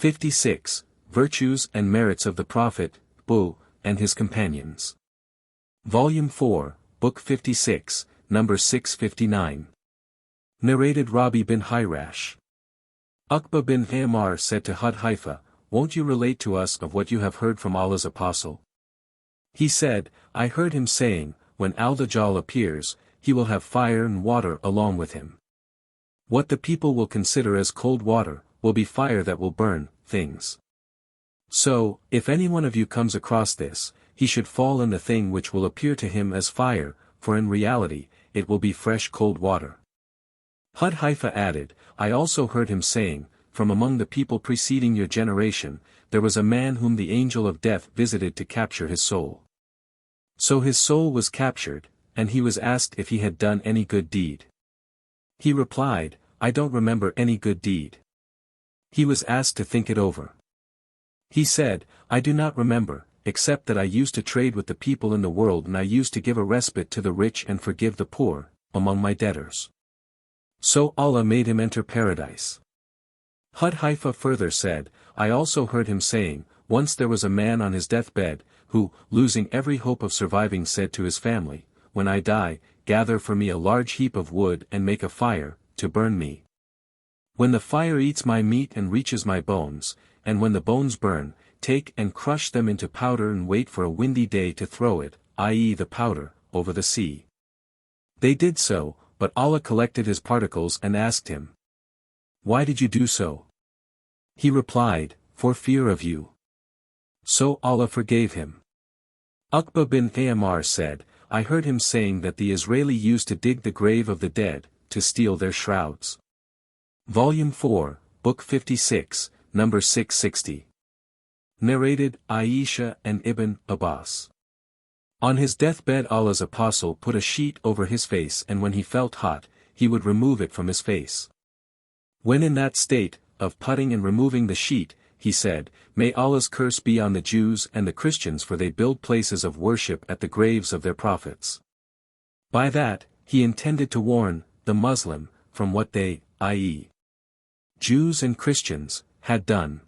56. Virtues and Merits of the Prophet, and his Companions. Volume 4, Book 56, number 659. Narrated Rabi bin Hirash. Uqba bin Amr said to Hudhaifa, "Won't you relate to us of what you have heard from Allah's Apostle?" He said, "I heard him saying, when Al-Dajjal appears, he will have fire and water along with him. What the people will consider as cold water, will be fire that will burn things. So, if any one of you comes across this, he should fall in the thing which will appear to him as fire, for in reality, it will be fresh cold water." Hudhaifa added, "I also heard him saying, from among the people preceding your generation, there was a man whom the angel of death visited to capture his soul. So his soul was captured, and he was asked if he had done any good deed. He replied, I don't remember any good deed. He was asked to think it over. He said, I do not remember, except that I used to trade with the people in the world and I used to give a respite to the rich and forgive the poor, among my debtors. So Allah made him enter paradise." Hudhaifa further said, "I also heard him saying, once there was a man on his deathbed, who, losing every hope of surviving said to his family, when I die, gather for me a large heap of wood and make a fire, to burn me. When the fire eats my meat and reaches my bones, and when the bones burn, take and crush them into powder and wait for a windy day to throw it, i.e. the powder, over the sea. They did so, but Allah collected his particles and asked him, Why did you do so? He replied, For fear of you. So Allah forgave him." Uqba bin Amr said, I heard him saying that the Israeli used to dig the grave of the dead, to steal their shrouds. Volume 4, Book 56, number 660. Narrated Aisha and Ibn Abbas. On his deathbed Allah's Apostle put a sheet over his face and when he felt hot, he would remove it from his face. When in that state, of putting and removing the sheet, he said, May Allah's curse be on the Jews and the Christians for they build places of worship at the graves of their prophets. By that, he intended to warn the Muslim from what they, i.e., Jews and Christians, had done.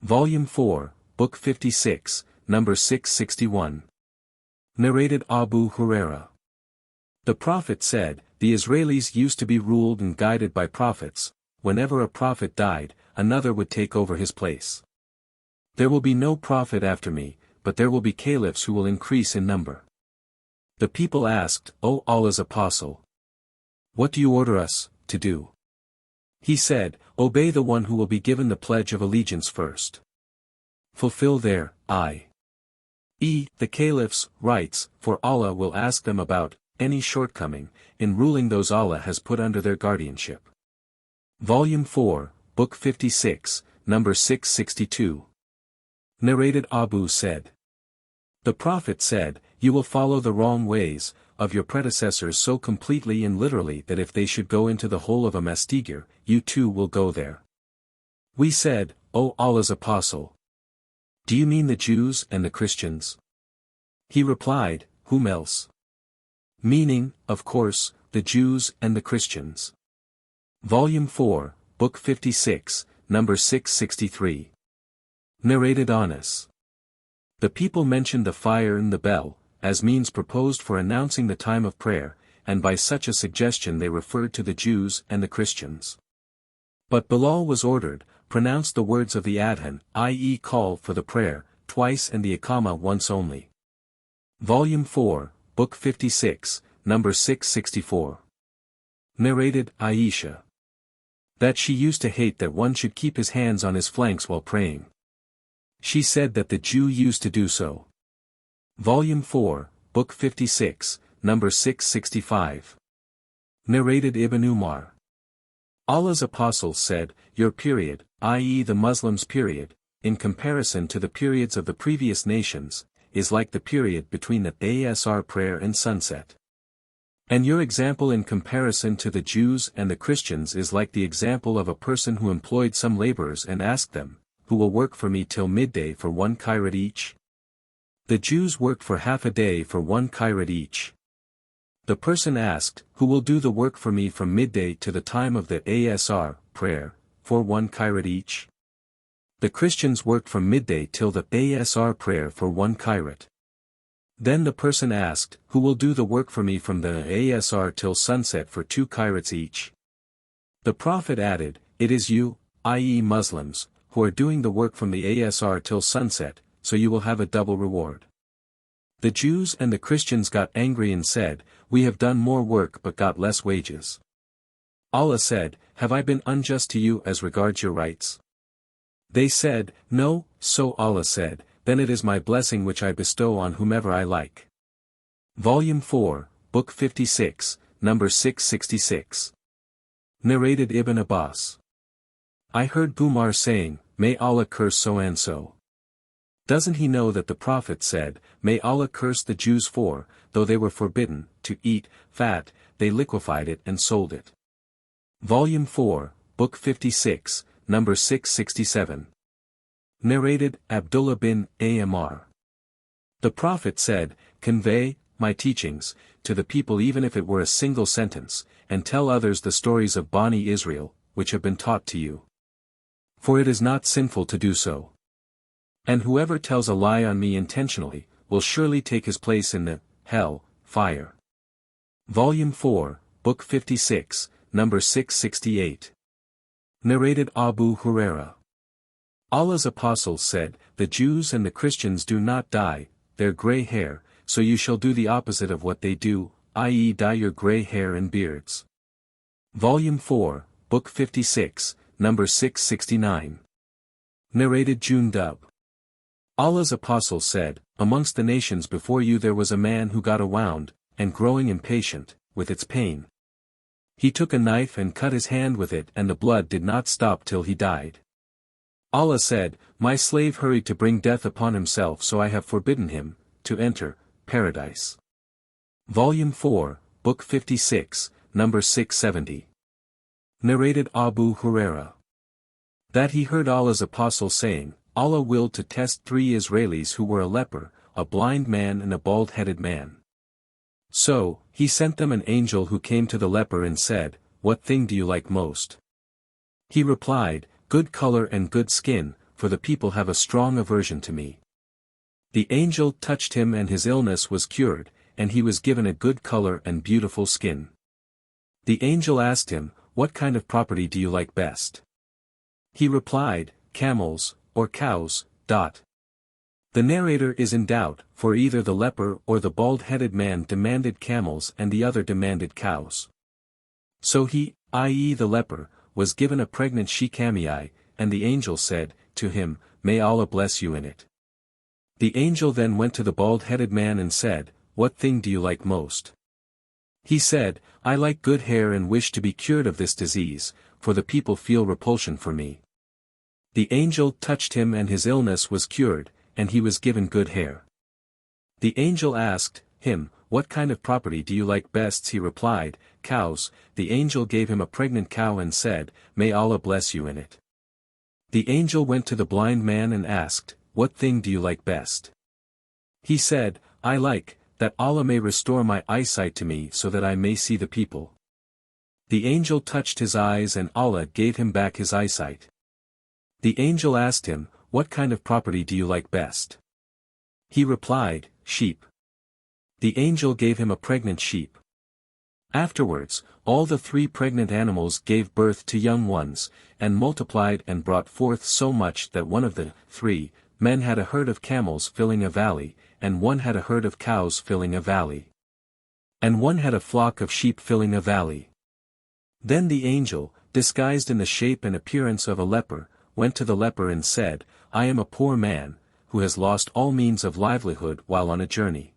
Volume 4, Book 56, number 661. Narrated Abu Huraira. The Prophet said, the Israelis used to be ruled and guided by prophets. Whenever a prophet died, another would take over his place. There will be no prophet after me, but there will be caliphs who will increase in number. The people asked, O Allah's Apostle, what do you order us to do? He said, Obey the one who will be given the pledge of allegiance first. Fulfill their, i.e., the caliph's, rights, for Allah will ask them about any shortcoming in ruling those Allah has put under their guardianship. Volume 4, Book 56, number 662. Narrated Abu said. The Prophet said, You will follow the wrong ways of your predecessors so completely and literally that if they should go into the hole of a mastigir, you too will go there. We said, O Allah's Apostle, do you mean the Jews and the Christians? He replied, Whom else? Meaning, of course, the Jews and the Christians. Volume 4, Book 56, number 663. Narrated Anas. The people mentioned the fire and the bell, as means proposed for announcing the time of prayer, and by such a suggestion they referred to the Jews and the Christians. But Bilal was ordered, pronounce the words of the Adhan, i.e. call for the prayer, twice and the Iqama once only. Volume 4, Book 56, number 664. Narrated Aisha. That she used to hate that one should keep his hands on his flanks while praying. She said that the Jew used to do so. Volume 4, Book 56, number 665. Narrated Ibn Umar. Allah's Apostle said, Your period, i.e. the Muslims' period, in comparison to the periods of the previous nations, is like the period between the Asr prayer and sunset. And your example in comparison to the Jews and the Christians is like the example of a person who employed some laborers and asked them, Who will work for me till midday for 1 qirat each? The Jews worked for half a day for 1 qirat each. The person asked, Who will do the work for me from midday to the time of the Asr prayer, for 1 qirat each? The Christians worked from midday till the Asr prayer for 1 qirat. Then the person asked, who will do the work for me from the Asr till sunset for 2 qirats each? The Prophet added, it is you, i.e. Muslims, who are doing the work from the Asr till sunset, so you will have a double reward. The Jews and the Christians got angry and said, we have done more work but got less wages. Allah said, have I been unjust to you as regards your rights? They said, no, so Allah said, then it is my blessing which I bestow on whomever I like. Volume 4, Book 56, number 666. Narrated Ibn Abbas. I heard Bumar saying, may Allah curse so and so. Doesn't he know that the Prophet said, may Allah curse the Jews for, though they were forbidden, to eat fat, they liquefied it and sold it. Volume 4, Book 56, number 667. Narrated Abdullah bin Amr. The Prophet said, convey my teachings to the people even if it were a single sentence, and tell others the stories of Bani Israel, which have been taught to you. For it is not sinful to do so. And whoever tells a lie on me intentionally, will surely take his place in the hell fire. Volume 4, Book 56, number 668. Narrated Abu Huraira. Allah's apostles said, the Jews and the Christians do not dye their gray hair, so you shall do the opposite of what they do, i.e. dye your gray hair and beards. Volume 4, Book 56, number 669. Narrated Jundub. Allah's apostles said, amongst the nations before you there was a man who got a wound, and growing impatient, with its pain. He took a knife and cut his hand with it and the blood did not stop till he died. Allah said, my slave hurried to bring death upon himself so I have forbidden him, to enter, paradise. Volume 4, Book 56, number 670. Narrated Abu Huraira. That he heard Allah's apostle saying, Allah willed to test 3 Israelis who were a leper, a blind man and a bald-headed man. So, he sent them an angel who came to the leper and said, what thing do you like most? He replied, good color and good skin, for the people have a strong aversion to me. The angel touched him and his illness was cured, and he was given a good color and beautiful skin. The angel asked him, what kind of property do you like best? He replied, camels, or cows. The narrator is in doubt, for either the leper or the bald-headed man demanded camels and the other demanded cows. So he, i.e. the leper, was given a pregnant she-camel, and the angel said, to him, may Allah bless you in it. The angel then went to the bald-headed man and said, what thing do you like most? He said, I like good hair and wish to be cured of this disease, for the people feel repulsion for me. The angel touched him and his illness was cured, and he was given good hair. The angel asked him, what kind of property do you like best? He replied, cows. The angel gave him a pregnant cow and said, may Allah bless you in it. The angel went to the blind man and asked, what thing do you like best? He said, I like, that Allah may restore my eyesight to me so that I may see the people. The angel touched his eyes and Allah gave him back his eyesight. The angel asked him, what kind of property do you like best? He replied, sheep. The angel gave him a pregnant sheep. Afterwards, all the 3 pregnant animals gave birth to young ones, and multiplied and brought forth so much that one of the 3 men had a herd of camels filling a valley, and one had a herd of cows filling a valley. And one had a flock of sheep filling a valley. Then the angel, disguised in the shape and appearance of a leper, went to the leper and said, I am a poor man, who has lost all means of livelihood while on a journey.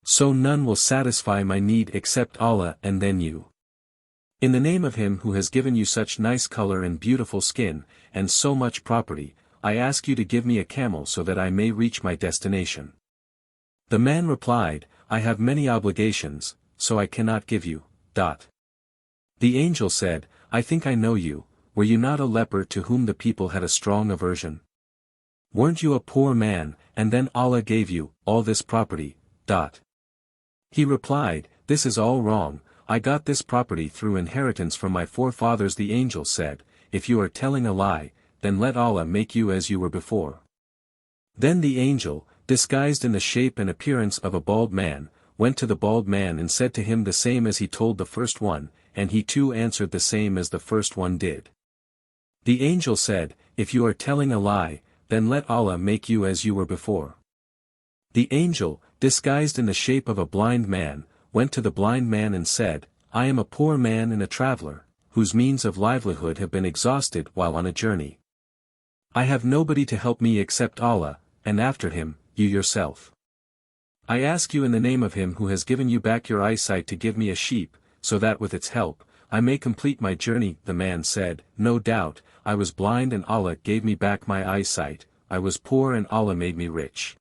So none will satisfy my need except Allah and then you. In the name of him who has given you such nice color and beautiful skin, and so much property, I ask you to give me a camel so that I may reach my destination. The man replied, I have many obligations, so I cannot give you. The angel said, I think I know you. Were you not a leper to whom the people had a strong aversion? Weren't you a poor man, and then Allah gave you all this property? He replied, this is all wrong, I got this property through inheritance from my forefathers. The angel said, if you are telling a lie, then let Allah make you as you were before. Then the angel, disguised in the shape and appearance of a bald man, went to the bald man and said to him the same as he told the first one, and he too answered the same as the first one did. The angel said, "If you are telling a lie, then let Allah make you as you were before." The angel, disguised in the shape of a blind man, went to the blind man and said, "I am a poor man and a traveler, whose means of livelihood have been exhausted while on a journey. I have nobody to help me except Allah, and after him, you yourself. I ask you in the name of him who has given you back your eyesight to give me a sheep, so that with its help, I may complete my journey." The man said, "No doubt, I was blind and Allah gave me back my eyesight, I was poor and Allah made me rich.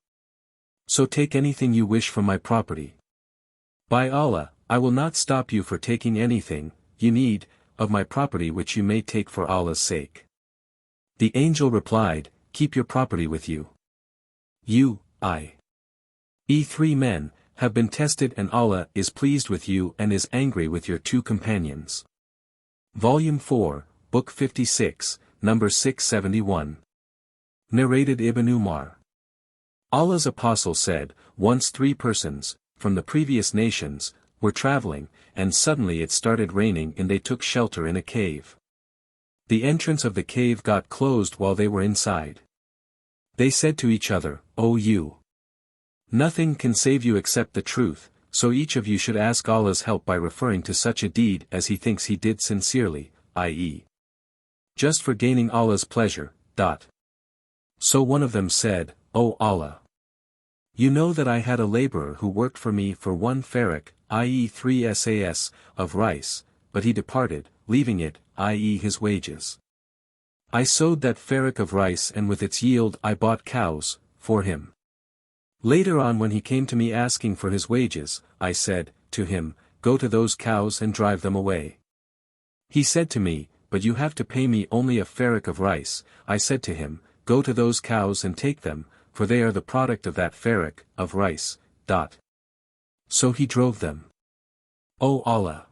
So take anything you wish from my property. By Allah, I will not stop you for taking anything you need of my property which you may take for Allah's sake." The angel replied, "Keep your property with you. You, i.e. 3 men, have been tested and Allah is pleased with you and is angry with your 2 companions." Volume 4, Book 56, number 671. Narrated Ibn Umar. Allah's apostle said, once 3 persons, from the previous nations, were traveling, and suddenly it started raining and they took shelter in a cave. The entrance of the cave got closed while they were inside. They said to each other, "O you! Nothing can save you except the truth, so each of you should ask Allah's help by referring to such a deed as he thinks he did sincerely, i.e. just for gaining Allah's pleasure. So one of them said, "O Allah! You know that I had a laborer who worked for me for 1 farak, i.e. 3 sas, of rice, but he departed, leaving it, i.e. his wages. I sowed that farak of rice and with its yield I bought cows, for him. Later on when he came to me asking for his wages, I said, to him, go to those cows and drive them away. He said to me, but you have to pay me only a farak of rice. I said to him, go to those cows and take them, for they are the product of that farak, of rice. So he drove them. O Allah!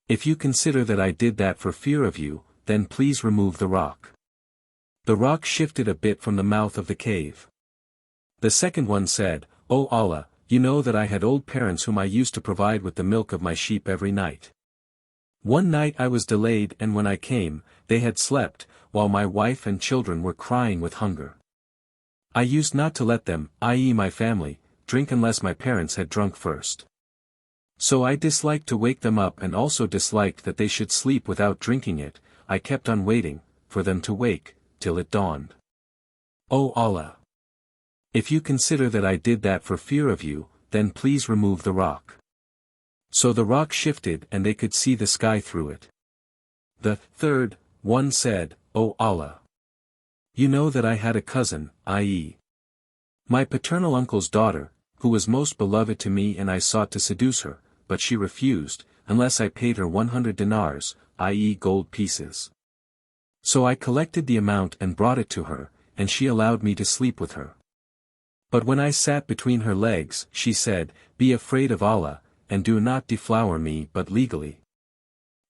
If you consider that I did that for fear of you, then please remove the rock. The rock shifted a bit from the mouth of the cave. The second one said, O Allah, you know that I had old parents whom I used to provide with the milk of my sheep every night. One night I was delayed and when I came, they had slept, while my wife and children were crying with hunger. I used not to let them, i.e. my family, drink unless my parents had drunk first. So I disliked to wake them up and also disliked that they should sleep without drinking it. I kept on waiting, for them to wake, till it dawned. O Allah! If you consider that I did that for fear of you, then please remove the rock. So the rock shifted and they could see the sky through it. The third one said, O Allah! You know that I had a cousin, i.e. my paternal uncle's daughter, who was most beloved to me and I sought to seduce her, but she refused, unless I paid her 100 dinars, i.e. gold pieces. So I collected the amount and brought it to her, and she allowed me to sleep with her. But when I sat between her legs, she said, Be afraid of Allah, and do not deflower me but legally.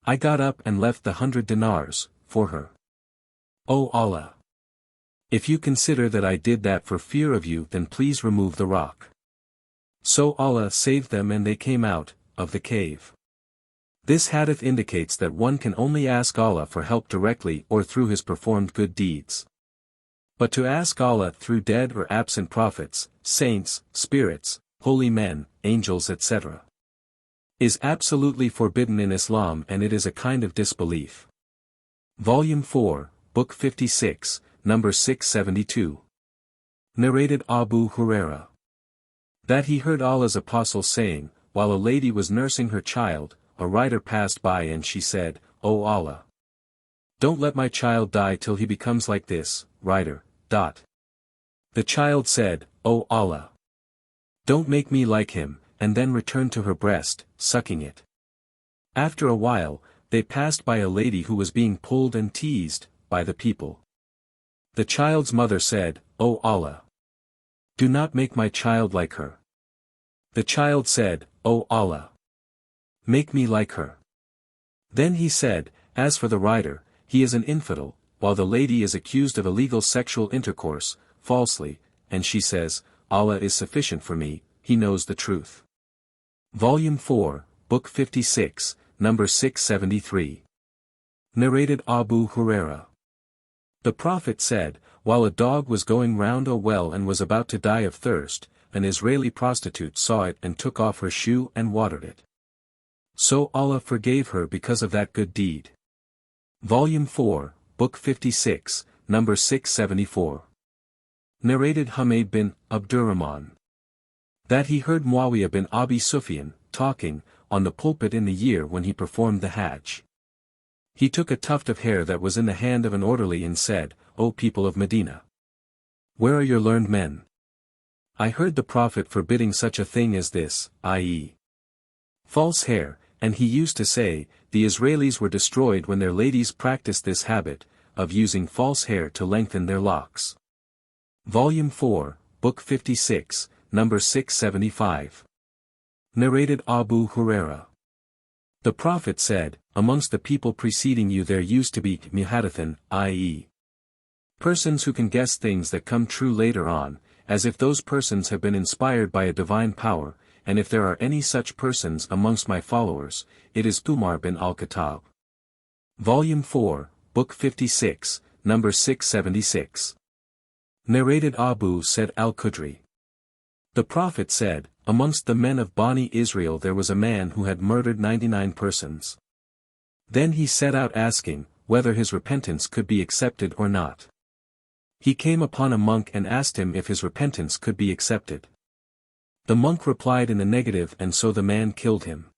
I got up and left the 100 dinars, for her. O Allah! If you consider that I did that for fear of you then please remove the rock. So Allah saved them and they came out, of the cave. This hadith indicates that one can only ask Allah for help directly or through his performed good deeds. But to ask Allah through dead or absent prophets, saints, spirits, holy men, angels etc. is absolutely forbidden in Islam and it is a kind of disbelief. Volume 4, Book 56, number 672. Narrated Abu Huraira. That he heard Allah's apostle saying, while a lady was nursing her child, a rider passed by and she said, O Allah! Don't let my child die till he becomes like this, rider. The child said, O Allah! Don't make me like him, and then returned to her breast, sucking it. After a while, they passed by a lady who was being pulled and teased, by the people. The child's mother said, O Allah! Do not make my child like her. The child said, O Allah! Make me like her. Then he said, As for the rider, he is an infidel, while the lady is accused of illegal sexual intercourse, falsely, and she says, Allah is sufficient for me, He knows the truth. Volume 4, Book 56, number 673. Narrated Abu Huraira. The Prophet said, while a dog was going round a well and was about to die of thirst, an Israeli prostitute saw it and took off her shoe and watered it. So Allah forgave her because of that good deed. Volume 4, Book 56, number 674. Narrated Humayd bin Abdurrahman. That he heard Muawiyah bin Abi Sufyan, talking, on the pulpit in the year when he performed the Hajj. He took a tuft of hair that was in the hand of an orderly and said, O people of Medina! Where are your learned men? I heard the Prophet forbidding such a thing as this, i.e. false hair, and he used to say, the Israelis were destroyed when their ladies practiced this habit, of using false hair to lengthen their locks. Volume 4, Book 56, number 675. Narrated Abu Huraira. The Prophet said, amongst the people preceding you there used to be muhadithin, i.e. persons who can guess things that come true later on, as if those persons have been inspired by a divine power, and if there are any such persons amongst my followers, it is Umar bin al-Khattab. Volume 4, Book 56, number 676. Narrated Abu Said al-Khudri. The Prophet said, amongst the men of Bani Israel there was a man who had murdered 99 persons. Then he set out asking, whether his repentance could be accepted or not. He came upon a monk and asked him if his repentance could be accepted. The monk replied in the negative and so the man killed him.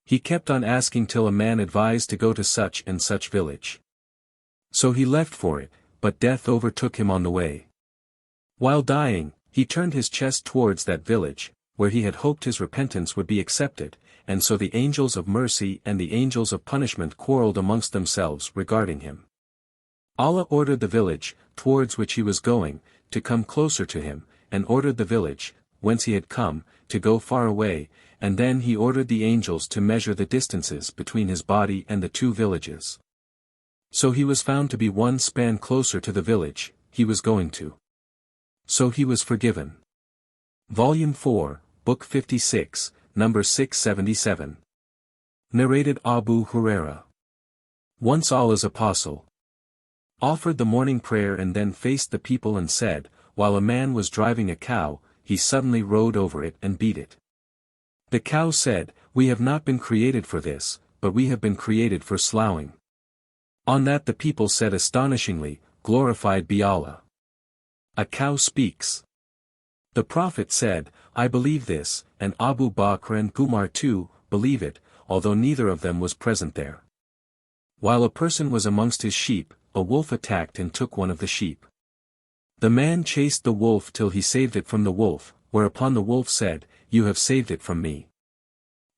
He kept on asking till a man advised to go to such and such village. So he left for it, but death overtook him on the way. While dying, he turned his chest towards that village, where he had hoped his repentance would be accepted, and so the angels of mercy and the angels of punishment quarreled amongst themselves regarding him. Allah ordered the village, towards which he was going, to come closer to him, and ordered the village, whence he had come, to go far away, and then he ordered the angels to measure the distances between his body and the two villages. So he was found to be one span closer to the village he was going to. So he was forgiven. Volume 4, Book 56, number 677. Narrated Abu Huraira. Once Allah's apostle offered the morning prayer and then faced the people and said, while a man was driving a cow, he suddenly rode over it and beat it. The cow said, we have not been created for this, but we have been created for sloughing. On that the people said astonishingly, glorified be Allah. A cow speaks. The Prophet said, I believe this, and Abu Bakr and Umar too, believe it, although neither of them was present there. While a person was amongst his sheep, a wolf attacked and took one of the sheep. The man chased the wolf till he saved it from the wolf, whereupon the wolf said, you have saved it from me.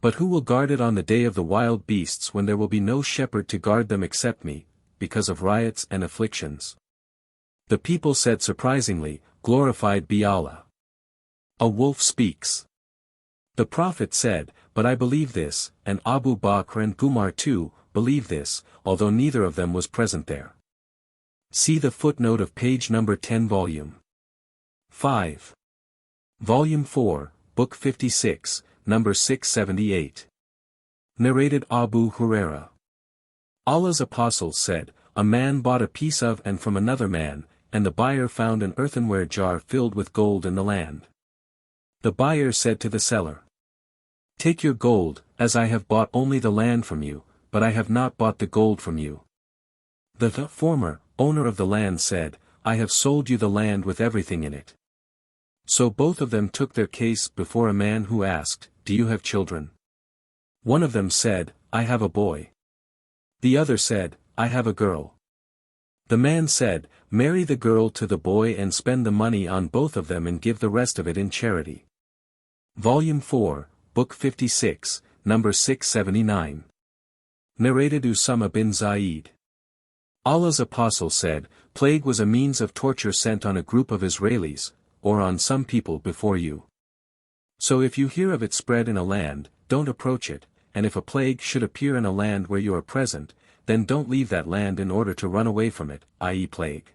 But who will guard it on the day of the wild beasts when there will be no shepherd to guard them except me, because of riots and afflictions? The people said surprisingly, glorified be Allah. A wolf speaks. The Prophet said, but I believe this, and Abu Bakr and Umar too, believe this, although neither of them was present there. See the footnote of page number 10 volume 5. Volume 4, Book 56, number 678. Narrated Abu Huraira. Allah's apostle said, a man bought a piece of and from another man, and the buyer found an earthenware jar filled with gold in the land. The buyer said to the seller, take your gold, as I have bought only the land from you, but I have not bought the gold from you. The former, owner of the land said, I have sold you the land with everything in it. So both of them took their case before a man who asked, do you have children? One of them said, I have a boy. The other said, I have a girl. The man said, marry the girl to the boy and spend the money on both of them and give the rest of it in charity. Volume 4, Book 56, number 679. Narrated Usama bin Zaid. Allah's apostle said, plague was a means of torture sent on a group of Israelis, or on some people before you. So if you hear of it spread in a land, don't approach it, and if a plague should appear in a land where you are present, then don't leave that land in order to run away from it, i.e. plague.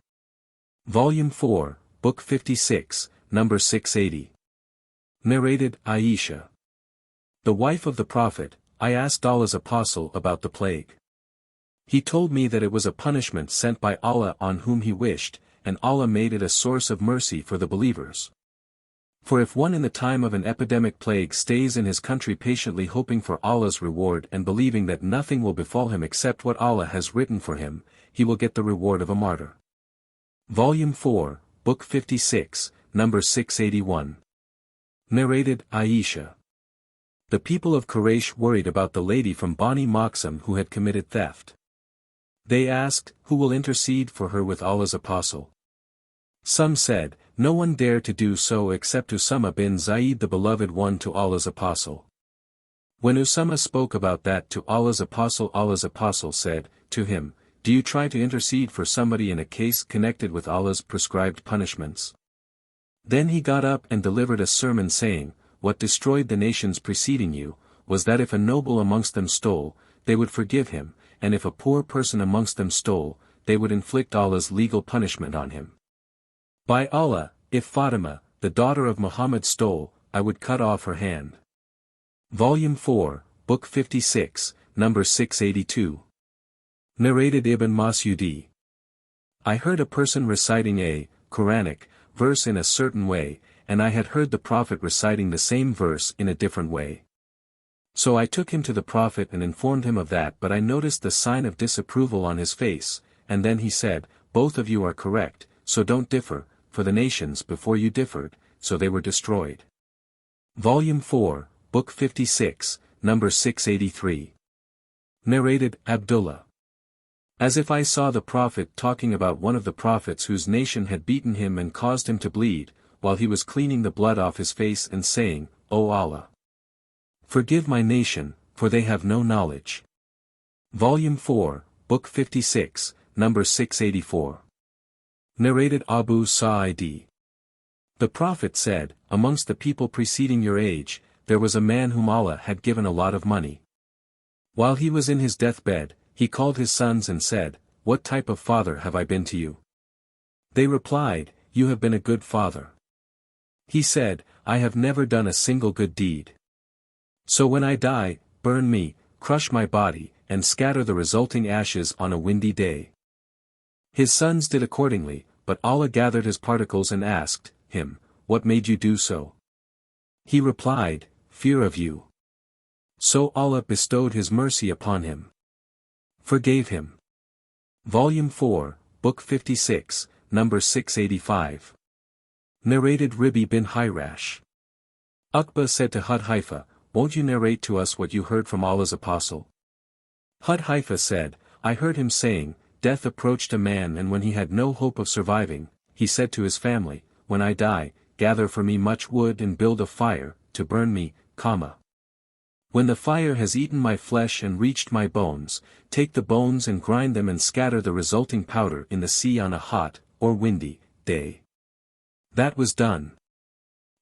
Volume 4, Book 56, number 680. Narrated, Aisha. The wife of the Prophet, I asked Allah's apostle about the plague. He told me that it was a punishment sent by Allah on whom He wished, and Allah made it a source of mercy for the believers. For if one in the time of an epidemic plague stays in his country patiently hoping for Allah's reward and believing that nothing will befall him except what Allah has written for him, he will get the reward of a martyr. Volume 4, Book 56, number 681. Narrated, Aisha. The people of Quraysh worried about the lady from Bani Makhzum who had committed theft. They asked, who will intercede for her with Allah's apostle? Some said, no one dare to do so except Usama bin Zayd, the beloved one to Allah's apostle. When Usama spoke about that to Allah's apostle said, to him, do you try to intercede for somebody in a case connected with Allah's prescribed punishments? Then he got up and delivered a sermon saying, what destroyed the nations preceding you, was that if a noble amongst them stole, they would forgive him, and if a poor person amongst them stole, they would inflict Allah's legal punishment on him. By Allah, if Fatima, the daughter of Muhammad stole, I would cut off her hand. Volume 4, Book 56, number 682. Narrated Ibn Mas'udi. I heard a person reciting a Quranic verse in a certain way, and I had heard the Prophet reciting the same verse in a different way. So I took him to the Prophet and informed him of that, but I noticed the sign of disapproval on his face, and then he said, both of you are correct, so don't differ, for the nations before you differed, so they were destroyed. Volume 4, Book 56, number 683. Narrated, Abdullah. As if I saw the Prophet talking about one of the prophets whose nation had beaten him and caused him to bleed, while he was cleaning the blood off his face and saying, O Allah! Forgive my nation, for they have no knowledge. Volume 4, Book 56, number 684. Narrated Abu Sa'idi. The Prophet said, amongst the people preceding your age, there was a man whom Allah had given a lot of money. While he was in his deathbed, he called his sons and said, what type of father have I been to you? They replied, you have been a good father. He said, I have never done a single good deed. So when I die, burn me, crush my body, and scatter the resulting ashes on a windy day. His sons did accordingly, but Allah gathered his particles and asked him, what made you do so? He replied, fear of you. So Allah bestowed His mercy upon him. Forgave him. Volume 4, Book 56, number 685. Narrated Ribi bin Hirash. Uqba said to Hudhaifa, won't you narrate to us what you heard from Allah's apostle? Hudhaifa said, I heard him saying, death approached a man, and when he had no hope of surviving, he said to his family, when I die, gather for me much wood and build a fire, to burn me, When the fire has eaten my flesh and reached my bones, take the bones and grind them and scatter the resulting powder in the sea on a hot, or windy, day. That was done.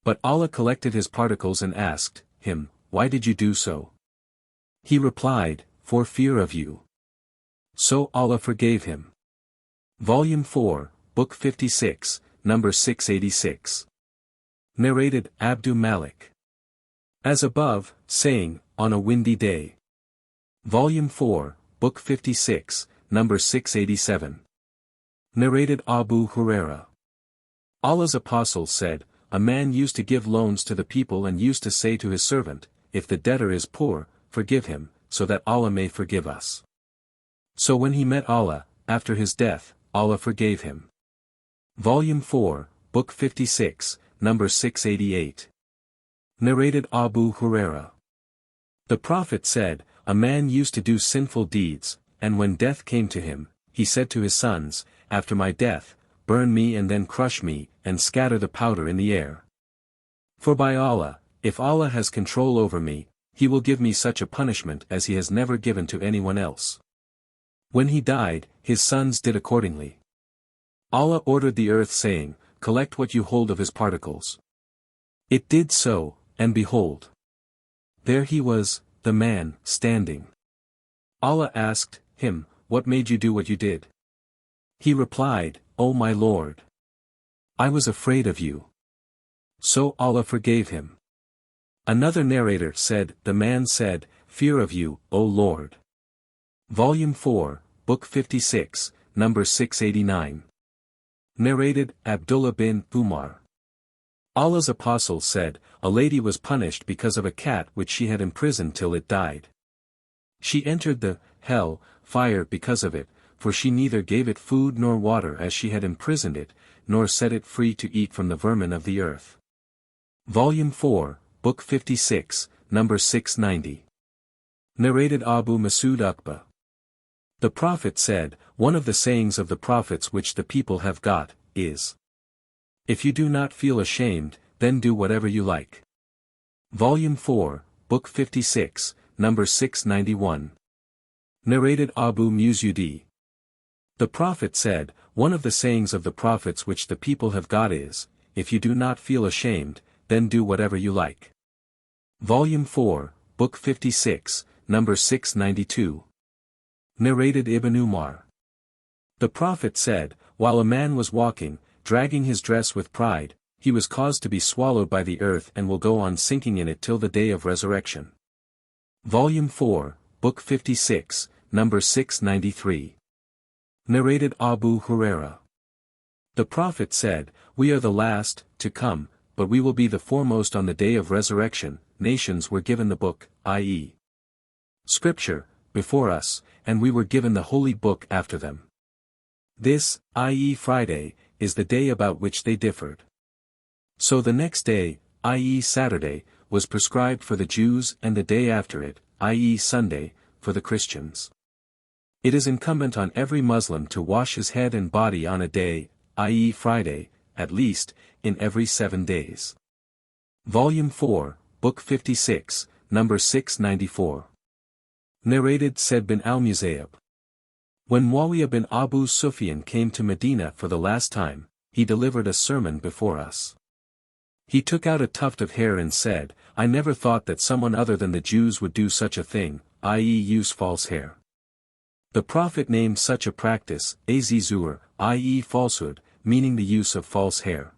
But Allah collected his particles and asked him, why did you do so? He replied, for fear of you. So Allah forgave him. Volume 4, Book 56, number 686. Narrated Abdu Malik. As above, saying, on a windy day. Volume 4, Book 56, number 687. Narrated Abu Huraira. Allah's apostle said, a man used to give loans to the people and used to say to his servant, if the debtor is poor, forgive him, so that Allah may forgive us. So when he met Allah, after his death, Allah forgave him. Volume 4, Book 56, number 688. Narrated Abu Huraira. The Prophet said, a man used to do sinful deeds, and when death came to him, he said to his sons, after my death, burn me and then crush me, and scatter the powder in the air. For by Allah, if Allah has control over me, He will give me such a punishment as He has never given to anyone else. When he died, his sons did accordingly. Allah ordered the earth saying, collect what you hold of his particles. It did so, and behold, there he was, the man, standing. Allah asked him, what made you do what you did? He replied, O my Lord, I was afraid of you. So Allah forgave him. Another narrator said, the man said, Fear of you, O Lord. Volume 4, Book 56, number 689. Narrated, Abdullah bin Umar. Allah's Apostle said, a lady was punished because of a cat which she had imprisoned till it died. She entered the hell fire because of it, for she neither gave it food nor water as she had imprisoned it, nor set it free to eat from the vermin of the earth. Volume 4, Book 56, number 690. Narrated Abu Masud Uqba. The Prophet said, one of the sayings of the prophets which the people have got, is, if you do not feel ashamed, then do whatever you like. Volume 4, Book 56, number 691. Narrated Abu Musudi. The Prophet said, one of the sayings of the prophets which the people have got is, if you do not feel ashamed, then do whatever you like. Volume 4, Book 56, number 692. Narrated Ibn Umar. The Prophet said, while a man was walking, dragging his dress with pride, he was caused to be swallowed by the earth and will go on sinking in it till the day of resurrection. Volume 4, Book 56, number 693. Narrated Abu Huraira. The Prophet said, we are the last to come, but we will be the foremost on the day of resurrection. Nations were given the book, i.e., Scripture, before us, and we were given the holy book after them. This, i.e. Friday, is the day about which they differed. So the next day, i.e. Saturday, was prescribed for the Jews and the day after it, i.e. Sunday, for the Christians. It is incumbent on every Muslim to wash his head and body on a day, i.e. Friday, at least, in every 7 days. Volume 4, Book 56, number 694. Narrated Said bin al-Musayyab. When Muawiyah bin Abu Sufyan came to Medina for the last time, he delivered a sermon before us. He took out a tuft of hair and said, I never thought that someone other than the Jews would do such a thing, i.e. use false hair. The Prophet named such a practice, az-zur, i.e. falsehood, meaning the use of false hair.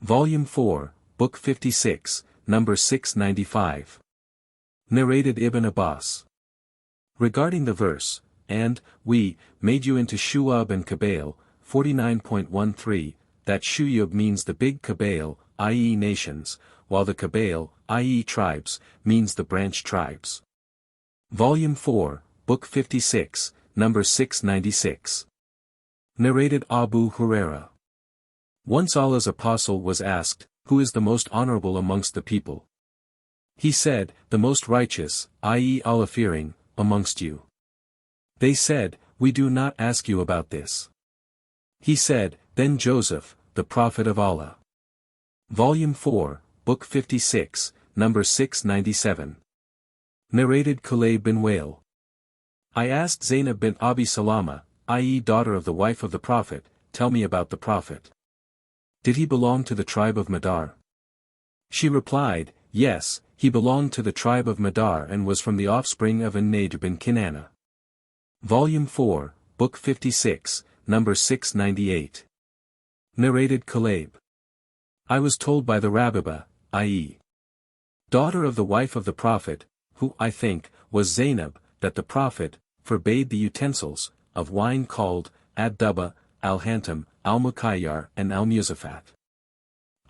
Volume 4, Book 56, number 695. Narrated Ibn Abbas. Regarding the verse, and, we, made you into Shu'ab and Qabail, 49.13, that Shuyub means the big Qabail, i.e. nations, while the Qabail, i.e. tribes, means the branch tribes. Volume 4, Book 56, number 696. Narrated Abu Huraira. Once Allah's Apostle was asked, who is the most honorable amongst the people? He said, the most righteous, i.e. Allah-fearing, amongst you. They said, we do not ask you about this. He said, then Joseph, the Prophet of Allah. Volume 4, Book 56, number 697. Narrated Kulayb bin Wale. I asked Zainab bin Abi Salama, i.e. daughter of the wife of the Prophet, tell me about the Prophet. Did he belong to the tribe of Madar? She replied, yes, he belonged to the tribe of Madar and was from the offspring of An-Najr bin Kinana. Volume 4, Book 56, number 698. Narrated Kulayb. I was told by the Rabibah, i.e. daughter of the wife of the Prophet, who, I think, was Zainab, that the Prophet forbade the utensils of wine called ad-Duba, al-Hantam, al-Mukayyar and al-Muzafat.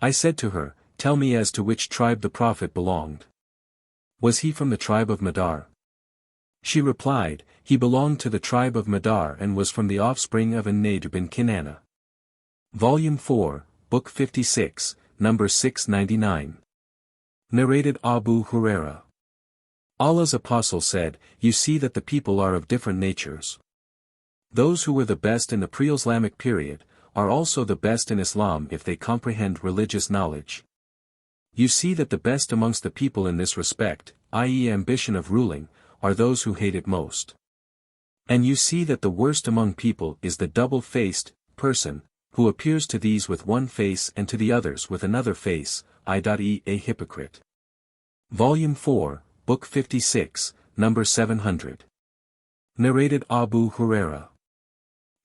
I said to her, tell me as to which tribe the Prophet belonged. Was he from the tribe of Madar? She replied, he belonged to the tribe of Madar and was from the offspring of An-Najr bin Kinana. Volume 4, Book 56, number 699. Narrated Abu Huraira. Allah's Apostle said, you see that the people are of different natures. Those who were the best in the pre-Islamic period, are also the best in Islam if they comprehend religious knowledge. You see that the best amongst the people in this respect, i.e. ambition of ruling, are those who hate it most. And you see that the worst among people is the double-faced person, who appears to these with one face and to the others with another face, i.e. a hypocrite. Volume 4, Book 56, number 700. Narrated Abu Huraira.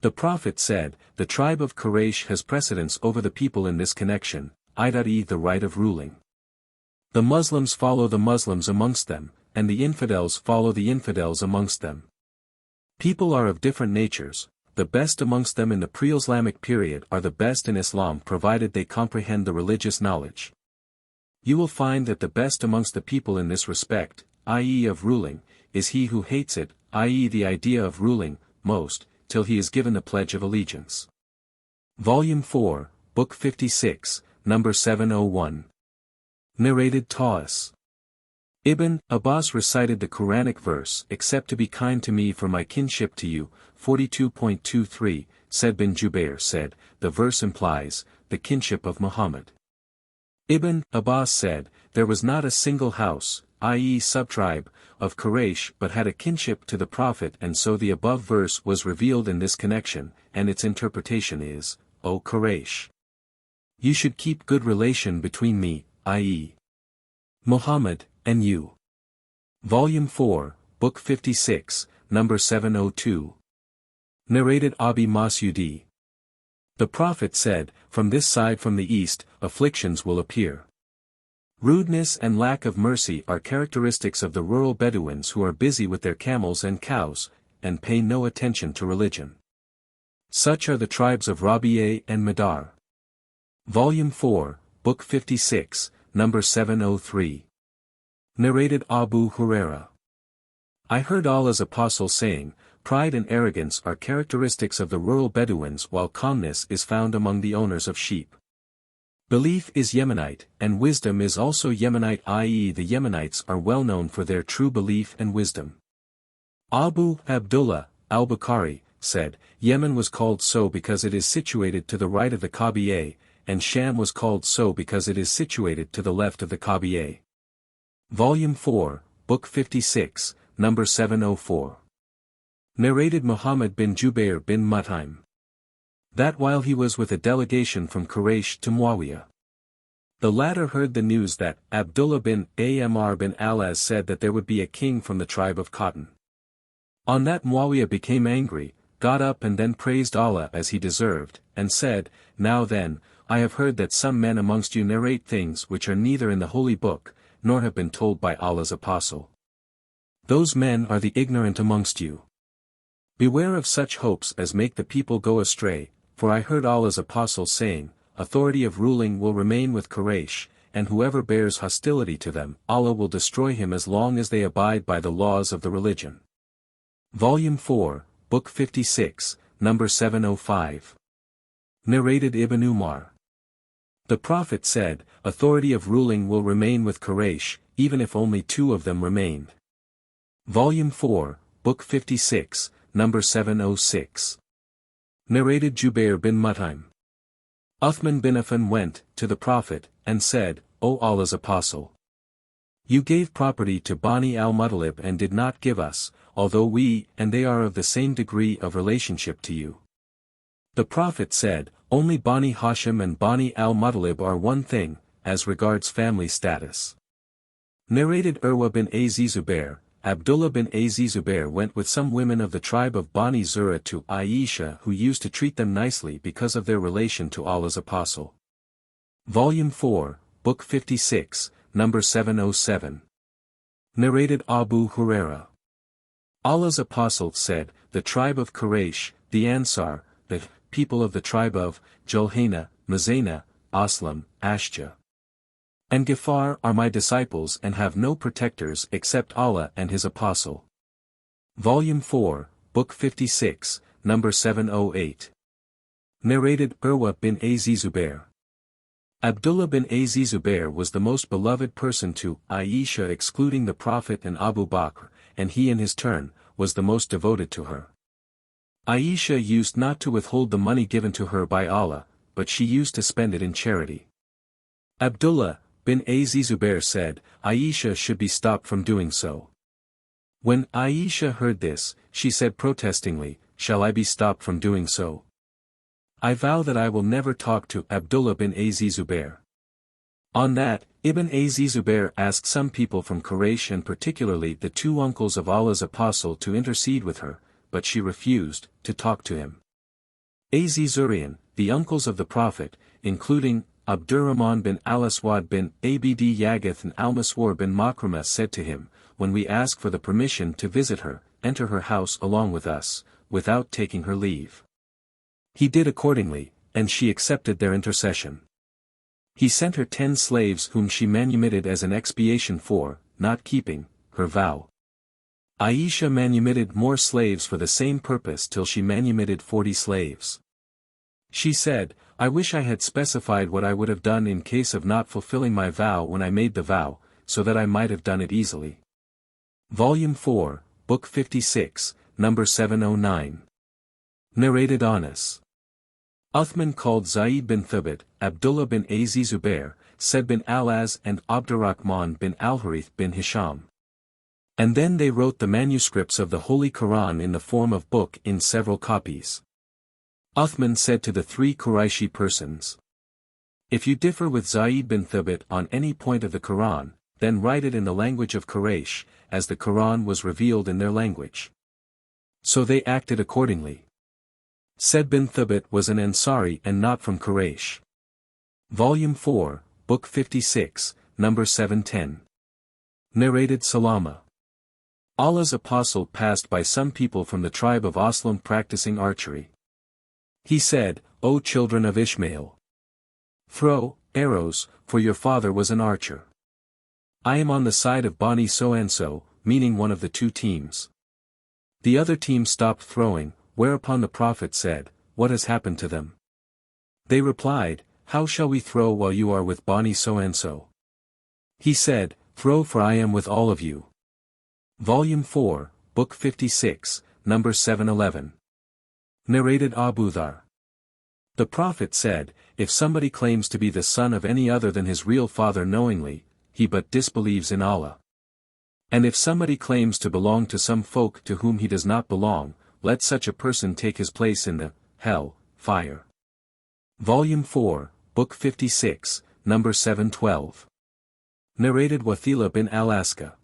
The Prophet said, the tribe of Quraysh has precedence over the people in this connection, i.e. the right of ruling. The Muslims follow the Muslims amongst them, and the infidels follow the infidels amongst them. People are of different natures, the best amongst them in the pre-Islamic period are the best in Islam provided they comprehend the religious knowledge. You will find that the best amongst the people in this respect, i.e. of ruling, is he who hates it, i.e. the idea of ruling, most, till he is given the pledge of allegiance. Volume 4, Book 56, Number 701. Narrated Taus. Ibn Abbas recited the Quranic verse, "Except to be kind to me for my kinship to you," 42.23, said bin Jubair said, the verse implies, the kinship of Muhammad. Ibn Abbas said, there was not a single house, i.e. subtribe, of Quraysh but had a kinship to the Prophet, and so the above verse was revealed in this connection, and its interpretation is, O Quraysh, you should keep good relation between me, i.e. Muhammad, and you. Volume 4, Book 56, Number 702. Narrated Abi Mas'udi. The Prophet said, from this side from the east, afflictions will appear. Rudeness and lack of mercy are characteristics of the rural Bedouins who are busy with their camels and cows, and pay no attention to religion. Such are the tribes of Rabi'a and Madar. Volume 4, Book 56, Number 703. Narrated Abu Huraira. I heard Allah's Apostle saying, pride and arrogance are characteristics of the rural Bedouins while calmness is found among the owners of sheep. Belief is Yemenite, and wisdom is also Yemenite, i.e. the Yemenites are well known for their true belief and wisdom. Abu Abdullah, al-Bukhari, said, Yemen was called so because it is situated to the right of the Kaaba, and Sham was called so because it is situated to the left of the Kaaba. Volume 4, Book 56, Number 704. Narrated Muhammad bin Jubair bin Mut'im. That while he was with a delegation from Quraysh to Muawiyah, the latter heard the news that Abdullah bin Amr bin al-As said that there would be a king from the tribe of Cotton. On that Muawiyah became angry, got up and then praised Allah as he deserved, and said, Now then, I have heard that some men amongst you narrate things which are neither in the Holy Book, nor have been told by Allah's Apostle. Those men are the ignorant amongst you. Beware of such hopes as make the people go astray, for I heard Allah's Apostle saying, authority of ruling will remain with Quraysh, and whoever bears hostility to them, Allah will destroy him as long as they abide by the laws of the religion. Volume 4, Book 56, Number 705. Narrated Ibn Umar. The Prophet said, authority of ruling will remain with Quraysh, even if only 2 of them remained. Volume 4, Book 56, Number 706. Narrated Jubair bin Mut'im. Uthman bin Affan went to the Prophet, and said, O Allah's Apostle, you gave property to Bani al-Muttalib and did not give us, although we and they are of the same degree of relationship to you. The Prophet said, only Bani Hashim and Bani al-Muttalib are one thing, as regards family status. Narrated Urwa bin Az-Zubair, Abdullah bin Az-Zubair went with some women of the tribe of Bani Zura to Aisha who used to treat them nicely because of their relation to Allah's Apostle. Volume 4, Book 56, Number 707. Narrated Abu Huraira. Allah's Apostle said, the tribe of Quraysh, the Ansar, the people of the tribe of Julhana, Muzana, Aslam, Ashja, and Ghifar are my disciples and have no protectors except Allah and His Apostle. Volume 4, Book 56, Number 708. Narrated Urwa bin Az-Zubair. Abdullah bin Az-Zubair was the most beloved person to Aisha excluding the Prophet and Abu Bakr, and he in his turn, was the most devoted to her. Aisha used not to withhold the money given to her by Allah, but she used to spend it in charity. Abdullah bin Az-Zubair said, Aisha should be stopped from doing so. When Aisha heard this, she said protestingly, shall I be stopped from doing so? I vow that I will never talk to Abdullah bin Az-Zubair. On that, Ibn Zubayr asked some people from Quraysh and particularly the two uncles of Allah's Apostle to intercede with her, but she refused to talk to him. Zurian, the uncles of the Prophet, including Abdurrahman bin al-Aswad bin Abd Yagath and al-Maswar bin Makramah said to him, when we ask for the permission to visit her, enter her house along with us, without taking her leave. He did accordingly, and she accepted their intercession. He sent her 10 slaves whom she manumitted as an expiation for, not keeping, her vow. Aisha manumitted more slaves for the same purpose till she manumitted 40 slaves. She said, I wish I had specified what I would have done in case of not fulfilling my vow when I made the vow, so that I might have done it easily. Volume 4, Book 56, Number 709. Narrated Anas. Uthman called Zayd bin Thabit, Abdullah bin Zubayr, Said bin al-Az and Abdurrahman bin al-Harith bin Hisham. And then they wrote the manuscripts of the Holy Qur'an in the form of book in several copies. Uthman said to the 3 Qurayshi persons, if you differ with Zayd bin Thabit on any point of the Qur'an, then write it in the language of Quraysh, as the Qur'an was revealed in their language. So they acted accordingly. Said bin Thabit was an Ansari and not from Quraysh. Volume 4, Book 56, Number 710. Narrated Salama. Allah's Apostle passed by some people from the tribe of Aslam practicing archery. He said, O children of Ishmael! Throw arrows, for your father was an archer. I am on the side of Bani so-and-so, meaning one of the 2 teams. The other team stopped throwing, whereupon the Prophet said, what has happened to them? They replied, how shall we throw while you are with Bani so-and-so? He said, throw for I am with all of you. Volume 4, Book 56, Number 711. Narrated Abu Dhar. The Prophet said, if somebody claims to be the son of any other than his real father knowingly, he but disbelieves in Allah. And if somebody claims to belong to some folk to whom he does not belong, let such a person take his place in the hell fire. Volume 4, Book 56, Number 712. Narrated Wathila bin al-Aska.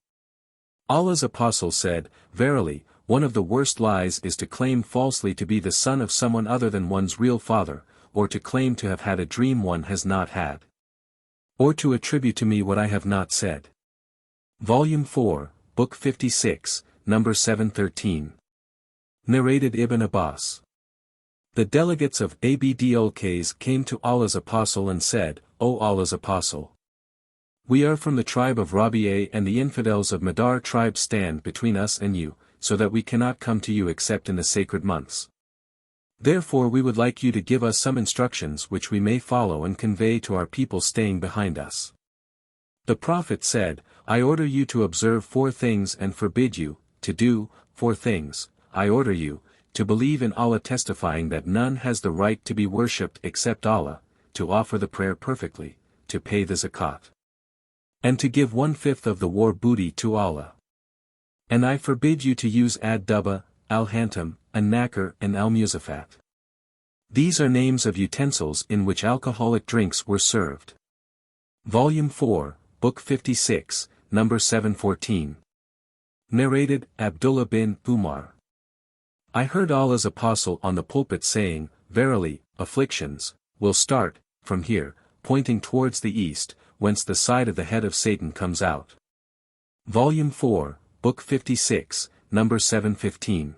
Allah's Apostle said, verily, one of the worst lies is to claim falsely to be the son of someone other than one's real father, or to claim to have had a dream one has not had. Or to attribute to me what I have not said. Volume 4, Book 56, Number 713. Narrated Ibn Abbas. The delegates of Abd-ul-Qays came to Allah's Apostle and said, O Allah's Apostle! We are from the tribe of Rabi'a and the infidels of Madar tribe stand between us and you, so that we cannot come to you except in the sacred months. Therefore we would like you to give us some instructions which we may follow and convey to our people staying behind us. The Prophet said, I order you to observe 4 things and forbid you, to do 4 things. I order you, to believe in Allah testifying that none has the right to be worshipped except Allah, to offer the prayer perfectly, to pay the zakat. And to give 1/5 of the war booty to Allah. And I forbid you to use ad-duba, al-hantam, an-nakar and al-muzafat. These are names of utensils in which alcoholic drinks were served. Volume 4, Book 56, Number 714. Narrated Abdullah bin Umar. I heard Allah's Apostle on the pulpit saying, verily, afflictions will start from here, pointing towards the east, whence the side of the head of Satan comes out. Volume 4, Book 56, Number 715.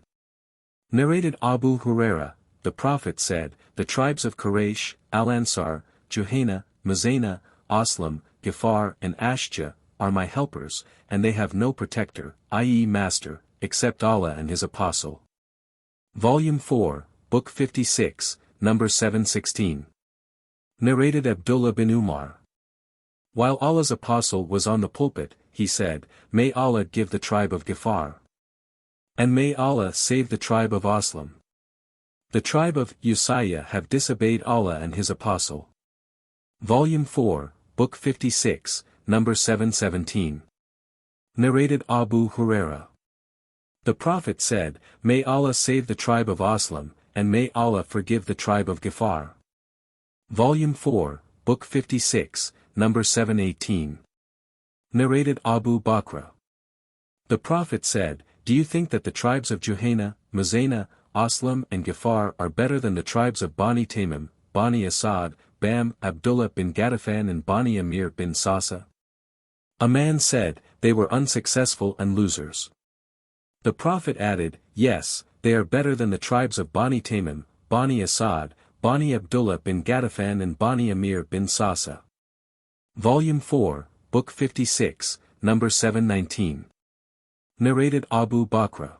Narrated Abu Huraira, the Prophet said, the tribes of Quraysh, Al-Ansar, Juhayna, Muzayna, Aslam, Ghifar and Ashja, are my helpers, and they have no protector, i.e. master, except Allah and His Apostle. Volume 4, Book 56, Number 716. Narrated Abdullah bin Umar. While Allah's Apostle was on the pulpit, he said, May Allah give the tribe of Ghifar. And may Allah save the tribe of Aslam. The tribe of Usayya have disobeyed Allah and His Apostle. Volume 4, Book 56, Number 717. Narrated Abu Huraira. The Prophet said, May Allah save the tribe of Aslam, and may Allah forgive the tribe of Ghifar. Volume 4, Book 56, number 718. Narrated Abu Bakr. The Prophet said, "Do you think that the tribes of Juhayna, Muzayna, Aslam and Ghifar are better than the tribes of Bani Tamim, Bani Asad, Bam, Abdullah bin Ghatafan and Bani Amir bin Sasa?" A man said, "They were unsuccessful and losers." The Prophet added, "Yes, they are better than the tribes of Bani Tamim, Bani Asad, Bani Abdullah bin Ghatafan and Bani Amir bin Sasa." Volume 4, Book 56, number 719. Narrated Abu Bakr.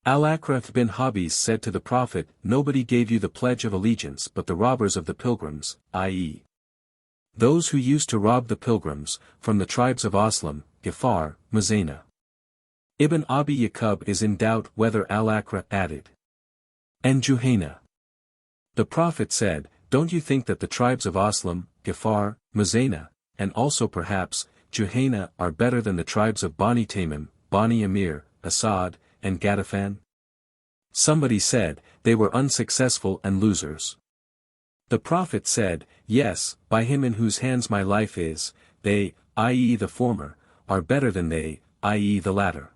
Al-Akrath bin Habis said to the Prophet, "Nobody gave you the pledge of allegiance but the robbers of the pilgrims, i.e. those who used to rob the pilgrims, from the tribes of Aslam, Ghifar, Muzayna." Ibn Abi Yaqub is in doubt whether Al-Akrath added, "and Juhayna." The Prophet said, "Don't you think that the tribes of Aslam, Ghifar, Muzayna, and also perhaps, Juhayna are better than the tribes of Bani Tamim, Bani Amir, Asad, and Ghatafan?" Somebody said, "They were unsuccessful and losers." The Prophet said, "Yes, by him in whose hands my life is, they, i.e. the former, are better than they, i.e. the latter."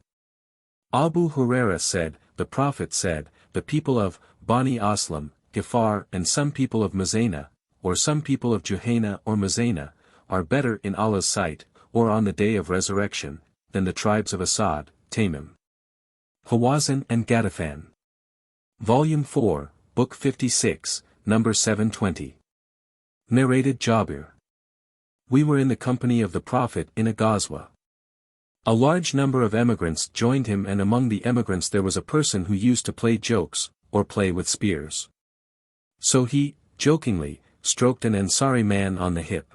Abu Hurairah said, "The Prophet said, the people of Bani Aslam, Ghifar and some people of Muzayna, or some people of Juhayna or Muzayna, are better in Allah's sight, or on the day of resurrection, than the tribes of Asad, Tamim, Hawazin and Ghatafan." Volume 4, Book 56, number 720. Narrated Jabir. We were in the company of the Prophet in a Ghazwa. A large number of emigrants joined him, and among the emigrants there was a person who used to play jokes, or play with spears. So he, jokingly, stroked an Ansari man on the hip.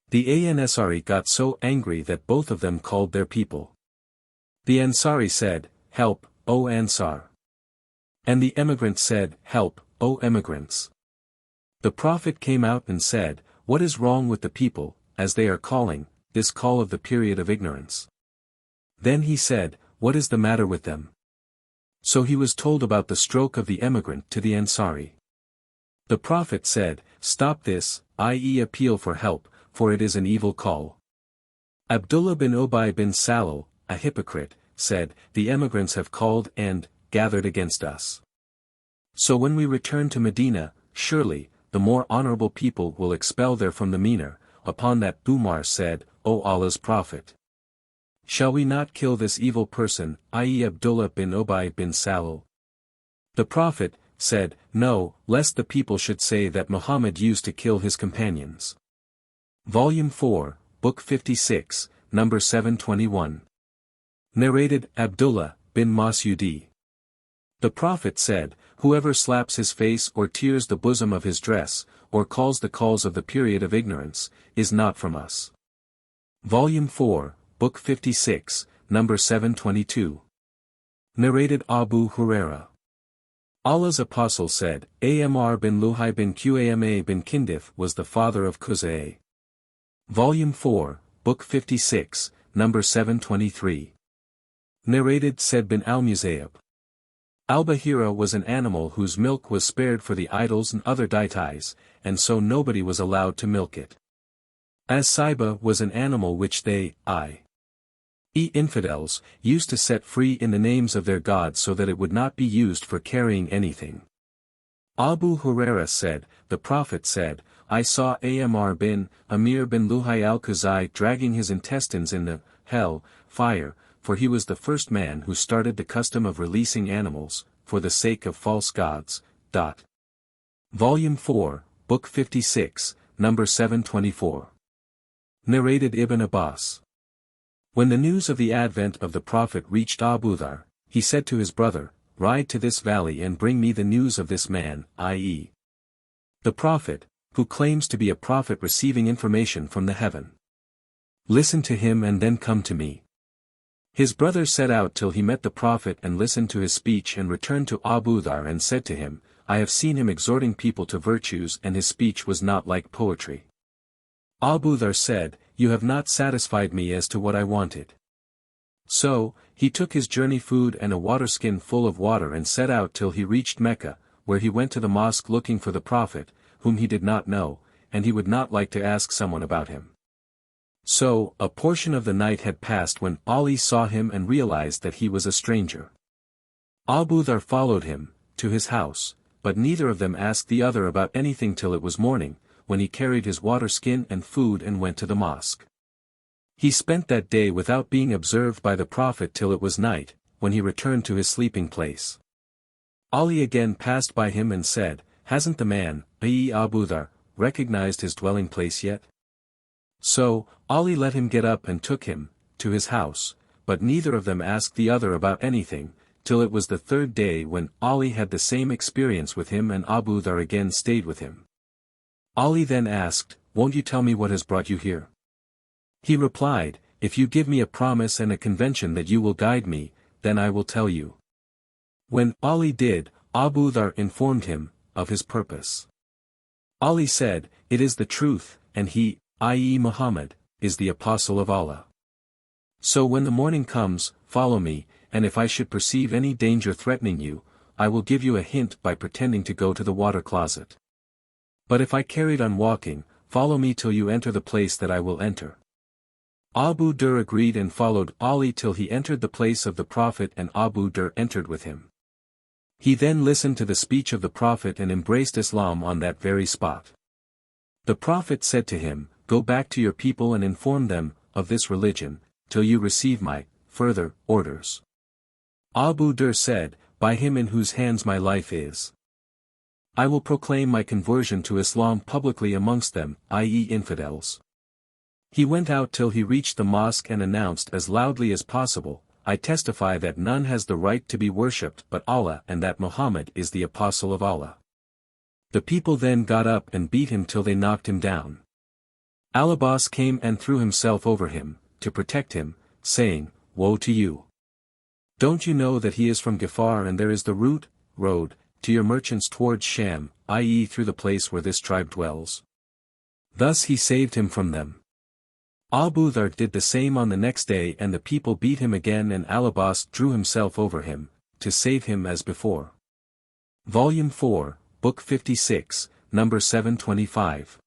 The Ansari got so angry that both of them called their people. The Ansari said, "Help, O Ansar." And the emigrant said, "Help, O emigrants." The Prophet came out and said, "What is wrong with the people, as they are calling, this call of the period of ignorance?" Then he said, "What is the matter with them?" So he was told about the stroke of the emigrant to the Ansari. The Prophet said, "Stop this, i.e. appeal for help, for it is an evil call." Abdullah bin Ubay bin Salul, a hypocrite, said, "The emigrants have called and gathered against us. So when we return to Medina, surely, the more honorable people will expel there from the meaner." Upon that Umar said, "O Allah's Prophet, shall we not kill this evil person, i.e. Abdullah bin Ubay bin Salul?" The Prophet said, "No, lest the people should say that Muhammad used to kill his companions." Volume 4, Book 56, number 721. Narrated Abdullah bin Mas'udi. The Prophet said, "Whoever slaps his face or tears the bosom of his dress, or calls the calls of the period of ignorance, is not from us." Volume 4, Book 56, number 722. Narrated Abu Hurairah. Allah's Apostle said, Amr bin Luhai bin Qama bin Kindif was the father of Quzay. Volume 4, Book 56, number 723. Narrated Said bin al-Musayyab. Al-Bahira was an animal whose milk was spared for the idols and other deities, and so nobody was allowed to milk it. As-Saiba was an animal which they, i.e. infidels, used to set free in the names of their gods so that it would not be used for carrying anything. Abu Hurairah said, the Prophet said, I saw Amr bin Amir bin Luhai al-Khuzai dragging his intestines in the hell fire, for he was the first man who started the custom of releasing animals, for the sake of false gods. Volume 4, Book 56, number 724. Narrated Ibn Abbas. When the news of the advent of the Prophet reached Abu Dhar, he said to his brother, Ride to this valley and bring me the news of this man, i.e. the Prophet, who claims to be a prophet receiving information from the heaven. Listen to him and then come to me. His brother set out till he met the Prophet and listened to his speech and returned to Abu Dhar and said to him, I have seen him exhorting people to virtues and his speech was not like poetry. Abu Dhar said, You have not satisfied me as to what I wanted. So, he took his journey food and a waterskin full of water and set out till he reached Mecca, where he went to the mosque looking for the Prophet, whom he did not know, and he would not like to ask someone about him. So, a portion of the night had passed when Ali saw him and realized that he was a stranger. Abu Dharr followed him, to his house, but neither of them asked the other about anything till it was morning, when he carried his water skin and food and went to the mosque. He spent that day without being observed by the Prophet till it was night, when he returned to his sleeping place. Ali again passed by him and said, "Hasn't the man, i.e. Abu Dharr, recognized his dwelling place yet?" So, Ali let him get up and took him, to his house, but neither of them asked the other about anything, till it was the third day when Ali had the same experience with him and Abu Dharr again stayed with him. Ali then asked, "Won't you tell me what has brought you here?" He replied, "If you give me a promise and a convention that you will guide me, then I will tell you." When Ali did, Abu Dharr informed him of his purpose. Ali said, "It is the truth, and he, i.e. Muhammad, is the apostle of Allah. So when the morning comes, follow me, and if I should perceive any danger threatening you, I will give you a hint by pretending to go to the water closet. But if I carried on walking, follow me till you enter the place that I will enter." Abu Dharr agreed and followed Ali till he entered the place of the Prophet and Abu Dharr entered with him. He then listened to the speech of the Prophet and embraced Islam on that very spot. The Prophet said to him, "Go back to your people and inform them of this religion, till you receive my further orders." Abu Dharr said, "By him in whose hands my life is, I will proclaim my conversion to Islam publicly amongst them, i.e. infidels." He went out till he reached the mosque and announced as loudly as possible, "I testify that none has the right to be worshipped but Allah and that Muhammad is the apostle of Allah." The people then got up and beat him till they knocked him down. Al-Abbas came and threw himself over him, to protect him, saying, "Woe to you! Don't you know that he is from Ghifar and there is the road, to your merchants towards Sham, i.e. through the place where this tribe dwells?" Thus he saved him from them. Abu Dharr did the same on the next day and the people beat him again and Al-Abbas drew himself over him, to save him as before. Volume 4, Book 56, Number 725.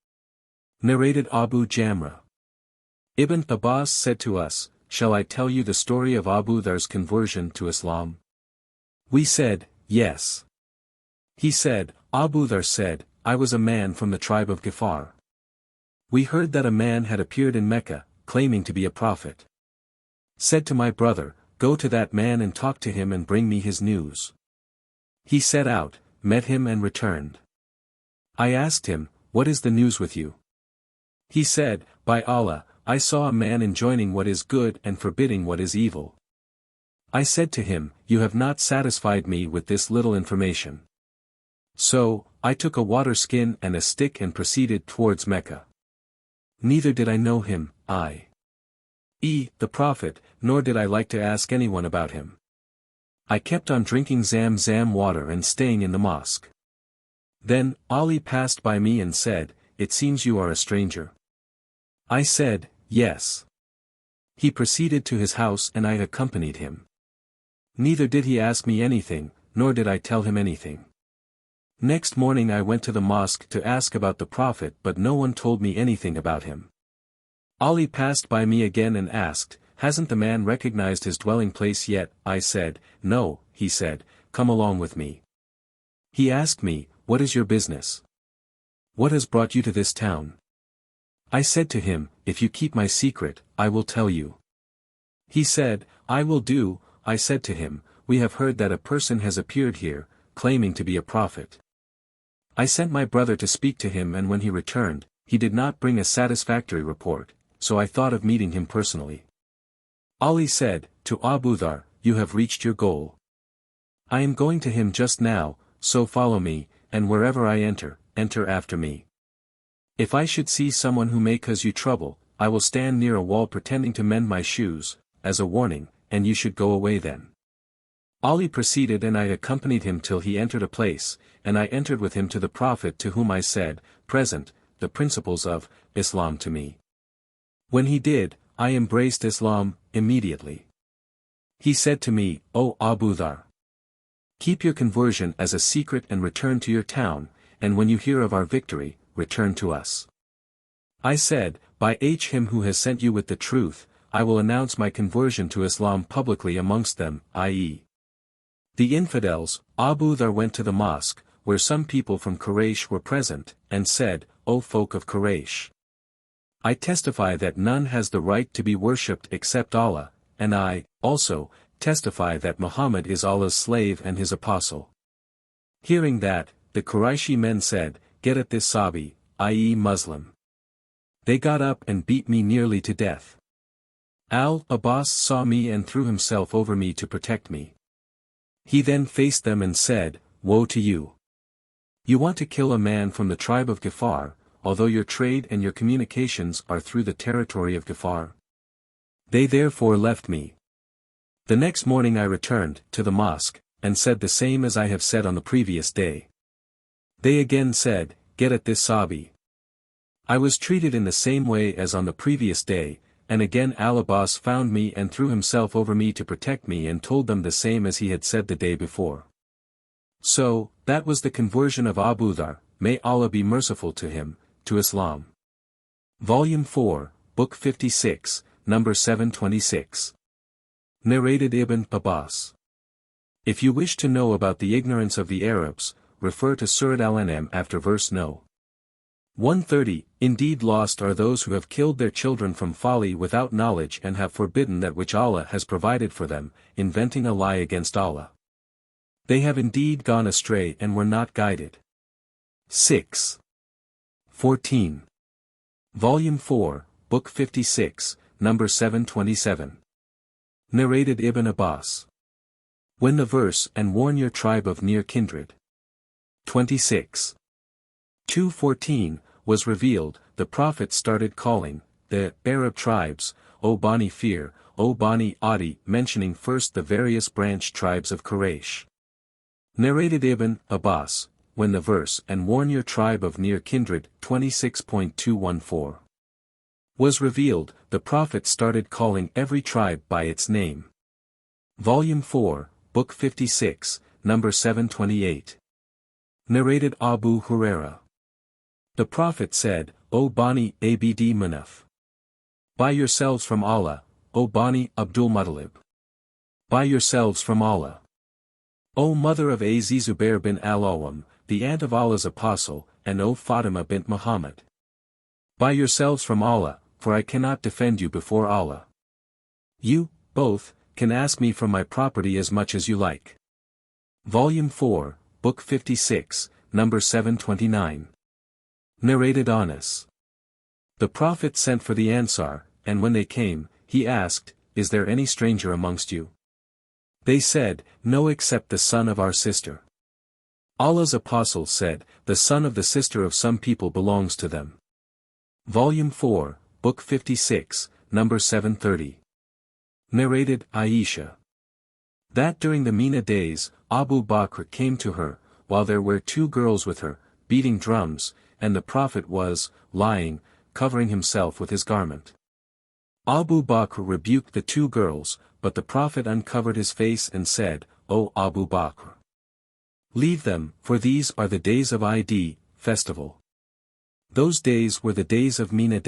Narrated Abu Jamrah. Ibn Abbas said to us, "Shall I tell you the story of Abu Dharr's conversion to Islam?" We said, "Yes." He said, "Abu Dharr said, I was a man from the tribe of Ghifar. We heard that a man had appeared in Mecca, claiming to be a prophet. Said to my brother, go to that man and talk to him and bring me his news. He set out, met him and returned. I asked him, what is the news with you? He said, by Allah, I saw a man enjoining what is good and forbidding what is evil. I said to him, you have not satisfied me with this little information. So, I took a water skin and a stick and proceeded towards Mecca. Neither did I know him, i.e., the Prophet, nor did I like to ask anyone about him. I kept on drinking Zam-Zam water and staying in the mosque. Then, Ali passed by me and said, it seems you are a stranger. I said, yes. He proceeded to his house and I accompanied him. Neither did he ask me anything, nor did I tell him anything. Next morning I went to the mosque to ask about the Prophet but no one told me anything about him. Ali passed by me again and asked, hasn't the man recognized his dwelling place yet? I said, no, he said, come along with me. He asked me, what is your business? What has brought you to this town? I said to him, if you keep my secret, I will tell you. He said, I will do. I said to him, we have heard that a person has appeared here, claiming to be a prophet. I sent my brother to speak to him and when he returned, he did not bring a satisfactory report, so I thought of meeting him personally. Ali said, to Abu Dharr, you have reached your goal. I am going to him just now, so follow me, and wherever I enter, enter after me. If I should see someone who may cause you trouble, I will stand near a wall pretending to mend my shoes, as a warning, and you should go away then. Ali proceeded and I accompanied him till he entered a place, and I entered with him to the Prophet to whom I said, present, the principles of Islam to me. When he did, I embraced Islam, immediately. He said to me, O Abu Dharr, keep your conversion as a secret and return to your town, and when you hear of our victory, return to us. I said, by him who has sent you with the truth, I will announce my conversion to Islam publicly amongst them, i.e. the infidels. Abu Dhar went to the mosque, where some people from Quraysh were present, and said, O folk of Quraysh, I testify that none has the right to be worshipped except Allah, and I, also, testify that Muhammad is Allah's slave and his apostle. Hearing that, the Qurayshi men said, Get at this Sabi, i.e. Muslim. They got up and beat me nearly to death. Al-Abbas saw me and threw himself over me to protect me. He then faced them and said, Woe to you! You want to kill a man from the tribe of Ghafar, although your trade and your communications are through the territory of Ghafar. They therefore left me. The next morning I returned to the mosque, and said the same as I have said on the previous day. They again said, Get at this Sabi. I was treated in the same way as on the previous day, and again Al-Abbas found me and threw himself over me to protect me and told them the same as he had said the day before. So, that was the conversion of Abu Dhar, may Allah be merciful to him, to Islam. Volume 4, Book 56, Number 726. Narrated Ibn Abbas. If you wish to know about the ignorance of the Arabs, refer to Surat Al-An'am after verse No. 130, Indeed lost are those who have killed their children from folly without knowledge and have forbidden that which Allah has provided for them, inventing a lie against Allah. They have indeed gone astray and were not guided. 6. 14. Volume 4, Book 56, Number 727. Narrated Ibn Abbas. When the verse, and warn your tribe of near kindred. 26. 2:14, was revealed, the Prophet started calling, the Arab tribes, O Bani Fir, O Bani Adi, mentioning first the various branch tribes of Quraysh. Narrated Ibn Abbas, when the verse, and warn your tribe of near kindred, 26.214. was revealed, the Prophet started calling every tribe by its name. Volume 4, Book 56, Number 728. Narrated Abu Hurairah. The Prophet said, O Bani Abd Manaf. Buy yourselves from Allah, O Bani Abdul Muttalib. Buy yourselves from Allah. O mother of Az Zubair bin al-Awwam, the aunt of Allah's apostle, and O Fatima bint Muhammad. Buy yourselves from Allah, for I cannot defend you before Allah. You, both, can ask me from my property as much as you like. Volume 4, Book 56, Number 729. Narrated Anas. The Prophet sent for the Ansar, and when they came, he asked, Is there any stranger amongst you? They said, No except the son of our sister. Allah's apostle said, The son of the sister of some people belongs to them. Volume 4, Book 56, Number 730. Narrated Aisha. That during the Mina days, Abu Bakr came to her, while there were two girls with her, beating drums, and the Prophet was, lying, covering himself with his garment. Abu Bakr rebuked the two girls, but the Prophet uncovered his face and said, O Abu Bakr! Leave them, for these are the days of Eid, festival. Those days were the days of Mina.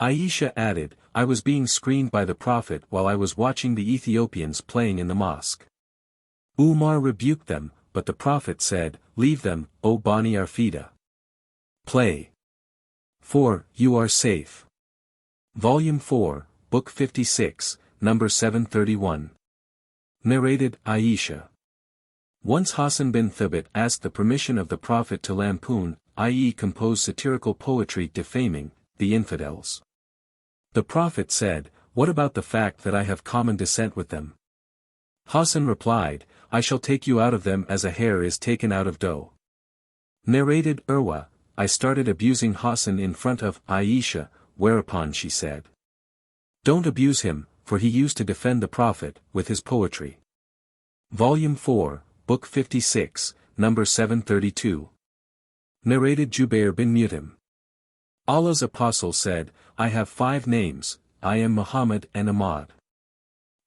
Aisha added, I was being screened by the Prophet while I was watching the Ethiopians playing in the mosque. Umar rebuked them, but the Prophet said, Leave them, O Bani Arfida. Play. For, you are safe. Volume 4, Book 56, Number 731. Narrated Aisha. Once Hassan bin Thabit asked the permission of the Prophet to lampoon, i.e. compose satirical poetry defaming, the infidels. The Prophet said, What about the fact that I have common descent with them? Hassan replied, I shall take you out of them as a hare is taken out of dough. Narrated Urwa, I started abusing Hassan in front of Aisha, whereupon she said, Don't abuse him, for he used to defend the Prophet, with his poetry. Volume 4, Book 56, Number 732. Narrated Jubair bin Mut'im. Allah's apostle said, I have 5 names, I am Muhammad and Ahmad.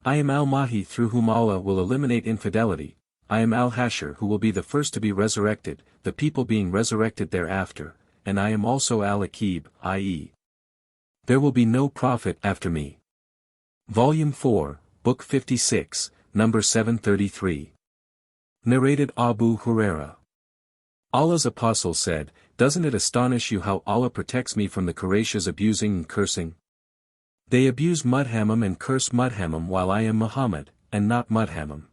I am Al-Mahdi through whom Allah will eliminate infidelity, I am al-Hashir who will be the first to be resurrected, the people being resurrected thereafter, and I am also al-Aqib, i.e. there will be no prophet after me. Volume 4, Book 56, number 733. Narrated Abu Huraira. Allah's Apostle said, "Doesn't it astonish you how Allah protects me from the Quraysh's abusing and cursing? They abuse Mudhammam and curse Mudhammam while I am Muhammad, and not Mudhammam."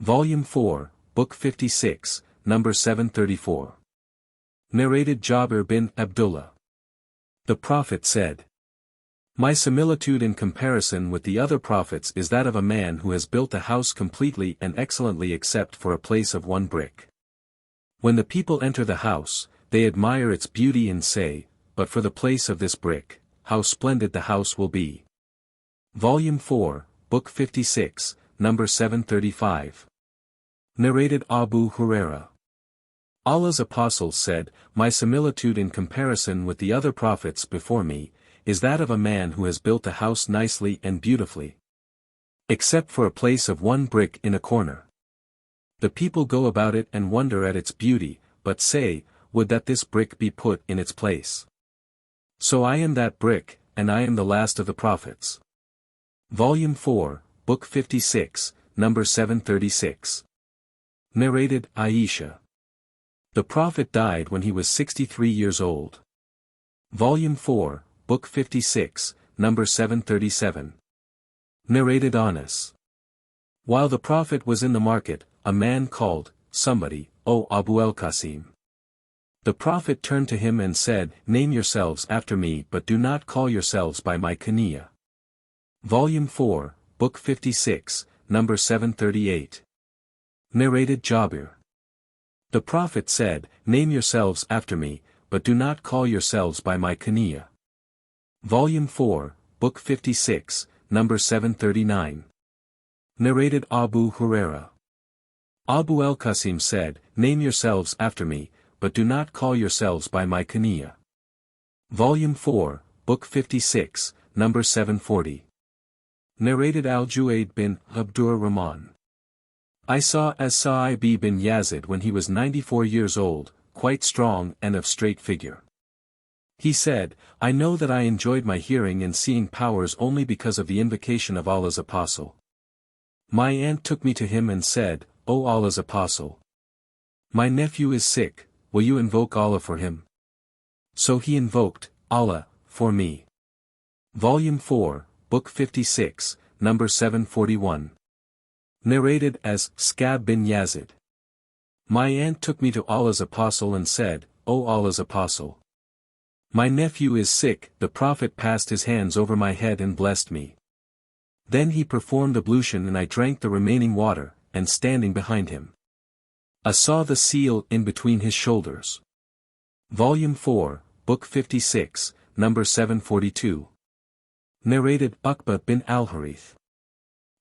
Volume 4, Book 56, number 734. Narrated Jabir bin Abdullah. The Prophet said, "My similitude in comparison with the other prophets is that of a man who has built a house completely and excellently except for a place of one brick. When the people enter the house, they admire its beauty and say, 'But for the place of this brick, how splendid the house will be.'" Volume 4, Book 56, number 735. Narrated Abu Huraira. Allah's Apostle said, "My similitude in comparison with the other prophets before me, is that of a man who has built a house nicely and beautifully, except for a place of one brick in a corner. The people go about it and wonder at its beauty, but say, 'Would that this brick be put in its place.' So I am that brick, and I am the last of the prophets." Volume 4, Book 56, number 736. Narrated Aisha. The Prophet died when he was 63 years old. Volume 4, Book 56, number 737. Narrated Anas. While the Prophet was in the market, a man called, somebody, "O Abu al-Qasim." The Prophet turned to him and said, "Name yourselves after me but do not call yourselves by my kunya." Volume 4, Book 56, number 738. Narrated Jabir. The Prophet said, "Name yourselves after me, but do not call yourselves by my kunya." Volume 4, Book 56, number 739. Narrated Abu Huraira. Abu al-Qasim said, "Name yourselves after me, but do not call yourselves by my kunya." Volume 4, Book 56, number 740. Narrated al-Juayd bin Abdur Rahman. I saw as-Sa'ib bin Yazid when he was 94 years old, quite strong and of straight figure. He said, "I know that I enjoyed my hearing and seeing powers only because of the invocation of Allah's Apostle. My aunt took me to him and said, 'O Allah's Apostle, my nephew is sick, will you invoke Allah for him?' So he invoked Allah for me." Volume 4, Book 56, number 741. Narrated as Scab bin Yazid. My aunt took me to Allah's Apostle and said, "O Allah's Apostle, my nephew is sick." The Prophet passed his hands over my head and blessed me. Then he performed ablution and I drank the remaining water, and standing behind him, I saw the seal in between his shoulders. Volume 4, Book 56, number 742. Narrated Uqba bin al-Harith.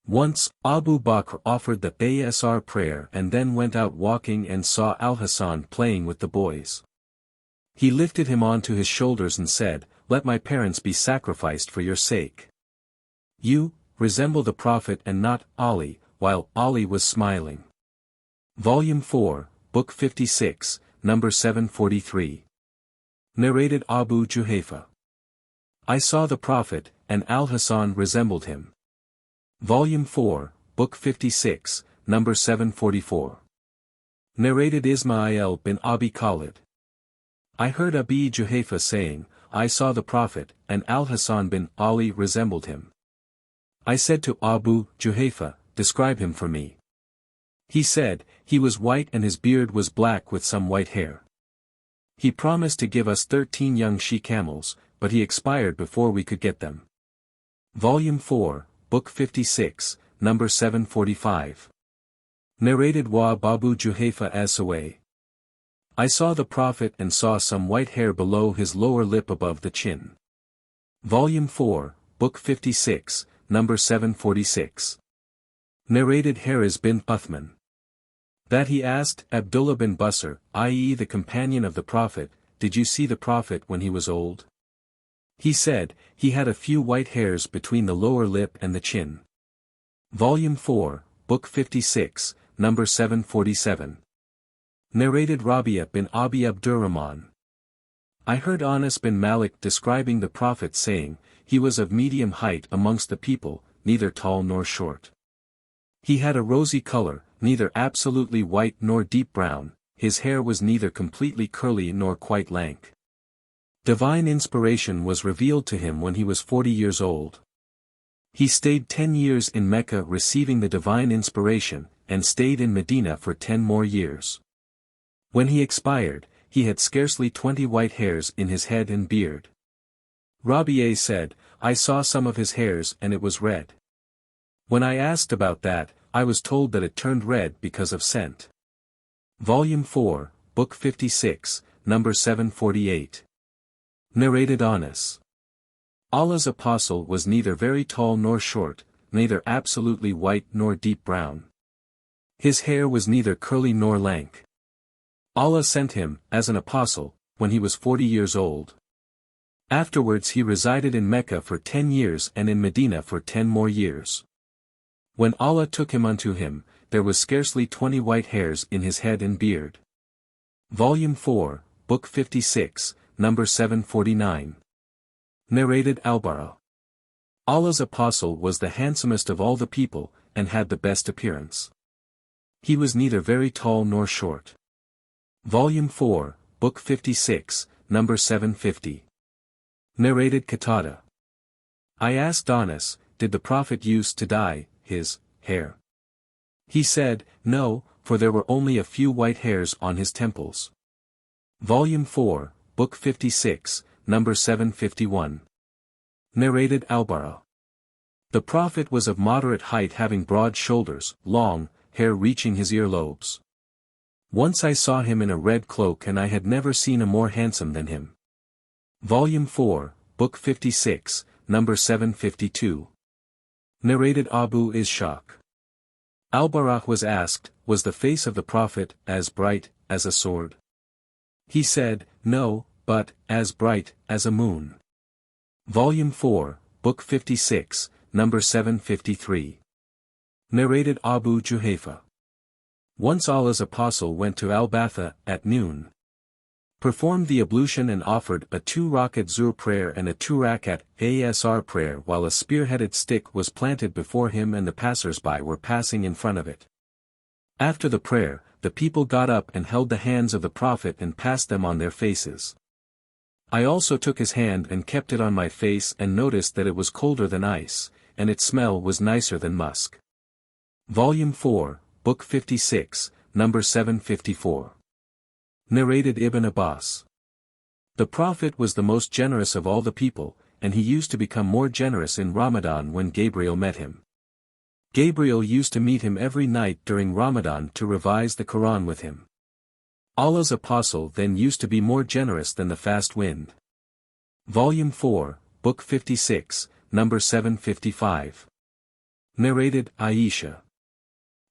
Once, Abu Bakr offered the Asr prayer and then went out walking and saw al-Hasan playing with the boys. He lifted him onto his shoulders and said, "Let my parents be sacrificed for your sake. You resemble the Prophet and not Ali," while Ali was smiling. Volume 4, Book 56, number 743. Narrated Abu Juhayfa. I saw the Prophet, and al-Hasan resembled him. Volume 4, Book 56, number 744. Narrated Ismail bin Abi Khalid. I heard Abi Juhayfa saying, "I saw the Prophet, and al-Hasan bin Ali resembled him." I said to Abu Juhayfa, "Describe him for me." He said, "He was white and his beard was black with some white hair. He promised to give us 13 young she-camels, but he expired before we could get them." Volume 4, Book 56, number 745. Narrated Wa'ab Abu Juhayfa as-Saway. I saw the Prophet and saw some white hair below his lower lip above the chin. Volume 4, Book 56, number 746. Narrated Hariz bin Uthman. That he asked Abdullah bin Busr, i.e. the companion of the Prophet, "Did you see the Prophet when he was old?" He said, "He had a few white hairs between the lower lip and the chin." Volume 4, Book 56, number 747. Narrated Rabi'a bin Abi Abdurrahman. I heard Anas bin Malik describing the Prophet saying, he was of medium height amongst the people, neither tall nor short. He had a rosy color, neither absolutely white nor deep brown, his hair was neither completely curly nor quite lank. Divine inspiration was revealed to him when he was 40 years old. He stayed 10 years in Mecca receiving the divine inspiration, and stayed in Medina for 10 more years. When he expired, he had scarcely 20 white hairs in his head and beard. Rabi'a said, I saw some of his hairs and it was red. When I asked about that, I was told that it turned red because of scent. Volume 4, Book 56, number 748. Narrated Anas. Allah's apostle was neither very tall nor short, neither absolutely white nor deep brown. His hair was neither curly nor lank. Allah sent him, as an apostle, when he was 40 years old. Afterwards he resided in Mecca for 10 years and in Medina for 10 more years. When Allah took him unto him, there was scarcely 20 white hairs in his head and beard. Volume 4, Book 56, number 749. Narrated Al-Bara. Allah's apostle was the handsomest of all the people, and had the best appearance. He was neither very tall nor short. Volume 4, Book 56, number 750. Narrated Qatada. I asked Anas, did the Prophet use to dye his hair? He said, no, for there were only a few white hairs on his temples. Volume 4, Book 56, number 751. Narrated Al-Bara. The Prophet was of moderate height having broad shoulders, long hair reaching his earlobes. Once I saw him in a red cloak and I had never seen a more handsome than him. Volume 4, Book 56, number 752. Narrated Abu Ishaq. Al-Bara was asked, was the face of the Prophet as bright as a sword? He said, no, but as bright as a moon. Volume 4, Book 56, number 753. Narrated Abu Juhayfa. Once Allah's apostle went to Al-Batha at noon, performed the ablution and offered a 2-rakat Zuhr prayer and a 2-rakat Asr prayer while a spear-headed stick was planted before him and the passers-by were passing in front of it. After the prayer, the people got up and held the hands of the Prophet and passed them on their faces. I also took his hand and kept it on my face and noticed that it was colder than ice, and its smell was nicer than musk. Volume 4, Book 56, number 754. Narrated Ibn Abbas. The Prophet was the most generous of all the people, and he used to become more generous in Ramadan when Gabriel met him. Gabriel used to meet him every night during Ramadan to revise the Qur'an with him. Allah's apostle then used to be more generous than the fast wind. Volume 4, Book 56, number 755. Narrated Aisha.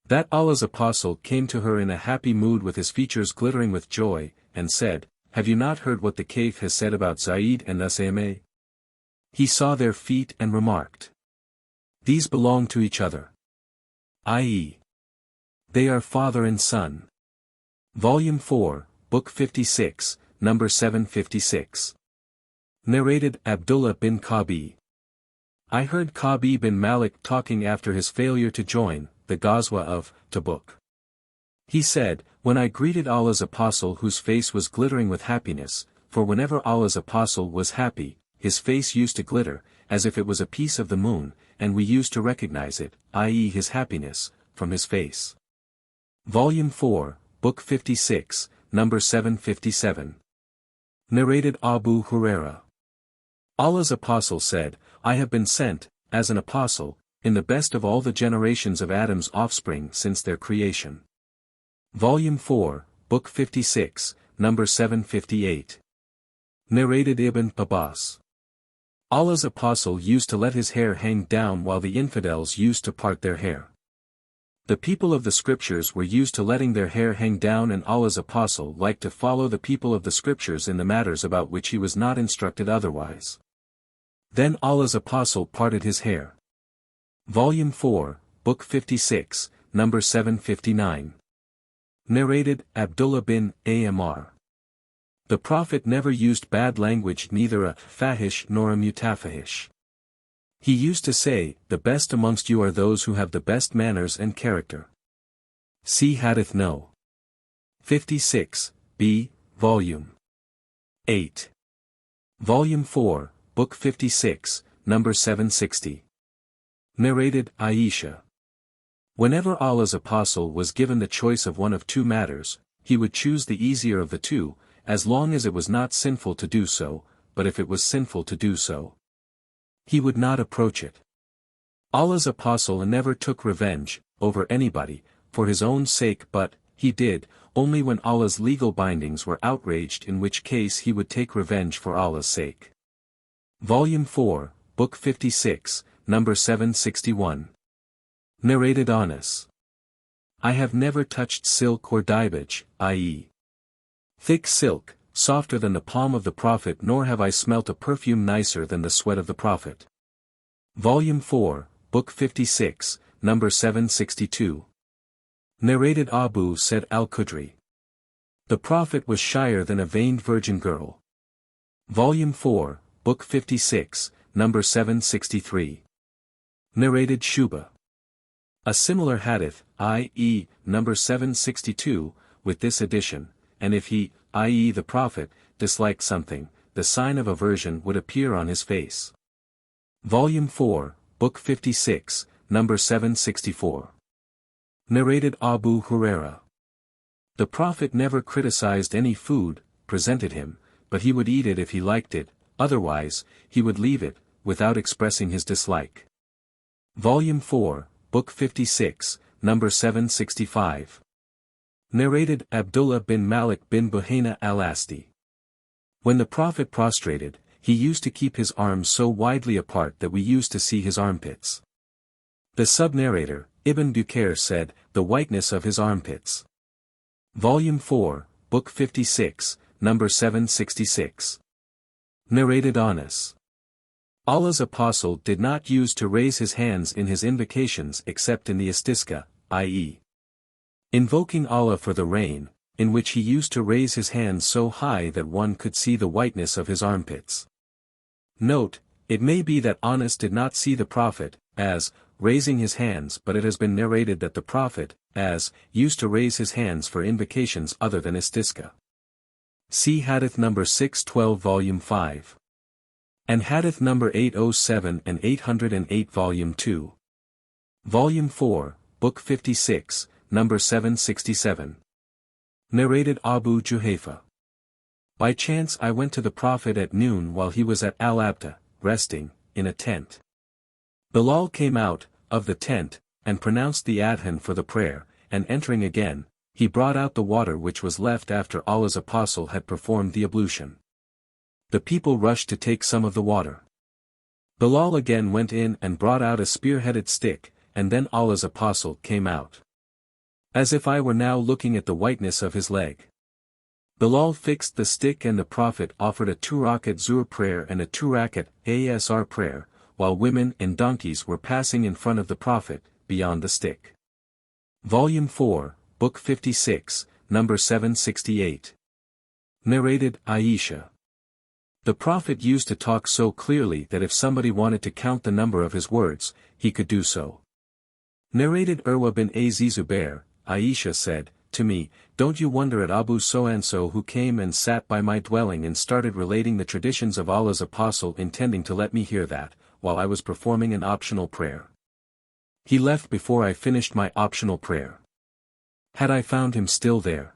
That Allah's apostle came to her in a happy mood with his features glittering with joy, and said, have you not heard what the Caliph has said about Zayd and Usama? He saw their feet and remarked, these belong to each other. I.e., they are father and son. Volume 4, Book 56, number 756. Narrated Abdullah bin Kabi. I heard Kabi bin Malik talking after his failure to join the Ghazwa of Tabuk. He said, when I greeted Allah's apostle whose face was glittering with happiness, for whenever Allah's apostle was happy, his face used to glitter, as if it was a piece of the moon, and we used to recognize it, i.e. his happiness, from his face. Volume 4, Book 56, number 757. Narrated Abu Huraira. Allah's apostle said, I have been sent, as an apostle, in the best of all the generations of Adam's offspring since their creation. Volume 4, Book 56, number 758. Narrated Ibn Abbas. Allah's apostle used to let his hair hang down while the infidels used to part their hair. The people of the scriptures were used to letting their hair hang down, and Allah's apostle liked to follow the people of the scriptures in the matters about which he was not instructed otherwise. Then Allah's apostle parted his hair. Volume 4, Book 56, number 759. Narrated, Abdullah bin Amr. The Prophet never used bad language, neither a fahish nor a mutafahish. He used to say, "The best amongst you are those who have the best manners and character." See Hadith No. 56, B, Volume 8. Volume 4, Book 56, number 760. Narrated, Aisha. Whenever Allah's Apostle was given the choice of one of two matters, he would choose the easier of the two, as long as it was not sinful to do so, but if it was sinful to do so, he would not approach it. Allah's Apostle never took revenge, over anybody, for his own sake, but he did, only when Allah's legal bindings were outraged, in which case he would take revenge for Allah's sake. Volume 4, Book 56, number 761. Narrated Anas. I have never touched silk or dibaj, i.e. thick silk, softer than the palm of the Prophet, nor have I smelt a perfume nicer than the sweat of the Prophet. Volume 4, Book 56, number 762. Narrated Abu Sa'id al-Khudri. The Prophet was shyer than a vain virgin girl. Volume 4, Book 56, number 763. Narrated Shuf'a. A similar hadith, i.e., number 762, with this addition, and if he, i.e. the Prophet, disliked something, the sign of aversion would appear on his face. Volume 4, Book 56, number 764. Narrated Abu Huraira. The Prophet never criticized any food presented him, but he would eat it if he liked it, otherwise, he would leave it, without expressing his dislike. Volume 4, Book 56, number 765. Narrated Abdullah bin Malik bin Buhayna al-Asdi. When the Prophet prostrated, he used to keep his arms so widely apart that we used to see his armpits. The sub-narrator, Ibn Bukair, said, "The whiteness of his armpits." Volume 4, Book 56, number 766. Narrated Anas. Allah's Apostle did not use to raise his hands in his invocations except in the istisqa, i.e. invoking Allah for the rain, in which he used to raise his hands so high that one could see the whiteness of his armpits. Note, it may be that Anas did not see the Prophet, as, raising his hands, but it has been narrated that the Prophet, as, used to raise his hands for invocations other than istisqa. See Hadith number 612 Volume 5. And Hadith number 807 and 808 Volume 2. Volume 4, Book 56, number 767. Narrated Abu Juhayfa. By chance I went to the Prophet at noon while he was at Al-Abta, resting, in a tent. Bilal came out, of the tent, and pronounced the adhan for the prayer, and entering again, he brought out the water which was left after Allah's Apostle had performed the ablution. The people rushed to take some of the water. Bilal again went in and brought out a spear-headed stick, and then Allah's Apostle came out. As if I were now looking at the whiteness of his leg. Bilal fixed the stick and the Prophet offered a 2-rakat Zuhr prayer and a 2-rakat Asr prayer, while women and donkeys were passing in front of the Prophet, beyond the stick. Volume 4, Book 56, number 768. Narrated Aisha. The Prophet used to talk so clearly that if somebody wanted to count the number of his words, he could do so. Narrated Urwa bin Az-Zubair, Aisha said, to me, "Don't you wonder at Abu So-and-so who came and sat by my dwelling and started relating the traditions of Allah's Apostle, intending to let me hear that, while I was performing an optional prayer. He left before I finished my optional prayer. Had I found him still there,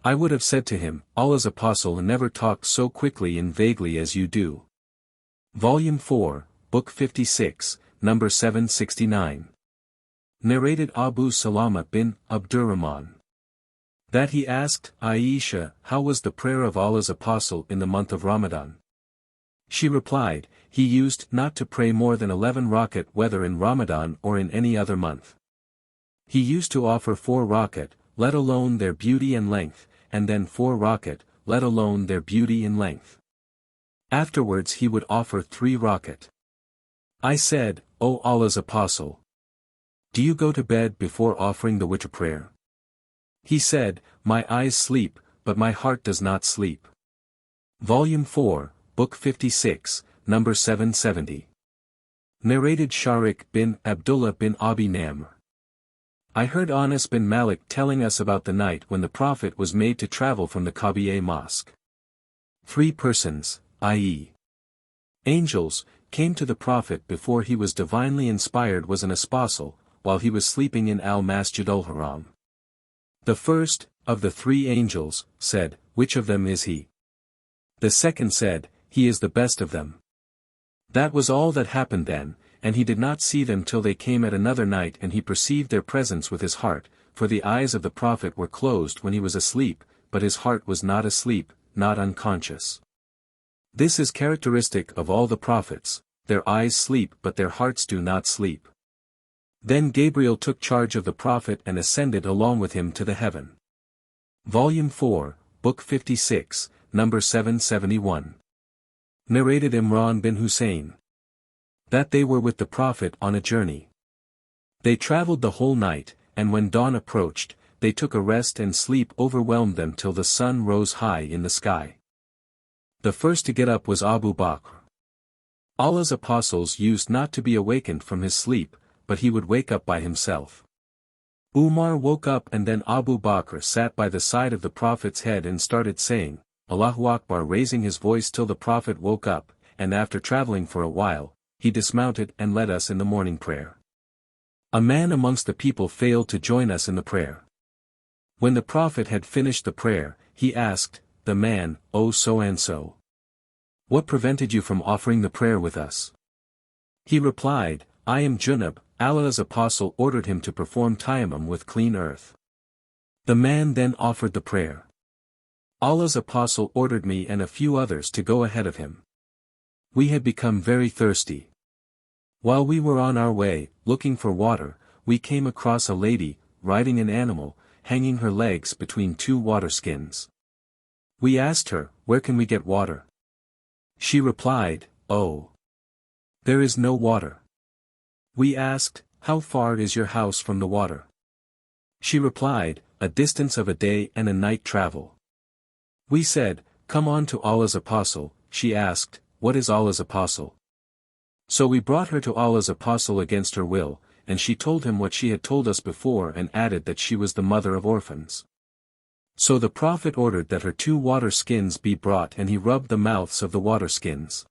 I would have said to him, Allah's Apostle never talked so quickly and vaguely as you do." Volume 4, Book 56, number 769. Narrated Abu Salama bin Abdurrahman. That he asked Aisha, how was the prayer of Allah's Apostle in the month of Ramadan? She replied, he used not to pray more than 11 rakat whether in Ramadan or in any other month. He used to offer 4 rakat, let alone their beauty and length, and then 4 rakat, let alone their beauty and length. Afterwards he would offer 3 rakat. I said, O Allah's Apostle, Do you go to bed before offering the Witr Prayer? He said, My eyes sleep, but my heart does not sleep. Volume 4, Book 56, number 770. Narrated Sharik bin Abdullah bin Abi Namr. I heard Anas bin Malik telling us about the night when the Prophet was made to travel from the Kaaba Mosque. 3 persons, i.e. angels, came to the Prophet before he was divinely inspired was an espousal, while he was sleeping in al-Masjid al-Haram. The first, of the 3 angels, said, Which of them is he? The second said, He is the best of them. That was all that happened then, and he did not see them till they came at another night and he perceived their presence with his heart, for the eyes of the Prophet were closed when he was asleep, but his heart was not asleep, not unconscious. This is characteristic of all the prophets, their eyes sleep but their hearts do not sleep. Then Gabriel took charge of the Prophet and ascended along with him to the heaven. Volume 4, Book 56, number 771. Narrated Imran bin Hussein. That they were with the Prophet on a journey. They traveled the whole night, and when dawn approached, they took a rest and sleep overwhelmed them till the sun rose high in the sky. The first to get up was Abu Bakr. Allah's apostles used not to be awakened from his sleep, but he would wake up by himself. Umar woke up and then Abu Bakr sat by the side of the Prophet's head and started saying, Allahu Akbar, raising his voice till the Prophet woke up, and after traveling for a while, he dismounted and led us in the morning prayer. A man amongst the people failed to join us in the prayer. When the Prophet had finished the prayer, he asked, the man, O so-and-so, what prevented you from offering the prayer with us? He replied, I am Junub. Allah's apostle ordered him to perform tayammum with clean earth. The man then offered the prayer. Allah's apostle ordered me and a few others to go ahead of him. We had become very thirsty. While we were on our way, looking for water, we came across a lady, riding an animal, hanging her legs between 2 water skins. We asked her, Where can we get water? She replied, Oh, there is no water. We asked, How far is your house from the water? She replied, A distance of a day and a night travel. We said, Come on to Allah's apostle. She asked, What is Allah's apostle? So we brought her to Allah's apostle against her will, and she told him what she had told us before and added that she was the mother of orphans. So the Prophet ordered that her 2 water skins be brought and he rubbed the mouths of the water skins.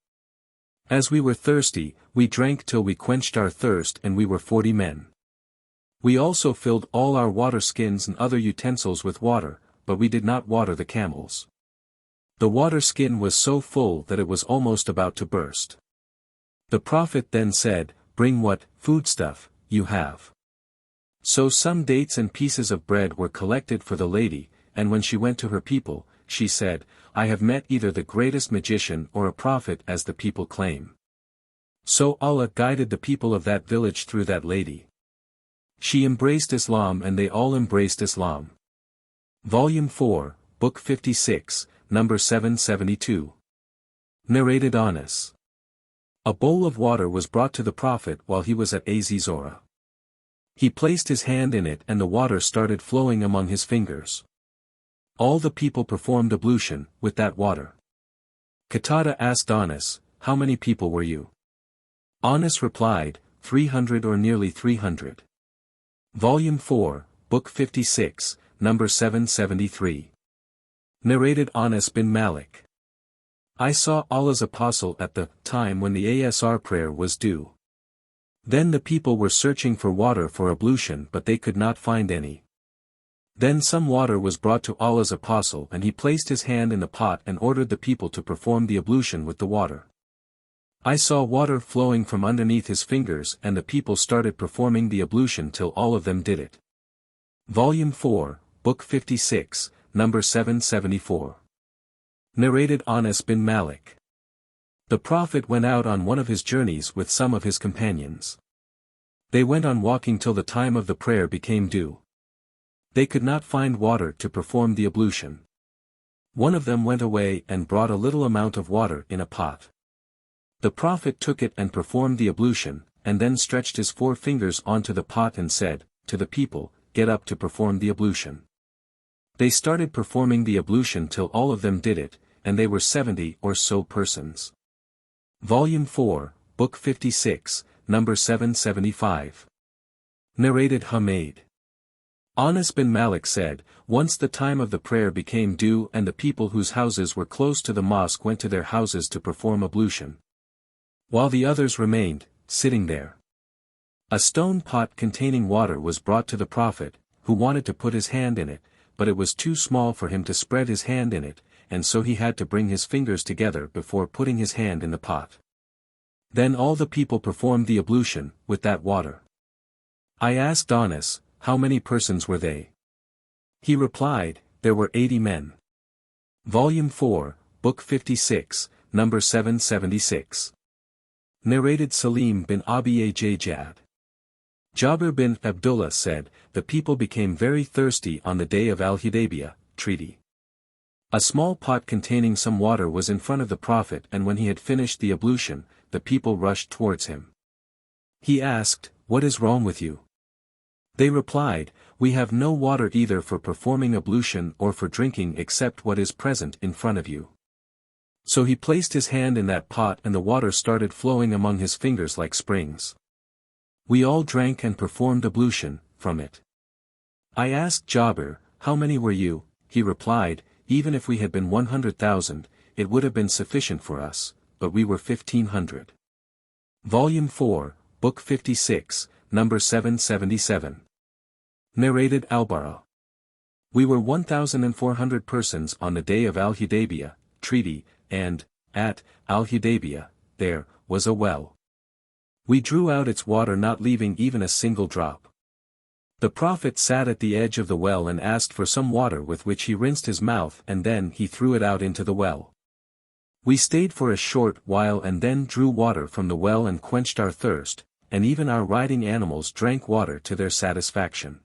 As we were thirsty, we drank till we quenched our thirst and we were 40 men. We also filled all our water skins and other utensils with water, but we did not water the camels. The water skin was so full that it was almost about to burst. The Prophet then said, Bring what foodstuff you have. So some dates and pieces of bread were collected for the lady, and when she went to her people, she said, I have met either the greatest magician or a prophet as the people claim. So Allah guided the people of that village through that lady. She embraced Islam and they all embraced Islam. Volume 4, Book 56, number 772. Narrated Anas. A bowl of water was brought to the Prophet while he was at Az-Zora. He placed his hand in it and the water started flowing among his fingers. All the people performed ablution with that water. Qatada asked Anas, How many people were you? Anas replied, 300 or nearly 300. Volume 4, Book 56, number 773. Narrated Anas bin Malik. I saw Allah's apostle at the time when the Asr prayer was due. Then the people were searching for water for ablution but they could not find any. Then some water was brought to Allah's apostle and he placed his hand in the pot and ordered the people to perform the ablution with the water. I saw water flowing from underneath his fingers and the people started performing the ablution till all of them did it. Volume 4, Book 56, number 774. Narrated Anas bin Malik. The Prophet went out on one of his journeys with some of his companions. They went on walking till the time of the prayer became due. They could not find water to perform the ablution. One of them went away and brought a little amount of water in a pot. The Prophet took it and performed the ablution, and then stretched his 4 fingers onto the pot and said, to the people, "Get up to perform the ablution." They started performing the ablution till all of them did it, and they were 70 or so persons. Volume 4, Book 56, number 775. Narrated Humayd. Anas bin Malik said, once the time of the prayer became due and the people whose houses were close to the mosque went to their houses to perform ablution, while the others remained, sitting there. A stone pot containing water was brought to the Prophet, who wanted to put his hand in it, but it was too small for him to spread his hand in it, and so he had to bring his fingers together before putting his hand in the pot. Then all the people performed the ablution, with that water. I asked Anas, how many persons were they? He replied, there were 80 men. Volume 4, Book 56, number 776. Narrated Salim bin Abi Ajajad. Jabir bin Abdullah said, the people became very thirsty on the day of al-Hudaybiyah, treaty. A small pot containing some water was in front of the Prophet, and when he had finished the ablution, the people rushed towards him. He asked, what is wrong with you? They replied, we have no water either for performing ablution or for drinking except what is present in front of you. So he placed his hand in that pot and the water started flowing among his fingers like springs. We all drank and performed ablution from it. I asked Jabir, how many were you? He replied, even if we had been 100,000, it would have been sufficient for us, but we were 1,500. Volume 4, Book 56, number 777. Narrated Al-Bara. We were 1,400 persons on the day of al-Hudaybiyah, treaty, and, at al-Hudaybiyah, there was a well. We drew out its water not leaving even a single drop. The Prophet sat at the edge of the well and asked for some water with which he rinsed his mouth and then he threw it out into the well. We stayed for a short while and then drew water from the well and quenched our thirst, and even our riding animals drank water to their satisfaction.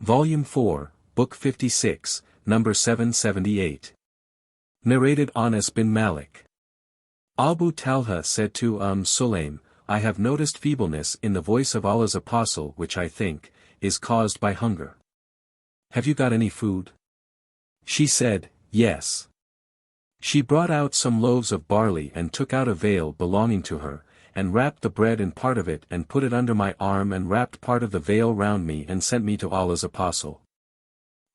Volume 4, Book 56, number 778. Narrated Anas bin Malik. Abu Talha said to Sulaym, I have noticed feebleness in the voice of Allah's apostle which I think is caused by hunger. Have you got any food? She said, yes. She brought out some loaves of barley and took out a veil belonging to her, and wrapped the bread in part of it and put it under my arm and wrapped part of the veil round me and sent me to Allah's apostle.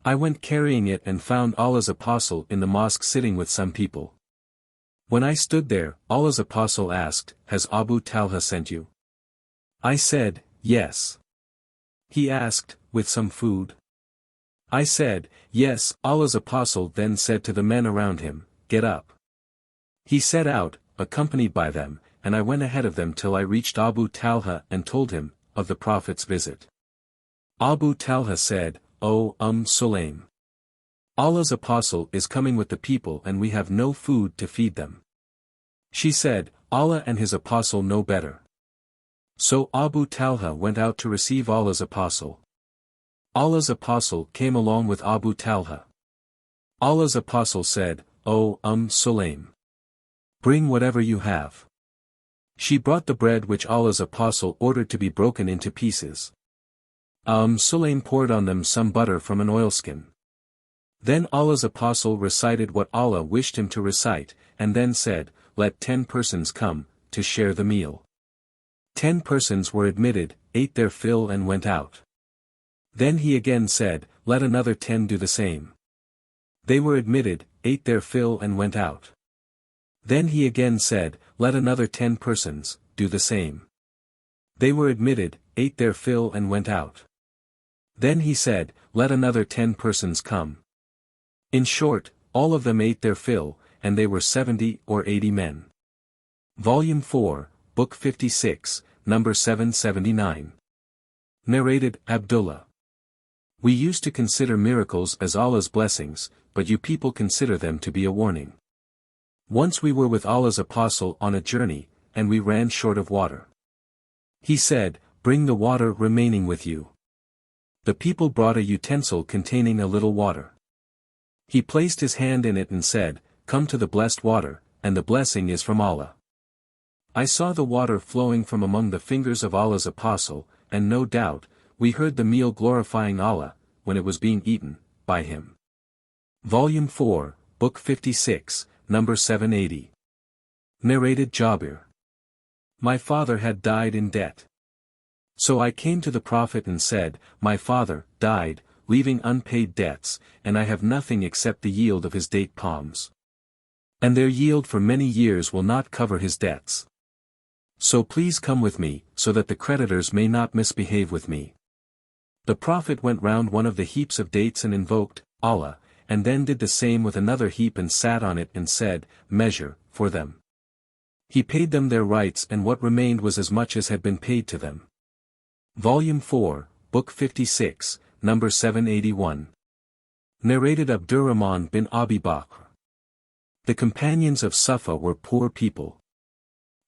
I went carrying it and found Allah's apostle in the mosque sitting with some people. When I stood there, Allah's apostle asked, has Abu Talha sent you? I said, yes. He asked, with some food? I said, yes. Allah's apostle then said to the men around him, get up. He set out, accompanied by them, and I went ahead of them till I reached Abu Talha and told him of the Prophet's visit. Abu Talha said, O Sulaym, Allah's apostle is coming with the people and we have no food to feed them. She said, Allah and his apostle know better. So Abu Talha went out to receive Allah's apostle. Allah's apostle came along with Abu Talha. Allah's apostle said, O Sulaym, bring whatever you have. She brought the bread which Allah's apostle ordered to be broken into pieces. Sulaym poured on them some butter from an oilskin. Then Allah's apostle recited what Allah wished him to recite, and then said, let 10 persons come, to share the meal. 10 persons were admitted, ate their fill and went out. Then he again said, let another 10 do the same. They were admitted, ate their fill and went out. Then he again said, let another 10 persons, do the same. They were admitted, ate their fill and went out. Then he said, let another 10 persons come. In short, all of them ate their fill, and they were 70 or 80 men. Volume 4, Book 56, number 779. Narrated Abdullah. We used to consider miracles as Allah's blessings, but you people consider them to be a warning. Once we were with Allah's apostle on a journey, and we ran short of water. He said, bring the water remaining with you. The people brought a utensil containing a little water. He placed his hand in it and said, come to the blessed water, and the blessing is from Allah. I saw the water flowing from among the fingers of Allah's apostle, and no doubt, we heard the meal glorifying Allah, when it was being eaten, by him. Volume 4, Book 56, number 780. Narrated Jabir. My father had died in debt. So I came to the Prophet and said, my father died, leaving unpaid debts, and I have nothing except the yield of his date palms. And their yield for many years will not cover his debts. So please come with me, so that the creditors may not misbehave with me. The Prophet went round one of the heaps of dates and invoked Allah, and then did the same with another heap and sat on it and said, measure, for them. He paid them their rights and what remained was as much as had been paid to them. Volume 4, Book 56, number 781. Narrated Abdurrahman bin Abi Bakr. The companions of Shuf'a were poor people.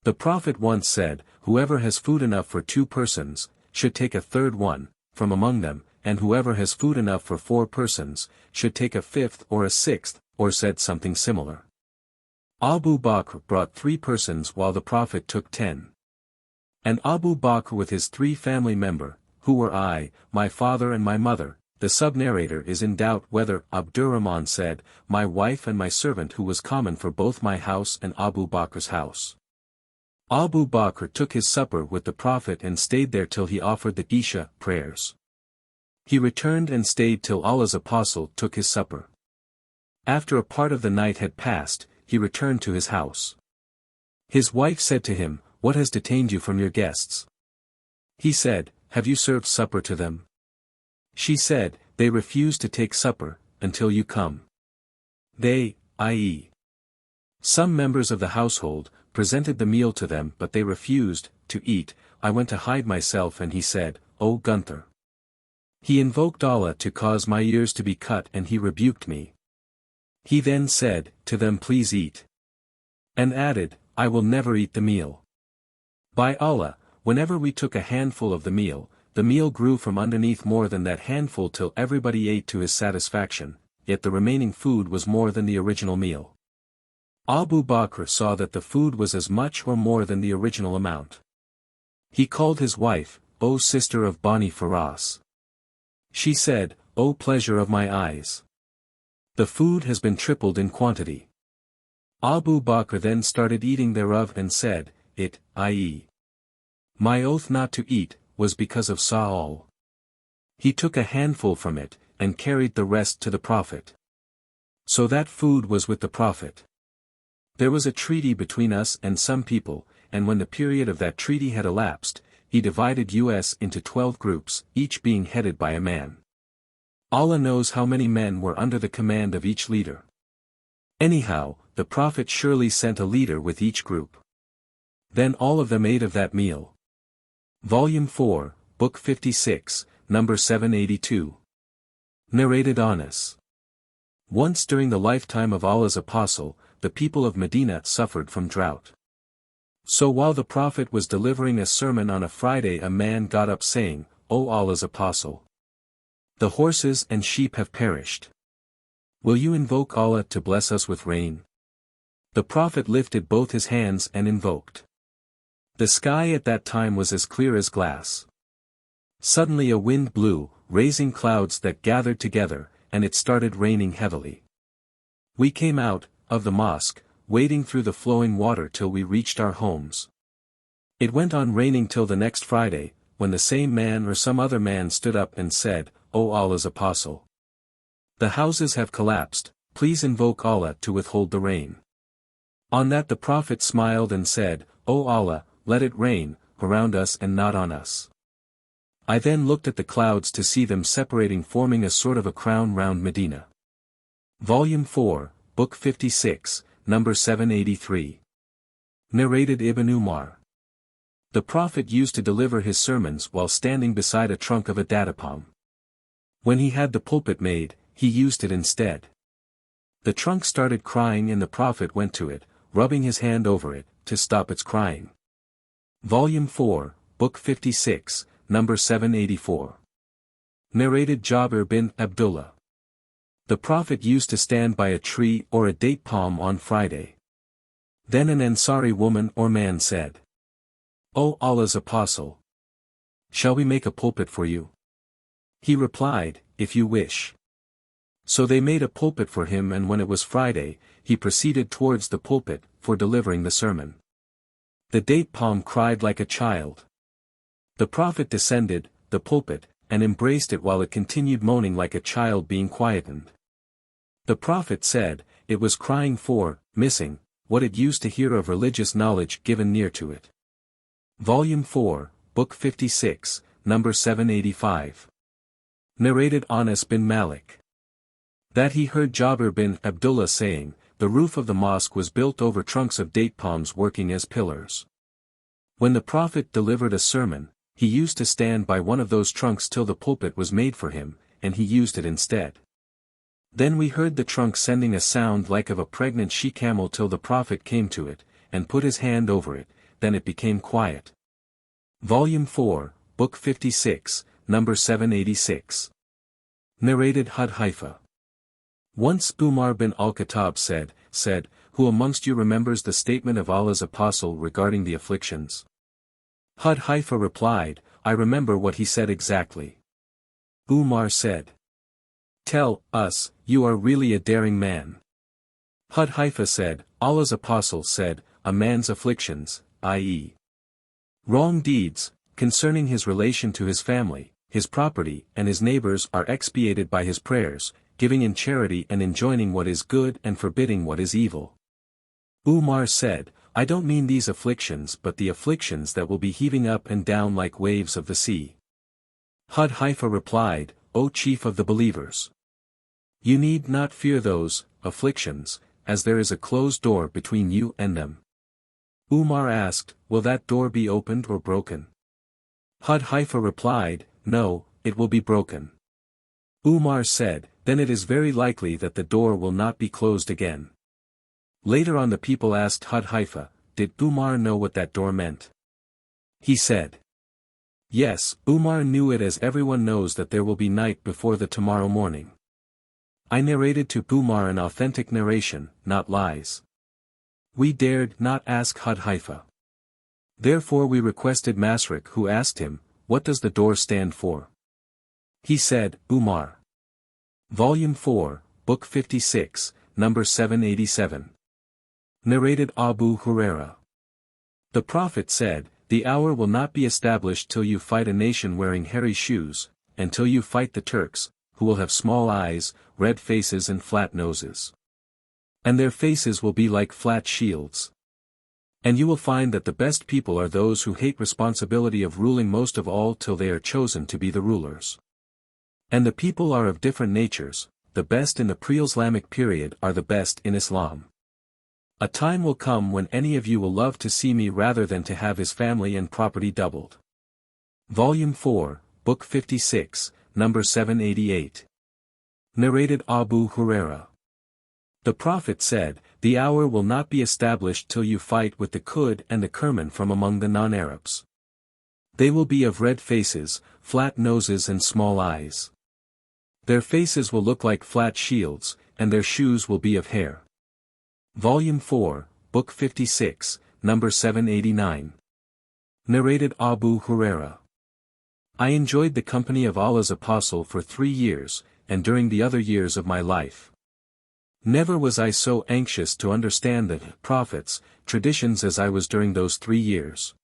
The Prophet once said, whoever has food enough for 2 persons, should take a third one, from among them, and whoever has food enough for 4 persons, should take a 5th or a 6th, or said something similar. Abu Bakr brought 3 persons while the Prophet took 10. And Abu Bakr with his 3 family member, who were I, my father and my mother, the sub-narrator is in doubt whether Abdurrahman said, my wife and my servant who was common for both my house and Abu Bakr's house. Abu Bakr took his supper with the Prophet and stayed there till he offered the Isha prayers. He returned and stayed till Allah's apostle took his supper. After a part of the night had passed, he returned to his house. His wife said to him, what has detained you from your guests? He said, have you served supper to them? She said, they refuse to take supper, until you come. They, i.e., some members of the household, presented the meal to them but they refused to eat. I went to hide myself and he said, O Gunther. He invoked Allah to cause my ears to be cut and he rebuked me. He then said, to them please eat. And added, I will never eat the meal. By Allah, whenever we took a handful of the meal grew from underneath more than that handful till everybody ate to his satisfaction, yet the remaining food was more than the original meal. Abu Bakr saw that the food was as much or more than the original amount. He called his wife, O sister of Bani Faras. She said, O pleasure of my eyes. The food has been tripled in quantity. Abu Bakr then started eating thereof and said, it, i.e., my oath not to eat, was because of Saul. He took a handful from it, and carried the rest to the Prophet. So that food was with the Prophet. There was a treaty between us and some people, and when the period of that treaty had elapsed, he divided us into 12 groups, each being headed by a man. Allah knows how many men were under the command of each leader. Anyhow, the Prophet surely sent a leader with each group. Then all of them ate of that meal. Volume 4, Book 56, number 782. Narrated Anas. Once during the lifetime of Allah's apostle, the people of Medina suffered from drought. So while the Prophet was delivering a sermon on a Friday, a man got up saying, O Allah's apostle, the horses and sheep have perished. Will you invoke Allah to bless us with rain? The Prophet lifted both his hands and invoked. The sky at that time was as clear as glass. Suddenly a wind blew, raising clouds that gathered together, and it started raining heavily. We came out of the mosque, wading through the flowing water till we reached our homes. It went on raining till the next Friday, when the same man or some other man stood up and said, O Allah's apostle, the houses have collapsed, please invoke Allah to withhold the rain. On that the Prophet smiled and said, O Allah, let it rain, around us and not on us. I then looked at the clouds to see them separating, forming a sort of a crown round Medina. Volume 4, Book 56, number 783. Narrated Ibn Umar. The Prophet used to deliver his sermons while standing beside a trunk of a data palm. When he had the pulpit made, he used it instead. The trunk started crying and the Prophet went to it, rubbing his hand over it, to stop its crying. Volume 4, Book 56, number 784. Narrated Jabir bin Abdullah. The Prophet used to stand by a tree or a date palm on Friday. Then an Ansari woman or man said, "O Allah's Apostle! Shall we make a pulpit for you?" He replied, "If you wish." So they made a pulpit for him, and when it was Friday, he proceeded towards the pulpit, for delivering the sermon. The date palm cried like a child. The Prophet descended, the pulpit, and embraced it while it continued moaning like a child being quietened. The Prophet said, it was crying for, missing, what it used to hear of religious knowledge given near to it. Volume 4, Book 56, number 785. Narrated Anas bin Malik. That he heard Jabir bin Abdullah saying, the roof of the mosque was built over trunks of date palms working as pillars. When the Prophet delivered a sermon, he used to stand by one of those trunks till the pulpit was made for him, and he used it instead. Then we heard the trunk sending a sound like of a pregnant she-camel till the Prophet came to it, and put his hand over it, then it became quiet. Volume 4, Book 56, number 786. Narrated Hudhaifa. Once Umar bin al-Khattab said, Who amongst you remembers the statement of Allah's Apostle regarding the afflictions? Hudhaifa replied, I remember what he said exactly. Umar said, Tell us, you are really a daring man. Hudhaifa said, Allah's Apostle said, a man's afflictions, i.e. wrong deeds, concerning his relation to his family, his property and his neighbors are expiated by his prayers, giving in charity and enjoining what is good and forbidding what is evil. Umar said, I don't mean these afflictions but the afflictions that will be heaving up and down like waves of the sea. Hudhaifa replied, O chief of the believers! You need not fear those afflictions, as there is a closed door between you and them. Umar asked, Will that door be opened or broken? Hudhaifa replied, No, it will be broken. Umar said, Then it is very likely that the door will not be closed again. Later on the people asked Hudhaifa, Did Umar know what that door meant? He said, Yes, Umar knew it as everyone knows that there will be night before the tomorrow morning. I narrated to Umar an authentic narration, not lies. We dared not ask Hudhaifa. Therefore we requested Masrik, who asked him, What does the door stand for? He said, Umar. Volume 4, Book 56, number 787. Narrated Abu Huraira. The Prophet said, The hour will not be established till you fight a nation wearing hairy shoes, and till you fight the Turks, who will have small eyes, red faces and flat noses. And their faces will be like flat shields. And you will find that the best people are those who hate responsibility of ruling most of all till they are chosen to be the rulers. And the people are of different natures, the best in the pre-Islamic period are the best in Islam. A time will come when any of you will love to see me rather than to have his family and property doubled. Volume 4, Book 56, number 788. Narrated Abu Huraira. The Prophet said, The hour will not be established till you fight with the Kud and the Kerman from among the non-Arabs. They will be of red faces, flat noses and small eyes. Their faces will look like flat shields, and their shoes will be of hair. Volume 4, Book 56, number 789. Narrated Abu Huraira. I enjoyed the company of Allah's Apostle for 3 years, and during the other years of my life. Never was I so anxious to understand the Prophet's traditions as I was during those 3 years.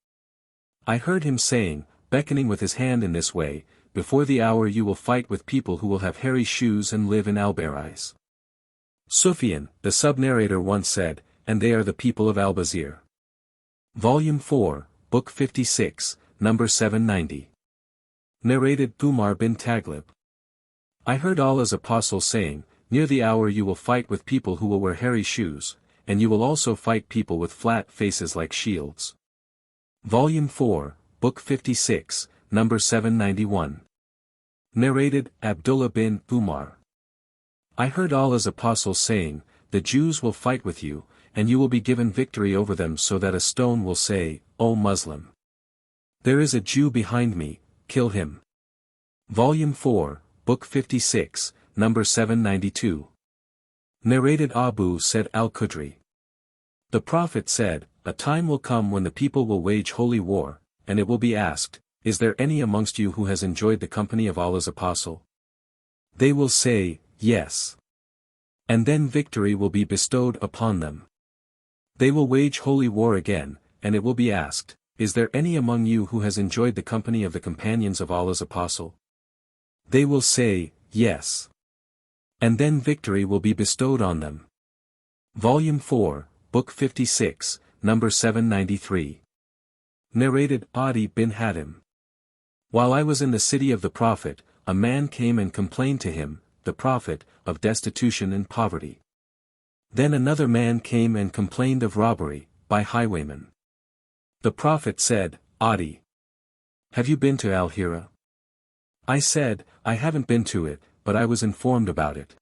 I heard him saying, beckoning with his hand in this way, Before the hour you will fight with people who will have hairy shoes and live in Al-Barais. Sufyan, the sub-narrator once said, and they are the people of Al-Bazir. Volume 4, Book 56, number 790. Narrated Umar bin Taglib. I heard Allah's Apostle saying, Near the hour you will fight with people who will wear hairy shoes, and you will also fight people with flat faces like shields. Volume 4, Book 56, number 791. Narrated Abdullah bin Umar. I heard Allah's Apostle saying, The Jews will fight with you, and you will be given victory over them so that a stone will say, O Muslim! There is a Jew behind me, kill him. Volume 4, Book 56, number 792. Narrated Abu Said al-Khudri. The Prophet said, a time will come when the people will wage holy war, and it will be asked, is there any amongst you who has enjoyed the company of Allah's Apostle? They will say, yes. And then victory will be bestowed upon them. They will wage holy war again, and it will be asked, is there any among you who has enjoyed the company of the companions of Allah's Apostle? They will say, yes. And then victory will be bestowed on them. Volume 4, Book 56, number 793. Narrated Adi bin Hatim. While I was in the city of the Prophet, a man came and complained to him, the Prophet, of destitution and poverty. Then another man came and complained of robbery, by highwaymen. The Prophet said, Adi, have you been to Al-Hira? I said, I haven't been to it, but I was informed about it.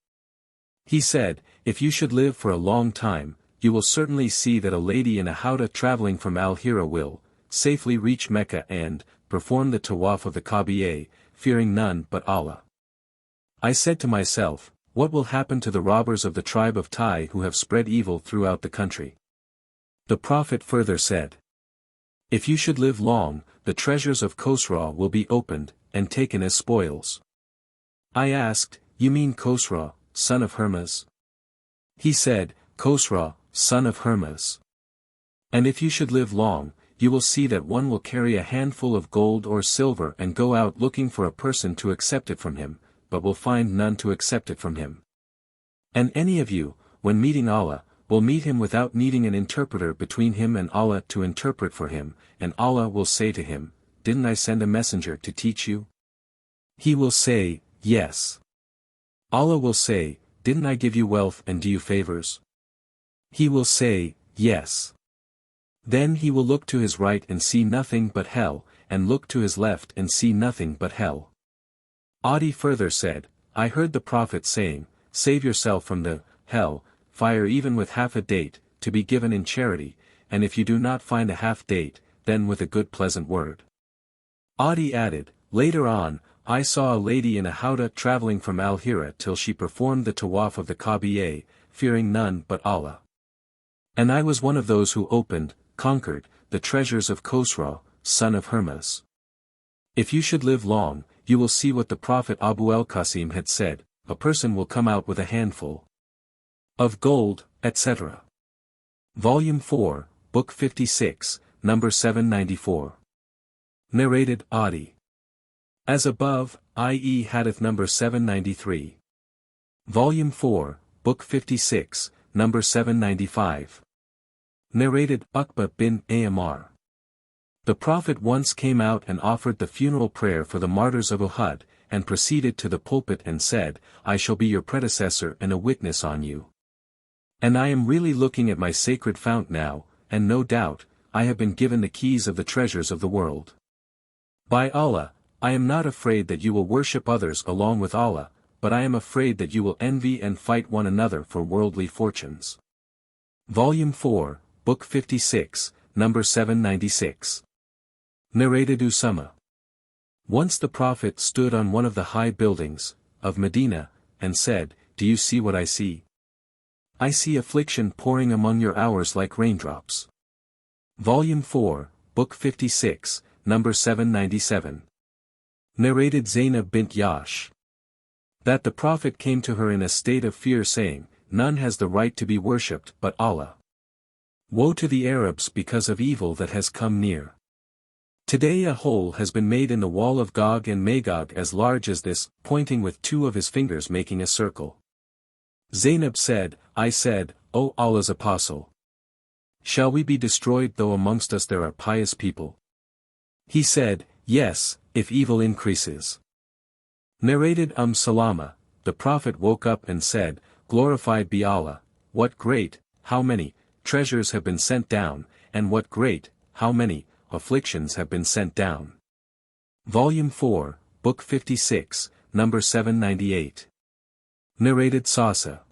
He said, if you should live for a long time, you will certainly see that a lady in a howdah traveling from Al-Hira will, safely reach Mecca and, perform the tawaf of the Kaaba, fearing none but Allah. I said to myself, what will happen to the robbers of the tribe of Tai who have spread evil throughout the country? The Prophet further said, if you should live long, the treasures of Khosra will be opened, and taken as spoils. I asked, you mean Khosra, son of Hermes? He said, Khosra, son of Hermes. And if you should live long, you will see that one will carry a handful of gold or silver and go out looking for a person to accept it from him, but will find none to accept it from him. And any of you, when meeting Allah, will meet him without needing an interpreter between him and Allah to interpret for him, and Allah will say to him, didn't I send a messenger to teach you? He will say, yes. Allah will say, didn't I give you wealth and do you favors? He will say, yes. Then he will look to his right and see nothing but hell, and look to his left and see nothing but hell. Adi further said, I heard the Prophet saying, save yourself from the hell fire even with half a date, to be given in charity, and if you do not find a half date, then with a good pleasant word. Adi added, later on, I saw a lady in a howdah traveling from Al-Hira till she performed the tawaf of the Kaaba, fearing none but Allah. And I was one of those who opened, conquered, the treasures of Khosra, son of Hermes. If you should live long, you will see what the Prophet Abu al-Qasim had said, a person will come out with a handful of gold, etc. Volume 4, Book 56, number 794. Narrated Adi. As above, i.e. Hadith number 793. Volume 4, Book 56, number 795. Narrated Uqba bin Amr. The Prophet once came out and offered the funeral prayer for the martyrs of Uhud, and proceeded to the pulpit and said, I shall be your predecessor and a witness on you. And I am really looking at my sacred fount now, and no doubt, I have been given the keys of the treasures of the world. By Allah, I am not afraid that you will worship others along with Allah, but I am afraid that you will envy and fight one another for worldly fortunes. Volume 4, Book 56, number 796. Narrated Usama. Once the Prophet stood on one of the high buildings of Medina, and said, do you see what I see? I see affliction pouring among your hours like raindrops. Volume 4, Book 56, number 797. Narrated Zainab bint Yash. That the Prophet came to her in a state of fear saying, none has the right to be worshipped but Allah. Woe to the Arabs because of evil that has come near. Today a hole has been made in the wall of Gog and Magog as large as this, pointing with two of his fingers making a circle. Zainab said, I said, O Allah's Apostle, shall we be destroyed though amongst us there are pious people? He said, yes, if evil increases. Narrated Salama, the Prophet woke up and said, glorified be Allah, what great, how many, treasures have been sent down, and what great, how many, afflictions have been sent down. Volume 4, Book 56, number 798. Narrated Sasa.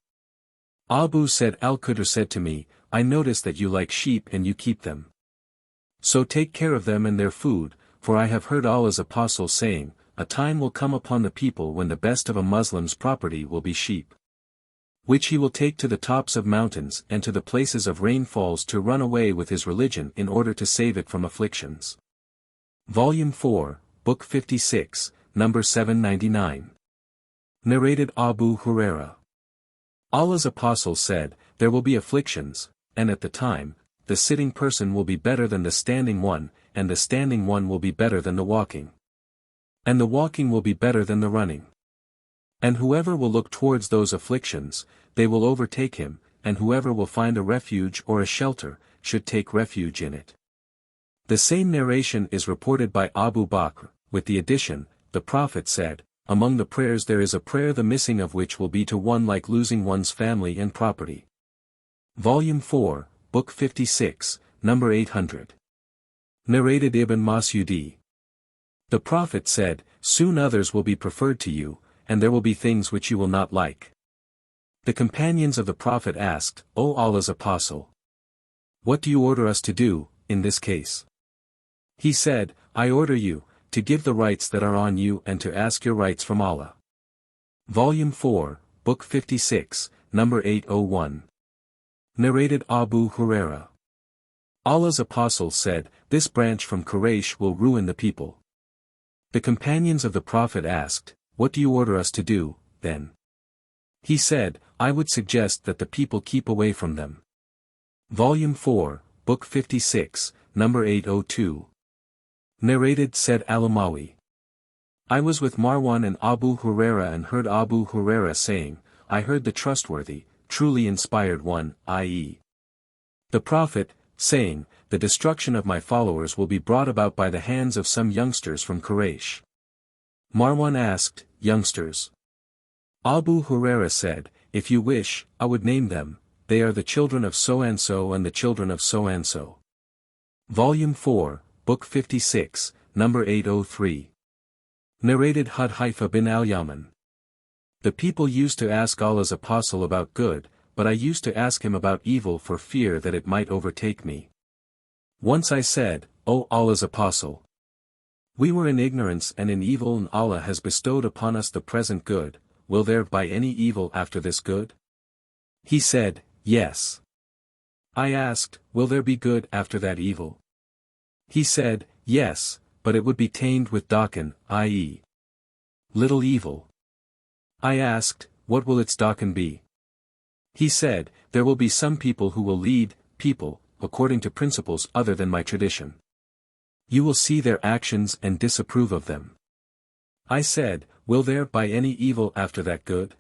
Abu said al-Qadr said to me, I notice that you like sheep and you keep them. So take care of them and their food, for I have heard Allah's Apostle saying, a time will come upon the people when the best of a Muslim's property will be sheep. which he will take to the tops of mountains and to the places of rainfalls to run away with his religion in order to save it from afflictions. Volume 4, Book 56, number 799. Narrated Abu Huraira. Allah's Apostle said, there will be afflictions, and at the time, the sitting person will be better than the standing one, and the standing one will be better than the walking. And the walking will be better than the running. And whoever will look towards those afflictions, they will overtake him, and whoever will find a refuge or a shelter, should take refuge in it. The same narration is reported by Abu Bakr, with the addition, the Prophet said, among the prayers there is a prayer the missing of which will be to one like losing one's family and property. Volume 4, Book 56, number 800. Narrated Ibn Mas'udi. The Prophet said, soon others will be preferred to you, and there will be things which you will not like. The companions of the Prophet asked, O Allah's Apostle, what do you order us to do, in this case? He said, I order you, to give the rights that are on you and to ask your rights from Allah. Volume 4, Book 56, number 801. Narrated Abu Huraira. Allah's Apostle said, this branch from Quraysh will ruin the people. The companions of the Prophet asked, what do you order us to do, then? He said, I would suggest that the people keep away from them. Volume 4, Book 56, number 802. Narrated said Al-Umawi. I was with Marwan and Abu Huraira and heard Abu Huraira saying, I heard the trustworthy, truly inspired one, i.e. the Prophet, saying, the destruction of my followers will be brought about by the hands of some youngsters from Quraysh. Marwan asked, youngsters? Abu Huraira said, if you wish, I would name them, they are the children of so-and-so and the children of so-and-so. Volume 4, Book 56, number 803. Narrated Hudhaifa bin al-Yaman. The people used to ask Allah's Apostle about good, but I used to ask him about evil for fear that it might overtake me. Once I said, O Allah's Apostle, we were in ignorance and in evil and Allah has bestowed upon us the present good, will there be any evil after this good? He said, yes. I asked, will there be good after that evil? He said, yes, but it would be tamed with dakan, i.e. little evil. I asked, what will its dakan be? He said, there will be some people who will lead people, according to principles other than my tradition. You will see their actions and disapprove of them. I said, will there be any evil after that good?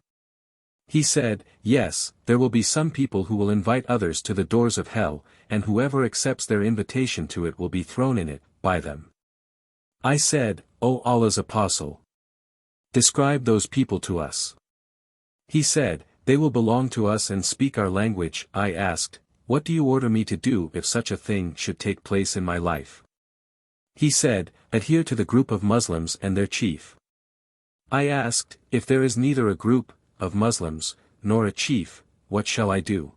He said, yes, there will be some people who will invite others to the doors of hell, and whoever accepts their invitation to it will be thrown in it, by them. I said, O Allah's Apostle, describe those people to us. He said, they will belong to us and speak our language. I asked, what do you order me to do if such a thing should take place in my life? He said, adhere to the group of Muslims and their chief. I asked, if there is neither a group of Muslims, nor a chief, what shall I do?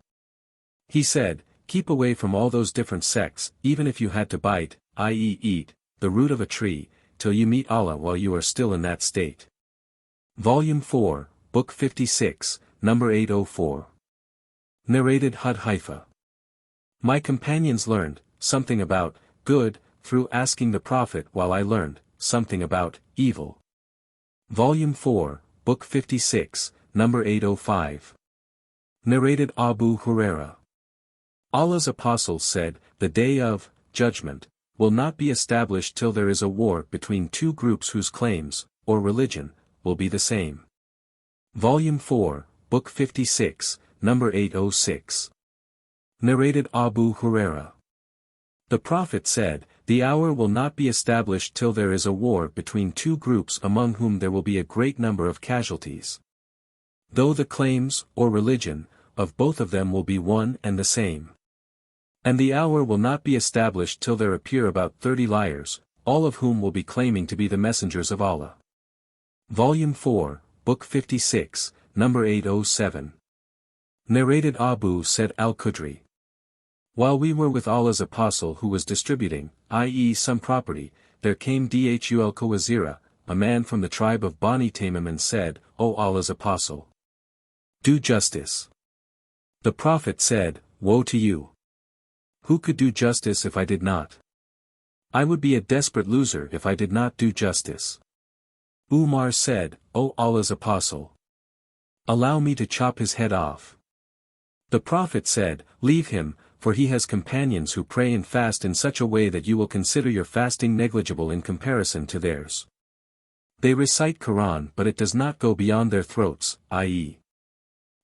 He said, keep away from all those different sects, even if you had to bite, i.e. eat, the root of a tree, till you meet Allah while you are still in that state. Volume 4, Book 56, number 804. Narrated Hudhaifa. My companions learned something about good through asking the Prophet while I learned something about evil. Volume 4, Book 56, number 805. Narrated Abu Huraira. Allah's Apostle said, the day of judgment will not be established till there is a war between two groups whose claims, or religion, will be the same. Volume 4, Book 56, number 806. Narrated Abu Huraira. The Prophet said, the hour will not be established till there is a war between two groups among whom there will be a great number of casualties. Though the claims, or religion, of both of them will be one and the same. And the hour will not be established till there appear about 30 liars, all of whom will be claiming to be the messengers of Allah. Volume 4, Book 56, number 807. Narrated Abu Said al-Khudri. While we were with Allah's Apostle who was distributing, i.e. some property, there came Dhul Khawazira, a man from the tribe of Bani Tamim and said, O Allah's Apostle, Do justice. The Prophet said, Woe to you! Who could do justice if I did not? I would be a desperate loser if I did not do justice. Umar said, O Allah's Apostle! Allow me to chop his head off. The Prophet said, Leave him, for he has companions who pray and fast in such a way that you will consider your fasting negligible in comparison to theirs. They recite Qur'an but it does not go beyond their throats, i.e.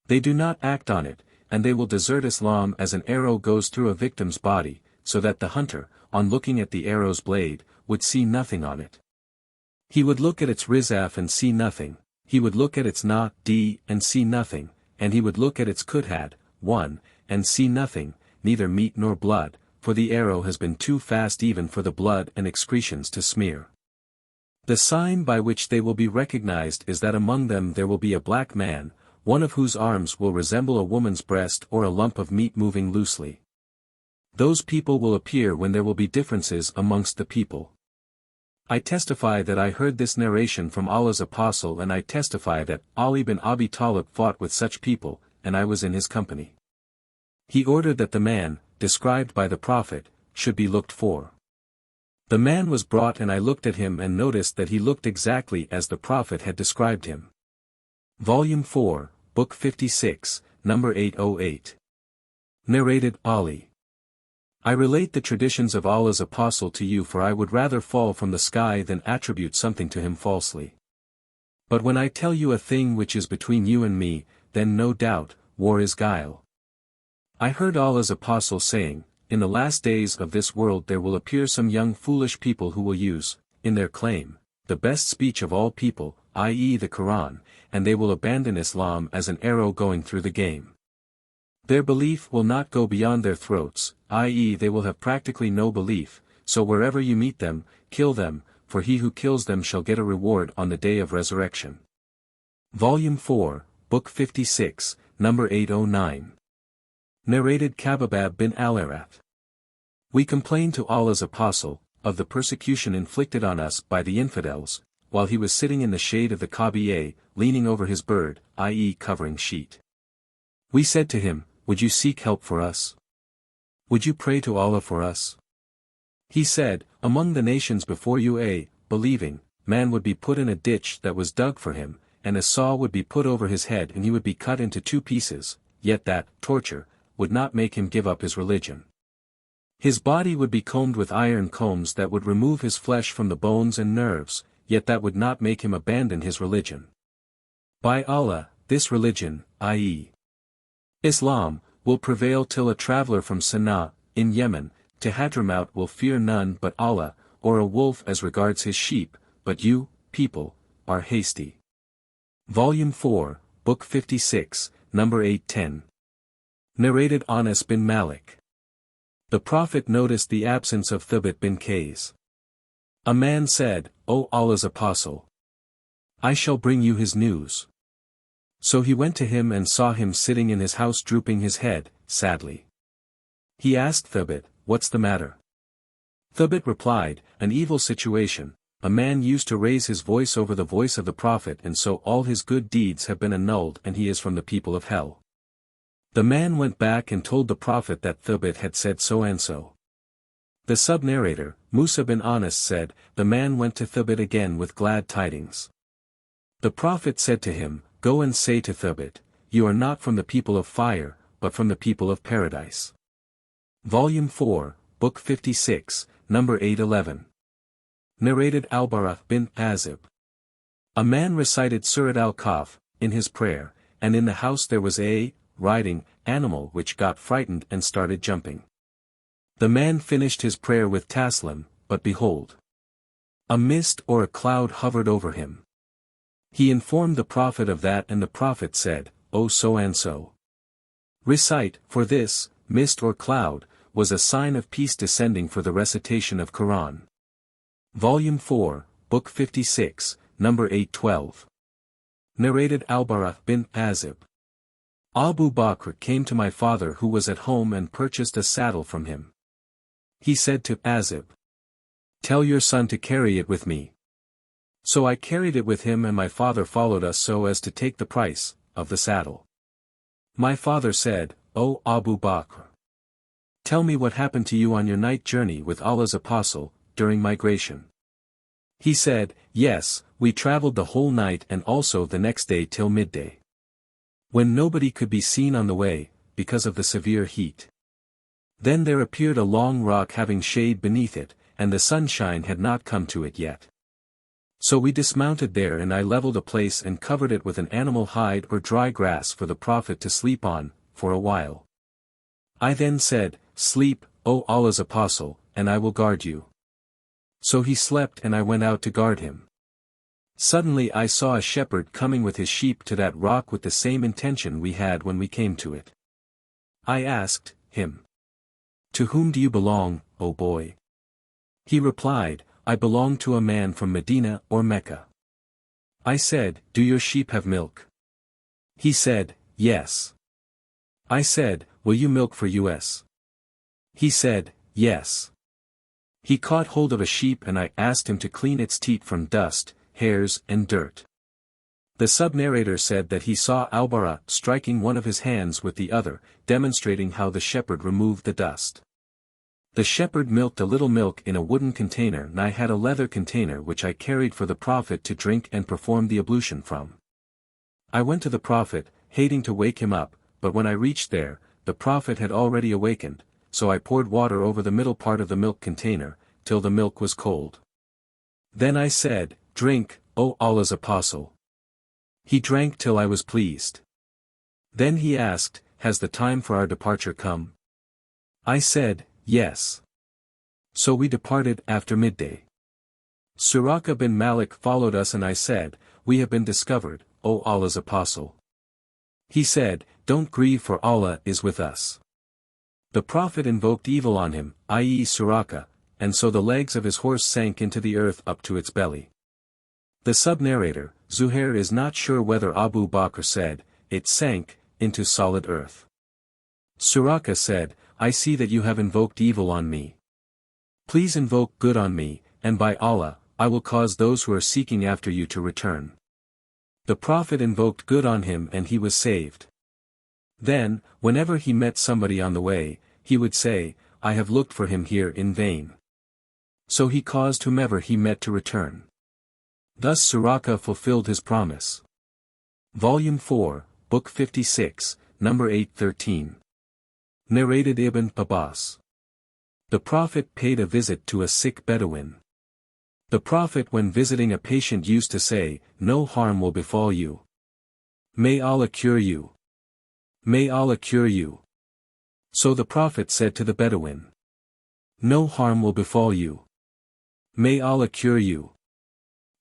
they do not act on it, and they will desert Islam as an arrow goes through a victim's body, so that the hunter, on looking at the arrow's blade, would see nothing on it. He would look at its rizaf and see nothing, he would look at its na-d and see nothing, and he would look at its kuthad, one, and see nothing, neither meat nor blood, for the arrow has been too fast even for the blood and excretions to smear. The sign by which they will be recognized is that among them there will be a black man, one of whose arms will resemble a woman's breast or a lump of meat moving loosely. Those people will appear when there will be differences amongst the people. I testify that I heard this narration from Allah's Apostle, and I testify that Ali bin Abi Talib fought with such people, and I was in his company. He ordered that the man, described by the Prophet, should be looked for. The man was brought and I looked at him and noticed that he looked exactly as the Prophet had described him. Volume 4, Book 56, Number 808. Narrated Ali. I relate the traditions of Allah's Apostle to you, for I would rather fall from the sky than attribute something to him falsely. But when I tell you a thing which is between you and me, then no doubt, war is guile. I heard Allah's Apostle saying, In the last days of this world there will appear some young foolish people who will use, in their claim, the best speech of all people, i.e. the Qur'an, and they will abandon Islam as an arrow going through the game. Their belief will not go beyond their throats, i.e. they will have practically no belief, so wherever you meet them, kill them, for he who kills them shall get a reward on the day of resurrection. Volume 4, Book 56, Number 809. Narrated Kababab bin al-Arath. We complained to Allah's Apostle, of the persecution inflicted on us by the infidels, while he was sitting in the shade of the Kaaba, leaning over his bird, i.e. covering sheet. We said to him, Would you seek help for us? Would you pray to Allah for us? He said, Among the nations before you a believing man would be put in a ditch that was dug for him, and a saw would be put over his head and he would be cut into two pieces, yet that torture would not make him give up his religion. His body would be combed with iron combs that would remove his flesh from the bones and nerves, yet that would not make him abandon his religion. By Allah, this religion, i.e. Islam, will prevail till a traveler from Sana'a, in Yemen, to Hadramaut will fear none but Allah, or a wolf as regards his sheep, but you, people, are hasty. Volume 4, Book 56, Number 810. Narrated Anas bin Malik. The Prophet noticed the absence of Thabit bin Qais. A man said, O Allah's Apostle! I shall bring you his news. So he went to him and saw him sitting in his house drooping his head, sadly. He asked Thabit, What's the matter? Thabit replied, An evil situation. A man used to raise his voice over the voice of the Prophet, and so all his good deeds have been annulled and he is from the people of hell. The man went back and told the Prophet that Thabit had said so and so. The sub-narrator, Musa bin Anas said, The man went to Thabit again with glad tidings. The Prophet said to him, Go and say to Thabit, You are not from the people of fire, but from the people of paradise. Volume 4, Book 56, Number 811. Narrated al-Bara bin Azib. A man recited Surat al-Kahf, in his prayer, and in the house there was a riding animal which got frightened and started jumping. The man finished his prayer with taslim, but behold, a mist or a cloud hovered over him. He informed the Prophet of that, and the Prophet said, O so and so. Recite, for this, mist or cloud, was a sign of peace descending for the recitation of Qur'an. Volume 4, Book 56, Number 812. Narrated al-Bara bin Azib. Abu Bakr came to my father who was at home and purchased a saddle from him. He said to Azib, Tell your son to carry it with me. So I carried it with him and my father followed us so as to take the price of the saddle. My father said, O Abu Bakr, tell me what happened to you on your night journey with Allah's Apostle, during migration. He said, yes, we traveled the whole night and also the next day till midday. When nobody could be seen on the way, because of the severe heat. Then there appeared a long rock having shade beneath it, and the sunshine had not come to it yet. So we dismounted there and I leveled a place and covered it with an animal hide or dry grass for the Prophet to sleep on, for a while. I then said, sleep, O Allah's Apostle, and I will guard you. So he slept and I went out to guard him. Suddenly I saw a shepherd coming with his sheep to that rock with the same intention we had when we came to it. I asked him, to whom do you belong, O boy? He replied, I belong to a man from Medina or Mecca. I said, do your sheep have milk? He said, yes. I said, will you milk for us? He said, yes. He caught hold of a sheep and I asked him to clean its teat from dust, hairs and dirt. The sub-narrator said that he saw al-Bara striking one of his hands with the other, demonstrating how the shepherd removed the dust. The shepherd milked a little milk in a wooden container and I had a leather container which I carried for the Prophet to drink and perform the ablution from. I went to the Prophet, hating to wake him up, but when I reached there, the Prophet had already awakened, so I poured water over the middle part of the milk container, till the milk was cold. Then I said, drink, O Allah's Apostle. He drank till I was pleased. Then he asked, has the time for our departure come? I said, yes. So we departed after midday. Suraka bin Malik followed us and I said, we have been discovered, O Allah's Apostle. He said, don't grieve for Allah is with us. The Prophet invoked evil on him, i.e. Suraka, and so the legs of his horse sank into the earth up to its belly. The sub-narrator, Zuhair is not sure whether Abu Bakr said, it sank, into solid earth. Suraka said, I see that you have invoked evil on me. Please invoke good on me, and by Allah, I will cause those who are seeking after you to return. The Prophet invoked good on him and he was saved. Then, whenever he met somebody on the way, he would say, I have looked for him here in vain. So he caused whomever he met to return. Thus Suraka fulfilled his promise. Volume 4, Book 56, Number 813. Narrated Ibn Abbas. The Prophet paid a visit to a sick Bedouin. The Prophet when visiting a patient used to say, no harm will befall you. May Allah cure you. May Allah cure you. So the Prophet said to the Bedouin, no harm will befall you. May Allah cure you.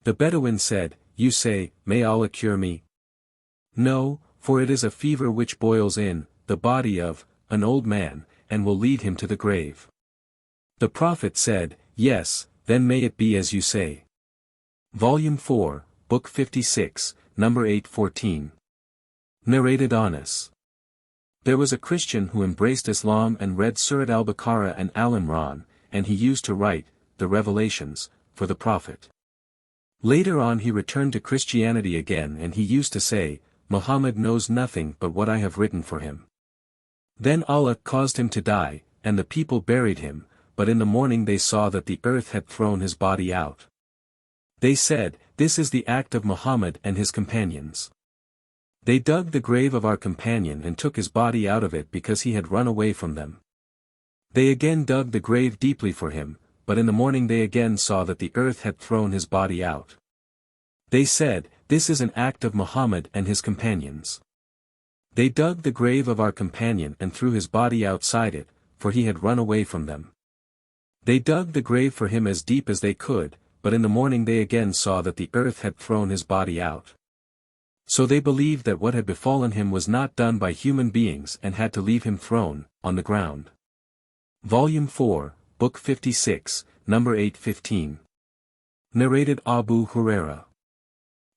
The Bedouin said, you say, may Allah cure me? No, for it is a fever which boils in the body of an old man, and will lead him to the grave. The Prophet said, yes, then may it be as you say. Volume 4, Book 56, Number 814. Narrated Anas. There was a Christian who embraced Islam and read Surat al-Baqarah and al-Imran, and he used to write the revelations for the Prophet. Later on he returned to Christianity again and he used to say, Muhammad knows nothing but what I have written for him. Then Allah caused him to die, and the people buried him, but in the morning they saw that the earth had thrown his body out. They said, this is the act of Muhammad and his companions. They dug the grave of our companion and took his body out of it because he had run away from them. They again dug the grave deeply for him, but in the morning they again saw that the earth had thrown his body out. They said, this is an act of Muhammad and his companions. They dug the grave of our companion and threw his body outside it, for he had run away from them. They dug the grave for him as deep as they could, but in the morning they again saw that the earth had thrown his body out. So they believed that what had befallen him was not done by human beings and had to leave him thrown on the ground. Volume 4, Book 56, Number 815. Narrated Abu Huraira.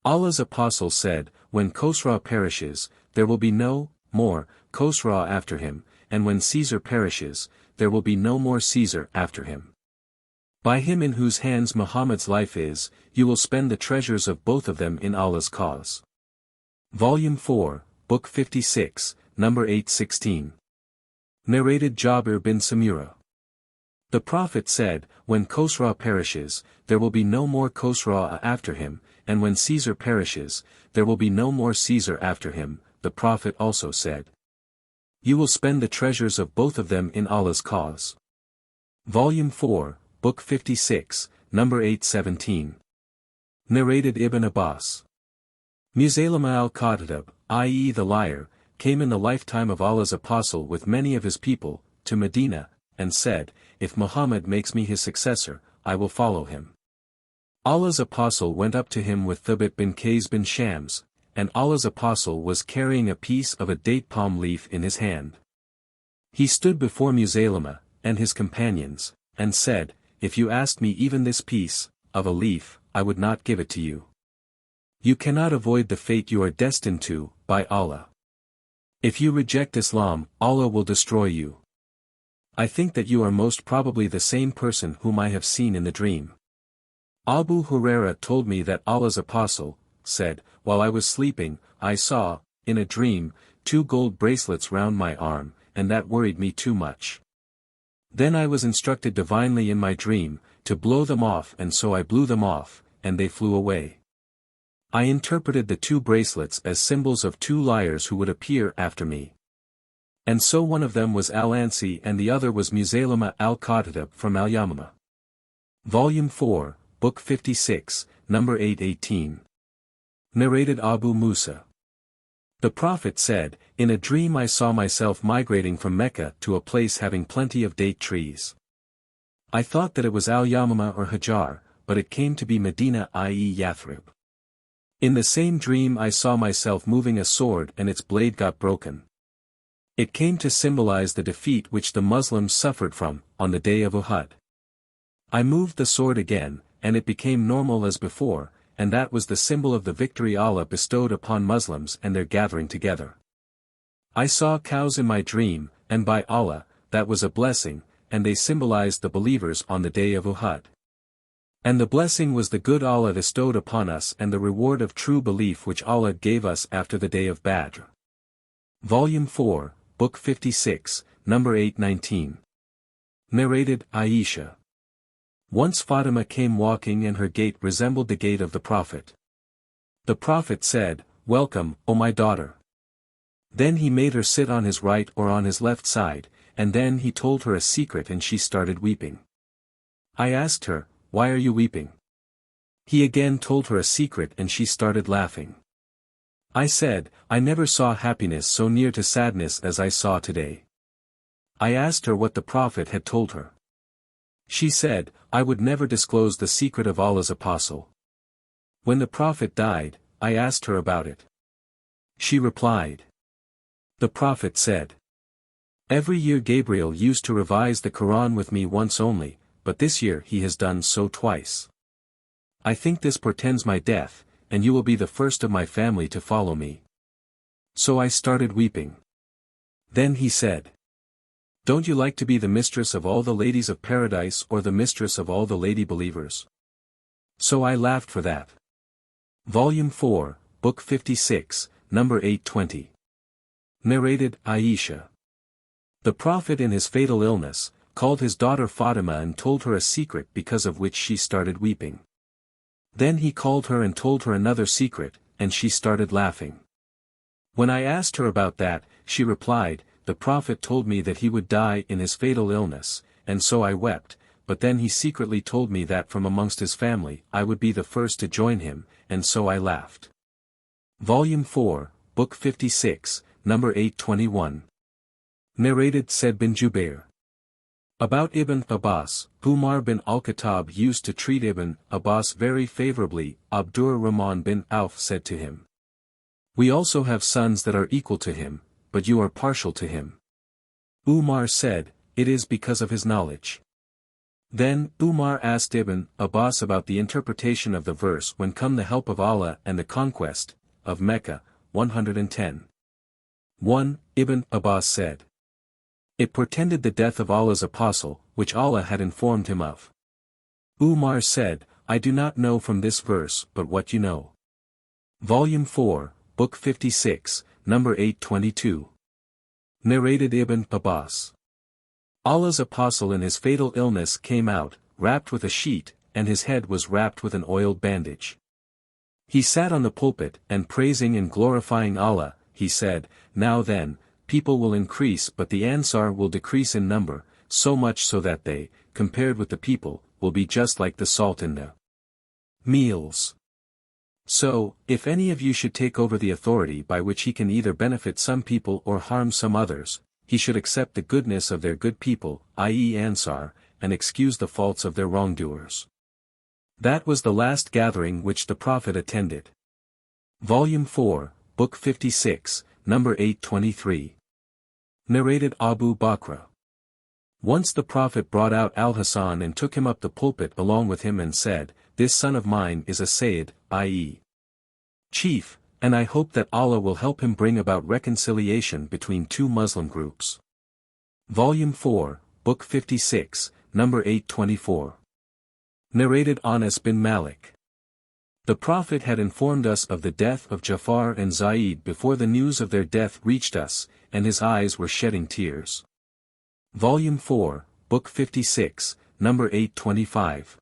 Allah's Apostle said, when Khosra perishes, there will be no more Khosra after him, and when Caesar perishes, there will be no more Caesar after him. By him in whose hands Muhammad's life is, you will spend the treasures of both of them in Allah's cause. Volume 4, Book 56, number 816. Narrated Jabir bin Samura. The Prophet said, when Khosra perishes, there will be no more Khosra after him, and when Caesar perishes, there will be no more Caesar after him. The Prophet also said, you will spend the treasures of both of them in Allah's cause. Volume 4, Book 56, number 817. Narrated Ibn Abbas. Musaylama al-Kadhib, i.e. the liar, came in the lifetime of Allah's apostle with many of his people, to Medina, and said, if Muhammad makes me his successor, I will follow him. Allah's apostle went up to him with Thabit bin Qais bin Shams, and Allah's apostle was carrying a piece of a date palm leaf in his hand. He stood before Musaylama, and his companions, and said, if you asked me even this piece, of a leaf, I would not give it to you. You cannot avoid the fate you are destined to, by Allah. If you reject Islam, Allah will destroy you. I think that you are most probably the same person whom I have seen in the dream. Abu Huraira told me that Allah's apostle said, while I was sleeping, I saw, in a dream, 2 gold bracelets round my arm, and that worried me too much. Then I was instructed divinely in my dream, to blow them off, and so I blew them off, and they flew away. I interpreted the 2 bracelets as symbols of 2 liars who would appear after me. And so one of them was Al-Ansi and the other was Musaylama al-Kadhib from Al-Yamama. Volume 4, Book 56, number 818. Narrated Abu Musa. The Prophet said, in a dream I saw myself migrating from Mecca to a place having plenty of date trees. I thought that it was Al-Yamama or Hajar, but it came to be Medina, i.e. Yathrib. In the same dream I saw myself moving a sword and its blade got broken. It came to symbolize the defeat which the Muslims suffered from, on the day of Uhud. I moved the sword again, and it became normal as before, and that was the symbol of the victory Allah bestowed upon Muslims and their gathering together. I saw cows in my dream, and by Allah, that was a blessing, and they symbolized the believers on the day of Uhud. And the blessing was the good Allah bestowed upon us and the reward of true belief which Allah gave us after the day of Badr. Volume 4, Book 56, number 819. Narrated Aisha. Once Fatima came walking and her gait resembled the gait of the Prophet. The Prophet said, welcome, O my daughter. Then he made her sit on his right or on his left side, and then he told her a secret and she started weeping. I asked her, why are you weeping? He again told her a secret and she started laughing. I said, I never saw happiness so near to sadness as I saw today. I asked her what the Prophet had told her. She said, I would never disclose the secret of Allah's apostle. When the Prophet died, I asked her about it. She replied. The Prophet said, every year Gabriel used to revise the Qur'an with me once only, but this year he has done so twice. I think this portends my death, and you will be the first of my family to follow me. So I started weeping. Then he said, don't you like to be the mistress of all the ladies of paradise or the mistress of all the lady believers? So I laughed for that. Volume 4, Book 56, number 820. Narrated Aisha. The Prophet in his fatal illness, called his daughter Fatima and told her a secret because of which she started weeping. Then he called her and told her another secret, and she started laughing. When I asked her about that, she replied, the Prophet told me that he would die in his fatal illness, and so I wept, but then he secretly told me that from amongst his family I would be the first to join him, and so I laughed. Volume 4, Book 56, number 821. Narrated Said bin Jubair. About Ibn Abbas, Umar bin al-Khattab used to treat Ibn Abbas very favorably. Abdur Rahman bin Auf said to him, we also have sons that are equal to him, but you are partial to him. Umar said, it is because of his knowledge. Then Umar asked Ibn Abbas about the interpretation of the verse when come the help of Allah and the conquest of Mecca, 110. 1. Ibn Abbas said, it portended the death of Allah's apostle, which Allah had informed him of. Umar said, I do not know from this verse but what you know. Volume 4, Book 56, number 822. Narrated Ibn Abbas. Allah's apostle in his fatal illness came out, wrapped with a sheet, and his head was wrapped with an oiled bandage. He sat on the pulpit, and praising and glorifying Allah, he said, "Now then, people will increase but the Ansar will decrease in number, so much so that they, compared with the people, will be just like the salt in the meals. So, if any of you should take over the authority by which he can either benefit some people or harm some others, he should accept the goodness of their good people, i.e. Ansar, and excuse the faults of their wrongdoers." That was the last gathering which the Prophet attended. Volume 4, Book 56, number 823. Narrated Abu Bakr. Once the Prophet brought out Al-Hasan and took him up the pulpit along with him and said, "This son of mine is a Sayyid, i.e. chief, and I hope that Allah will help him bring about reconciliation between two Muslim groups." Volume 4, Book 56, number 824. Narrated Anas bin Malik. The Prophet had informed us of the death of Jafar and Zaid before the news of their death reached us, and his eyes were shedding tears. Volume 4, Book 56, number 825.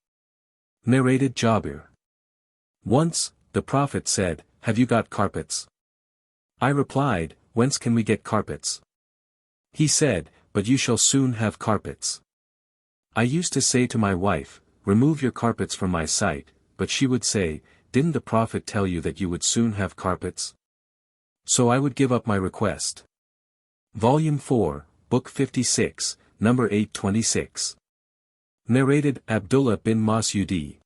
Narrated Jabir. Once, the Prophet said, "Have you got carpets?" I replied, "Whence can we get carpets?" He said, "But you shall soon have carpets." I used to say to my wife, "Remove your carpets from my sight," but she would say, "Didn't the Prophet tell you that you would soon have carpets?" So I would give up my request. Volume 4, Book 56, number 826. Narrated Abdullah bin Mas'udi.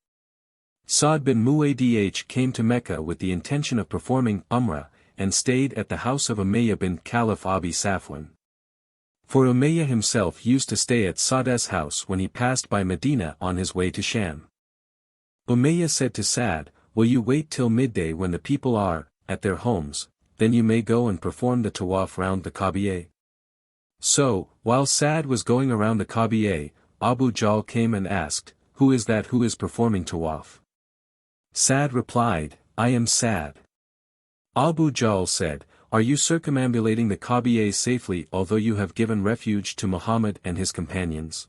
Sa'd bin Mu'adh came to Mecca with the intention of performing Umrah, and stayed at the house of Umayyah bin Khalaf Abi Safwan. For Umayyah himself used to stay at Sa'd's house when he passed by Medina on his way to Sham. Umayyah said to Sa'd, "Will you wait till midday when the people are, at their homes, then you may go and perform the tawaf round the Kaaba." So, while Sa'd was going around the Kaaba, Abu Jahl came and asked, "Who is that who is performing tawaf?" Sa'd replied, "I am Sa'd." Abu Jahl said, "Are you circumambulating the Kaaba safely although you have given refuge to Muhammad and his companions?"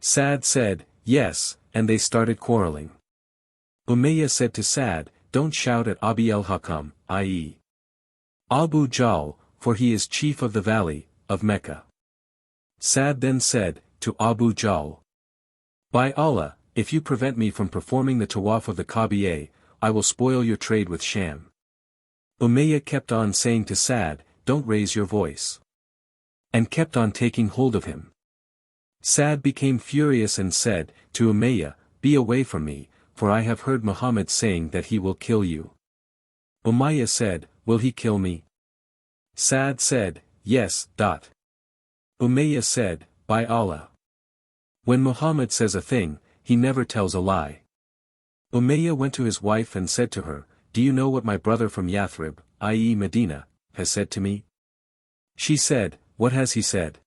Sa'd said, "Yes," and they started quarreling. Umayyah said to Sa'd, "Don't shout at Abi al-Hakam, i.e. Abu Jahl, for he is chief of the valley, of Mecca." Sa'd then said, to Abu Jahl, "By Allah, if you prevent me from performing the tawaf of the Kaaba, I will spoil your trade with Sham." Umayyah kept on saying to Sa'd, "Don't raise your voice," and kept on taking hold of him. Sa'd became furious and said, to Umayyah, "Be away from me, for I have heard Muhammad saying that he will kill you." Umayyah said, "Will he kill me?" Sa'd said, "Yes." Umayyah said, "By Allah. When Muhammad says a thing, he never tells a lie." Umayyah went to his wife and said to her, "Do you know what my brother from Yathrib, i.e. Medina, has said to me?" She said, "What has he said?"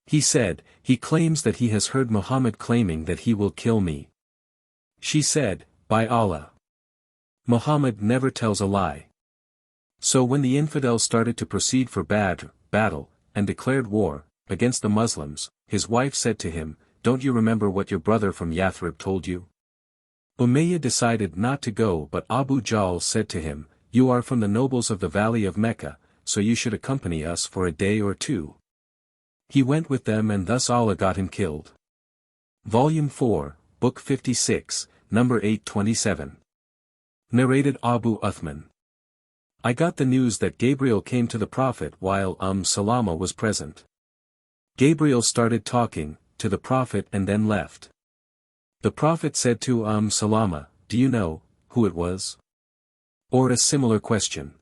He said, "He claims that he has heard Muhammad claiming that he will kill me." She said, "By Allah. Muhammad never tells a lie." So when the infidels started to proceed for battle, and declared war, against the Muslims, his wife said to him, "Don't you remember what your brother from Yathrib told you?" Umayyah decided not to go, but Abu Jahl said to him, "You are from the nobles of the valley of Mecca, so you should accompany us for a day or two." He went with them and thus Allah got him killed. Volume 4, Book 56, number 827. Narrated Abu Uthman. I got the news that Gabriel came to the Prophet while Salama was present. Gabriel started talking to the Prophet and then left. The Prophet said to Salama, "Do you know who it was?" Or a similar question.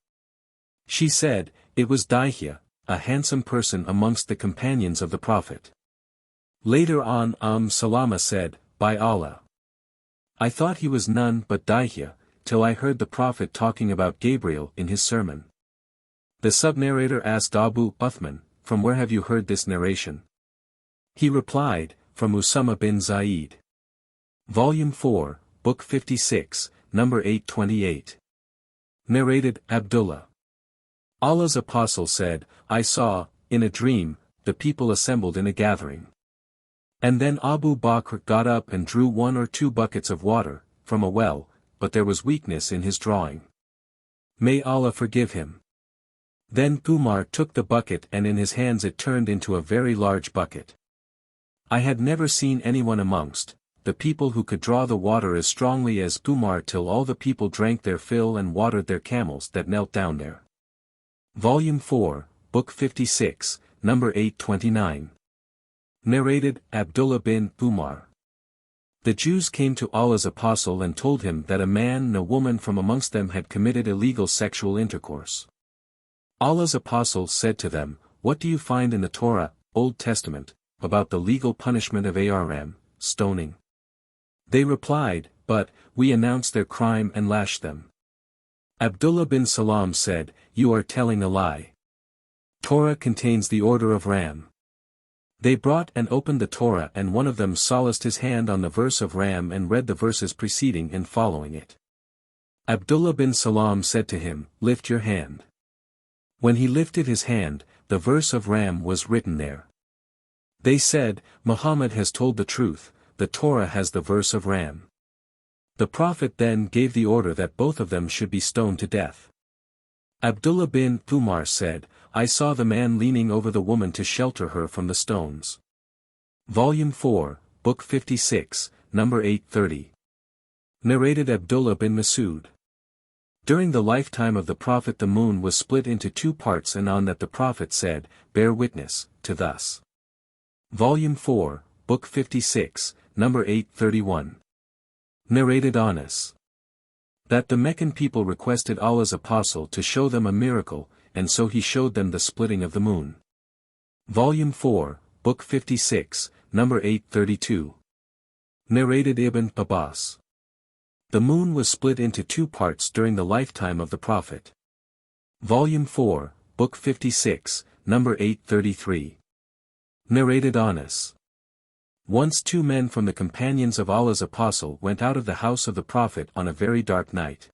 She said, "It was Dihya, a handsome person amongst the companions of the Prophet." Later on Salama said, "By Allah, I thought he was none but Dihya, till I heard the Prophet talking about Gabriel in his sermon." The sub-narrator asked Abu Uthman, "From where have you heard this narration?" He replied, "From Usama bin Zaid." Volume 4, Book 56, number 828. Narrated Abdullah. Allah's Apostle said, "I saw, in a dream, the people assembled in a gathering. And then Abu Bakr got up and drew 1 or 2 buckets of water, from a well, but there was weakness in his drawing. May Allah forgive him. Then Umar took the bucket and in his hands it turned into a very large bucket. I had never seen anyone amongst the people who could draw the water as strongly as Umar till all the people drank their fill and watered their camels that knelt down there. Volume 4, Book 56, number 829. Narrated, Abdullah bin Umar. The Jews came to Allah's apostle and told him that a man and a woman from amongst them had committed illegal sexual intercourse. Allah's apostle said to them, "What do you find in the Torah, Old Testament, about the legal punishment of aram, stoning?" They replied, "But, we announced their crime and lashed them." Abdullah bin Salam said, "You are telling a lie. Torah contains the order of ram." They brought and opened the Torah and one of them solaced his hand on the verse of ram and read the verses preceding and following it. Abdullah bin Salam said to him, "Lift your hand." When he lifted his hand, the verse of ram was written there. They said, "Muhammad has told the truth, the Torah has the verse of ram." The Prophet then gave the order that both of them should be stoned to death. Abdullah bin Umar said, "I saw the man leaning over the woman to shelter her from the stones." Volume 4, Book 56, number 830. Narrated Abdullah bin Masud. During the lifetime of the Prophet the moon was split into 2 parts and on that the Prophet said, "Bear witness, to thus." Volume 4, Book 56, number 831. Narrated Anas. That the Meccan people requested Allah's apostle to show them a miracle, and so he showed them the splitting of the moon. Volume 4, Book 56, number 832. Narrated Ibn Abbas. The moon was split into 2 parts during the lifetime of the Prophet. Volume 4, Book 56, number 833. Narrated Anas. Once 2 men from the companions of Allah's apostle went out of the house of the Prophet on a very dark night.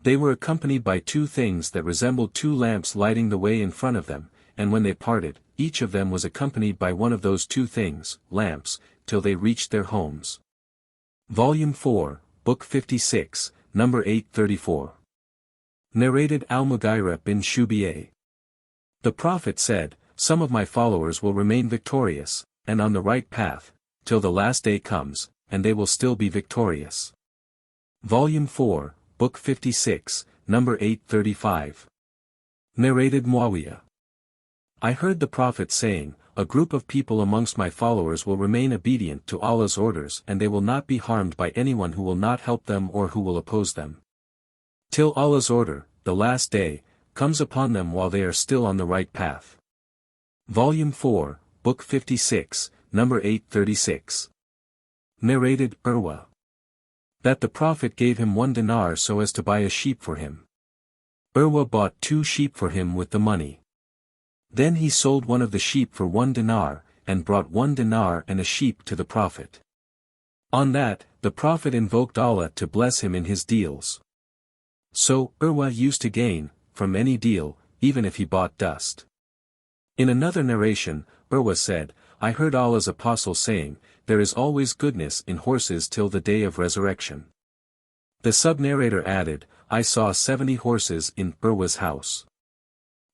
They were accompanied by 2 things that resembled 2 lamps lighting the way in front of them, and when they parted, each of them was accompanied by one of those 2 things, lamps, till they reached their homes. Volume 4, Book 56, number 834. Narrated Al-Mughira bin Shubi'ah. The Prophet said, "Some of my followers will remain victorious, and on the right path, till the last day comes, and they will still be victorious." Volume 4, Book 56, number 835. Narrated Muawiyah. I heard the Prophet saying, "A group of people amongst my followers will remain obedient to Allah's orders and they will not be harmed by anyone who will not help them or who will oppose them. Till Allah's order, the last day, comes upon them while they are still on the right path." Volume 4, Book 56, number 836. Narrated Urwa. That the Prophet gave him 1 dinar so as to buy a sheep for him. Urwa bought 2 sheep for him with the money. Then he sold one of the sheep for 1 dinar, and brought 1 dinar and a sheep to the Prophet. On that, the Prophet invoked Allah to bless him in his deals. So, Urwa used to gain, from any deal, even if he bought dust. In another narration, Urwa said, "I heard Allah's apostle saying, there is always goodness in horses till the day of resurrection." The sub-narrator added, "I saw 70 horses in Urwa's house."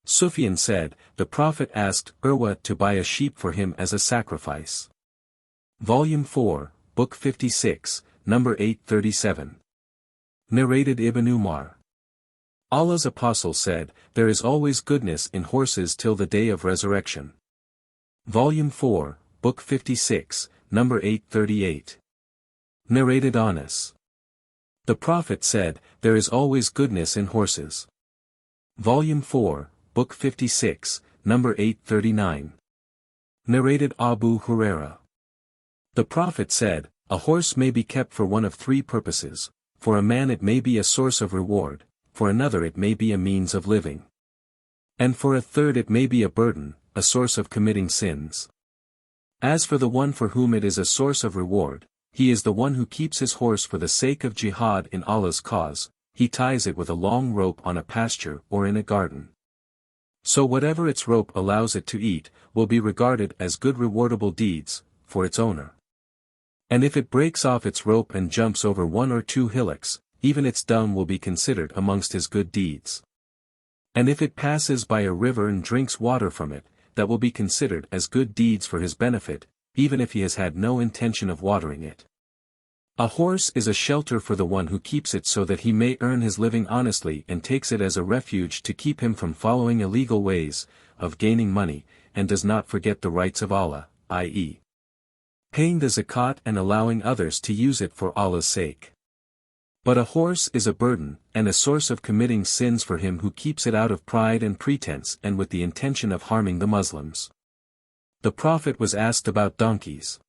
Sufyan said, the Prophet asked Urwa to buy a sheep for him as a sacrifice. Volume 4, Book 56, number 837. Narrated Ibn Umar. Allah's apostle said, "There is always goodness in horses till the day of resurrection." Volume 4, Book 56, number 838. Narrated Anas. The Prophet said, "There is always goodness in horses." Volume 4, Book 56, number 839. Narrated Abu Huraira. The Prophet said, "A horse may be kept for one of 3 purposes, for a man it may be a source of reward, for another it may be a means of living. And for a third it may be a burden, a source of committing sins. As for the one for whom it is a source of reward, he is the one who keeps his horse for the sake of jihad in Allah's cause, he ties it with a long rope on a pasture or in a garden. So whatever its rope allows it to eat, will be regarded as good rewardable deeds, for its owner. And if it breaks off its rope and jumps over 1 or 2 hillocks, even its dung will be considered amongst his good deeds. And if it passes by a river and drinks water from it, that will be considered as good deeds for his benefit, even if he has had no intention of watering it. A horse is a shelter for the one who keeps it so that he may earn his living honestly and takes it as a refuge to keep him from following illegal ways of gaining money, and does not forget the rights of Allah, i.e., paying the zakat and allowing others to use it for Allah's sake. But a horse is a burden, and a source of committing sins for him who keeps it out of pride and pretense and with the intention of harming the Muslims. The Prophet was asked about donkeys.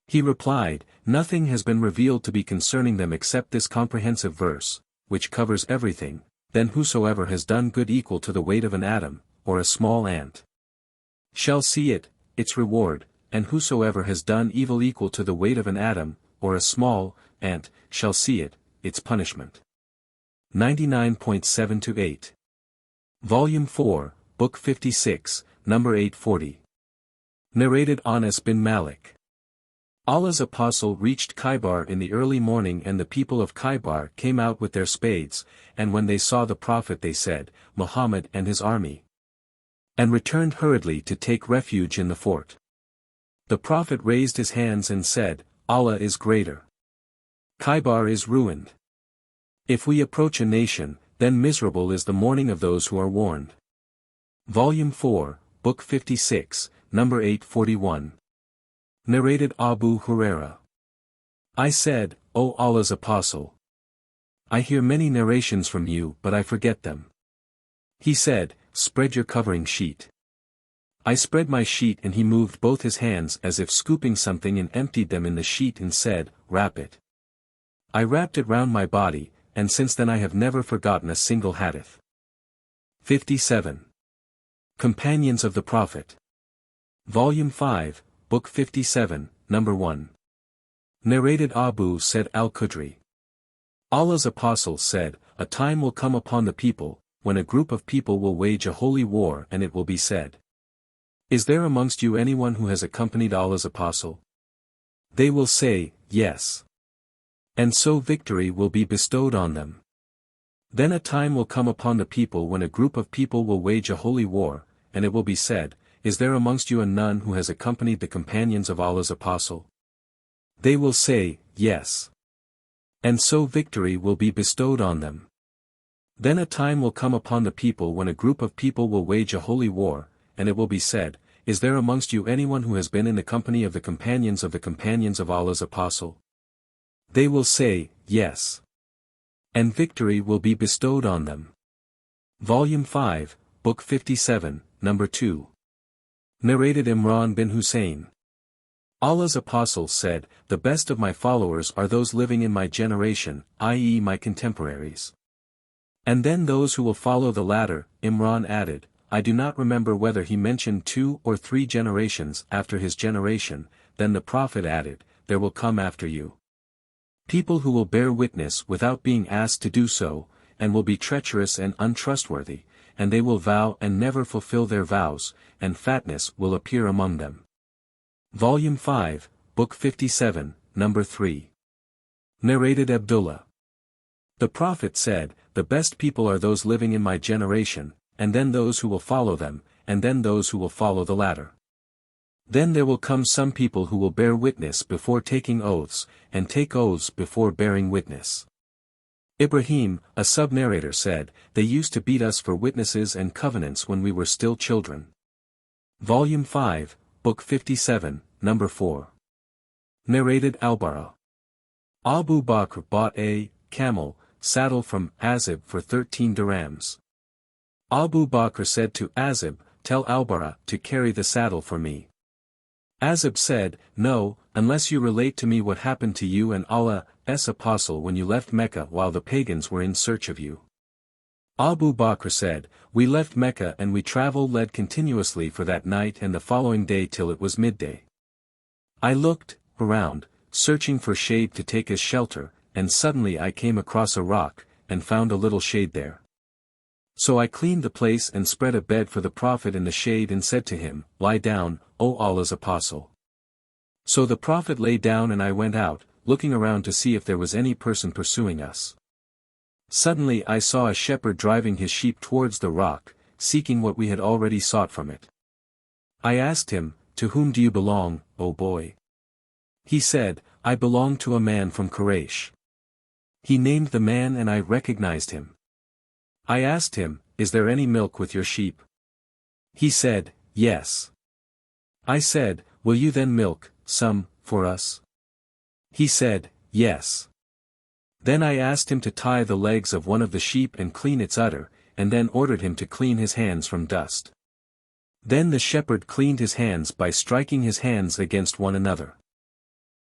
He replied, "Nothing has been revealed to be concerning them except this comprehensive verse, which covers everything. Then whosoever has done good equal to the weight of an atom, or a small ant, shall see it, its reward, and whosoever has done evil equal to the weight of an atom, or a small ant, shall see it, its punishment." 99.7-8. Volume 4, Book 56, number 840. Narrated Anas bin Malik. Allah's apostle reached Khaybar in the early morning, and the people of Khaybar came out with their spades, and when they saw the Prophet they said, "Muhammad and his army," and returned hurriedly to take refuge in the fort. The Prophet raised his hands and said, "Allah is greater. Khaybar is ruined. If we approach a nation, then miserable is the mourning of those who are warned." Volume 4, Book 56, number 841. Narrated Abu Huraira. I said, "O Allah's Apostle, I hear many narrations from you but I forget them." He said, "Spread your covering sheet." I spread my sheet, and he moved both his hands as if scooping something and emptied them in the sheet and said, "Wrap it." I wrapped it round my body, and since then I have never forgotten a single hadith. 57. Companions of the Prophet. Volume 5, Book 57, number 1. Narrated Abu Said al-Khudri. Allah's Apostle said, "A time will come upon the people, when a group of people will wage a holy war, and it will be said, 'Is there amongst you anyone who has accompanied Allah's Apostle?' They will say, 'Yes.' And so victory will be bestowed on them. Then a time will come upon the people when a group of people will wage a holy war, and it will be said, 'Is there amongst you a none who has accompanied the companions of Allah's Apostle?' They will say, 'Yes.' And so victory will be bestowed on them. Then a time will come upon the people when a group of people will wage a holy war, and it will be said, 'Is there amongst you anyone who has been in the company of the companions of Allah's Apostle?' They will say, 'Yes.' And victory will be bestowed on them." Volume 5, Book 57, number 2. Narrated Imran bin Hussein. Allah's Apostle said, "The best of my followers are those living in my generation, i.e. my contemporaries. And then those who will follow the latter." Imran added, "I do not remember whether he mentioned 2 or 3 generations after his generation." Then the Prophet added, "There will come after you people who will bear witness without being asked to do so, and will be treacherous and untrustworthy, and they will vow and never fulfill their vows, and fatness will appear among them." Volume 5, Book 57, number 3. Narrated Abdullah. The Prophet said, "The best people are those living in my generation, and then those who will follow them, and then those who will follow the latter. Then there will come some people who will bear witness before taking oaths, and take oaths before bearing witness." Ibrahim, a sub-narrator said, "They used to beat us for witnesses and covenants when we were still children." Volume 5, Book 57, number 4. Narrated Al-Bara. Abu Bakr bought a camel saddle from Azib for 13 dirhams. Abu Bakr said to Azib, "Tell Al-Bara to carry the saddle for me." Azib said, "No, unless you relate to me what happened to you and Allah's Apostle when you left Mecca while the pagans were in search of you." Abu Bakr said, "We left Mecca and we led continuously for that night and the following day till it was midday. I looked around, searching for shade to take as shelter, and suddenly I came across a rock, and found a little shade there. So I cleaned the place and spread a bed for the Prophet in the shade and said to him, Lie down, O Allah's Apostle. So the Prophet lay down and I went out, looking around to see if there was any person pursuing us. Suddenly I saw a shepherd driving his sheep towards the rock, seeking what we had already sought from it. I asked him, To whom do you belong, O boy? He said, I belong to a man from Quraysh. He named the man and I recognized him. I asked him, Is there any milk with your sheep? He said, Yes. I said, Will you then milk some for us? He said, Yes. Then I asked him to tie the legs of one of the sheep and clean its udder, and then ordered him to clean his hands from dust. Then the shepherd cleaned his hands by striking his hands against one another.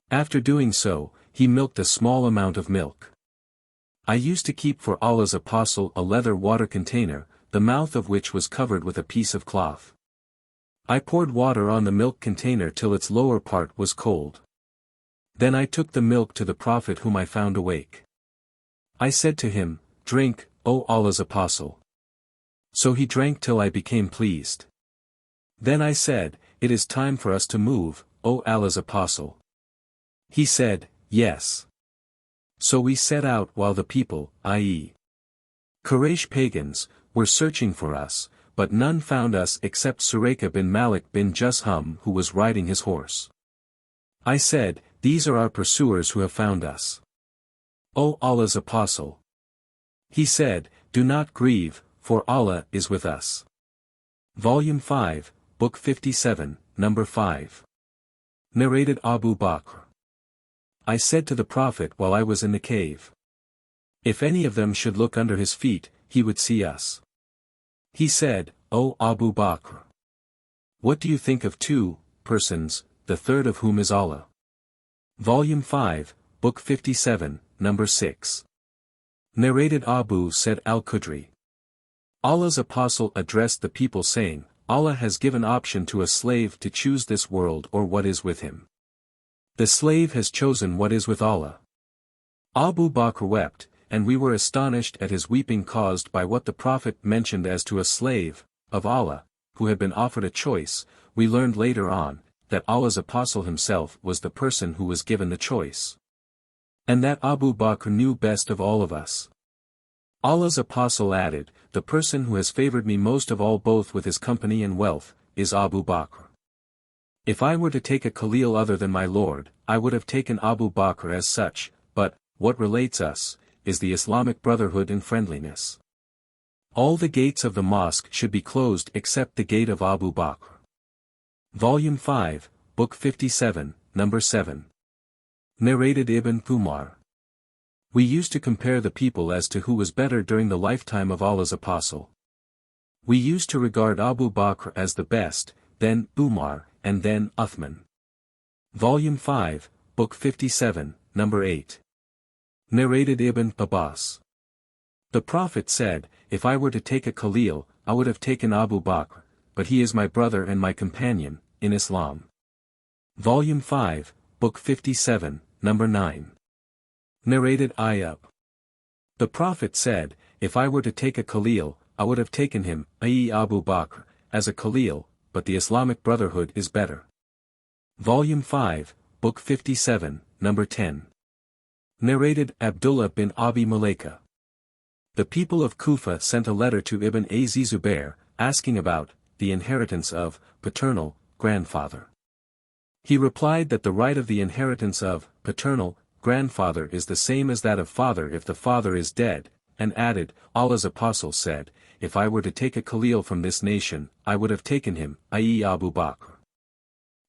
After doing so, he milked a small amount of milk. I used to keep for Allah's Apostle a leather water container, the mouth of which was covered with a piece of cloth. I poured water on the milk container till its lower part was cold. Then I took the milk to the Prophet whom I found awake. I said to him, Drink, O Allah's Apostle. So he drank till I became pleased. Then I said, It is time for us to move, O Allah's Apostle. He said, Yes. So we set out while the people, i.e., Quraysh pagans, were searching for us, but none found us except Surayqa bin Malik bin Jusham who was riding his horse. I said, These are our pursuers who have found us. O Allah's Apostle. He said, Do not grieve, for Allah is with us. Volume 5, Book 57, Number 5. Narrated Abu Bakr. I said to the Prophet while I was in the cave, If any of them should look under his feet, he would see us. He said, O Abu Bakr. What do you think of 2 persons, the third of whom is Allah? Volume 5, Book 57, Number 6. Narrated Abu Said al-Khudri. Allah's Apostle addressed the people saying, Allah has given option to a slave to choose this world or what is with him. The slave has chosen what is with Allah. Abu Bakr wept, and we were astonished at his weeping caused by what the Prophet mentioned as to a slave, of Allah, who had been offered a choice. We learned later on, that Allah's Apostle himself was the person who was given the choice. And that Abu Bakr knew best of all of us. Allah's Apostle added, The person who has favored me most of all both with his company and wealth, is Abu Bakr. If I were to take a Khalil other than my Lord, I would have taken Abu Bakr as such, but, what relates us, is the Islamic brotherhood and friendliness. All the gates of the mosque should be closed except the gate of Abu Bakr. Volume 5, Book 57, Number 7. Narrated Ibn Umar. We used to compare the people as to who was better during the lifetime of Allah's Apostle. We used to regard Abu Bakr as the best, then Umar, and then Uthman. Volume 5, Book 57, Number 8. Narrated Ibn Abbas. The Prophet said, If I were to take a Khalil, I would have taken Abu Bakr, but he is my brother and my companion, in Islam. Volume 5, Book 57, Number 9. Narrated Ayyub. The Prophet said, If I were to take a Khalil, I would have taken him, i.e. Abu Bakr, as a Khalil, but the Islamic brotherhood is better. Volume 5, Book 57, Number 10. Narrated Abdullah bin Abi Mulaika. The people of Kufa sent a letter to Ibn Az Zubair, asking about the inheritance of paternal grandfather. He replied that the right of the inheritance of paternal grandfather is the same as that of father if the father is dead, and added, Allah's Apostle said, If I were to take a Khalil from this nation, I would have taken him, i.e. Abu Bakr.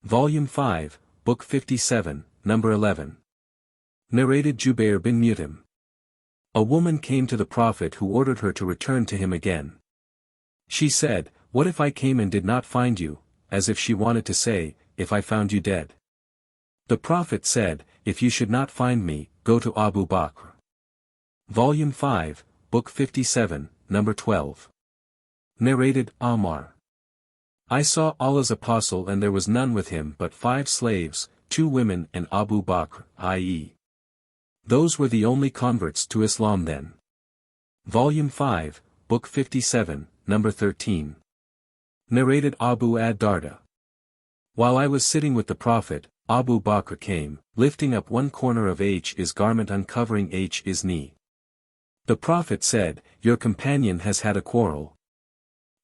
Volume 5, Book 57, Number 11. Narrated Jubair bin Mut'im. A woman came to the Prophet who ordered her to return to him again. She said, What if I came and did not find you, as if she wanted to say, If I found you dead? The Prophet said, If you should not find me, go to Abu Bakr. Volume 5, Book 57, Number 12. Narrated Ammar. I saw Allah's Apostle and there was none with him but 5 slaves, 2 women and Abu Bakr, i.e. those were the only converts to Islam then. Volume 5, Book 57, number 13. Narrated Abu ad-Darda. While I was sitting with the Prophet, Abu Bakr came, lifting up one corner of his garment uncovering his knee. The Prophet said, "Your companion has had a quarrel."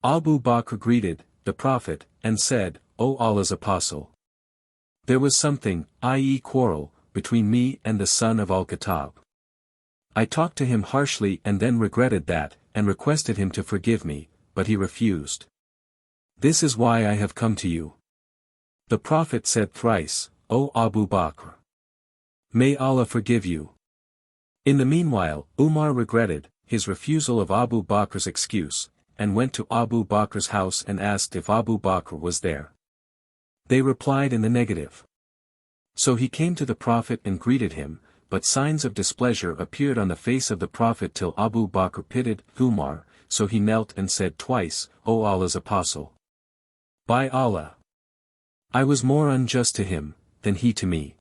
Abu Bakr greeted the Prophet, and said, "O Allah's Apostle. There was something, i.e. quarrel, between me and the son of al-Khattab. I talked to him harshly and then regretted that, and requested him to forgive me, but he refused. This is why I have come to you." The Prophet said thrice, "O Abu Bakr. May Allah forgive you." In the meanwhile, Umar regretted his refusal of Abu Bakr's excuse, and went to Abu Bakr's house and asked if Abu Bakr was there. They replied in the negative. So he came to the Prophet and greeted him, but signs of displeasure appeared on the face of the Prophet till Abu Bakr pitied Umar, so he knelt and said twice, "O Allah's Apostle. By Allah! I was more unjust to him, than he to me."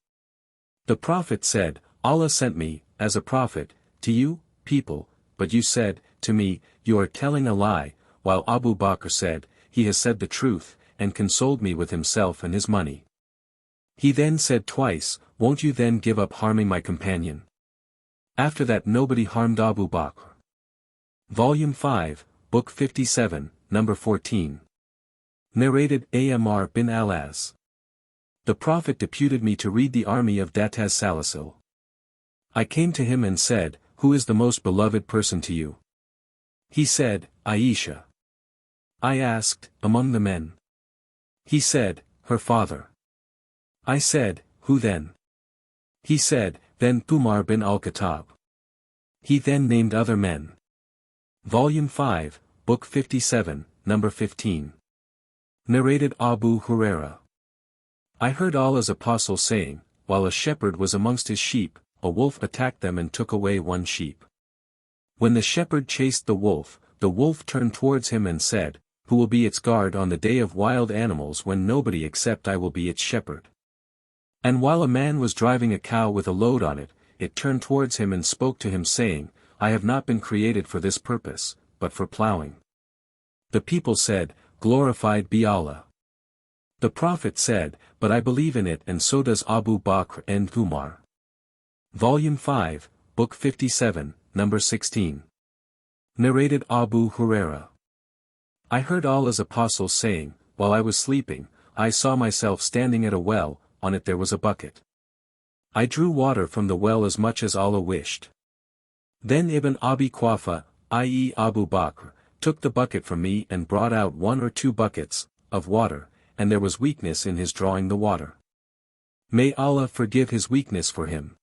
The Prophet said, "Allah sent me, as a prophet, to you, people, but you said, to me, you are telling a lie," while Abu Bakr said, "He has said the truth, and consoled me with himself and his money." He then said twice, "Won't you then give up harming my companion?" After that nobody harmed Abu Bakr. Volume 5, Book 57, number 14. Narrated Amr bin al-As. The Prophet deputed me to read the army of Dataz Salisil. I came to him and said, "Who is the most beloved person to you?" He said, "Aisha." I asked, "Among the men?" He said, "Her father." I said, "Who then?" He said, "Then Umar bin al-Khattab." He then named other men. Volume 5, Book 57, number 15. Narrated Abu Huraira. I heard Allah's Apostle saying, while a shepherd was amongst his sheep, a wolf attacked them and took away one sheep. When the shepherd chased the wolf turned towards him and said, "Who will be its guard on the day of wild animals when nobody except I will be its shepherd?" And while a man was driving a cow with a load on it, it turned towards him and spoke to him saying, "I have not been created for this purpose, but for plowing." The people said, "Glorified be Allah." The Prophet said, "But I believe in it and so does Abu Bakr and Umar." Volume 5, Book 57, number 16. Narrated Abu Huraira. I heard Allah's Apostle saying, while I was sleeping, I saw myself standing at a well, on it there was a bucket. I drew water from the well as much as Allah wished. Then Ibn Abi Quafa, i.e. Abu Bakr, took the bucket from me and brought out 1 or 2 buckets of water, and there was weakness in his drawing the water. May Allah forgive his weakness for him.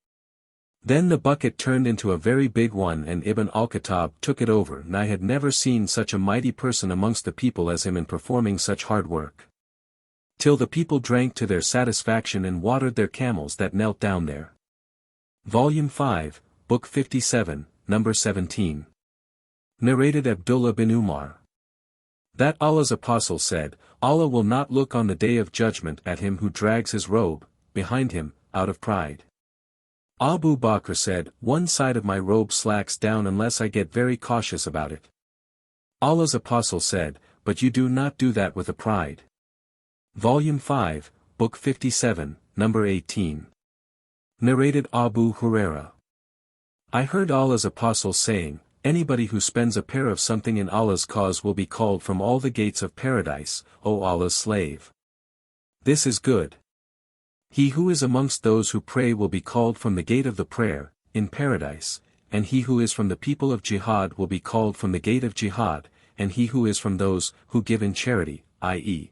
Then the bucket turned into a very big one and Ibn al-Khattab took it over, and I had never seen such a mighty person amongst the people as him in performing such hard work. Till the people drank to their satisfaction and watered their camels that knelt down there. Volume 5, Book 57, number 17. Narrated Abdullah bin Umar. That Allah's Apostle said, Allah will not look on the day of judgment at him who drags his robe behind him, out of pride. Abu Bakr said, "One side of my robe slacks down unless I get very cautious about it." Allah's Apostle said, "But you do not do that with a pride." Volume 5, Book 57, number 18. Narrated Abu Huraira. I heard Allah's Apostle saying, "Anybody who spends a pair of something in Allah's cause will be called from all the gates of paradise, O Allah's slave." This is good. He who is amongst those who pray will be called from the gate of the prayer, in paradise, and he who is from the people of jihad will be called from the gate of jihad, and he who is from those who give in charity, i.e.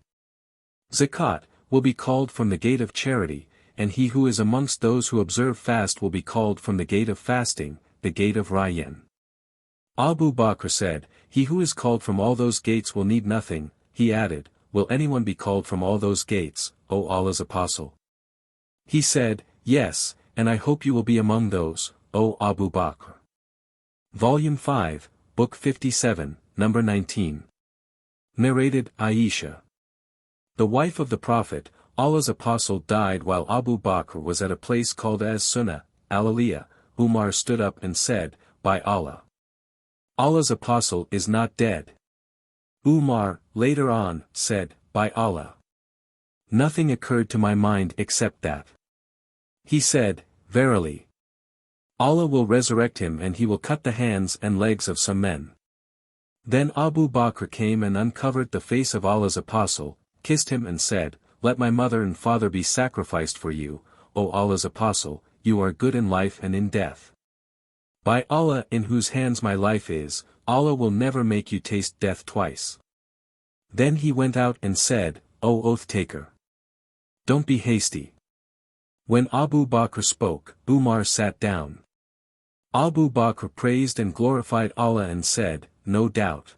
zakat, will be called from the gate of charity, and he who is amongst those who observe fast will be called from the gate of fasting, the gate of Rayyan. Abu Bakr said, "He who is called from all those gates will need nothing." He added, "Will anyone be called from all those gates, O Allah's Apostle?" He said, "Yes, and I hope you will be among those, O Abu Bakr." Volume 5, Book 57, number 19. Narrated Aisha. The wife of the Prophet, Allah's Apostle, died while Abu Bakr was at a place called as Sunnah, al-Aliyah. Umar stood up and said, "By Allah! Allah's apostle is not dead. Umar, later on, said, by Allah. Nothing occurred to my mind except that. He said, verily. Allah will resurrect him and he will cut the hands and legs of some men. Then Abu Bakr came and uncovered the face of Allah's apostle, kissed him and said, let my mother and father be sacrificed for you, O Allah's apostle, you are good in life and in death. By Allah in whose hands my life is, Allah will never make you taste death twice. Then he went out and said, O oath-taker, don't be hasty. When Abu Bakr spoke, Umar sat down. Abu Bakr praised and glorified Allah and said, no doubt.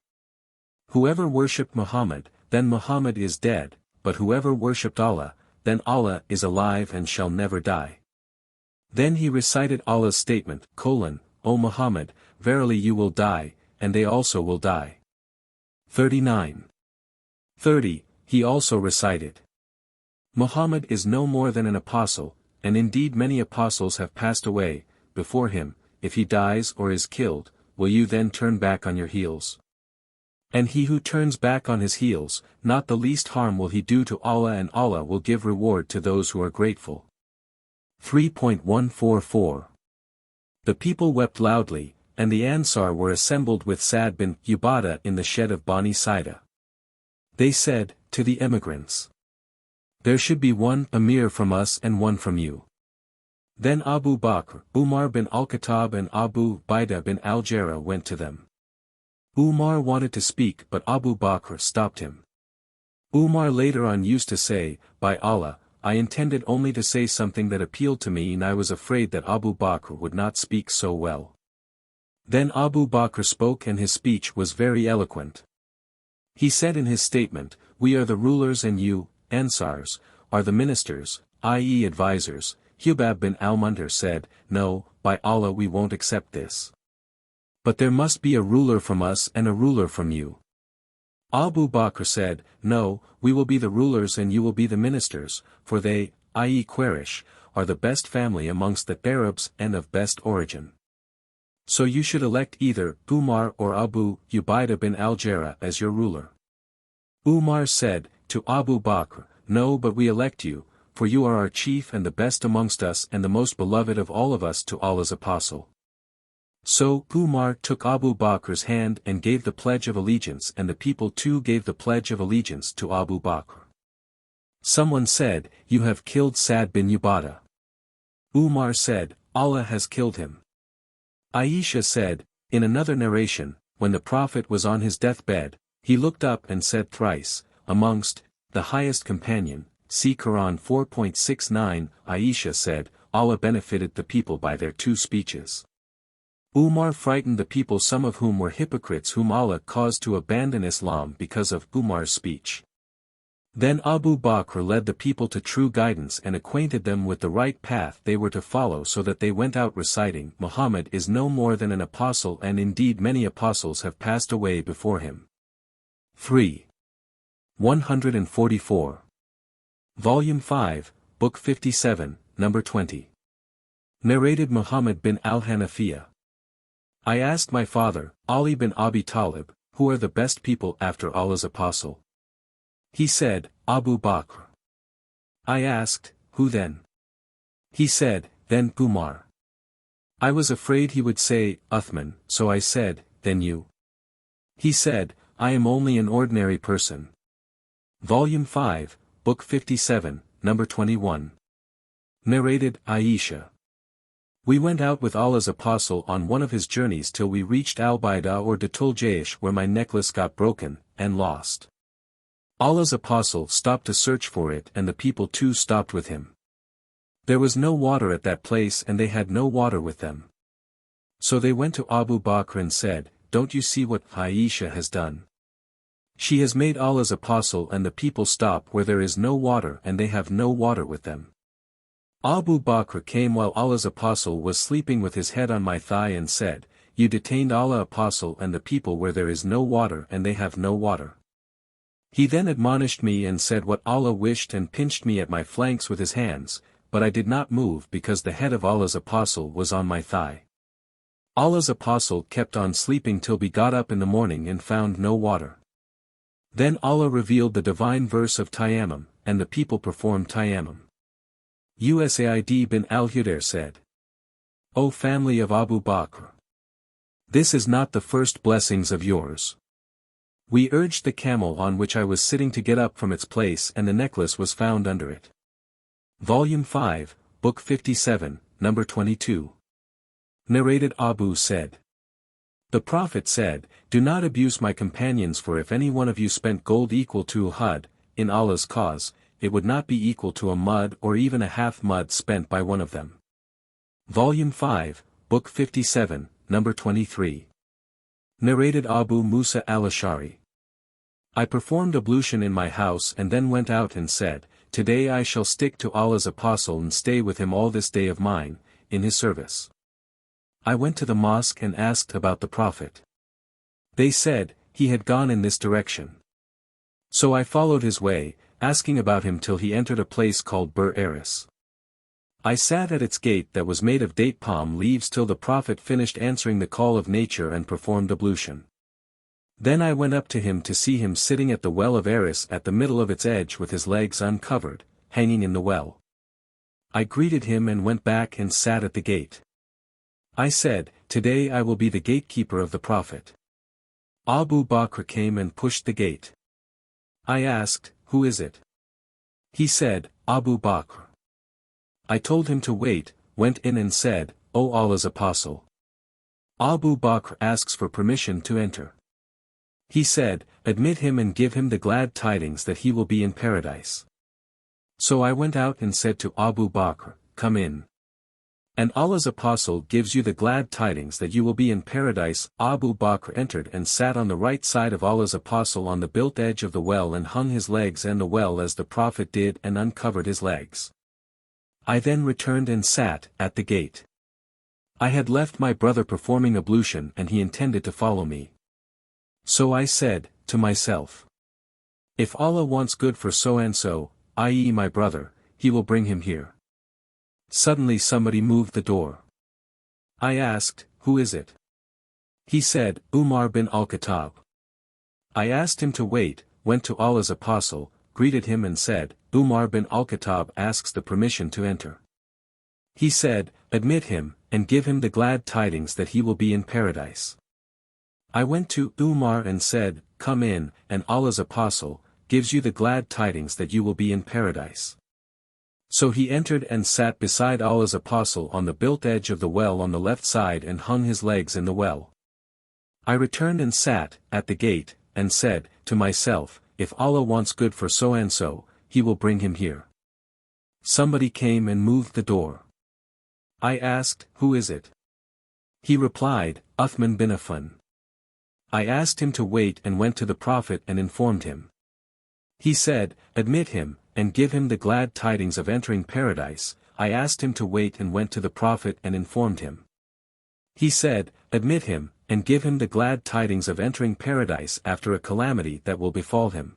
Whoever worshipped Muhammad, then Muhammad is dead, but whoever worshipped Allah, then Allah is alive and shall never die. Then he recited Allah's statement, O Muhammad, verily you will die, and they also will die. 39. 30. He also recited, Muhammad is no more than an apostle, and indeed many apostles have passed away, before him. If he dies or is killed, will you then turn back on your heels? And he who turns back on his heels, not the least harm will he do to Allah, and Allah will give reward to those who are grateful. 3.144. The people wept loudly, and the Ansar were assembled with Sa'd bin Ubadah in the shed of Bani Saida. They said, to the emigrants, there should be one emir from us and one from you. Then Abu Bakr, Umar bin al-Khattab and Abu Ubaidah bin al-Jarrah went to them. Umar wanted to speak but Abu Bakr stopped him. Umar later on used to say, by Allah, I intended only to say something that appealed to me and I was afraid that Abu Bakr would not speak so well. Then Abu Bakr spoke and his speech was very eloquent. He said in his statement, we are the rulers and you, Ansars, are the ministers, i.e. advisors. Hubab bin al-Mundir said, no, by Allah we won't accept this. But there must be a ruler from us and a ruler from you. Abu Bakr said, no, we will be the rulers and you will be the ministers, for they, i.e. Quraysh, are the best family amongst the Arabs and of best origin. So you should elect either Umar or Abu Ubaidah bin al-Jarrah as your ruler. Umar said, to Abu Bakr, no, but we elect you, for you are our chief and the best amongst us and the most beloved of all of us to Allah's apostle. So Umar took Abu Bakr's hand and gave the pledge of allegiance, and the people too gave the pledge of allegiance to Abu Bakr. Someone said, you have killed Sa'd bin Ubadah. Umar said, Allah has killed him. Aisha said, in another narration, when the Prophet was on his deathbed, he looked up and said thrice, amongst the highest companion, see Qur'an 4.69, Aisha said, Allah benefited the people by their two speeches. Umar frightened the people, some of whom were hypocrites whom Allah caused to abandon Islam because of Umar's speech. Then Abu Bakr led the people to true guidance and acquainted them with the right path they were to follow, so that they went out reciting, Muhammad is no more than an apostle and indeed many apostles have passed away before him. 3. 144. Volume 5, Book 57, Number 20. Narrated Muhammad bin al-Hanafiya. I asked my father, Ali bin Abi Talib, who are the best people after Allah's apostle? He said, Abu Bakr. I asked, who then? He said, then Umar. I was afraid he would say, Uthman, so I said, then you. He said, I am only an ordinary person. Volume 5, Book 57, Number 21. Narrated Aisha. We went out with Allah's apostle on one of his journeys till we reached al-Baidah or Datul Jaish, where my necklace got broken, and lost. Allah's apostle stopped to search for it and the people too stopped with him. There was no water at that place and they had no water with them. So they went to Abu Bakr and said, don't you see what Aisha has done? She has made Allah's apostle and the people stop where there is no water and they have no water with them. Abu Bakr came while Allah's apostle was sleeping with his head on my thigh and said, you detained Allah's apostle and the people where there is no water and they have no water. He then admonished me and said what Allah wished and pinched me at my flanks with his hands, but I did not move because the head of Allah's apostle was on my thigh. Allah's apostle kept on sleeping till we got up in the morning and found no water. Then Allah revealed the divine verse of Tayammum, and the people performed Tayammum. Usaid bin al-Hudayr said, O family of Abu Bakr! This is not the first blessings of yours. We urged the camel on which I was sitting to get up from its place, and the necklace was found under it. Volume 5, Book 57, Number 22. Narrated Abu said. The Prophet said, Do not abuse my companions, for if any one of you spent gold equal to Uhud, in Allah's cause, it would not be equal to a mud or even a half mud spent by one of them. Volume 5, Book 57, Number 23. Narrated Abu Musa al-Ash'ari. I performed ablution in my house and then went out and said, Today I shall stick to Allah's apostle and stay with him all this day of mine, in his service. I went to the mosque and asked about the Prophet. They said, he had gone in this direction. So I followed his way, asking about him till he entered a place called Bir Aris. I sat at its gate that was made of date palm leaves till the Prophet finished answering the call of nature and performed ablution. Then I went up to him to see him sitting at the well of Aris at the middle of its edge with his legs uncovered, hanging in the well. I greeted him and went back and sat at the gate. I said, Today I will be the gatekeeper of the Prophet. Abu Bakr came and pushed the gate. I asked, Who is it? He said, Abu Bakr. I told him to wait, went in and said, O Allah's apostle. Abu Bakr asks for permission to enter. He said, Admit him and give him the glad tidings that he will be in paradise. So I went out and said to Abu Bakr, Come in. And Allah's apostle gives you the glad tidings that you will be in paradise. Abu Bakr entered and sat on the right side of Allah's apostle on the built edge of the well and hung his legs in the well as the Prophet did and uncovered his legs. I then returned and sat at the gate. I had left my brother performing ablution and he intended to follow me. So I said, to myself, If Allah wants good for so-and-so, i.e. my brother, he will bring him here. Suddenly somebody moved the door. I asked, Who is it? He said, Umar bin al-Khattab. I asked him to wait, went to Allah's apostle, greeted him and said, Umar bin al-Khattab asks the permission to enter. He said, Admit him, and give him the glad tidings that he will be in paradise. I went to Umar and said, Come in, and Allah's apostle gives you the glad tidings that you will be in paradise. So he entered and sat beside Allah's apostle on the built edge of the well on the left side and hung his legs in the well. I returned and sat at the gate, and said, to myself, If Allah wants good for so-and-so, he will bring him here. Somebody came and moved the door. I asked, Who is it? He replied, Uthman bin Affan. I asked him to wait and went to the Prophet and informed him. He said, Admit him, and give him the glad tidings of entering paradise. I asked him to wait and went to the Prophet and informed him. He said, Admit him, and give him the glad tidings of entering paradise after a calamity that will befall him.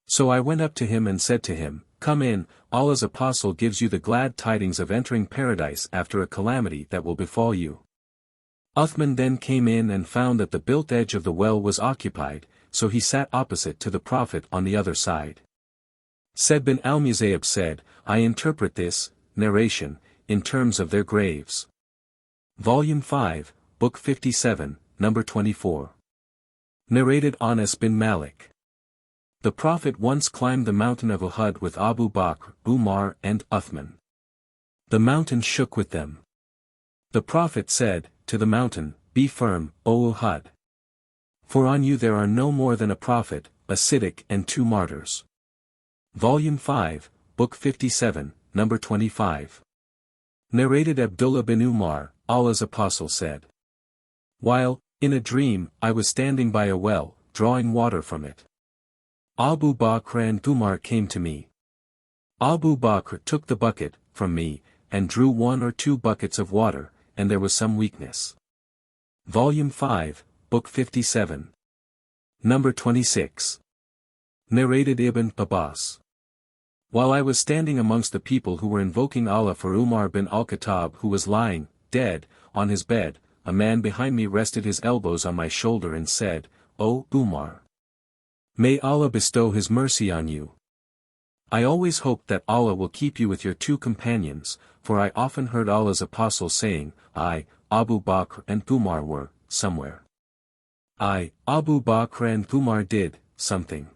So I went up to him and said to him, Come in, Allah's apostle gives you the glad tidings of entering paradise after a calamity that will befall you. Uthman then came in and found that the built edge of the well was occupied, so he sat opposite to the Prophet on the other side. Said bin al-Musayyib said, I interpret this narration in terms of their graves. Volume 5, Book 57, Number 24. Narrated Anas bin Malik. The Prophet once climbed the mountain of Uhud with Abu Bakr, Umar and Uthman. The mountain shook with them. The Prophet said, to the mountain, Be firm, O Uhud. For on you there are no more than a prophet, a Siddiq and 2 martyrs. Volume 5, Book 57, Number 25. Narrated Abdullah bin Umar, Allah's apostle said. While, in a dream, I was standing by a well, drawing water from it. Abu Bakr and Umar came to me. Abu Bakr took the bucket from me, and drew 1 or 2 buckets of water, and there was some weakness. Volume 5, Book 57. Number 26. Narrated Ibn Abbas. While I was standing amongst the people who were invoking Allah for Umar bin al-Khattab who was lying, dead, on his bed, a man behind me rested his elbows on my shoulder and said, "O Umar, may Allah bestow His mercy on you. I always hope that Allah will keep you with your two companions, for I often heard Allah's apostle saying, I, Abu Bakr and Umar were, somewhere. I, Abu Bakr and Umar did, something.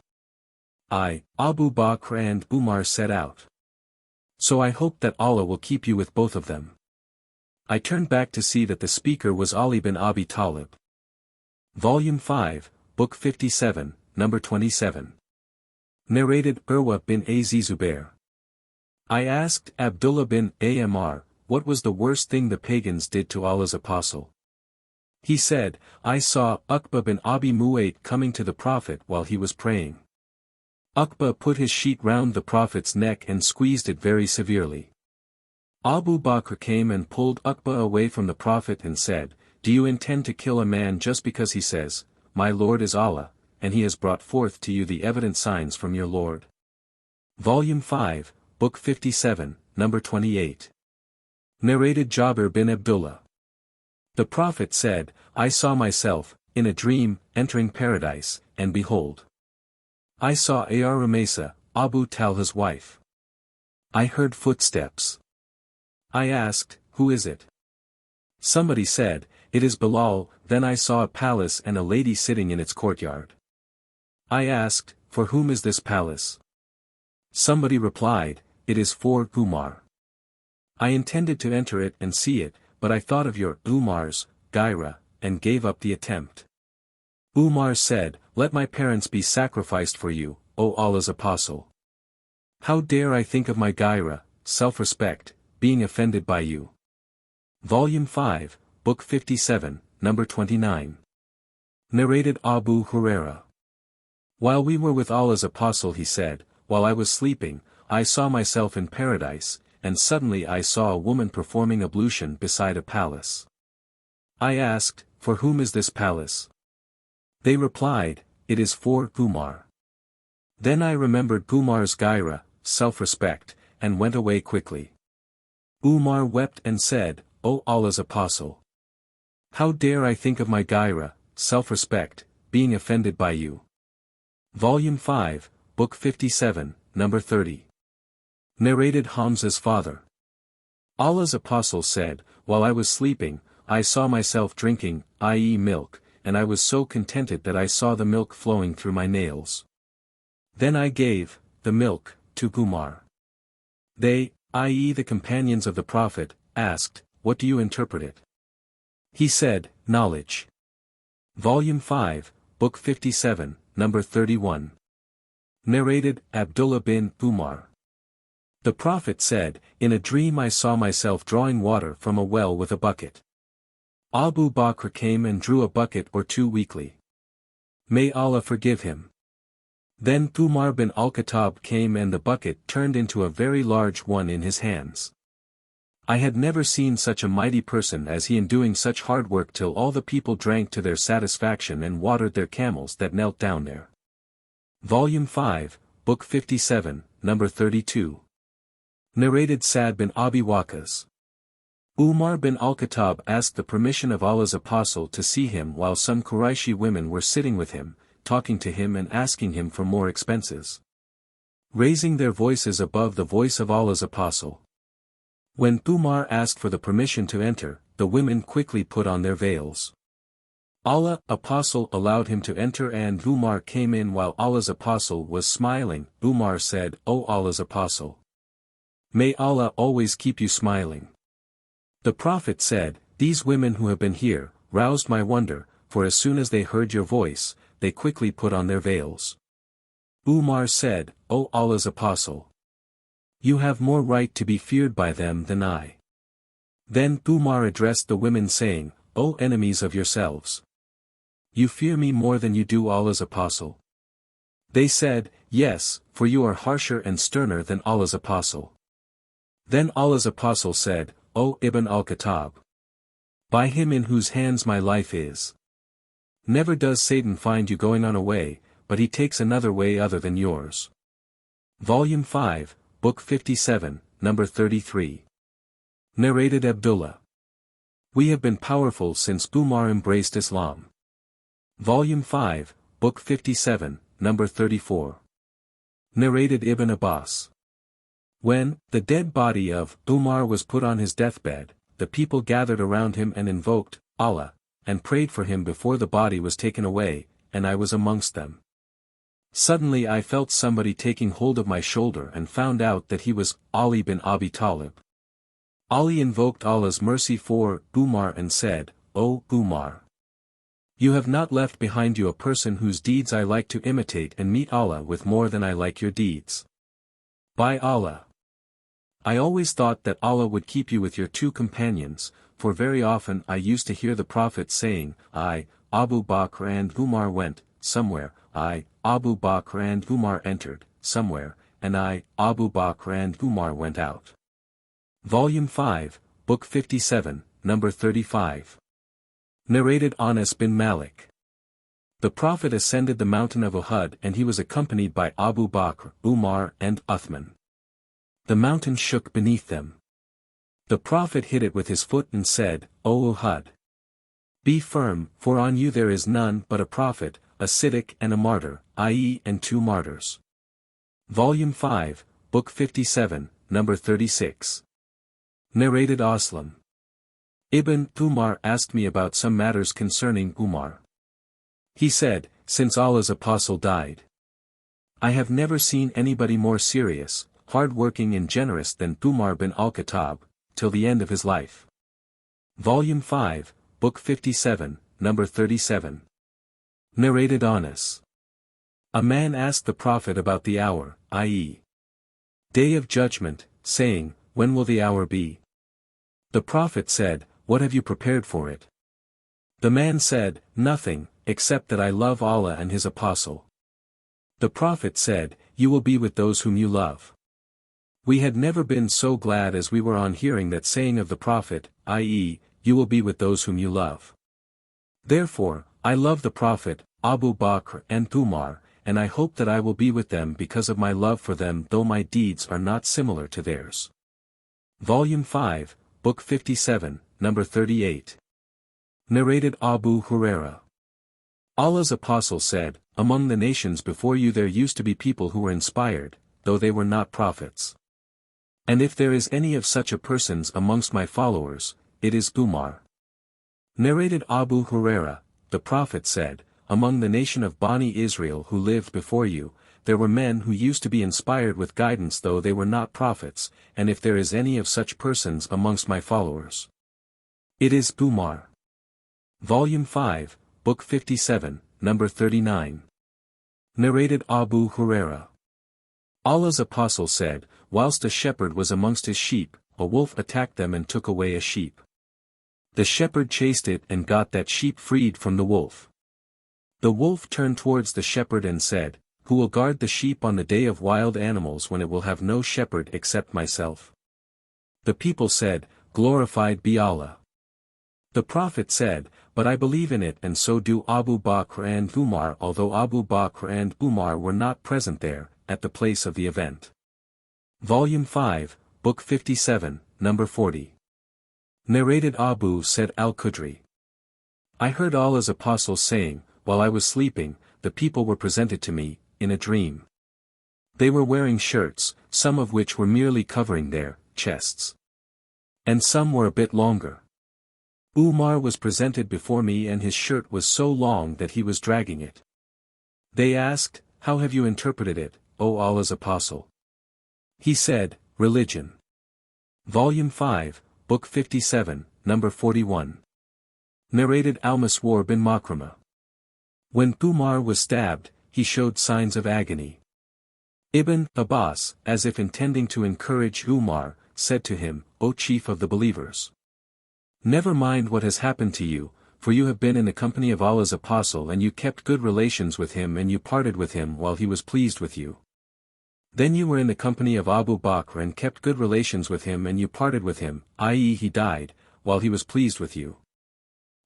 I, Abu Bakr and Umar set out. So I hope that Allah will keep you with both of them." I turned back to see that the speaker was Ali bin Abi Talib. Volume 5, Book 57, Number 27. Narrated Urwa bin Zubair. I asked Abdullah bin Amr, what was the worst thing the pagans did to Allah's apostle? He said, I saw Uqba bin Abi Mu'ayt coming to the Prophet while he was praying. Uqba put his sheet round the Prophet's neck and squeezed it very severely. Abu Bakr came and pulled Uqba away from the Prophet and said, Do you intend to kill a man just because he says, My Lord is Allah, and he has brought forth to you the evident signs from your Lord? Volume 5, Book 57, Number 28. Narrated Jabir bin Abdullah. The Prophet said, I saw myself, in a dream, entering paradise, and behold. I saw Rumesa, Abu Talha's wife. I heard footsteps. I asked, Who is it? Somebody said, It is Bilal. Then I saw a palace and a lady sitting in its courtyard. I asked, For whom is this palace? Somebody replied, It is for Umar. I intended to enter it and see it, but I thought of your Umar's Gaira, and gave up the attempt. Umar said, Let my parents be sacrificed for you, O Allah's apostle. How dare I think of my Gaira, self-respect, being offended by you? Volume 5, Book 57, Number 29. Narrated Abu Huraira. While we were with Allah's apostle he said, While I was sleeping, I saw myself in paradise, and suddenly I saw a woman performing ablution beside a palace. I asked, For whom is this palace? They replied, It is for Umar. Then I remembered Umar's Gaira, self-respect, and went away quickly. Umar wept and said, O Allah's apostle! How dare I think of my Gaira, self-respect, being offended by you? Volume 5, Book 57, Number 30. Narrated Hamza's father. Allah's apostle said, While I was sleeping, I saw myself drinking, i.e. milk, and I was so contented that I saw the milk flowing through my nails. Then I gave the milk to Umar. They, i.e. the companions of the Prophet, asked, What do you interpret it? He said, Knowledge. Volume 5, Book 57, Number 31. Narrated Abdullah bin Umar. The Prophet said, In a dream I saw myself drawing water from a well with a bucket. Abu Bakr came and drew a bucket or two weekly. May Allah forgive him. Then Umar bin al-Khattab came and the bucket turned into a very large one in his hands. I had never seen such a mighty person as he in doing such hard work till all the people drank to their satisfaction and watered their camels that knelt down there. Volume 5, Book 57, Number 32. Narrated Sa'd bin Abi Waqqas. Umar bin al-Khattab asked the permission of Allah's apostle to see him while some Qurayshi women were sitting with him, talking to him and asking him for more expenses. Raising their voices above the voice of Allah's apostle. When Umar asked for the permission to enter, the women quickly put on their veils. Allah's apostle allowed him to enter and Umar came in while Allah's apostle was smiling. Umar said, O Allah's apostle! May Allah always keep you smiling. The Prophet said, These women who have been here, roused my wonder, for as soon as they heard your voice, they quickly put on their veils. Umar said, O Allah's apostle! You have more right to be feared by them than I. Then Umar addressed the women saying, O enemies of yourselves! You fear me more than you do Allah's apostle. They said, Yes, for you are harsher and sterner than Allah's apostle. Then Allah's apostle said, O Ibn al-Khattab! By him in whose hands my life is. Never does Satan find you going on a way, but he takes another way other than yours. Volume 5, Book 57, Number 33. Narrated Abdullah. We have been powerful since Umar embraced Islam. Volume 5, Book 57, Number 34. Narrated Ibn Abbas. When the dead body of Umar was put on his deathbed, the people gathered around him and invoked Allah, and prayed for him before the body was taken away, and I was amongst them. Suddenly I felt somebody taking hold of my shoulder and found out that he was Ali bin Abi Talib. Ali invoked Allah's mercy for Umar and said, "O Umar! You have not left behind you a person whose deeds I like to imitate and meet Allah with more than I like your deeds. By Allah! I always thought that Allah would keep you with your two companions, for very often I used to hear the Prophet saying, I, Abu Bakr and Umar went, somewhere, I, Abu Bakr and Umar entered, somewhere, and I, Abu Bakr and Umar went out." Volume 5, Book 57, Number 35. Narrated Anas bin Malik. The Prophet ascended the mountain of Uhud and he was accompanied by Abu Bakr, Umar and Uthman. The mountain shook beneath them. The Prophet hit it with his foot and said, "O Uhud! Be firm, for on you there is none but a prophet, a Siddiq and a martyr, i.e. and two martyrs." Volume 5, Book 57, Number 36. Narrated Aslam. Ibn Umar asked me about some matters concerning Umar. He said, "Since Allah's apostle died, I have never seen anybody more serious, hard-working and generous than Umar bin al-Khattab, till the end of his life." Volume 5, Book 57, Number 37. Narrated Anas. A man asked the Prophet about the hour, i.e. Day of Judgment, saying, "When will the hour be?" The Prophet said, "What have you prepared for it?" The man said, "Nothing, except that I love Allah and His Apostle." The Prophet said, "You will be with those whom you love." We had never been so glad as we were on hearing that saying of the Prophet, i.e., "You will be with those whom you love." Therefore, I love the Prophet, Abu Bakr and Umar, and I hope that I will be with them because of my love for them, though my deeds are not similar to theirs. Volume 5, Book 57, Number 38. Narrated Abu Huraira. Allah's Apostle said, "Among the nations before you there used to be people who were inspired, though they were not prophets. And if there is any of such a persons amongst my followers, it is Umar." Narrated Abu Huraira, the Prophet said, "Among the nation of Bani Israel who lived before you, there were men who used to be inspired with guidance though they were not prophets, and if there is any of such persons amongst my followers, it is Umar." Volume 5, Book 57, Number 39. Narrated Abu Huraira. Allah's Apostle said, "Whilst a shepherd was amongst his sheep, a wolf attacked them and took away a sheep. The shepherd chased it and got that sheep freed from the wolf. The wolf turned towards the shepherd and said, 'Who will guard the sheep on the day of wild animals when it will have no shepherd except myself?' The people said, 'Glorified be Allah.' The Prophet said, 'But I believe in it and so do Abu Bakr and Umar,' although Abu Bakr and Umar were not present there, at the place of the event. Volume 5, Book 57, Number 40. Narrated Abu Said al-Khudri. I heard Allah's Apostle saying, "While I was sleeping, the people were presented to me, in a dream. They were wearing shirts, some of which were merely covering their chests. And some were a bit longer. Umar was presented before me and his shirt was so long that he was dragging it. They asked, 'How have you interpreted it, O Allah's Apostle?' He said, 'Religion.'" Volume 5, Book 57, Number 41. Narrated Al-Maswar bin Makrama. When Umar was stabbed, he showed signs of agony. Ibn Abbas, as if intending to encourage Umar, said to him, "O chief of the believers, never mind what has happened to you, for you have been in the company of Allah's Apostle and you kept good relations with him and you parted with him while he was pleased with you. Then you were in the company of Abu Bakr and kept good relations with him and you parted with him, i.e. he died, while he was pleased with you.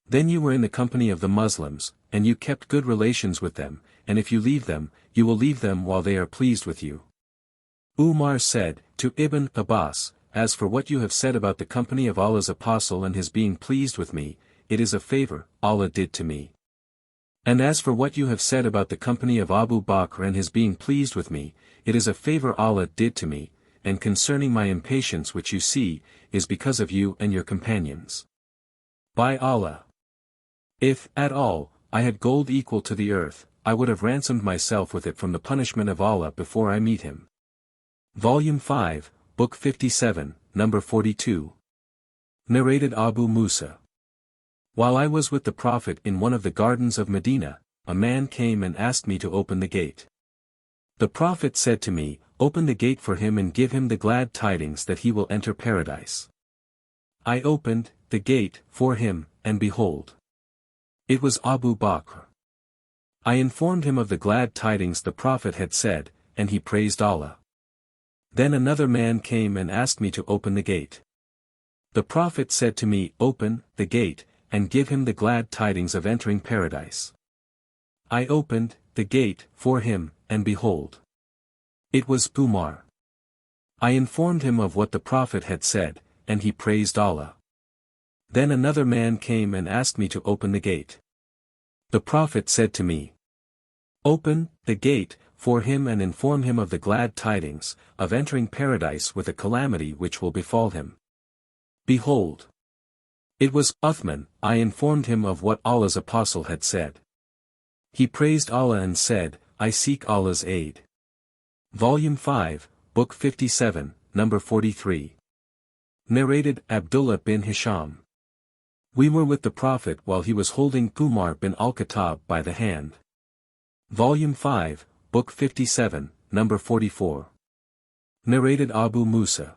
Then you were in the company of the Muslims, and you kept good relations with them, and if you leave them, you will leave them while they are pleased with you." Umar said, to Ibn Abbas, as for what you have said about the company of Allah's Apostle and his being pleased with me, it is a favor Allah did to me. And as for what you have said about the company of Abu Bakr and his being pleased with me, it is a favor Allah did to me, and concerning my impatience which you see, is because of you and your companions. By Allah! If, at all, I had gold equal to the earth, I would have ransomed myself with it from the punishment of Allah before I meet him. Volume 5, Book 57, Number 42. Narrated Abu Musa. While I was with the Prophet in one of the gardens of Medina, a man came and asked me to open the gate. The Prophet said to me, "Open the gate for him and give him the glad tidings that he will enter paradise." I opened the gate for him, and behold, it was Abu Bakr. I informed him of the glad tidings the Prophet had said, and he praised Allah. Then another man came and asked me to open the gate. The Prophet said to me, "Open the gate, and give him the glad tidings of entering paradise." I opened the gate for him, and behold, it was Umar. I informed him of what the Prophet had said, and he praised Allah. Then another man came and asked me to open the gate. The Prophet said to me, "Open the gate for him and inform him of the glad tidings of entering paradise with a calamity which will befall him." Behold, it was Uthman. I informed him of what Allah's Apostle had said. He praised Allah and said, "I seek Allah's aid." Volume 5, Book 57, Number 43. Narrated Abdullah bin Hisham. We were with the Prophet while he was holding Umar bin al-Khattab by the hand. Volume 5, Book 57, Number 44. Narrated Abu Musa.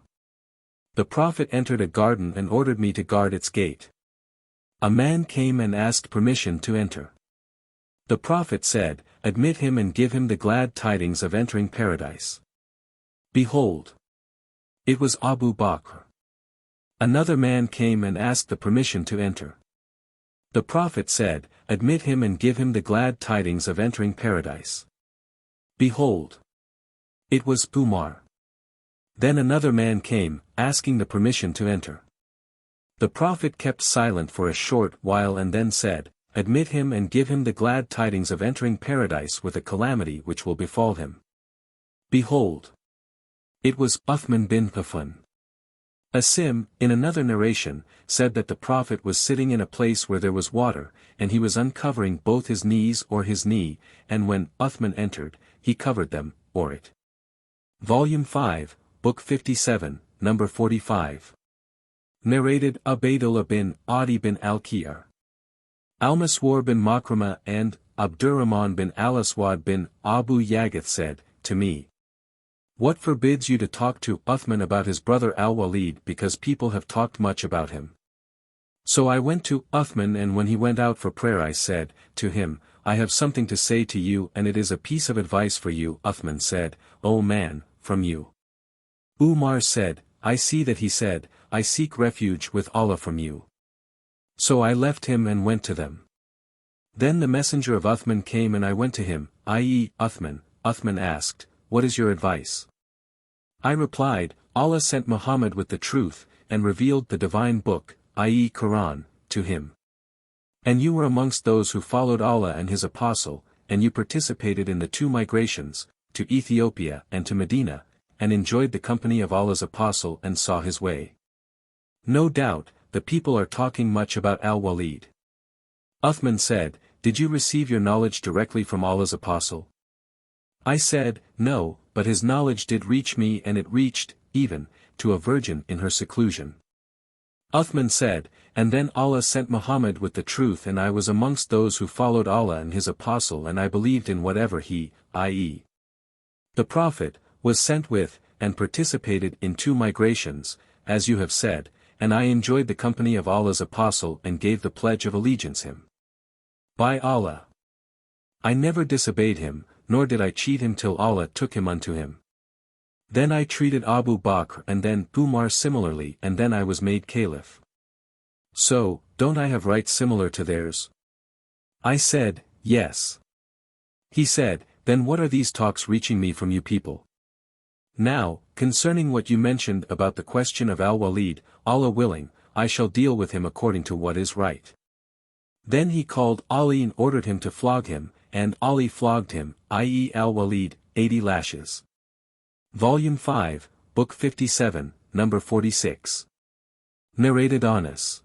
The Prophet entered a garden and ordered me to guard its gate. A man came and asked permission to enter. The Prophet said, "Admit him and give him the glad tidings of entering paradise." Behold, it was Abu Bakr. Another man came and asked the permission to enter. The Prophet said, "Admit him and give him the glad tidings of entering paradise." Behold, it was Umar. Then another man came, asking the permission to enter. The Prophet kept silent for a short while and then said, "Admit him and give him the glad tidings of entering paradise with a calamity which will befall him." Behold, it was Uthman bin Affan. Asim, in another narration, said that the Prophet was sitting in a place where there was water, and he was uncovering both his knees or his knee, and when Uthman entered, he covered them, or it. Volume 5, Book 57, Number 45. Narrated Ubaydullah bin Adi bin al-Qiyar. Al-Maswar bin Makrama and Abdurrahman bin al-Aswad bin Abu Yagath said, to me, "What forbids you to talk to Uthman about his brother al-Walid because people have talked much about him?" So I went to Uthman, and when he went out for prayer I said to him, "I have something to say to you, and it is a piece of advice for you." Uthman said, "O man, from you." Umar said, "I see that he said, I seek refuge with Allah from you." So I left him and went to them. Then the messenger of Uthman came and I went to him, i.e. Uthman. Uthman asked, "What is your advice?" I replied, "Allah sent Muhammad with the truth, and revealed the divine book, i.e. Qur'an, to him. And you were amongst those who followed Allah and his apostle, and you participated in the 2 migrations, to Ethiopia and to Medina, and enjoyed the company of Allah's apostle and saw his way. No doubt, the people are talking much about al-Walid." Uthman said, "Did you receive your knowledge directly from Allah's apostle?" I said, "No, but his knowledge did reach me, and it reached, even, to a virgin in her seclusion." Uthman said, "And then Allah sent Muhammad with the truth, and I was amongst those who followed Allah and his apostle, and I believed in whatever he, i.e. the Prophet, was sent with, and participated in 2 migrations, as you have said, and I enjoyed the company of Allah's apostle and gave the pledge of allegiance him. By Allah, I never disobeyed him, nor did I cheat him till Allah took him unto him. Then I treated Abu Bakr and then Umar similarly, and then I was made caliph. So, don't I have rights similar to theirs?" I said, "Yes." He said, "Then what are these talks reaching me from you people?" Now, concerning what you mentioned about the question of al-Walid, Allah willing, I shall deal with him according to what is right. Then he called Ali and ordered him to flog him, and Ali flogged him, i.e. al-Walid, 80 lashes. Volume 5, Book 57, Number 46. Narrated Anas.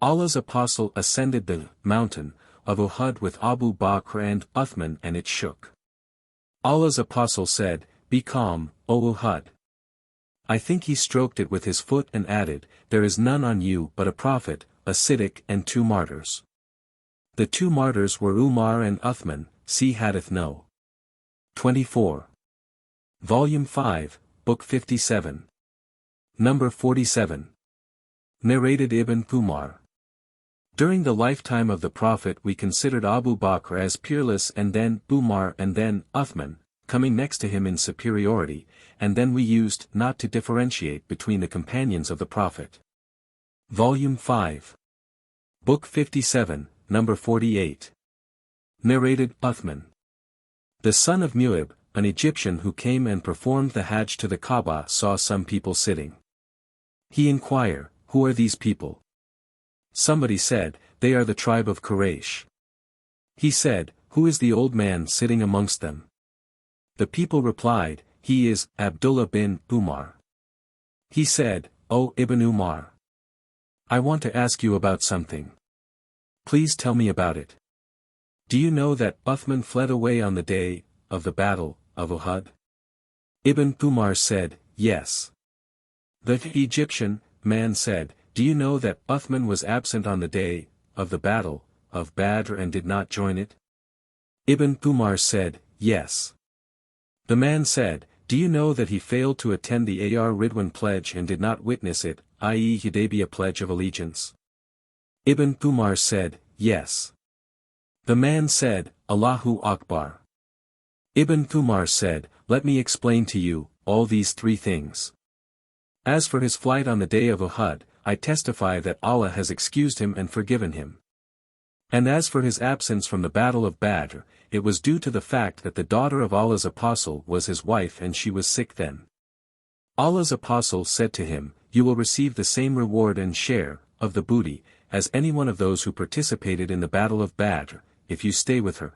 Allah's Apostle ascended the mountain of Uhud with Abu Bakr and Uthman, and it shook. Allah's Apostle said, Be calm, O Uhud. I think he stroked it with his foot and added, There is none on you but a prophet, a Siddiq and 2 martyrs. The 2 martyrs were Umar and Uthman, see Hadith No. 24. Volume 5, Book 57. Number 47. Narrated Ibn Umar. During the lifetime of the Prophet we considered Abu Bakr as peerless, and then Umar, and then Uthman, coming next to him in superiority, and then we used not to differentiate between the companions of the Prophet. Volume 5. Book 57, Number 48. Narrated Uthman. The son of Mu'ib, an Egyptian who came and performed the Hajj to the Kaaba, saw some people sitting. He inquired, Who are these people? Somebody said, They are the tribe of Quraysh. He said, Who is the old man sitting amongst them? The people replied, He is Abdullah bin Umar. He said, O Ibn Umar, I want to ask you about something. Please tell me about it. Do you know that Uthman fled away on the day of the battle of Uhud? Ibn Umar said, Yes. The Egyptian man said, Do you know that Uthman was absent on the day of the battle of Badr and did not join it? Ibn Umar said, Yes. The man said, Do you know that he failed to attend the Ridwan pledge and did not witness it, i.e. Hudaybiyah pledge of allegiance? Ibn Umar said, Yes. The man said, Allahu Akbar. Ibn Umar said, Let me explain to you all these 3 things. As for his flight on the day of Uhud, I testify that Allah has excused him and forgiven him. And as for his absence from the battle of Badr, it was due to the fact that the daughter of Allah's Apostle was his wife and she was sick then. Allah's Apostle said to him, You will receive the same reward and share of the booty as any one of those who participated in the battle of Badr, if you stay with her.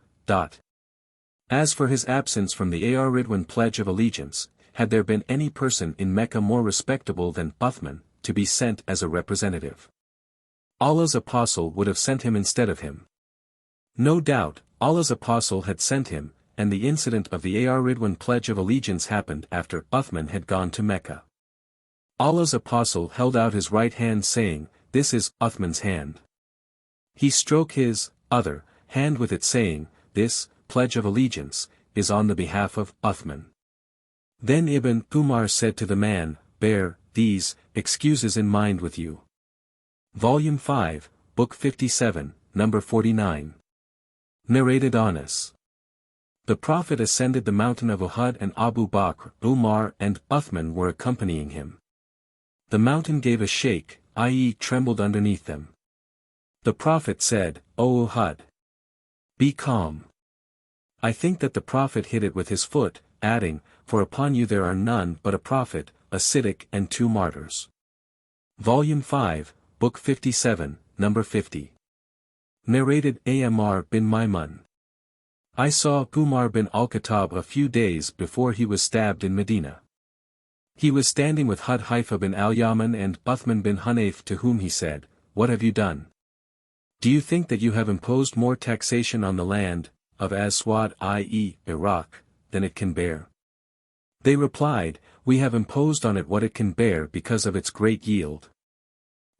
As for his absence from the Ridwan pledge of allegiance, had there been any person in Mecca more respectable than Uthman, to be sent as a representative, Allah's Apostle would have sent him instead of him. No doubt, Allah's Apostle had sent him, and the incident of the Ridwan pledge of allegiance happened after Uthman had gone to Mecca. Allah's Apostle held out his right hand saying, This is Uthman's hand. He stroked his other hand with it saying, This pledge of allegiance is on the behalf of Uthman. Then Ibn Umar said to the man, Bear these excuses in mind with you. Volume 5, Book 57, Number 49. Narrated Anas. The Prophet ascended the mountain of Uhud and Abu Bakr, Umar and Uthman were accompanying him. The mountain gave a shake, i.e. trembled underneath them. The Prophet said, O Uhud, be calm. I think that the Prophet hit it with his foot, adding, For upon you there are none but a prophet, a Siddiq and 2 martyrs. Volume 5, Book 57, Number 50. Narrated Amr bin Maimun. I saw Umar bin al-Khattab a few days before he was stabbed in Medina. He was standing with Hudhaifa bin al-Yaman and Uthman bin Hunayf, to whom he said, What have you done? Do you think that you have imposed more taxation on the land of Aswad, i.e., Iraq, than it can bear? They replied, We have imposed on it what it can bear because of its great yield.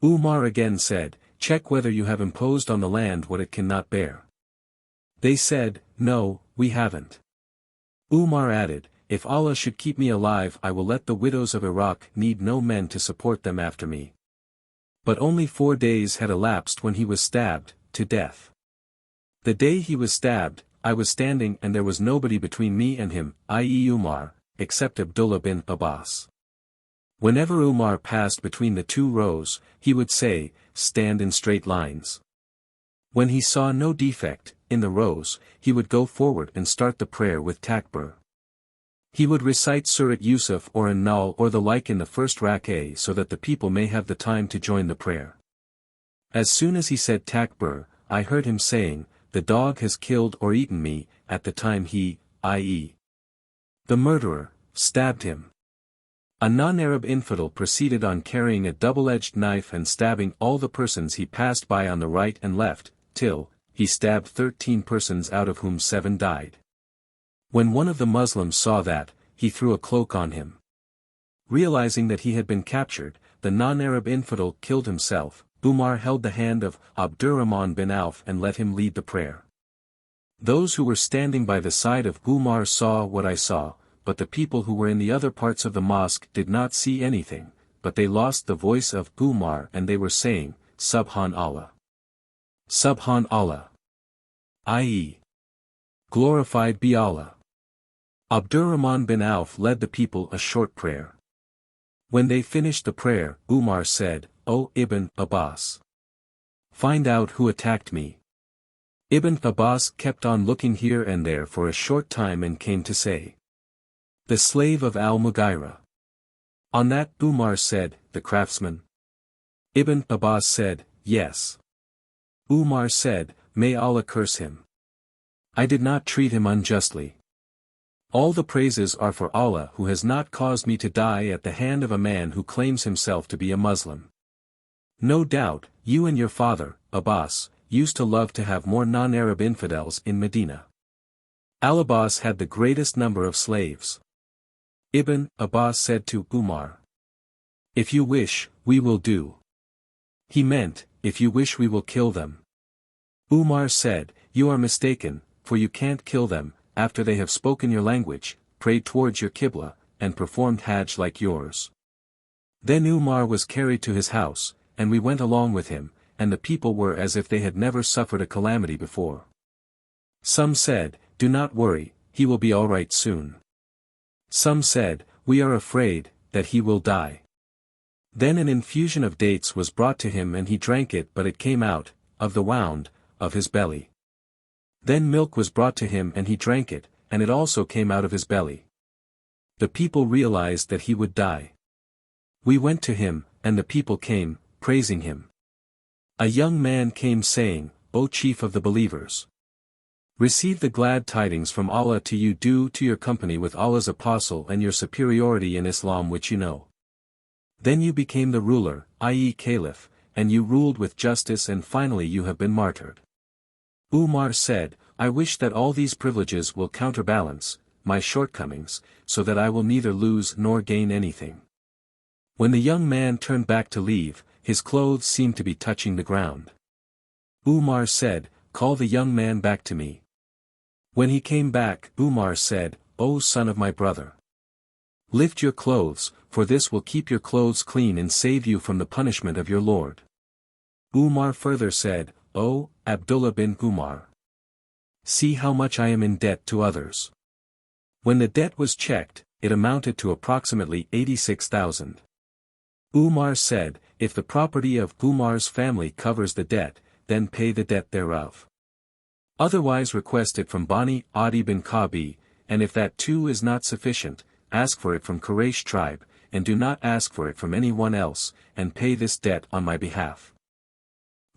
Umar again said, Check whether you have imposed on the land what it cannot bear. They said, No, we haven't. Umar added, If Allah should keep me alive, I will let the widows of Iraq need no men to support them after me. But only 4 days had elapsed when he was stabbed to death. The day he was stabbed, I was standing and there was nobody between me and him, i.e. Umar, except Abdullah bin Abbas. Whenever Umar passed between the 2 rows, he would say, Stand in straight lines. When he saw no defect in the rows, he would go forward and start the prayer with takbir. He would recite Surat Yusuf or An-Nahl or the like in the first rak'ah so that the people may have the time to join the prayer. As soon as he said Takbir, I heard him saying, "The dog has killed or eaten me," at the time he, i.e. the murderer, stabbed him. A non-Arab infidel proceeded on carrying a double-edged knife and stabbing all the persons he passed by on the right and left, till he stabbed 13 persons out of whom 7 died. When one of the Muslims saw that, he threw a cloak on him. Realizing that he had been captured, the non-Arab infidel killed himself. Umar held the hand of Abdurrahman bin Auf and let him lead the prayer. Those who were standing by the side of Umar saw what I saw, but the people who were in the other parts of the mosque did not see anything, but they lost the voice of Umar and they were saying, Subhan Allah. Subhan Allah. i.e. glorified be Allah. Abdurrahman bin Auf led the people a short prayer. When they finished the prayer, Umar said, "O Ibn Abbas, find out who attacked me." Ibn Abbas kept on looking here and there for a short time and came to say, "The slave of al-Mughira." On that Umar said, "The craftsman?" Ibn Abbas said, "Yes." Umar said, "May Allah curse him. I did not treat him unjustly. All the praises are for Allah who has not caused me to die at the hand of a man who claims himself to be a Muslim. No doubt, you and your father, Abbas, used to love to have more non-Arab infidels in Medina. Al-Abbas had the greatest number of slaves." Ibn Abbas said to Umar, "If you wish, we will do." He meant, "If you wish we will kill them." Umar said, "You are mistaken, for you can't kill them, after they have spoken your language, prayed towards your Qibla, and performed Hajj like yours." Then Umar was carried to his house, and we went along with him, and the people were as if they had never suffered a calamity before. Some said, "Do not worry, he will be all right soon." Some said, "We are afraid that he will die." Then an infusion of dates was brought to him and he drank it, but it came out, of the wound, of his belly. Then milk was brought to him and he drank it, and it also came out of his belly. The people realized that he would die. We went to him, and the people came, praising him. A young man came saying, "O chief of the believers, receive the glad tidings from Allah to you due to your company with Allah's apostle and your superiority in Islam which you know. Then you became the ruler, i.e. caliph, and you ruled with justice and finally you have been martyred." Umar said, "I wish that all these privileges will counterbalance my shortcomings, so that I will neither lose nor gain anything." When the young man turned back to leave, his clothes seemed to be touching the ground. Umar said, "Call the young man back to me." When he came back, Umar said, "O son of my brother, lift your clothes, for this will keep your clothes clean and save you from the punishment of your Lord." Umar further said, "O Abdullah bin Umar, see how much I am in debt to others." When the debt was checked, it amounted to approximately 86,000. Umar said, "If the property of Umar's family covers the debt, then pay the debt thereof. Otherwise request it from Bani Adi bin Kabi, and if that too is not sufficient, ask for it from Quraysh tribe, and do not ask for it from anyone else, and pay this debt on my behalf."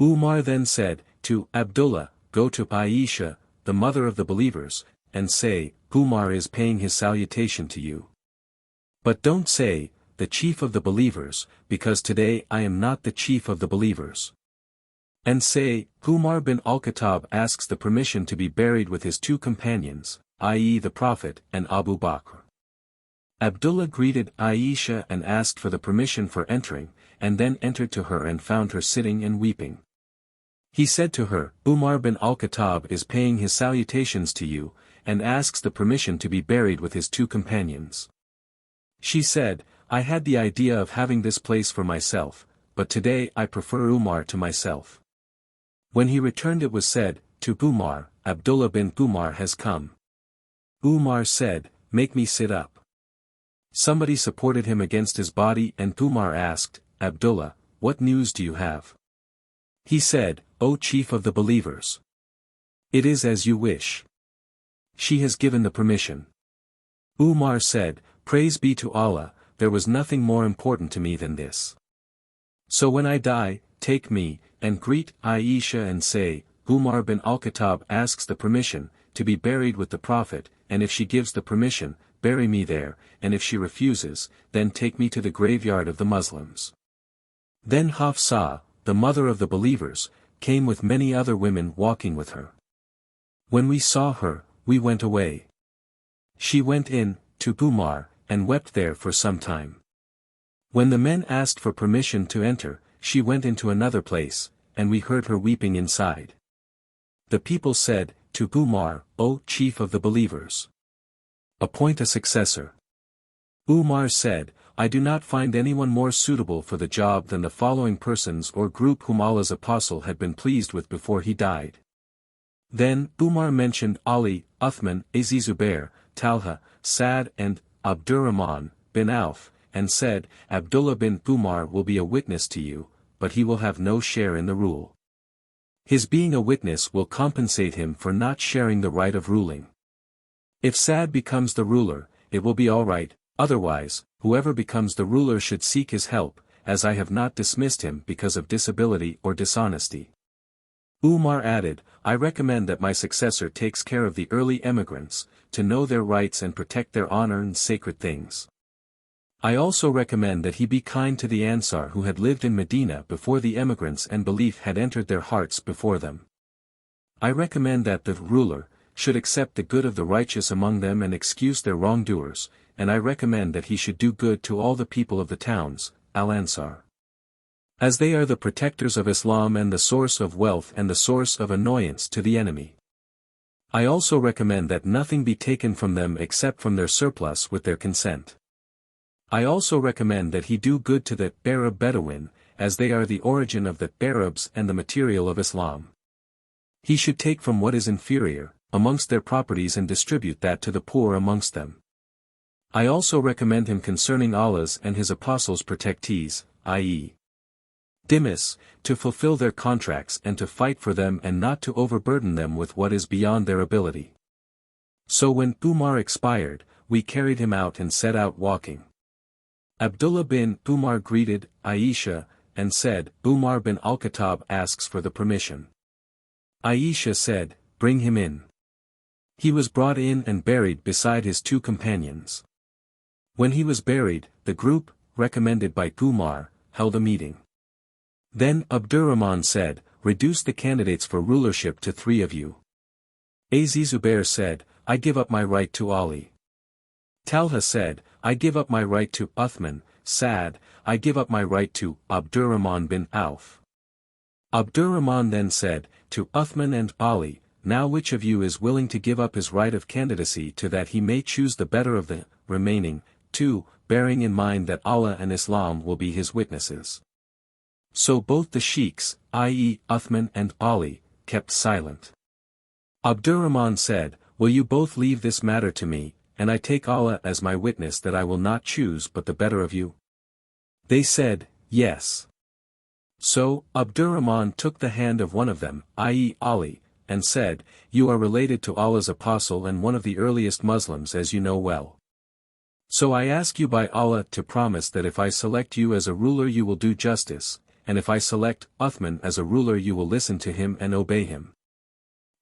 Umar then said, to Abdullah, "Go to Aisha, the mother of the believers, and say, Umar is paying his salutation to you. But don't say, the chief of the believers, because today I am not the chief of the believers. And say, Umar bin al-Khattab asks the permission to be buried with his 2 companions, i.e. the Prophet and Abu Bakr." Abdullah greeted Aisha and asked for the permission for entering, and then entered to her and found her sitting and weeping. He said to her, "Umar bin al-Khattab is paying his salutations to you, and asks the permission to be buried with his 2 companions." She said, "I had the idea of having this place for myself, but today I prefer Umar to myself." When he returned it was said, to Umar, "Abdullah bin Umar has come." Umar said, "Make me sit up." Somebody supported him against his body and Umar asked, "Abdullah, what news do you have?" He said, "O chief of the believers, it is as you wish. She has given the permission." Umar said, "Praise be to Allah, there was nothing more important to me than this. So when I die, take me, and greet Aisha and say, Umar bin al-Khattab asks the permission, to be buried with the Prophet, and if she gives the permission, bury me there, and if she refuses, then take me to the graveyard of the Muslims." Then Hafsa, the mother of the believers, came with many other women walking with her. When we saw her, we went away. She went in, to Umar, and wept there for some time. When the men asked for permission to enter, she went into another place, and we heard her weeping inside. The people said, to Umar, "O chief of the believers, appoint a successor." Umar said, "I do not find anyone more suitable for the job than the following persons or group whom Allah's apostle had been pleased with before he died." Then Umar mentioned Ali, Uthman, Zubair, Talha, Sa'd and Abdurrahman bin Auf, and said, "Abdullah bin Umar will be a witness to you, but he will have no share in the rule. His being a witness will compensate him for not sharing the right of ruling. If Sa'd becomes the ruler, it will be all right, otherwise, whoever becomes the ruler should seek his help, as I have not dismissed him because of disability or dishonesty." Umar added, "I recommend that my successor takes care of the early emigrants, to know their rights and protect their honor and sacred things. I also recommend that he be kind to the Ansar who had lived in Medina before the emigrants and belief had entered their hearts before them. I recommend that the ruler should accept the good of the righteous among them and excuse their wrongdoers, and I recommend that he should do good to all the people of the towns, al-Ansar, as they are the protectors of Islam and the source of wealth and the source of annoyance to the enemy. I also recommend that nothing be taken from them except from their surplus with their consent. I also recommend that he do good to the Arab Bedouin, as they are the origin of the Arabs and the material of Islam. He should take from what is inferior, amongst their properties and distribute that to the poor amongst them. I also recommend him concerning Allah's and his apostles' protectees, i.e., dhimmis, to fulfill their contracts and to fight for them and not to overburden them with what is beyond their ability. So when Umar expired, we carried him out and set out walking. Abdullah bin Umar greeted Aisha, and said, "Umar bin al-Khattab asks for the permission." Aisha said, "Bring him in." He was brought in and buried beside his two companions. When he was buried, the group, recommended by Umar, held a meeting. Then Abdurrahman said, "Reduce the candidates for rulership to 3 of you." Zubair said, "I give up my right to Ali." Talha said, "I give up my right to Uthman." Sa'd, "I give up my right to Abdurrahman bin Auf." Abdurrahman then said, to Uthman and Ali, "Now which of you is willing to give up his right of candidacy to that he may choose the better of the remaining 2, bearing in mind that Allah and Islam will be his witnesses?" So both the sheikhs, i.e. Uthman and Ali, kept silent. Abdurrahman said, "Will you both leave this matter to me, and I take Allah as my witness that I will not choose but the better of you?" They said, "Yes." So Abdurrahman took the hand of one of them, i.e. Ali, and said, "You are related to Allah's apostle and one of the earliest Muslims as you know well. So I ask you by Allah to promise that if I select you as a ruler you will do justice, and if I select Uthman as a ruler you will listen to him and obey him."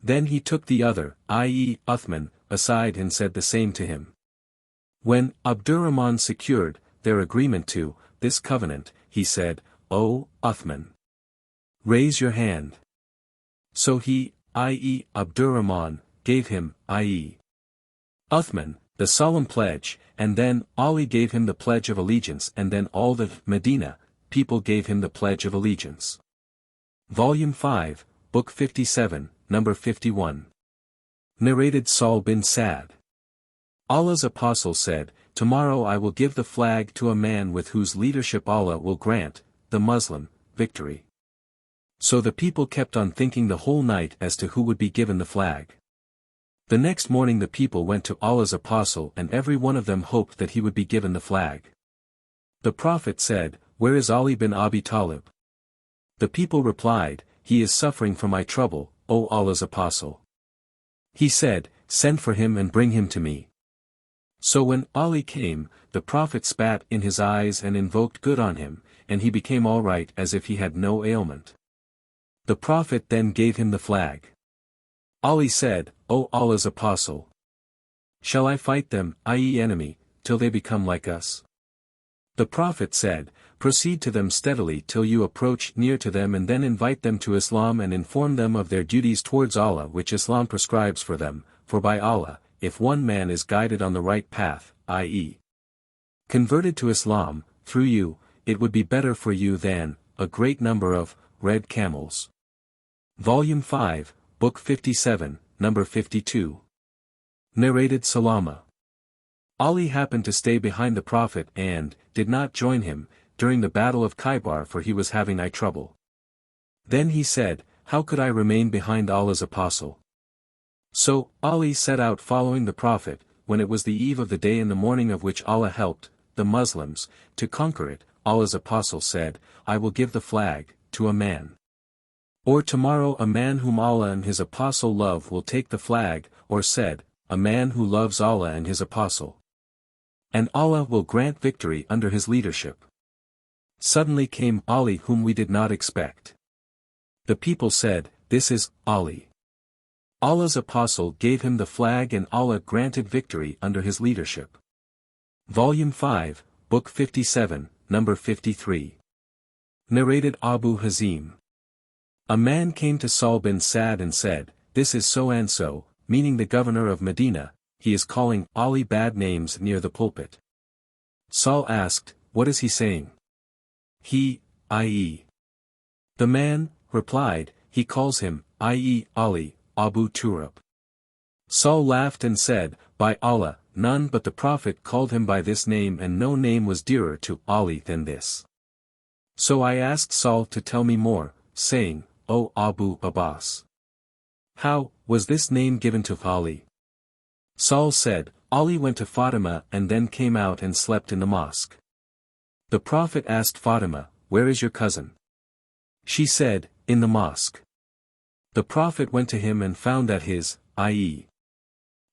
Then he took the other, i.e. Uthman, aside and said the same to him. When Abdurrahman secured their agreement to this covenant, he said, "O Uthman, raise your hand." So he, i.e. Abdurrahman, gave him, i.e. Uthman, the solemn pledge, and then Ali gave him the pledge of allegiance and then all the Medina people gave him the pledge of allegiance. Volume 5, Book 57, Number 51. Narrated Sahl bin Sa'd. Allah's apostle said, "Tomorrow I will give the flag to a man with whose leadership Allah will grant, the Muslim, victory." So the people kept on thinking the whole night as to who would be given the flag. The next morning the people went to Allah's apostle and every one of them hoped that he would be given the flag. The Prophet said, "Where is Ali bin Abi Talib?" The people replied, "He is suffering from my trouble, O Allah's apostle." He said, "Send for him and bring him to me." So when Ali came, the Prophet spat in his eyes and invoked good on him, and he became all right as if he had no ailment. The Prophet then gave him the flag. Ali said, "O Allah's Apostle! Shall I fight them, i.e. enemy, till they become like us?" The Prophet said, "Proceed to them steadily till you approach near to them and then invite them to Islam and inform them of their duties towards Allah which Islam prescribes for them, for by Allah, if one man is guided on the right path, i.e. converted to Islam, through you, it would be better for you than a great number of red camels." Volume 5, Book 57, Number 52. Narrated Salama. Ali happened to stay behind the Prophet and did not join him during the Battle of Khaybar, for he was having eye trouble. Then he said, "How could I remain behind Allah's Apostle?" So Ali set out following the Prophet, when it was the eve of the day in the morning of which Allah helped the Muslims to conquer it. Allah's Apostle said, "I will give the flag to a man. Or tomorrow a man whom Allah and his Apostle love will take the flag," or said, "A man who loves Allah and his Apostle. And Allah will grant victory under his leadership." Suddenly came Ali whom we did not expect. The people said, "This is Ali." Allah's Apostle gave him the flag and Allah granted victory under his leadership. Volume 5, Book 57, Number 53. Narrated Abu Hazim. A man came to Sahl bin Sa'd and said, "This is so-and-so, meaning the governor of Medina, he is calling Ali bad names near the pulpit." Sahl asked, "What is he saying?" He, i.e. the man, replied, "He calls him, i.e. Ali, Abu Turab." Sahl laughed and said, "By Allah, none but the Prophet called him by this name and no name was dearer to Ali than this." So I asked Sahl to tell me more, saying, "O Abu Abbas, how was this name given to Ali?" Sahl said, "Ali went to Fatima and then came out and slept in the mosque. The Prophet asked Fatima, 'Where is your cousin?' She said, 'In the mosque.' The Prophet went to him and found that his, i.e.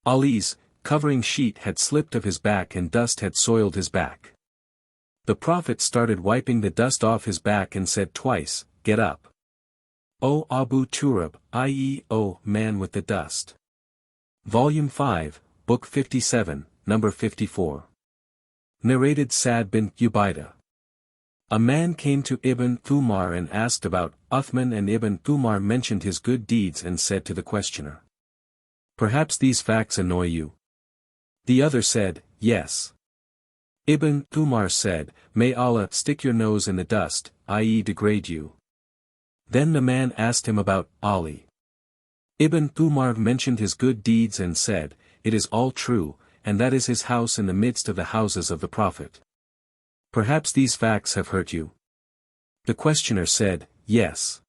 Ali's, covering sheet had slipped of his back and dust had soiled his back. The Prophet started wiping the dust off his back and said twice, 'Get up, O Abu Turab, i.e. O man with the dust.'" Volume 5, Book 57, Number 54. Narrated Sa'd bin Ubaidah. A man came to Ibn Thumar and asked about Uthman, and Ibn Thumar mentioned his good deeds and said to the questioner, "Perhaps these facts annoy you?" The other said, "Yes." Ibn Thumar said, "May Allah stick your nose in the dust, i.e. degrade you." Then the man asked him about Ali. Ibn Thumar mentioned his good deeds and said, "It is all true, and that is his house in the midst of the houses of the Prophet. Perhaps these facts have hurt you?" The questioner said, "Yes."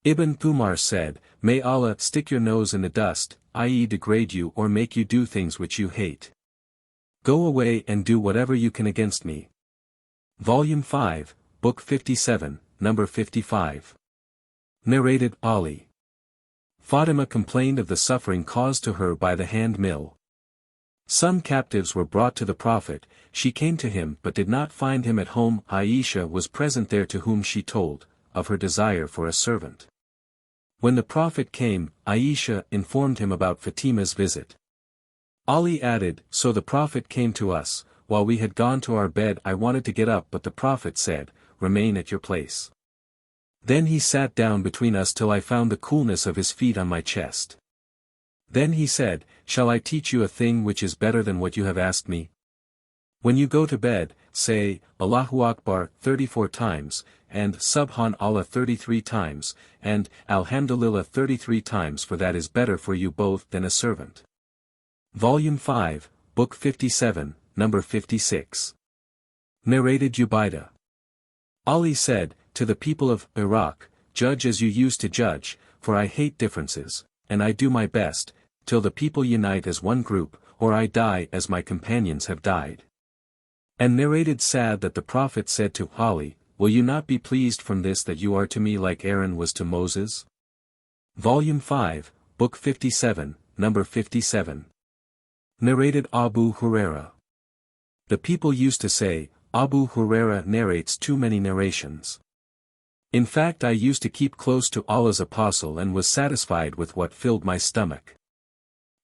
Ibn Thumar said, "May Allah stick your nose in the dust, i.e. degrade you or make you do things which you hate. Go away and do whatever you can against me." Volume 5, Book 57, Number 55. Narrated Ali. Fatima complained of the suffering caused to her by the hand mill. Some captives were brought to the Prophet, she came to him but did not find him at home. Aisha was present there, to whom she told of her desire for a servant. When the Prophet came, Aisha informed him about Fatima's visit. Ali added, "So the Prophet came to us, while we had gone to our bed. I wanted to get up but the Prophet said, 'Remain at your place.' Then he sat down between us till I found the coolness of his feet on my chest. Then he said, 'Shall I teach you a thing which is better than what you have asked me? When you go to bed, say, Allahu Akbar 34 times, and Subhan Allah 33 times, and Alhamdulillah 33 times, for that is better for you both than a servant." Volume 5, Book 57, Number 56. Narrated Ubaidah. Ali said, "To the people of Iraq, judge as you used to judge, for I hate differences, and I do my best, till the people unite as one group, or I die as my companions have died." And narrated Sa'd that the Prophet said to Ali, "Will you not be pleased from this that you are to me like Aaron was to Moses?" Volume 5, Book 57, Number 57. Narrated Abu Huraira. The people used to say, Abu Huraira narrates too many narrations. In fact, I used to keep close to Allah's apostle and was satisfied with what filled my stomach.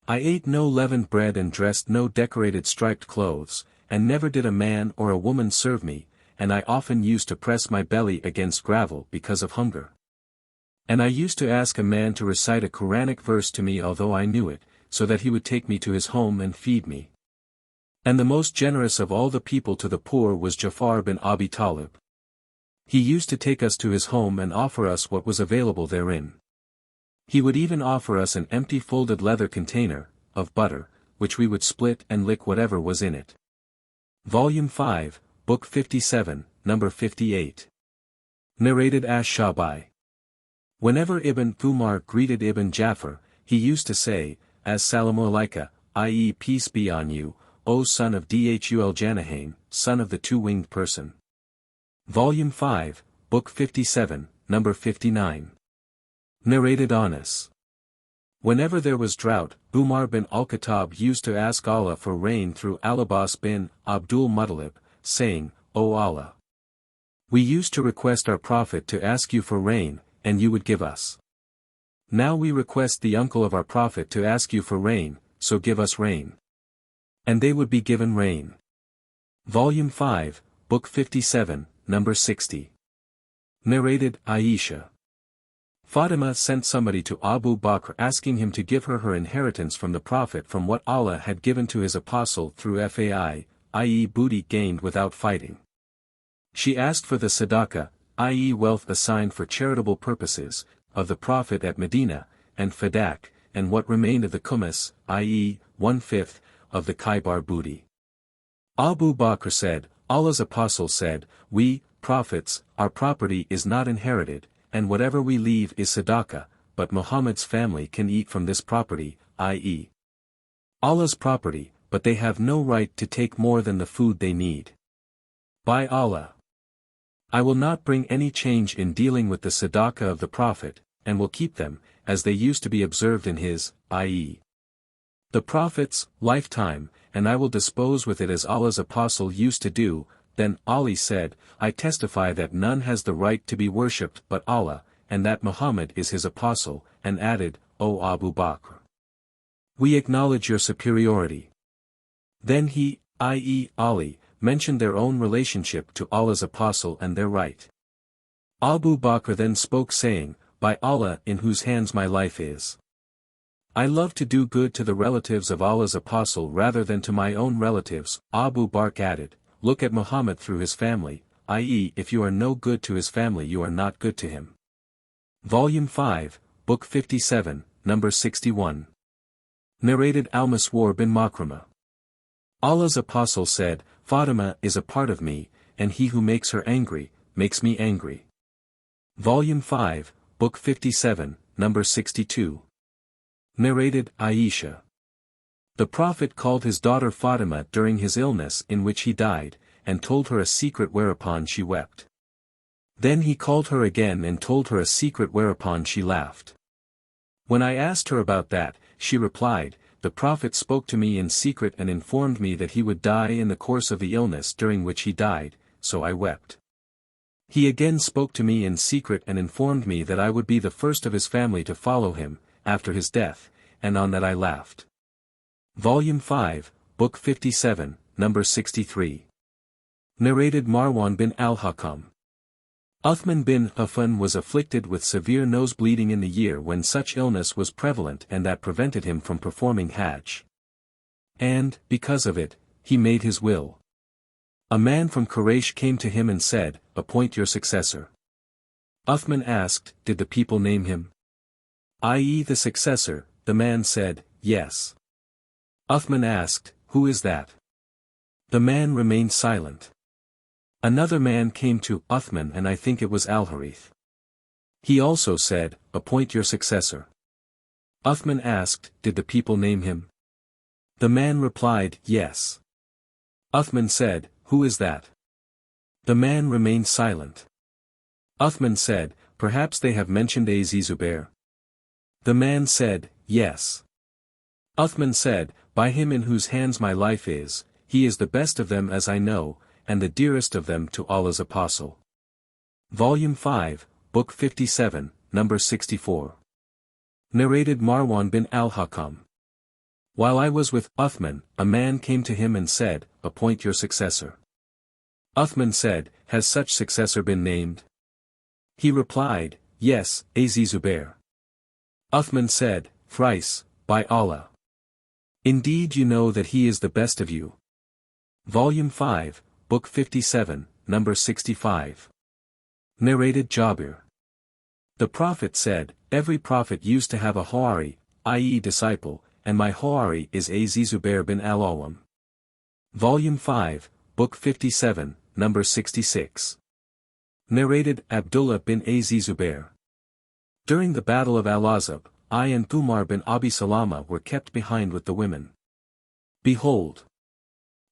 I ate no leavened bread and dressed no decorated striped clothes, and never did a man or a woman serve me, and I often used to press my belly against gravel because of hunger. And I used to ask a man to recite a Quranic verse to me although I knew it, so that he would take me to his home and feed me. And the most generous of all the people to the poor was Ja'far bin Abi Talib. He used to take us to his home and offer us what was available therein. He would even offer us an empty folded leather container, of butter, which we would split and lick whatever was in it. Volume 5, Book 57, Number 58. Narrated Ash-Shabai. Whenever Ibn Umar greeted Ibn Ja'far, he used to say, As-salamu alayka, i.e. peace be on you, O son of Dhul Janahain, son of the two-winged person. Volume 5, Book 57, Number 59. Narrated Anas. Whenever there was drought, Umar bin al-Khattab used to ask Allah for rain through al-Abbas bin Abdul Muttalib, saying, O Allah! We used to request our Prophet to ask you for rain, and you would give us. Now we request the uncle of our Prophet to ask you for rain, so give us rain. And they would be given rain. Volume 5, Book 57, Number 60. Narrated Aisha. Fatima sent somebody to Abu Bakr asking him to give her inheritance from the Prophet from what Allah had given to his apostle through Fai, i.e. booty gained without fighting. She asked for the sadaqah, i.e. wealth assigned for charitable purposes, of the Prophet at Medina, and fadak, and what remained of the kumas, i.e. 1/5, of the Khaybar booty. Abu Bakr said, Allah's apostle said, we, prophets, our property is not inherited, and whatever we leave is sadaqah, but Muhammad's family can eat from this property, i.e. Allah's property, but they have no right to take more than the food they need. By Allah! I will not bring any change in dealing with the sadaqah of the Prophet, and will keep them, as they used to be observed in his, i.e. the Prophet's, lifetime, and I will dispose with it as Allah's apostle used to do. Then Ali said, I testify that none has the right to be worshipped but Allah, and that Muhammad is his apostle, and added, O Abu Bakr! We acknowledge your superiority. Then he, i.e. Ali, mentioned their own relationship to Allah's apostle and their right. Abu Bakr then spoke saying, By Allah in whose hands my life is. I love to do good to the relatives of Allah's apostle rather than to my own relatives. Abu Bakr added, Look at Muhammad through his family, i.e. if you are no good to his family you are not good to him. Volume 5, Book 57, Number 61. Narrated Al-Maswar bin Makramah. Allah's apostle said, Fatima is a part of me, and he who makes her angry, makes me angry. Volume 5, Book 57, Number 62. Narrated Aisha. The Prophet called his daughter Fatima during his illness in which he died, and told her a secret whereupon she wept. Then he called her again and told her a secret whereupon she laughed. When I asked her about that, she replied, The Prophet spoke to me in secret and informed me that he would die in the course of the illness during which he died, so I wept. He again spoke to me in secret and informed me that I would be the first of his family to follow him, after his death, and on that I laughed. Volume 5, Book 57, Number 63. Narrated Marwan bin al-Hakam. Uthman bin Affan was afflicted with severe nose-bleeding in the year when such illness was prevalent and that prevented him from performing Hajj. And, because of it, he made his will. A man from Quraysh came to him and said, Appoint your successor. Uthman asked, Did the people name him? I.e. the successor, the man said, Yes. Uthman asked, Who is that? The man remained silent. Another man came to Uthman and I think it was Al-Harith. He also said, Appoint your successor. Uthman asked, Did the people name him? The man replied, Yes. Uthman said, Who is that? The man remained silent. Uthman said, Perhaps they have mentioned Zubair. The man said, Yes. Uthman said, by him in whose hands my life is, he is the best of them as I know, and the dearest of them to Allah's Apostle. Volume 5, Book 57, Number 64. Narrated Marwan bin al-Hakam. While I was with Uthman, a man came to him and said, "Appoint your successor." Uthman said, "Has such successor been named?" He replied, "Yes, Az-Zubair." Uthman said, "Thrice, by Allah. Indeed you know that he is the best of you." Volume 5, Book 57, Number 65. Narrated Jabir. The Prophet said, "Every prophet used to have a Hawari, i.e. disciple, and my Hawari is Az-Zubair bin al-Awwam." Volume 5, Book 57, Number 66. Narrated Abdullah bin Az-Zubair. During the Battle of Al-Azab, I and Umar bin Abi Salama were kept behind with the women. Behold!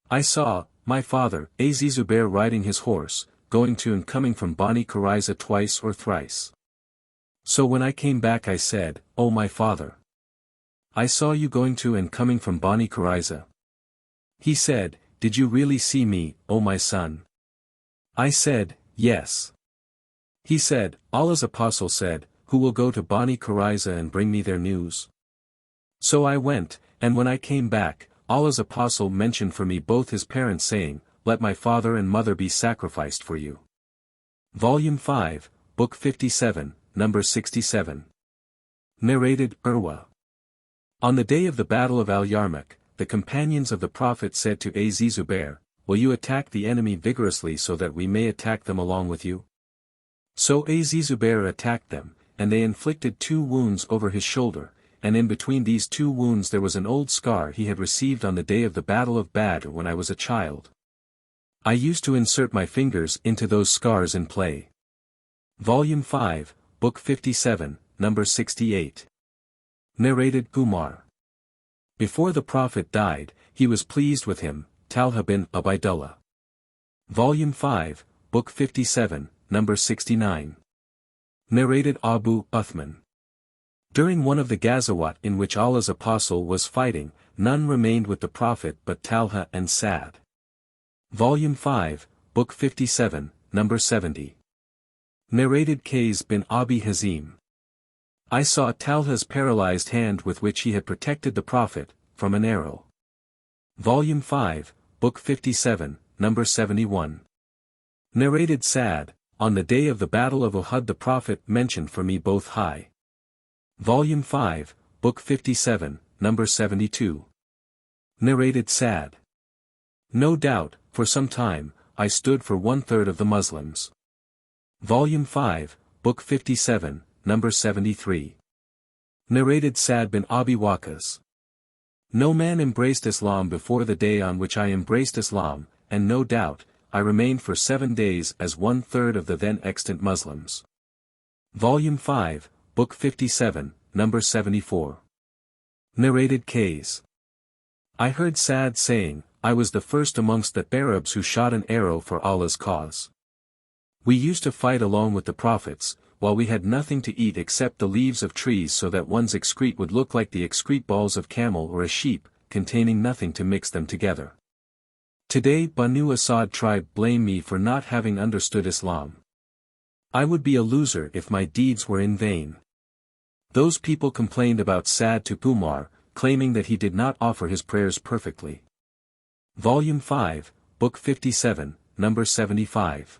I saw, my father, Az-Zubair riding his horse, going to and coming from Bani Qurayza twice or thrice. So when I came back I said, "O my father! I saw you going to and coming from Bani Qurayza." He said, "Did you really see me, O my son?" I said, "Yes." He said, "Allah's Apostle said, who will go to Bani Qurayza and bring me their news?" So I went, and when I came back, Allah's Apostle mentioned for me both his parents saying, "Let my father and mother be sacrificed for you." Volume 5, Book 57, Number 67. Narrated Urwa. On the day of the Battle of Al-Yarmouk, the companions of the Prophet said to Az-Zubair, "Will you attack the enemy vigorously so that we may attack them along with you?" So Az-Zubair attacked them, and they inflicted 2 wounds over his shoulder, and in between these 2 wounds there was an old scar he had received on the day of the Battle of Badr when I was a child. I used to insert my fingers into those scars in play. Volume 5, Book 57, Number 68. Narrated Umar. Before the Prophet died, he was pleased with him, Talha bin Ubaidullah. Volume 5, Book 57, Number 69. Narrated Abu Uthman. During one of the Ghazawat in which Allah's Apostle was fighting, none remained with the Prophet but Talha and Sa'd. Volume 5, Book 57, Number 70. Narrated Qays bin Abi Hazim. I saw Talha's paralyzed hand with which he had protected the Prophet, from an arrow. Volume 5, Book 57, Number 71. Narrated Sa'd, on the day of the Battle of Uhud the Prophet mentioned for me both high. Volume 5, Book 57, Number 72. Narrated Sa'd. No doubt, for some time, I stood for 1/3 of the Muslims. Volume 5, Book 57, Number 73. Narrated Sa'd bin Abi Waqqas. No man embraced Islam before the day on which I embraced Islam, and no doubt, I remained for 7 days as 1/3 of the then extant Muslims. Volume 5, Book 57, Number 74. Narrated Qays. I heard Sa'd saying, I was the first amongst the Arabs who shot an arrow for Allah's cause. We used to fight along with the prophets, while we had nothing to eat except the leaves of trees so that one's excrete would look like the excrete balls of camel or a sheep, containing nothing to mix them together. Today Banu Asad tribe blame me for not having understood Islam. I would be a loser if my deeds were in vain. Those people complained about Sa'd to Umar, claiming that he did not offer his prayers perfectly. Volume 5, Book 57, Number 75.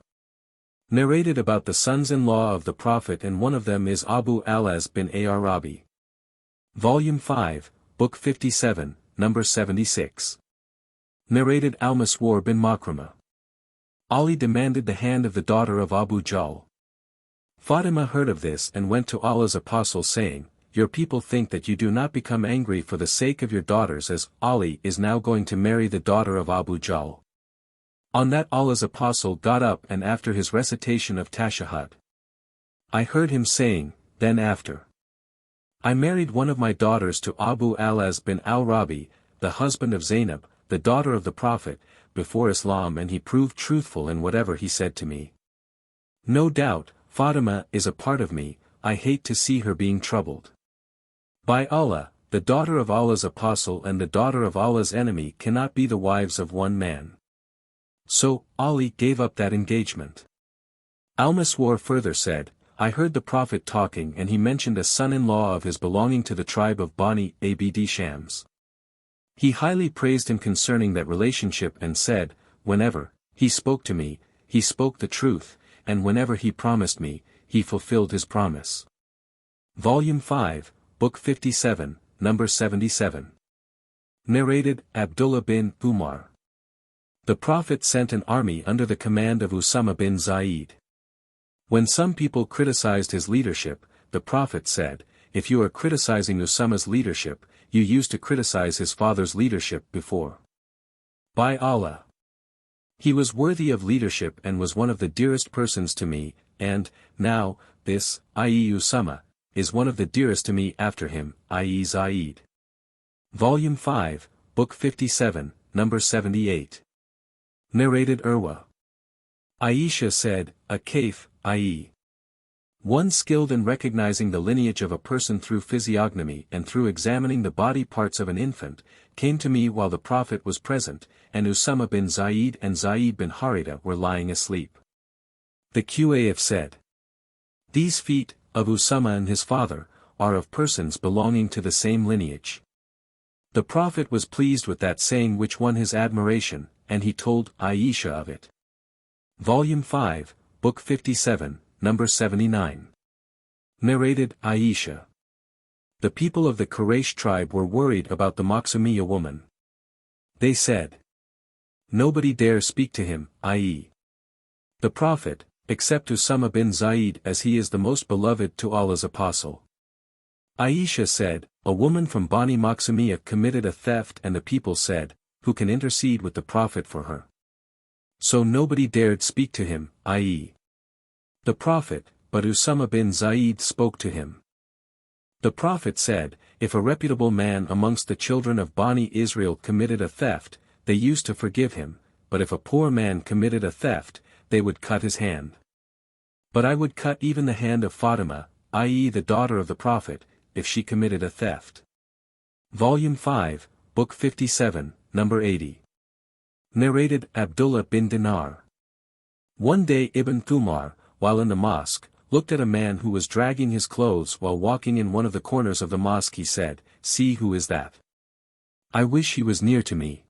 Narrated about the sons-in-law of the Prophet, and one of them is Abu al-As bin Arabi. Volume 5, Book 57, Number 76. Narrated Al-Maswar bin Makrama. Ali demanded the hand of the daughter of Abu Jahl. Fatima heard of this and went to Allah's Apostle saying, Your people think that you do not become angry for the sake of your daughters, as Ali is now going to marry the daughter of Abu Jahl. On that Allah's Apostle got up, and after his recitation of Tashahhud, I heard him saying, then after, I married one of my daughters to Abu al-As bin al-Rabi, the husband of Zainab, the daughter of the Prophet, before Islam, and he proved truthful in whatever he said to me. No doubt, Fatima is a part of me, I hate to see her being troubled. By Allah, the daughter of Allah's apostle and the daughter of Allah's enemy cannot be the wives of one man. So, Ali gave up that engagement. Al-Maswar further said, I heard the Prophet talking and he mentioned a son-in-law of his belonging to the tribe of Bani Abd Shams. He highly praised him concerning that relationship and said, whenever he spoke to me, he spoke the truth, and whenever he promised me, he fulfilled his promise. Volume 5, Book 57, Number 77. Narrated, Abdullah bin Umar. The Prophet sent an army under the command of Usama bin Zaid. When some people criticized his leadership, the Prophet said, if you are criticizing Usama's leadership, you used to criticize his father's leadership before. By Allah! He was worthy of leadership and was one of the dearest persons to me, and, now, this, i.e. Usama, is one of the dearest to me after him, i.e. Zaid. Volume 5, Book 57, Number 78. Narrated Urwa. Aisha said, a kaif, i.e. one skilled in recognizing the lineage of a person through physiognomy and through examining the body parts of an infant, came to me while the Prophet was present, and Usama bin Zaid and Zaid bin Haritha were lying asleep. The Qaf said, these feet, of Usama and his father, are of persons belonging to the same lineage. The Prophet was pleased with that saying which won his admiration, and he told Aisha of it. Volume 5, Book 57, Number 79. Narrated, Aisha. The people of the Quraysh tribe were worried about the Makhzumiyya woman. They said, nobody dare speak to him, i.e. the Prophet, except Usama bin Zaid as he is the most beloved to Allah's apostle. Aisha said, a woman from Bani Makhzumiyya committed a theft and the people said, who can intercede with the Prophet for her? So nobody dared speak to him, i.e. the Prophet, but Usama bin Zaid spoke to him. The Prophet said, if a reputable man amongst the children of Bani Israel committed a theft, they used to forgive him, but if a poor man committed a theft, they would cut his hand. But I would cut even the hand of Fatima, i.e. the daughter of the Prophet, if she committed a theft. Volume 5, Book 57, Number 80. Narrated, Abdullah bin Dinar. One day Ibn Umar, while in the mosque, looked at a man who was dragging his clothes while walking in one of the corners of the mosque. He said, see who is that? I wish he was near to me.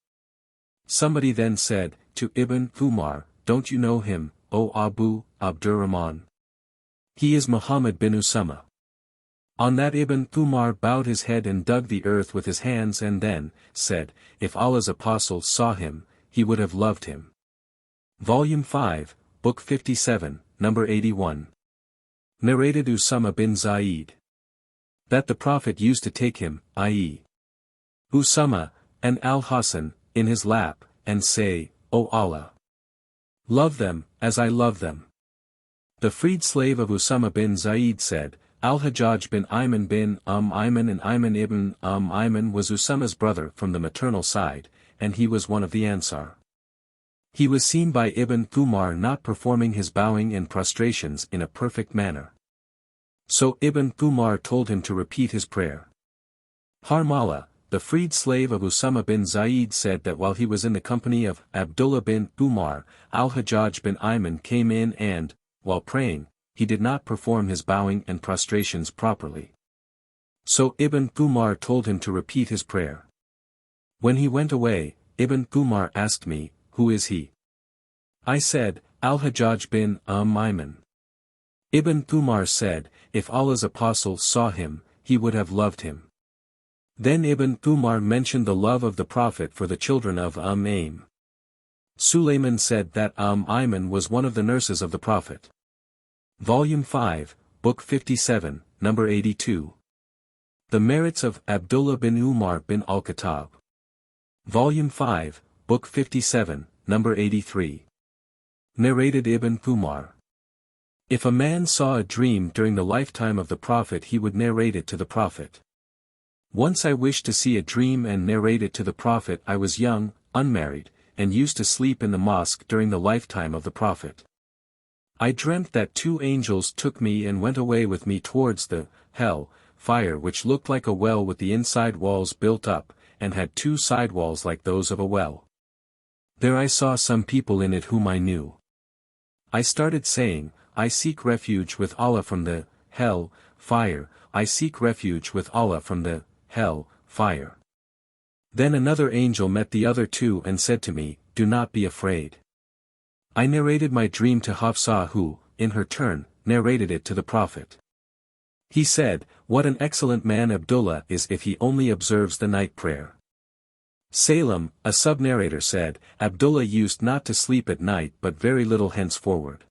Somebody then said, to Ibn Umar, don't you know him, O Abu Abdurrahman? He is Muhammad bin Usama. On that Ibn Umar bowed his head and dug the earth with his hands and then, said, if Allah's apostle saw him, he would have loved him. Volume 5, Book 57, Number 81. Narrated Usama bin Zaid. That the Prophet used to take him, i.e. Usama, and Al-Hasan, in his lap, and say, O Allah! Love them, as I love them. The freed slave of Usama bin Zaid said, Al-Hajjaj bin Ayman and Ayman ibn Ayman was Usama's brother from the maternal side, and he was one of the Ansar. He was seen by Ibn Umar not performing his bowing and prostrations in a perfect manner. So Ibn Umar told him to repeat his prayer. Harmala, the freed slave of Usama bin Zaid said that while he was in the company of Abdullah bin Umar, Al-Hajjaj bin Ayman came in and, while praying, he did not perform his bowing and prostrations properly. So Ibn Umar told him to repeat his prayer. When he went away, Ibn Umar asked me, who is he? I said, Al-Hajjaj bin Ayman. Ibn Umar said, if Allah's apostle saw him, he would have loved him. Then Ibn Umar mentioned the love of the Prophet for the children of Aim. Sulayman said that Ayman was one of the nurses of the Prophet. Volume 5, Book 57, Number 82. The Merits of Abdullah bin Umar bin al-Khattab. Volume 5, Book 57, Number 83. Narrated Ibn Umar. If a man saw a dream during the lifetime of the Prophet, he would narrate it to the Prophet. Once I wished to see a dream and narrate it to the Prophet. I was young, unmarried, and used to sleep in the mosque during the lifetime of the Prophet. I dreamt that two angels took me and went away with me towards the hell, fire which looked like a well with the inside walls built up, and had 2 side walls like those of a well. There I saw some people in it whom I knew. I started saying, I seek refuge with Allah from the hell fire, I seek refuge with Allah from the hell fire. Then another angel met the other 2 and said to me, do not be afraid. I narrated my dream to Hafsa who, in her turn, narrated it to the Prophet. He said, what an excellent man Abdullah is if he only observes the night prayer. Salem, a sub-narrator said, Abdullah used not to sleep at night but very little henceforward.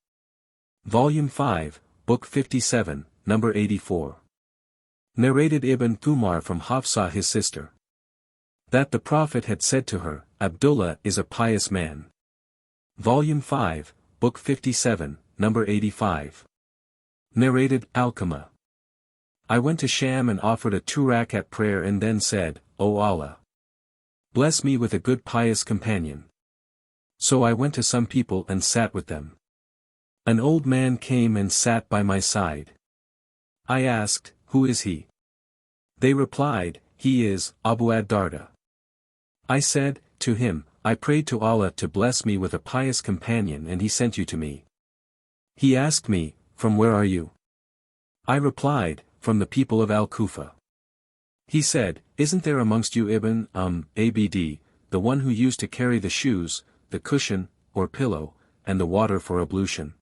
Volume 5, Book 57, number 84. Narrated Ibn Thumar from Hafsa his sister. That the Prophet had said to her, Abdullah is a pious man. Volume 5, Book 57, number 85. Narrated Alqamah. I went to Sham and offered a 2-rakat prayer and then said, O Allah, bless me with a good pious companion. So I went to some people and sat with them. An old man came and sat by my side. I asked, who is he? They replied, he is Abu ad-Darda. I said, to him, I prayed to Allah to bless me with a pious companion and he sent you to me. He asked me, from where are you? I replied, from the people of Al-Kufa. He said, isn't there amongst you Ibn Abd, the one who used to carry the shoes, the cushion, or pillow, and the water for ablution?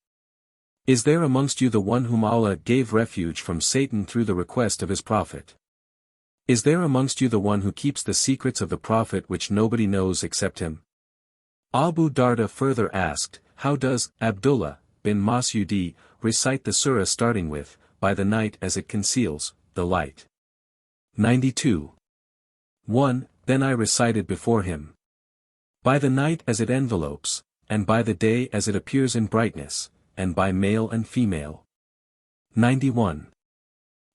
Is there amongst you the one whom Allah gave refuge from Satan through the request of his Prophet? Is there amongst you the one who keeps the secrets of the Prophet which nobody knows except him? Abu Darda further asked, how does Abdullah bin Mas'ud recite the surah starting with, by the night as it conceals the light? 92. 1. Then I recited before him. By the night as it envelopes, and by the day as it appears in brightness, and by male and female. 91.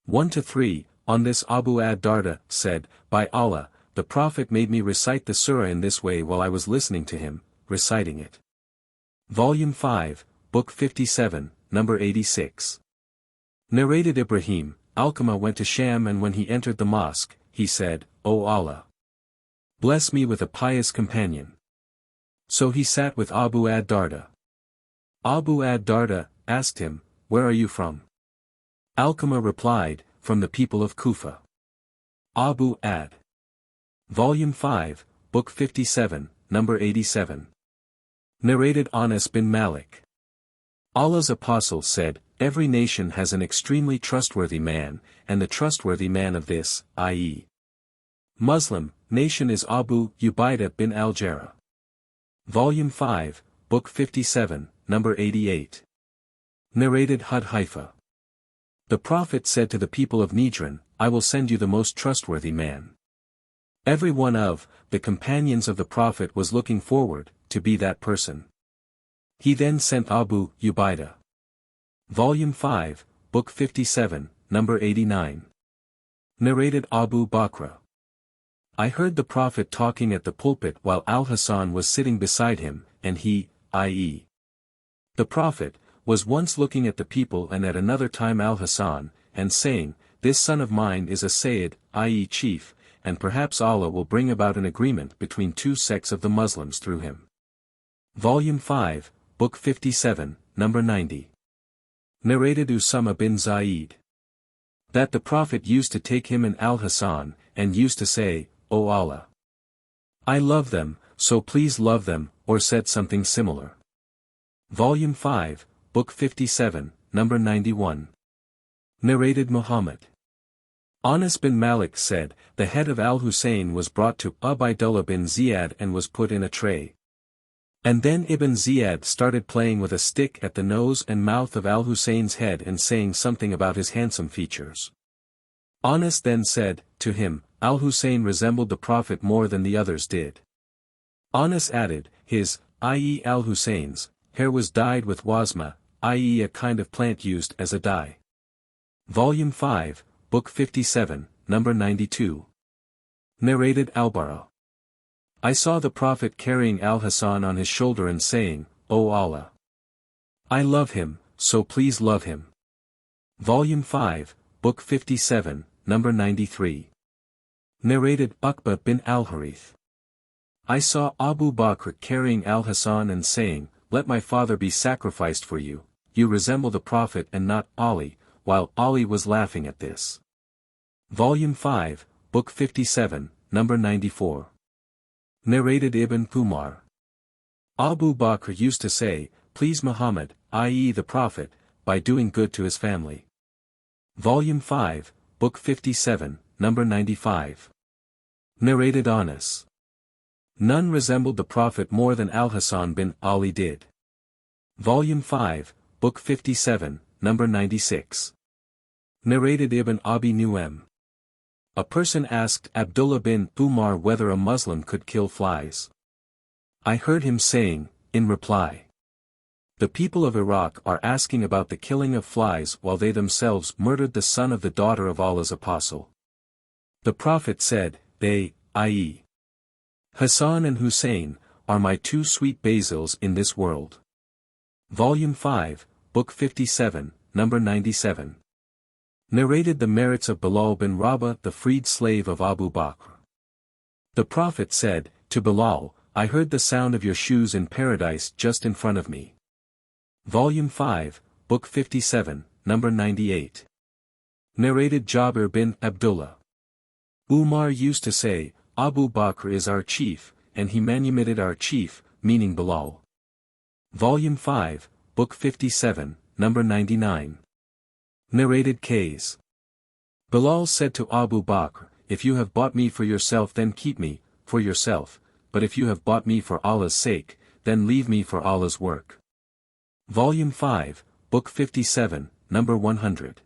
1-3, on this Abu ad-Darda said, by Allah, the Prophet made me recite the surah in this way while I was listening to him, reciting it. Volume 5, Book 57, number 86. Narrated Ibrahim, Alqamah went to Sham and when he entered the mosque, he said, O Allah, bless me with a pious companion. So he sat with Abu ad-Darda. Abu ad-Darda asked him, where are you from? Alqamah replied, from the people of Kufa. Abu ad. Volume 5, Book 57, number 87. Narrated Anas bin Malik. Allah's apostle said, every nation has an extremely trustworthy man, and the trustworthy man of this, i.e. Muslim, nation is Abu Ubaidah bin al-Jarrah. Volume 5, Book 57, number 88. Narrated Hudhaifa. The Prophet said to the people of Najran, I will send you the most trustworthy man. Every one of the companions of the Prophet was looking forward to be that person. He then sent Abu Ubaidah. Volume 5, Book 57, number 89. Narrated Abu Bakr. I heard the Prophet talking at the pulpit while Al-Hasan was sitting beside him, and he, i.e. the Prophet, was once looking at the people and at another time Al-Hasan, and saying, this son of mine is a Sayyid, i.e. chief, and perhaps Allah will bring about an agreement between 2 sects of the Muslims through him. Volume 5, Book 57, number 90. Narrated Usama bin Zaid. That the Prophet used to take him and Al-Hasan, and used to say, O Allah, I love them, so please love them, or said something similar. Volume 5, Book 57, number 91. Narrated Muhammad. Anas bin Malik said, the head of Al-Hussein was brought to Ubaydullah bin Ziyad and was put in a tray. And then Ibn Ziyad started playing with a stick at the nose and mouth of Al-Hussein's head and saying something about his handsome features. Anas then said, to him, Al-Hussein resembled the Prophet more than the others did. Anas added, his, i.e. Al-Hussein's, hair was dyed with wasma, i.e. a kind of plant used as a dye. Volume 5, Book 57, number 92. Narrated Al-Bara. I saw the Prophet carrying Al-Hasan on his shoulder and saying, O Allah, I love him, so please love him. Volume 5, Book 57, number 93. Narrated Uqba bin al-Harith. I saw Abu Bakr carrying al-Hasan and saying, "Let my father be sacrificed for you, you resemble the Prophet and not Ali," while Ali was laughing at this. Volume 5, Book 57, number 94. Narrated Ibn Umar. Abu Bakr used to say, "Please Muhammad, i.e. the Prophet, by doing good to his family." Volume 5, Book 57, number 95. Narrated Anas. None resembled the Prophet more than al-Hasan bin Ali did. Volume 5, Book 57, number 96. Narrated Ibn Abi Nu'aym. A person asked Abdullah bin Umar whether a Muslim could kill flies. I heard him saying, in reply, "The people of Iraq are asking about the killing of flies while they themselves murdered the son of the daughter of Allah's apostle." The Prophet said, "They, i.e. Hassan and Hussein, are my two sweet basils in this world." Volume 5, Book 57, number 97. Narrated the merits of Bilal bin Rabah, the freed slave of Abu Bakr. The Prophet said, to Bilal, "I heard the sound of your shoes in paradise just in front of me." Volume 5, Book 57, number 98. Narrated Jabir bin Abdullah. Umar used to say, "Abu Bakr is our chief, and he manumitted our chief," meaning Bilal. Volume 5, Book 57, number 99. Narrated Qays. Bilal said to Abu Bakr, "If you have bought me for yourself then keep me, for yourself, but if you have bought me for Allah's sake, then leave me for Allah's work." Volume 5, Book 57, number 100.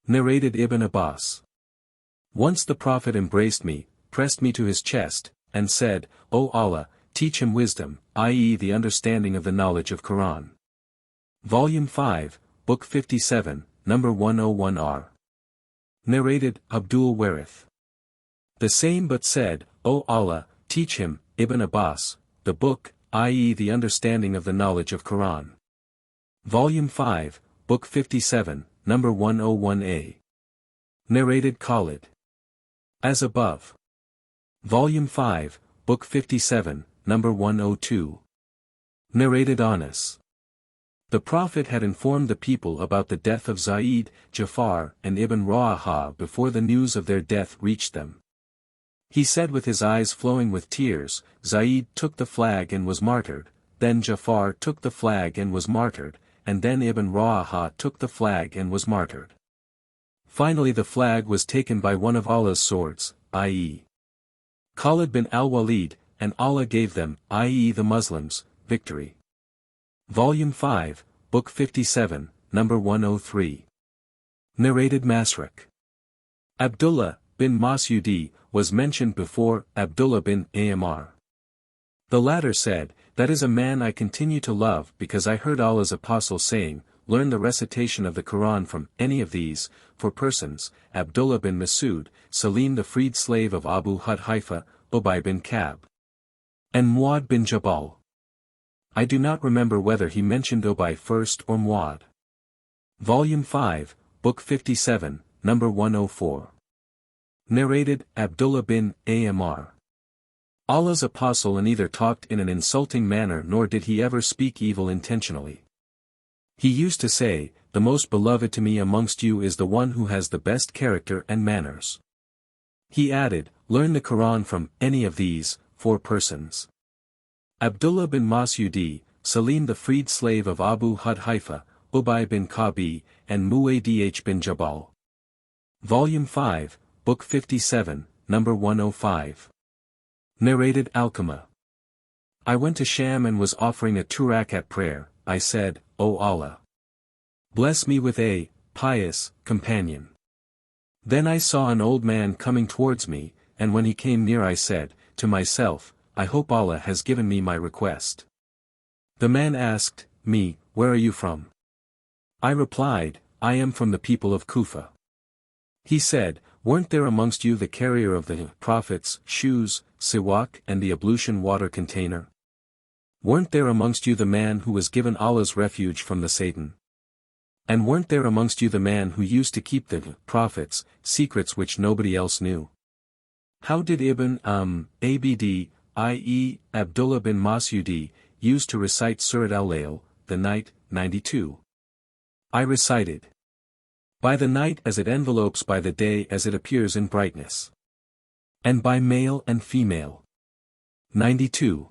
Narrated Ibn Abbas. Once the Prophet embraced me, pressed me to his chest, and said, "O Allah, teach him wisdom, i.e. the understanding of the knowledge of Qur'an." Volume 5, Book 57, number 101R. Narrated Abdul Warith. The same but said, "O Allah, teach him, Ibn Abbas, the book, i.e. the understanding of the knowledge of Qur'an." Volume 5, Book 57, number 101A. Narrated Khalid. As above. Volume 5, Book 57, number 102. Narrated Anas. The Prophet had informed the people about the death of Zayd, Jafar, and Ibn Rawaha before the news of their death reached them. He said with his eyes flowing with tears, "Zayd took the flag and was martyred, then Jafar took the flag and was martyred, and then Ibn Rawaha took the flag and was martyred. Finally the flag was taken by one of Allah's swords, i.e. Khalid bin al-Walid, and Allah gave them, i.e. the Muslims, victory." Volume 5, Book 57, number 103. Narrated Masruk. Abdullah bin Mas'udi was mentioned before Abdullah bin Amr. The latter said, "That is a man I continue to love because I heard Allah's apostle saying, 'Learn the recitation of the Qur'an from any of these,' for persons, Abdullah bin Mas'ud, Salim the freed slave of Abu Hudhaifa, Ubay bin Ka'b, and Muad bin Jabal." I do not remember whether he mentioned Ubay first or Muad. Volume 5, Book 57, number 104. Narrated Abdullah bin Amr. Allah's apostle neither talked in an insulting manner nor did he ever speak evil intentionally. He used to say, "The most beloved to me amongst you is the one who has the best character and manners." He added, "Learn the Qur'an from any of these, four persons. Abdullah bin Mas'udi, Salim the freed slave of Abu Hudhaifa, Ubay bin Ka'b, and Muadh bin Jabal." Volume 5, Book 57, number 105. Narrated Alqamah. I went to Sham and was offering a 2-rakat prayer. I said, "O Allah, bless me with a pious companion." Then I saw an old man coming towards me, and when he came near I said, to myself, "I hope Allah has given me my request." The man asked me, "Where are you from?" I replied, "I am from the people of Kufa." He said, "Weren't there amongst you the carrier of the Prophet's shoes, siwak, and the ablution water container? Weren't there amongst you the man who was given Allah's refuge from the Satan?" And weren't there amongst you the man who used to keep the prophets, secrets which nobody else knew? How did Ibn Abd, i.e., Abdullah bin Mas'ud, use to recite Surat al-Layl, the night, 92? I recited. By the night as it envelopes, by the day as it appears in brightness. And by male and female. 92.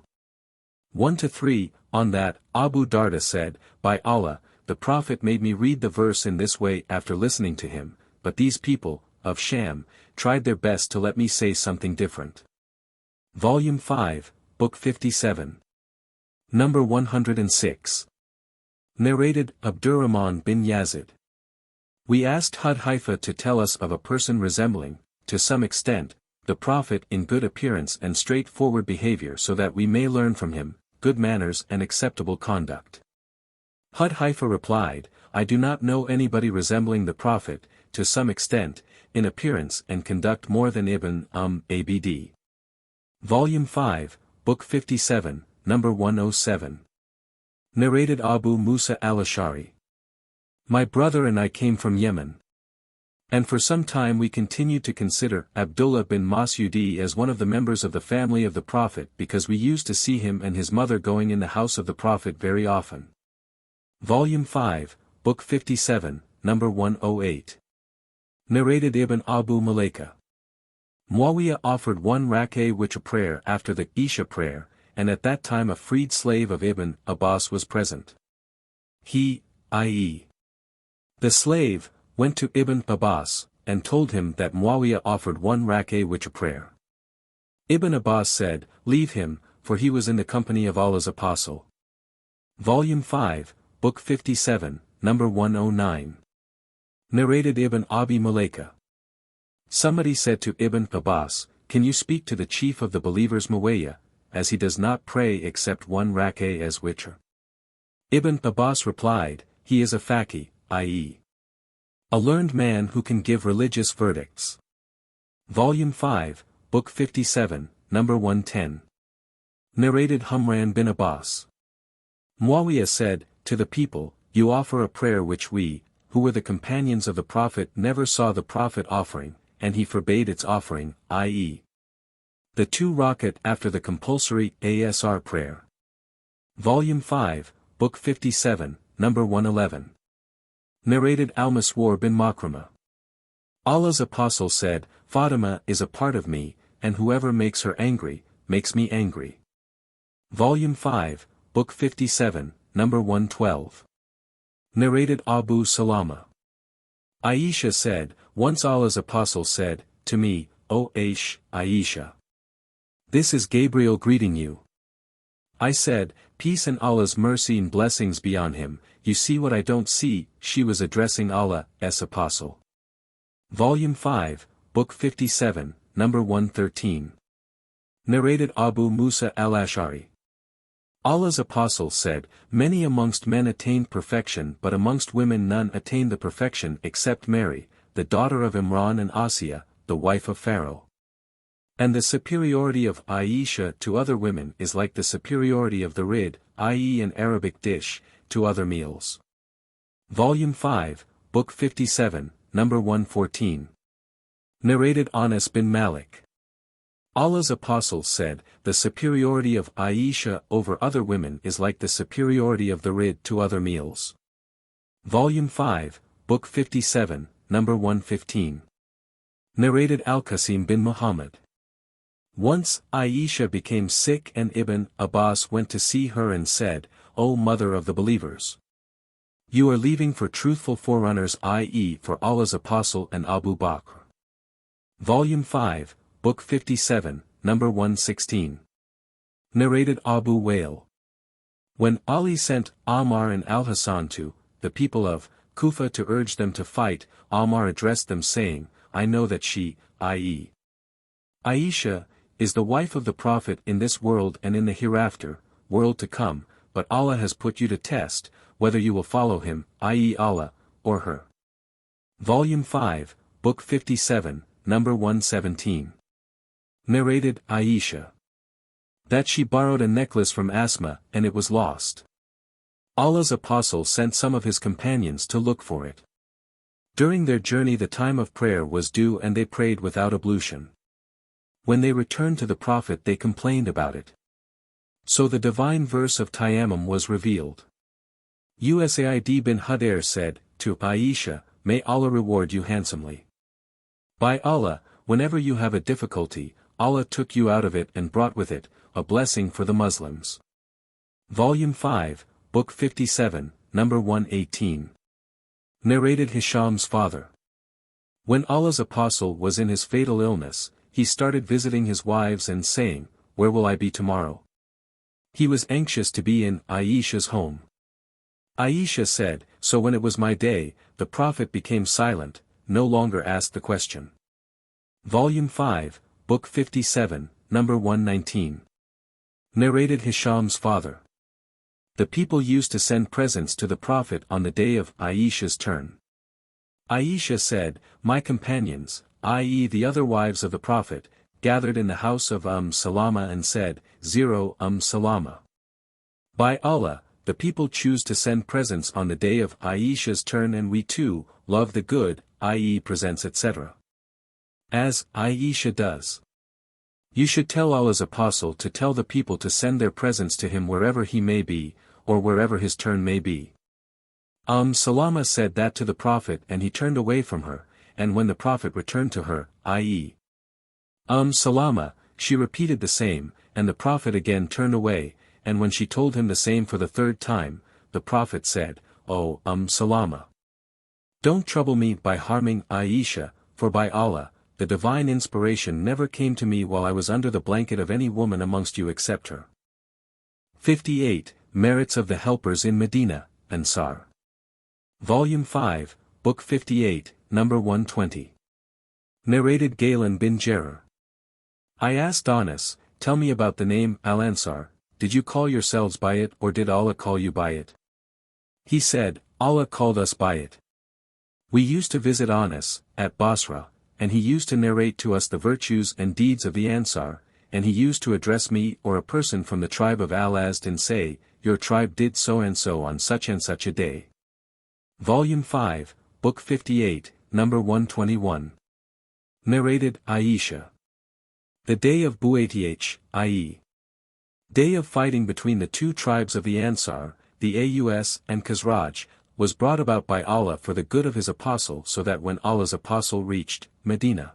1-3, on that, Abu Darda said, by Allah, the Prophet made me read the verse in this way after listening to him, but these people, of Sham, tried their best to let me say something different. Volume 5, Book 57. Number 106. Narrated, Abdurrahman bin Yazid. We asked Hudhaifa to tell us of a person resembling, to some extent, the Prophet in good appearance and straightforward behavior, so that we may learn from him, good manners and acceptable conduct. Hudhaifa replied, I do not know anybody resembling the Prophet, to some extent, in appearance and conduct more than Ibn Abd. Volume 5, Book 57, Number 107. Narrated Abu Musa al-Ash'ari. My brother and I came from Yemen. And for some time we continued to consider Abdullah bin Mas'ud as one of the members of the family of the Prophet, because we used to see him and his mother going in the house of the Prophet very often. Volume 5, Book 57, Number 108. Narrated Ibn Abu Mulaika. Muawiyah offered 1 rak'ah witr prayer after the Isha prayer, and at that time a freed slave of Ibn Abbas was present. He, i.e. the slave, went to Ibn Abbas, and told him that Muawiyah offered 1 rak'ah witr prayer. Ibn Abbas said, leave him, for he was in the company of Allah's Apostle. Volume 5, Book 57, Number 109. Narrated Ibn Abi Mulaika. Somebody said to Ibn Abbas, can you speak to the chief of the believers Muawiyah, as he does not pray except 1 rak'ah as witr? Ibn Abbas replied, he is a faqih, i.e. a learned man who can give religious verdicts. Volume 5, Book 57, Number 110. Narrated Humran bin Abbas. Muawiyah said, to the people, you offer a prayer which we, who were the companions of the Prophet, never saw the Prophet offering, and he forbade its offering, i.e. the 2 rakat after the compulsory Asr prayer. Volume 5, Book 57, Number 111. Narrated Al-Maswar bin Makramah. Allah's Apostle said, Fatima is a part of me, and whoever makes her angry, makes me angry. Volume 5, Book 57, Number 112. Narrated Abu Salama. Aisha said, once Allah's Apostle said, to me, O Aisha. This is Gabriel greeting you. I said, peace and Allah's mercy and blessings be on him, you see what I don't see. She was addressing Allah's Apostle. Volume 5, Book 57, Number 113. Narrated Abu Musa al-Ash'ari. Allah's Apostle said, many amongst men attained perfection, but amongst women none attained the perfection except Mary, the daughter of Imran and Asiya, the wife of Pharaoh. And the superiority of Aisha to other women is like the superiority of the rid, i.e. an Arabic dish, to other meals. Volume 5, Book 57, Number 114. Narrated Anas bin Malik. Allah's Apostle said, the superiority of Aisha over other women is like the superiority of the rid to other meals. Volume 5, Book 57, Number 115. Narrated Al-Qasim bin Muhammad. Once, Aisha became sick and Ibn Abbas went to see her and said, O mother of the believers! You are leaving for truthful forerunners, i.e. for Allah's Apostle and Abu Bakr. Volume 5, Book 57, Number 116. Narrated Abu Wail. When Ali sent Ammar and Al-Hasan to the people of Kufa to urge them to fight, Ammar addressed them saying, I know that she, i.e. Aisha, is the wife of the Prophet in this world and in the hereafter, world to come, but Allah has put you to test, whether you will follow him, i.e. Allah, or her. Volume 5, Book 57, Number 117. Narrated Aisha. That she borrowed a necklace from Asma and it was lost. Allah's apostle sent some of his companions to look for it. During their journey the time of prayer was due and they prayed without ablution. When they returned to the Prophet they complained about it. So the divine verse of Tayammum was revealed. Usaid bin Hudayr said, to Aisha, "May Allah reward you handsomely. By Allah, whenever you have a difficulty, Allah took you out of it and brought with it, a blessing for the Muslims." Volume 5, Book 57, number 118. Narrated Hisham's father. When Allah's apostle was in his fatal illness, he started visiting his wives and saying, "Where will I be tomorrow?" He was anxious to be in Aisha's home. Aisha said, "So when it was my day, the Prophet became silent, no longer asked the question." Volume 5, Book 57, number 119. Narrated Hisham's father. The people used to send presents to the Prophet on the day of Aisha's turn. Aisha said, "My companions, i.e. the other wives of the Prophet, gathered in the house of Salama and said, 0 Salama. By Allah, the people choose to send presents on the day of Aisha's turn and we too, love the good, i.e. presents etc. As Aisha does. You should tell Allah's apostle to tell the people to send their presents to him wherever he may be, or wherever his turn may be." Salama said that to the Prophet and he turned away from her, and when the Prophet returned to her, i.e. Salama, she repeated the same, and the Prophet again turned away, and when she told him the same for the third time, the Prophet said, "O Salama. Don't trouble me by harming Aisha, for by Allah, the divine inspiration never came to me while I was under the blanket of any woman amongst you except her." 58, Merits of the Helpers in Medina, Ansar. Volume 5, Book 58, number 120. Narrated Galen bin Jarir. I asked Anas, "Tell me about the name Al-Ansar, did you call yourselves by it or did Allah call you by it?" He said, "Allah called us by it. We used to visit Anas, at Basra, and he used to narrate to us the virtues and deeds of the Ansar, and he used to address me or a person from the tribe of Al-Azd and say, 'Your tribe did so and so on such and such a day.'" Volume 5, Book 58, number 121. Narrated Aisha. The day of Bu'ath, i.e. day of fighting between the two tribes of the Ansar, the Aus and Khazraj, was brought about by Allah for the good of his apostle so that when Allah's apostle reached Medina,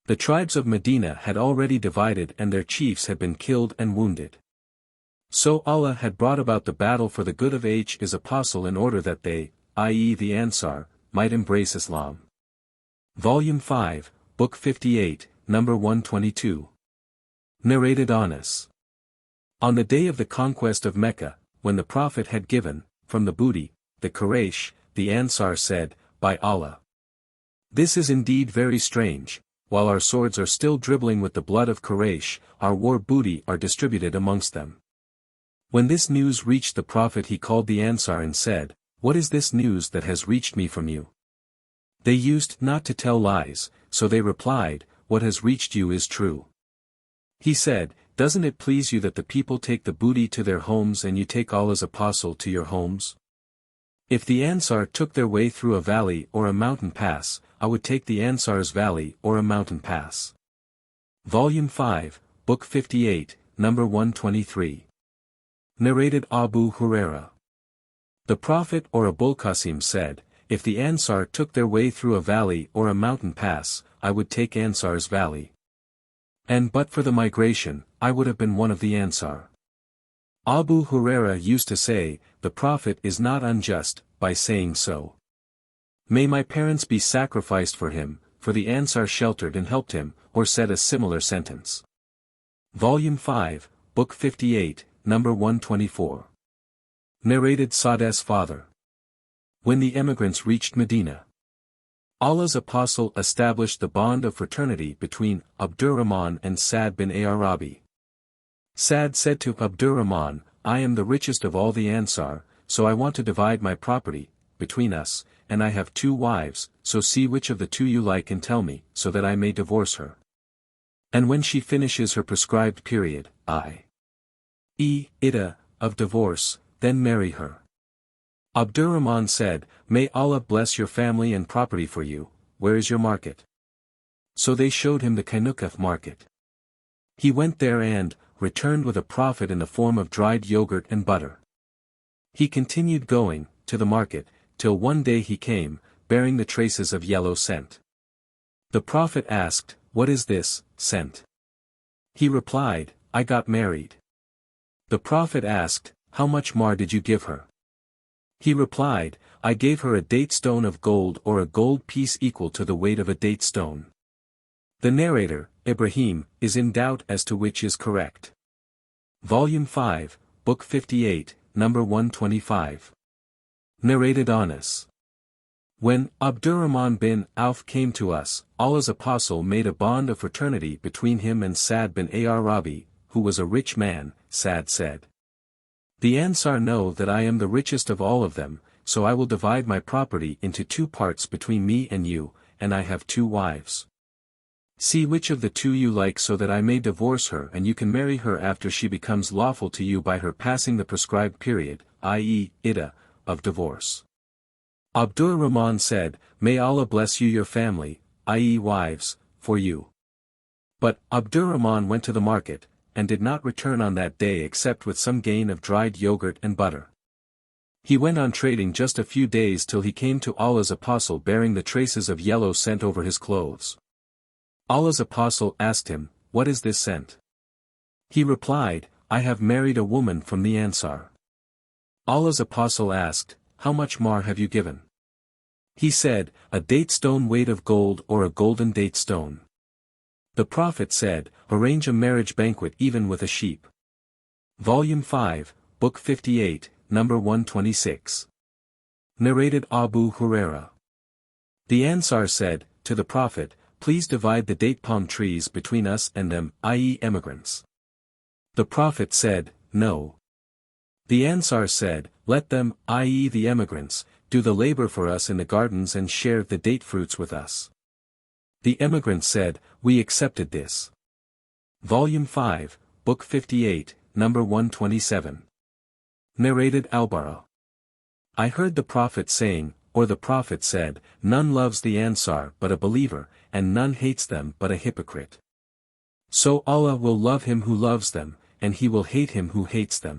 the tribes of Medina had already divided and their chiefs had been killed and wounded. So Allah had brought about the battle for the good of his apostle in order that they, i.e. the Ansar, might embrace Islam. Volume 5, Book 58, number 122. Narrated Anas. On the day of the conquest of Mecca, when the Prophet had given, from the booty, the Quraysh, the Ansar said, "By Allah. This is indeed very strange, while our swords are still dribbling with the blood of Quraysh, our war booty are distributed amongst them." When this news reached the Prophet he called the Ansar and said, "What is this news that has reached me from you?" They used not to tell lies, so they replied, "What has reached you is true." He said, "Doesn't it please you that the people take the booty to their homes and you take Allah's apostle to your homes? If the Ansar took their way through a valley or a mountain pass, I would take the Ansar's valley or a mountain pass." Volume 5, Book 58, number 123. Narrated Abu Huraira. The Prophet or Abul Qasim said, "If the Ansar took their way through a valley or a mountain pass, I would take Ansar's valley. And but for the migration, I would have been one of the Ansar." Abu Huraira used to say, "The Prophet is not unjust, by saying so. May my parents be sacrificed for him, for the Ansar sheltered and helped him," or said a similar sentence. Volume 5, Book 58, number 124. Narrated Saad's father. When the emigrants reached Medina, Allah's apostle established the bond of fraternity between Abdurrahman and Sa'd bin Arabi. Sa'd said to Abdurrahman, "I am the richest of all the Ansar, so I want to divide my property between us, and I have 2 wives, so see which of the 2 you like and tell me, so that I may divorce her. And when she finishes her prescribed period, i.e. iddah, of divorce, then marry her." Abdurrahman said, "May Allah bless your family and property for you, where is your market?" So they showed him the Kainukaf market. He went there and returned with a profit in the form of dried yogurt and butter. He continued going to the market, till one day he came, bearing the traces of yellow scent. The Prophet asked, "What is this scent?" He replied, "I got married." The Prophet asked, "How much mar did you give her?" He replied, "I gave her a date stone of gold or a gold piece equal to the weight of a date stone." The narrator, Ibrahim, is in doubt as to which is correct. Volume 5, Book 58, number 125. Narrated Anas. When Abdurrahman bin Auf came to us, Allah's Apostle made a bond of fraternity between him and Sa'd bin Rabi, who was a rich man. Sa'd said, "The Ansar know that I am the richest of all of them, so I will divide my property into 2 parts between me and you, and I have 2 wives. See which of the 2 you like so that I may divorce her and you can marry her after she becomes lawful to you by her passing the prescribed period, i.e., iddah, of divorce." Abdurrahman said, "May Allah bless you your family, i.e. wives, for you." But Abdurrahman went to the market, and did not return on that day except with some gain of dried yogurt and butter. He went on trading just a few days till he came to Allah's Apostle bearing the traces of yellow scent over his clothes. Allah's Apostle asked him, "What is this scent?" He replied, "I have married a woman from the Ansar." Allah's Apostle asked, "How much mar have you given?" He said, "A date stone weight of gold or a golden date stone." The Prophet said, "Arrange a marriage banquet even with a sheep." Volume 5, Book 58, number 126. Narrated Abu Huraira. The Ansar said, to the Prophet, "Please divide the date palm trees between us and them, i.e. emigrants." The Prophet said, "No." The Ansar said, "Let them, i.e. the emigrants, do the labor for us in the gardens and share the date fruits with us." The emigrants said, "We accepted this." Volume 5, Book 58, number 127. Narrated Al-Bara. I heard the Prophet saying, or the Prophet said, "None loves the Ansar but a believer, and none hates them but a hypocrite. So Allah will love him who loves them, and he will hate him who hates them."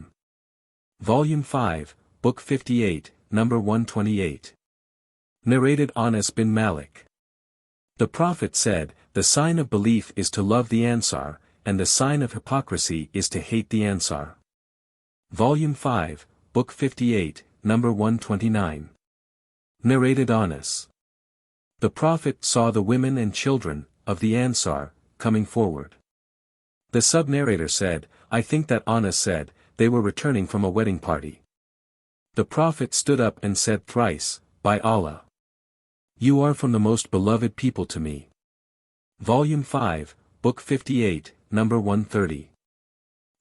Volume 5, Book 58, number 128. Narrated Anas bin Malik. The Prophet said, "The sign of belief is to love the Ansar, and the sign of hypocrisy is to hate the Ansar." Volume 5, Book 58, number 129. Narrated Anas. The Prophet saw the women and children of the Ansar coming forward. The sub-narrator said, "I think that Anas said, they were returning from a wedding party." The Prophet stood up and said thrice, "By Allah! You are from the most beloved people to me." Volume 5, Book 58, number 130.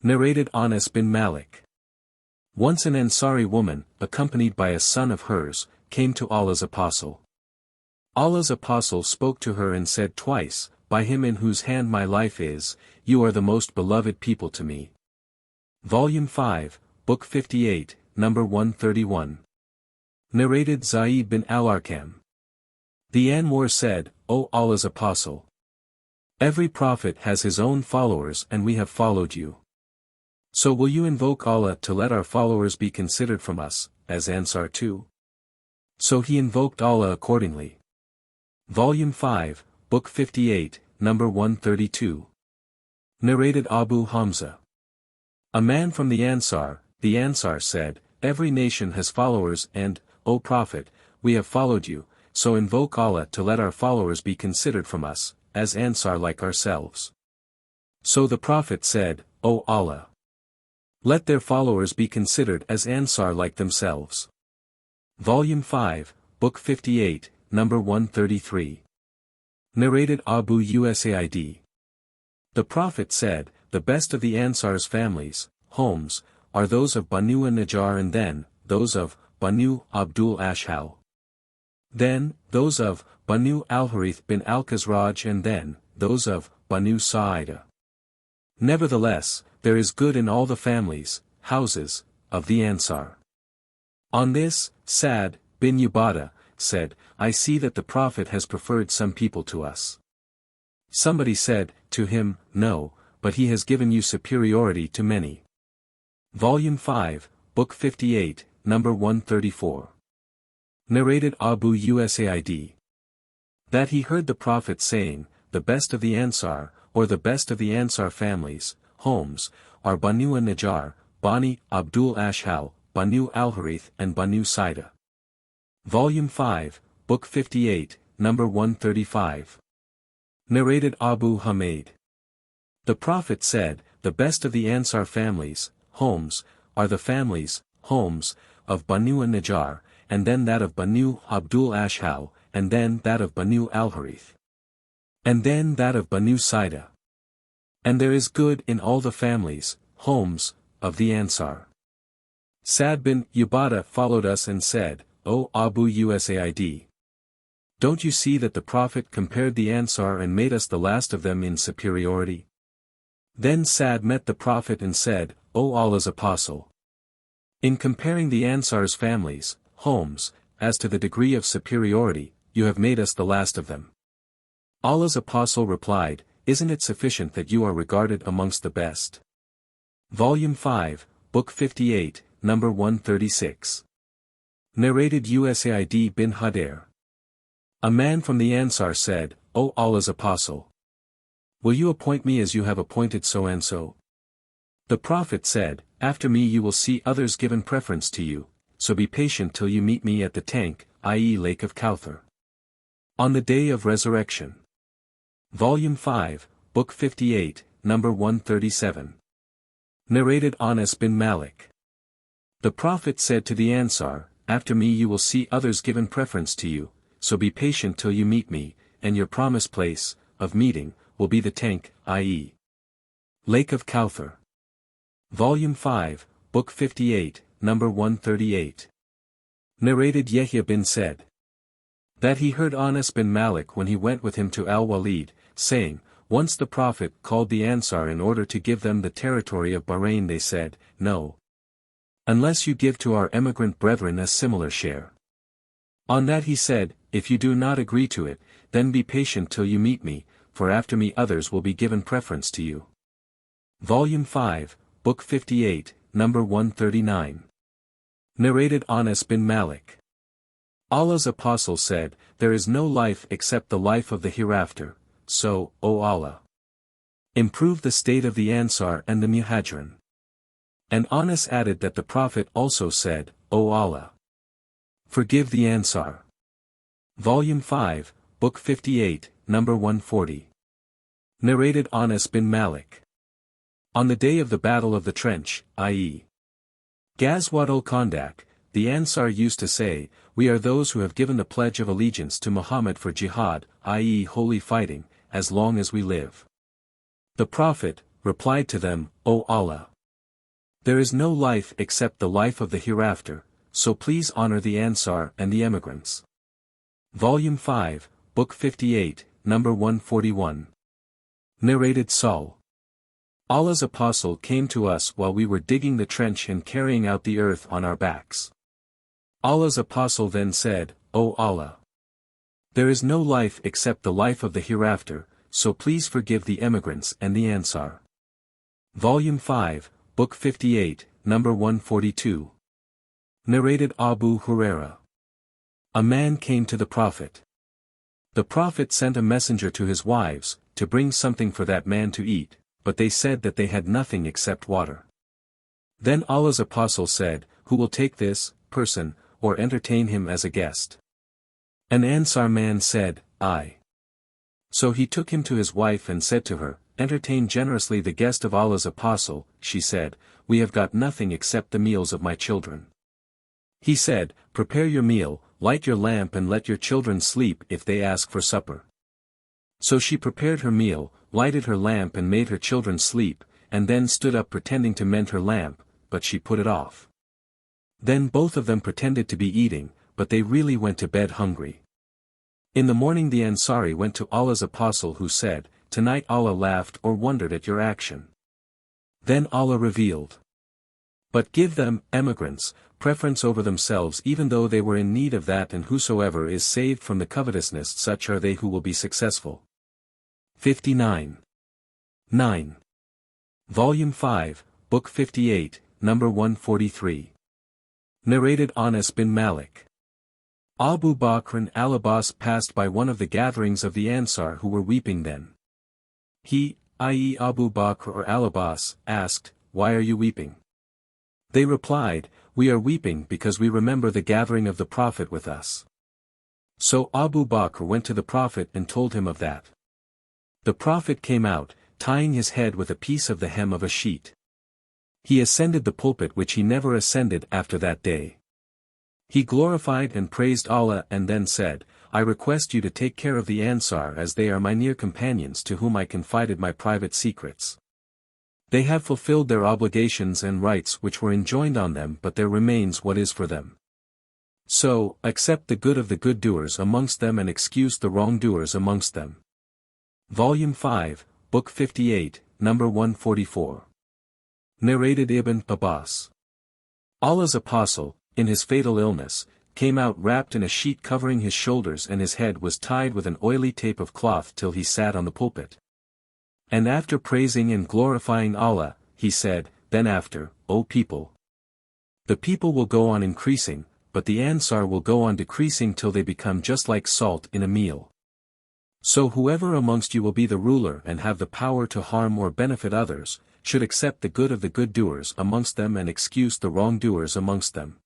Narrated Anas bin Malik. Once an Ansari woman, accompanied by a son of hers, came to Allah's Apostle. Allah's Apostle spoke to her and said twice, "By him in whose hand my life is, you are the most beloved people to me." Volume 5, Book 58, number 131. Narrated Zayd bin al-Arqam. The Anwar said, "O Allah's Apostle! Every prophet has his own followers and we have followed you. So will you invoke Allah to let our followers be considered from us, as Ansar too?" So he invoked Allah accordingly. Volume 5, Book 58, number 132. Narrated Abu Hamza. A man from the Ansar said, "Every nation has followers and, O Prophet, we have followed you, so invoke Allah to let our followers be considered from us, as Ansar like ourselves." So the Prophet said, "O Allah! Let their followers be considered as Ansar like themselves." Volume 5, Book 58, number 133. Narrated Abu Usaid. The Prophet said, "The best of the Ansar's families, homes, are those of Banu an-Najjar and then, those of Banu Abdul Ashhal. Then, those of Banu al-Harith bin al-Khazraj and then, those of Banu Sa'ida. Nevertheless, there is good in all the families, houses, of the Ansar." On this, Sa'd bin Ubadah said, I see that the Prophet has preferred some people to us. Somebody said, to him, no, but he has given you superiority to many. Volume 5, Book 58, number 134. Narrated Abu Usaid. That he heard the Prophet saying, the best of the Ansar, or the best of the Ansar families, homes, are Banu an-Najjar, Bani Abdul Ashhal, Banu al-Harith and Banu Saida. Volume 5, Book 58, number 135. Narrated Abu Hamid. The Prophet said, the best of the Ansar families, homes, are the families, homes, of Banu an-Najjar, and then that of Banu Abdul Ashhal, and then that of Banu al-Harith. And then that of Banu Saida. And there is good in all the families, homes, of the Ansar. Sa'd bin Ubadah followed us and said, O Abu Usaid. Don't you see that the Prophet compared the Ansar and made us the last of them in superiority? Then Sa'd met the Prophet and said, O Allah's Apostle. In comparing the Ansar's families, homes, as to the degree of superiority, you have made us the last of them. Allah's Apostle replied, Isn't it sufficient that you are regarded amongst the best? Volume 5, Book 58, number 136. Narrated Usaid bin Hadair. A man from the Ansar said, O Allah's Apostle. Will you appoint me as you have appointed so-and-so? The Prophet said, After me you will see others given preference to you, so be patient till you meet me at the tank, i.e. Lake of Kawthar. On the day of resurrection. Volume 5, Book 58, number 137. Narrated Anas bin Malik. The Prophet said to the Ansar, After me you will see others given preference to you, so be patient till you meet me, and your promised place, of meeting, will be the tank, i.e. Lake of Kawthar. Volume 5, Book 58, number 138. Narrated Yahya bin Said. That he heard Anas bin Malik when he went with him to al-Walid, saying, Once the Prophet called the Ansar in order to give them the territory of Bahrain. They said, No. Unless you give to our emigrant brethren a similar share. On that he said, If you do not agree to it, then be patient till you meet me, for after me others will be given preference to you. Volume 5, Book 58, number 139. Narrated Anas bin Malik. Allah's Apostle said, There is no life except the life of the hereafter, so, O Allah, improve the state of the Ansar and the Muhajirin. And Anas added that the Prophet also said, O Allah, forgive the Ansar. Volume 5, Book 58, number 140. Narrated Anas bin Malik. On the day of the Battle of the Trench, i.e. Ghazwat al-Khandaq, the Ansar used to say, We are those who have given the pledge of allegiance to Muhammad for jihad, i.e. holy fighting, as long as we live. The Prophet replied to them, O Allah, there is no life except the life of the hereafter, so please honor the Ansar and the emigrants. Volume 5, Book 58, number 141. Narrated Saul. Allah's Apostle came to us while we were digging the trench and carrying out the earth on our backs. Allah's Apostle then said, O Allah, there is no life except the life of the hereafter, so please forgive the emigrants and the Ansar. Volume 5, Book 58, number 142. Narrated Abu Huraira. A man came to the Prophet. The Prophet sent a messenger to his wives, to bring something for that man to eat, but they said that they had nothing except water. Then Allah's Apostle said, Who will take this person, or entertain him as a guest? An Ansar man said, I. So he took him to his wife and said to her, Entertain generously the guest of Allah's Apostle. She said, We have got nothing except the meals of my children. He said, Prepare your meal, light your lamp and let your children sleep if they ask for supper. So she prepared her meal, lighted her lamp and made her children sleep, and then stood up pretending to mend her lamp, but she put it off. Then both of them pretended to be eating, but they really went to bed hungry. In the morning the Ansari went to Allah's Apostle who said, Tonight Allah laughed or wondered at your action. Then Allah revealed. But give them, emigrants, preference over themselves even though they were in need of that, and whosoever is saved from the covetousness, such are they who will be successful. 59. 9. Volume 5, Book 58, number 143. Narrated Anas bin Malik. Abu Bakr and al-Abbas passed by one of the gatherings of the Ansar who were weeping then. He, i.e. Abu Bakr or al-Abbas, asked, "Why are you weeping?" They replied, "We are weeping because we remember the gathering of the Prophet with us." So Abu Bakr went to the Prophet and told him of that. The Prophet came out, tying his head with a piece of the hem of a sheet. He ascended the pulpit which he never ascended after that day. He glorified and praised Allah and then said, "I request you to take care of the Ansar, as they are my near companions to whom I confided my private secrets. They have fulfilled their obligations and rights which were enjoined on them, but there remains what is for them. So, accept the good of the good doers amongst them and excuse the wrongdoers amongst them." Volume 5, Book 58, number 144. Narrated Ibn Abbas. Allah's Apostle, in his fatal illness, came out wrapped in a sheet covering his shoulders, and his head was tied with an oily tape of cloth till he sat on the pulpit. And after praising and glorifying Allah, he said, "Then after, O people, the people will go on increasing, but the Ansar will go on decreasing till they become just like salt in a meal. So whoever amongst you will be the ruler and have the power to harm or benefit others, should accept the good of the good doers amongst them and excuse the wrongdoers amongst them."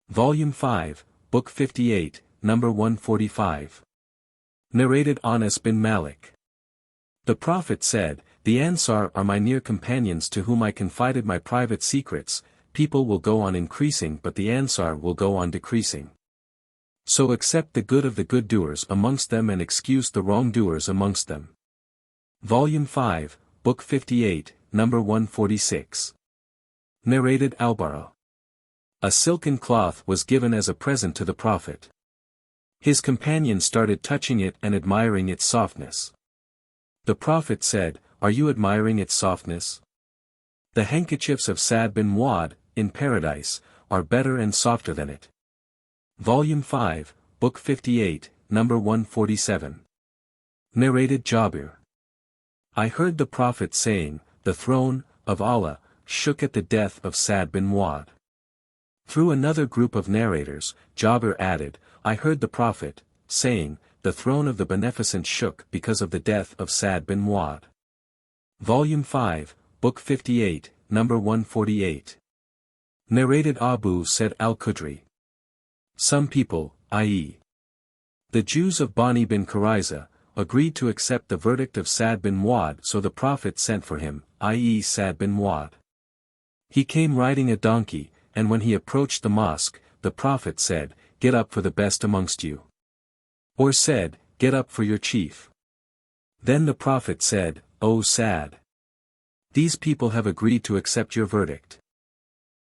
Volume 5, Book 58, number 145. Narrated Anas bin Malik. The Prophet said, "The Ansar are my near companions to whom I confided my private secrets. People will go on increasing, but the Ansar will go on decreasing. So accept the good of the good doers amongst them and excuse the wrongdoers amongst them." Volume 5, Book 58, number 146. Narrated Al-Bara. A silken cloth was given as a present to the Prophet. His companions started touching it and admiring its softness. The Prophet said, "Are you admiring its softness? The handkerchiefs of Sa'd bin Mu'adh, in paradise, are better and softer than it." Volume 5, Book 58, number 147. Narrated Jabir. I heard the Prophet saying, "The throne of Allah shook at the death of Sa'd bin Mu'adh." Through another group of narrators, Jabir added, "I heard the Prophet saying, the throne of the Beneficent shook because of the death of Sa'd bin Mu'adh." Volume 5, Book 58, number 148. Narrated Abu Sa'id al-Khudri. Some people, i.e. the Jews of Bani bin Qurayza, agreed to accept the verdict of Sa'd bin Mu'adh, so the Prophet sent for him, i.e. Sa'd bin Mu'adh. He came riding a donkey, and when he approached the mosque, the Prophet said, "Get up for the best amongst you." Or said, "Get up for your chief." Then the Prophet said, "O Sa'd, these people have agreed to accept your verdict."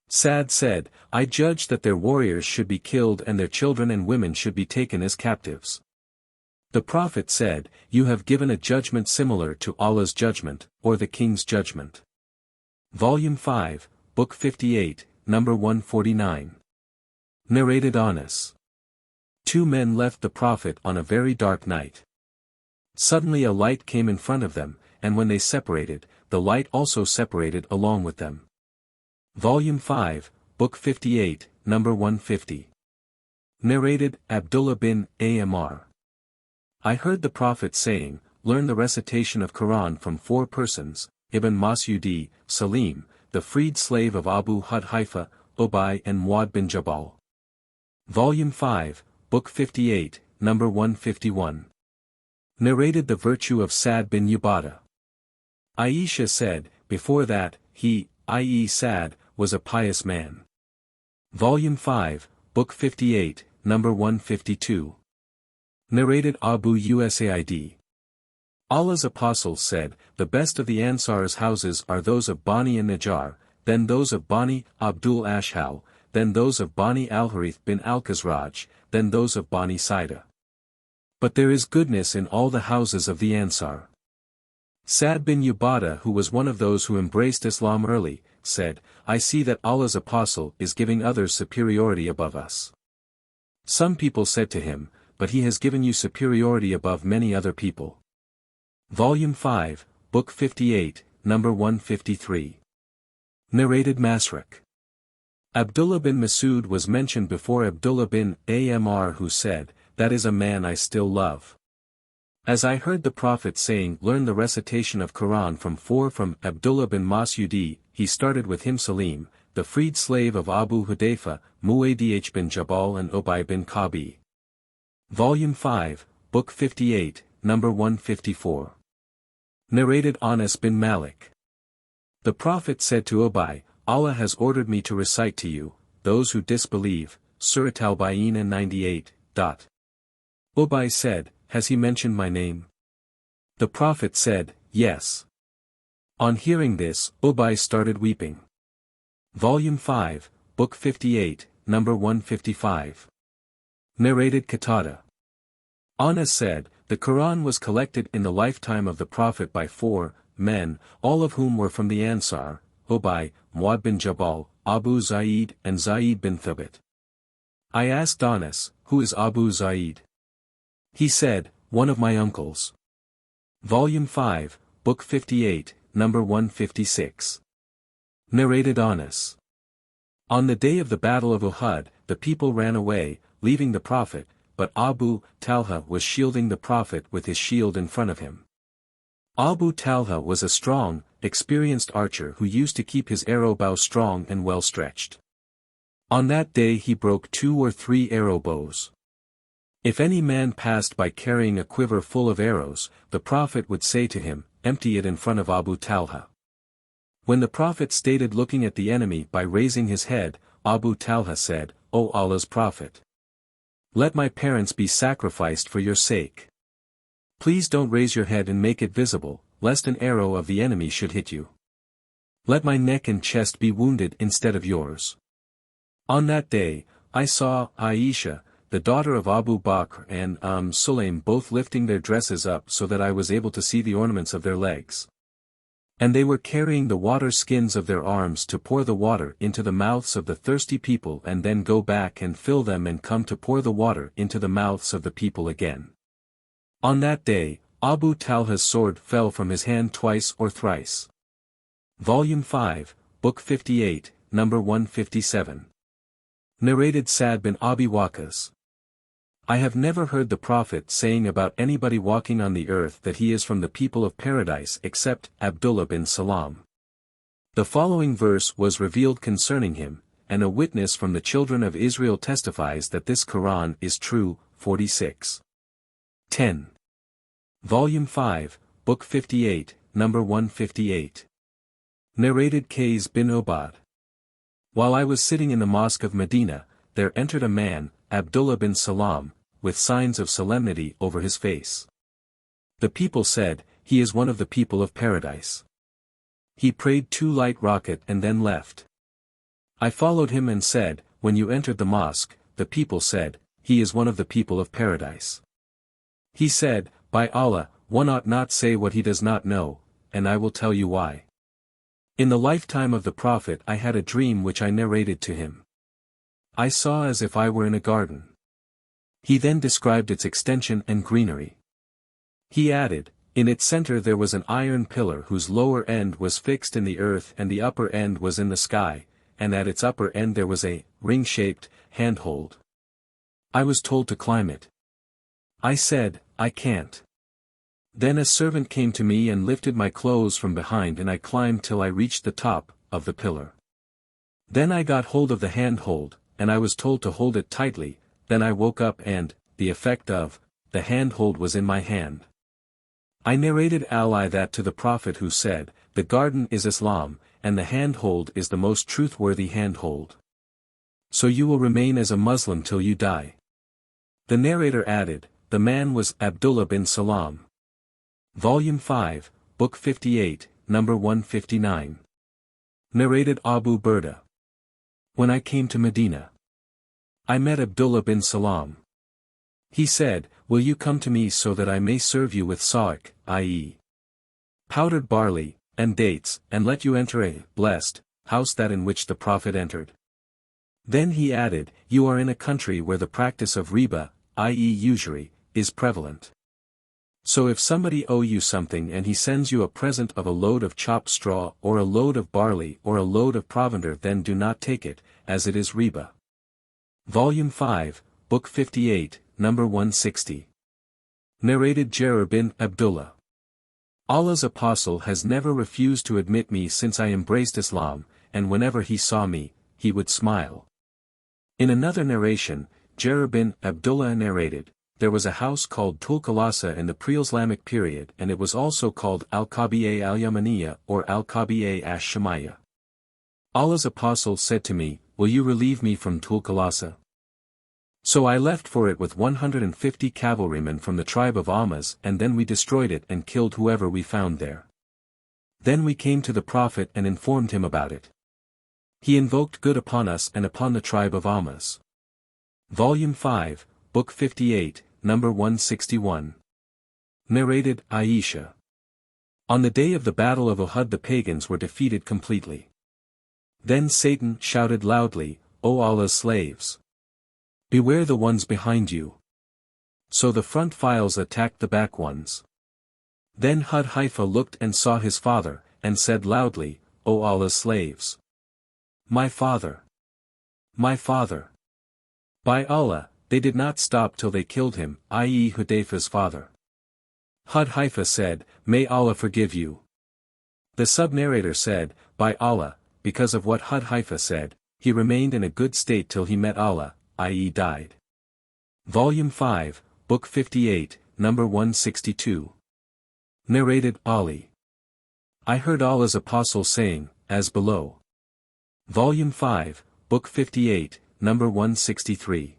Sa'd said, "I judge that their warriors should be killed and their children and women should be taken as captives." The Prophet said, "You have given a judgment similar to Allah's judgment, or the king's judgment." Volume 5, Book 58, number 149. Narrated Anas. Two men left the Prophet on a very dark night. Suddenly a light came in front of them, and when they separated, the light also separated along with them. Volume 5, Book 58, number 150. Narrated Abdullah bin Amr. I heard the Prophet saying, "Learn the recitation of Qur'an from 4 persons, Ibn Mas'ud, Salim, the freed slave of Abu Hudhaifa, Ubay and Muad bin Jabal." Volume 5, Book 58, number 151. Narrated the virtue of Sa'd bin Ubadah. Aisha said, "Before that, he, i.e. Sa'd, was a pious man." Volume 5, Book 58, number 152. Narrated Abu Usaid. Allah's Apostle said, "The best of the Ansar's houses are those of Bani and Najjar, then those of Bani Abdul Ashhal, then those of Bani al-Harith bin al-Khazraj, then those of Bani Saida. But there is goodness in all the houses of the Ansar." Sa'd bin Ubadah, who was one of those who embraced Islam early, said, I see that Allah's apostle is giving others superiority above us. Some people said to him, but he has given you superiority above many other people. Volume 5, Book 58, number 153. Narrated Masruq. Abdullah bin Mas'ud was mentioned before Abdullah bin Amr, who said, that is a man I still love. As I heard the Prophet saying, learn the recitation of Qur'an from Abdullah bin Mas'ud, he started with him Salim, the freed slave of Abu Hudayfa, Mu'adh bin Jabal and Ubay bin Kabi. Volume 5, Book 58, number 154. Narrated Anas bin Malik. The Prophet said to Ubay, Allah has ordered me to recite to you, those who disbelieve, Surat al-Bayyinah 98. Ubay said, has he mentioned my name? The Prophet said, yes. On hearing this, Ubay started weeping. Volume 5, Book 58, number 155. Narrated Qatada. Anas said, the Qur'an was collected in the lifetime of the Prophet by 4 men, all of whom were from the Ansar, Ubay, Mu'adh bin Jabal, Abu Zaid and Zaid bin Thabit. I asked Anas, who is Abu Zaid? He said, one of my uncles. Volume 5, Book 58, number 156. Narrated Anas. On the day of the Battle of Uhud, the people ran away, leaving the Prophet, but Abu Talha was shielding the Prophet with his shield in front of him. Abu Talha was a strong, experienced archer who used to keep his arrow bow strong and well stretched. On that day he broke 2 or 3 arrow bows. If any man passed by carrying a quiver full of arrows, the Prophet would say to him, empty it in front of Abu Talha. When the Prophet stated looking at the enemy by raising his head, Abu Talha said, O Allah's Prophet! Let my parents be sacrificed for your sake. Please don't raise your head and make it visible, lest an arrow of the enemy should hit you. Let my neck and chest be wounded instead of yours. On that day, I saw Aisha, the daughter of Abu Bakr and Sulaim both lifting their dresses up so that I was able to see the ornaments of their legs. And they were carrying the water skins of their arms to pour the water into the mouths of the thirsty people and then go back and fill them and come to pour the water into the mouths of the people again. On that day, Abu Talha's sword fell from his hand twice or thrice. Volume 5, Book 58, number 157. Narrated Sa'd bin Abi Waqqas. I have never heard the Prophet saying about anybody walking on the earth that he is from the people of paradise except Abdullah bin Salam. The following verse was revealed concerning him, and a witness from the children of Israel testifies that this Qur'an is true, 46. 10. Volume 5, Book 58, number 158. Narrated Qays bin Ubad. While I was sitting in the Mosque of Medina, there entered a man, Abdullah bin Salam, with signs of solemnity over his face. The people said, he is one of the people of paradise. He prayed 2 light rakat and then left. I followed him and said, when you entered the mosque, the people said, he is one of the people of paradise. He said, by Allah, one ought not say what he does not know, and I will tell you why. In the lifetime of the Prophet I had a dream which I narrated to him. I saw as if I were in a garden. He then described its extension and greenery. He added, in its center there was an iron pillar whose lower end was fixed in the earth and the upper end was in the sky, and at its upper end there was a ring-shaped handhold. I was told to climb it. I said, I can't. Then a servant came to me and lifted my clothes from behind and I climbed till I reached the top of the pillar. Then I got hold of the handhold, and I was told to hold it tightly. Then I woke up and, the effect of, the handhold was in my hand. I narrated that to the Prophet who said, the garden is Islam, and the handhold is the most truthworthy handhold. So you will remain as a Muslim till you die. The narrator added, the man was Abdullah bin Salam. Volume 5, Book 58, number 159. Narrated Abu Burda. When I came to Medina, I met Abdullah bin Salam. He said, will you come to me so that I may serve you with sa'ik, i.e. powdered barley, and dates, and let you enter a blessed house that in which the Prophet entered. Then he added, you are in a country where the practice of riba, i.e. usury, is prevalent. So if somebody owe you something and he sends you a present of a load of chopped straw or a load of barley or a load of provender, then do not take it, as it is riba. Volume 5, Book 58, number 160. Narrated Jarir bin Abdullah. Allah's Apostle has never refused to admit me since I embraced Islam, and whenever he saw me, he would smile. In another narration, Jarir bin Abdullah narrated, there was a house called Tulkalasa in the pre-Islamic period, and it was also called al-Kabiya al-Yamaniya or al-Kabiya ash-Shamaya. Allah's Apostle said to me, will you relieve me from Tulkalasa? So I left for it with 150 cavalrymen from the tribe of Amas, and then we destroyed it and killed whoever we found there. Then we came to the Prophet and informed him about it. He invoked good upon us and upon the tribe of Amas. Volume 5, Book 58, number 161. Narrated Aisha. On the day of the Battle of Uhud the pagans were defeated completely. Then Satan shouted loudly, O Allah's slaves! Beware the ones behind you. So the front files attacked the back ones. Then Hudhaifa looked and saw his father, and said loudly, O Allah's slaves! My father! My father! By Allah, they did not stop till they killed him, i.e. Hudayfa's father. Hudhaifa said, May Allah forgive you. The sub-narrator said, By Allah, because of what Hudhaifa said, he remained in a good state till he met Allah, i.e. died. Volume 5, Book 58, number 162. Narrated Ali. I heard Allah's Apostle saying, as below. Volume 5, Book 58, number 163.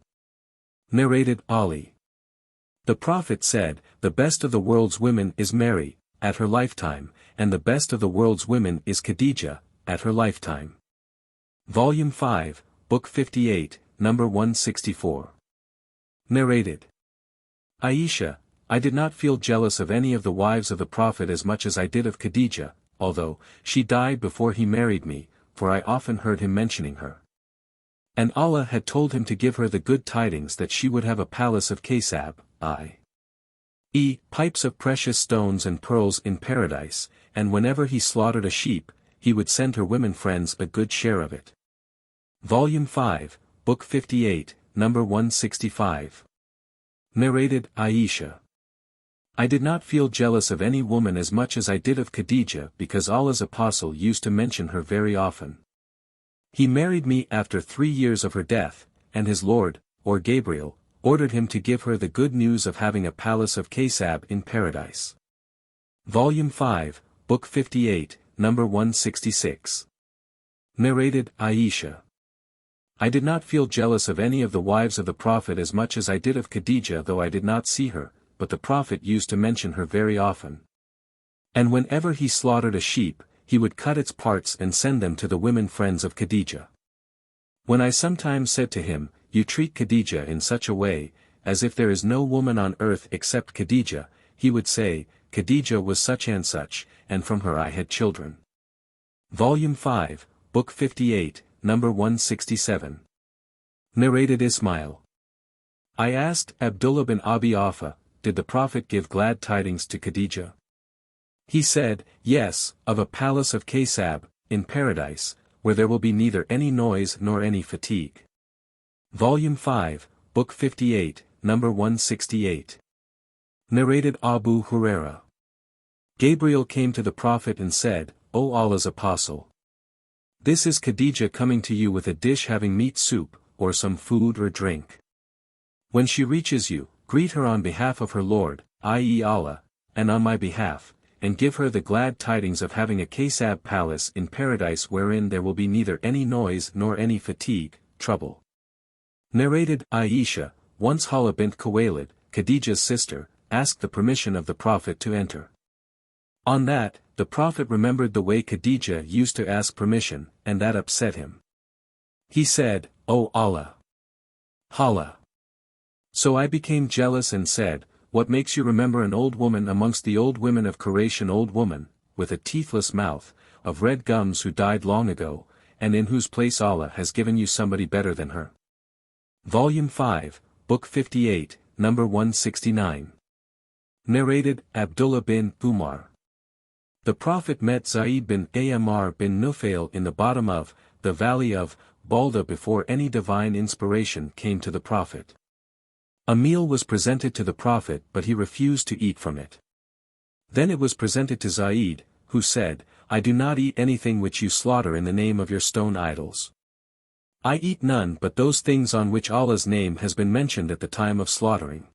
Narrated Ali. The Prophet said, the best of the world's women is Mary, at her lifetime, and the best of the world's women is Khadijah, at her lifetime. Volume 5, Book 58, number 164. Narrated Aisha, I did not feel jealous of any of the wives of the Prophet as much as I did of Khadijah, although she died before he married me, for I often heard him mentioning her. And Allah had told him to give her the good tidings that she would have a palace of Kasab, i.e. pipes of precious stones and pearls in paradise, and whenever he slaughtered a sheep, he would send her women friends a good share of it. Volume 5, Book 58, number 165. Narrated Aisha. I did not feel jealous of any woman as much as I did of Khadijah because Allah's Apostle used to mention her very often. He married me after 3 years of her death, and his Lord, or Gabriel, ordered him to give her the good news of having a palace of Kasab in paradise. Volume 5, Book 58, number 166. Narrated Aisha. I did not feel jealous of any of the wives of the Prophet as much as I did of Khadijah, though I did not see her, but the Prophet used to mention her very often. And whenever he slaughtered a sheep, he would cut its parts and send them to the women friends of Khadijah. When I sometimes said to him, You treat Khadijah in such a way, as if there is no woman on earth except Khadijah, he would say, Khadijah was such, and from her I had children. Volume 5, Book 58, number 167. Narrated Ismail. I asked Abdullah bin Abi Aufa, did the Prophet give glad tidings to Khadijah? He said, yes, of a palace of Kasab, in paradise, where there will be neither any noise nor any fatigue. Volume 5, Book 58, number 168. Narrated Abu Huraira. Gabriel came to the Prophet and said, O Allah's Apostle! This is Khadijah coming to you with a dish having meat soup, or some food or drink. When she reaches you, greet her on behalf of her Lord, i.e. Allah, and on my behalf, and give her the glad tidings of having a Kasab palace in paradise wherein there will be neither any noise nor any fatigue, trouble. Narrated Aisha, once Hala bint Khuwaylid, Khadijah's sister, asked the permission of the Prophet to enter. On that, the Prophet remembered the way Khadijah used to ask permission, and that upset him. He said, O Allah! Hala! So I became jealous and said, What makes you remember an old woman amongst the old women of Quraysh, an old woman, with a teethless mouth, of red gums who died long ago, and in whose place Allah has given you somebody better than her. Volume 5, Book 58, number 169. Narrated, Abdullah bin Umar. The Prophet met Zayd bin Amr bin Nufail in the bottom of the valley of Balda before any divine inspiration came to the Prophet. A meal was presented to the Prophet but he refused to eat from it. Then it was presented to Zayd, who said, I do not eat anything which you slaughter in the name of your stone idols. I eat none but those things on which Allah's name has been mentioned at the time of slaughtering.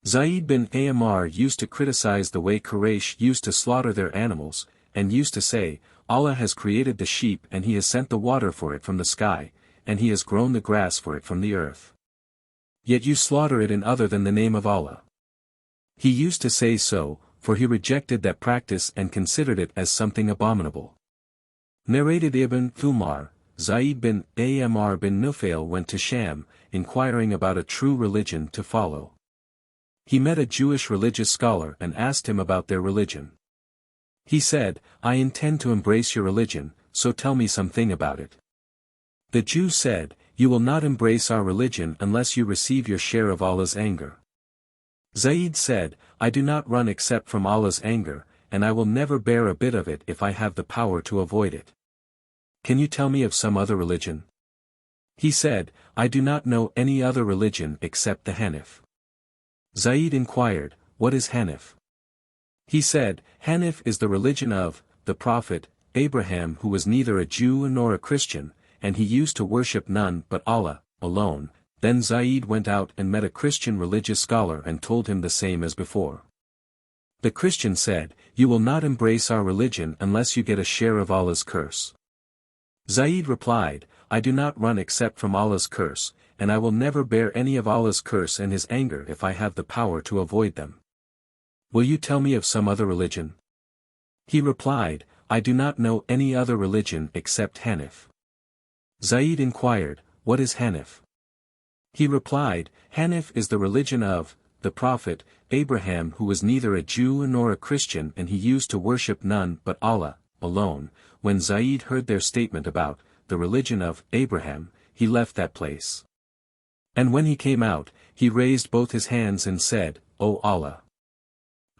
Zayd bin Amr used to criticize the way Quraysh used to slaughter their animals, and used to say, Allah has created the sheep and he has sent the water for it from the sky, and he has grown the grass for it from the earth. Yet you slaughter it in other than the name of Allah. He used to say so, for he rejected that practice and considered it as something abominable. Narrated Ibn Umar, Zayd bin Amr bin Nufail went to Sham, inquiring about a true religion to follow. He met a Jewish religious scholar and asked him about their religion. He said, I intend to embrace your religion, so tell me something about it. The Jew said, You will not embrace our religion unless you receive your share of Allah's anger. Zayd said, I do not run except from Allah's anger, and I will never bear a bit of it if I have the power to avoid it. Can you tell me of some other religion? He said, I do not know any other religion except the Hanif. Zayd inquired, What is Hanif? He said, Hanif is the religion of the Prophet Abraham, who was neither a Jew nor a Christian, and he used to worship none but Allah alone. Then Zayd went out and met a Christian religious scholar and told him the same as before. The Christian said, You will not embrace our religion unless you get a share of Allah's curse. Zayd replied, I do not run except from Allah's curse, and I will never bear any of Allah's curse and his anger if I have the power to avoid them. Will you tell me of some other religion? He replied, I do not know any other religion except Hanif. Zayd inquired, What is Hanif? He replied, Hanif is the religion of the Prophet Abraham, who was neither a Jew nor a Christian, and he used to worship none but Allah alone. When Zayd heard their statement about the religion of Abraham, he left that place. And when he came out, he raised both his hands and said, O Allah!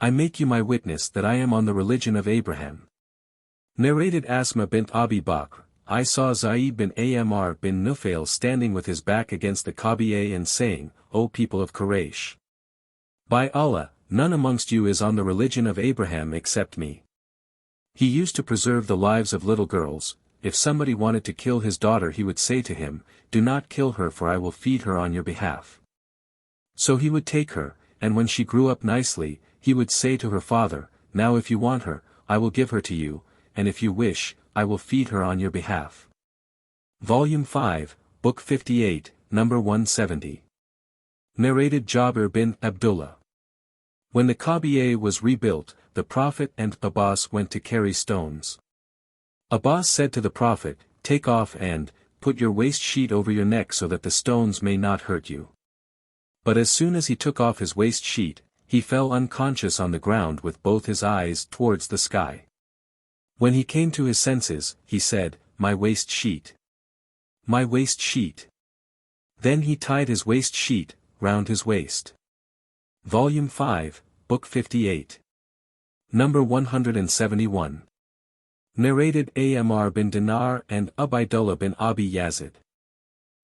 I make you my witness that I am on the religion of Abraham. Narrated Asma bint Abi Bakr, I saw Zayd bin Amr bin Nufail standing with his back against the Kaaba and saying, O people of Quraysh! By Allah, none amongst you is on the religion of Abraham except me. He used to preserve the lives of little girls. If somebody wanted to kill his daughter, he would say to him, Do not kill her, for I will feed her on your behalf. So he would take her, and when she grew up nicely, he would say to her father, Now if you want her, I will give her to you, and if you wish, I will feed her on your behalf. Volume 5, Book 58, number 170. Narrated Jabir bin Abdullah. When the Kaaba was rebuilt, the Prophet and Abbas went to carry stones. Abbas said to the Prophet, Take off and put your waist sheet over your neck so that the stones may not hurt you. But as soon as he took off his waist sheet, he fell unconscious on the ground with both his eyes towards the sky. When he came to his senses, he said, My waist sheet. My waist sheet. Then he tied his waist sheet round his waist. Volume 5, Book 58. Number 171. Narrated Amr bin Dinar and Ubaydullah bin Abi Yazid.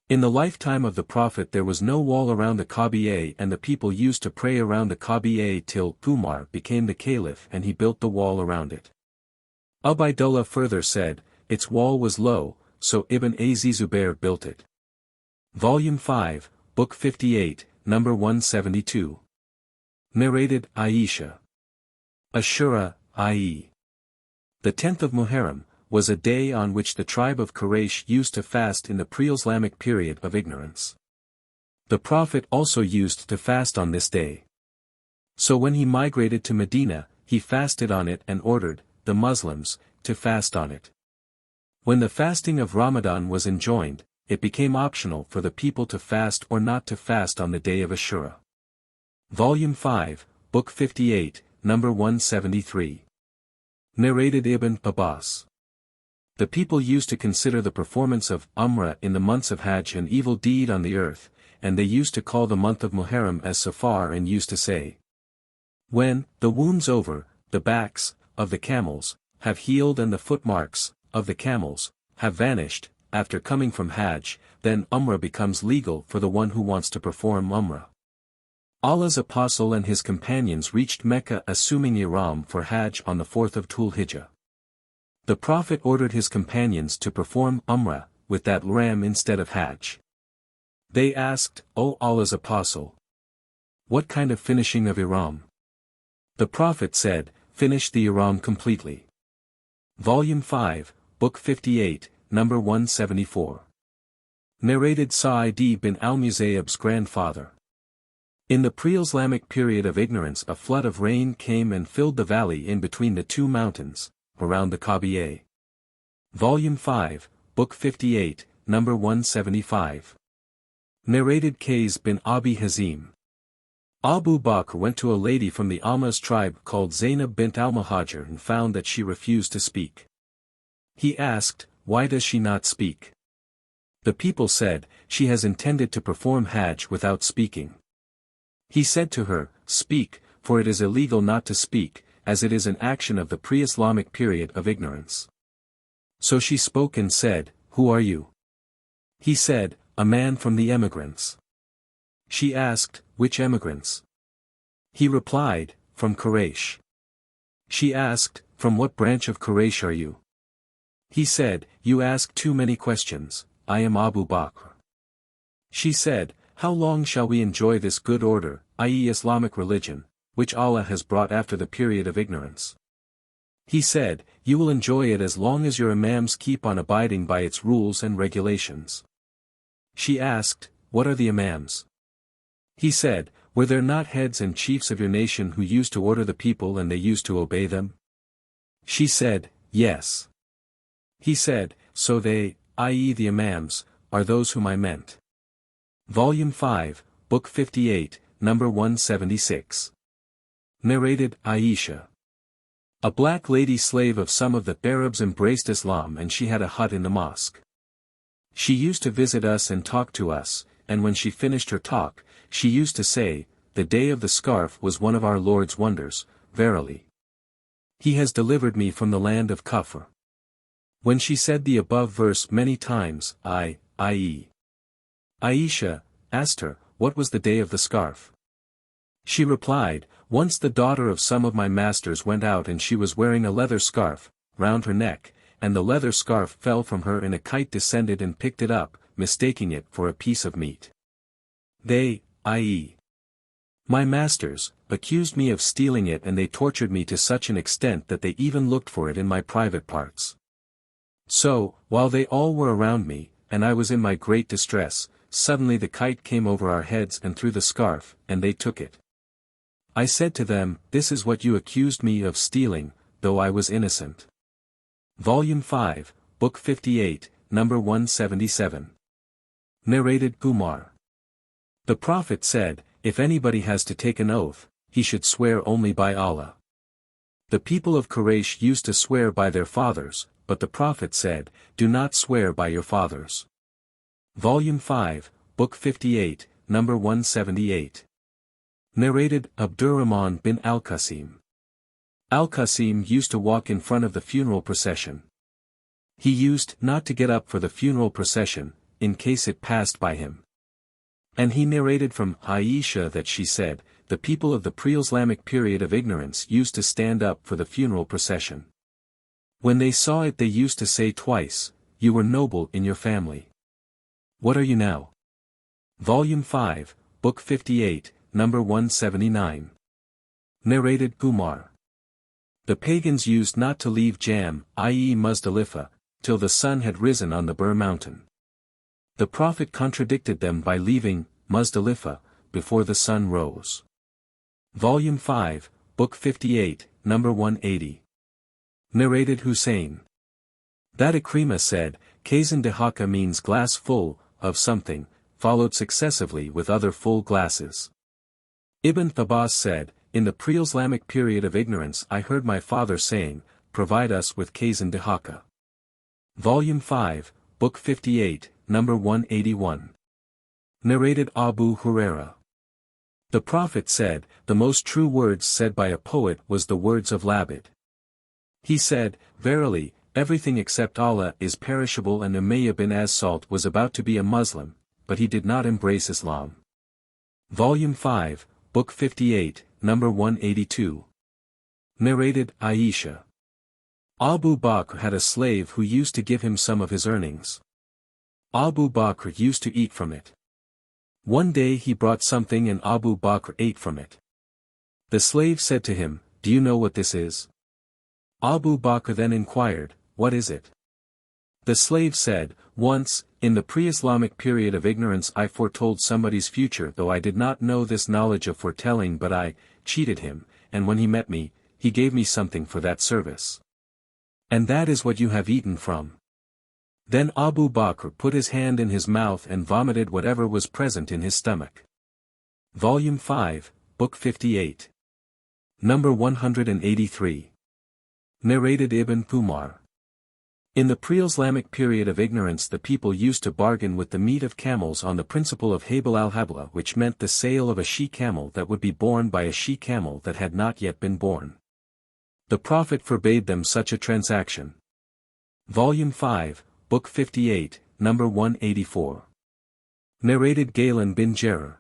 In the lifetime of the Prophet there was no wall around the Kaaba, and the people used to pray around the Kaaba till Umar became the caliph and he built the wall around it. Ubaydullah further said, Its wall was low, so Ibn Zubayr built it. Volume 5, Book 58, number 172. Narrated Aisha. Ashura, i.e. the 10th of Muharram, was a day on which the tribe of Quraysh used to fast in the pre-Islamic period of ignorance. The Prophet also used to fast on this day. So when he migrated to Medina, he fasted on it and ordered the Muslims to fast on it. When the fasting of Ramadan was enjoined, it became optional for the people to fast or not to fast on the day of Ashura. Volume 5, Book 58, number 173. Narrated Ibn Abbas. The people used to consider the performance of Umrah in the months of Hajj an evil deed on the earth, and they used to call the month of Muharram as Safar and used to say, when the wounds over the backs of the camels have healed and the footmarks of the camels have vanished, after coming from Hajj, then Umrah becomes legal for the one who wants to perform Umrah. Allah's Apostle and his companions reached Mecca assuming ihram for Hajj on the 4th of Dhul Hijjah. The Prophet ordered his companions to perform Umrah with that ram instead of Hajj. They asked, O Allah's Apostle, what kind of finishing of ihram? The Prophet said, finish the ihram completely. Volume 5, Book 58, number 174. Narrated Sa'id bin al-Musayyib's grandfather. In the pre-Islamic period of ignorance a flood of rain came and filled the valley in between the two mountains, around the Kaaba. Volume 5, Book 58, number 175. Narrated Qays bin Abi Hazim. Abu Bakr went to a lady from the Ammaz tribe called Zainab bint al-Muhajir and found that she refused to speak. He asked, why does she not speak? The people said, she has intended to perform Hajj without speaking. He said to her, speak, for it is illegal not to speak, as it is an action of the pre-Islamic period of ignorance. So she spoke and said, who are you? He said, a man from the emigrants. She asked, which emigrants? He replied, from Quraysh. She asked, from what branch of Quraysh are you? He said, you ask too many questions, I am Abu Bakr. She said, how long shall we enjoy this good order, i.e. Islamic religion, which Allah has brought after the period of ignorance? He said, you will enjoy it as long as your imams keep on abiding by its rules and regulations. She asked, what are the imams? He said, were there not heads and chiefs of your nation who used to order the people and they used to obey them? She said, yes. He said, so they, i.e. the imams, are those whom I meant. Volume 5, Book 58, number 176. Narrated Aisha. A black lady slave of some of the Arabs embraced Islam and she had a hut in the mosque. She used to visit us and talk to us, and when she finished her talk, she used to say, the day of the scarf was one of our Lord's wonders, verily. He has delivered me from the land of Kufr. When she said the above verse many times, i.e. Aisha asked her, what was the day of the scarf? She replied, once the daughter of some of my masters went out and she was wearing a leather scarf round her neck, and the leather scarf fell from her and a kite descended and picked it up, mistaking it for a piece of meat. They, i.e. my masters, accused me of stealing it and they tortured me to such an extent that they even looked for it in my private parts. So, while they all were around me, and I was in my great distress, suddenly the kite came over our heads and through the scarf, and they took it. I said to them, this is what you accused me of stealing, though I was innocent. Volume 5, Book 58, number 177. Narrated Kumar. The Prophet said, if anybody has to take an oath, he should swear only by Allah. The people of Quraysh used to swear by their fathers, but the Prophet said, do not swear by your fathers. Volume 5, Book 58, number 178. Narrated Abdurrahman bin al-Qasim. Al-Qasim used to walk in front of the funeral procession. He used not to get up for the funeral procession, in case it passed by him. And he narrated from Aisha that she said, the people of the pre-Islamic period of ignorance used to stand up for the funeral procession. When they saw it they used to say twice, you were noble in your family. What are you now? Volume 5, Book 58, number 179. Narrated Kumar. The pagans used not to leave Jam, i.e. Muzdalifah, till the sun had risen on the Bur mountain. The Prophet contradicted them by leaving Muzdalifah before the sun rose. Volume 5, Book 58, number 180. Narrated Hussein. That Ikrimah said, Kazan Dehaka means glass full of something, followed successively with other full glasses. Ibn Abbas said, in the pre-Islamic period of ignorance I heard my father saying, provide us with Kazan Dehaka. Volume 5, Book 58, number 181. Narrated Abu Huraira. The Prophet said, the most true words said by a poet was the words of Labid. He said, verily, everything except Allah is perishable, and Umayyah bin as-Salt was about to be a Muslim, but he did not embrace Islam. Volume 5, Book 58, number 182. Narrated Aisha. Abu Bakr had a slave who used to give him some of his earnings. Abu Bakr used to eat from it. One day he brought something and Abu Bakr ate from it. The slave said to him, "Do you know what this is?" Abu Bakr then inquired, "What is it?" The slave said, "Once, in the pre-Islamic period of ignorance, I foretold somebody's future, though I did not know this knowledge of foretelling, but I cheated him, and when he met me, he gave me something for that service. And that is what you have eaten from." Then Abu Bakr put his hand in his mouth and vomited whatever was present in his stomach. Volume 5, Book 58. Number 183. Narrated Ibn Umar. In the pre-Islamic period of ignorance, the people used to bargain with the meat of camels on the principle of Habal al-Habla, which meant the sale of a she-camel that would be borne by a she-camel that had not yet been born. The Prophet forbade them such a transaction. Volume 5, Book 58, number 184. Narrated Galen bin Jarir.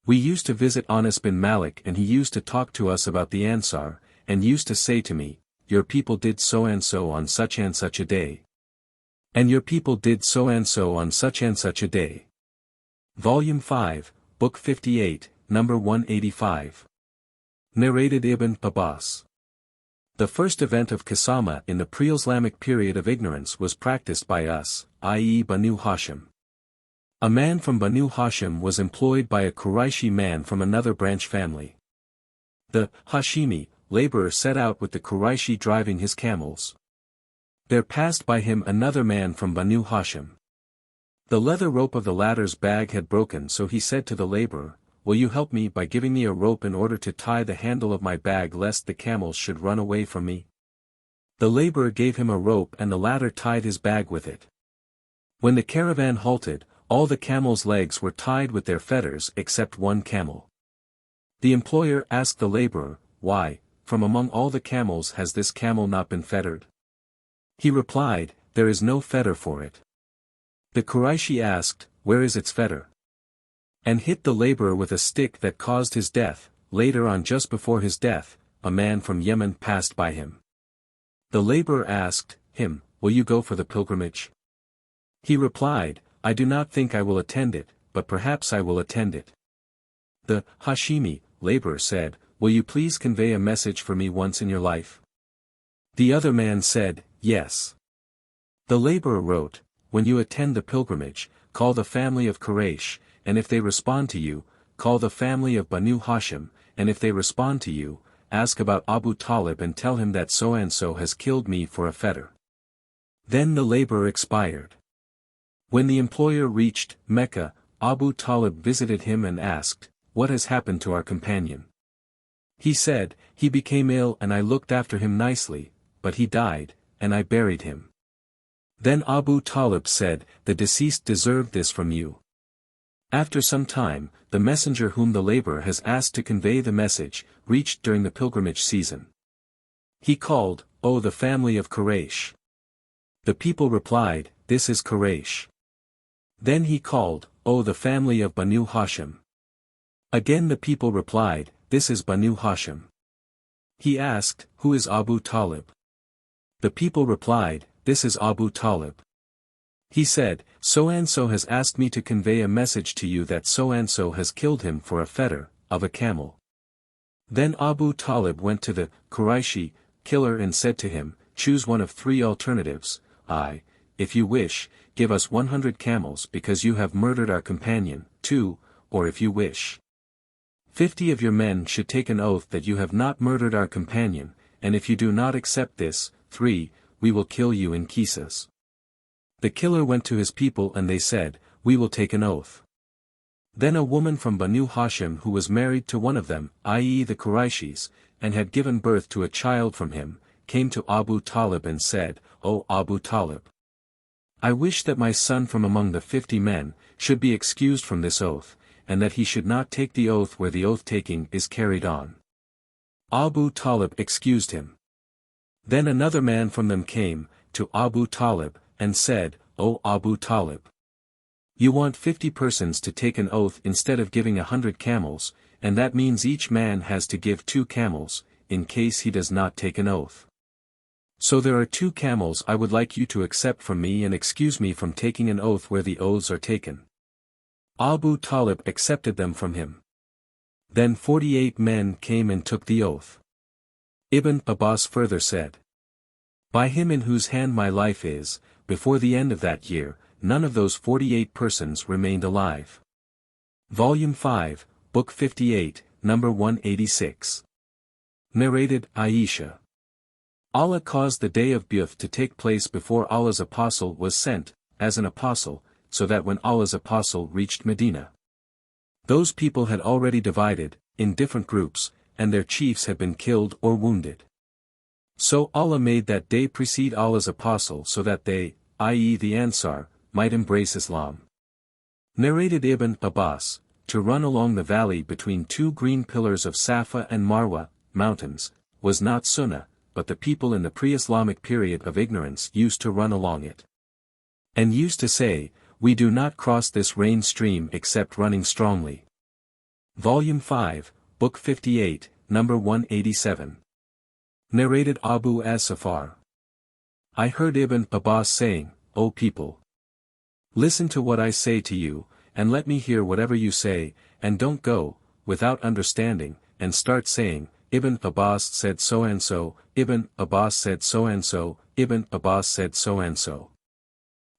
We used to visit Anas bin Malik, and he used to talk to us about the Ansar, and used to say to me, "Your people did so and so on such and such a day. And your people did so and so on such and such a day." Volume 5, Book 58, number 185. Narrated Ibn Abbas. The first event of Qasama in the pre-Islamic period of ignorance was practiced by us, i.e. Banu Hashim. A man from Banu Hashim was employed by a Qurayshi man from another branch family. The Hashimi laborer set out with the Qurayshi driving his camels. There passed by him another man from Banu Hashim. The leather rope of the latter's bag had broken, so he said to the laborer, "Will you help me by giving me a rope in order to tie the handle of my bag lest the camels should run away from me?" The laborer gave him a rope and the latter tied his bag with it. When the caravan halted, all the camels' legs were tied with their fetters except one camel. The employer asked the laborer, "Why, from among all the camels has this camel not been fettered?" He replied, "There is no fetter for it." The Qurayshi asked, "Where is its fetter?" And hit the laborer with a stick that caused his death. Later on, just before his death, a man from Yemen passed by him. The laborer asked him, "Will you go for the pilgrimage?" He replied, "I do not think I will attend it, but perhaps I will attend it." The Hashimi laborer said, "Will you please convey a message for me once in your life?" The other man said, "Yes." The laborer wrote, "When you attend the pilgrimage, call the family of Quraysh, and if they respond to you, call the family of Banu Hashim, and if they respond to you, ask about Abu Talib and tell him that so-and-so has killed me for a fetter." Then the laborer expired. When the employer reached Mecca, Abu Talib visited him and asked, "What has happened to our companion?" He said, "He became ill and I looked after him nicely, but he died, and I buried him." Then Abu Talib said, "The deceased deserved this from you." After some time, the messenger whom the laborer has asked to convey the message, reached during the pilgrimage season. He called, "O the family of Quraysh." The people replied, "This is Quraysh." Then he called, "O the family of Banu Hashim." Again the people replied, "This is Banu Hashim." He asked, "Who is Abu Talib?" The people replied, "This is Abu Talib." He said, "So-and-so has asked me to convey a message to you that so-and-so has killed him for a fetter of a camel." Then Abu Talib went to the Qurayshi killer and said to him, "Choose one of three alternatives. If you wish, give us 100 camels because you have murdered our companion. 2, or if you wish, 50 of your men should take an oath that you have not murdered our companion, and if you do not accept this, 3, we will kill you in Qisas." The killer went to his people and they said, "We will take an oath." Then a woman from Banu Hashim who was married to one of them, i.e. the Qurayshis, and had given birth to a child from him, came to Abu Talib and said, "O Abu Talib, I wish that my son from among the 50 men, should be excused from this oath, and that he should not take the oath where the oath-taking is carried on. Abu Talib excused him. Then another man from them came, to Abu Talib, and said, O Abu Talib! You want 50 persons to take an oath instead of giving 100 camels, and that means each man has to give 2 camels, in case he does not take an oath. So there are 2 camels I would like you to accept from me and excuse me from taking an oath where the oaths are taken. Abu Talib accepted them from him. Then 48 men came and took the oath. Ibn Abbas further said, By him in whose hand my life is, before the end of that year, none of those 48 persons remained alive. Volume 5, Book 58, number 186. Narrated Aisha. Allah caused the day of Bu'th to take place before Allah's apostle was sent, as an apostle, so that when Allah's apostle reached Medina, those people had already divided, in different groups, and their chiefs had been killed or wounded. So Allah made that day precede Allah's apostle so that they, i.e. the Ansar, might embrace Islam. Narrated Ibn Abbas, to run along the valley between 2 green pillars of Safa and Marwa, mountains, was not sunnah, but the people in the pre-Islamic period of ignorance used to run along it. And used to say, We do not cross this rain stream except running strongly. Volume 5, Book 58, number 187. Narrated Abu as-Safar. I heard Ibn Abbas saying, O people! Listen to what I say to you, and let me hear whatever you say, and don't go, without understanding, and start saying, Ibn Abbas said so and so, Ibn Abbas said so and so, Ibn Abbas said so and so.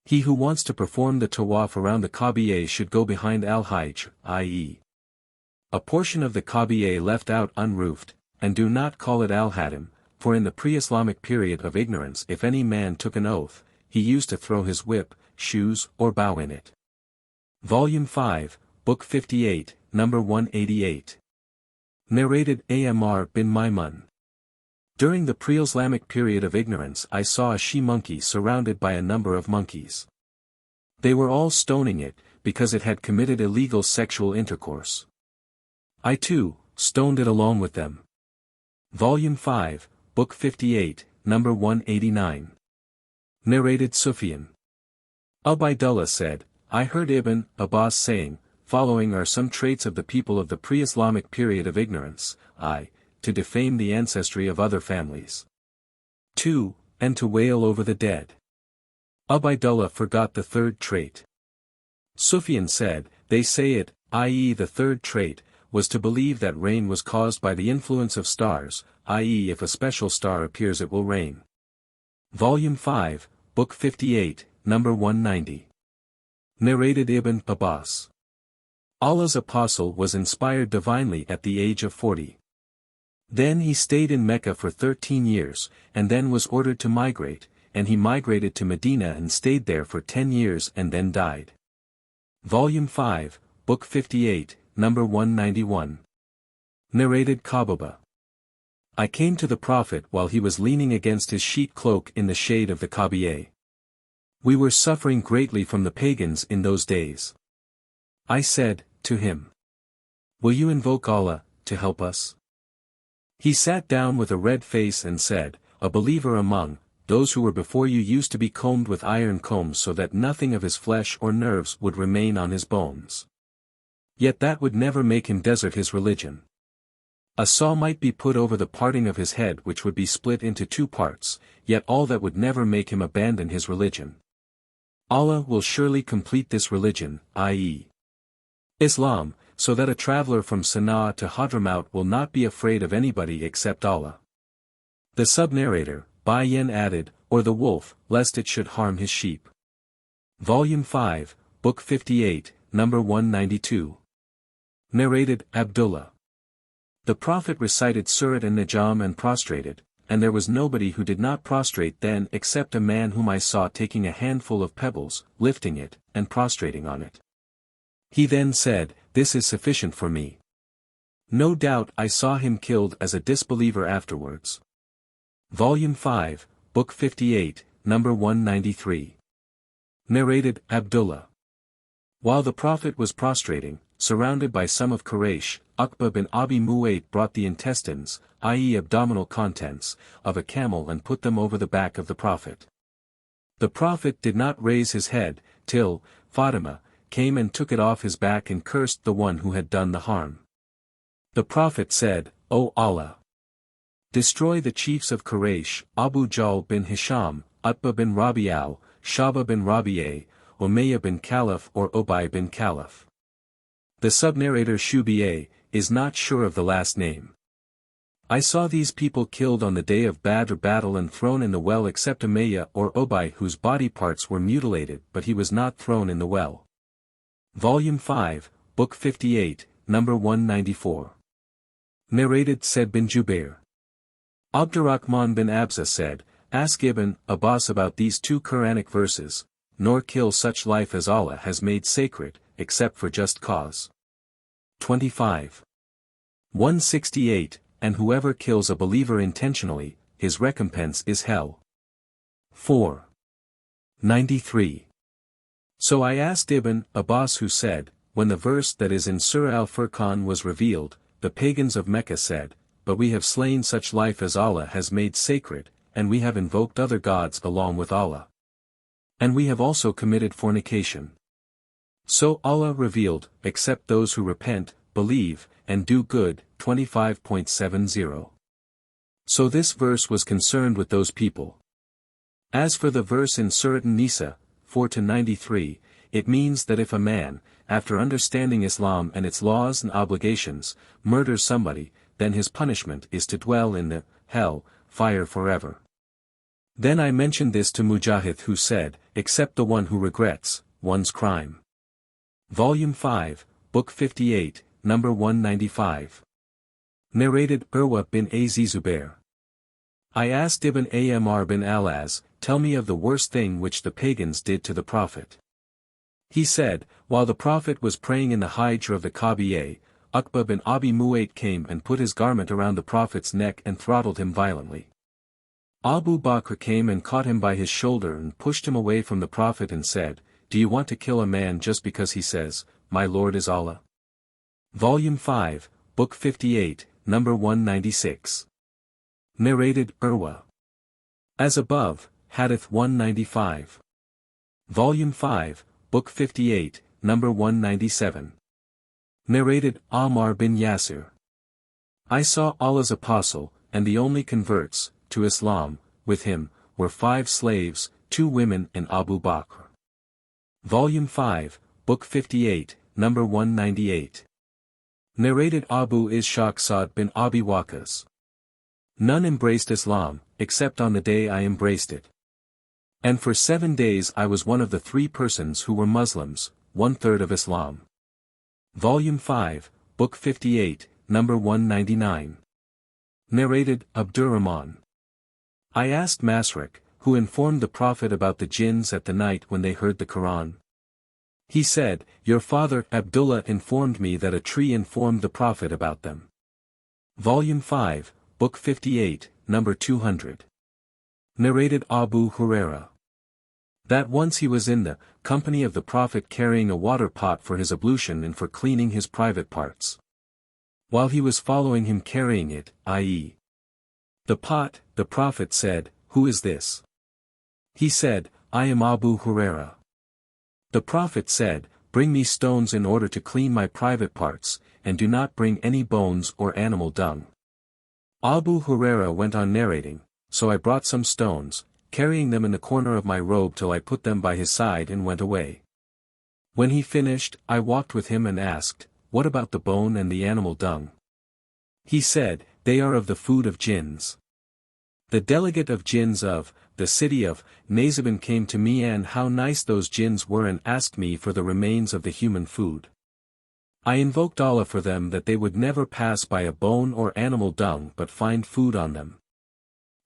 He who wants to perform the tawaf around the Kaaba should go behind al-Hajj, i.e. a portion of the Kaaba left out unroofed, and do not call it al-Hadim, for in the pre-Islamic period of ignorance if any man took an oath, he used to throw his whip, shoes or bow in it. Volume 5, Book 58, number 188. Narrated Amr bin Maimun. During the pre-Islamic period of ignorance I saw a she-monkey surrounded by a number of monkeys. They were all stoning it, because it had committed illegal sexual intercourse. I too, stoned it along with them. Volume 5, Book 58, number 189. Narrated Sufyan. Ubaydullah said, I heard Ibn Abbas saying, following are some traits of the people of the pre-Islamic period of ignorance, to defame the ancestry of other families. 2. And to wail over the dead. Ubaydullah forgot the 3rd trait. Sufyan said, they say it, i.e. the 3rd trait, was to believe that rain was caused by the influence of stars, i.e. if a special star appears it will rain. Volume 5, Book 58, number 190. Narrated Ibn Abbas. Allah's apostle was inspired divinely at the age of 40. Then he stayed in Mecca for 13 years, and then was ordered to migrate, and he migrated to Medina and stayed there for 10 years and then died. Volume 5, Book 58, number 191. Narrated Qababa. I came to the Prophet while he was leaning against his sheet cloak in the shade of the Kaaba. We were suffering greatly from the pagans in those days. I said, to him, Will you invoke Allah, to help us? He sat down with a red face and said, A believer among those who were before you used to be combed with iron combs so that nothing of his flesh or nerves would remain on his bones. Yet that would never make him desert his religion. A saw might be put over the parting of his head which would be split into 2 parts, yet all that would never make him abandon his religion. Allah will surely complete this religion, i.e. Islam, so that a traveler from Sana'a to Hadramaut will not be afraid of anybody except Allah. The sub-narrator, Bayan added, or the wolf, lest it should harm his sheep. Volume 5, Book 58, number 192. Narrated Abdullah. The Prophet recited Surat an-Najm and prostrated, and there was nobody who did not prostrate then except a man whom I saw taking a handful of pebbles, lifting it, and prostrating on it. He then said, This is sufficient for me. No doubt I saw him killed as a disbeliever afterwards. Volume 5, Book 58, number 193. Narrated Abdullah. While the Prophet was prostrating, surrounded by some of Quraysh, Uqba bin Abi Mu'ayt brought the intestines, i.e. abdominal contents, of a camel and put them over the back of the Prophet. The Prophet did not raise his head, till Fatima came and took it off his back and cursed the one who had done the harm. The Prophet said, O Allah! Destroy the chiefs of Quraysh, Abu Jahl bin Hisham, Utbah bin Rabi'ah, Shaba bin Rabi'ah, Umayyah bin Khalaf or Ubay bin Khalaf. The subnarrator Shubi'ah is not sure of the last name. I saw these people killed on the day of Badr battle and thrown in the well except Umayyah or Ubay whose body parts were mutilated but he was not thrown in the well. Volume 5, Book 58, number 194. Narrated Said bin Jubair. Abdurrahman bin Abza said, Ask Ibn Abbas about these two Quranic verses, nor kill such life as Allah has made sacred, except for just cause. 25. 168, And whoever kills a believer intentionally, his recompense is hell. 4. 93. So I asked Ibn Abbas who said, when the verse that is in Surah Al-Furqan was revealed, the pagans of Mecca said, But we have slain such life as Allah has made sacred, and we have invoked other gods along with Allah. And we have also committed fornication. So Allah revealed, except those who repent, believe, and do good, 25.70. So this verse was concerned with those people. As for the verse in Surah An-Nisa, 4-93, it means that if a man, after understanding Islam and its laws and obligations, murders somebody, then his punishment is to dwell in the hell fire forever. Then I mentioned this to Mujahid who said, except the one who regrets one's crime. Volume 5, Book 58, number 195. Narrated Urwa bin Zubair. I asked Ibn Amr bin al-As, tell me of the worst thing which the pagans did to the Prophet. He said, while the Prophet was praying in the Hajj of the Kaaba, Uqba bin Abi Mu'ayt came and put his garment around the Prophet's neck and throttled him violently. Abu Bakr came and caught him by his shoulder and pushed him away from the Prophet and said, Do you want to kill a man just because he says, My Lord is Allah? Volume 5, Book 58, number 196. Narrated Urwa. As above, Hadith 195. Volume 5, Book 58, number 197. Narrated Ammar bin Yasir. I saw Allah's apostle, and the only converts, to Islam, with him, were 5 slaves, 2 women and Abu Bakr. Volume 5, Book 58, number 198. Narrated Abu Ishaq Sa'd bin Abi Waqqas. None embraced Islam, except on the day I embraced it. And for 7 days I was one of the 3 persons who were Muslims, 1/3 of Islam. Volume 5, Book 58, number 199. Narrated Abdurrahman. I asked Masruk, who informed the Prophet about the jinns at the night when they heard the Qur'an. He said, Your father Abdullah informed me that a tree informed the Prophet about them. Volume 5, Book 58, number 200. Narrated Abu Hurairah. That once he was in the company of the Prophet carrying a water pot for his ablution and for cleaning his private parts. While he was following him carrying it, i.e. the pot, the Prophet said, Who is this? He said, I am Abu Hurairah. The Prophet said, Bring me stones in order to clean my private parts, and do not bring any bones or animal dung. Abu Hurairah went on narrating, So I brought some stones, carrying them in the corner of my robe till I put them by his side and went away. When he finished, I walked with him and asked, What about the bone and the animal dung? He said, They are of the food of jinns. The delegate of jinns of the city of Nazibin came to me and how nice those jinns were and asked me for the remains of the human food. I invoked Allah for them that they would never pass by a bone or animal dung but find food on them.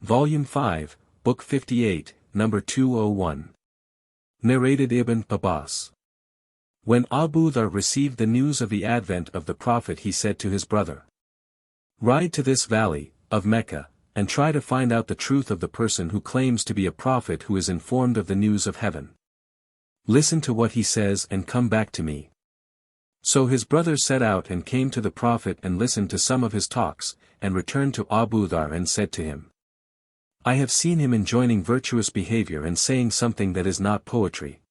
Volume 5, Book 58, number 201. Narrated Ibn Abbas. When Abu Dhar received the news of the advent of the Prophet he said to his brother, Ride to this valley, of Mecca, and try to find out the truth of the person who claims to be a prophet who is informed of the news of heaven. Listen to what he says and come back to me. So his brother set out and came to the Prophet and listened to some of his talks, and returned to Abu Dhar and said to him, I have seen him enjoining virtuous behavior and saying something that is not poetry.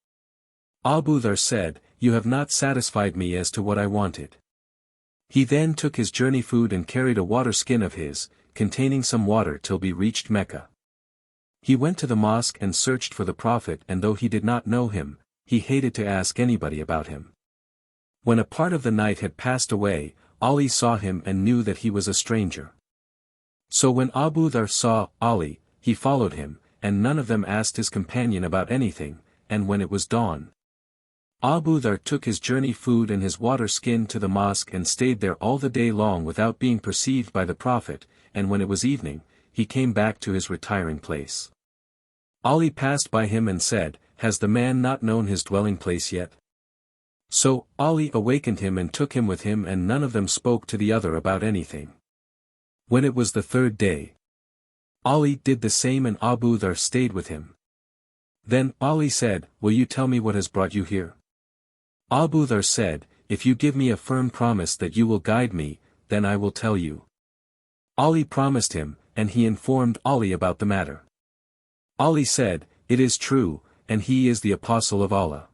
Abu Dhar said, You have not satisfied me as to what I wanted. He then took his journey food and carried a water skin of his, containing some water till he reached Mecca. He went to the mosque and searched for the Prophet, and though he did not know him, he hated to ask anybody about him. When a part of the night had passed away, Ali saw him and knew that he was a stranger. So when Abu Dhar saw Ali, he followed him, and none of them asked his companion about anything, and when it was dawn, Abu Dhar took his journey food and his water skin to the mosque and stayed there all the day long without being perceived by the Prophet, and when it was evening, he came back to his retiring place. Ali passed by him and said, Has the man not known his dwelling place yet? So Ali awakened him and took him with him, and none of them spoke to the other about anything. When it was the third day, Ali did the same and Abu Dhar stayed with him. Then Ali said, Will you tell me what has brought you here? Abu Dhar said, If you give me a firm promise that you will guide me, then I will tell you. Ali promised him, and he informed Ali about the matter. Ali said, It is true, and he is the apostle of Allah.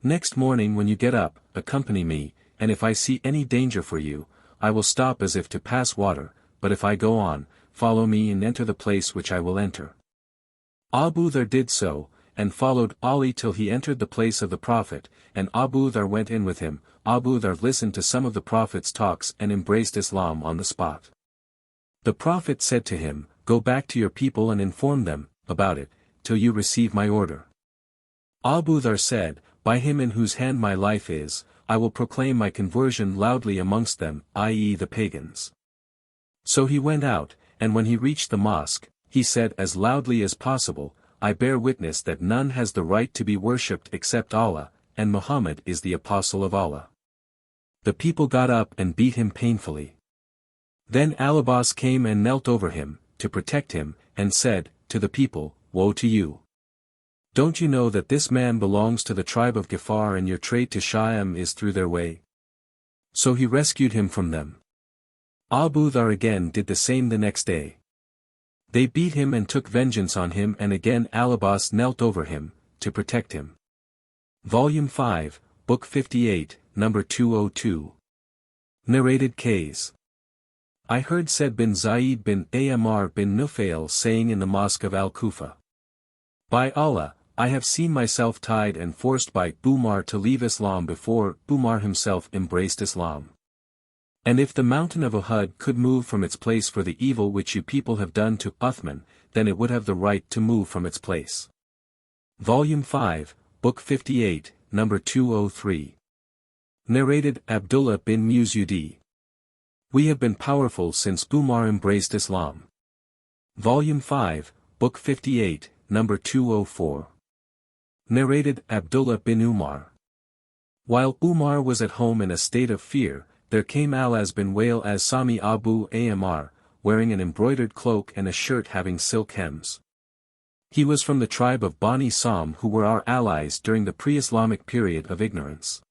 Next morning when you get up, accompany me, and if I see any danger for you, I will stop as if to pass water, but if I go on, follow me and enter the place which I will enter. Abu Dhar did so, and followed Ali till he entered the place of the Prophet, and Abu Dhar went in with him. Abu Dhar listened to some of the Prophet's talks and embraced Islam on the spot. The Prophet said to him, Go back to your people and inform them about it, till you receive my order. Abu Dhar said, By him in whose hand my life is, I will proclaim my conversion loudly amongst them, i.e. the pagans. So he went out, and when he reached the mosque, he said as loudly as possible, I bear witness that none has the right to be worshipped except Allah, and Muhammad is the apostle of Allah. The people got up and beat him painfully. Then Al-Abbas came and knelt over him, to protect him, and said, to the people, Woe to you! Don't you know that this man belongs to the tribe of Ghafar and your trade to Sha'am is through their way? So he rescued him from them. Abu Dhar again did the same the next day. They beat him and took vengeance on him, and again Al-Abbas knelt over him, to protect him. Volume 5, Book 58, Number 202. Narrated Qais. I heard Said bin Zaid bin Amr bin Nufail saying in the mosque of Al-Kufa, By Allah, I have seen myself tied and forced by Umar to leave Islam before Umar himself embraced Islam. And if the mountain of Uhud could move from its place for the evil which you people have done to Uthman, then it would have the right to move from its place. Volume 5, Book 58, Number 203. Narrated Abdullah bin Muzudi. We have been powerful since Umar embraced Islam. Volume 5, Book 58, Number 204. Narrated Abdullah bin Umar. While Umar was at home in a state of fear, there came Al-Az bin Wail as Sami Abu Amr, wearing an embroidered cloak and a shirt having silk hems. He was from the tribe of Bani Sam, who were our allies during the pre-Islamic period of ignorance.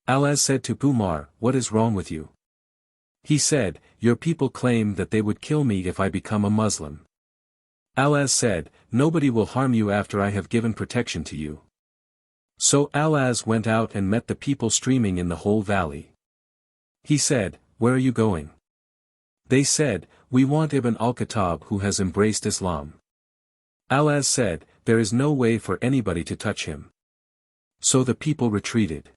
Al-Az said to Umar, What is wrong with you? He said, Your people claim that they would kill me if I become a Muslim. Al-Az said, Nobody will harm you after I have given protection to you. So Al-Az went out and met the people streaming in the whole valley. He said, Where are you going? They said, We want Ibn al-Khattab who has embraced Islam. Al-Az said, There is no way for anybody to touch him. So the people retreated.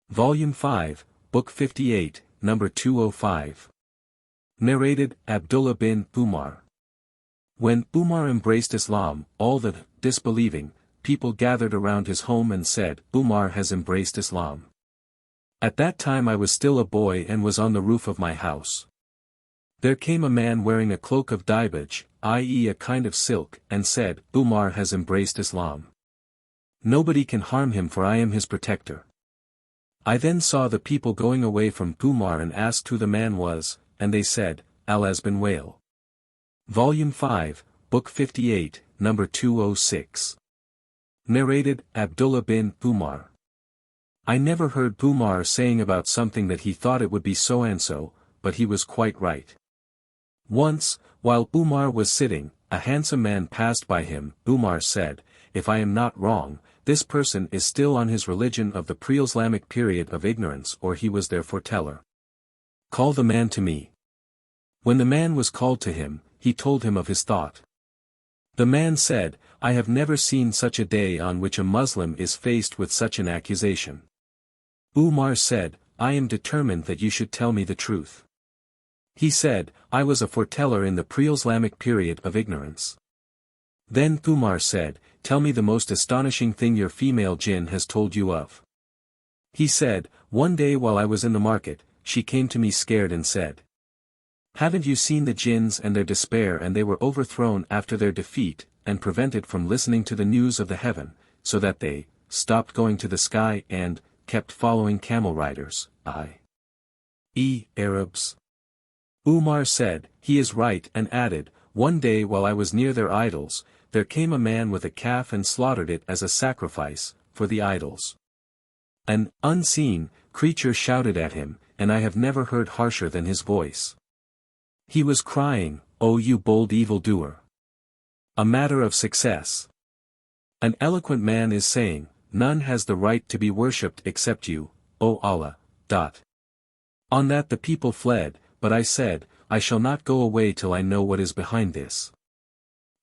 Volume 5, Book 58, Number 205. Narrated Abdullah bin Umar. When Umar embraced Islam, all the disbelieving people gathered around his home and said, Umar has embraced Islam. At that time I was still a boy and was on the roof of my house. There came a man wearing a cloak of dibaj, i.e. a kind of silk, and said, Umar has embraced Islam. Nobody can harm him for I am his protector. I then saw the people going away from Umar and asked who the man was, and they said, Al-Az bin Wail. Volume 5, Book 58, Number 206. Narrated, Abdullah bin Umar. I never heard Umar saying about something that he thought it would be so and so, but he was quite right. Once, while Umar was sitting, a handsome man passed by him. Umar said, "If I am not wrong, this person is still on his religion of the pre-Islamic period of ignorance, or he was their foreteller. Call the man to me." When the man was called to him, he told him of his thought. The man said, "I have never seen such a day on which a Muslim is faced with such an accusation." Umar said, "I am determined that you should tell me the truth." He said, "I was a foreteller in the pre-Islamic period of ignorance." Then Umar said, "Tell me the most astonishing thing your female jinn has told you of." He said, "One day while I was in the market, she came to me scared and said, 'Haven't you seen the jinns and their despair, and they were overthrown after their defeat, and prevented from listening to the news of the heaven, so that they stopped going to the sky and kept following camel riders, i.e. Arabs?' Umar said, 'He is right,' and added, 'One day while I was near their idols, there came a man with a calf and slaughtered it as a sacrifice for the idols. An unseen creature shouted at him, and I have never heard harsher than his voice. He was crying, "O you bold evildoer! A matter of success. An eloquent man is saying, none has the right to be worshipped except you, O Allah. On that the people fled, but I said, I shall not go away till I know what is behind this.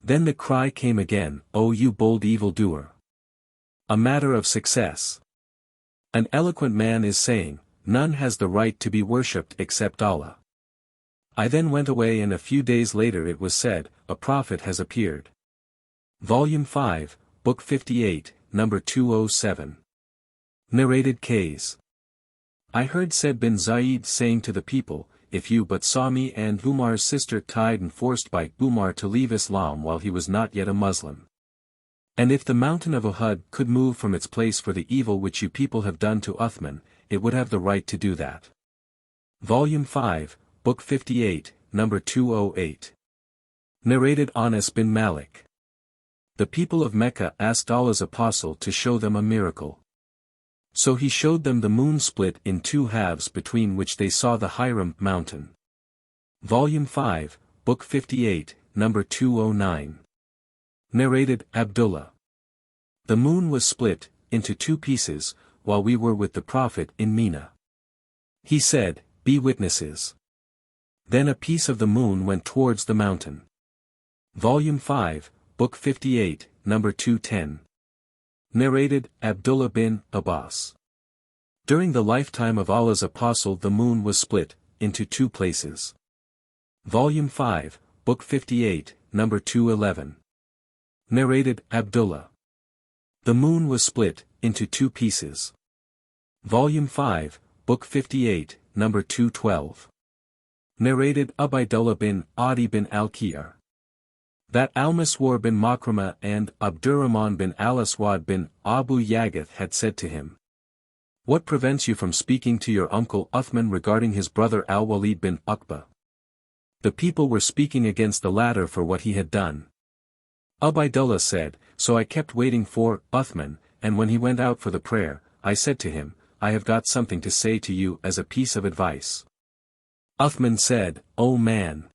Then the cry came again, O you bold evildoer! A matter of success. An eloquent man is saying, none has the right to be worshipped except Allah. I then went away, and a few days later it was said, a prophet has appeared. Volume 5, Book 58, number 207. Narrated Ks. I heard Said bin Zaid saying to the people, if you but saw me and Umar's sister tied and forced by Umar to leave Islam while he was not yet a Muslim. And if the mountain of Uhud could move from its place for the evil which you people have done to Uthman, it would have the right to do that. Volume 5, Book 58, number 208. Narrated Anas bin Malik. The people of Mecca asked Allah's apostle to show them a miracle. So he showed them the moon split in two halves, between which they saw the Hiram mountain. Volume 5, Book 58, number 209. Narrated Abdullah. The moon was split into two pieces, while we were with the Prophet in Mina. He said, be witnesses. Then a piece of the moon went towards the mountain. Volume 5, Book 58, number 210. Narrated Abdullah bin Abbas. During the lifetime of Allah's apostle the moon was split into two places. Volume 5, Book 58, number 211. Narrated Abdullah. The moon was split into two pieces. Volume 5, Book 58, number 212. Narrated Ubaydullah bin Adi bin al-Qiyar. That Al-Maswar bin Makrama and Abdurrahman bin al-Aswad bin Abu Yagath had said to him, what prevents you from speaking to your uncle Uthman regarding his brother al-Walid bin Uqba? The people were speaking against the latter for what he had done. Ubaydullah said, so I kept waiting for Uthman, and when he went out for the prayer, I said to him, I have got something to say to you as a piece of advice. Uthman said, O man!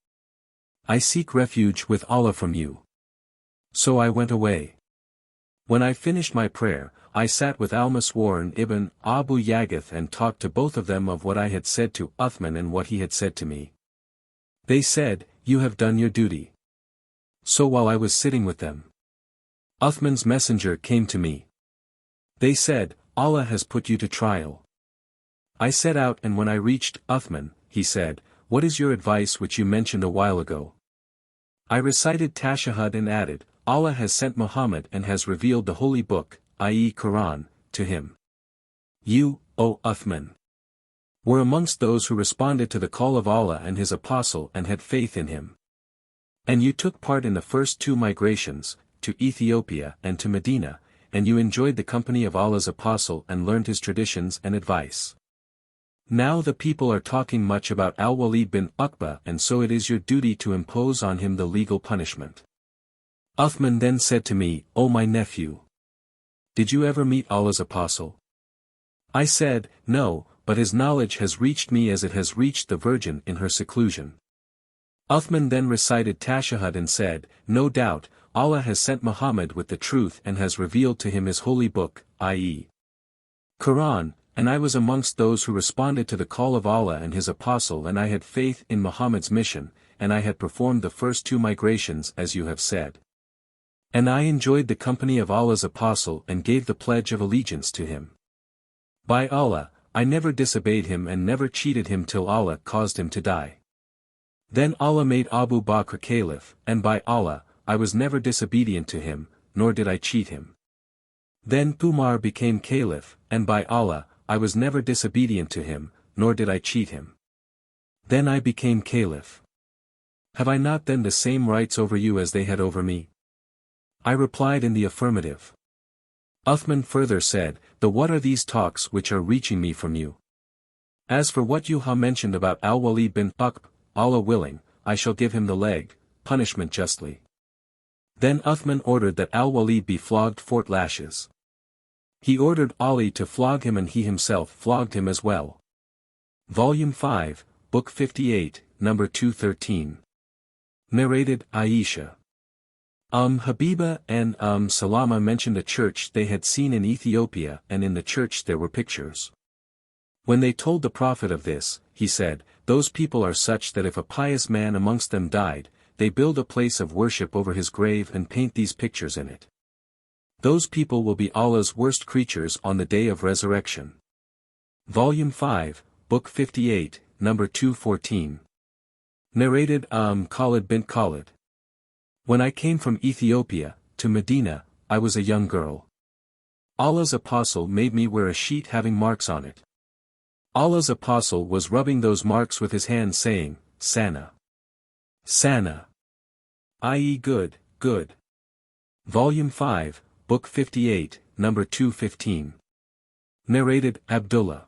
I seek refuge with Allah from you. So I went away. When I finished my prayer, I sat with Al-Maswar and Ibn Abu Yagath and talked to both of them of what I had said to Uthman and what he had said to me. They said, you have done your duty. So while I was sitting with them, Uthman's messenger came to me. They said, Allah has put you to trial. I set out, and when I reached Uthman, he said, what is your advice which you mentioned a while ago? I recited Tashahhud and added, Allah has sent Muhammad and has revealed the holy book, i.e. Qur'an, to him. You, O Uthman, were amongst those who responded to the call of Allah and his apostle and had faith in him. And you took part in the first two migrations, to Ethiopia and to Medina, and you enjoyed the company of Allah's apostle and learned his traditions and advice. Now the people are talking much about al-Walid bin Uqba, and so it is your duty to impose on him the legal punishment. Uthman then said to me, O my nephew! Did you ever meet Allah's apostle? I said, no, but his knowledge has reached me as it has reached the Virgin in her seclusion. Uthman then recited Tashahhud and said, no doubt, Allah has sent Muhammad with the truth and has revealed to him his holy book, i.e. Qur'an, and I was amongst those who responded to the call of Allah and his apostle, and I had faith in Muhammad's mission, and I had performed the first 2 migrations as you have said. And I enjoyed the company of Allah's apostle and gave the pledge of allegiance to him. By Allah, I never disobeyed him and never cheated him till Allah caused him to die. Then Allah made Abu Bakr caliph, and by Allah, I was never disobedient to him, nor did I cheat him. Then Umar became caliph, and by Allah, I was never disobedient to him, nor did I cheat him. Then I became caliph. Have I not then the same rights over you as they had over me? I replied in the affirmative. Uthman further said, what are these talks which are reaching me from you? As for what you have mentioned about al-Walid bin Uqb, Allah willing, I shall give him the leg, punishment justly. Then Uthman ordered that al-Walid be flogged 4 lashes. He ordered Ali to flog him and he himself flogged him as well. Volume 5, Book 58, number 213. Narrated Aisha. Habiba and Salama mentioned a church they had seen in Ethiopia, and in the church there were pictures. When they told the Prophet of this, he said, those people are such that if a pious man amongst them died, they build a place of worship over his grave and paint these pictures in it. Those people will be Allah's worst creatures on the day of resurrection. Volume 5, Book 58, number 214. Narrated Khalid bin Khalid. When I came from Ethiopia to Medina, I was a young girl. Allah's apostle made me wear a sheet having marks on it. Allah's apostle was rubbing those marks with his hand saying, Sana. Sana. I.e. good, good. Volume 5, Book 58, number 215. Narrated Abdullah.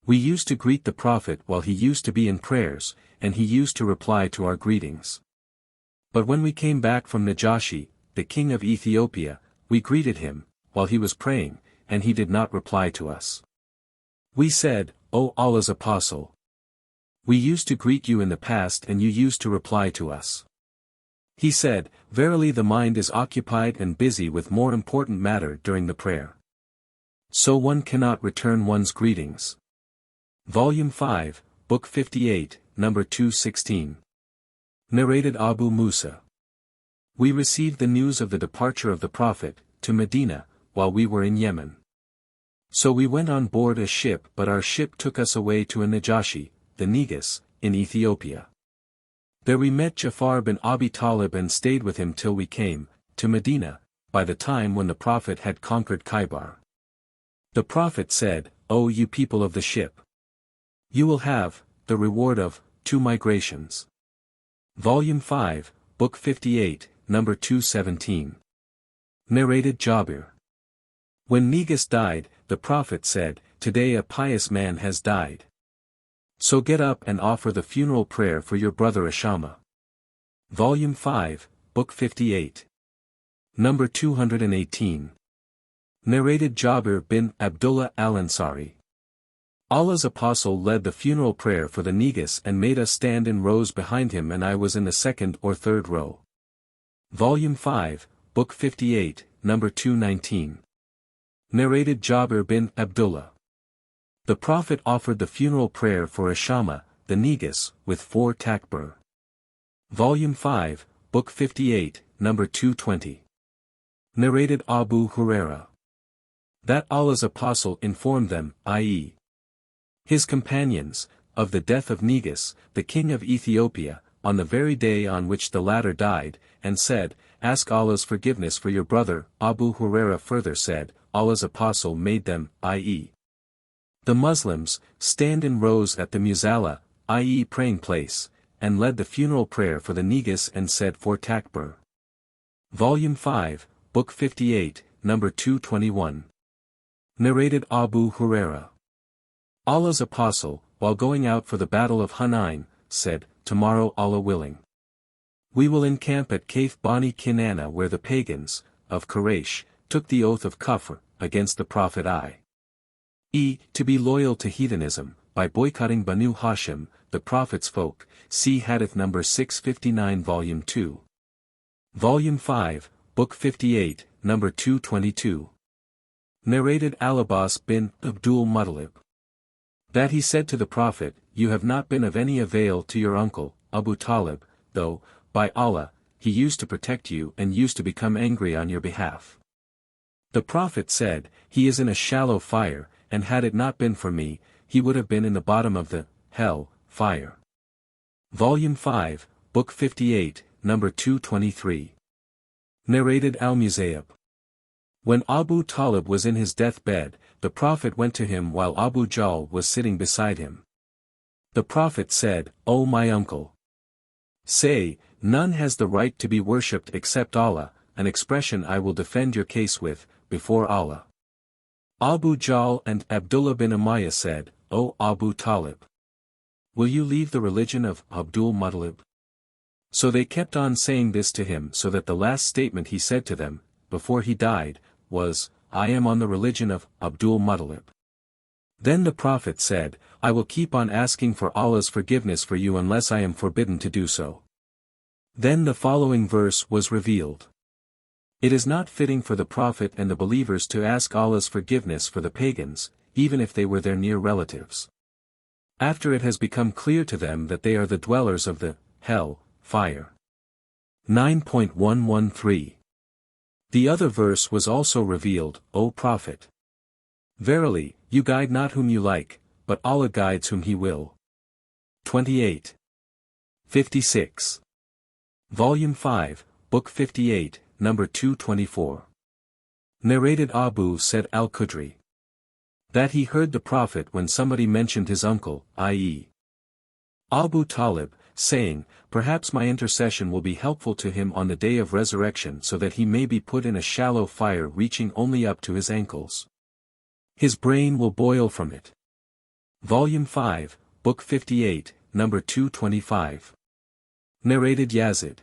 We used to greet the Prophet while he used to be in prayers, and he used to reply to our greetings. But when we came back from Najashi, the king of Ethiopia, we greeted him, while he was praying, and he did not reply to us. We said, O Allah's apostle. We used to greet you in the past and you used to reply to us. He said, verily the mind is occupied and busy with more important matter during the prayer. So one cannot return one's greetings. Volume 5, Book 58, number 216. Narrated Abu Musa. We received the news of the departure of the Prophet, to Medina, while we were in Yemen. So we went on board a ship, but our ship took us away to a Najashi, the Negus, in Ethiopia. There we met Ja'far bin Abi Talib and stayed with him till we came, to Medina, by the time when the Prophet had conquered Khaybar. The Prophet said, O you people of the ship! You will have, the reward of, 2 migrations. Volume 5, Book 58, number 217. Narrated Jabir. When Negus died, the Prophet said, today a pious man has died. So get up and offer the funeral prayer for your brother Ashama. Volume 5, Book 58. Number 218. Narrated Jabir bin Abdullah al-Ansari. Allah's apostle led the funeral prayer for the Negus and made us stand in rows behind him, and I was in the 2nd or 3rd row. Volume 5, Book 58, number 219. Narrated Jabir bin Abdullah. The Prophet offered the funeral prayer for Ashama, the Negus, with 4 takbir. Volume 5, Book 58, number 220. Narrated Abu Huraira. That Allah's apostle informed them, i.e. his companions, of the death of Negus, the king of Ethiopia, on the very day on which the latter died, and said, ask Allah's forgiveness for your brother. Abu Huraira further said, Allah's apostle made them, i.e. the Muslims, stand in rows at the Musalla, i.e. praying place, and led the funeral prayer for the Negus and said 4 takbir. Volume 5, Book 58, number 221. Narrated Abu Huraira. Allah's apostle, while going out for the battle of Hunain, said, tomorrow Allah willing, we will encamp at Kaif Bani Kinana, where the pagans, of Quraysh, took the oath of kufr, against the Prophet i.e., to be loyal to heathenism, by boycotting Banu Hashim, the Prophet's folk, see Hadith number 659 Volume 2. Volume 5, Book 58, number 222. Narrated al-Abbas bin Abdul Muttalib. That he said to the Prophet, "You have not been of any avail to your uncle, Abu Talib, though, by Allah, he used to protect you and used to become angry on your behalf." The Prophet said, "He is in a shallow fire, and had it not been for me, he would have been in the bottom of the hell fire." Volume 5, Book 58, number 223. Narrated al-Musayyab. When Abu Talib was in his deathbed, the Prophet went to him while Abu Jahl was sitting beside him. The Prophet said, "O my uncle! Say, none has the right to be worshipped except Allah," an expression I will defend your case with, before Allah. Abu Jahl and Abdullah bin Umayyah said, "O Abu Talib! Will you leave the religion of Abdul Muttalib?" So they kept on saying this to him so that the last statement he said to them, before he died, was, "I am on the religion of Abdul Muttalib." Then the Prophet said, "I will keep on asking for Allah's forgiveness for you unless I am forbidden to do so." Then the following verse was revealed. It is not fitting for the Prophet and the believers to ask Allah's forgiveness for the pagans, even if they were their near relatives, after it has become clear to them that they are the dwellers of the hell fire. 9.113. The other verse was also revealed, "O Prophet! Verily, you guide not whom you like, but Allah guides whom He will." 28. 56. Volume 5, Book 58, number 224. Narrated Abu Said al-Khudri. That he heard the Prophet when somebody mentioned his uncle, i.e. Abu Talib, saying, "Perhaps my intercession will be helpful to him on the day of resurrection so that he may be put in a shallow fire reaching only up to his ankles. His brain will boil from it." Volume 5, Book 58, number 225. Narrated Yazid.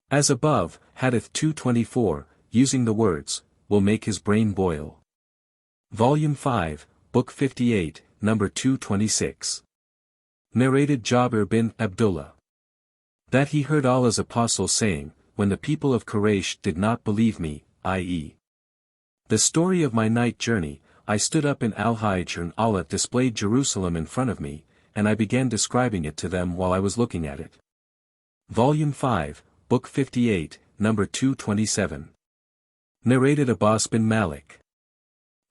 As above, Hadith 224, using the words, "will make his brain boil." Volume 5, Book 58, number 226. Narrated Jabir bin Abdullah. That he heard Allah's apostle saying, "When the people of Quraysh did not believe me, i.e. the story of my night journey, I stood up in al-Hajj and Allah displayed Jerusalem in front of me, and I began describing it to them while I was looking at it." Volume 5, Book 58, number 227. Narrated Abbas bin Malik.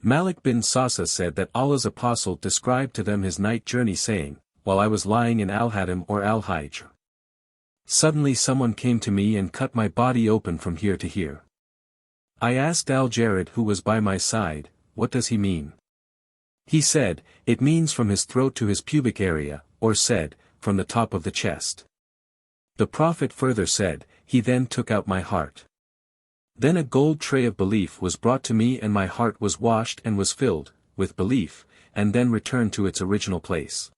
Malik bin Sasa said that Allah's apostle described to them his night journey saying, "While I was lying in al-Hadim or al-Hajj, suddenly someone came to me and cut my body open from here to here. I asked al-Jarid who was by my side, 'What does he mean?' He said, 'It means from his throat to his pubic area,' or said, 'from the top of the chest.' The Prophet further said, 'He then took out my heart. Then a gold tray of belief was brought to me and my heart was washed and was filled with belief, and then returned to its original place.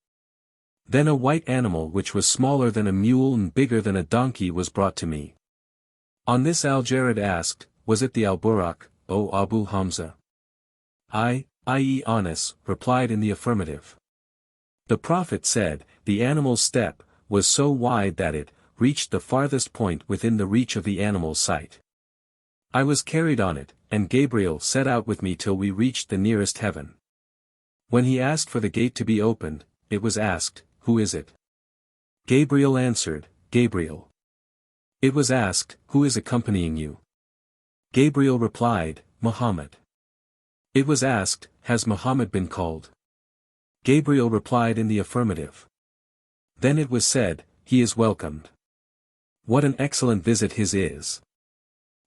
Then a white animal which was smaller than a mule and bigger than a donkey was brought to me. On this al-Jarid asked, 'Was it the al-Burak, O Abu Hamza?' I, i.e. Anas, replied in the affirmative. The Prophet said, 'The animal's step was so wide that it reached the farthest point within the reach of the animal's sight. I was carried on it, and Gabriel set out with me till we reached the nearest heaven. When he asked for the gate to be opened, it was asked, "Who is it?" Gabriel answered, "Gabriel." It was asked, "Who is accompanying you?" Gabriel replied, "Muhammad." It was asked, "Has Muhammad been called?" Gabriel replied in the affirmative. Then it was said, "He is welcomed. What an excellent visit his is."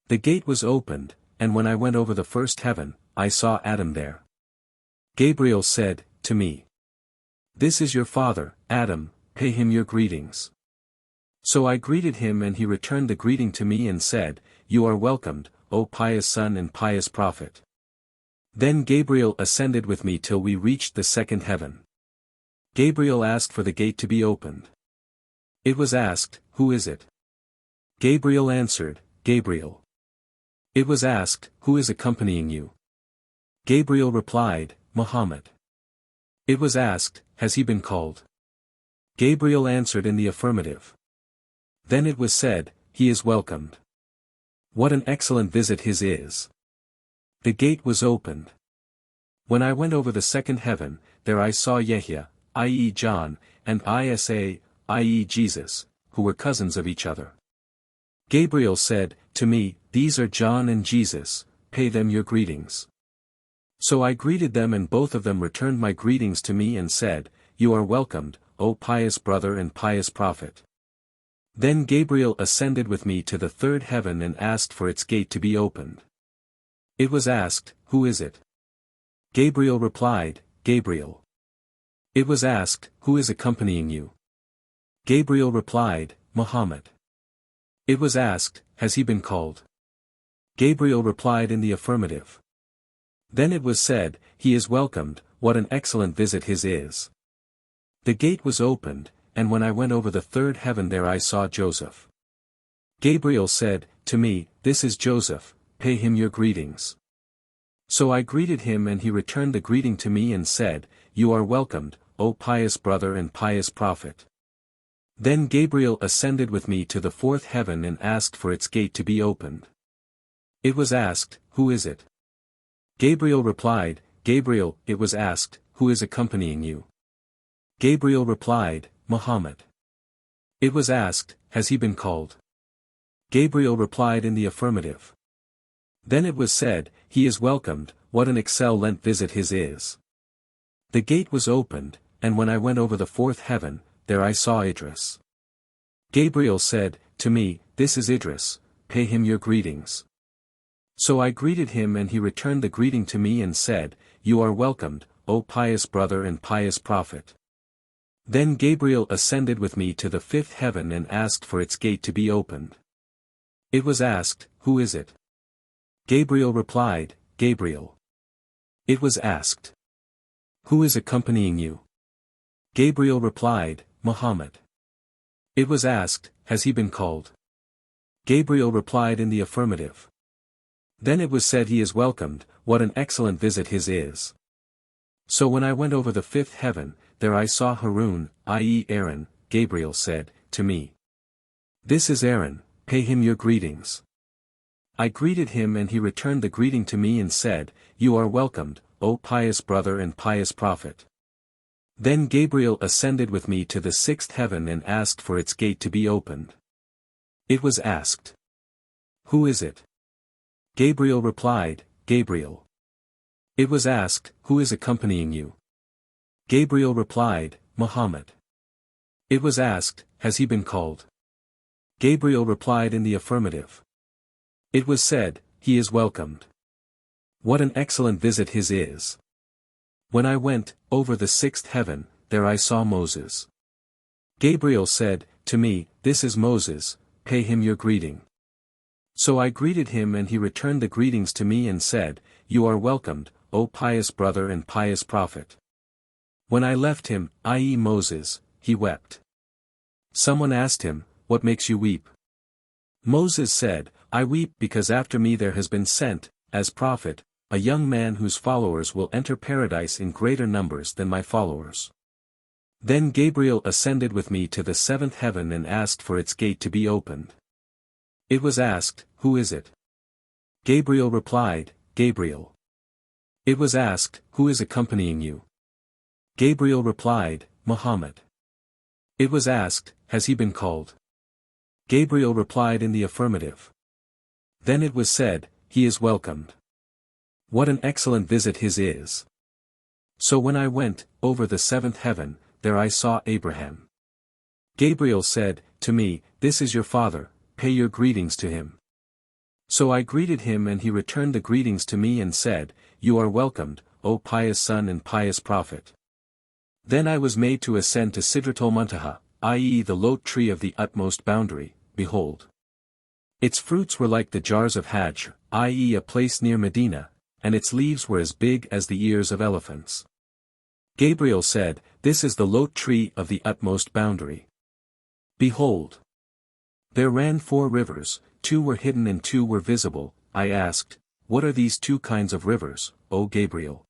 The gate was opened, and when I went over the first heaven, I saw Adam there. Gabriel said, to me, "This is your father, Adam, pay him your greetings." So I greeted him and he returned the greeting to me and said, "You are welcomed, O pious son and pious prophet." Then Gabriel ascended with me till we reached the second heaven. Gabriel asked for the gate to be opened. It was asked, "Who is it?" Gabriel answered, "Gabriel." It was asked, who is accompanying you? Gabriel replied, Muhammad. It was asked, has he been called? Gabriel answered in the affirmative. Then it was said, he is welcomed. What an excellent visit his is. The gate was opened. When I went over the second heaven, there I saw Yahya, i.e. John, and Isa, i.e. Jesus, who were cousins of each other. Gabriel said, to me, these are John and Jesus, pay them your greetings. So I greeted them and both of them returned my greetings to me and said, you are welcomed, O pious brother and pious prophet. Then Gabriel ascended with me to the third heaven and asked for its gate to be opened. It was asked, who is it? Gabriel replied, Gabriel. It was asked, who is accompanying you? Gabriel replied, Muhammad. It was asked, has he been called? Gabriel replied in the affirmative. Then it was said, he is welcomed, what an excellent visit his is. The gate was opened, and when I went over the third heaven there I saw Joseph. Gabriel said, to me, this is Joseph, pay him your greetings. So I greeted him and he returned the greeting to me and said, you are welcomed, O pious brother and pious prophet. Then Gabriel ascended with me to the fourth heaven and asked for its gate to be opened. It was asked, who is it? Gabriel replied, Gabriel. It was asked, who is accompanying you? Gabriel replied, Muhammad. It was asked, has he been called? Gabriel replied in the affirmative. Then it was said, he is welcomed, what an excellent visit his is. The gate was opened, and when I went over the fourth heaven, there I saw Idris. Gabriel said, to me, this is Idris, pay him your greetings. So I greeted him and he returned the greeting to me and said, you are welcomed, O pious brother and pious prophet. Then Gabriel ascended with me to the fifth heaven and asked for its gate to be opened. It was asked, who is it? Gabriel replied, Gabriel. It was asked, who is accompanying you? Gabriel replied, Muhammad. It was asked, has he been called? Gabriel replied in the affirmative. Then it was said he is welcomed, what an excellent visit his is. So when I went over the fifth heaven, there I saw Harun, i.e. Aaron. Gabriel said, to me. This is Aaron, pay him your greetings. I greeted him and he returned the greeting to me and said, you are welcomed, O pious brother and pious prophet. Then Gabriel ascended with me to the sixth heaven and asked for its gate to be opened. It was asked, who is it? Gabriel replied, Gabriel. It was asked, who is accompanying you? Gabriel replied, Muhammad. It was asked, has he been called? Gabriel replied in the affirmative. It was said, he is welcomed. What an excellent visit his is. When I went over the sixth heaven, there I saw Moses. Gabriel said, to me, this is Moses, pay him your greeting. So I greeted him and he returned the greetings to me and said, you are welcomed, O pious brother and pious prophet. When I left him, i.e. Moses, he wept. Someone asked him, what makes you weep? Moses said, I weep because after me there has been sent, as prophet, a young man whose followers will enter paradise in greater numbers than my followers. Then Gabriel ascended with me to the seventh heaven and asked for its gate to be opened. It was asked, who is it? Gabriel replied, Gabriel. It was asked, who is accompanying you? Gabriel replied, Muhammad. It was asked, has he been called? Gabriel replied in the affirmative. Then it was said, he is welcomed. What an excellent visit his is. So when I went over the seventh heaven, there I saw Abraham. Gabriel said, to me, this is your father, pay your greetings to him. So I greeted him and he returned the greetings to me and said, you are welcomed, O pious son and pious prophet. Then I was made to ascend to Sidratul Muntaha, i.e. the lote tree of the utmost boundary. Behold. Its fruits were like the jars of Hajj, i.e. a place near Medina, and its leaves were as big as the ears of elephants. Gabriel said, this is the lote tree of the utmost boundary. Behold. There ran 4 rivers, 2 were hidden and 2 were visible, I asked, "What are these two kinds of rivers, O Gabriel?"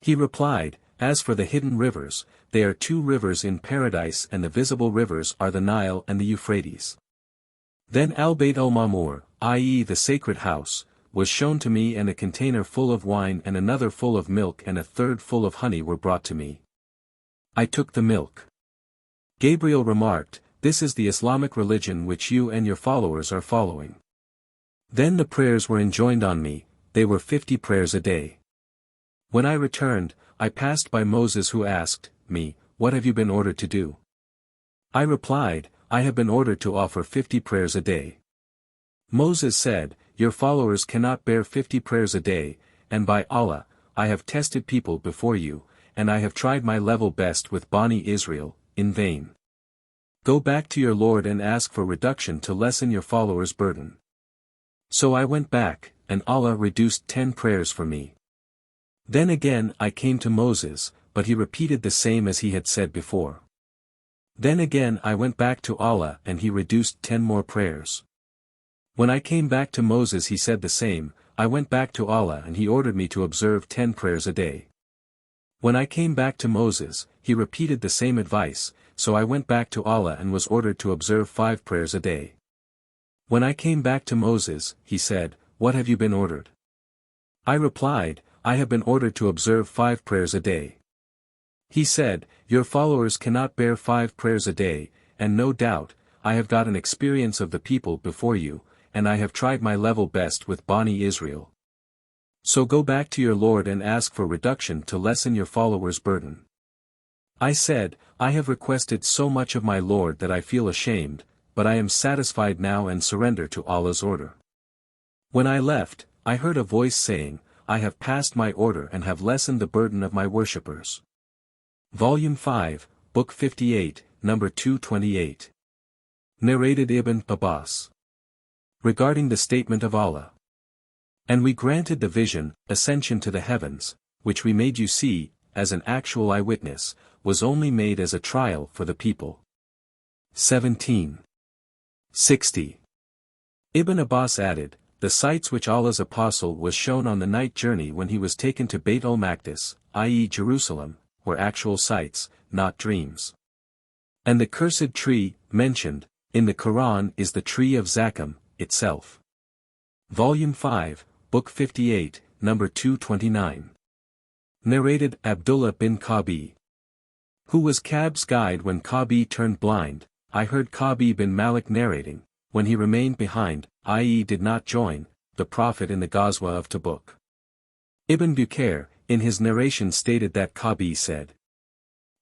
He replied, "As for the hidden rivers, they are two rivers in paradise, and the visible rivers are the Nile and the Euphrates." Then al-Bayt al-Ma'mur, i.e. the sacred house, was shown to me, and a container full of wine and another full of milk and a third full of honey were brought to me. I took the milk. Gabriel remarked, "This is the Islamic religion which you and your followers are following." Then the prayers were enjoined on me, they were 50 prayers a day. When I returned, I passed by Moses, who asked me, "What have you been ordered to do?" I replied, "I have been ordered to offer 50 prayers a day." Moses said, "Your followers cannot bear 50 prayers a day, and by Allah, I have tested people before you, and I have tried my level best with Bani Israel, in vain. Go back to your Lord and ask for reduction to lessen your followers' burden." So I went back, and Allah reduced 10 prayers for me. Then again I came to Moses, but he repeated the same as he had said before. Then again I went back to Allah, and he reduced 10 more prayers. When I came back to Moses, he said the same. I went back to Allah, and he ordered me to observe 10 prayers a day. When I came back to Moses, he repeated the same advice, so I went back to Allah and was ordered to observe 5 prayers a day. When I came back to Moses, he said, "What have you been ordered?" I replied, "I have been ordered to observe 5 prayers a day." He said, "Your followers cannot bear 5 prayers a day, and no doubt, I have got an experience of the people before you, and I have tried my level best with Bani Israel. So go back to your Lord and ask for reduction to lessen your followers' burden." I said, "I have requested so much of my Lord that I feel ashamed, but I am satisfied now and surrender to Allah's order." When I left, I heard a voice saying, "I have passed my order and have lessened the burden of my worshippers." Volume 5, Book 58, Number 228. Narrated Ibn Abbas. Regarding the statement of Allah. And we granted the vision, ascension to the heavens, which we made you see, as an actual eyewitness, was only made as a trial for the people. 17. 60. Ibn Abbas added, the sights which Allah's apostle was shown on the night journey when he was taken to Bayt al-Maqdis, i.e. Jerusalem, were actual sights, not dreams. And the cursed tree, mentioned, in the Qur'an is the tree of Zaqqum, itself. Volume 5, Book 58, Number 229. Narrated Abdullah bin Kabi. Who was Kab's guide when Kabi turned blind. I heard Kabi bin Malik narrating, when he remained behind, i.e. did not join, the Prophet in the Ghazwa of Tabuk. Ibn Bukair, in his narration stated that Kabi said,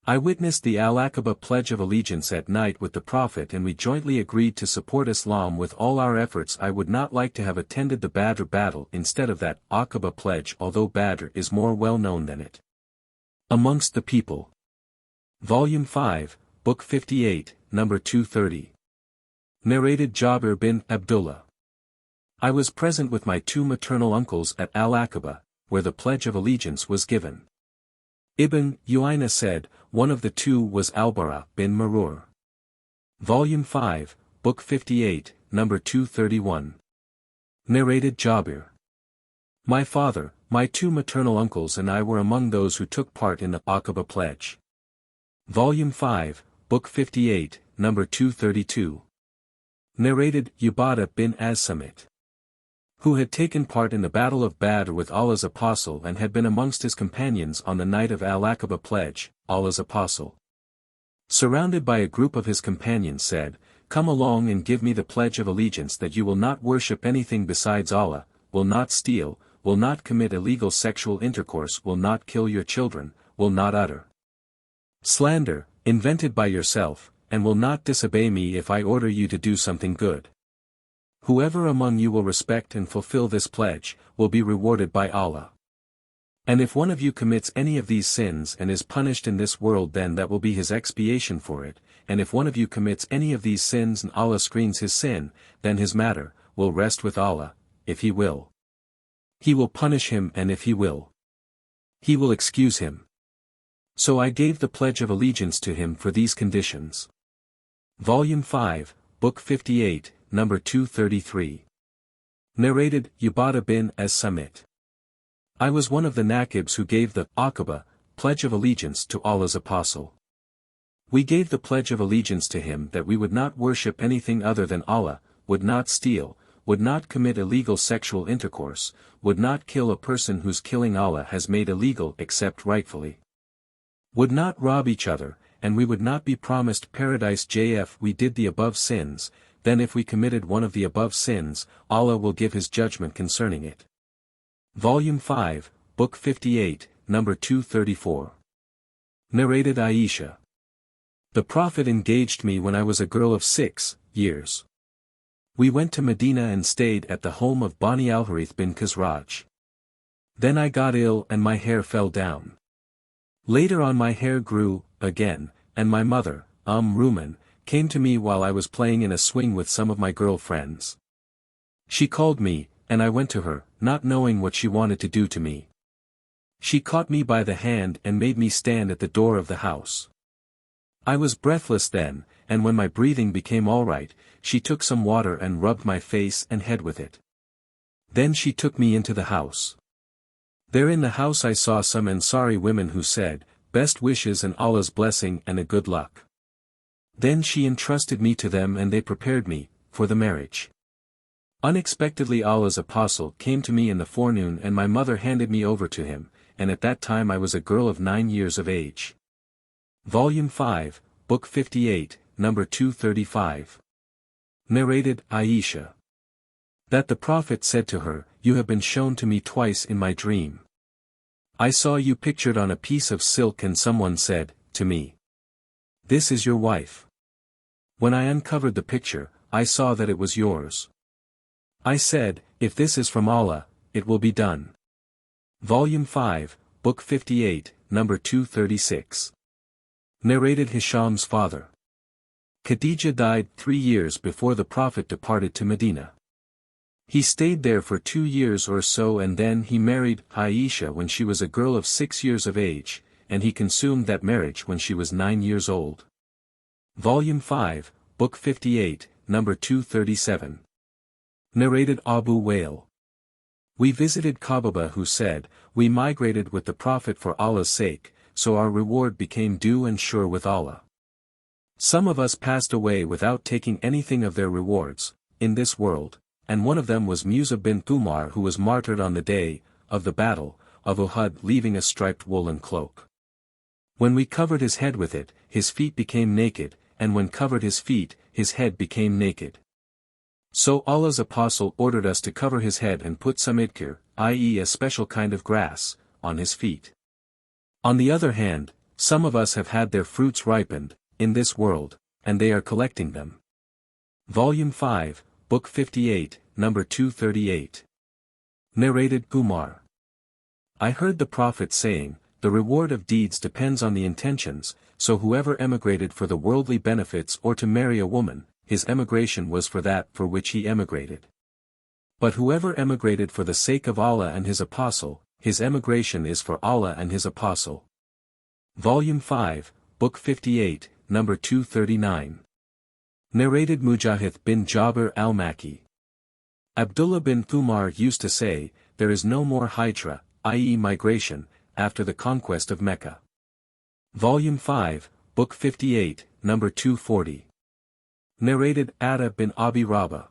I witnessed the Al-Aqaba Pledge of Allegiance at night with the Prophet, and we jointly agreed to support Islam with all our efforts. I would not like to have attended the Badr battle instead of that Aqaba Pledge, although Badr is more well known than it. Amongst the people. Volume 5, Book 58, Number 230. Narrated Jabir bin Abdullah. I was present with my 2 maternal uncles at Al-Aqaba, where the Pledge of Allegiance was given. Ibn Uyayna said, one of the 2 was Al-Bara bin Marur. Volume 5, Book 58, Number 231. Narrated Jabir. My father, my 2 maternal uncles and I were among those who took part in the Aqaba Pledge. Volume 5, Book 58, Number 232. Narrated Ubadah bin Az-Samit. Who had taken part in the Battle of Badr with Allah's Apostle and had been amongst his companions on the night of Al-Aqaba Pledge, Allah's Apostle. Surrounded by a group of his companions said, Come along and give me the Pledge of Allegiance that you will not worship anything besides Allah, will not steal, will not commit illegal sexual intercourse, will not kill your children, will not utter slander, invented by yourself, and will not disobey me if I order you to do something good. Whoever among you will respect and fulfill this pledge, will be rewarded by Allah. And if one of you commits any of these sins and is punished in this world, then that will be his expiation for it, and if one of you commits any of these sins and Allah screens his sin, then his matter will rest with Allah, if He will. He will punish him, and if He will, He will excuse him. So I gave the Pledge of Allegiance to him for these conditions. Volume 5, Book 58, Number 233. Narrated, Ubadah bin as-Samit. I was one of the Naqibs who gave the Aqaba, pledge of allegiance to Allah's Apostle. We gave the pledge of allegiance to him that we would not worship anything other than Allah, would not steal, would not commit illegal sexual intercourse, would not kill a person whose killing Allah has made illegal except rightfully, would not rob each other, and we would not be promised paradise. If we did the above sins, then if we committed one of the above sins, Allah will give his judgment concerning it. Volume 5, Book 58, number 234. Narrated Aisha. The Prophet engaged me when I was a girl of 6 years. We went to Medina and stayed at the home of Bani al-Harith bin Khazraj. Then I got ill and my hair fell down. Later on my hair grew, again, and my mother, Ruman, came to me while I was playing in a swing with some of my girl friends. She called me, and I went to her, not knowing what she wanted to do to me. She caught me by the hand and made me stand at the door of the house. I was breathless then, and when my breathing became all right, she took some water and rubbed my face and head with it. Then she took me into the house. There in the house I saw some Ansari women who said, "Best wishes and Allah's blessing and a good luck." Then she entrusted me to them and they prepared me for the marriage. Unexpectedly Allah's Apostle came to me in the forenoon and my mother handed me over to him, and at that time I was a girl of 9 years of age. Volume 5, Book 58, number 235. Narrated Aisha. That the Prophet said to her, "You have been shown to me twice in my dream. I saw you pictured on a piece of silk and someone said, to me, 'This is your wife.' When I uncovered the picture, I saw that it was yours. I said, 'If this is from Allah, it will be done.'" Volume 5, Book 58, number 236. Narrated Hisham's father. Khadijah died 3 years before the Prophet departed to Medina. He stayed there for 2 years or so and then he married Aisha when she was a girl of 6 years of age, and he consumed that marriage when she was 9 years old. Volume 5, Book 58, number 237. Narrated Abu Wail. We visited Qababa who said, "We migrated with the Prophet for Allah's sake, so our reward became due and sure with Allah. Some of us passed away without taking anything of their rewards, in this world, and one of them was Musa bin Umar who was martyred on the day of the battle of Uhud leaving a striped woolen cloak. When we covered his head with it, his feet became naked, and when covered his feet, his head became naked. So Allah's Apostle ordered us to cover his head and put some idkir, i.e. a special kind of grass, on his feet. On the other hand, some of us have had their fruits ripened, in this world, and they are collecting them." Volume 5, Book 58, number 238. Narrated Kumar. I heard the Prophet saying, "The reward of deeds depends on the intentions, so whoever emigrated for the worldly benefits or to marry a woman, his emigration was for that for which he emigrated. But whoever emigrated for the sake of Allah and his Apostle, his emigration is for Allah and his Apostle." Volume 5, Book 58, number 239. Narrated Mujahid bin Jabir al-Makki. Abdullah bin Umar used to say, "There is no more hijra, i.e. migration, after the conquest of Mecca." Volume 5, Book 58, number 240. Narrated Atta bin Abi Rabah.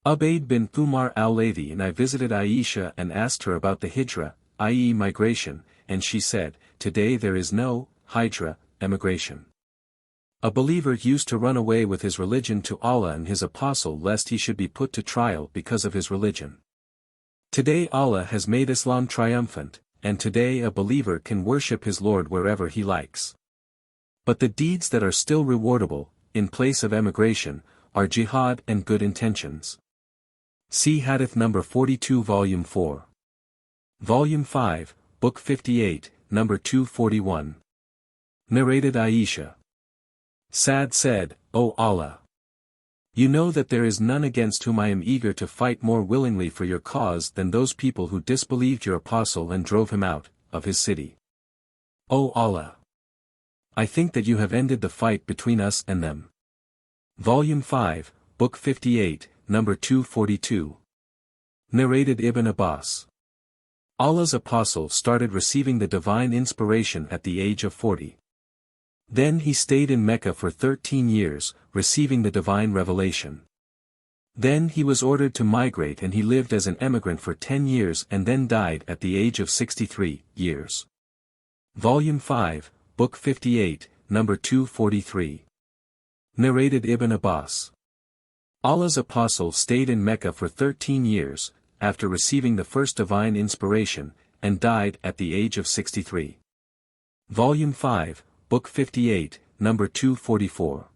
Ubayd bin Umar al-Laythi and I visited Aisha and asked her about the hijra, i.e. migration, and she said, "Today there is no hijra, emigration. A believer used to run away with his religion to Allah and his Apostle lest he should be put to trial because of his religion. Today Allah has made Islam triumphant, and today a believer can worship his Lord wherever he likes. But the deeds that are still rewardable, in place of emigration, are jihad and good intentions. See Hadith number 42 Volume 4. Volume 5, Book 58, number 241. Narrated Aisha. Sa'd said, "O Allah! You know that there is none against whom I am eager to fight more willingly for your cause than those people who disbelieved your Apostle and drove him out of his city. O Allah! I think that you have ended the fight between us and them." Volume 5, Book 58, number 242. Narrated Ibn Abbas. Allah's apostle started receiving the divine inspiration at the age of 40. Then he stayed in Mecca for 13 years, receiving the divine revelation. Then he was ordered to migrate and he lived as an emigrant for 10 years and then died at the age of 63 years. Volume 5, Book 58, number 243. Narrated Ibn Abbas. Allah's apostle stayed in Mecca for 13 years, after receiving the first divine inspiration, and died at the age of 63. Volume 5, Book 58, number 244.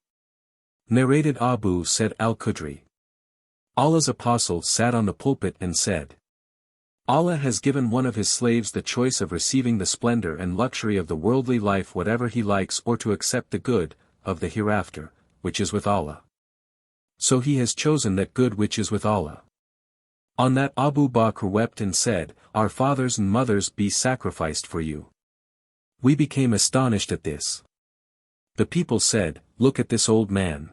Narrated Abu Sa'id al-Khudri. Allah's apostle sat on the pulpit and said, Allah has given one of his slaves the choice of receiving the splendor and luxury of the worldly life whatever he likes or to accept the good, of the hereafter, which is with Allah. So he has chosen that good which is with Allah. On that Abu Bakr wept and said, Our fathers and mothers be sacrificed for you. We became astonished at this. The people said, Look at this old man.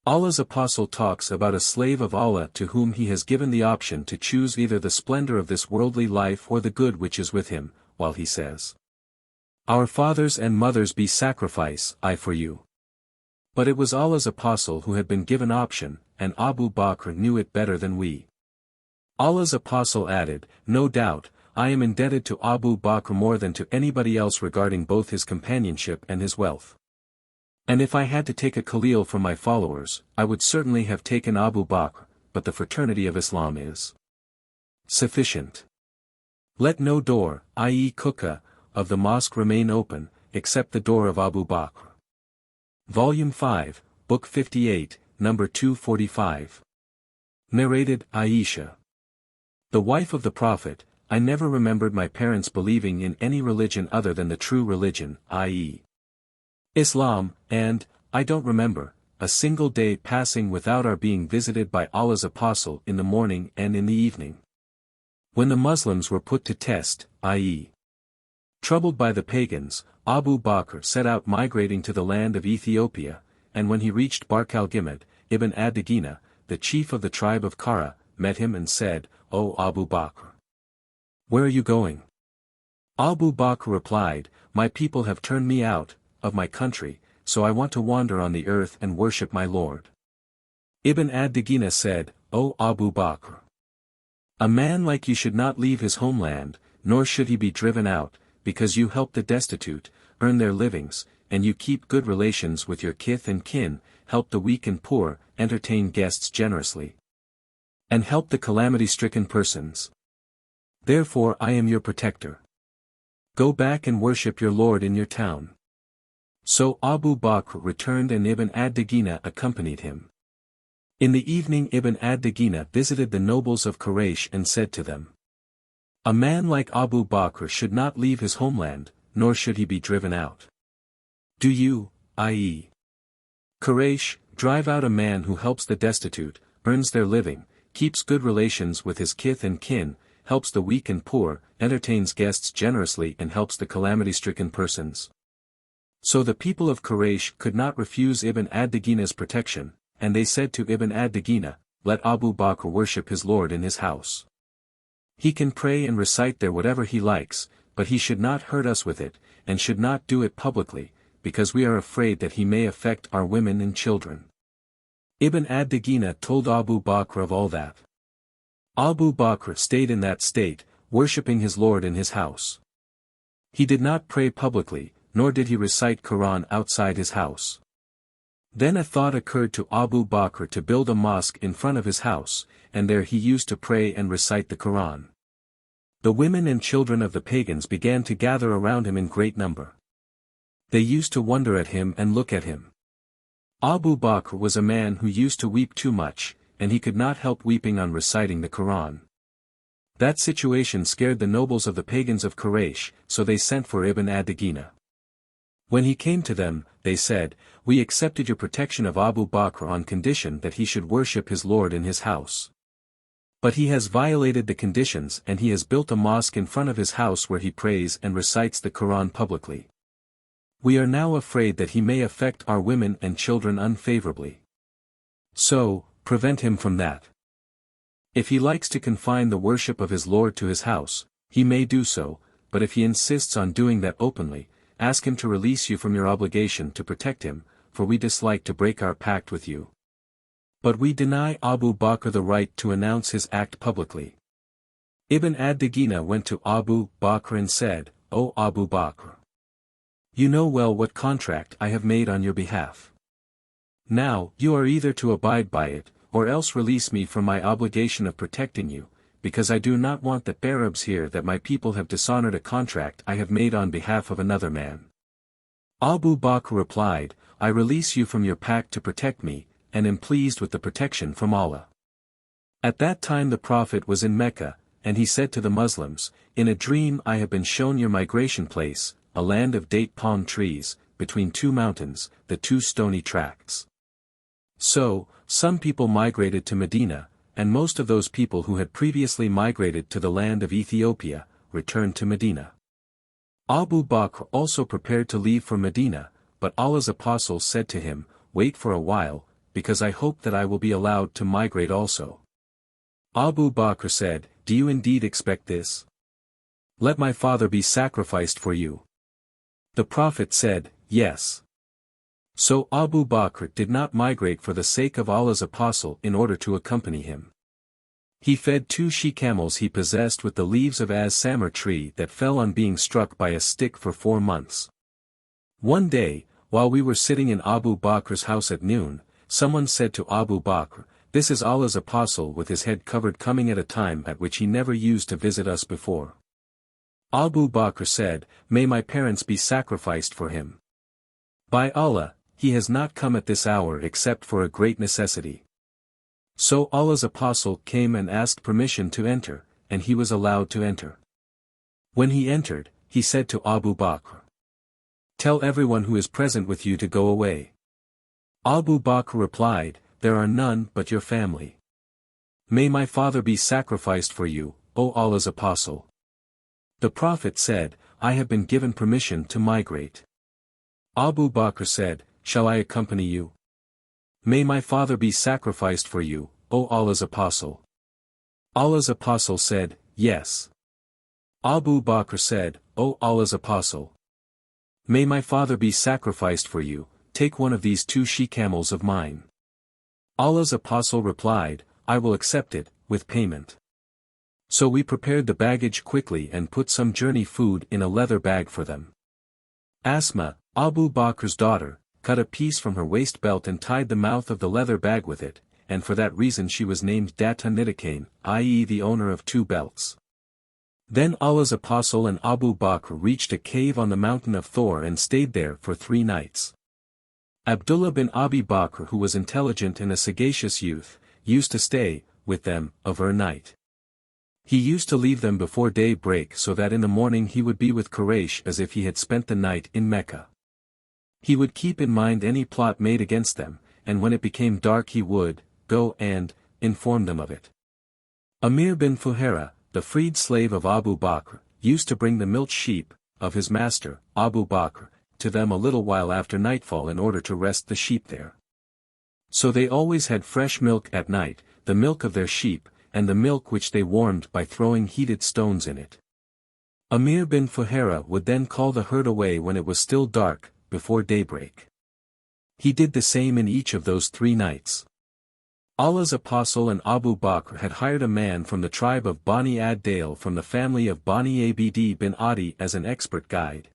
Allah's apostle talks about a slave of Allah to whom he has given the option to choose either the splendor of this worldly life or the good which is with him, while he says, Our fathers and mothers be sacrifice, I for you. But it was Allah's apostle who had been given option, and Abu Bakr knew it better than we. Allah's apostle added, No doubt, I am indebted to Abu Bakr more than to anybody else regarding both his companionship and his wealth. And if I had to take a Khalil from my followers, I would certainly have taken Abu Bakr, but the fraternity of Islam is sufficient. Let no door, i.e. Kuka, of the mosque remain open, except the door of Abu Bakr. Volume 5, Book 58, number 245. Narrated Aisha. The wife of the Prophet, I never remembered my parents believing in any religion other than the true religion, i.e. Islam, and, I don't remember, a single day passing without our being visited by Allah's apostle in the morning and in the evening. When the Muslims were put to test, i.e. troubled by the pagans, Abu Bakr set out migrating to the land of Ethiopia, and when he reached Bark al-Gimad, Ibn ad-Dagina, the chief of the tribe of Kara, met him and said, O Abu Bakr, where are you going? Abu Bakr replied, My people have turned me out of my country, so I want to wander on the earth and worship my Lord. Ibn ad-Dagina said, O Abu Bakr, a man like you should not leave his homeland, nor should he be driven out, because you help the destitute, earn their livings, and you keep good relations with your kith and kin, help the weak and poor, entertain guests generously, and help the calamity-stricken persons. Therefore I am your protector. Go back and worship your Lord in your town. So Abu Bakr returned and Ibn ad-Dagina accompanied him. In the evening Ibn ad-Dagina visited the nobles of Quraysh and said to them, A man like Abu Bakr should not leave his homeland, nor should he be driven out. Do you, i.e. Quraysh, drive out a man who helps the destitute, earns their living, keeps good relations with his kith and kin, helps the weak and poor, entertains guests generously and helps the calamity-stricken persons? So the people of Quraysh could not refuse Ibn ad-Dagina's protection, and they said to Ibn ad-Dagina, Let Abu Bakr worship his Lord in his house. He can pray and recite there whatever he likes, but he should not hurt us with it, and should not do it publicly, because we are afraid that he may affect our women and children. Ibn ad-Dagina told Abu Bakr of all that. Abu Bakr stayed in that state, worshipping his Lord in his house. He did not pray publicly, nor did he recite Qur'an outside his house. Then a thought occurred to Abu Bakr to build a mosque in front of his house, and there he used to pray and recite the Qur'an. The women and children of the pagans began to gather around him in great number. They used to wonder at him and look at him. Abu Bakr was a man who used to weep too much, and he could not help weeping on reciting the Qur'an. That situation scared the nobles of the pagans of Quraysh, so they sent for Ibn ad-Dagina. When he came to them, they said, We accepted your protection of Abu Bakr on condition that he should worship his Lord in his house. But he has violated the conditions and he has built a mosque in front of his house where he prays and recites the Qur'an publicly. We are now afraid that he may affect our women and children unfavorably. So, prevent him from that. If he likes to confine the worship of his Lord to his house, he may do so, but if he insists on doing that openly, ask him to release you from your obligation to protect him, for we dislike to break our pact with you. But we deny Abu Bakr the right to announce his act publicly. Ibn ad-Daghina went to Abu Bakr and said, O Abu Bakr! You know well what contract I have made on your behalf. Now, you are either to abide by it, or else release me from my obligation of protecting you, because I do not want the Arabs hear that my people have dishonored a contract I have made on behalf of another man. Abu Bakr replied, I release you from your pact to protect me, and am pleased with the protection from Allah. At that time the Prophet was in Mecca, and he said to the Muslims, In a dream I have been shown your migration place, a land of date palm trees, between two mountains, the two stony tracts. So, some people migrated to Medina, and most of those people who had previously migrated to the land of Ethiopia, returned to Medina. Abu Bakr also prepared to leave for Medina, but Allah's apostle said to him, Wait for a while, because I hope that I will be allowed to migrate also. Abu Bakr said, Do you indeed expect this? Let my father be sacrificed for you. The Prophet said, Yes. So Abu Bakr did not migrate for the sake of Allah's apostle in order to accompany him. He fed 2 she-camels he possessed with the leaves of az-samar tree that fell on being struck by a stick for 4 months. One day, while we were sitting in Abu Bakr's house at noon, someone said to Abu Bakr, This is Allah's apostle with his head covered coming at a time at which he never used to visit us before. Abu Bakr said, May my parents be sacrificed for him. By Allah, he has not come at this hour except for a great necessity. So Allah's apostle came and asked permission to enter, and he was allowed to enter. When he entered, he said to Abu Bakr, Tell everyone who is present with you to go away. Abu Bakr replied, There are none but your family. May my father be sacrificed for you, O Allah's apostle. The Prophet said, I have been given permission to migrate. Abu Bakr said, Shall I accompany you? May my father be sacrificed for you, O Allah's apostle. Allah's apostle said, Yes. Abu Bakr said, O Allah's apostle. May my father be sacrificed for you, take one of these 2 she-camels of mine. Allah's apostle replied, I will accept it, with payment. So we prepared the baggage quickly and put some journey food in a leather bag for them. Asma, Abu Bakr's daughter, cut a piece from her waist belt and tied the mouth of the leather bag with it, and for that reason she was named Data Nidakain, i.e. the owner of 2 belts. Then Allah's apostle and Abu Bakr reached a cave on the mountain of Thor and stayed there for 3 nights. Abdullah bin Abi Bakr, who was intelligent and a sagacious youth, used to stay with them overnight. He used to leave them before day break so that in the morning he would be with Quraysh as if he had spent the night in Mecca. He would keep in mind any plot made against them, and when it became dark he would go and inform them of it. Amir bin Fuhaira, the freed slave of Abu Bakr, used to bring the milch sheep of his master, Abu Bakr, to them a little while after nightfall in order to rest the sheep there. So they always had fresh milk at night, the milk of their sheep, and the milk which they warmed by throwing heated stones in it. Amir bin Fuhaira would then call the herd away when it was still dark, before daybreak. He did the same in each of those 3 nights. Allah's apostle and Abu Bakr had hired a man from the tribe of Bani ad-Dail from the family of Bani Abd bin Adi as an expert guide.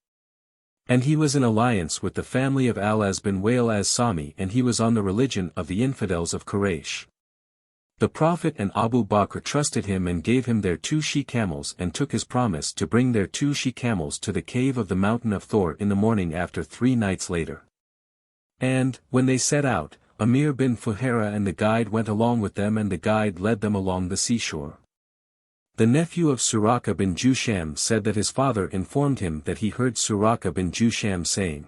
And he was in alliance with the family of Al-Az bin Wail as-Sami, and he was on the religion of the infidels of Quraysh. The Prophet and Abu Bakr trusted him and gave him their 2 she-camels and took his promise to bring their 2 she-camels to the cave of the mountain of Thor in the morning after 3 nights later. And, when they set out, Amir bin Fuhaira and the guide went along with them, and the guide led them along the seashore. The nephew of Suraka bin Jusham said that his father informed him that he heard Suraka bin Jusham saying,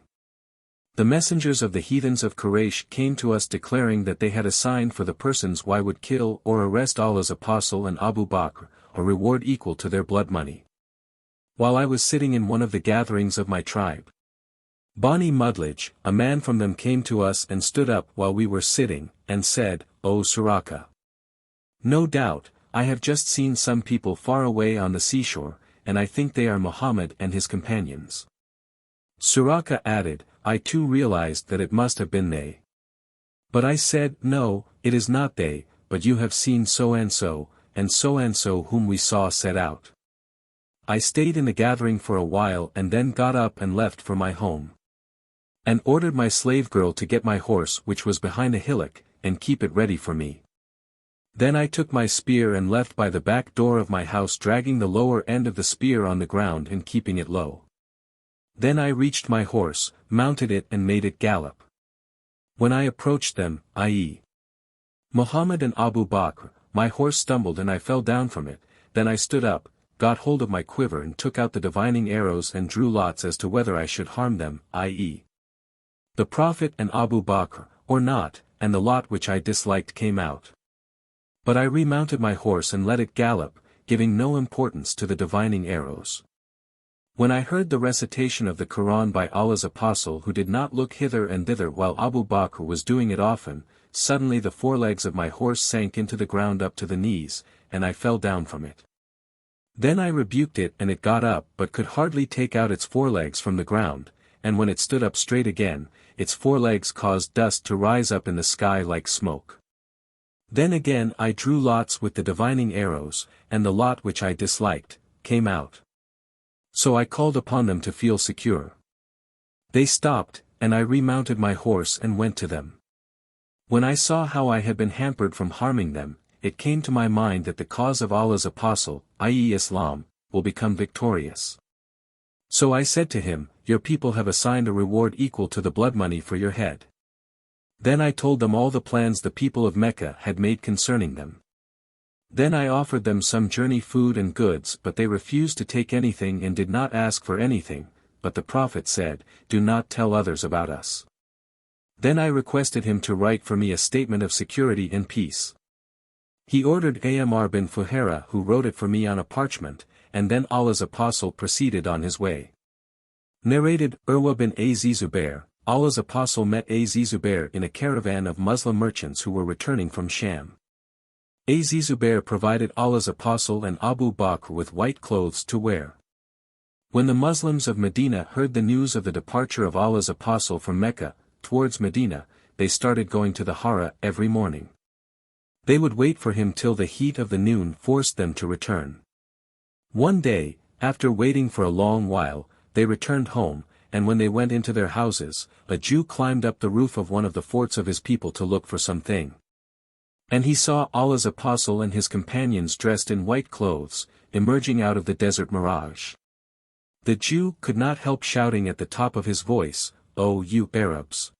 The messengers of the heathens of Quraysh came to us declaring that they had a sign for the persons who would kill or arrest Allah's apostle and Abu Bakr, a reward equal to their blood money. While I was sitting in one of the gatherings of my tribe, Bani Mudlij, a man from them came to us and stood up while we were sitting, and said, O Suraka! No doubt, I have just seen some people far away on the seashore, and I think they are Muhammad and his companions." Suraka added, "I too realized that it must have been they. But I said, no, it is not they, but you have seen so-and-so whom we saw set out. I stayed in the gathering for a while and then got up and left for my home. And ordered my slave girl to get my horse which was behind a hillock, and keep it ready for me. Then I took my spear and left by the back door of my house, dragging the lower end of the spear on the ground and keeping it low. Then I reached my horse, mounted it and made it gallop. When I approached them, i.e. Muhammad and Abu Bakr, my horse stumbled and I fell down from it. Then I stood up, got hold of my quiver and took out the divining arrows and drew lots as to whether I should harm them, i.e. the Prophet and Abu Bakr, or not, and the lot which I disliked came out. But I remounted my horse and let it gallop, giving no importance to the divining arrows. When I heard the recitation of the Qur'an by Allah's Apostle, who did not look hither and thither while Abu Bakr was doing it often, suddenly the forelegs of my horse sank into the ground up to the knees, and I fell down from it. Then I rebuked it and it got up but could hardly take out its forelegs from the ground, and when it stood up straight again, its forelegs caused dust to rise up in the sky like smoke. Then again I drew lots with the divining arrows, and the lot which I disliked, came out. So I called upon them to feel secure. They stopped, and I remounted my horse and went to them. When I saw how I had been hampered from harming them, it came to my mind that the cause of Allah's Apostle, i.e. Islam, will become victorious. So I said to him, "Your people have assigned a reward equal to the blood money for your head." Then I told them all the plans the people of Mecca had made concerning them. Then I offered them some journey food and goods, but they refused to take anything and did not ask for anything, but the Prophet said, "Do not tell others about us." Then I requested him to write for me a statement of security and peace. He ordered Amr bin Fuhaira, who wrote it for me on a parchment, and then Allah's Apostle proceeded on his way. Narrated, Urwa bin Az-Zubair, Allah's Apostle met Az-Zubair in a caravan of Muslim merchants who were returning from Sham. Az-Zubair provided Allah's Apostle and Abu Bakr with white clothes to wear. When the Muslims of Medina heard the news of the departure of Allah's Apostle from Mecca, towards Medina, they started going to the Hara every morning. They would wait for him till the heat of the noon forced them to return. One day, after waiting for a long while, they returned home, and when they went into their houses, a Jew climbed up the roof of one of the forts of his people to look for something. And he saw Allah's Apostle and his companions dressed in white clothes, emerging out of the desert mirage. The Jew could not help shouting at the top of his voice, "O you Arabs!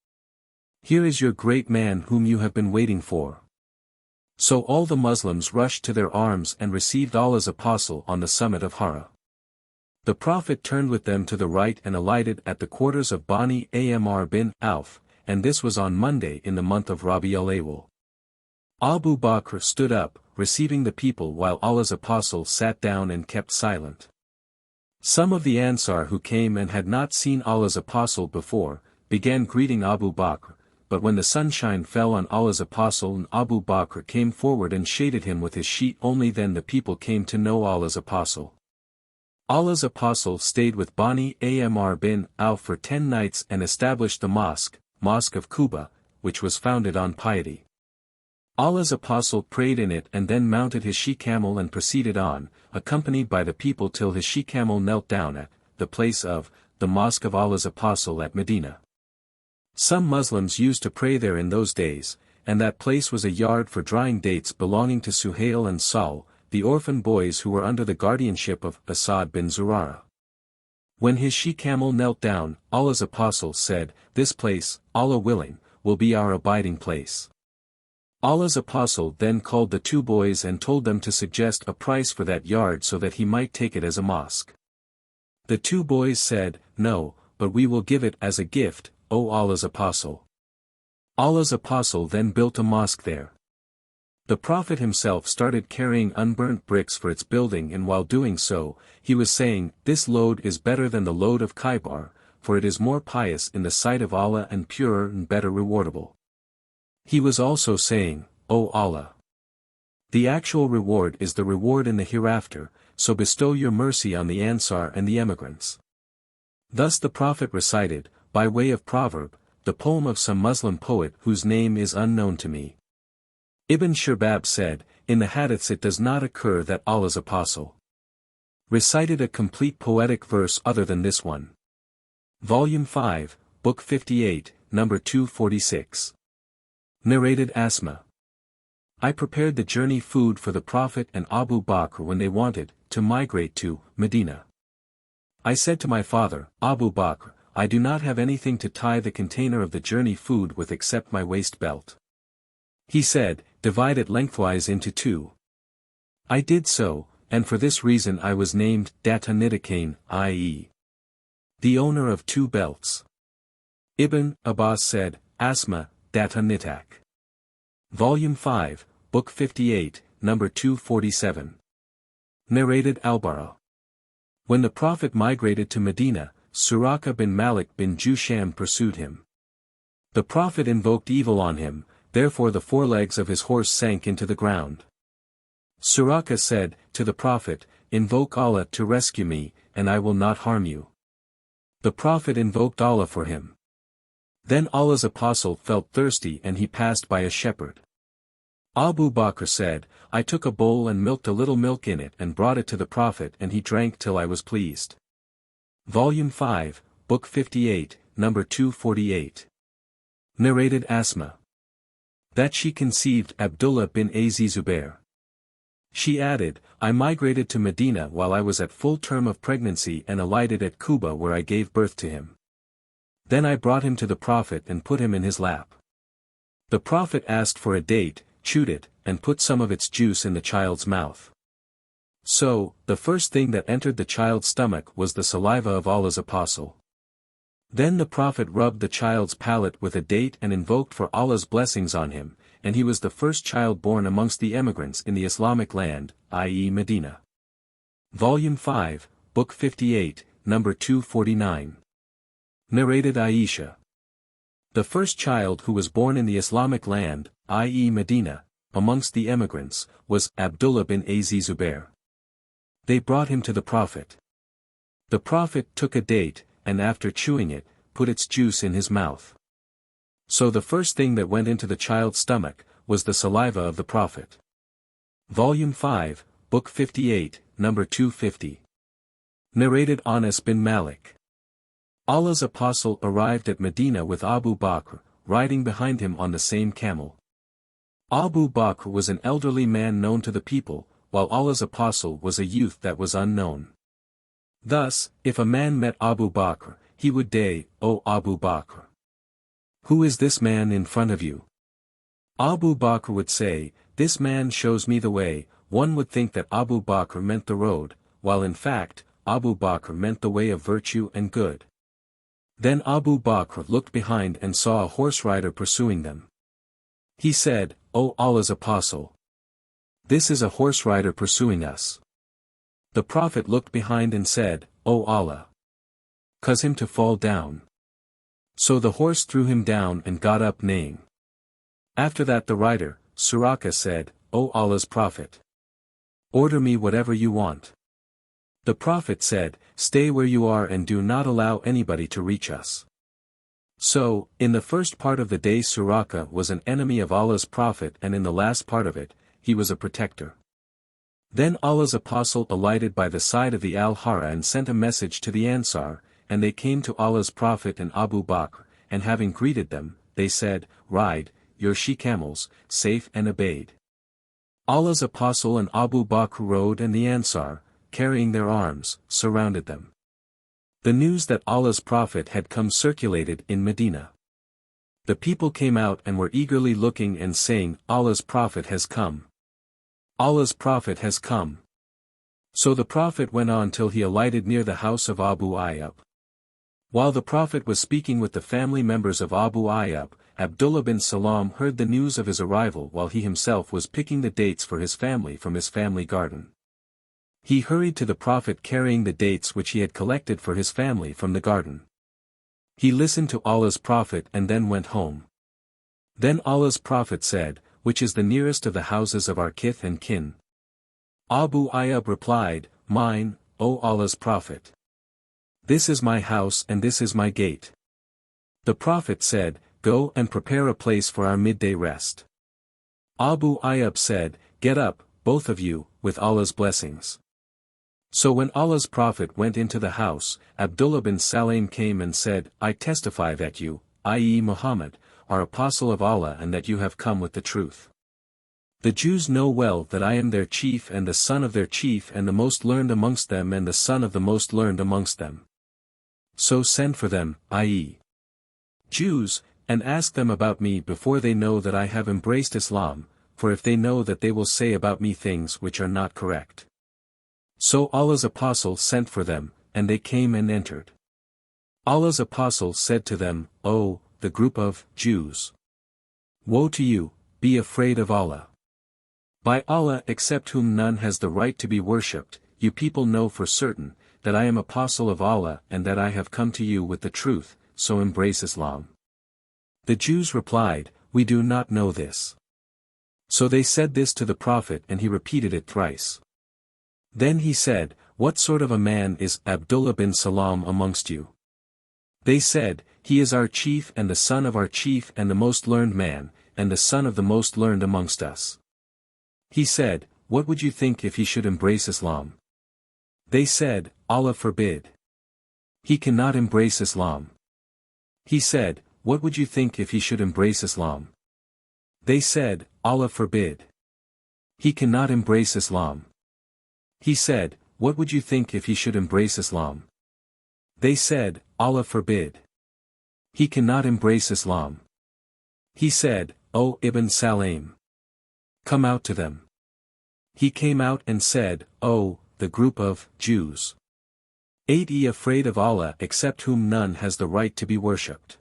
Here is your great man whom you have been waiting for." So all the Muslims rushed to their arms and received Allah's Apostle on the summit of Hara. The Prophet turned with them to the right and alighted at the quarters of Bani Amr bin Auf, and this was on Monday in the month of Rabi al-Awwal. Abu Bakr stood up, receiving the people while Allah's Apostle sat down and kept silent. Some of the Ansar who came and had not seen Allah's Apostle before, began greeting Abu Bakr, but when the sunshine fell on Allah's Apostle and Abu Bakr came forward and shaded him with his sheet, only then the people came to know Allah's Apostle. Allah's Apostle stayed with Bani Amr bin Auf for 10 nights and established the Mosque of Quba, which was founded on piety. Allah's Apostle prayed in it and then mounted his she-camel and proceeded on, accompanied by the people till his she-camel knelt down at the place of the Mosque of Allah's Apostle at Medina. Some Muslims used to pray there in those days, and that place was a yard for drying dates belonging to Suhail and Saul, the orphan boys who were under the guardianship of Asad bin Zurara. When his she-camel knelt down, Allah's Apostle said, "This place, Allah willing, will be our abiding place." Allah's Apostle then called the 2 boys and told them to suggest a price for that yard so that he might take it as a mosque. The 2 boys said, "No, but we will give it as a gift, O Allah's Apostle." Allah's Apostle then built a mosque there. The Prophet himself started carrying unburnt bricks for its building, and while doing so, he was saying, "This load is better than the load of Khaybar, for it is more pious in the sight of Allah and purer and better rewardable." He was also saying, "O Allah! The actual reward is the reward in the hereafter, so bestow your mercy on the Ansar and the emigrants. Thus the Prophet recited, by way of proverb, the poem of some Muslim poet whose name is unknown to me. Ibn Shirbab said, in the hadiths it does not occur that Allah's apostle recited a complete poetic verse other than this one. Volume 5, Book 58, number 246. Narrated Asma. I prepared the journey food for the Prophet and Abu Bakr when they wanted to migrate to Medina. I said to my father, Abu Bakr, I do not have anything to tie the container of the journey food with except my waist belt. He said, divide it lengthwise into two. I did so, and for this reason I was named Data Nidakain, i.e. the owner of two belts. Ibn Abbas said, Asma, Data Nitak. Volume 5, Book 58, number 247. Narrated Al-Bara. When the Prophet migrated to Medina, Suraka bin Malik bin Jusham pursued him. The Prophet invoked evil on him, therefore the forelegs of his horse sank into the ground. Suraka said to the Prophet, invoke Allah to rescue me, and I will not harm you. The Prophet invoked Allah for him. Then Allah's apostle felt thirsty and he passed by a shepherd. Abu Bakr said, I took a bowl and milked a little milk in it and brought it to the Prophet and he drank till I was pleased. Volume 5, Book 58, number 248. Narrated Asma. That she conceived Abdullah bin Az Zubair. She added, I migrated to Medina while I was at full term of pregnancy and alighted at Quba where I gave birth to him. Then I brought him to the Prophet and put him in his lap. The Prophet asked for a date, chewed it, and put some of its juice in the child's mouth. So, the first thing that entered the child's stomach was the saliva of Allah's apostle. Then the Prophet rubbed the child's palate with a date and invoked for Allah's blessings on him, and he was the first child born amongst the emigrants in the Islamic land, i.e. Medina. Volume 5, Book 58, number 249. Narrated Aisha. The first child who was born in the Islamic land, i.e. Medina, amongst the emigrants, was Abdullah bin Az Zubair. They brought him to the Prophet. The Prophet took a date, and after chewing it, put its juice in his mouth. So the first thing that went into the child's stomach, was the saliva of the Prophet. Volume 5, Book 58, number 250. Narrated Anas bin Malik. Allah's apostle arrived at Medina with Abu Bakr, riding behind him on the same camel. Abu Bakr was an elderly man known to the people, while Allah's apostle was a youth that was unknown. Thus, if a man met Abu Bakr, he would say, O Abu Bakr, who is this man in front of you? Abu Bakr would say, this man shows me the way. One would think that Abu Bakr meant the road, while in fact, Abu Bakr meant the way of virtue and good. Then Abu Bakr looked behind and saw a horse rider pursuing them. He said, O Allah's apostle, this is a horse rider pursuing us. The Prophet looked behind and said, O Allah, cause him to fall down. So the horse threw him down and got up neighing. After that the rider, Suraka said, O Allah's Prophet, order me whatever you want. The Prophet said, stay where you are and do not allow anybody to reach us. So, in the first part of the day Suraka was an enemy of Allah's Prophet and in the last part of it, he was a protector. Then Allah's apostle alighted by the side of the Al-Hara and sent a message to the Ansar, and they came to Allah's Prophet and Abu Bakr, and having greeted them, they said, ride, your she-camels, safe and obeyed. Allah's apostle and Abu Bakr rode and the Ansar, carrying their arms, surrounded them. The news that Allah's Prophet had come circulated in Medina. The people came out and were eagerly looking and saying, Allah's Prophet has come. Allah's Prophet has come. So the Prophet went on till he alighted near the house of Abu Ayyub. While the Prophet was speaking with the family members of Abu Ayyub, Abdullah bin Salam heard the news of his arrival while he himself was picking the dates for his family from his family garden. He hurried to the Prophet carrying the dates which he had collected for his family from the garden. He listened to Allah's Prophet and then went home. Then Allah's Prophet said, which is the nearest of the houses of our kith and kin? Abu Ayyub replied, Mine, O Allah's Prophet. This is my house and this is my gate. The Prophet said, Go and prepare a place for our midday rest. Abu Ayyub said, Get up, both of you, with Allah's blessings. So when Allah's Prophet went into the house, Abdullah bin Salam came and said, I testify that you, i.e. Muhammad, are apostle of Allah and that you have come with the truth. The Jews know well that I am their chief and the son of their chief and the most learned amongst them and the son of the most learned amongst them. So send for them, i.e. Jews, and ask them about me before they know that I have embraced Islam, for if they know that they will say about me things which are not correct. So Allah's Apostle sent for them, and they came and entered. Allah's Apostle said to them, O, the group of Jews! Woe to you, be afraid of Allah. By Allah except whom none has the right to be worshipped, you people know for certain, that I am apostle of Allah and that I have come to you with the truth, so embrace Islam. The Jews replied, We do not know this. So they said this to the Prophet and he repeated it thrice. Then he said, What sort of a man is Abdullah bin Salam amongst you? They said, He is our chief and the son of our chief and the most learned man, and the son of the most learned amongst us. He said, What would you think if he should embrace Islam? They said, Allah forbid. He cannot embrace Islam. He said, What would you think if he should embrace Islam? They said, Allah forbid. He cannot embrace Islam. He said, What would you think if he should embrace Islam? They said, Allah forbid. He cannot embrace Islam. He said, O Ibn Salam! Come out to them. He came out and said, O, the group of Jews! Ain't ye afraid of Allah except whom none has the right to be worshipped?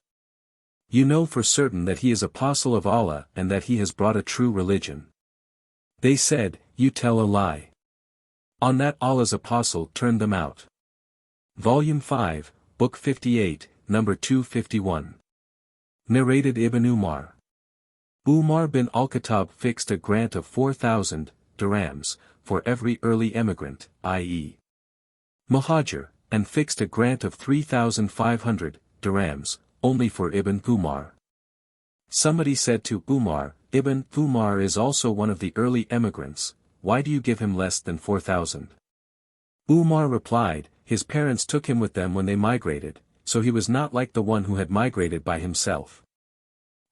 You know for certain that he is apostle of Allah and that he has brought a true religion. They said, You tell a lie. On that Allah's Apostle turned them out. Volume 5, Book 58, number 251. Narrated Ibn Umar. Umar bin al-Khattab fixed a grant of 4,000 dirhams for every early emigrant, i.e. Muhajir, and fixed a grant of 3,500 dirhams, only for Ibn Umar. Somebody said to Umar, Ibn Umar is also one of the early emigrants, why do you give him less than 4,000? Umar replied, His parents took him with them when they migrated, so he was not like the one who had migrated by himself.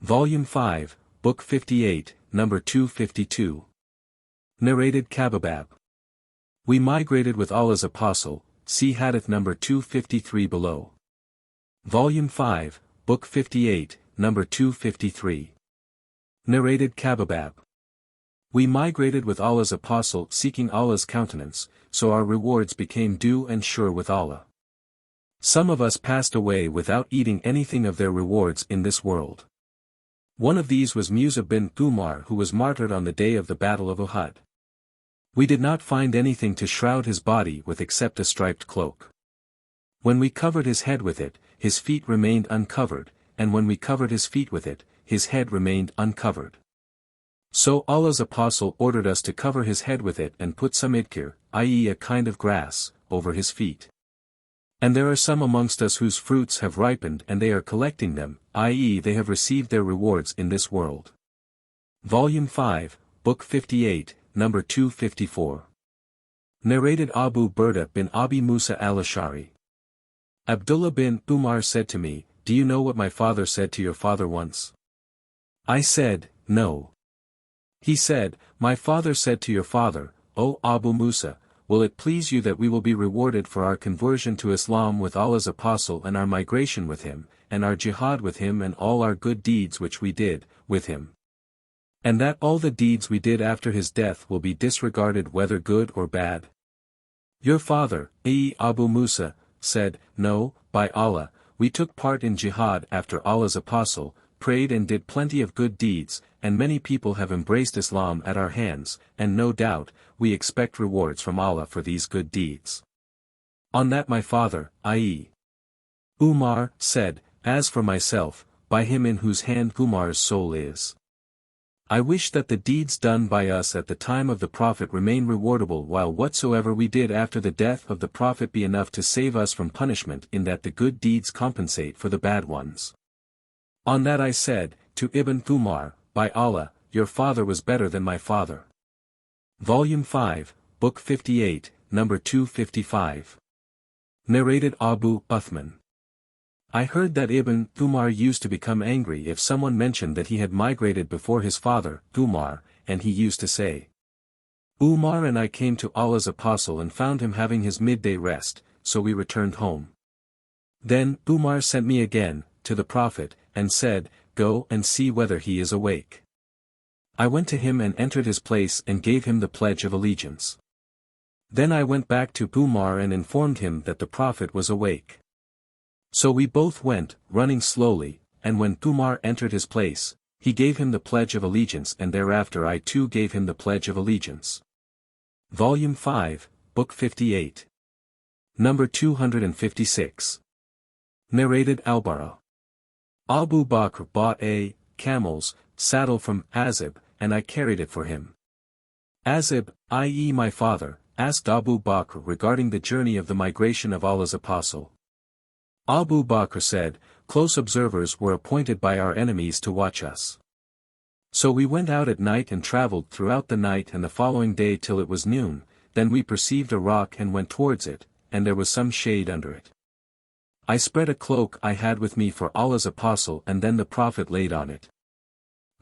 Volume 5, Book 58, number 252. Narrated Kababab. We migrated with Allah's Apostle, see Hadith number 253 below. Volume 5, Book 58, number 253. Narrated Kababab. We migrated with Allah's Apostle seeking Allah's countenance, so our rewards became due and sure with Allah. Some of us passed away without eating anything of their rewards in this world. One of these was Musa bin Umar who was martyred on the day of the Battle of Uhud. We did not find anything to shroud his body with except a striped cloak. When we covered his head with it, his feet remained uncovered, and when we covered his feet with it, his head remained uncovered. So Allah's Apostle ordered us to cover his head with it and put some idkir, i.e. a kind of grass, over his feet. And there are some amongst us whose fruits have ripened and they are collecting them, i.e. they have received their rewards in this world. Volume 5, Book 58, number 254. Narrated Abu Burda bin Abi Musa al-Ash'ari. Abdullah bin Umar said to me, Do you know what my father said to your father once? I said, No. He said, My father said to your father, O Abu Musa, will it please you that we will be rewarded for our conversion to Islam with Allah's Apostle and our migration with him, and our jihad with him and all our good deeds which we did, with him. And that all the deeds we did after his death will be disregarded whether good or bad? Your father, i.e. Abu Musa, said, No, by Allah, we took part in jihad after Allah's Apostle, prayed and did plenty of good deeds, and many people have embraced Islam at our hands, and no doubt, we expect rewards from Allah for these good deeds. On that my father, i.e. Umar, said, As for myself, by him in whose hand Umar's soul is. I wish that the deeds done by us at the time of the Prophet remain rewardable, while whatsoever we did after the death of the Prophet be enough to save us from punishment, in that the good deeds compensate for the bad ones. On that I said, to Ibn Thumar, by Allah, your father was better than my father. Volume 5, Book 58, number 255. Narrated Abu Uthman. I heard that Ibn Thumar used to become angry if someone mentioned that he had migrated before his father, Thumar, and he used to say, Umar and I came to Allah's Apostle and found him having his midday rest, so we returned home. Then Umar sent me again, to the Prophet, and said, Go and see whether he is awake. I went to him and entered his place and gave him the pledge of allegiance. Then I went back to Umar and informed him that the Prophet was awake. So we both went, running slowly, and when Umar entered his place, he gave him the pledge of allegiance, and thereafter I too gave him the pledge of allegiance. Volume 5, Book 58. Number 256. Narrated Al-Bara. Abu Bakr bought a camel's saddle from Azib, and I carried it for him. Azib, i.e. my father, asked Abu Bakr regarding the journey of the migration of Allah's Apostle. Abu Bakr said, Close observers were appointed by our enemies to watch us. So we went out at night and traveled throughout the night and the following day till it was noon, then we perceived a rock and went towards it, and there was some shade under it. I spread a cloak I had with me for Allah's Apostle, and then the Prophet laid on it.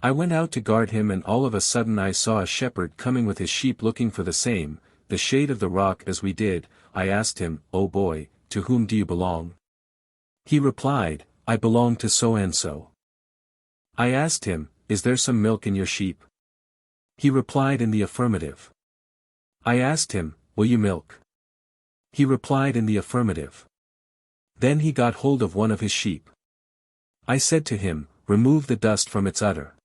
I went out to guard him, and all of a sudden I saw a shepherd coming with his sheep looking for the shade of the rock as we did. I asked him, O boy, to whom do you belong? He replied, I belong to so-and-so. I asked him, Is there some milk in your sheep? He replied in the affirmative. I asked him, Will you milk? He replied in the affirmative. Then he got hold of one of his sheep. I said to him, Remove the dust from its udder.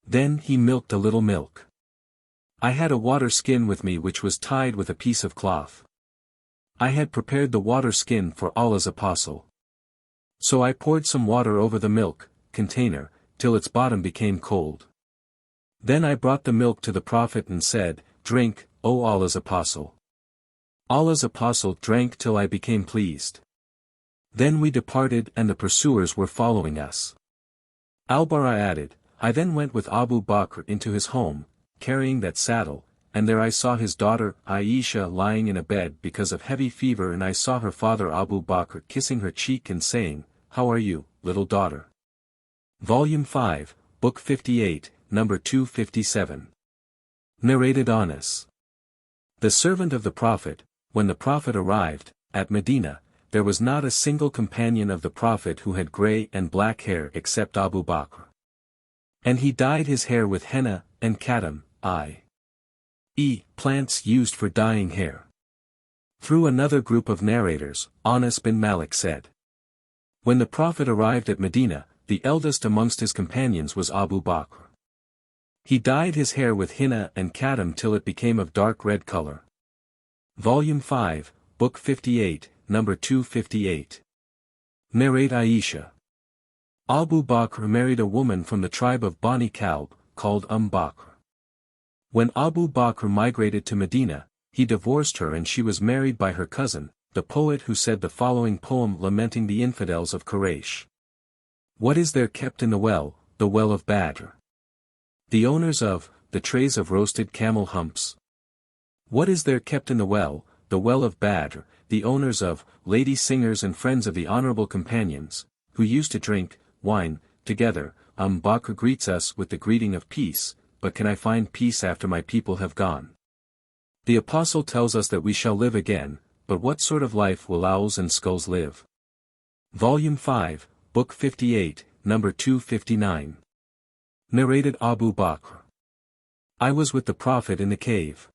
Then he milked a little milk. I had a water skin with me which was tied with a piece of cloth. I had prepared the water skin for Allah's Apostle. So I poured some water over the milk container, till its bottom became cold. Then I brought the milk to the Prophet and said, Drink, O Allah's Apostle. Allah's Apostle drank till I became pleased. Then we departed and the pursuers were following us. Al-Bara added, I then went with Abu Bakr into his home, carrying that saddle, and there I saw his daughter Aisha lying in a bed because of heavy fever, and I saw her father Abu Bakr kissing her cheek and saying, How are you, little daughter? Volume 5, Book 58, number 257. Narrated Anas. The servant of the Prophet, when the Prophet arrived, at Medina, there was not a single companion of the Prophet who had grey and black hair except Abu Bakr. And he dyed his hair with henna and katam, i.e. plants used for dyeing hair. Through another group of narrators, Anas bin Malik said, When the Prophet arrived at Medina, the eldest amongst his companions was Abu Bakr. He dyed his hair with henna and katam till it became of dark red color. Volume 5, Book 58, number 258. Narrate Aisha. Abu Bakr married a woman from the tribe of Bani Kalb, called Bakr. When Abu Bakr migrated to Medina, he divorced her and she was married by her cousin, the poet who said the following poem lamenting the infidels of Quraysh. What is there kept in the well of Badr? The owners of, the trays of roasted camel humps. What is there kept in the well of Badr, the owners of, lady singers and friends of the honorable companions, who used to drink wine together. Bakr greets us with the greeting of peace, but can I find peace after my people have gone? The Apostle tells us that we shall live again, but what sort of life will owls and skulls live? Volume 5, Book 58, number 259. Narrated Abu Bakr. I was with the Prophet in the cave.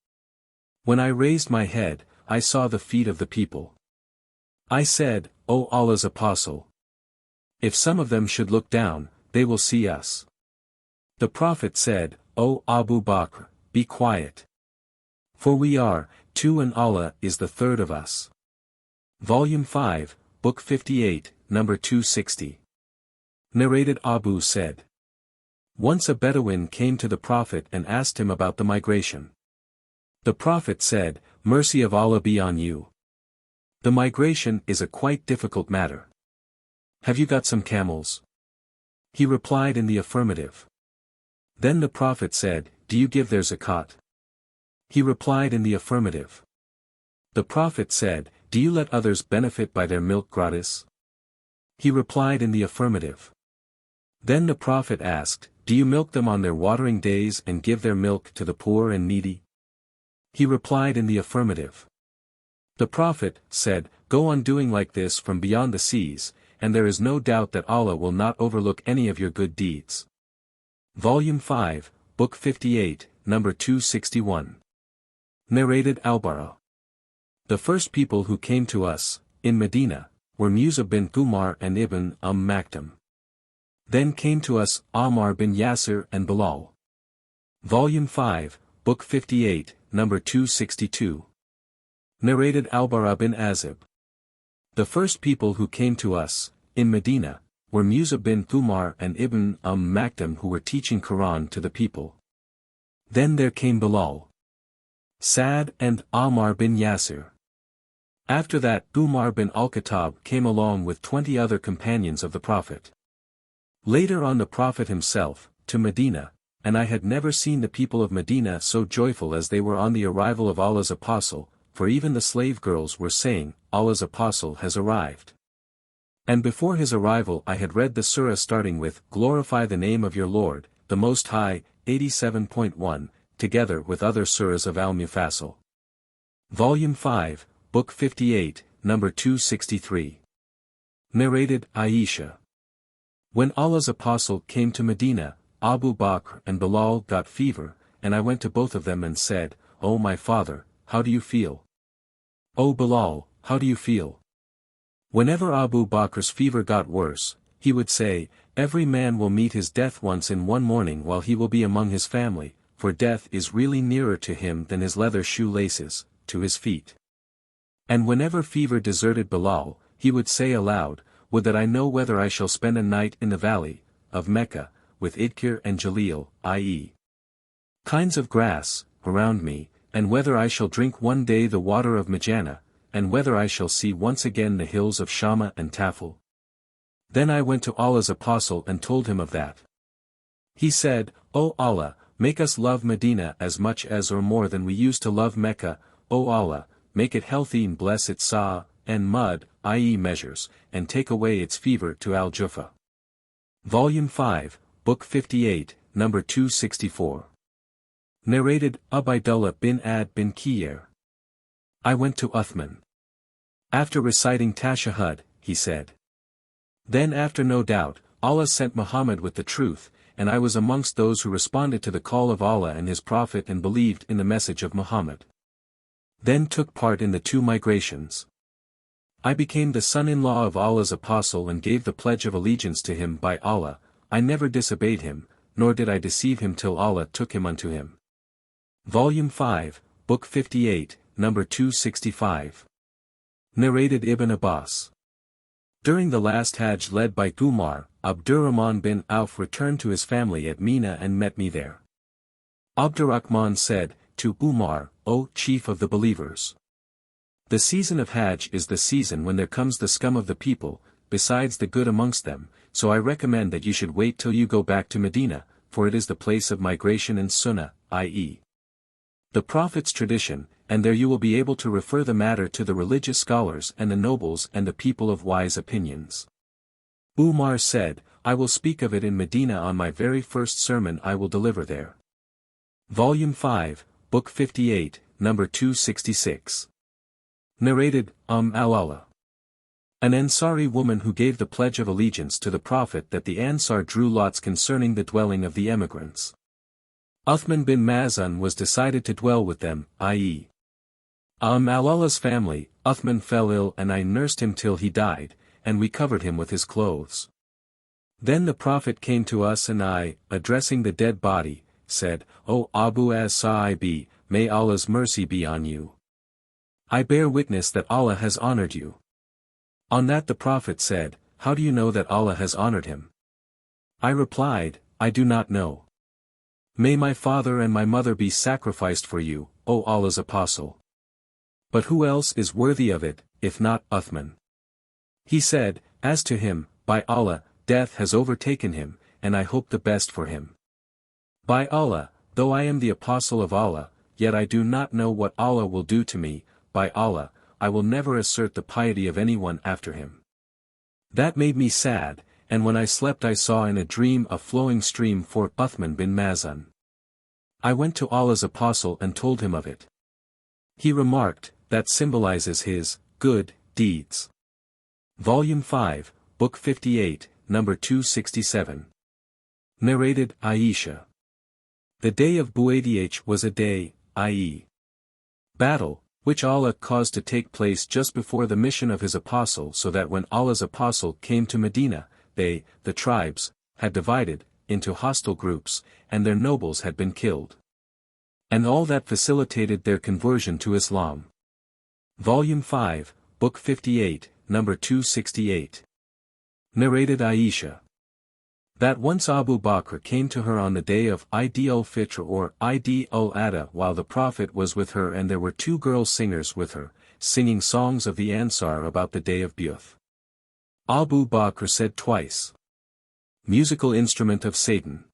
When I raised my head, I saw the feet of the people. I said, O Allah's Apostle, if some of them should look down, they will see us. The Prophet said, O Abu Bakr, be quiet. For we are, two and Allah is the third of us. Volume 5, Book 58, number 260. Narrated Abu said. Once a Bedouin came to the Prophet and asked him about the migration. The Prophet said, "Mercy of Allah be on you. The migration is a quite difficult matter. Have you got some camels?" He replied in the affirmative. Then the Prophet said, "Do you give their zakat?" He replied in the affirmative. The Prophet said, "Do you let others benefit by their milk gratis?" He replied in the affirmative. Then the Prophet asked, "Do you milk them on their watering days and give their milk to the poor and needy?" He replied in the affirmative. The Prophet said, "Go on doing like this from beyond the seas, and there is no doubt that Allah will not overlook any of your good deeds." Volume 5, Book 58, number 261. Narrated al-Bara. The first people who came to us, in Medina, were Musa bin Umar and Ibn Maktum. Then came to us Ammar bin Yasir and Bilal. Volume 5, Book 58, number 262. Narrated al-Bara bin Azib. The first people who came to us, in Medina, were Musa bin Umar and Ibn Maktum who were teaching Qur'an to the people. Then there came Bilal, Sa'd and Ammar bin Yasir. After that Umar bin al-Khattab came along with 20 other companions of the Prophet. Later on the Prophet himself, to Medina, and I had never seen the people of Medina so joyful as they were on the arrival of Allah's Apostle, for even the slave girls were saying, "Allah's Apostle has arrived." And before his arrival I had read the surah starting with, "Glorify the name of your Lord, the Most High," 87.1, together with other surahs of al-Mufassal. Volume 5, Book 58, number 263. Narrated Aisha. When Allah's Apostle came to Medina, Abu Bakr and Bilal got fever, and I went to both of them and said, "O my father, how do you feel? O Bilal, how do you feel?" Whenever Abu Bakr's fever got worse, he would say, "Every man will meet his death once in one morning while he will be among his family, for death is really nearer to him than his leather shoe laces, to his feet." And whenever fever deserted Bilal, he would say aloud, "Would that I know whether I shall spend a night in the valley of Mecca, with Idkir and Jalil, i.e. kinds of grass, around me, and whether I shall drink one day the water of Majana, and whether I shall see once again the hills of Shama and Tafel." Then I went to Allah's Apostle and told him of that. He said, "O Allah, make us love Medina as much as or more than we used to love Mecca, O Allah, make it healthy and bless its Sa and mud, i.e. measures, and take away its fever to al-Jufa." Volume 5, Book 58, number 264. Narrated Ubaydullah bin Ad bin Qiyar. I went to Uthman. After reciting Tashahhud, he said. Then after no doubt, Allah sent Muhammad with the truth, and I was amongst those who responded to the call of Allah and His Prophet and believed in the message of Muhammad. Then took part in the 2 migrations. I became the son-in-law of Allah's Apostle and gave the pledge of allegiance to him by Allah. I never disobeyed him, nor did I deceive him till Allah took him unto him. Volume 5, Book 58, number 265. Narrated Ibn Abbas. During the last Hajj led by Umar, Abdurrahman bin Auf returned to his family at Mina and met me there. Abdurrahman said, to Umar, "O chief of the believers, the season of Hajj is the season when there comes the scum of the people, besides the good amongst them, so I recommend that you should wait till you go back to Medina, for it is the place of migration and sunnah, i.e. the Prophet's tradition, and there you will be able to refer the matter to the religious scholars and the nobles and the people of wise opinions." Umar said, "I will speak of it in Medina on my very first sermon I will deliver there." Volume 5, Book 58, number 266. Narrated al-Allah. An Ansari woman who gave the pledge of allegiance to the Prophet that the Ansar drew lots concerning the dwelling of the emigrants. Uthman bin Maz'un was decided to dwell with them, i.e. al-Allah's family. Uthman fell ill and I nursed him till he died, and we covered him with his clothes. Then the Prophet came to us and I, addressing the dead body, said, "O Abu as-Sa'ib, may Allah's mercy be on you. I bear witness that Allah has honored you." On that the Prophet said, "How do you know that Allah has honored him?" I replied, I do not know. May my father and my mother be sacrificed for you, O Allah's Apostle. But who else is worthy of it, if not Uthman? He said, As to him, by Allah, death has overtaken him, and I hope the best for him. By Allah, though I am the Apostle of Allah, yet I do not know what Allah will do to me, by Allah, I will never assert the piety of anyone after him. That made me sad, and when I slept I saw in a dream a flowing stream for Uthman bin Maz'un. I went to Allah's Apostle and told him of it. He remarked, that symbolizes his good deeds. Volume 5, Book 58, number 267. Narrated, Aisha. The day of PBUH was a day, i.e. battle, which Allah caused to take place just before the mission of his apostle, so that when Allah's apostle came to Medina, they, the tribes, had divided into hostile groups, and their nobles had been killed. And all that facilitated their conversion to Islam. Volume 5, Book 58, number 268. Narrated Aisha. That once Abu Bakr came to her on the day of Eid al-Fitr or Eid al-Adha while the Prophet was with her, and there were two girl singers with her, singing songs of the Ansar about the day of PBUH. Abu Bakr said twice, musical instrument of Satan.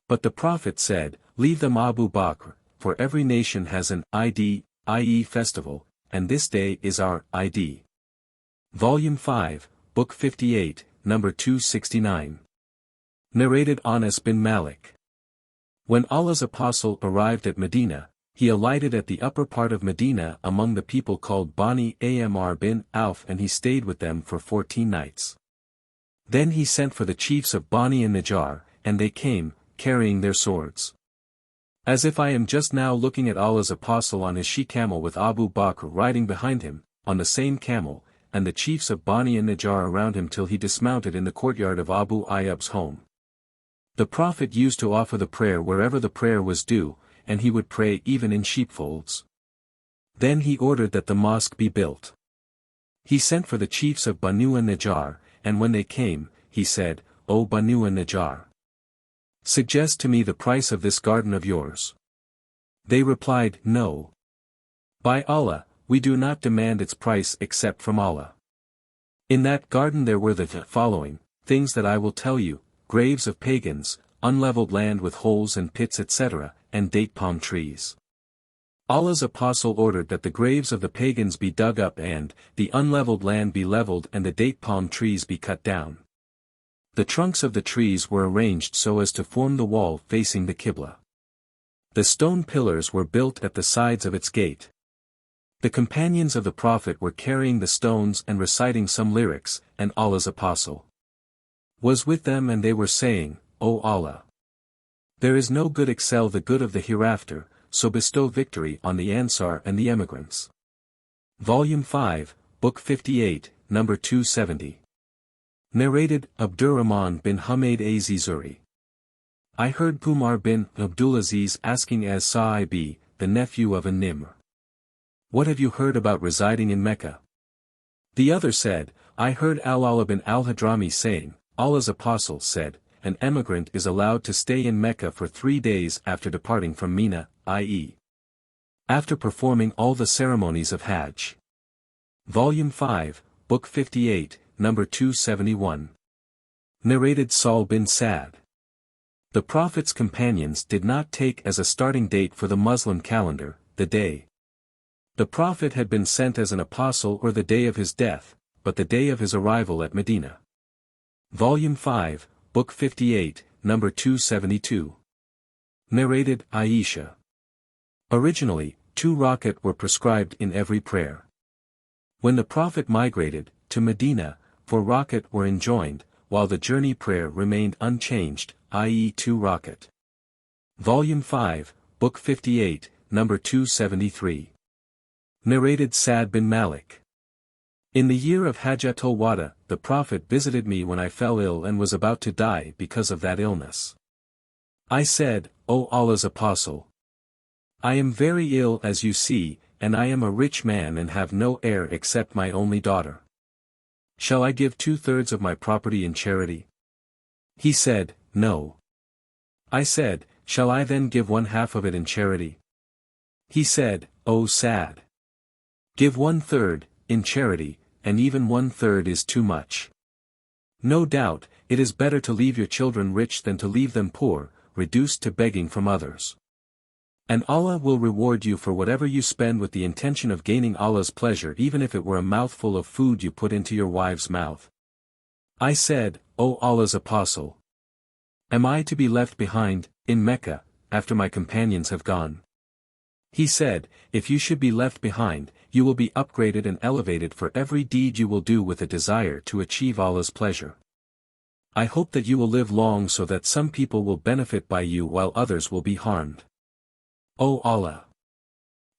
But the Prophet said, Leave them Abu Bakr, for every nation has an Eid, i.e. festival, and this day is our Eid. Volume 5, Book 58, number 269. Narrated Anas bin Malik. When Allah's Apostle arrived at Medina, he alighted at the upper part of Medina among the people called Bani Amr bin Auf, and he stayed with them for 14 nights. Then he sent for the chiefs of Bani and Najjar, and they came, carrying their swords. As if I am just now looking at Allah's Apostle on his she-camel with Abu Bakr riding behind him, on the same camel, and the chiefs of Bani and Najjar around him till he dismounted in the courtyard of Abu Ayyub's home. The Prophet used to offer the prayer wherever the prayer was due, and he would pray even in sheepfolds. Then he ordered that the mosque be built. He sent for the chiefs of Banu and Najjar, and when they came, he said, O Banu and Najjar, suggest to me the price of this garden of yours. They replied, No. By Allah, we do not demand its price except from Allah. In that garden there were the following things that I will tell you: graves of pagans, unleveled land with holes and pits, etc., and date palm trees. Allah's Apostle ordered that the graves of the pagans be dug up and the unleveled land be leveled and the date palm trees be cut down. The trunks of the trees were arranged so as to form the wall facing the Qibla. The stone pillars were built at the sides of its gate. The companions of the Prophet were carrying the stones and reciting some lyrics, and Allah's Apostle was with them, and they were saying, O Allah, there is no good excel the good of the hereafter, so bestow victory on the Ansar and the emigrants. Volume 5, Book 58, number 270. Narrated, Abdurrahman bin Humayd az-Zuri. I heard Umar bin Abdulaziz asking as-Sa'ibi, the nephew of an-Nimr, what have you heard about residing in Mecca? The other said, I heard al-Allah bin al-Hadrami saying, Allah's Apostle said, an emigrant is allowed to stay in Mecca for 3 days after departing from Mina, i.e. after performing all the ceremonies of Hajj. Volume 5, Book 58, number 271. Narrated Sahl bin Sa'd. The Prophet's companions did not take as a starting date for the Muslim calendar, the day the Prophet had been sent as an apostle or the day of his death, but the day of his arrival at Medina. Volume 5, Book 58, number 272. Narrated Aisha. Originally, 2 rakat were prescribed in every prayer. When the Prophet migrated to Medina, 4 rakat were enjoined, while the journey prayer remained unchanged, i.e. 2 rakat. Volume 5, Book 58, number 273. Narrated Sa'd bin Malik. In the year of Hajjatul Wada, the Prophet visited me when I fell ill and was about to die because of that illness. I said, O Allah's Apostle, I am very ill as you see, and I am a rich man and have no heir except my only daughter. Shall I give 2/3 of my property in charity? He said, No. I said, shall I then give 1/2 of it in charity? He said, oh Sad. Give 1/3, in charity, and even 1/3 is too much. No doubt, it is better to leave your children rich than to leave them poor, reduced to begging from others. And Allah will reward you for whatever you spend with the intention of gaining Allah's pleasure, even if it were a mouthful of food you put into your wife's mouth. I said, O Allah's Apostle, am I to be left behind, in Mecca, after my companions have gone? He said, if you should be left behind, you will be upgraded and elevated for every deed you will do with a desire to achieve Allah's pleasure. I hope that you will live long so that some people will benefit by you while others will be harmed. O Allah,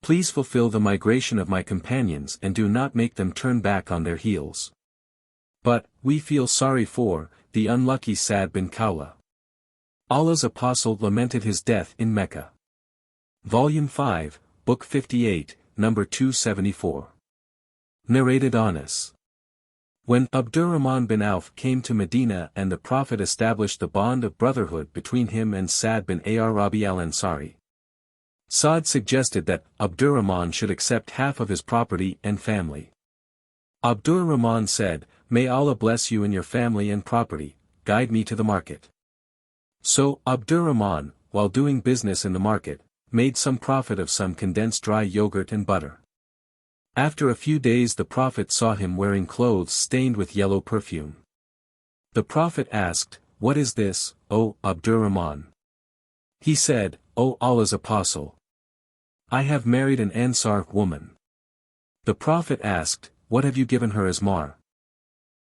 please fulfill the migration of my companions and do not make them turn back on their heels. But, we feel sorry for, the unlucky Sa'd bin Khawla. Allah's Apostle lamented his death in Mecca. Volume 5, Book 58, number 274. Narrated Anas. When Abdurrahman bin Auf came to Medina and the Prophet established the bond of brotherhood between him and Sa'd bin Arabi al-Ansari, Sa'd suggested that Abdurrahman should accept half of his property and family. Abdurrahman said, may Allah bless you and your family and property, guide me to the market. So Abdurrahman, while doing business in the market, made some profit of some condensed dry yogurt and butter. After a few days the Prophet saw him wearing clothes stained with yellow perfume. The Prophet asked, what is this, O Abdurrahman? He said, O Allah's Apostle, I have married an Ansar woman. The Prophet asked, what have you given her as mahr?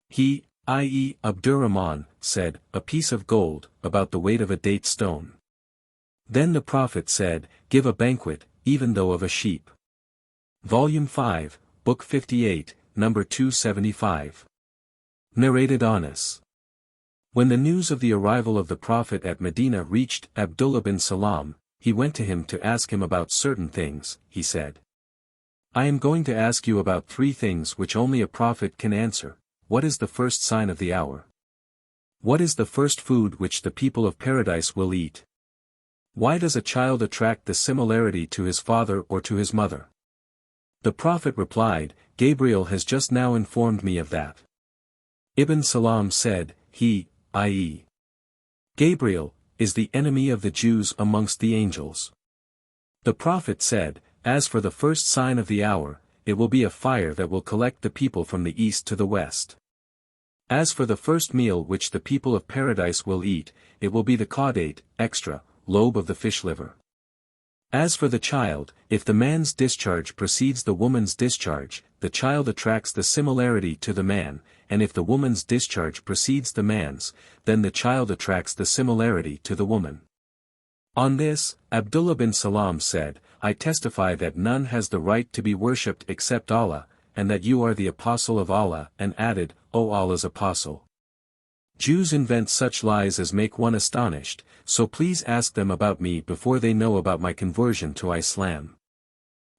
He, i.e. Abdurrahman, said, a piece of gold, about the weight of a date stone. Then the Prophet said, give a banquet, even though of a sheep. Volume 5, Book 58, number 275. Narrated Anas. When the news of the arrival of the Prophet at Medina reached Abdullah bin Salam, he went to him to ask him about certain things. He said, I am going to ask you about 3 things which only a prophet can answer. What is the first sign of the hour? What is the first food which the people of paradise will eat? Why does a child attract the similarity to his father or to his mother? The Prophet replied, Gabriel has just now informed me of that. Ibn Salam said, he, i.e. Gabriel, is the enemy of the Jews amongst the angels. The Prophet said, as for the first sign of the hour, it will be a fire that will collect the people from the east to the west. As for the first meal which the people of paradise will eat, it will be the caudate, extra, lobe of the fish liver. As for the child, if the man's discharge precedes the woman's discharge, the child attracts the similarity to the man, and if the woman's discharge precedes the man's, then the child attracts the similarity to the woman. On this, Abdullah bin Salam said, I testify that none has the right to be worshipped except Allah, and that you are the Apostle of Allah, and added, O Allah's Apostle. Jews invent such lies as make one astonished, so please ask them about me before they know about my conversion to Islam.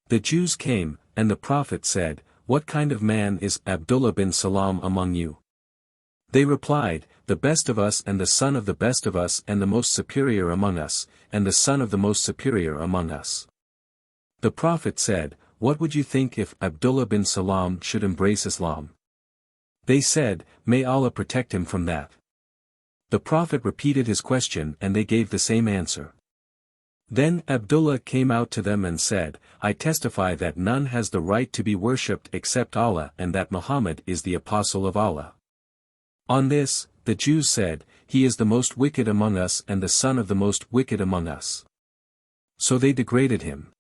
The Jews came, and the Prophet said, what kind of man is Abdullah bin Salam among you? They replied, the best of us and the son of the best of us and the most superior among us, and the son of the most superior among us. The Prophet said, what would you think if Abdullah bin Salam should embrace Islam? They said, may Allah protect him from that. The Prophet repeated his question and they gave the same answer. Then Abdullah came out to them and said, I testify that none has the right to be worshipped except Allah and that Muhammad is the Apostle of Allah. On this, the Jews said, he is the most wicked among us and the son of the most wicked among us. So they degraded him.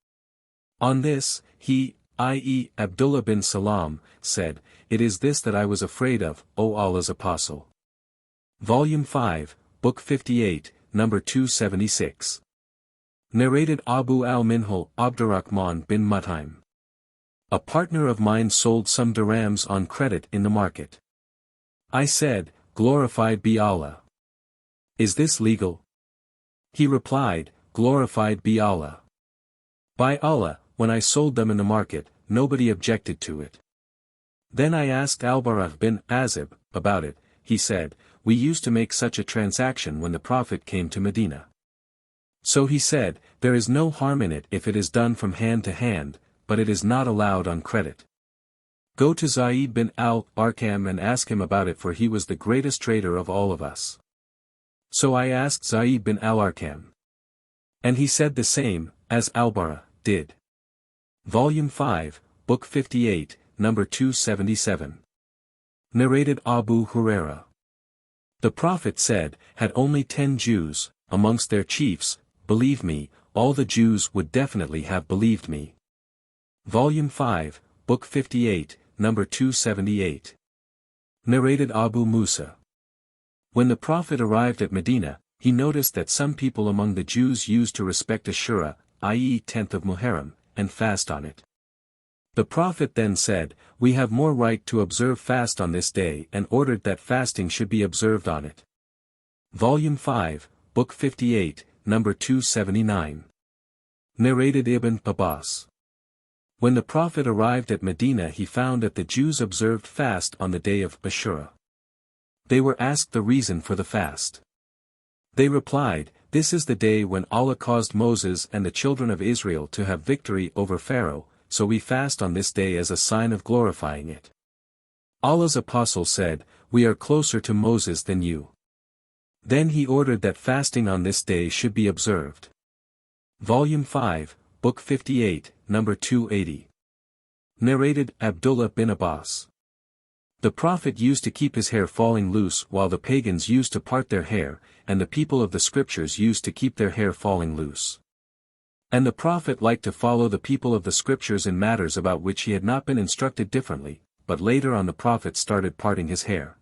On this, he, i.e. Abdullah bin Salam, said, it is this that I was afraid of, O Allah's Apostle. Volume 5, Book 58, number 276. Narrated Abu al-Minhal Abdurrahman bin Mut'im. A partner of mine sold some dirhams on credit in the market. I said, glorified be Allah. Is this legal? He replied, glorified be Allah. By Allah, when I sold them in the market, nobody objected to it. Then I asked al-Bara bin Azib about it. He said, we used to make such a transaction when the Prophet came to Medina. So he said, there is no harm in it if it is done from hand to hand, but it is not allowed on credit. Go to Zayd bin al-Arqam and ask him about it, for he was the greatest trader of all of us. So I asked Zayd bin al-Arqam. And he said the same, as Al-Bara did. Volume 5, Book 58, number 277. Narrated Abu Huraira. The Prophet said, had only 10 Jews, amongst their chiefs, believed me, all the Jews would definitely have believed me. Volume 5, Book 58, number 278. Narrated Abu Musa. When the Prophet arrived at Medina, he noticed that some people among the Jews used to respect Ashura, i.e. 10th of Muharram, and fast on it. The Prophet then said, we have more right to observe fast on this day, and ordered that fasting should be observed on it. Volume 5, Book 58, number 279. Narrated Ibn Abbas. When the Prophet arrived at Medina, he found that the Jews observed fast on the day of Ashura. They were asked the reason for the fast. They replied, this is the day when Allah caused Moses and the children of Israel to have victory over Pharaoh, so we fast on this day as a sign of glorifying it. Allah's apostle said, we are closer to Moses than you. Then he ordered that fasting on this day should be observed. Volume 5, Book 58, number 280. Narrated Abdullah bin Abbas. The Prophet used to keep his hair falling loose while the pagans used to part their hair, and the people of the scriptures used to keep their hair falling loose. And the Prophet liked to follow the people of the scriptures in matters about which he had not been instructed differently, but later on the Prophet started parting his hair.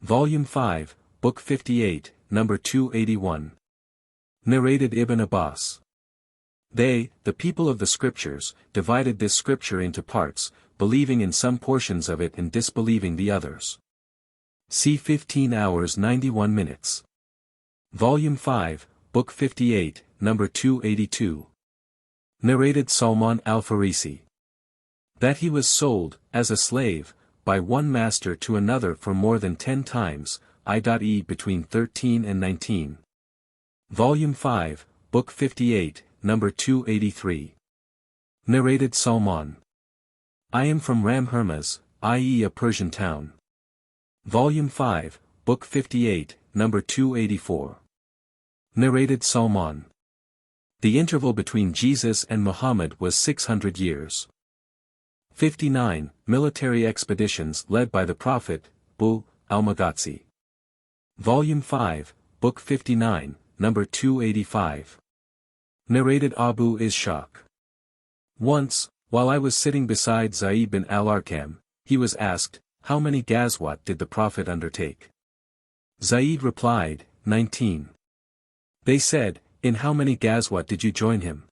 Volume 5, Book 58, number 281. Narrated Ibn Abbas. They, the people of the scriptures, divided this scripture into parts, believing in some portions of it and disbelieving the others. See 15 hours 91 minutes. Volume 5, Book 58, number 282. Narrated Salman al-Farisi. That he was sold, as a slave, by one master to another for more than 10 times, i.e. between 13 and 19. Volume 5, Book 58, number 283. Narrated Salman. I am from Ram Hermas, i.e. a Persian town. Volume 5, Book 58, number 284. Narrated Salman. The interval between Jesus and Muhammad was 600 years. 59. Military expeditions led by the Prophet, Bull, al-Maghazi. Volume 5, Book 59, number 285. Narrated Abu Ishaq. Once, while I was sitting beside Zayd bin al-Arqam, he was asked, how many Ghazwat did the Prophet undertake? Zayd replied, 19. They said, in how many Ghazwat did you join him?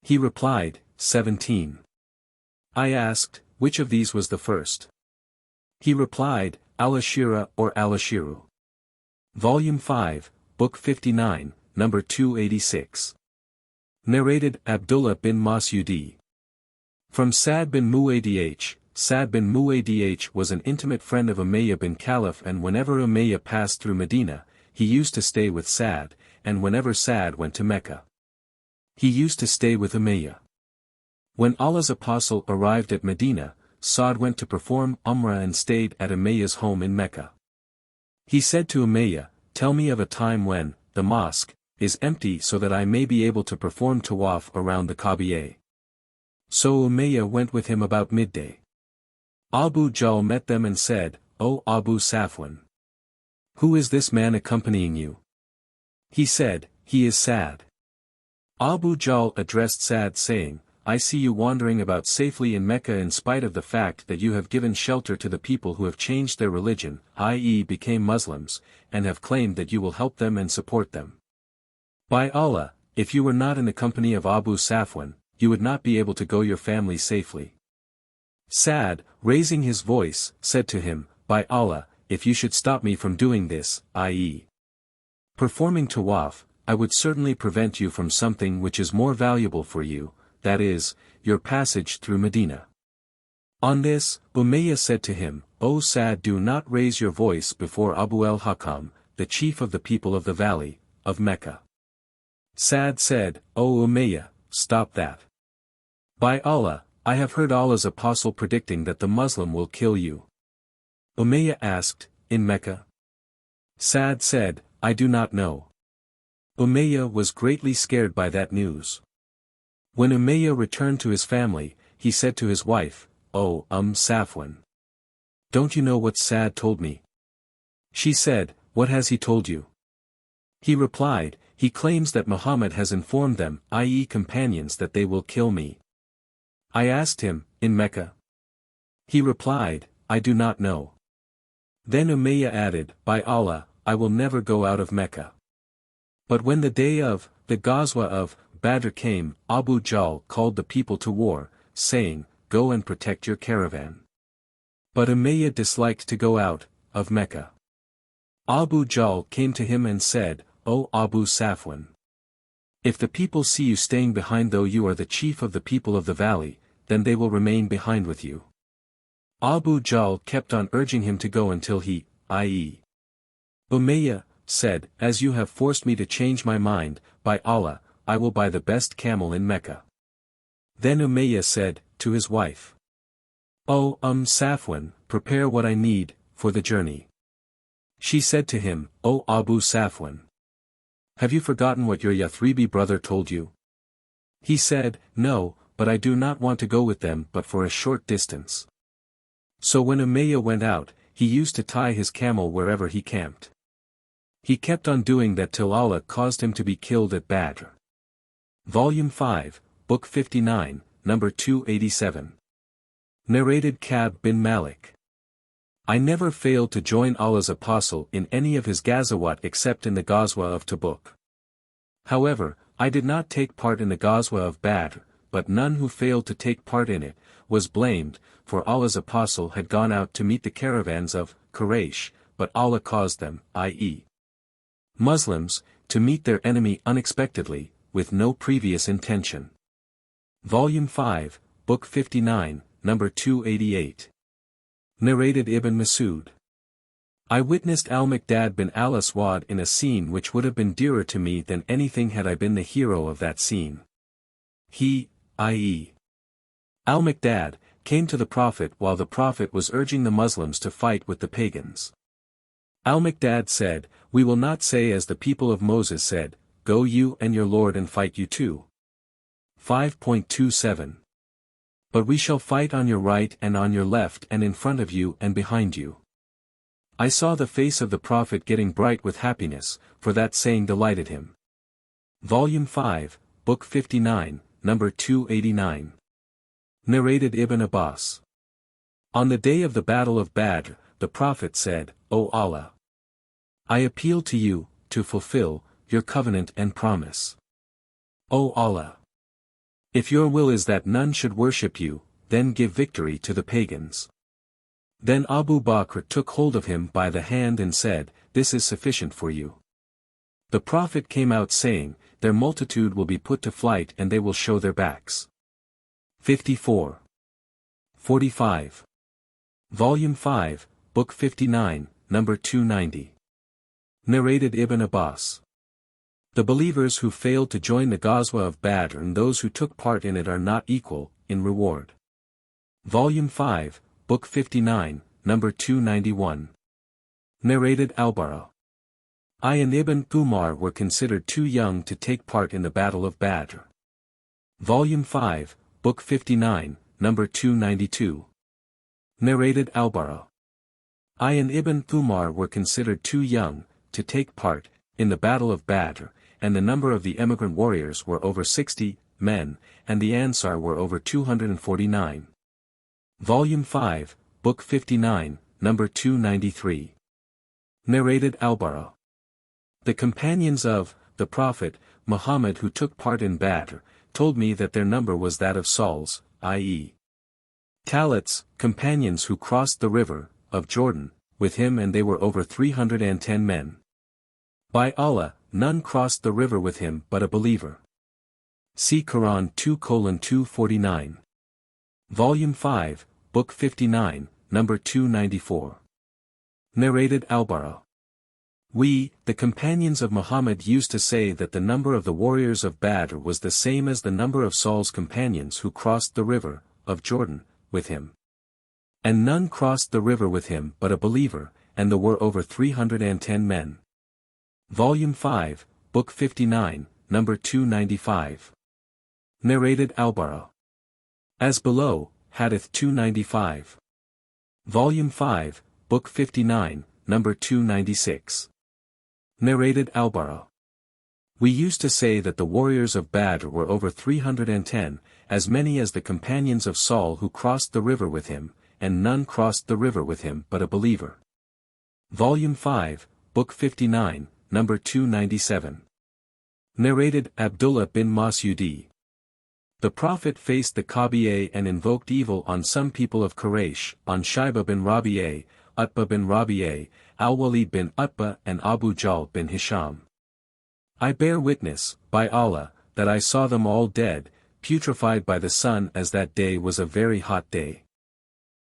He replied, 17. I asked, which of these was the first? He replied, al-Ashira or al-Ashiru. Volume 5, Book 59, number 286. Narrated Abdullah bin Mas'udi. From Sa'd bin Mu'adh. Sa'd bin Mu'adh was an intimate friend of Umayyah bin Khalaf, and whenever Umayyah passed through Medina, he used to stay with Sa'd, and whenever Sa'd went to Mecca, he used to stay with Umayyah. When Allah's apostle arrived at Medina, Sa'd went to perform Umrah and stayed at Umayyah's home in Mecca. He said to Umayyah, tell me of a time when the mosque is empty so that I may be able to perform tawaf around the Kaaba. So Umayyah went with him about midday. Abu Jahl met them and said, O Abu Safwan, who is this man accompanying you? He said, he is Sa'd. Abu Jahl addressed Sa'd saying, I see you wandering about safely in Mecca in spite of the fact that you have given shelter to the people who have changed their religion, i.e. became Muslims, and have claimed that you will help them and support them. By Allah, if you were not in the company of Abu Safwan, you would not be able to go your family safely. Sa'd, raising his voice, said to him, by Allah, if you should stop me from doing this, i.e. performing tawaf, I would certainly prevent you from something which is more valuable for you, that is, your passage through Medina. On this, Umayyah said to him, O Sa'd, do not raise your voice before Abu al-Hakam, the chief of the people of the valley, of Mecca. Sa'd said, "O Umayyah, stop that. By Allah, I have heard Allah's apostle predicting that the Muslim will kill you." Umayyah asked, "In Mecca?" Sa'd said, "I do not know." Umayyah was greatly scared by that news. When Umayyah returned to his family, he said to his wife, "Oh, Safwan. Don't you know what Sa'd told me?" She said, "What has he told you?" He replied, "He claims that Muhammad has informed them, i.e. companions, that they will kill me." I asked him, "In Mecca?" He replied, "I do not know." Then Umayyah added, "By Allah, I will never go out of Mecca." But when the day of the Ghazwa of Badr came, Abu Jahl called the people to war, saying, "Go and protect your caravan." But Umayyah disliked to go out of Mecca. Abu Jahl came to him and said, "O Abu Safwan, if the people see you staying behind though you are the chief of the people of the valley, then they will remain behind with you." Abu Jahl kept on urging him to go until he, i.e. Umayyah, said, "As you have forced me to change my mind, by Allah, I will buy the best camel in Mecca." Then Umayyah said, to his wife, "O Safwan, prepare what I need, for the journey." She said to him, "O Abu Safwan, have you forgotten what your Yathribi brother told you?" He said, "No, but I do not want to go with them but for a short distance." So when Umayyah went out, he used to tie his camel wherever he camped. He kept on doing that till Allah caused him to be killed at Badr. Volume 5, Book 59, number 287. Narrated Ka'b bin Malik. I never failed to join Allah's apostle in any of his Ghazawat except in the Ghazwa of Tabuk. However, I did not take part in the Ghazwa of Badr, but none who failed to take part in it was blamed, for Allah's apostle had gone out to meet the caravans of Quraysh, but Allah caused them, i.e. Muslims, to meet their enemy unexpectedly, with no previous intention. Volume 5, Book 59, number 288. Narrated Ibn Masud. I witnessed al-Miqdad bin al-Aswad in a scene which would have been dearer to me than anything had I been the hero of that scene. He, i.e. al-Miqdad, came to the Prophet while the Prophet was urging the Muslims to fight with the pagans. Al-Miqdad said, "We will not say as the people of Moses said, 'Go you and your Lord and fight you too.' 5.27. But we shall fight on your right and on your left and in front of you and behind you." I saw the face of the Prophet getting bright with happiness, for that saying delighted him. Volume 5, Book 59, number 289. Narrated Ibn Abbas. On the day of the Battle of Badr, the Prophet said, "O Allah, I appeal to you, to fulfill your covenant and promise. O Allah, if your will is that none should worship you, then give victory to the pagans." Then Abu Bakr took hold of him by the hand and said, "This is sufficient for you." The Prophet came out saying, "Their multitude will be put to flight and they will show their backs." 54. 45. Volume 5, Book 59, number 290. Narrated Ibn Abbas. The believers who failed to join the Ghazwa of Badr and those who took part in it are not equal, in reward. Volume 5, Book 59, number 291. Narrated Al-Bara. I and Ibn Umar were considered too young to take part in the Battle of Badr. Volume 5, Book 59, number 292. Narrated Al-Bara. I and Ibn Umar were considered too young to take part in the Battle of Badr, and the number of the emigrant warriors were over 60 men, and the Ansar were over 249. Volume 5, Book 59, number 293. Narrated Al-Bara. The companions of the Prophet Muhammad who took part in Badr told me that their number was that of Saul's, i.e. Talat's, companions who crossed the river of Jordan with him, and they were over 310 men. By Allah, none crossed the river with him but a believer. See Qur'an 2:249. Volume 5, Book 59, number 294. Narrated Al-Bara. We, the companions of Muhammad, used to say that the number of the warriors of Badr was the same as the number of Saul's companions who crossed the river, of Jordan, with him. And none crossed the river with him but a believer, and there were over 310 men. Volume 5, Book 59, number 295. Narrated Al-Bara. As below, Hadith 295. Volume 5, Book 59, number 296. Narrated Al-Bara. We used to say that the warriors of Badr were over 310, as many as the companions of Saul who crossed the river with him, and none crossed the river with him but a believer. Volume 5, Book 59, number 297. Narrated Abdullah bin Mas'ud. The Prophet faced the Kabi'ah and invoked evil on some people of Quraysh, on Shayba bin Rabi'ah, Utbah bin Rabi'ah, Al-Walid bin Utbah and Abu Jahl bin Hisham. I bear witness, by Allah, that I saw them all dead, putrefied by the sun, as that day was a very hot day.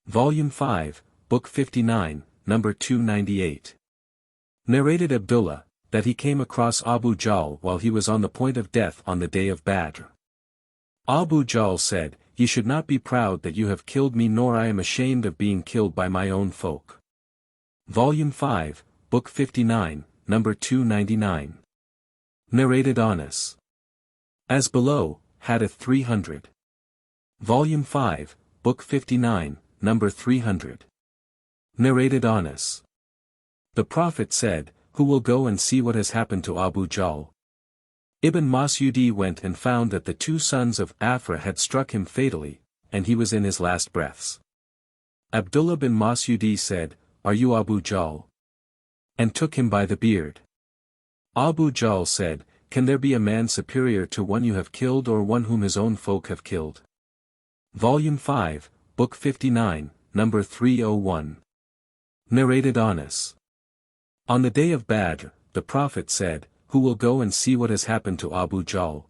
Volume 5, Book 59, number 298. Narrated Abdullah, that he came across Abu Jahl while he was on the point of death on the day of Badr. Abu Jahl said, "You should not be proud that you have killed me, nor I am ashamed of being killed by my own folk." Volume 5, Book 59, number 299. Narrated Anas. As below, Hadith 300. Volume 5, Book 59, number 300. Narrated Anas. The Prophet said, "Who will go and see what has happened to Abu Jahl?" Ibn Mas'ud went and found that the two sons of Afra had struck him fatally, and he was in his last breaths. Abdullah bin Mas'ud said, "Are you Abu Jahl?" and took him by the beard. Abu Jahl said, "Can there be a man superior to one you have killed, or one whom his own folk have killed?" Volume 5, Book 59, number 301. Narrated Anas. On the day of Badr, the Prophet said, "Who will go and see what has happened to Abu Jahl?"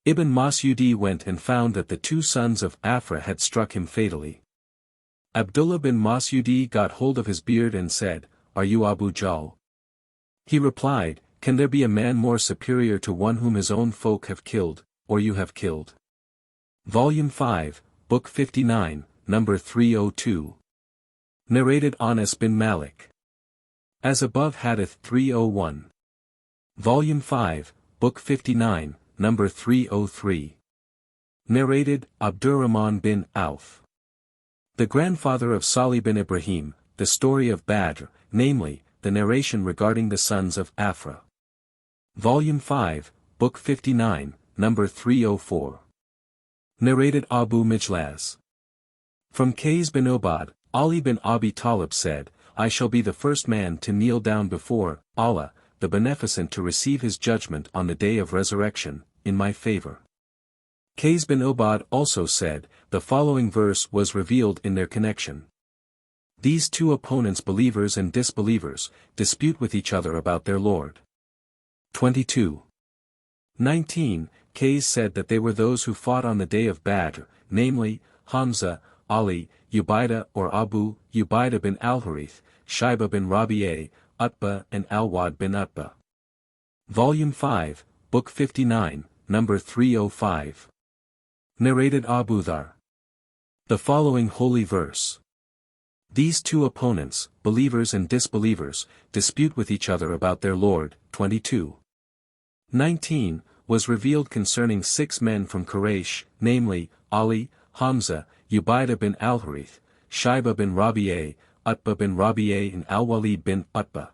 Ibn Mas'ud went and found that the two sons of Afra had struck him fatally. Abdullah bin Mas'ud got hold of his beard and said, "Are you Abu Jahl?" He replied, "Can there be a man more superior to one whom his own folk have killed, or you have killed?" Volume 5, Book 59, number 302. Narrated Anas bin Malik. As above, Hadith 301. Volume 5, Book 59, number 303. Narrated Abdurrahman bin Auf. The grandfather of Salih bin Ibrahim, the story of Badr, namely, the narration regarding the sons of Afra. Volume 5, Book 59, number 304. Narrated Abu Mijlaz. From Qays bin Ubad, Ali bin Abi Talib said, "I shall be the first man to kneel down before Allah, the Beneficent, to receive his judgment on the day of resurrection, in my favor." Qays bin Ubad also said, the following verse was revealed in their connection. These two opponents, believers and disbelievers, dispute with each other about their Lord. 22. 19. Qays said that they were those who fought on the day of Badr, namely, Hamza, Ali, Ubaidah or Abu Ubaidah bin al-Harith, Shayba bin Rabi'ah, Utbah and Al-Wad bin Utbah. Volume 5, Book 59, number 305. Narrated Abu Dhar. The following holy verse. These two opponents, believers and disbelievers, dispute with each other about their Lord. 22. 19, was revealed concerning 6 men from Quraysh, namely, Ali, Hamza, Ubaidah bin al-Harith, Shayba bin Rabi'ah, Utbah bin Rabi'ah and Al-Walid bin Utbah.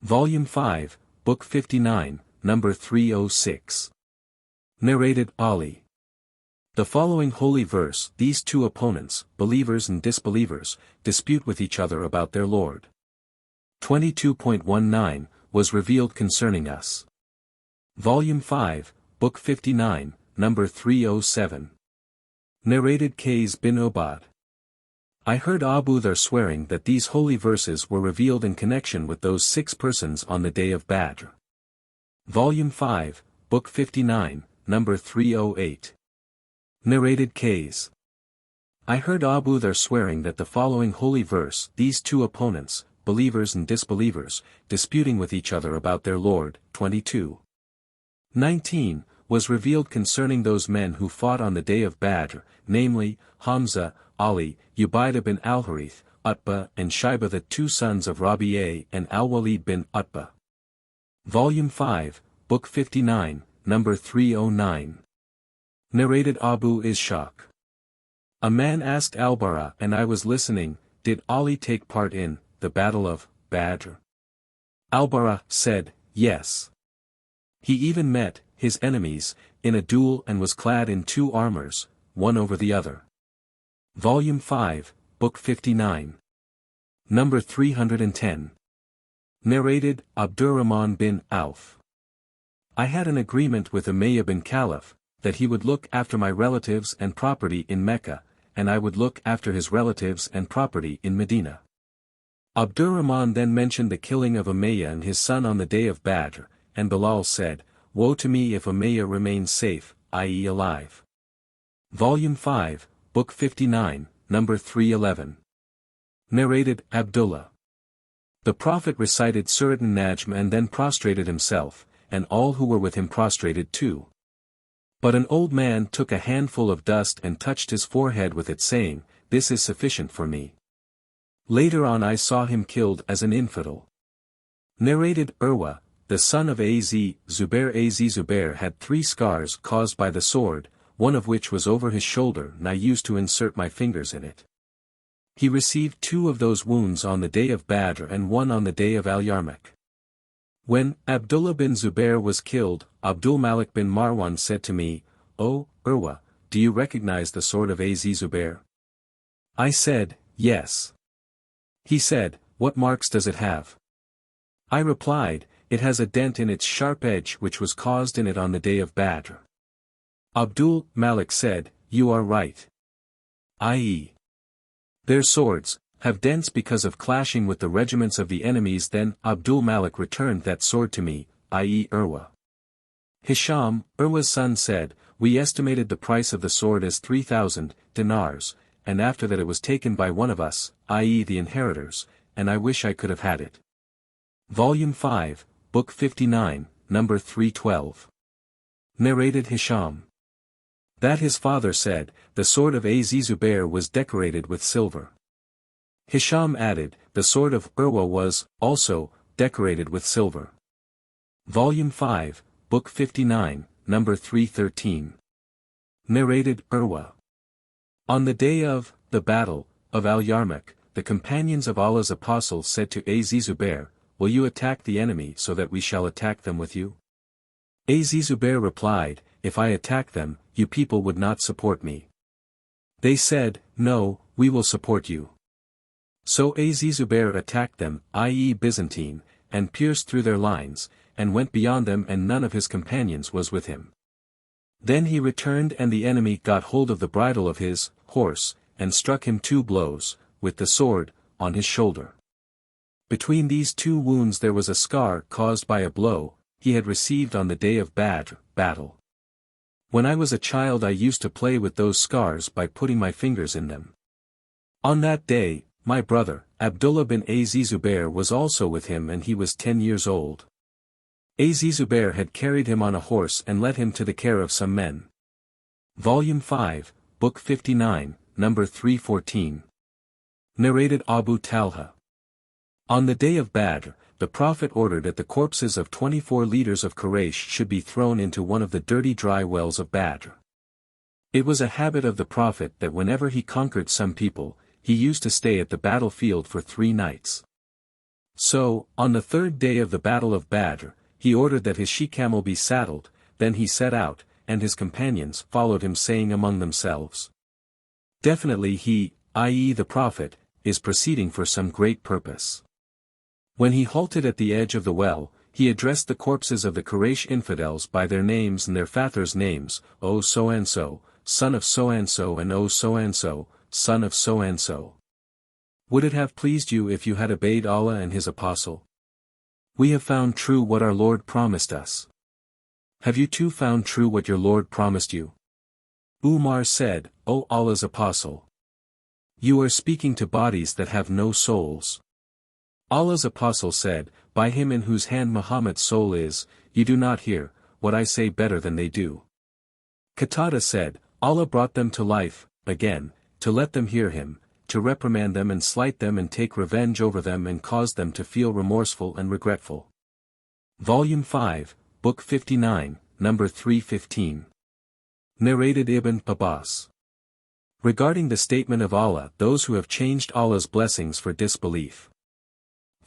Volume 5, Book 59, number 306. Narrated Ali. The following holy verse. These two opponents, believers and disbelievers, dispute with each other about their Lord. 22.19, was revealed concerning us. Volume 5, Book 59, number 307. Narrated Qays bin Ubad. I heard Abu Dhar swearing that these holy verses were revealed in connection with those 6 persons on the day of Badr. Volume 5, Book 59, number 308. Narrated Qays. I heard Abu Dhar swearing that the following holy verse. These two opponents, believers and disbelievers, disputing with each other about their Lord. 22:19, was revealed concerning those men who fought on the day of Badr, namely, Hamza, Ali, Ubaydah bin al-Harith, Utbah and Shayba, the two sons of Rabi'a and al-Walid bin Utbah. Volume 5, Book 59, number 309. Narrated Abu Ishaq. A man asked al-Bara, and I was listening, did Ali take part in the Battle of Badr? Al-Bara said, yes. He even met his enemies in a duel and was clad in two armors, one over the other. Volume 5, Book 59. Number 310. Narrated Abdurrahman bin Auf. I had an agreement with Umayyah bin Khalaf, that he would look after my relatives and property in Mecca, and I would look after his relatives and property in Medina. Abdurrahman then mentioned the killing of Umayyah and his son on the day of Badr, and Bilal said, woe to me if Umayyah remains safe, i.e. alive. Volume 5, Book 59, number 311. Narrated Abdullah. The Prophet recited Surat an-Najm and then prostrated himself, and all who were with him prostrated too. But an old man took a handful of dust and touched his forehead with it, saying, this is sufficient for me. Later on I saw him killed as an infidel. Narrated Urwa, the son of Az Zubair. Az Zubair had 3 scars caused by the sword, one of which was over his shoulder, and I used to insert my fingers in it. He received 2 of those wounds on the day of Badr and 1 on the day of al-Yarmouk. When Abdullah bin Zubair was killed, Abdul Malik bin Marwan said to me, O Urwa, do you recognize the sword of Az Zubair? I said, yes. He said, what marks does it have? I replied, it has a dent in its sharp edge which was caused in it on the day of Badr. Abdul Malik said, you are right. I.e. their swords have dents because of clashing with the regiments of the enemies. Then Abdul Malik returned that sword to me, i.e. Urwa. Hisham, Urwa's son, said, we estimated the price of the sword as 3,000 dinars, and after that it was taken by one of us, i.e. the inheritors, and I wish I could have had it. Volume 5, Book 59, number 312. Narrated Hisham. That his father said, the sword of Az Zubair was decorated with silver. Hisham added, the sword of Urwa was, also, decorated with silver. Volume 5, Book 59, number 313. Narrated Urwa. On the day of the Battle of al-Yarmouk, the companions of Allah's Apostle said to Az Zubair, will you attack the enemy so that we shall attack them with you? Az Zubair replied, if I attack them, you people would not support me. They said, no, we will support you. So Az Zubair attacked them, i.e. Byzantine, and pierced through their lines, and went beyond them, and none of his companions was with him. Then he returned, and the enemy got hold of the bridle of his horse, and struck him 2 blows, with the sword, on his shoulder. Between these 2 wounds there was a scar caused by a blow he had received on the day of Badr battle. When I was a child I used to play with those scars by putting my fingers in them. On that day, my brother, Abdullah bin Az Zubair, was also with him, and he was 10 years old. Az Zubair had carried him on a horse and led him to the care of some men. Volume 5, Book 59, number 314. Narrated Abu Talha. On the day of Badr, the Prophet ordered that the corpses of 24 leaders of Quraysh should be thrown into one of the dirty dry wells of Badr. It was a habit of the Prophet that whenever he conquered some people, he used to stay at the battlefield for 3 nights. So, on the 3rd day of the Battle of Badr, he ordered that his she-camel be saddled, then he set out, and his companions followed him, saying among themselves, definitely he, i.e. the Prophet, is proceeding for some great purpose. When he halted at the edge of the well, he addressed the corpses of the Quraysh infidels by their names and their fathers' names, O so-and-so, son of so-and-so, and O so-and-so, son of so-and-so. Would it have pleased you if you had obeyed Allah and His Apostle? We have found true what our Lord promised us. Have you too found true what your Lord promised you? Umar said, O Allah's Apostle, you are speaking to bodies that have no souls. Allah's apostle said, by him in whose hand Muhammad's soul is, you do not hear what I say better than they do. Qatada said, Allah brought them to life, again, to let them hear him, to reprimand them and slight them and take revenge over them and cause them to feel remorseful and regretful. Volume 5, Book 59, number 315. Narrated Ibn Abbas. Regarding the statement of Allah, those who have changed Allah's blessings for disbelief.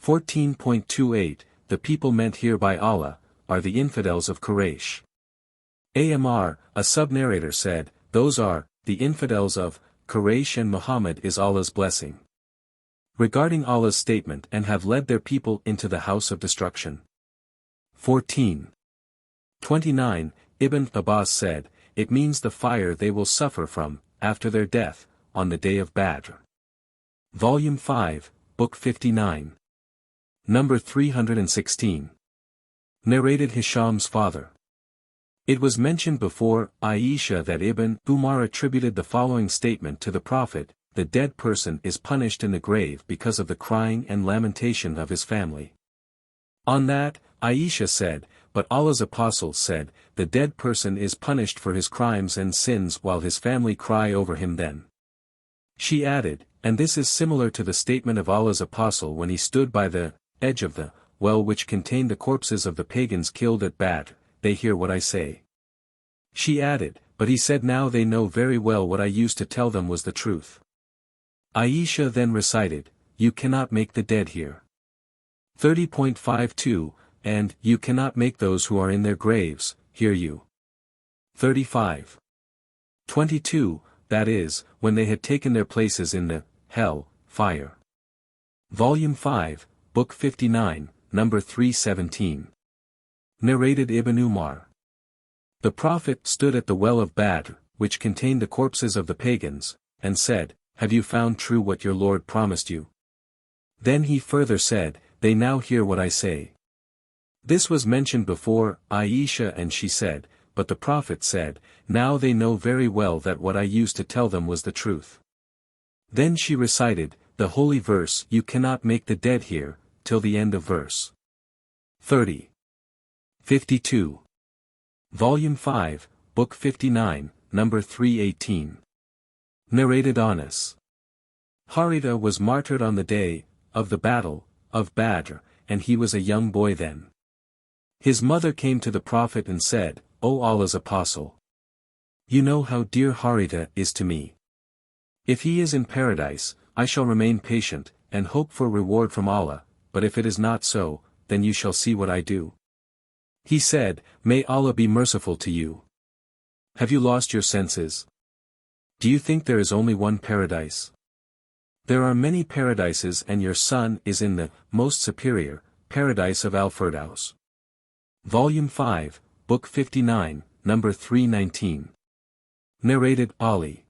14.28, the people meant here by Allah, are the infidels of Quraysh. Amr, a sub-narrator said, those are, the infidels of, Quraysh and Muhammad is Allah's blessing. Regarding Allah's statement and have led their people into the house of destruction. 14.29, Ibn Abbas said, it means the fire they will suffer from, after their death, on the day of Badr. Volume 5, Book 59. Number 316. Narrated Hisham's father. It was mentioned before Aisha that Ibn Umar attributed the following statement to the Prophet, the dead person is punished in the grave because of the crying and lamentation of his family. On that, Aisha said, but Allah's apostle said, the dead person is punished for his crimes and sins while his family cry over him then. She added, and this is similar to the statement of Allah's apostle when he stood by the edge of the well which contained the corpses of the pagans killed at Badr, they hear what I say. She added, but he said now they know very well what I used to tell them was the truth. Aisha then recited, you cannot make the dead hear. 30.52, and, you cannot make those who are in their graves, hear you. 35.22, that is, when they had taken their places in the hell fire. Volume 5, Book 59, number 317. Narrated Ibn Umar. The Prophet stood at the well of Badr, which contained the corpses of the pagans, and said, have you found true what your Lord promised you? Then he further said, they now hear what I say. This was mentioned before Aisha and she said, but the Prophet said, now they know very well that what I used to tell them was the truth. Then she recited, the holy verse you cannot make the dead hear, till the end of verse 30.52. Volume 5, Book 59, number 318. Narrated Anas. Harita was martyred on the day of the battle of Badr, and he was a young boy then. His mother came to the Prophet and said, O Allah's apostle, you know how dear Harita is to me. If he is in paradise, I shall remain patient, and hope for reward from Allah, but if it is not so, then you shall see what I do. He said, may Allah be merciful to you. Have you lost your senses? Do you think there is only one paradise? There are many paradises and your son is in the most superior paradise of Al-Firdaus. Volume 5, Book 59, number 319. Narrated Ali.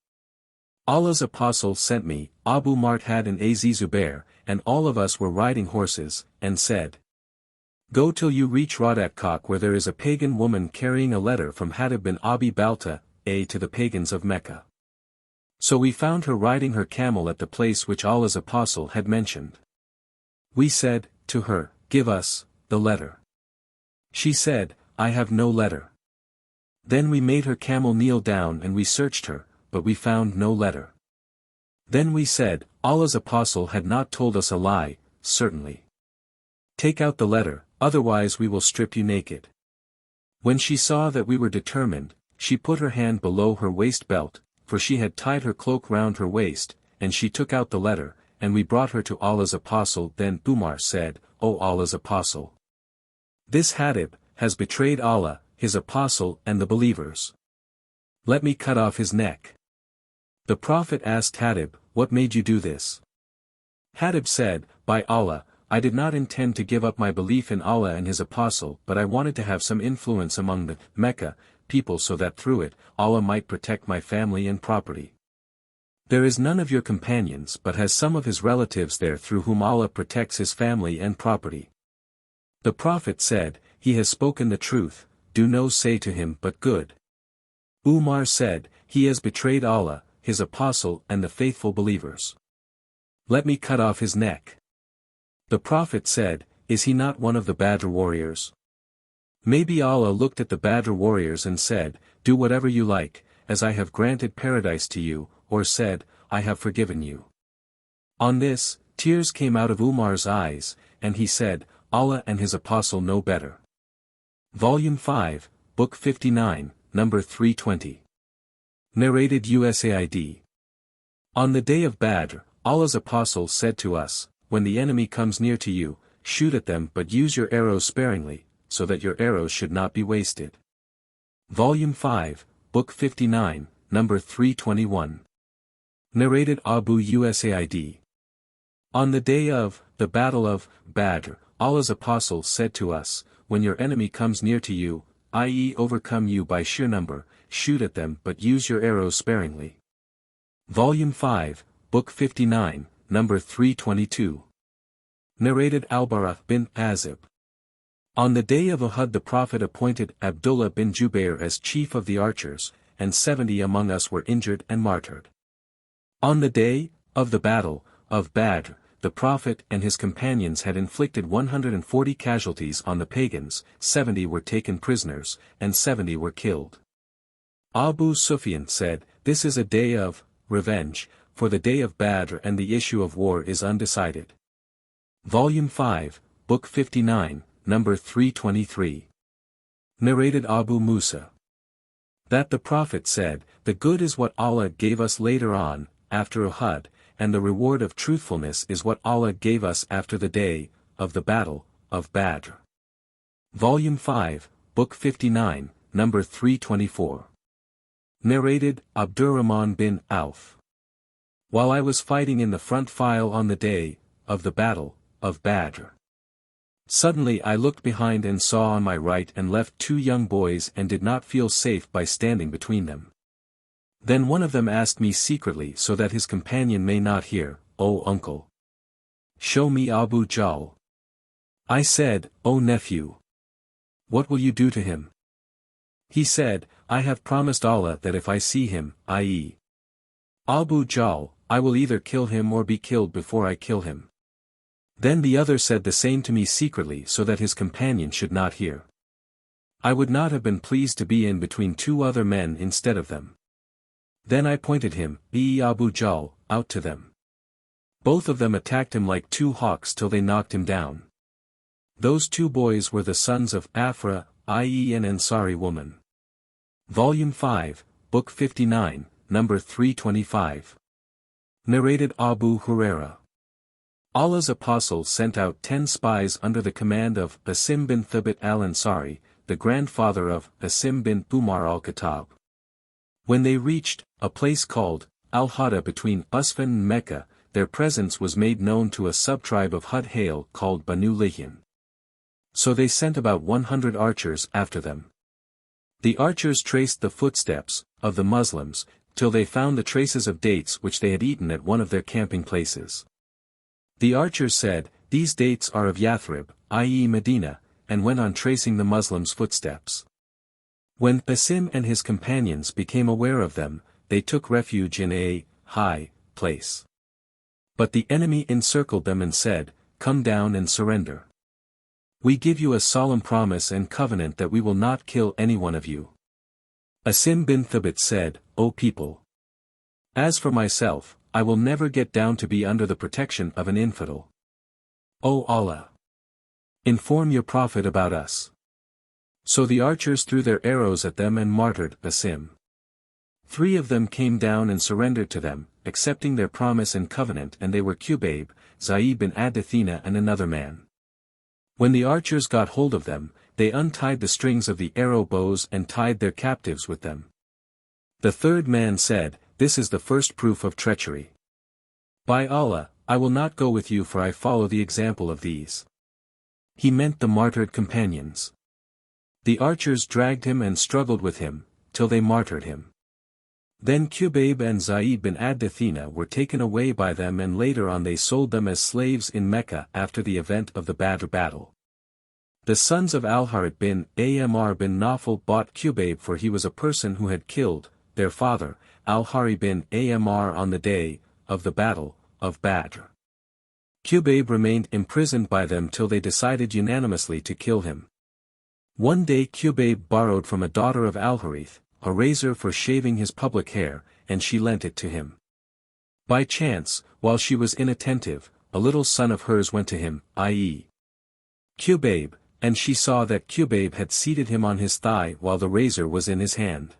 Allah's apostle sent me, Abu Marthad and Az Zubair, and all of us were riding horses, and said, go till you reach Radat where there is a pagan woman carrying a letter from Hatib bin Abi Balta, to the pagans of Mecca. So we found her riding her camel at the place which Allah's apostle had mentioned. We said, to her, give us the letter. She said, I have no letter. Then we made her camel kneel down and we searched her, but we found no letter. Then we said, Allah's apostle had not told us a lie, certainly. Take out the letter, otherwise we will strip you naked. When she saw that we were determined, she put her hand below her waist belt, for she had tied her cloak round her waist, and she took out the letter, and we brought her to Allah's apostle. Then Umar said, O Allah's apostle, this Hatib has betrayed Allah, his apostle and the believers. Let me cut off his neck. The Prophet asked Hatib, what made you do this? Hatib said, by Allah, I did not intend to give up my belief in Allah and his apostle, but I wanted to have some influence among the Mecca people so that through it, Allah might protect my family and property. There is none of your companions but has some of his relatives there through whom Allah protects his family and property. The Prophet said, he has spoken the truth, do no say to him but good. Umar said, he has betrayed Allah, his apostle and the faithful believers. Let me cut off his neck. The Prophet said, "Is he not one of the Badr warriors?" Maybe Allah looked at the Badr warriors and said, "Do whatever you like, as I have granted paradise to you," or said, "I have forgiven you." On this, tears came out of Umar's eyes, and he said, "Allah and his apostle know better." Volume 5, Book 59, number 320. Narrated USAID. On the day of Badr, Allah's apostle said to us, "When the enemy comes near to you, shoot at them but use your arrows sparingly, so that your arrows should not be wasted." Volume 5, Book 59, number 321. Narrated Abu Usaid. On the day of the Battle of Badr, Allah's apostle said to us, "When your enemy comes near to you, i.e. overcome you by sheer number, shoot at them but use your arrows sparingly." Volume 5, Book 59, number 322. Narrated Al-Bara bin Azib. On the day of Uhud the Prophet appointed Abdullah bin Jubair as chief of the archers, and 70 among us were injured and martyred. On the day of the Battle of Badr, the Prophet and his companions had inflicted 140 casualties on the pagans, 70 were taken prisoners, and 70 were killed. Abu Sufyan said, "This is a day of revenge, for the day of Badr and the issue of war is undecided." Volume 5, Book 59, number 323. Narrated Abu Musa. That the Prophet said, "The good is what Allah gave us later on, after Uhud, and the reward of truthfulness is what Allah gave us after the day of the Battle of Badr." Volume 5, Book 59, number 324. Narrated Abdurrahman bin Auf. While I was fighting in the front file on the day of the Battle of Badr, suddenly I looked behind and saw on my right and left 2 young boys and did not feel safe by standing between them. Then one of them asked me secretly so that his companion may not hear, "O uncle, show me Abu Jahl." I said, "O nephew, what will you do to him?" He said, "I have promised Allah that if I see him, i.e. Abu Jahl, I will either kill him or be killed before I kill him." Then the other said the same to me secretly so that his companion should not hear. I would not have been pleased to be in between 2 other men instead of them. Then I pointed him, Abu Jahl, out to them. Both of them attacked him like 2 hawks till they knocked him down. Those 2 boys were the sons of Afra, i.e. an Ansari woman. Volume 5, Book 59, number 325. Narrated Abu Huraira. Allah's apostle sent out 10 spies under the command of Asim bin Thabit al-Ansari, the grandfather of Asim bin Umar al-Khattab. When they reached a place called Al-Hada between Usfan and Mecca, their presence was made known to a subtribe of Hud Hail called Banu Lihyan. So they sent about 100 archers after them. The archers traced the footsteps of the Muslims, till they found the traces of dates which they had eaten at one of their camping places. The archers said, "These dates are of Yathrib, i.e. Medina," and went on tracing the Muslims' footsteps. When Asim and his companions became aware of them, they took refuge in a high place. But the enemy encircled them and said, "Come down and surrender. We give you a solemn promise and covenant that we will not kill any one of you." Asim bin Thabit said, "O people, as for myself, I will never get down to be under the protection of an infidel. O Allah, inform your Prophet about us." So the archers threw their arrows at them and martyred Asim. 3 of them came down and surrendered to them, accepting their promise and covenant, and they were Qubayb, Zaid bin Adathina and another man. When the archers got hold of them, they untied the strings of the arrow bows and tied their captives with them. The 3rd man said, "This is the first proof of treachery. By Allah, I will not go with you, for I follow the example of these." He meant the martyred companions. The archers dragged him and struggled with him, till they martyred him. Then Qubayb and Zaid bin Adathina were taken away by them, and later on they sold them as slaves in Mecca after the event of the Badr battle. The sons of Al-Harith bin Amr bin Nawfal bought Qubayb, for he was a person who had killed their father, Al-Harith bin Amr, on the day of the Battle of Badr. Qubayb remained imprisoned by them till they decided unanimously to kill him. One day Qubayb borrowed from a daughter of al-Harith a razor for shaving his public hair, and she lent it to him. By chance, while she was inattentive, a little son of hers went to him, i.e. Qubayb, and she saw that Qubayb had seated him on his thigh while the razor was in his hand.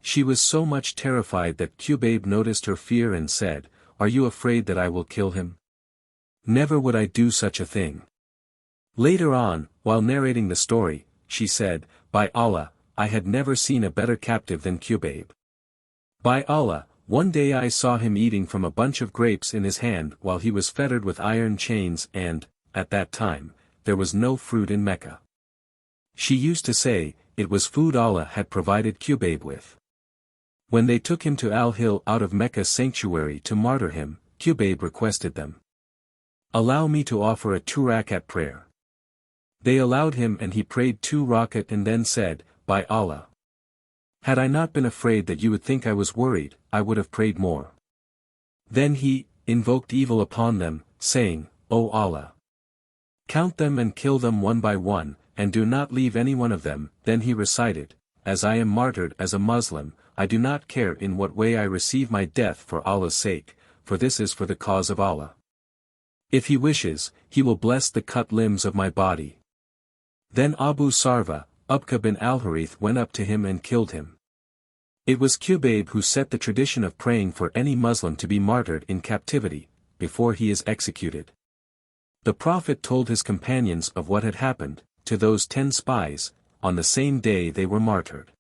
She was so much terrified that Qubayb noticed her fear and said, "Are you afraid that I will kill him? Never would I do such a thing." Later on, while narrating the story, she said, "By Allah, I had never seen a better captive than Qubayb. By Allah, one day I saw him eating from a bunch of grapes in his hand while he was fettered with iron chains and, at that time, there was no fruit in Mecca." She used to say, it was food Allah had provided Qubayb with. When they took him to Al-Hil out of Mecca's sanctuary to martyr him, Qubayb requested them, "Allow me to offer a 2-rakat prayer." They allowed him and he prayed 2 rakat and then said, "By Allah, had I not been afraid that you would think I was worried, I would have prayed more." Then he invoked evil upon them, saying, "O Allah, count them and kill them one by one, and do not leave any one of them." Then he recited, "As I am martyred as a Muslim, I do not care in what way I receive my death for Allah's sake, for this is for the cause of Allah. If He wishes, He will bless the cut limbs of my body." Then Abu Sarva, Ubqa bin al-Harith went up to him and killed him. It was Qubayb who set the tradition of praying for any Muslim to be martyred in captivity, before he is executed. The Prophet told his companions of what had happened, to those 10 spies, on the same day they were martyred.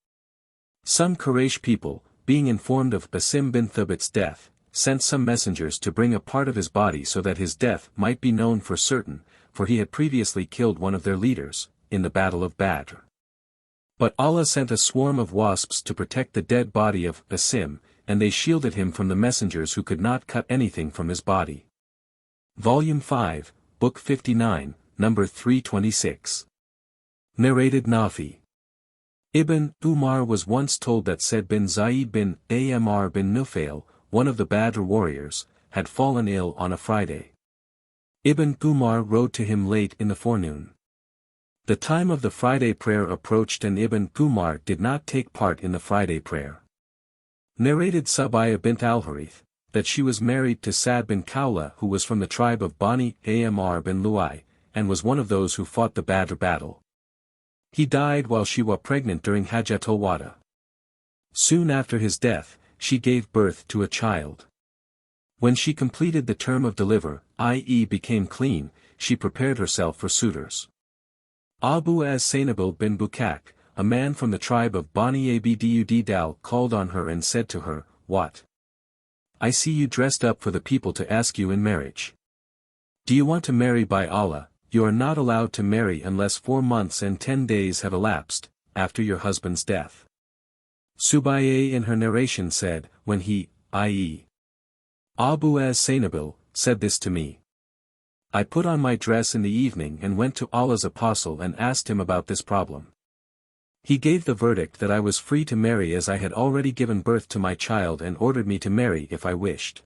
Some Quraysh people, being informed of Basim bin Thabit's death, sent some messengers to bring a part of his body so that his death might be known for certain, for he had previously killed one of their leaders, in the Battle of Badr. But Allah sent a swarm of wasps to protect the dead body of Basim, and they shielded him from the messengers who could not cut anything from his body. Volume 5, Book 59, number 326. Narrated Nafi. Ibn Umar was once told that Said bin Zayd bin Amr bin Nufail, one of the Badr warriors, had fallen ill on a Friday. Ibn Umar rode to him late in the forenoon. The time of the Friday prayer approached and Ibn Umar did not take part in the Friday prayer. Narrated Sabaya bint al-Harith, that she was married to Sa'd bin Khawla who was from the tribe of Bani Amr bin Lu'ay, and was one of those who fought the Badr battle. He died while she was pregnant during Hajjatul Wada. Soon after his death, she gave birth to a child. When she completed the term of deliver, i.e. became clean, she prepared herself for suitors. Abu as-Sainabil bin Bukak, a man from the tribe of Bani Abd Dal, called on her and said to her, "What? I see you dressed up for the people to ask you in marriage. Do you want to marry? By Allah, you are not allowed to marry unless 4 months and 10 days have elapsed, after your husband's death." Subayya in her narration said, "When he, i.e. Abu as-Sainabil, said this to me, I put on my dress in the evening and went to Allah's apostle and asked him about this problem. He gave the verdict that I was free to marry as I had already given birth to my child and ordered me to marry if I wished."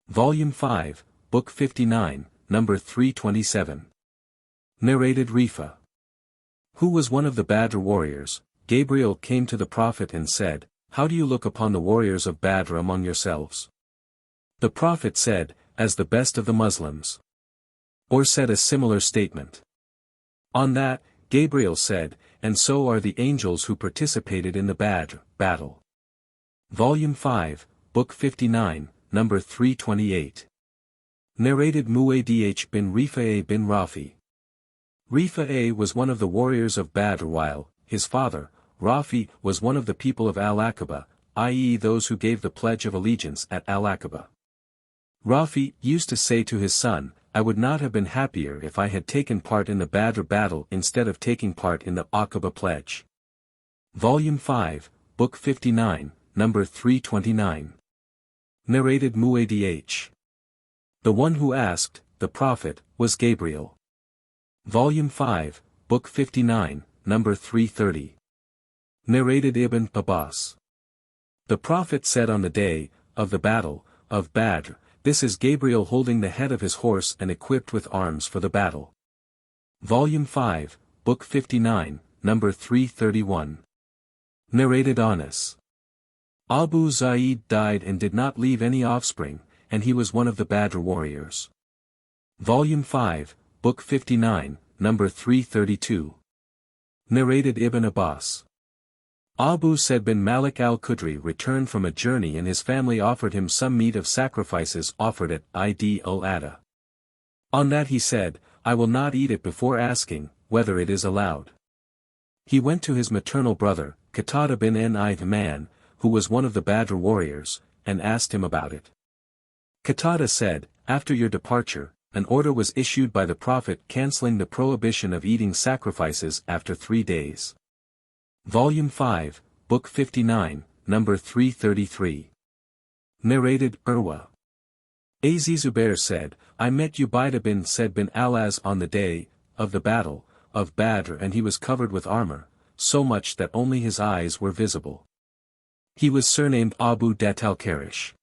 Volume 5, Book 59, number 327. Narrated Rifa. Who was one of the Badr warriors, Gabriel came to the Prophet and said, "How do you look upon the warriors of Badr among yourselves?" The Prophet said, "As the best of the Muslims." Or said a similar statement. On that, Gabriel said, "And so are the angels who participated in the Badr battle." Volume 5, Book 59, number 328. Narrated Muaydh bin Rifa'a bin Rafi. Rifa'a was one of the warriors of Badr while, his father, Rafi, was one of the people of Al-Aqaba, i.e. those who gave the pledge of allegiance at Al-Aqaba. Rafi used to say to his son, "I would not have been happier if I had taken part in the Badr battle instead of taking part in the Aqaba pledge." Volume 5, Book 59, number 329. Narrated Muaydh. The one who asked, the Prophet, was Gabriel. Volume 5, Book 59, number 330. Narrated Ibn Abbas. The Prophet said on the day of the battle of Badr this is Gabriel holding the head of his horse and equipped with arms for the battle. Volume 5, Book 59, number 331. Narrated Anas. Abu Zaid died and did not leave any offspring, and he was one of the Badr warriors. Volume 5, Book 59, number 332. Narrated Ibn Abbas. Abu Said bin Malik al-Qudri returned from a journey and his family offered him some meat of sacrifices offered at Eid al-Adha. On that he said, I will not eat it before asking, whether it is allowed. He went to his maternal brother, Qatada bin Nu'man, who was one of the Badr warriors, and asked him about it. Qatada said, after your departure, an order was issued by the Prophet cancelling the prohibition of eating sacrifices after 3 days. Volume 5, Book 59, number 333. Narrated Urwa. Az Zubair said, I met Ubaidah bin Said bin al-Az on the day of the battle of Badr and he was covered with armor, so much that only his eyes were visible. He was surnamed Abu Dat al-Karish.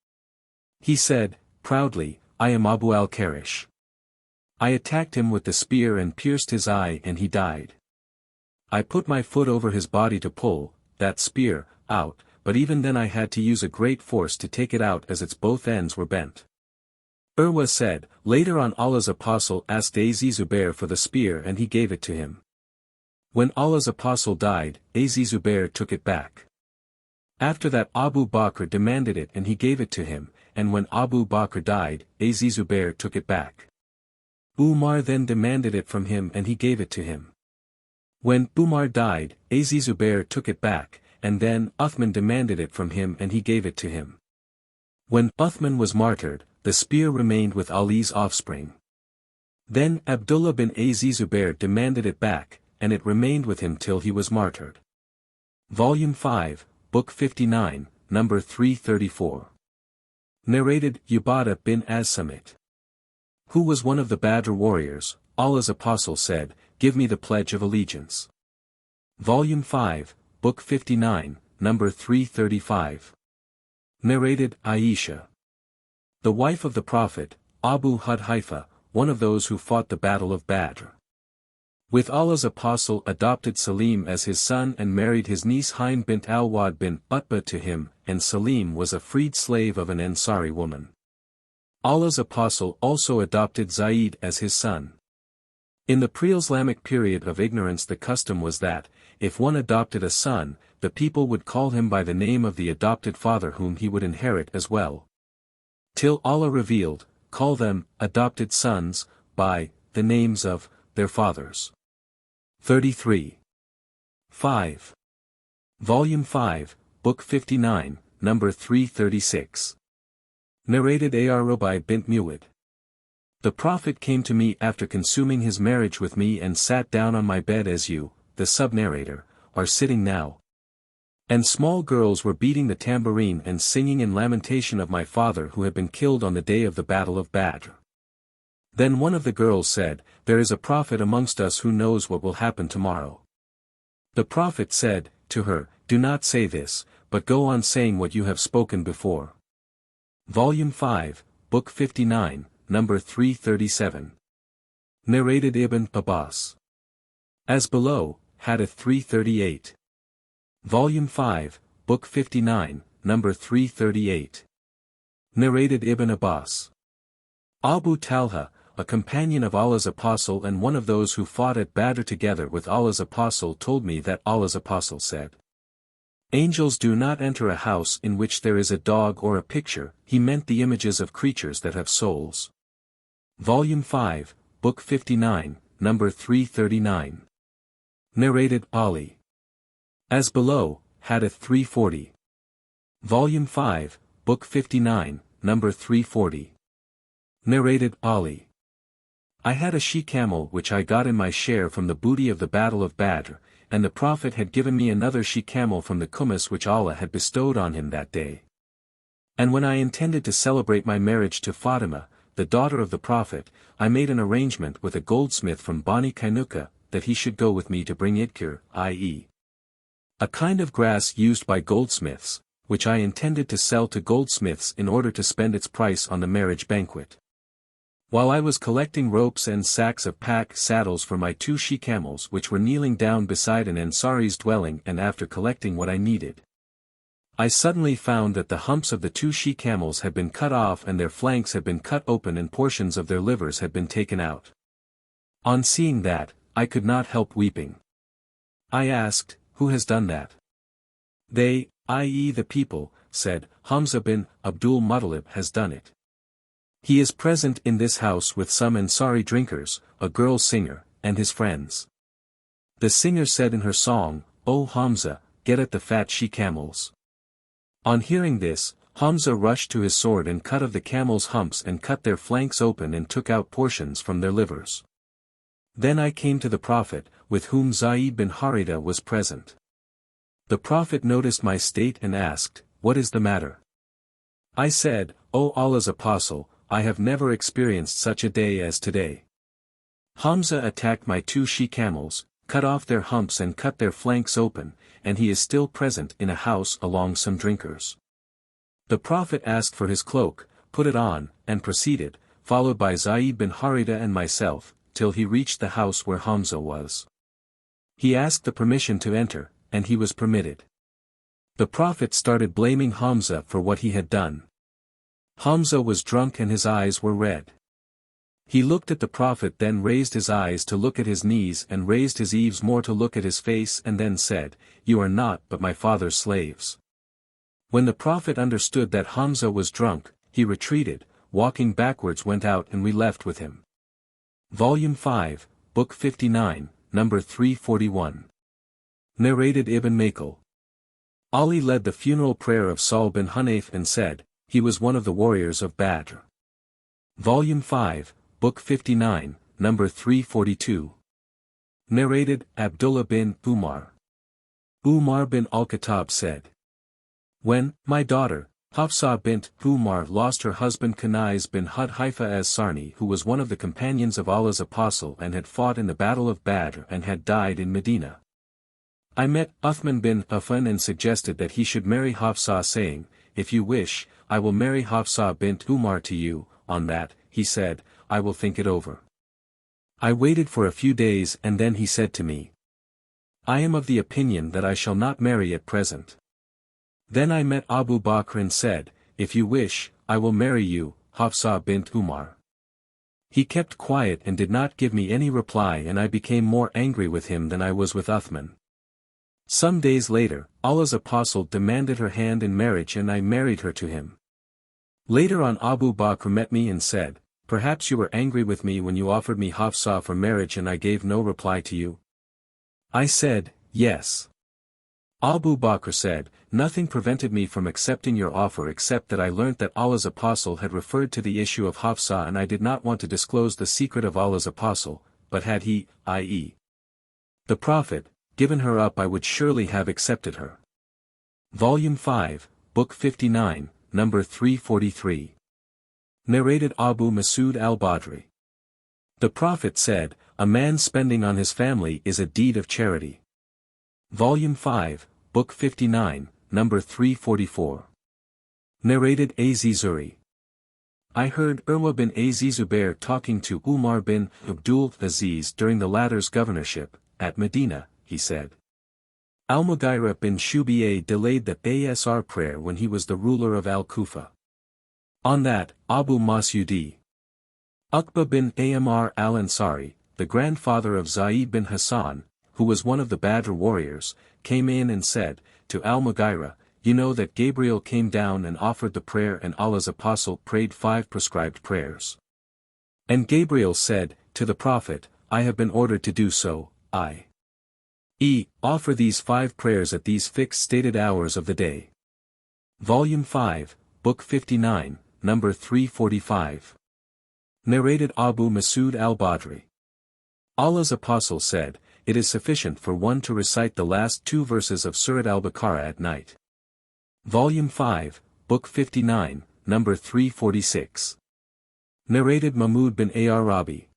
He said, proudly, I am Abu al-Karish. I attacked him with the spear and pierced his eye and he died. I put my foot over his body to pull that spear out, but even then I had to use a great force to take it out as its both ends were bent. Urwa said, later on Allah's apostle asked Az Zubair for the spear and he gave it to him. When Allah's apostle died, Az Zubair took it back. After that Abu Bakr demanded it and he gave it to him, and when Abu Bakr died, Az Zubair took it back. Umar then demanded it from him and he gave it to him. When Umar died, Az Zubair took it back, and then Uthman demanded it from him and he gave it to him. When Uthman was martyred, the spear remained with Ali's offspring. Then Abdullah bin Az Zubair demanded it back, and it remained with him till he was martyred. Volume 5, Book 59, number 334. Narrated Ubaidah bin as-Samit. Who was one of the Badr warriors, Allah's apostle said, give me the pledge of allegiance. Volume 5, Book 59, number 335. Narrated Aisha. The wife of the Prophet, Abu Hudhaifa, one of those who fought the Battle of Badr. With Allah's apostle adopted Salim as his son and married his niece Hind bint al-Wad bin Utbah to him, and Salim was a freed slave of an Ansari woman. Allah's apostle also adopted Zaid as his son. In the pre-Islamic period of ignorance the custom was that, if one adopted a son, the people would call him by the name of the adopted father whom he would inherit as well. Till Allah revealed, call them, adopted sons, by, the names of, their fathers. 33. 5. Volume 5, Book 59, number 336. Narrated Rubai bint Muwid. The Prophet came to me after consuming his marriage with me and sat down on my bed as you, the sub-narrator, are sitting now. And small girls were beating the tambourine and singing in lamentation of my father who had been killed on the day of the Battle of Badr. Then one of the girls said, there is a prophet amongst us who knows what will happen tomorrow. The Prophet said, to her, do not say this, but go on saying what you have spoken before. Volume 5, Book 59, number 337. Narrated Ibn Abbas. As below, Hadith 338. Volume 5, Book 59, number 338. Narrated Ibn Abbas. Abu Talha, a companion of Allah's apostle and one of those who fought at Badr together with Allah's apostle told me that Allah's apostle said, angels do not enter a house in which there is a dog or a picture. He meant the images of creatures that have souls. Volume 5, Book 59, number 339. Narrated Ali. As below, Hadith 340. Volume 5, Book 59, number 340. Narrated Ali. I had a she-camel which I got in my share from the booty of the Battle of Badr, and the Prophet had given me another she-camel from the kumis which Allah had bestowed on him that day. And when I intended to celebrate my marriage to Fatima, the daughter of the Prophet, I made an arrangement with a goldsmith from Bani Kainuka, that he should go with me to bring idkir, i.e., a kind of grass used by goldsmiths, which I intended to sell to goldsmiths in order to spend its price on the marriage banquet. While I was collecting ropes and sacks of pack saddles for my 2 she-camels which were kneeling down beside an Ansari's dwelling, and after collecting what I needed, I suddenly found that the humps of the 2 she-camels had been cut off and their flanks had been cut open and portions of their livers had been taken out. On seeing that, I could not help weeping. I asked, "Who has done that?" They, i.e. the people, said, "Hamza bin Abdul Muttalib has done it. He is present in this house with some Ansari drinkers, a girl singer, and his friends." The singer said in her song, "O Hamza, get at the fat she-camels." On hearing this, Hamza rushed to his sword and cut of the camels' humps and cut their flanks open and took out portions from their livers. Then I came to the Prophet, with whom Zayd bin Haritha was present. The Prophet noticed my state and asked, "What is the matter?" I said, "O Allah's Apostle, I have never experienced such a day as today. Hamza attacked my 2 she-camels, cut off their humps and cut their flanks open, and he is still present in a house along some drinkers." The Prophet asked for his cloak, put it on, and proceeded, followed by Zayd bin Haritha and myself, till he reached the house where Hamza was. He asked the permission to enter, and he was permitted. The Prophet started blaming Hamza for what he had done. Hamza was drunk and his eyes were red. He looked at the Prophet, then raised his eyes to look at his knees and raised his eaves more to look at his face, and then said, "You are not but my father's slaves." When the Prophet understood that Hamza was drunk, he retreated, walking backwards went out, and we left with him. Volume 5, Book 59, number 341. Narrated Ibn Makhl. Ali led the funeral prayer of Sahl bin Hunayf and said, he was one of the warriors of Badr. Volume 5, Book 59, number 342. Narrated Abdullah bin Umar. Umar bin al-Khattab said, "When, my daughter, Hafsa bint Umar lost her husband Kanais bin Hudhaifa as-Sarni, who was one of the companions of Allah's Apostle and had fought in the Battle of Badr and had died in Medina, I met Uthman bin Affan and suggested that he should marry Hafsa, saying, 'If you wish, I will marry Hafsa bint Umar to you.' On that, he said, 'I will think it over.' I waited for a few days and then he said to me, 'I am of the opinion that I shall not marry at present.' Then I met Abu Bakr and said, 'If you wish, I will marry you, Hafsa bint Umar.' He kept quiet and did not give me any reply, and I became more angry with him than I was with Uthman. Some days later, Allah's Apostle demanded her hand in marriage and I married her to him. Later on Abu Bakr met me and said, 'Perhaps you were angry with me when you offered me Hafsa for marriage and I gave no reply to you?' I said, 'Yes.' Abu Bakr said, 'Nothing prevented me from accepting your offer except that I learnt that Allah's Apostle had referred to the issue of Hafsa and I did not want to disclose the secret of Allah's Apostle, but had he, i.e. the Prophet, given her up I would surely have accepted her.' Volume 5, Book 59, number 343. Narrated Abu Masud al-Badri. The Prophet said, 'A man spending on his family is a deed of charity.' Volume 5, Book 59, number 344. Narrated Az-Zuri. I heard Urwa bin Az-Zubair talking to Umar bin Abdul Aziz during the latter's governorship. At Medina, he said, Al-Mughira bin Shubayh delayed the Asr prayer when he was the ruler of Al-Kufa. On that, Abu Mas'udi Uqba bin Amr al-Ansari, the grandfather of Zayd bin Hassan, who was one of the Badr warriors, came in and said, to Al-Mughira, 'You know that Gabriel came down and offered the prayer and Allah's Apostle prayed 5 prescribed prayers.' And Gabriel said, to the Prophet, 'I have been ordered to do so, i.e., offer these 5 prayers at these fixed stated hours of the day.' Volume 5, Book 59, number 345. Narrated Abu Masud al-Badri. Allah's Apostle said, 'It is sufficient for one to recite the last 2 verses of Surat al-Baqarah at night.' Volume 5, Book 59, number 346. Narrated Mahmud bin Arabi.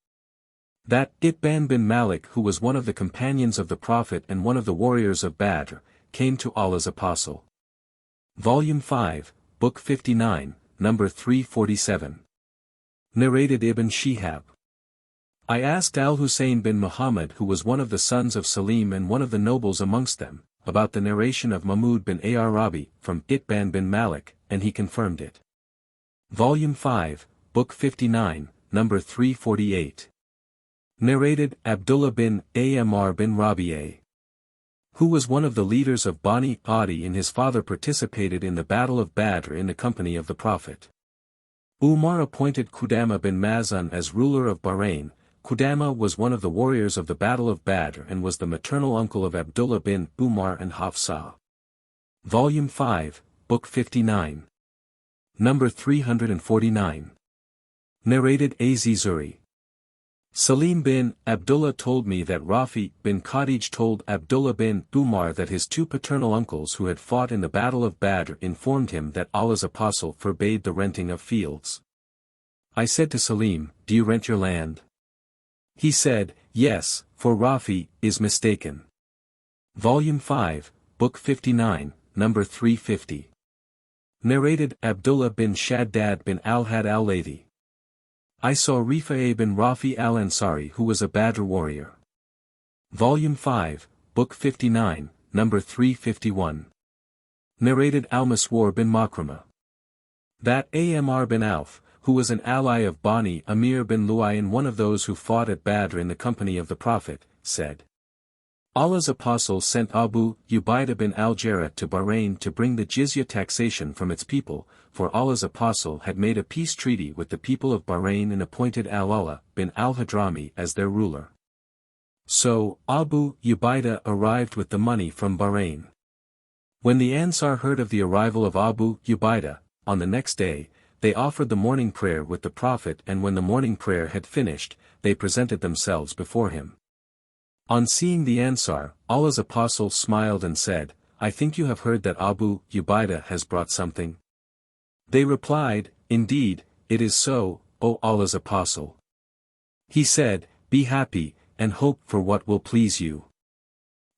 That Itban bin Malik, who was one of the companions of the Prophet and one of the warriors of Badr, came to Allah's Apostle. Volume 5, Book 59, number 347. Narrated Ibn Shihab. I asked al-Husayn bin Muhammad, who was one of the sons of Salim and one of the nobles amongst them, about the narration of Mahmud bin Arabi from Itban bin Malik, and he confirmed it. Volume 5, Book 59, number 348. Narrated Abdullah bin Amr bin Rabi'a, who was one of the leaders of Bani Adi, and his father participated in the Battle of Badr in the company of the Prophet. Umar appointed Qudama bin Mazun as ruler of Bahrain. Qudama was one of the warriors of the Battle of Badr and was the maternal uncle of Abdullah bin Umar and Hafsa. Volume 5, Book 59. Number 349. Narrated Az-Zuri. Salim bin Abdullah told me that Rafi bin Khadij told Abdullah bin Umar that his two paternal uncles who had fought in the Battle of Badr informed him that Allah's apostle forbade the renting of fields. I said to Salim, "Do you rent your land?" He said, "Yes, for Rafi is mistaken." Volume 5, Book 59, number 350. Narrated Abdullah bin Shaddad bin al-Had al-Laythi. I saw Rifa'e bin Rafi al-Ansari, who was a Badr warrior. Volume 5, Book 59, number 351. Narrated al-Maswar bin Makrama. That Amr bin Auf, who was an ally of Bani Amir bin Lu'ay and one of those who fought at Badr in the company of the Prophet, said, Allah's apostle sent Abu Ubaidah bin al-Jarrah to Bahrain to bring the jizya taxation from its people, for Allah's apostle had made a peace treaty with the people of Bahrain and appointed al-Allah bin al-Hadrami as their ruler. So, Abu Ubaidah arrived with the money from Bahrain. When the Ansar heard of the arrival of Abu Ubaidah, on the next day, they offered the morning prayer with the Prophet, and when the morning prayer had finished, they presented themselves before him. On seeing the Ansar, Allah's apostle smiled and said, "I think you have heard that Abu Ubaidah has brought something." They replied, "Indeed, it is so, O Allah's apostle." He said, "Be happy, and hope for what will please you.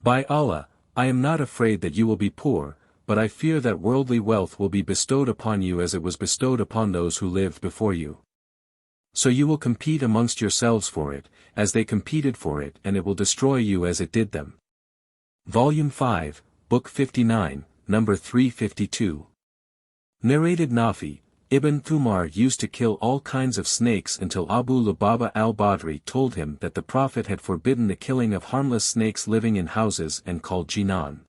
By Allah, I am not afraid that you will be poor, but I fear that worldly wealth will be bestowed upon you as it was bestowed upon those who lived before you. So you will compete amongst yourselves for it, as they competed for it, and it will destroy you as it did them." Volume 5, Book 59, number 352. Narrated Nafi, Ibn Umar used to kill all kinds of snakes until Abu Lubaba al-Badri told him that the Prophet had forbidden the killing of harmless snakes living in houses and called jinan.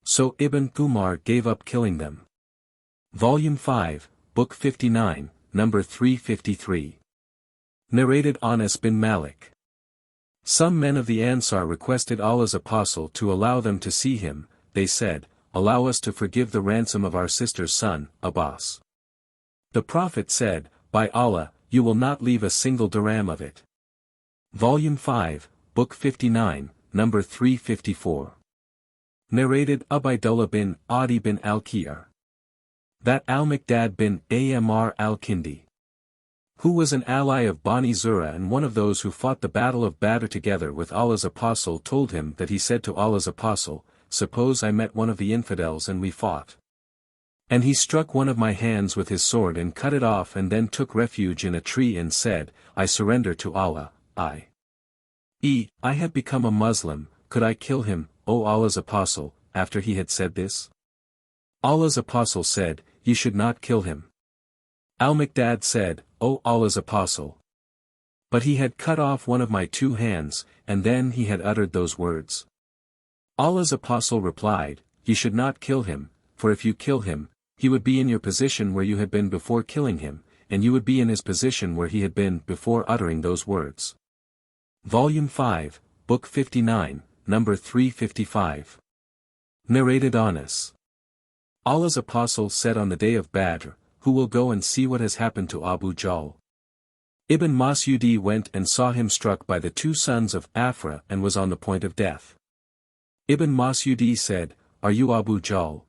So Ibn Umar gave up killing them. Volume 5, Book 59, number 353. Narrated Anas bin Malik. Some men of the Ansar requested Allah's apostle to allow them to see him. They said, "Allow us to forgive the ransom of our sister's son, Abbas." The Prophet said, "By Allah, you will not leave a single dirham of it." Volume 5, Book 59, number 354. Narrated Ubaydullah bin Adi bin al-Qiyar. That al-Miqdad bin Amr al-Kindi, who was an ally of Bani Zura and one of those who fought the Battle of Badr together with Allah's apostle, told him that he said to Allah's apostle, "Suppose I met one of the infidels and we fought. And he struck one of my hands with his sword and cut it off and then took refuge in a tree and said, I surrender to Allah, I have become a Muslim, could I kill him, O Allah's apostle?" After he had said this, Allah's apostle said, "You should not kill him." Al-Miqdad said, "O Allah's apostle, but he had cut off one of my two hands, and then he had uttered those words." Allah's apostle replied, "You should not kill him, for if you kill him, he would be in your position where you had been before killing him, and you would be in his position where he had been before uttering those words." Volume 5, Book 59, number 355. Narrated Anas. Allah's apostle said on the day of Badr, "Who will go and see what has happened to Abu Jahl?" Ibn Mas'ud went and saw him struck by the two sons of Afra and was on the point of death. Ibn Mas'ud said, "Are you Abu Jahl?"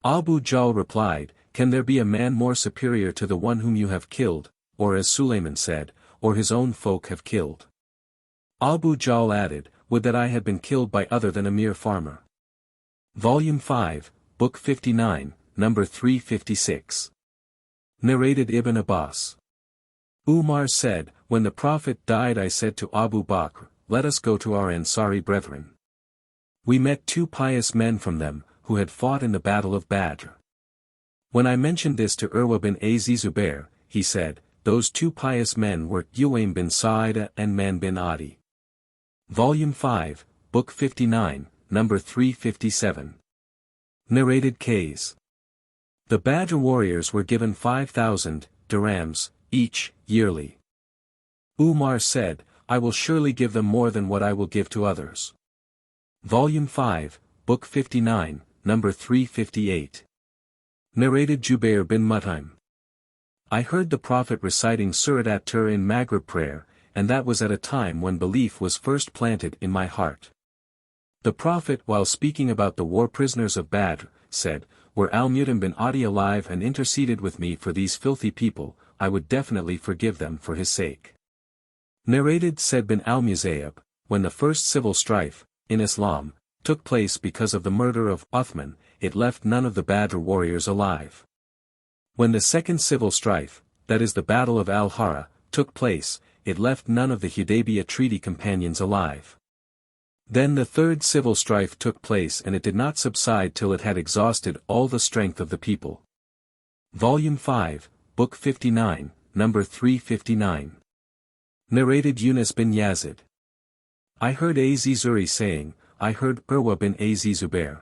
Abu Jahl replied, "Can there be a man more superior to the one whom you have killed, or as Sulayman said, or his own folk have killed?" Abu Jahl added, "Would that I had been killed by other than a mere farmer." Volume 5, Book 59, number 356. Narrated Ibn Abbas. Umar said, when the Prophet died I said to Abu Bakr, let us go to our Ansari brethren. We met 2 pious men from them, who had fought in the battle of Badr. When I mentioned this to Urwa bin Zubair, he said, those 2 pious men were Uwaym bin Sa'ida and Man bin Adi. Volume 5, Book 59, number 357. Narrated Qais. The Badr warriors were given 5,000 dirhams each, yearly. Umar said, I will surely give them more than what I will give to others. Volume 5, Book 59, number 358. Narrated Jubair bin Mut'im. I heard the Prophet reciting Surat at-Tur in Maghrib prayer, and that was at a time when belief was first planted in my heart. The Prophet, while speaking about the war prisoners of Badr, said, were al-Mutim bin Adi alive and interceded with me for these filthy people, I would definitely forgive them for his sake. Narrated Said bin al-Musayyab, when the first civil strife, in Islam, took place because of the murder of Uthman, it left none of the Badr warriors alive. When the second civil strife, that is the Battle of al-Hara, took place, it left none of the Hudaybiyah treaty companions alive. Then the third civil strife took place and it did not subside till it had exhausted all the strength of the people. Volume 5, Book 59, number 359. Narrated Yunus bin Yazid. I heard Az-Zuri saying, I heard Urwa bin Az-Zubair.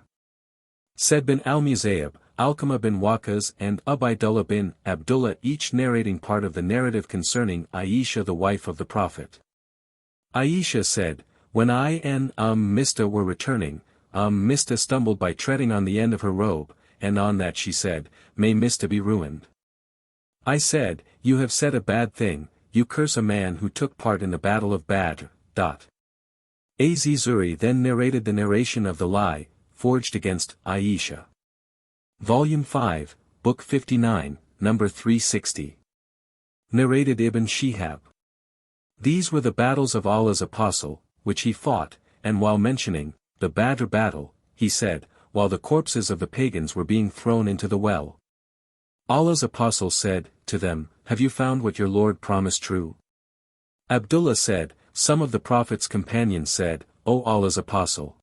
Said bin al-Musayyab, Alqamah bin Waqas and Ubaydullah bin Abdullah each narrating part of the narrative concerning Aisha the wife of the Prophet. Aisha said, when I and Mista were returning, Mista stumbled by treading on the end of her robe, and on that she said, may Mista be ruined. I said, you have said a bad thing, you curse a man who took part in the battle of Badr. Az-Zuri then narrated the narration of the lie, forged against Aisha. Volume 5, Book 59, number 360. Narrated Ibn Shihab. These were the battles of Allah's Apostle, which he fought, and while mentioning the Badr battle, he said, while the corpses of the pagans were being thrown into the well. Allah's Apostle said to them, have you found what your Lord promised true? Abdullah said, some of the Prophet's companions said, O Allah's Apostle,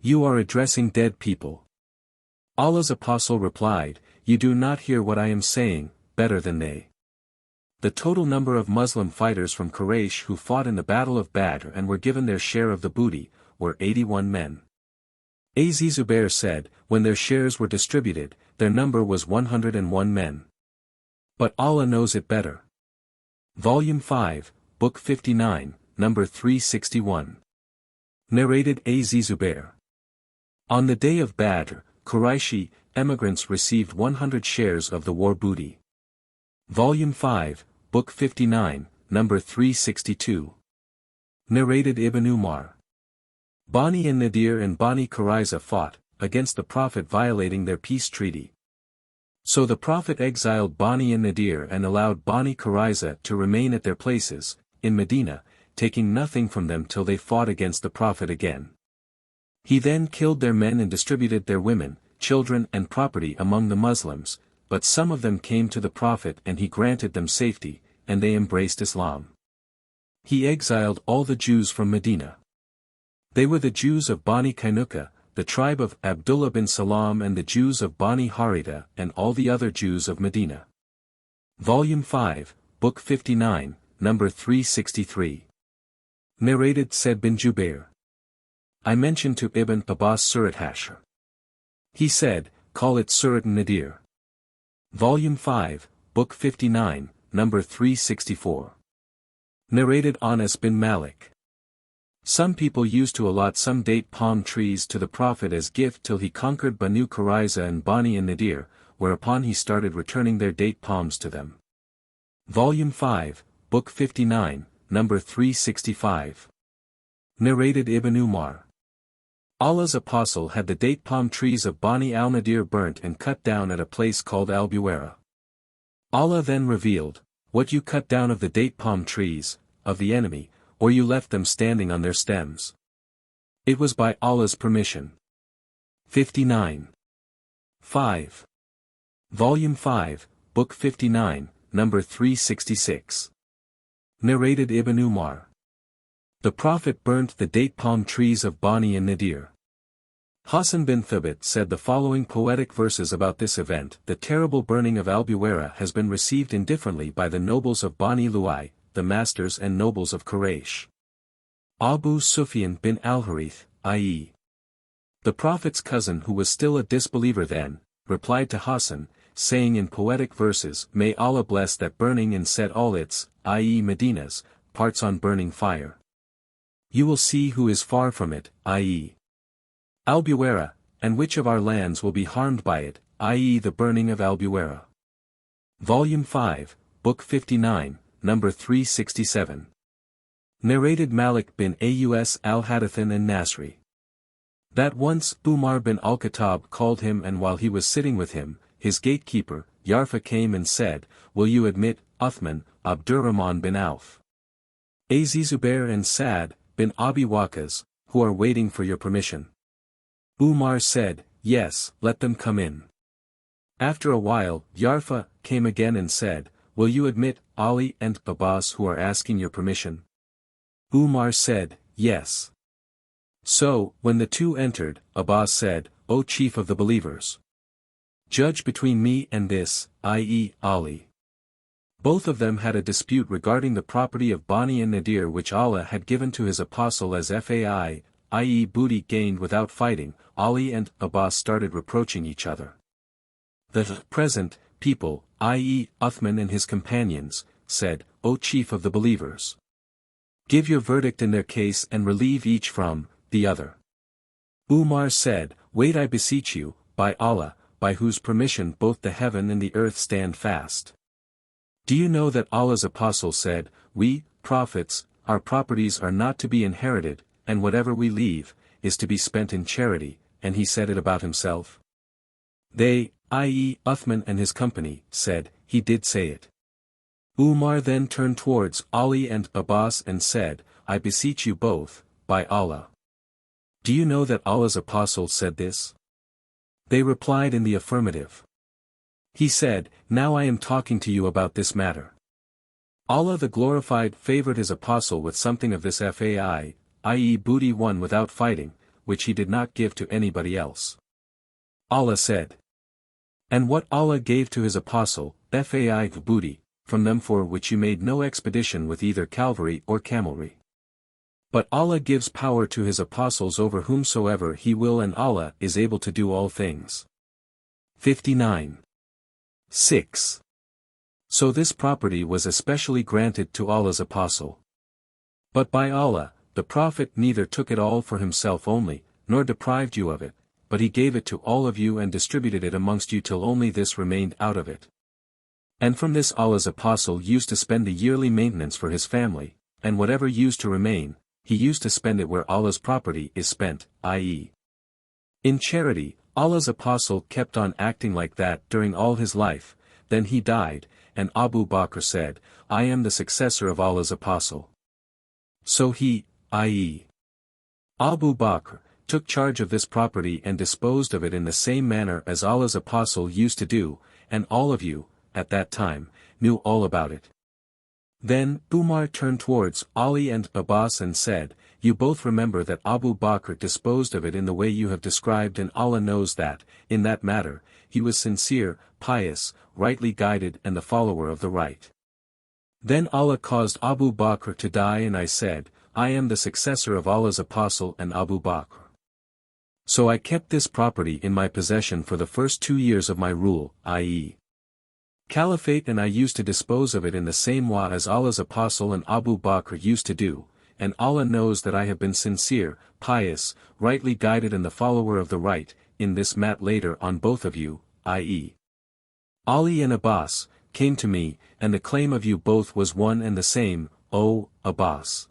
you are addressing dead people. Allah's Apostle replied, you do not hear what I am saying, better than they. The total number of Muslim fighters from Quraysh who fought in the Battle of Badr and were given their share of the booty, were 81 men. Az-Zubair said, when their shares were distributed, their number was 101 men. But Allah knows it better. Volume 5, Book 59, number 361. Narrated Az-Zubair. On the day of Badr, Qurayshi emigrants received 100 shares of the war booty. Volume 5, Book 59, number 362. Narrated Ibn Umar. Bani an-Nadir and Bani Qurayza fought against the Prophet violating their peace treaty. So the Prophet exiled Bani an-Nadir and allowed Bani Qurayza to remain at their places, in Medina, taking nothing from them till they fought against the Prophet again. He then killed their men and distributed their women, children and property among the Muslims, but some of them came to the Prophet and he granted them safety, and they embraced Islam. He exiled all the Jews from Medina. They were the Jews of Bani Kainuka, the tribe of Abdullah bin Salam and the Jews of Bani Harita and all the other Jews of Medina. Volume 5, Book 59, number 363. Narrated Said bin Jubair. I mentioned to Ibn Abbas Surat Hashr. He said, call it Surat Nadir. Volume 5, Book 59, number 364. Narrated Anas bin Malik. Some people used to allot some date palm trees to the Prophet as gift till he conquered Banu Qurayza and Bani an-Nadir, whereupon he started returning their date palms to them. Volume 5, Book 59, number 365. Narrated Ibn Umar. Allah's Apostle had the date palm trees of Bani al-Nadir burnt and cut down at a place called al-Buwara. Allah then revealed, what you cut down of the date palm trees, of the enemy, or you left them standing on their stems. It was by Allah's permission. 59. 5. Volume 5, Book 59, number 366. Narrated Ibn Umar. The Prophet burnt the date palm trees of Bani and Nadir. Hassan bin Thabit said the following poetic verses about this event: the terrible burning of al-Bukhari has been received indifferently by the nobles of Bani Lu'ay, the masters and nobles of Quraysh. Abu Sufyan bin al-Harith, i.e. the Prophet's cousin who was still a disbeliever then, replied to Hassan, saying in poetic verses, "May Allah bless that burning and set all its, i.e. Medina's, parts on burning fire. You will see who is far from it, i.e. al-Bukhari, and which of our lands will be harmed by it, i.e. the burning of al-Bukhari." Volume 5, Book 59, number 367. Narrated Malik bin Aus al-Hadithan and Nasri. That once Umar bin al-Khattab called him, and while he was sitting with him, his gatekeeper, Yarfa, came and said, "Will you admit, Uthman, Abdurrahman bin Auf, Zubair and Sa'd bin Abi Waqqas, who are waiting for your permission?" Umar said, "Yes, let them come in." After a while, Yarfa came again and said, "Will you admit Ali and Abbas, who are asking your permission?" Umar said, "Yes." So, when the two entered, Abbas said, "O chief of the believers, judge between me and this, i.e. Ali." Both of them had a dispute regarding the property of Bani and Nadir which Allah had given to his apostle as fai, i.e. booty gained without fighting. Ali and Abbas started reproaching each other. The present people, i.e. Uthman and his companions, said, "O chief of the believers, give your verdict in their case and relieve each from the other." Umar said, "Wait, I beseech you, by Allah, by whose permission both the heaven and the earth stand fast. Do you know that Allah's apostle said, 'We, prophets, our properties are not to be inherited, and whatever we leave, is to be spent in charity,' and he said it about himself?" They, i.e. Uthman and his company, said, "He did say it." Umar then turned towards Ali and Abbas and said, "I beseech you both, by Allah, do you know that Allah's apostle said this?" They replied in the affirmative. He said, "Now I am talking to you about this matter. Allah the Glorified favored his apostle with something of this fai, i.e. booty won without fighting, which he did not give to anybody else." Allah said, "And what Allah gave to his apostle, fai booty, from them for which you made no expedition with either cavalry or camelry. But Allah gives power to his apostles over whomsoever he will, and Allah is able to do all things." 59. 6. So this property was especially granted to Allah's apostle. But by Allah, the Prophet neither took it all for himself only, nor deprived you of it, but he gave it to all of you and distributed it amongst you till only this remained out of it. And from this Allah's apostle used to spend the yearly maintenance for his family, and whatever used to remain, he used to spend it where Allah's property is spent, i.e. in charity. Allah's apostle kept on acting like that during all his life. Then he died, and Abu Bakr said, "I am the successor of Allah's apostle." So he, i.e. Abu Bakr, took charge of this property and disposed of it in the same manner as Allah's apostle used to do, and all of you, at that time, knew all about it. Then Umar turned towards Ali and Abbas and said, "You both remember that Abu Bakr disposed of it in the way you have described, and Allah knows that, in that matter, he was sincere, pious, rightly guided and the follower of the right. Then Allah caused Abu Bakr to die, and I said, I am the successor of Allah's apostle and Abu Bakr. So I kept this property in my possession for the first 2 years of my rule, i.e. Caliphate, and I used to dispose of it in the same way as Allah's apostle and Abu Bakr used to do, and Allah knows that I have been sincere, pious, rightly guided and the follower of the right, in this mat later on both of you, i.e. Ali and Abbas, came to me, and the claim of you both was one and the same, O Abbas.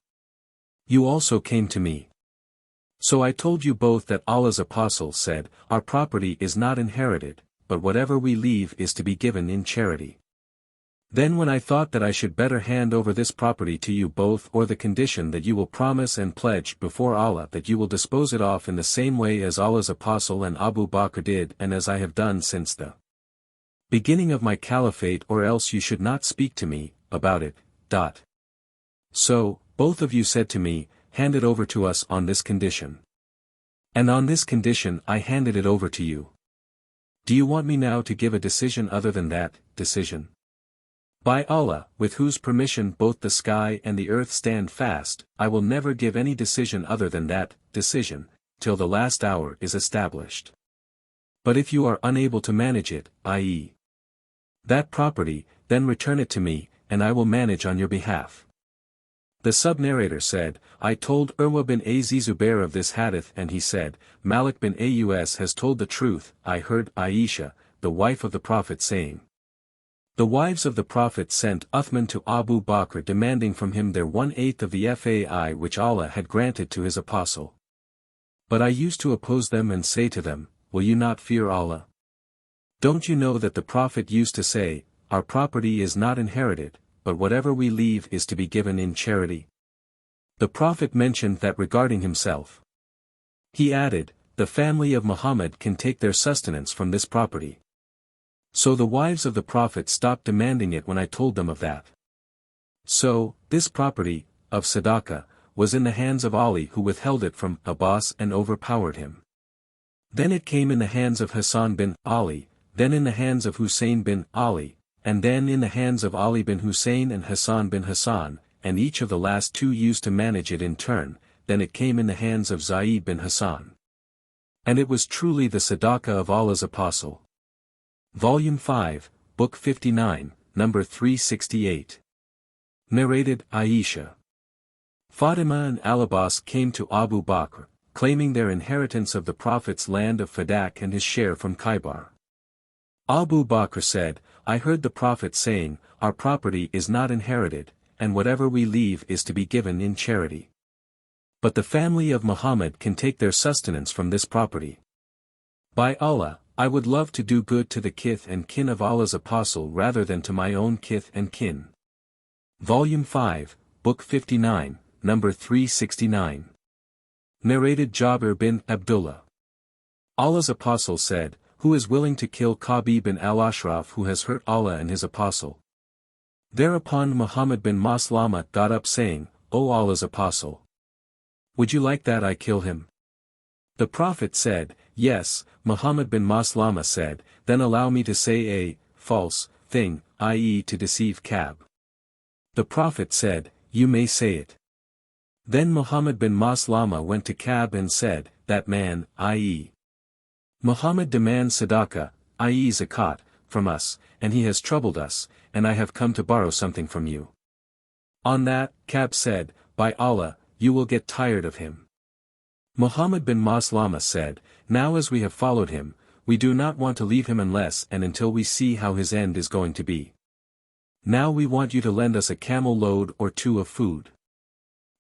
You also came to me. So I told you both that Allah's apostle said, our property is not inherited, but whatever we leave is to be given in charity. Then when I thought that I should better hand over this property to you both or the condition that you will promise and pledge before Allah that you will dispose it off in the same way as Allah's Apostle and Abu Bakr did and as I have done since the beginning of my caliphate, or else you should not speak to me about it. So, both of you said to me, hand it over to us on this condition. And on this condition I handed it over to you. Do you want me now to give a decision other than that decision? By Allah, with whose permission both the sky and the earth stand fast, I will never give any decision other than that decision, till the last hour is established. But if you are unable to manage it, i.e., that property, then return it to me, and I will manage on your behalf. The sub-narrator said, I told Urwa bin Az-Zubair of this hadith and he said, Malik bin Aus has told the truth. I heard Aisha, the wife of the Prophet saying, the wives of the Prophet sent Uthman to Abu Bakr demanding from him their 1/8 of the fai which Allah had granted to his apostle. But I used to oppose them and say to them, will you not fear Allah? Don't you know that the Prophet used to say, our property is not inherited, but whatever we leave is to be given in charity? The Prophet mentioned that regarding himself. He added, the family of Muhammad can take their sustenance from this property. So the wives of the Prophet stopped demanding it when I told them of that. So, this property, of Sadaqah, was in the hands of Ali who withheld it from Abbas and overpowered him. Then it came in the hands of Hassan bin Ali, then in the hands of Hussein bin Ali, and then in the hands of Ali bin Hussein and Hassan bin Hassan, and each of the last two used to manage it in turn, then it came in the hands of Zayd bin Hassan. And it was truly the Sadaqah of Allah's Apostle. Volume 5, Book 59, number 368. Narrated Aisha. Fatima and Al-Abbas came to Abu Bakr, claiming their inheritance of the Prophet's land of Fadak and his share from Khaybar. Abu Bakr said, I heard the Prophet saying, our property is not inherited, and whatever we leave is to be given in charity. But the family of Muhammad can take their sustenance from this property. By Allah, I would love to do good to the kith and kin of Allah's Apostle rather than to my own kith and kin. Volume 5, Book 59, number 369. Narrated Jabir bin Abdullah. Allah's Apostle said, who is willing to kill Kabi bin al-Ashraf who has hurt Allah and his Apostle? Thereupon Muhammad bin Maslama got up saying, O Allah's Apostle, would you like that I kill him? The Prophet said, yes. Muhammad bin Maslama said, then allow me to say a false thing, i.e. to deceive Ka'b. The Prophet said, you may say it. Then Muhammad bin Maslama went to Ka'b and said, that man, i.e. Muhammad demands Sadaqah, i.e. Zakat, from us, and he has troubled us, and I have come to borrow something from you. On that, Ka'b said, by Allah, you will get tired of him. Muhammad bin Maslama said, now as we have followed him, we do not want to leave him unless and until we see how his end is going to be. Now we want you to lend us a camel load or two of food.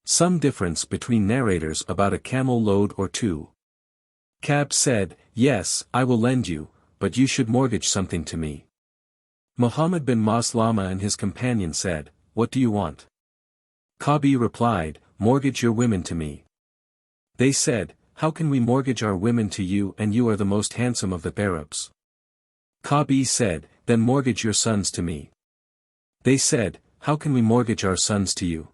Some difference between narrators about a camel load or two. Ka'b said, yes, I will lend you, but you should mortgage something to me. Muhammad bin Maslama and his companion said, what do you want? Kabi replied, mortgage your women to me. They said, how can we mortgage our women to you and you are the most handsome of the Arabs? Kabi said, then mortgage your sons to me. They said, how can we mortgage our sons to you?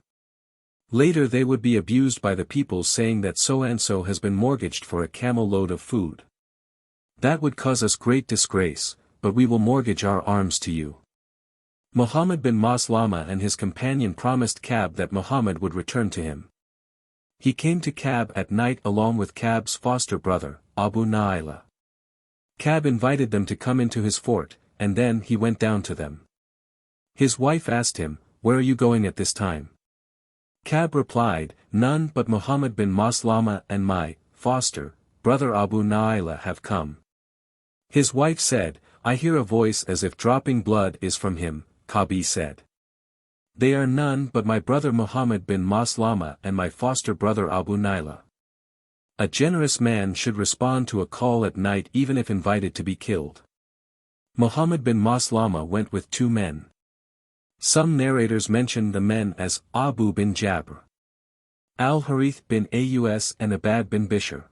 Later they would be abused by the people saying that so-and-so has been mortgaged for a camel load of food. That would cause us great disgrace, but we will mortgage our arms to you. Muhammad bin Maslama and his companion promised Ka'b that Muhammad would return to him. He came to Ka'b at night along with Ka'b's foster brother, Abu Naila. Ka'b invited them to come into his fort, and then he went down to them. His wife asked him, where are you going at this time? Ka'b replied, none but Muhammad bin Maslama and my foster brother Abu Naila have come. His wife said, I hear a voice as if dropping blood is from him. Kabi said, they are none but my brother Muhammad bin Maslama and my foster brother Abu Naila. A generous man should respond to a call at night even if invited to be killed. Muhammad bin Maslama went with two men. Some narrators mention the men as Abu bin Jabr, Al-Harith bin Aus and Abad bin Bishr.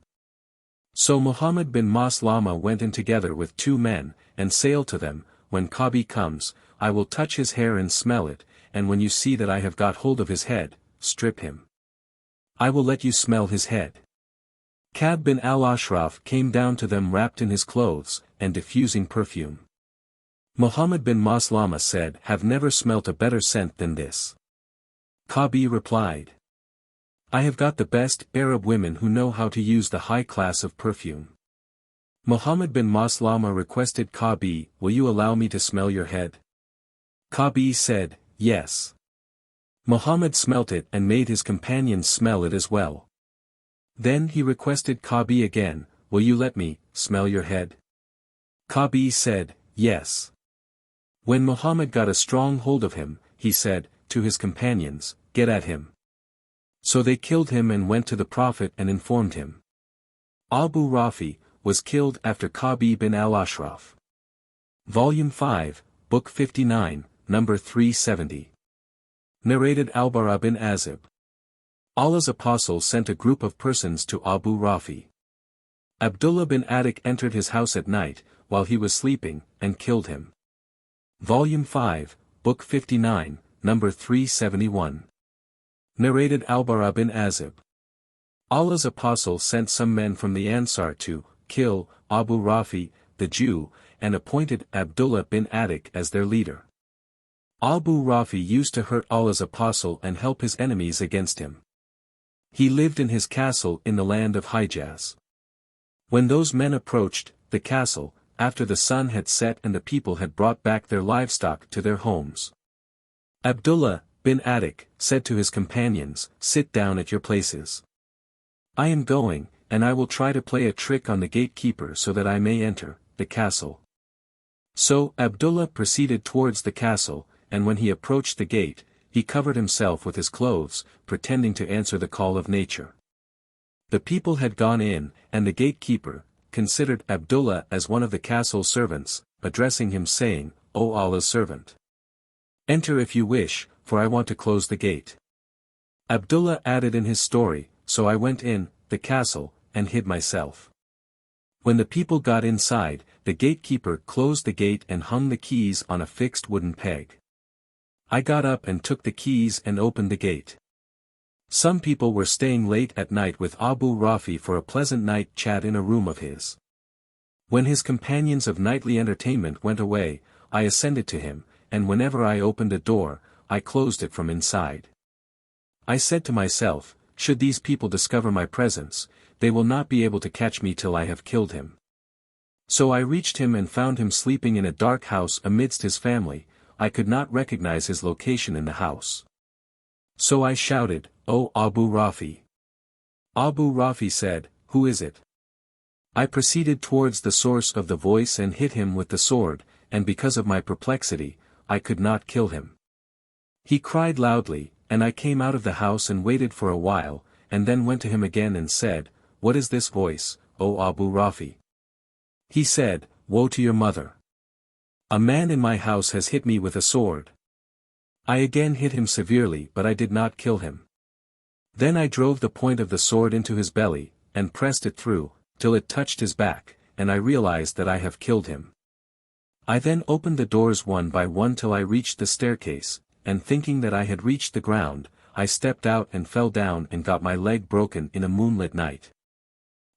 So Muhammad bin Maslama went in together with 2 men, and sailed to them. When Kabi comes, I will touch his hair and smell it, and when you see that I have got hold of his head, strip him. I will let you smell his head. Ka'b bin al-Ashraf came down to them wrapped in his clothes, and diffusing perfume. Muhammad bin Maslama said, have never smelt a better scent than this. Kabi replied, I have got the best Arab women who know how to use the high class of perfume. Muhammad bin Maslama requested Kabi, will you allow me to smell your head? Kabi said, yes. Muhammad smelt it and made his companions smell it as well. Then he requested Kabi again, will you let me smell your head? Kabi said, yes. When Muhammad got a strong hold of him, he said, to his companions, get at him. So they killed him and went to the Prophet and informed him. Abu Rafi was killed after Kabi bin al-Ashraf. Volume 5, Book 59, number 370. Narrated Al-Bara bin Azib. Allah's apostle sent a group of persons to Abu Rafi. Abdullah bin Adik entered his house at night, while he was sleeping, and killed him. Volume 5, Book 59, number 371. Narrated Al-Bara bin Azib. Allah's apostle sent some men from the Ansar to kill Abu Rafi, the Jew, and appointed Abdullah bin Adik as their leader. Abu Rafi used to hurt Allah's apostle and help his enemies against him. He lived in his castle in the land of Hijaz. When those men approached the castle, after the sun had set and the people had brought back their livestock to their homes, Abdullah bin Adik said to his companions, sit down at your places. I am going, and I will try to play a trick on the gatekeeper so that I may enter the castle. So Abdullah proceeded towards the castle, and when he approached the gate, he covered himself with his clothes, pretending to answer the call of nature. The people had gone in, and the gatekeeper considered Abdullah as one of the castle servants, addressing him saying, O Allah's servant, enter if you wish, for I want to close the gate. Abdullah added in his story, so I went in the castle, and hid myself. When the people got inside, the gatekeeper closed the gate and hung the keys on a fixed wooden peg. I got up and took the keys and opened the gate. Some people were staying late at night with Abu Rafi for a pleasant night chat in a room of his. When his companions of nightly entertainment went away, I ascended to him, and whenever I opened a door, I closed it from inside. I said to myself, should these people discover my presence, they will not be able to catch me till I have killed him. So I reached him and found him sleeping in a dark house amidst his family. I could not recognize his location in the house. So I shouted, O Abu Rafi. Abu Rafi said, who is it? I proceeded towards the source of the voice and hit him with the sword, and because of my perplexity, I could not kill him. He cried loudly, and I came out of the house and waited for a while, and then went to him again and said, what is this voice, O Abu Rafi? He said, woe to your mother. A man in my house has hit me with a sword. I again hit him severely but I did not kill him. Then I drove the point of the sword into his belly, and pressed it through, till it touched his back, and I realized that I have killed him. I then opened the doors one by one till I reached the staircase, and thinking that I had reached the ground, I stepped out and fell down and got my leg broken in a moonlit night.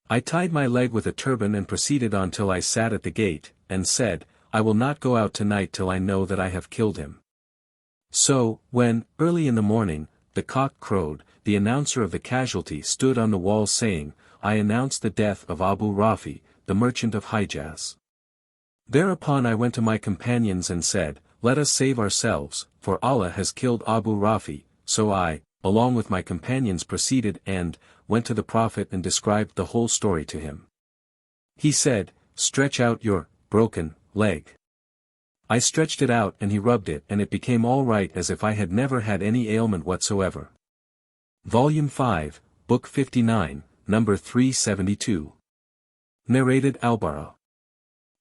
I tied my leg with a turban and proceeded on till I sat at the gate, and said, I will not go out tonight till I know that I have killed him. So, when, early in the morning, the cock crowed, the announcer of the casualty stood on the wall saying, I announce the death of Abu Rafi, the merchant of Hijaz. Thereupon I went to my companions and said, let us save ourselves, for Allah has killed Abu Rafi. So I, along with my companions proceeded and went to the Prophet and described the whole story to him. He said, stretch out your broken leg. I stretched it out and he rubbed it and it became all right as if I had never had any ailment whatsoever. Volume 5, Book 59, number 372. Narrated Al-Bara.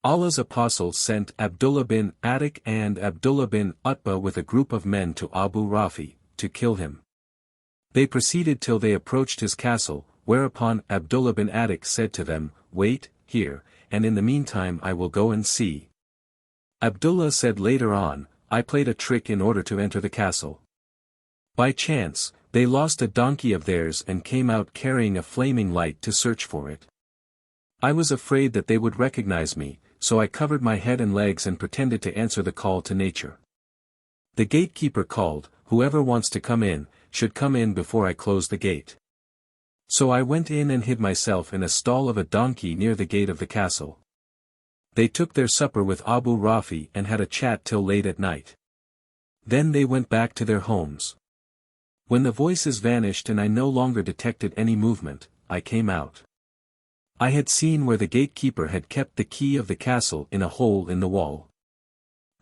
Allah's Apostle sent Abdullah bin Atik and Abdullah bin Utbah with a group of men to Abu Rafi, to kill him. They proceeded till they approached his castle, whereupon Abdullah bin Atik said to them, "Wait, here, and in the meantime I will go and see." Abdullah said later on, "I played a trick in order to enter the castle. By chance, they lost a donkey of theirs and came out carrying a flaming light to search for it. I was afraid that they would recognize me, so I covered my head and legs and pretended to answer the call to nature. The gatekeeper called, 'Whoever wants to come in, should come in before I close the gate.' So I went in and hid myself in a stall of a donkey near the gate of the castle. They took their supper with Abu Rafi and had a chat till late at night. Then they went back to their homes. When the voices vanished and I no longer detected any movement, I came out. I had seen where the gatekeeper had kept the key of the castle in a hole in the wall.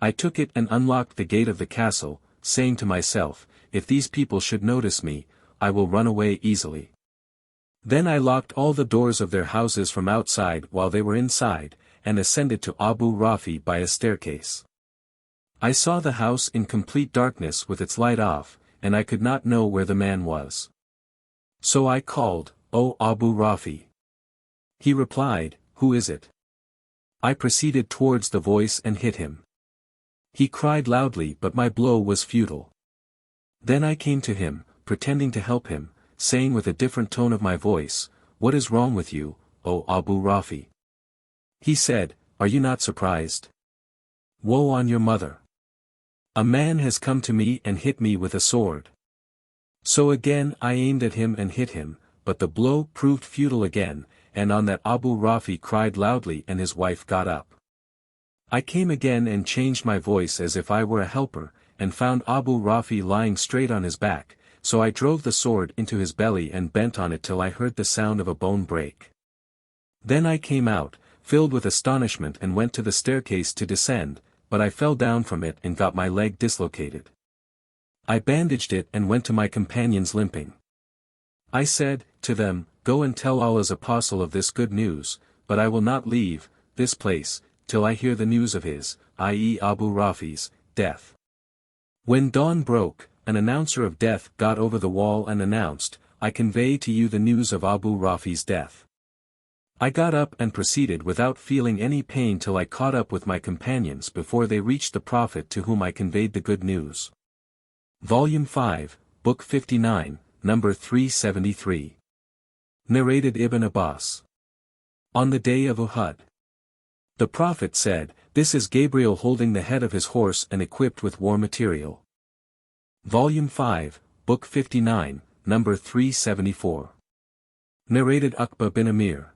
I took it and unlocked the gate of the castle, saying to myself, 'If these people should notice me, I will run away easily.' Then I locked all the doors of their houses from outside while they were inside, and ascended to Abu Rafi by a staircase. I saw the house in complete darkness with its light off, and I could not know where the man was. So I called, 'O Abu Rafi.' He replied, 'Who is it?' I proceeded towards the voice and hit him. He cried loudly but my blow was futile. Then I came to him, pretending to help him, saying with a different tone of my voice, 'What is wrong with you, O Abu Rafi?' He said, 'Are you not surprised? Woe on your mother! A man has come to me and hit me with a sword.' So again I aimed at him and hit him, but the blow proved futile again, and on that Abu Rafi cried loudly and his wife got up. I came again and changed my voice as if I were a helper, and found Abu Rafi lying straight on his back, so I drove the sword into his belly and bent on it till I heard the sound of a bone break. Then I came out, filled with astonishment and went to the staircase to descend, but I fell down from it and got my leg dislocated. I bandaged it and went to my companions limping. I said to them, 'Go and tell Allah's Apostle of this good news, but I will not leave this place till I hear the news of his, i.e. Abu Rafi's, death.' When dawn broke, an announcer of death got over the wall and announced, 'I convey to you the news of Abu Rafi's death.' I got up and proceeded without feeling any pain till I caught up with my companions before they reached the Prophet to whom I conveyed the good news." Volume 5, Book 59, number 373. Narrated Ibn Abbas. On the day of Uhud. The Prophet said, "This is Gabriel holding the head of his horse and equipped with war material." Volume 5, Book 59, number 374. Narrated Uqba bin Amir.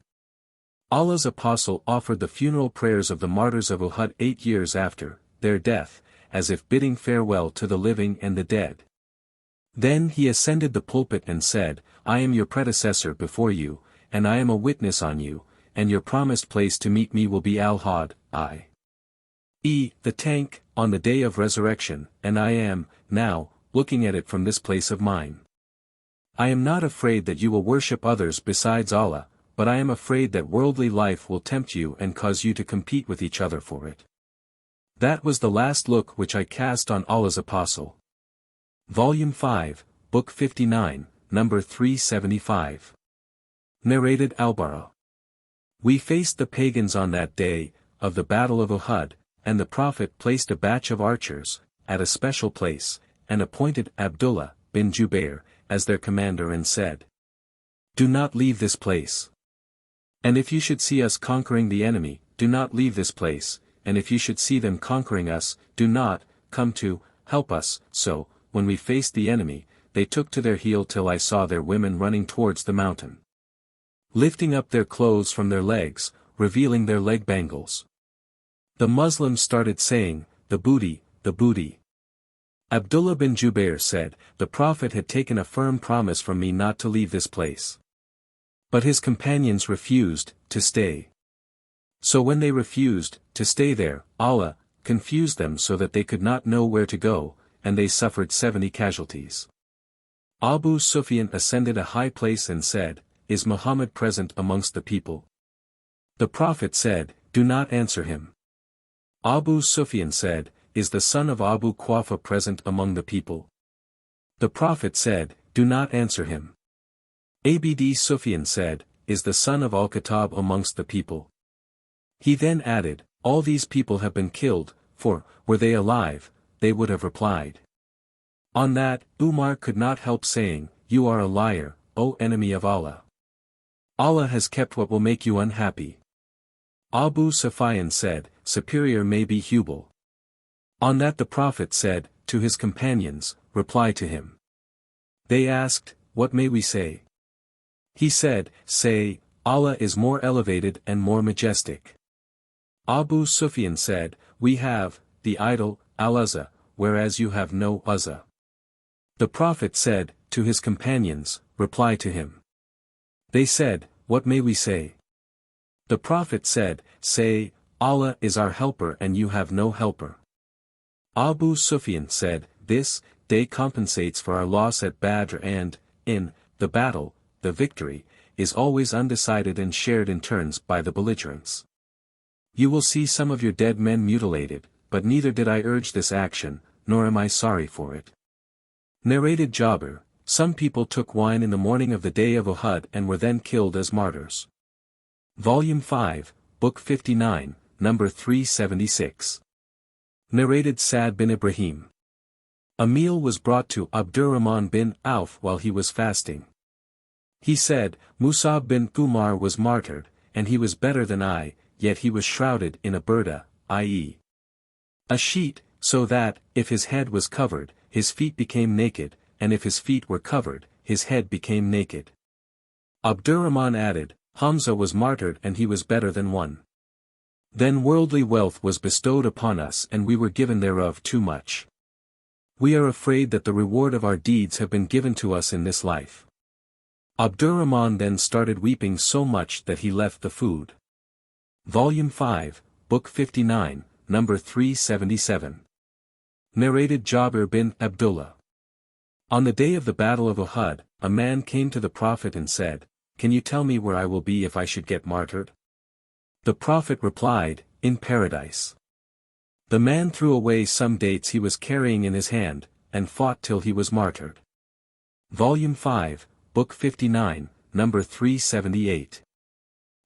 Allah's Apostle offered the funeral prayers of the martyrs of Uhud 8 years after their death, as if bidding farewell to the living and the dead. Then he ascended the pulpit and said, "I am your predecessor before you, and I am a witness on you, and your promised place to meet me will be al-Hawd, i.e., the tank, on the day of resurrection, and I am, now, looking at it from this place of mine. I am not afraid that you will worship others besides Allah, but I am afraid that worldly life will tempt you and cause you to compete with each other for it." That was the last look which I cast on Allah's Apostle. Volume 5, Book 59, number 375. Narrated Al-Bara. We faced the pagans on that day, of the Battle of Uhud, and the Prophet placed a batch of archers, at a special place, and appointed Abdullah bin Jubair as their commander and said, "Do not leave this place. And if you should see us conquering the enemy, do not leave this place, and if you should see them conquering us, do not come to help us." So, when we faced the enemy, they took to their heel till I saw their women running towards the mountain, lifting up their clothes from their legs, revealing their leg bangles. The Muslims started saying, "The booty, the booty." Abdullah bin Jubair said, "The Prophet had taken a firm promise from me not to leave this place. But his companions refused to stay. So when they refused to stay there, Allah confused them so that they could not know where to go, and they suffered 70 casualties. Abu Sufyan ascended a high place and said, "Is Muhammad present amongst the people?" The Prophet said, "Do not answer him." Abu Sufyan said, "Is the son of Abu Quafa present among the people?" The Prophet said, "Do not answer him." Abd Sufyan said, "Is the son of Al-Khattab amongst the people?" He then added, "All these people have been killed, for, were they alive, they would have replied." On that, Umar could not help saying, "You are a liar, O enemy of Allah. Allah has kept what will make you unhappy." Abu Sufyan said, "Superior may be Hubal." On that the Prophet said, to his companions, "Reply to him." They asked, "What may we say?" He said, "Say, Allah is more elevated and more majestic." Abu Sufyan said, "We have, the idol, Al-Uzza, whereas you have no Uzza." The Prophet said, to his companions, "Reply to him." They said, "What may we say?" The Prophet said, "Say, Allah is our helper and you have no helper." Abu Sufyan said, "This day compensates for our loss at Badr and, in the battle, the victory is always undecided and shared in turns by the belligerents. You will see some of your dead men mutilated, but neither did I urge this action, nor am I sorry for it." Narrated Jabir, "Some people took wine in the morning of the day of Uhud and were then killed as martyrs." Volume 5, Book 59, number 376. Narrated Sa'd bin Ibrahim. A meal was brought to Abdurrahman bin Auf while he was fasting. He said, "Musab bin Umar was martyred, and he was better than I, yet he was shrouded in a burda, i.e. a sheet, so that, if his head was covered, his feet became naked, and if his feet were covered, his head became naked." Abdurrahman added, "Hamza was martyred and he was better than one. Then worldly wealth was bestowed upon us and we were given thereof too much. We are afraid that the reward of our deeds have been given to us in this life." Abdurrahman then started weeping so much that he left the food. Volume 5, Book 59, number 377. Narrated Jabir bin Abdullah. On the day of the Battle of Uhud, a man came to the Prophet and said, "Can you tell me where I will be if I should get martyred?" The Prophet replied, "In paradise." The man threw away some dates he was carrying in his hand, and fought till he was martyred. Volume 5, Book 59, number 378.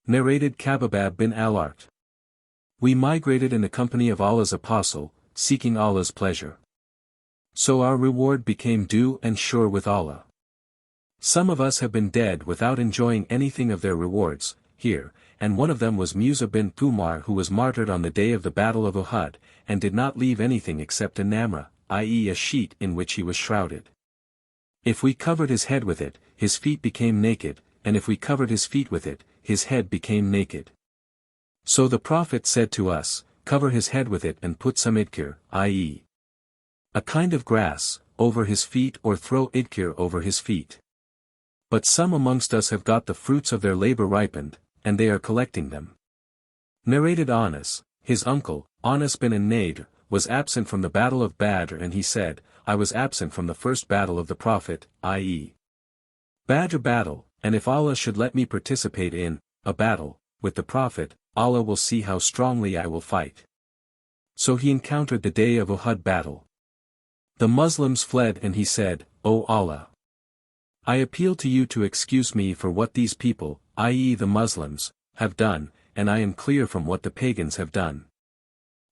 Narrated Kababab bin al-Art. We migrated in the company of Allah's Apostle, seeking Allah's pleasure. So our reward became due and sure with Allah. Some of us have been dead without enjoying anything of their rewards, here, and one of them was Musa bin Umar who was martyred on the day of the Battle of Uhud, and did not leave anything except a namra, i.e. a sheet in which he was shrouded. If we covered his head with it, his feet became naked, and if we covered his feet with it, his head became naked. So the Prophet said to us, "Cover his head with it and put some idkir, i.e. a kind of grass, over his feet or throw idkir over his feet. But some amongst us have got the fruits of their labor ripened, and they are collecting them." Narrated Anas, his uncle, Anas bin Nadr, was absent from the battle of Badr and he said, "I was absent from the first battle of the Prophet, i.e. Badr battle, and if Allah should let me participate in a battle with the Prophet, Allah will see how strongly I will fight." So he encountered the day of Uhud battle. The Muslims fled and he said, "O Allah! I appeal to you to excuse me for what these people, i.e. the Muslims, have done, and I am clear from what the pagans have done."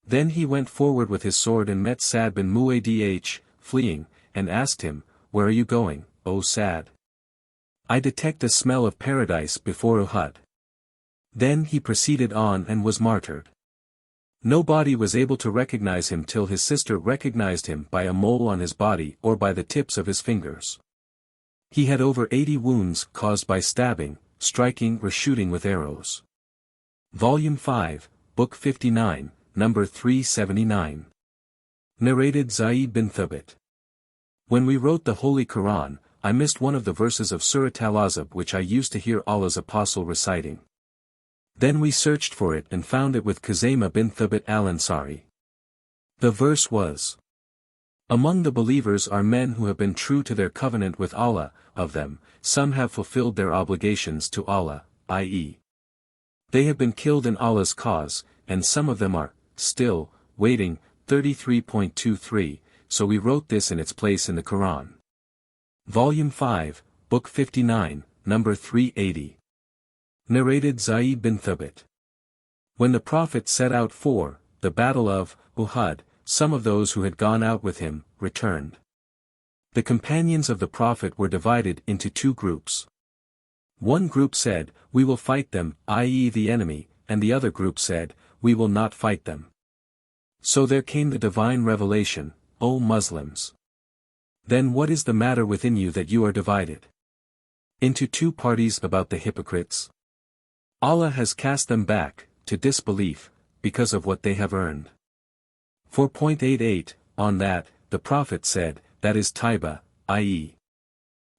Then he went forward with his sword and met Sa'd bin Mu'adh, fleeing, and asked him, "Where are you going, O Sa'd? I detect the smell of paradise before Uhud." Then he proceeded on and was martyred. Nobody was able to recognize him till his sister recognized him by a mole on his body or by the tips of his fingers. He had over 80 wounds caused by stabbing, striking or shooting with arrows. Volume 5, Book 59, number 379. Narrated Zayd bin Thabit. When we wrote the Holy Qur'an, I missed one of the verses of Surat al-Ahzab which I used to hear Allah's Apostle reciting. Then we searched for it and found it with Khuzaymah bin Thabit al-Ansari. The verse was, "Among the believers are men who have been true to their covenant with Allah, of them, some have fulfilled their obligations to Allah, i.e. They have been killed in Allah's cause, and some of them are, still, waiting, 33.23, so we wrote this in its place in the Qur'an. Volume 5, Book 59, number 380. Narrated Zayd bin Thabit. When the Prophet set out for the Battle of Uhud, some of those who had gone out with him returned. The companions of the Prophet were divided into two groups. One group said, "We will fight them, i.e. the enemy," and the other group said, "We will not fight them." So there came the divine revelation, "O Muslims! Then what is the matter within you that you are divided into two parties about the hypocrites? Allah has cast them back to disbelief, because of what they have earned." 4.88, on that, the Prophet said, that is Taiba, i.e.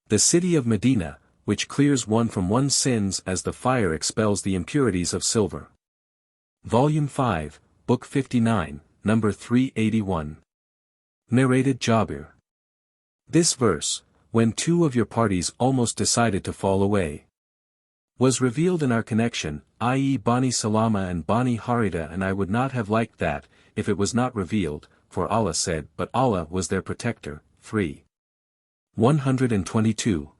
the city of Medina, which clears one from one's sins as the fire expels the impurities of silver. Volume 5, Book 59, number 381. Narrated Jabir. This verse, "When two of your parties almost decided to fall away," was revealed in our connection, i.e. Bani Salama and Bani Harida, and I would not have liked that, if it was not revealed, for Allah said, "But Allah was their protector." 122.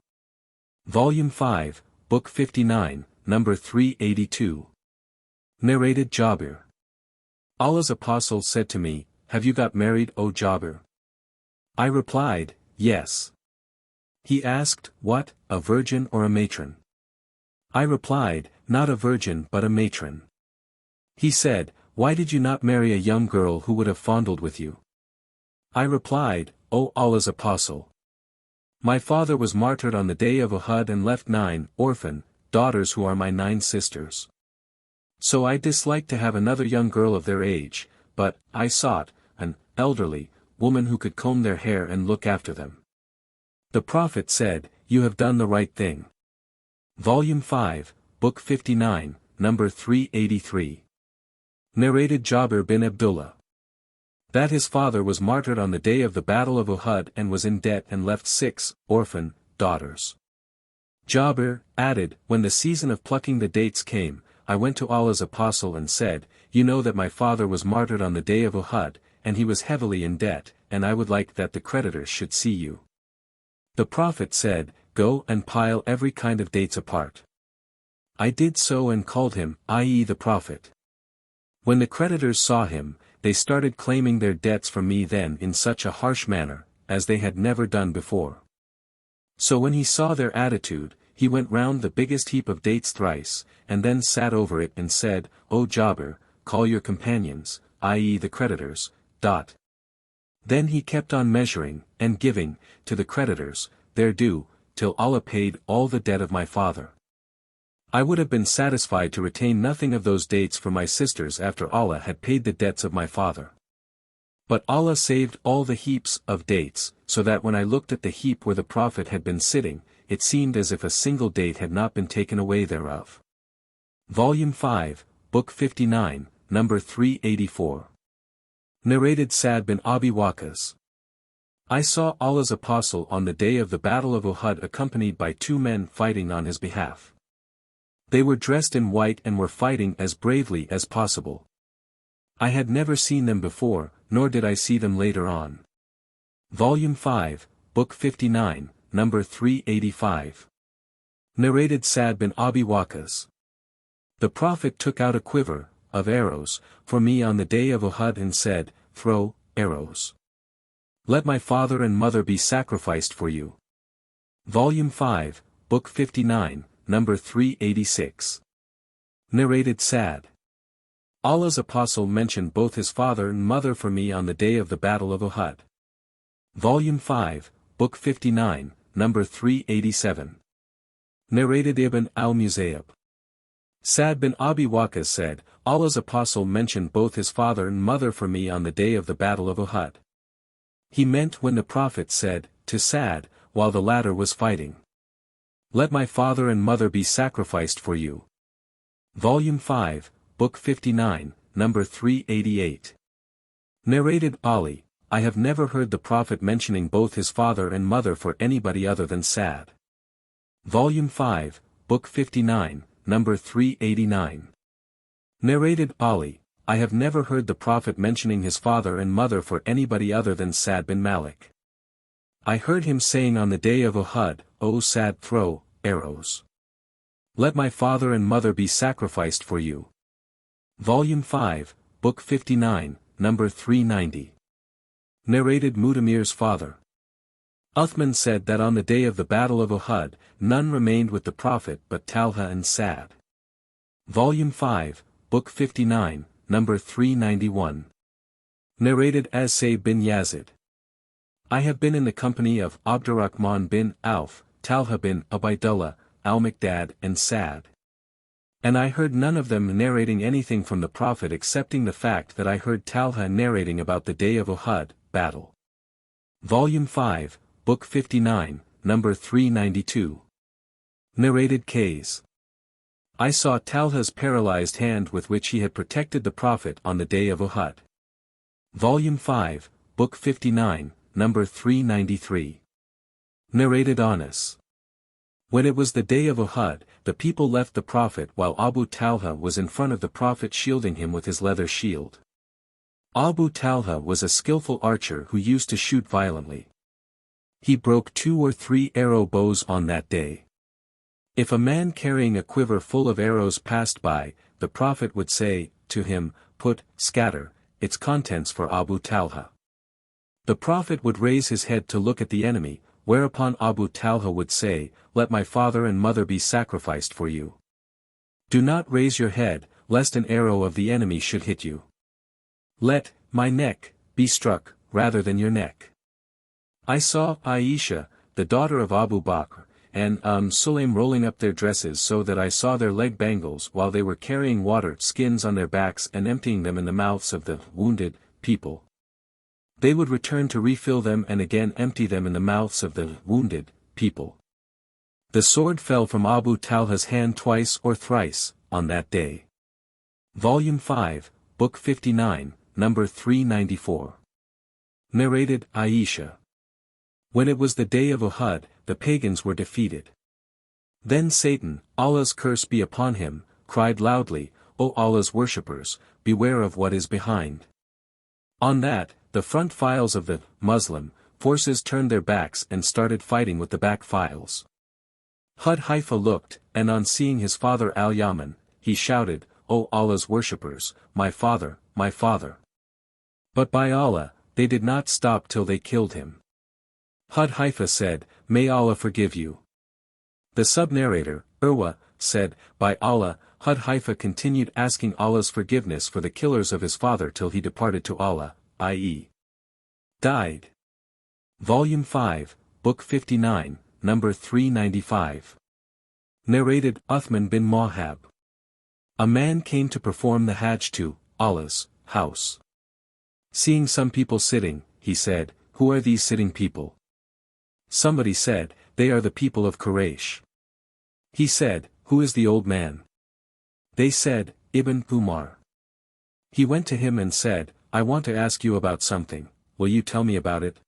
Volume 5, Book 59, number 382. Narrated Jabir. Allah's Apostle said to me, "Have you got married, O Jabir?" I replied, "Yes." He asked, "What, a virgin or a matron?" I replied, "Not a virgin but a matron." He said, "Why did you not marry a young girl who would have fondled with you?" I replied, "O Allah's Apostle! My father was martyred on the day of Uhud and left 9 orphan daughters who are my 9 sisters. So I disliked to have another young girl of their age, but I sought an elderly woman who could comb their hair and look after them." The Prophet said, "You have done the right thing." Volume 5, Book 59, number 383. Narrated Jabir bin Abdullah. That his father was martyred on the day of the Battle of Uhud and was in debt and left 6 orphan daughters. Jabir added, "When the season of plucking the dates came, I went to Allah's Apostle and said, 'You know that my father was martyred on the day of Uhud, and he was heavily in debt, and I would like that the creditors should see you.' The Prophet said, 'Go and pile every kind of dates apart.' I did so and called him, i.e. the Prophet. When the creditors saw him, they started claiming their debts from me then in such a harsh manner, as they had never done before. So when he saw their attitude, he went round the biggest heap of dates thrice, and then sat over it and said, 'O Jabir, call your companions, i.e. the creditors.' Then he kept on measuring, and giving, to the creditors, their due, till Allah paid all the debt of my father. I would have been satisfied to retain nothing of those dates for my sisters after Allah had paid the debts of my father. But Allah saved all the heaps of dates, so that when I looked at the heap where the Prophet had been sitting, it seemed as if a single date had not been taken away thereof." Volume 5, Book 59, number 384. Narrated Sa'd bin Abi Waqqas. I saw Allah's Apostle on the day of the Battle of Uhud accompanied by 2 men fighting on his behalf. They were dressed in white and were fighting as bravely as possible. I had never seen them before, nor did I see them later on. Volume 5, Book 59, number 385. Narrated Sa'd bin Abi Waqqas. The Prophet took out a quiver of arrows for me on the day of Uhud and said, "Throw arrows. Let my father and mother be sacrificed for you." Volume 5, Book 59, number 386. Narrated Sa'd. Allah's Apostle mentioned both his father and mother for me on the day of the Battle of Uhud. Volume 5, Book 59, number 387. Narrated Ibn al-Musayyab. Sa'd bin Abi Waqqas said, Allah's Apostle mentioned both his father and mother for me on the day of the Battle of Uhud. He meant when the Prophet said, to Sa'd, while the latter was fighting, "Let my father and mother be sacrificed for you." Volume 5, Book 59, number 388. Narrated Ali, I have never heard the Prophet mentioning both his father and mother for anybody other than Sa'd. Volume 5, Book 59, number 389. Narrated Ali, I have never heard the Prophet mentioning his father and mother for anybody other than Sa'd bin Malik. I heard him saying on the day of Uhud, O Sa'd, throw arrows. Let my father and mother be sacrificed for you. Volume 5, Book 59, number 390. Narrated Mudamir's father. Uthman said that on the day of the Battle of Uhud, none remained with the Prophet but Talha and Sa'd. Volume 5, Book 59, number 391. Narrated as Sayyid bin Yazid. I have been in the company of Abdurrahman bin Auf, Talha bin Ubaidullah, al-Miqdad and Sa'd. And I heard none of them narrating anything from the Prophet excepting the fact that I heard Talha narrating about the day of Uhud, battle. Volume 5, Book 59, number 392. Narrated Kays. I saw Talha's paralyzed hand with which he had protected the Prophet on the day of Uhud. Volume 5, Book 59, number 393. Narrated Anas. When it was the day of Uhud, the people left the Prophet while Abu Talha was in front of the Prophet shielding him with his leather shield. Abu Talha was a skillful archer who used to shoot violently. He broke 2 or 3 arrow bows on that day. If a man carrying a quiver full of arrows passed by, the Prophet would say, to him, scatter, its contents for Abu Talha. The Prophet would raise his head to look at the enemy, whereupon Abu Talha would say, let my father and mother be sacrificed for you. Do not raise your head, lest an arrow of the enemy should hit you. Let my neck be struck, rather than your neck. I saw Aisha, the daughter of Abu Bakr, and Sulaim rolling up their dresses so that I saw their leg bangles while they were carrying water skins on their backs and emptying them in the mouths of the wounded people. They would return to refill them and again empty them in the mouths of the wounded people. The sword fell from Abu Talha's hand twice or thrice, on that day. Volume 5, Book 59, number 394. Narrated Aisha. When it was the day of Uhud, the pagans were defeated. Then Satan, Allah's curse be upon him, cried loudly, O Allah's worshippers, beware of what is behind. On that, the front files of the Muslim forces turned their backs and started fighting with the back files. Hudhaifa looked, and on seeing his father Al-Yaman, he shouted, O Allah's worshippers, my father, my father. But by Allah, they did not stop till they killed him. Hudhaifa said, May Allah forgive you. The sub-narrator, Urwa, said, By Allah, Hudhaifa continued asking Allah's forgiveness for the killers of his father till he departed to Allah, i.e. died. Volume 5, Book 59, number 395. Narrated Uthman bin Mohab. A man came to perform the Hajj to Allah's house. Seeing some people sitting, he said, Who are these sitting people? Somebody said, They are the people of Quraysh. He said, Who is the old man? They said, Ibn Umar. He went to him and said, I want to ask you about something, will you tell me about it?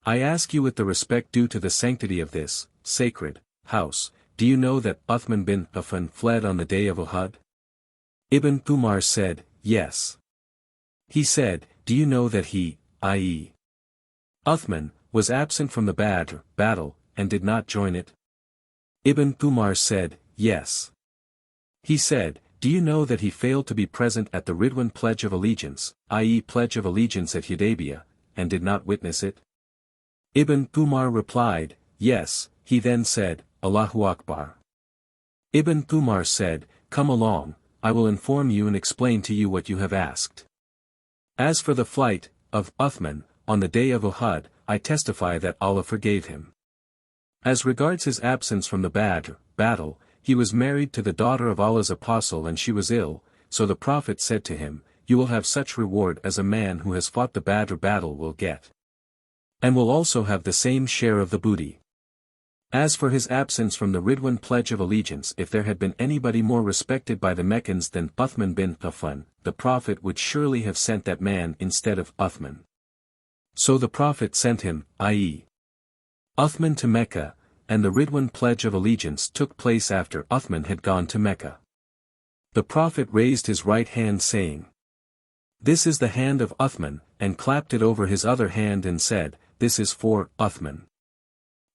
I ask you with the respect due to the sanctity of this sacred house, do you know that Uthman bin Affan fled on the day of Uhud? Ibn Umar said, Yes. He said, Do you know that he, i.e. Uthman, was absent from the Badr battle, and did not join it? Ibn Umar said, Yes. He said, Do you know that he failed to be present at the Ridwan Pledge of Allegiance, i.e. Pledge of Allegiance at Hudaybiyah, and did not witness it? Ibn Umar replied, Yes. He then said, Allahu Akbar. Ibn Umar said, Come along, I will inform you and explain to you what you have asked. As for the flight of Uthman, on the day of Uhud, I testify that Allah forgave him. As regards his absence from the Badr battle, he was married to the daughter of Allah's apostle and she was ill, so the Prophet said to him, You will have such reward as a man who has fought the Badr battle will get. And will also have the same share of the booty. As for his absence from the Ridwan Pledge of Allegiance, if there had been anybody more respected by the Meccans than Uthman bin Affan, the Prophet would surely have sent that man instead of Uthman. So the Prophet sent him, i.e. Uthman to Mecca, and the Ridwan Pledge of Allegiance took place after Uthman had gone to Mecca. The Prophet raised his right hand saying, "This is the hand of Uthman," and clapped it over his other hand and said, "This is for Uthman."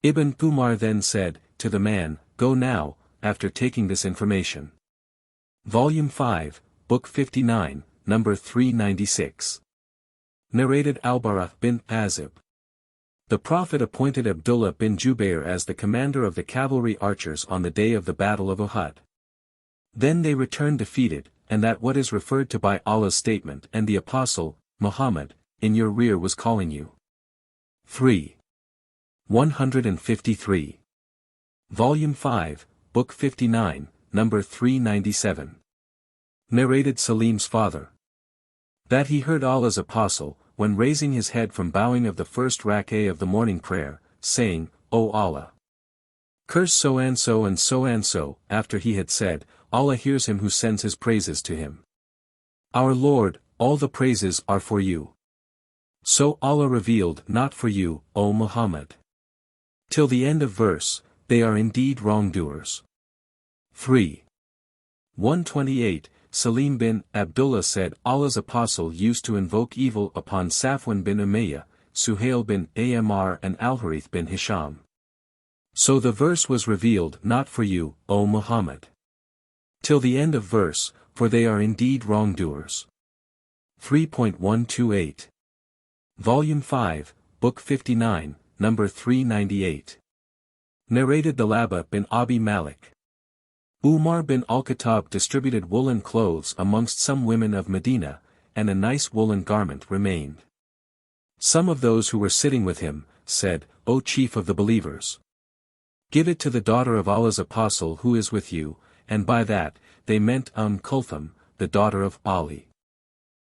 Ibn Umar then said, to the man, "Go now," after taking this information. Volume 5, Book 59, number 396. Narrated al-Bara bin Azib. The Prophet appointed Abdullah bin Jubair as the commander of the cavalry archers on the day of the Battle of Uhud. Then they returned defeated, and that what is referred to by Allah's statement and the Apostle, Muhammad, in your rear was calling you. 3. 153. Volume 5, Book 59, number 397. Narrated Salim's father. That he heard Allah's Apostle, when raising his head from bowing of the first rak'ah of the morning prayer, saying, "O Allah! Curse so-and-so and so-and-so," after he had said, "Allah hears him who sends his praises to him. Our Lord, all the praises are for you. So Allah revealed not for you, O Muhammad." Till the end of verse, they are indeed wrongdoers. 3. 128, Salim bin Abdullah said Allah's Apostle used to invoke evil upon Safwan bin Umayyah, Suhail bin Amr and Al-Harith bin Hisham. So the verse was revealed not for you, O Muhammad. Till the end of verse, for they are indeed wrongdoers. 3.128. Volume 5, Book 59, number 398. Narrated Dalaba bin Abi Malik. Umar bin al-Khattab distributed woolen clothes amongst some women of Medina, and a nice woolen garment remained. Some of those who were sitting with him, said, "O chief of the believers! Give it to the daughter of Allah's Apostle who is with you," and by that, they meant Kulthum, the daughter of Ali.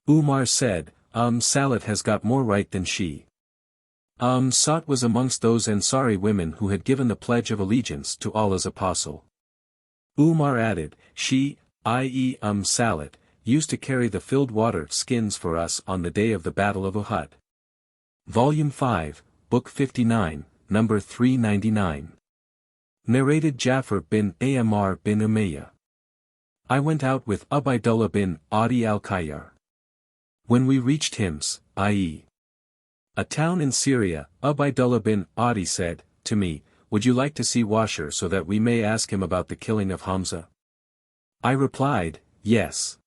Umar said, Salat has got more right than she. Sa'd was amongst those Ansari women who had given the pledge of allegiance to Allah's Apostle. Umar added, she, i.e. Salat, used to carry the filled water skins for us on the day of the Battle of Uhud. Volume 5, Book 59, number 399. Narrated Ja'far bin Amr bin Umayyah. I went out with Ubaydullah bin Adi al-Khayyar. When we reached Hims, i.e. a town in Syria, Ubaydullah bin Adi said, to me, "Would you like to see Washer so that we may ask him about the killing of Hamza?" I replied, "Yes."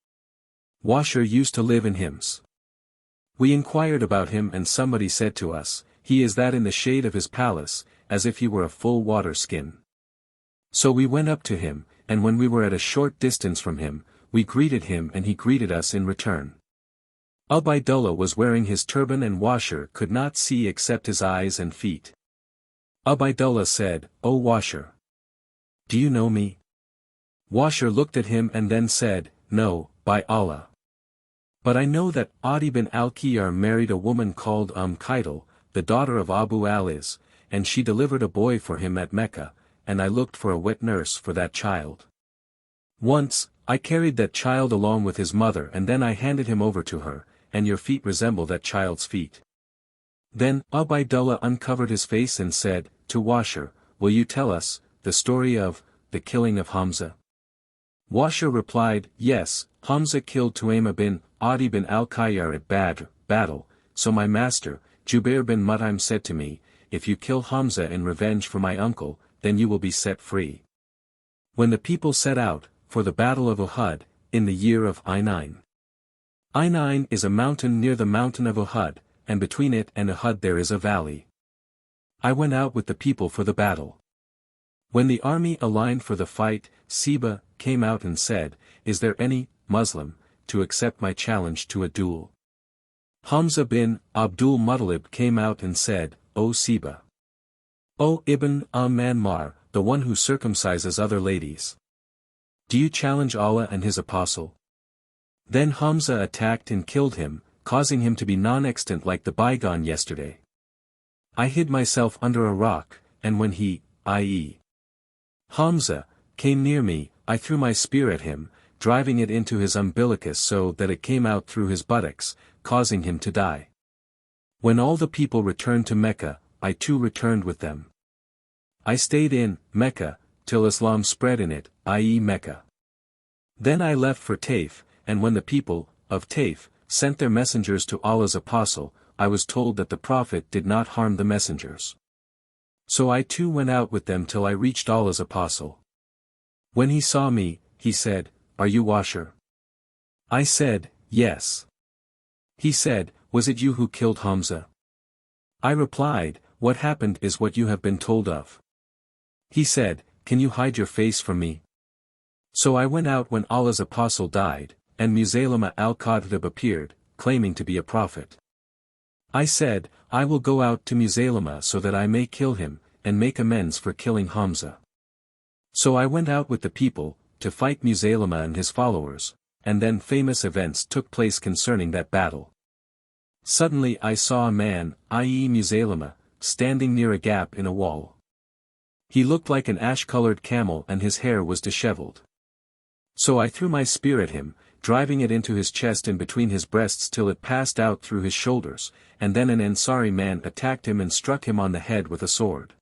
Washer used to live in Hims. We inquired about him and somebody said to us, "He is that in the shade of his palace, as if he were a full water skin." So we went up to him, and when we were at a short distance from him, we greeted him and he greeted us in return. Ubaydullah was wearing his turban and Washer could not see except his eyes and feet. Ubaydullah said, "O Washer! Do you know me?" Washer looked at him and then said, "No, by Allah. But I know that Adi bin al-Khayyar married a woman called Kaital, the daughter of Abu Al-Is, and she delivered a boy for him at Mecca, and I looked for a wet nurse for that child. Once, I carried that child along with his mother and then I handed him over to her, and your feet resemble that child's feet." Then Ubaydullah uncovered his face and said, to Washer, "Will you tell us, the story of, the killing of Hamza?" Washer replied, "Yes, Hamza killed Tuaima bin Adi bin al-Khayyar at Badr, battle, so my master, Jubair bin Mut'im said to me, if you kill Hamza in revenge for my uncle, then you will be set free." When the people set out, for the battle of Uhud, in the year of I9. I9 is a mountain near the mountain of Uhud, and between it and Uhud there is a valley. I went out with the people for the battle. When the army aligned for the fight, Seba came out and said, "Is there any Muslim to accept my challenge to a duel?" Hamza bin Abdul Muttalib came out and said, "O Seba! O Ibn Manmar, the one who circumcises other ladies! Do you challenge Allah and his apostle?" Then Hamza attacked and killed him, causing him to be non-extant like the bygone yesterday. I hid myself under a rock, and when he, i.e. Hamza, came near me, I threw my spear at him, driving it into his umbilicus so that it came out through his buttocks, causing him to die. When all the people returned to Mecca, I too returned with them. I stayed in Mecca, till Islam spread in it, i.e. Mecca. Then I left for Taif, and when the people of Taif sent their messengers to Allah's apostle, I was told that the Prophet did not harm the messengers. So I too went out with them till I reached Allah's apostle. When he saw me, he said, "Are you washer?" I said, "Yes." He said, "Was it you who killed Hamza?" I replied, "What happened is what you have been told of." He said, "Can you hide your face from me?" So I went out when Allah's apostle died, and Musaylama al-Kadhib appeared, claiming to be a prophet. I said, "I will go out to Musaylama so that I may kill him, and make amends for killing Hamza." So I went out with the people, to fight Musaylama and his followers, and then famous events took place concerning that battle. Suddenly I saw a man, i.e. Musaylama, standing near a gap in a wall. He looked like an ash-colored camel and his hair was disheveled. So I threw my spear at him, driving it into his chest and between his breasts till it passed out through his shoulders, and then an Ansari man attacked him and struck him on the head with a sword.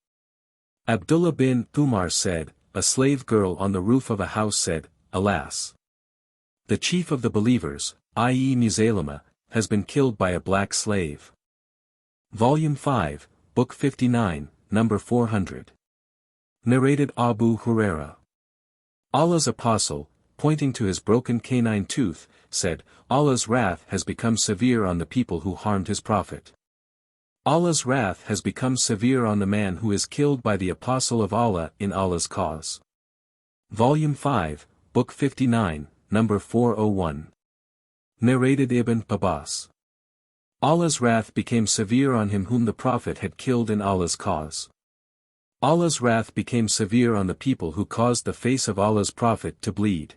Abdullah bin Umar said, a slave girl on the roof of a house said, "Alas! The chief of the believers, i.e. Musaylama, has been killed by a black slave." Volume 5, Book 59, number 400. Narrated Abu Huraira. Allah's apostle, pointing to his broken canine tooth, said, "Allah's wrath has become severe on the people who harmed his prophet. Allah's wrath has become severe on the man who is killed by the apostle of Allah in Allah's cause." Volume 5, Book 59, number 401. Narrated Ibn Abbas. Allah's wrath became severe on him whom the prophet had killed in Allah's cause. Allah's wrath became severe on the people who caused the face of Allah's prophet to bleed.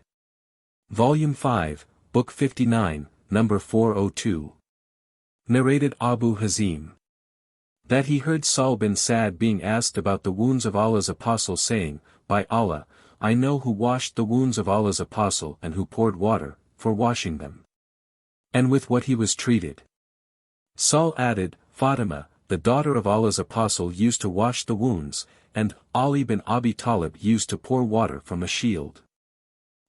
Volume 5, Book 59, number 402. Narrated Abu Hazim. That he heard Sahl bin Sa'd being asked about the wounds of Allah's apostle saying, "By Allah, I know who washed the wounds of Allah's apostle and who poured water, for washing them. And with what he was treated." Sahl added, "Fatima, the daughter of Allah's apostle used to wash the wounds, and Ali bin Abi Talib used to pour water from a shield.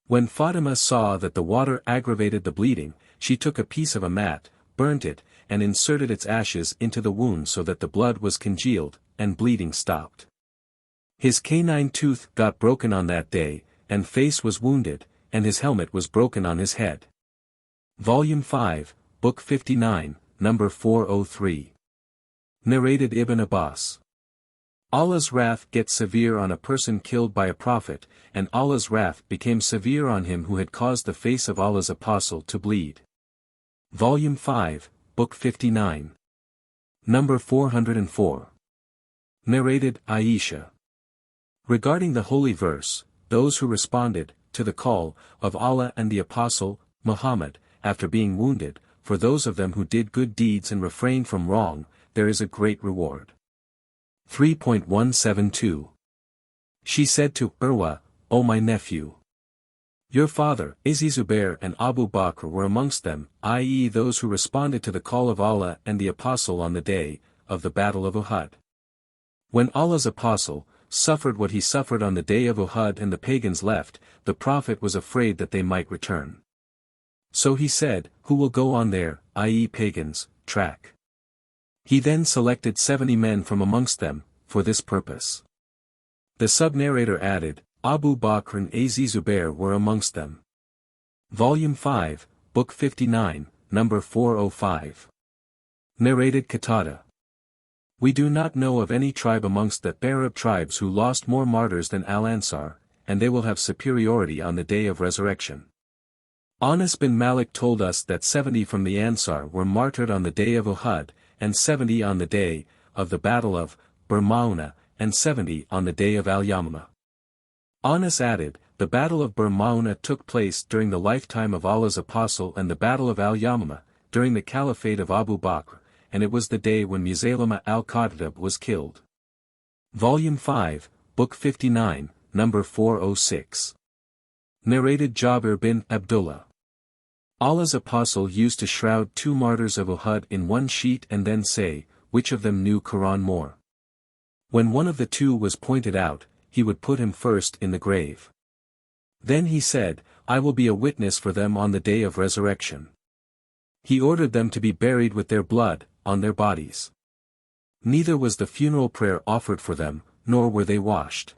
When Fatima saw that the water aggravated the bleeding, she took a piece of a mat, burnt it, and inserted its ashes into the wound so that the blood was congealed, and bleeding stopped. His canine tooth got broken on that day, and face was wounded, and his helmet was broken on his head." Volume 5, Book 59, number 403. Narrated Ibn Abbas. Allah's wrath gets severe on a person killed by a prophet, and Allah's wrath became severe on him who had caused the face of Allah's apostle to bleed. Volume 5, Book 59. Number 404. Narrated Aisha. Regarding the holy verse, those who responded to the call of Allah and the Apostle, Muhammad, after being wounded, for those of them who did good deeds and refrained from wrong, there is a great reward. 3.172. She said to Urwa, "O my nephew, your father, Zubair and Abu Bakr were amongst them, i.e. those who responded to the call of Allah and the Apostle on the day of the Battle of Uhud. When Allah's Apostle suffered what he suffered on the day of Uhud and the pagans left, the Prophet was afraid that they might return. So he said, 'Who will go on their, i.e. pagans, track?' He then selected 70 men from amongst them, for this purpose." The sub-narrator added, "Abu Bakr and Zubair were amongst them." Volume 5, Book 59, number 405. Narrated Qatada. We do not know of any tribe amongst the Arab tribes who lost more martyrs than Al-Ansar, and they will have superiority on the day of resurrection. Anas bin Malik told us that 70 from the Ansar were martyred on the day of Uhud, and 70 on the day of the Battle of Bir-Mauna, and 70 on the day of Al-Yamamah. Anas added, "The Battle of Bir-Mauna took place during the lifetime of Allah's Apostle and the Battle of Al-Yamamah, during the Caliphate of Abu Bakr, and it was the day when Musaylama al-Kadhib was killed." Volume 5, Book 59, number 406. Narrated Jabir bin Abdullah. Allah's Apostle used to shroud 2 martyrs of Uhud in one sheet and then say, which of them knew Qur'an more. When one of the 2 was pointed out, he would put him first in the grave. Then he said, I will be a witness for them on the day of resurrection. He ordered them to be buried with their blood, on their bodies. Neither was the funeral prayer offered for them, nor were they washed.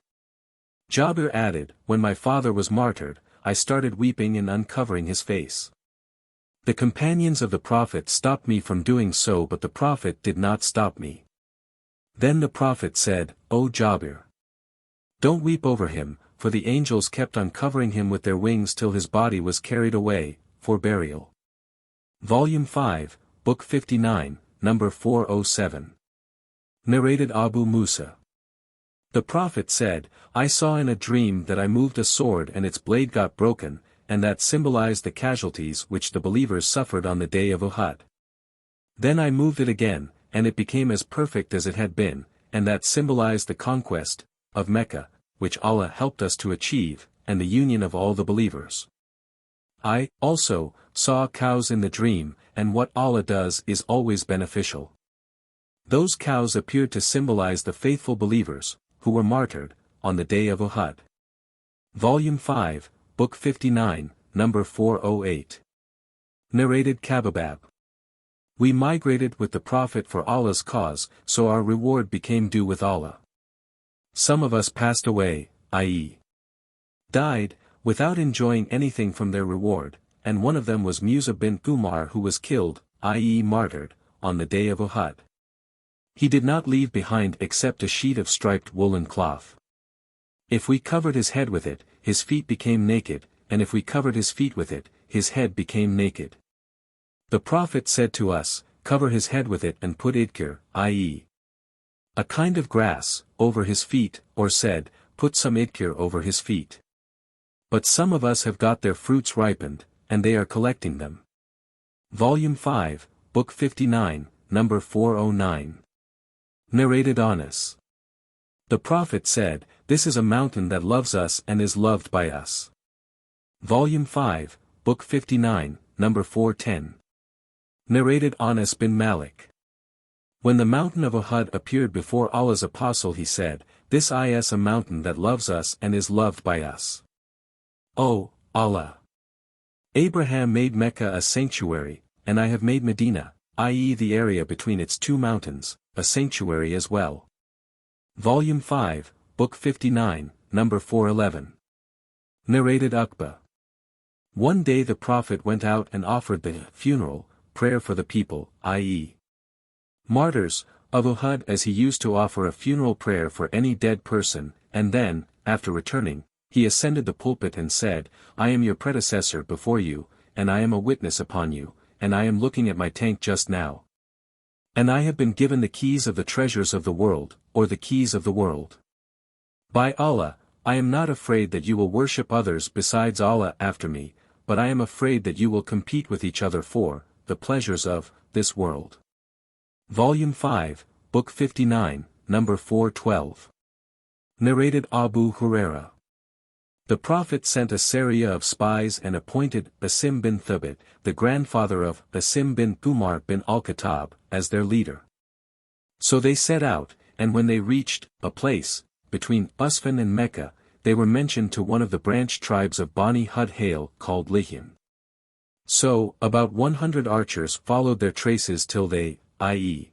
Jabir added, when my father was martyred, I started weeping and uncovering his face. The companions of the Prophet stopped me from doing so, but the Prophet did not stop me. Then the Prophet said, O Jabir, don't weep over him, for the angels kept on covering him with their wings till his body was carried away, for burial. Volume 5, Book 59, number 407. Narrated Abu Musa. The Prophet said, I saw in a dream that I moved a sword and its blade got broken, and that symbolized the casualties which the believers suffered on the day of Uhud. Then I moved it again, and it became as perfect as it had been, and that symbolized the conquest of Mecca, which Allah helped us to achieve, and the union of all the believers. I, also, saw cows in the dream, and what Allah does is always beneficial. Those cows appeared to symbolize the faithful believers, who were martyred, on the day of Uhud. Volume 5, Book 59, number 408. Narrated Kababab. We migrated with the Prophet for Allah's cause, so our reward became due with Allah. Some of us passed away, i.e., died, without enjoying anything from their reward, and one of them was Musa bint Umar, who was killed, i.e. martyred, on the day of Uhud. He did not leave behind except a sheet of striped woolen cloth. If we covered his head with it, his feet became naked, and if we covered his feet with it, his head became naked. The Prophet said to us, cover his head with it and put idkir, i.e., a kind of grass, over his feet, or said, put some idkir over his feet. But some of us have got their fruits ripened, and they are collecting them. Volume 5, Book 59, number 409. Narrated Anas. The Prophet said, this is a mountain that loves us and is loved by us. Volume 5, Book 59, number 410. Narrated Anas bin Malik. When the mountain of Uhud appeared before Allah's apostle, he said, this is a mountain that loves us and is loved by us. O Allah! Abraham made Mecca a sanctuary, and I have made Medina, i.e. the area between its two mountains, a sanctuary as well. Volume 5, Book 59, number 411. Narrated Uqba. One day the Prophet went out and offered the funeral prayer for the people, i.e. martyrs, of Uhud, as he used to offer a funeral prayer for any dead person, and then, after returning, he ascended the pulpit and said, I am your predecessor before you, and I am a witness upon you, and I am looking at my tank just now. And I have been given the keys of the treasures of the world, or the keys of the world. By Allah, I am not afraid that you will worship others besides Allah after me, but I am afraid that you will compete with each other for the pleasures of this world. Volume 5, Book 59, number 412. Narrated Abu Huraira. The Prophet sent a Sariyah of spies and appointed Asim bin Thabit, the grandfather of Asim bin Umar bin al-Khattab, as their leader. So they set out, and when they reached a place between Usfan and Mecca, they were mentioned to one of the branch tribes of Bani Hudhayl called Lihyan. So, about 100 archers followed their traces till they, i.e.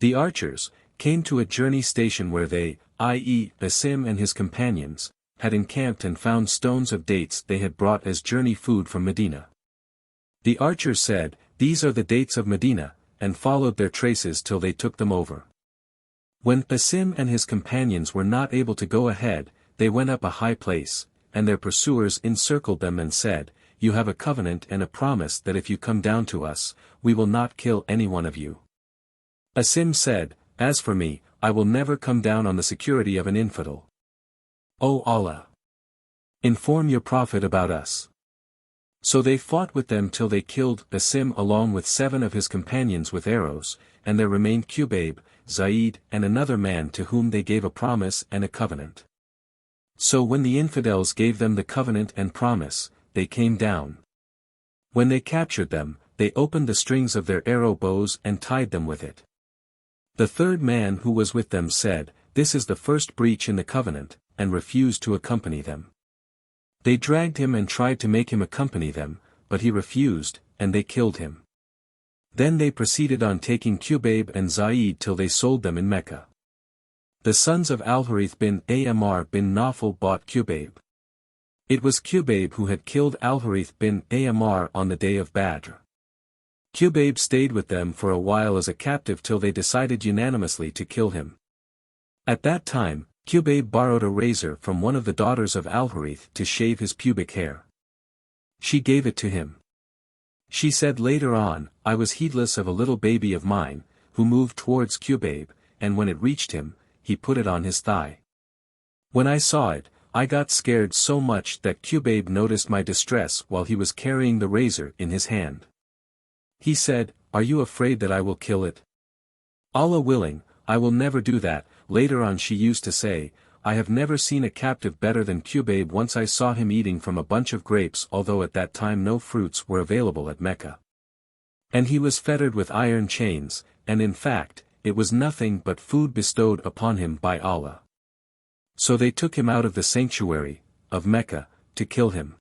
the archers, came to a journey station where they, i.e. Asim and his companions, had encamped and found stones of dates they had brought as journey food from Medina. The archers said, these are the dates of Medina, and followed their traces till they took them over. When Asim and his companions were not able to go ahead, they went up a high place, and their pursuers encircled them and said, you have a covenant and a promise that if you come down to us, we will not kill any one of you. Asim said, as for me, I will never come down on the security of an infidel. O Allah! Inform your Prophet about us. So they fought with them till they killed Asim along with 7 of his companions with arrows, and there remained Qubayb, Zaid and another man to whom they gave a promise and a covenant. So when the infidels gave them the covenant and promise, they came down. When they captured them, they opened the strings of their arrow bows and tied them with it. The third man who was with them said, this is the first breach in the covenant, and refused to accompany them. They dragged him and tried to make him accompany them, but he refused, and they killed him. Then they proceeded on taking Qubayb and Zaid till they sold them in Mecca. The sons of Al-Harith bin Amr bin Nawfal bought Qubayb. It was Qubayb who had killed Al-Harith bin Amr on the day of Badr. Qubayb stayed with them for a while as a captive till they decided unanimously to kill him. At that time, Qubayb borrowed a razor from one of the daughters of Al-Harith to shave his pubic hair. She gave it to him. She said later on, I was heedless of a little baby of mine, who moved towards Qubayb, and when it reached him, he put it on his thigh. When I saw it, I got scared so much that Qubayb noticed my distress while he was carrying the razor in his hand. He said, Are you afraid that I will kill it? Allah willing, I will never do that. Later on she used to say, I have never seen a captive better than Qubayb. Once I saw him eating from a bunch of grapes, although at that time no fruits were available at Mecca. And he was fettered with iron chains, and in fact, it was nothing but food bestowed upon him by Allah. So they took him out of the sanctuary, of Mecca, to kill him.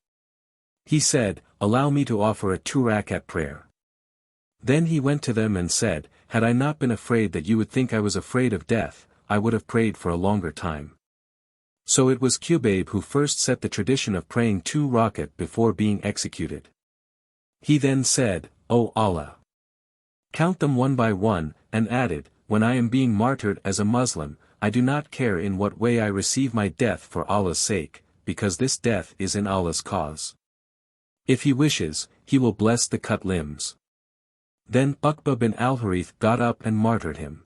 He said, Allow me to offer a 2-rakat prayer. Then he went to them and said, Had I not been afraid that you would think I was afraid of death, I would have prayed for a longer time. So it was Qubayb who first set the tradition of praying 2 rakat before being executed. He then said, O Allah! Count them one by one, and added, When I am being martyred as a Muslim, I do not care in what way I receive my death for Allah's sake, because this death is in Allah's cause. If He wishes, He will bless the cut limbs. Then Uqba bin al-Harith got up and martyred him.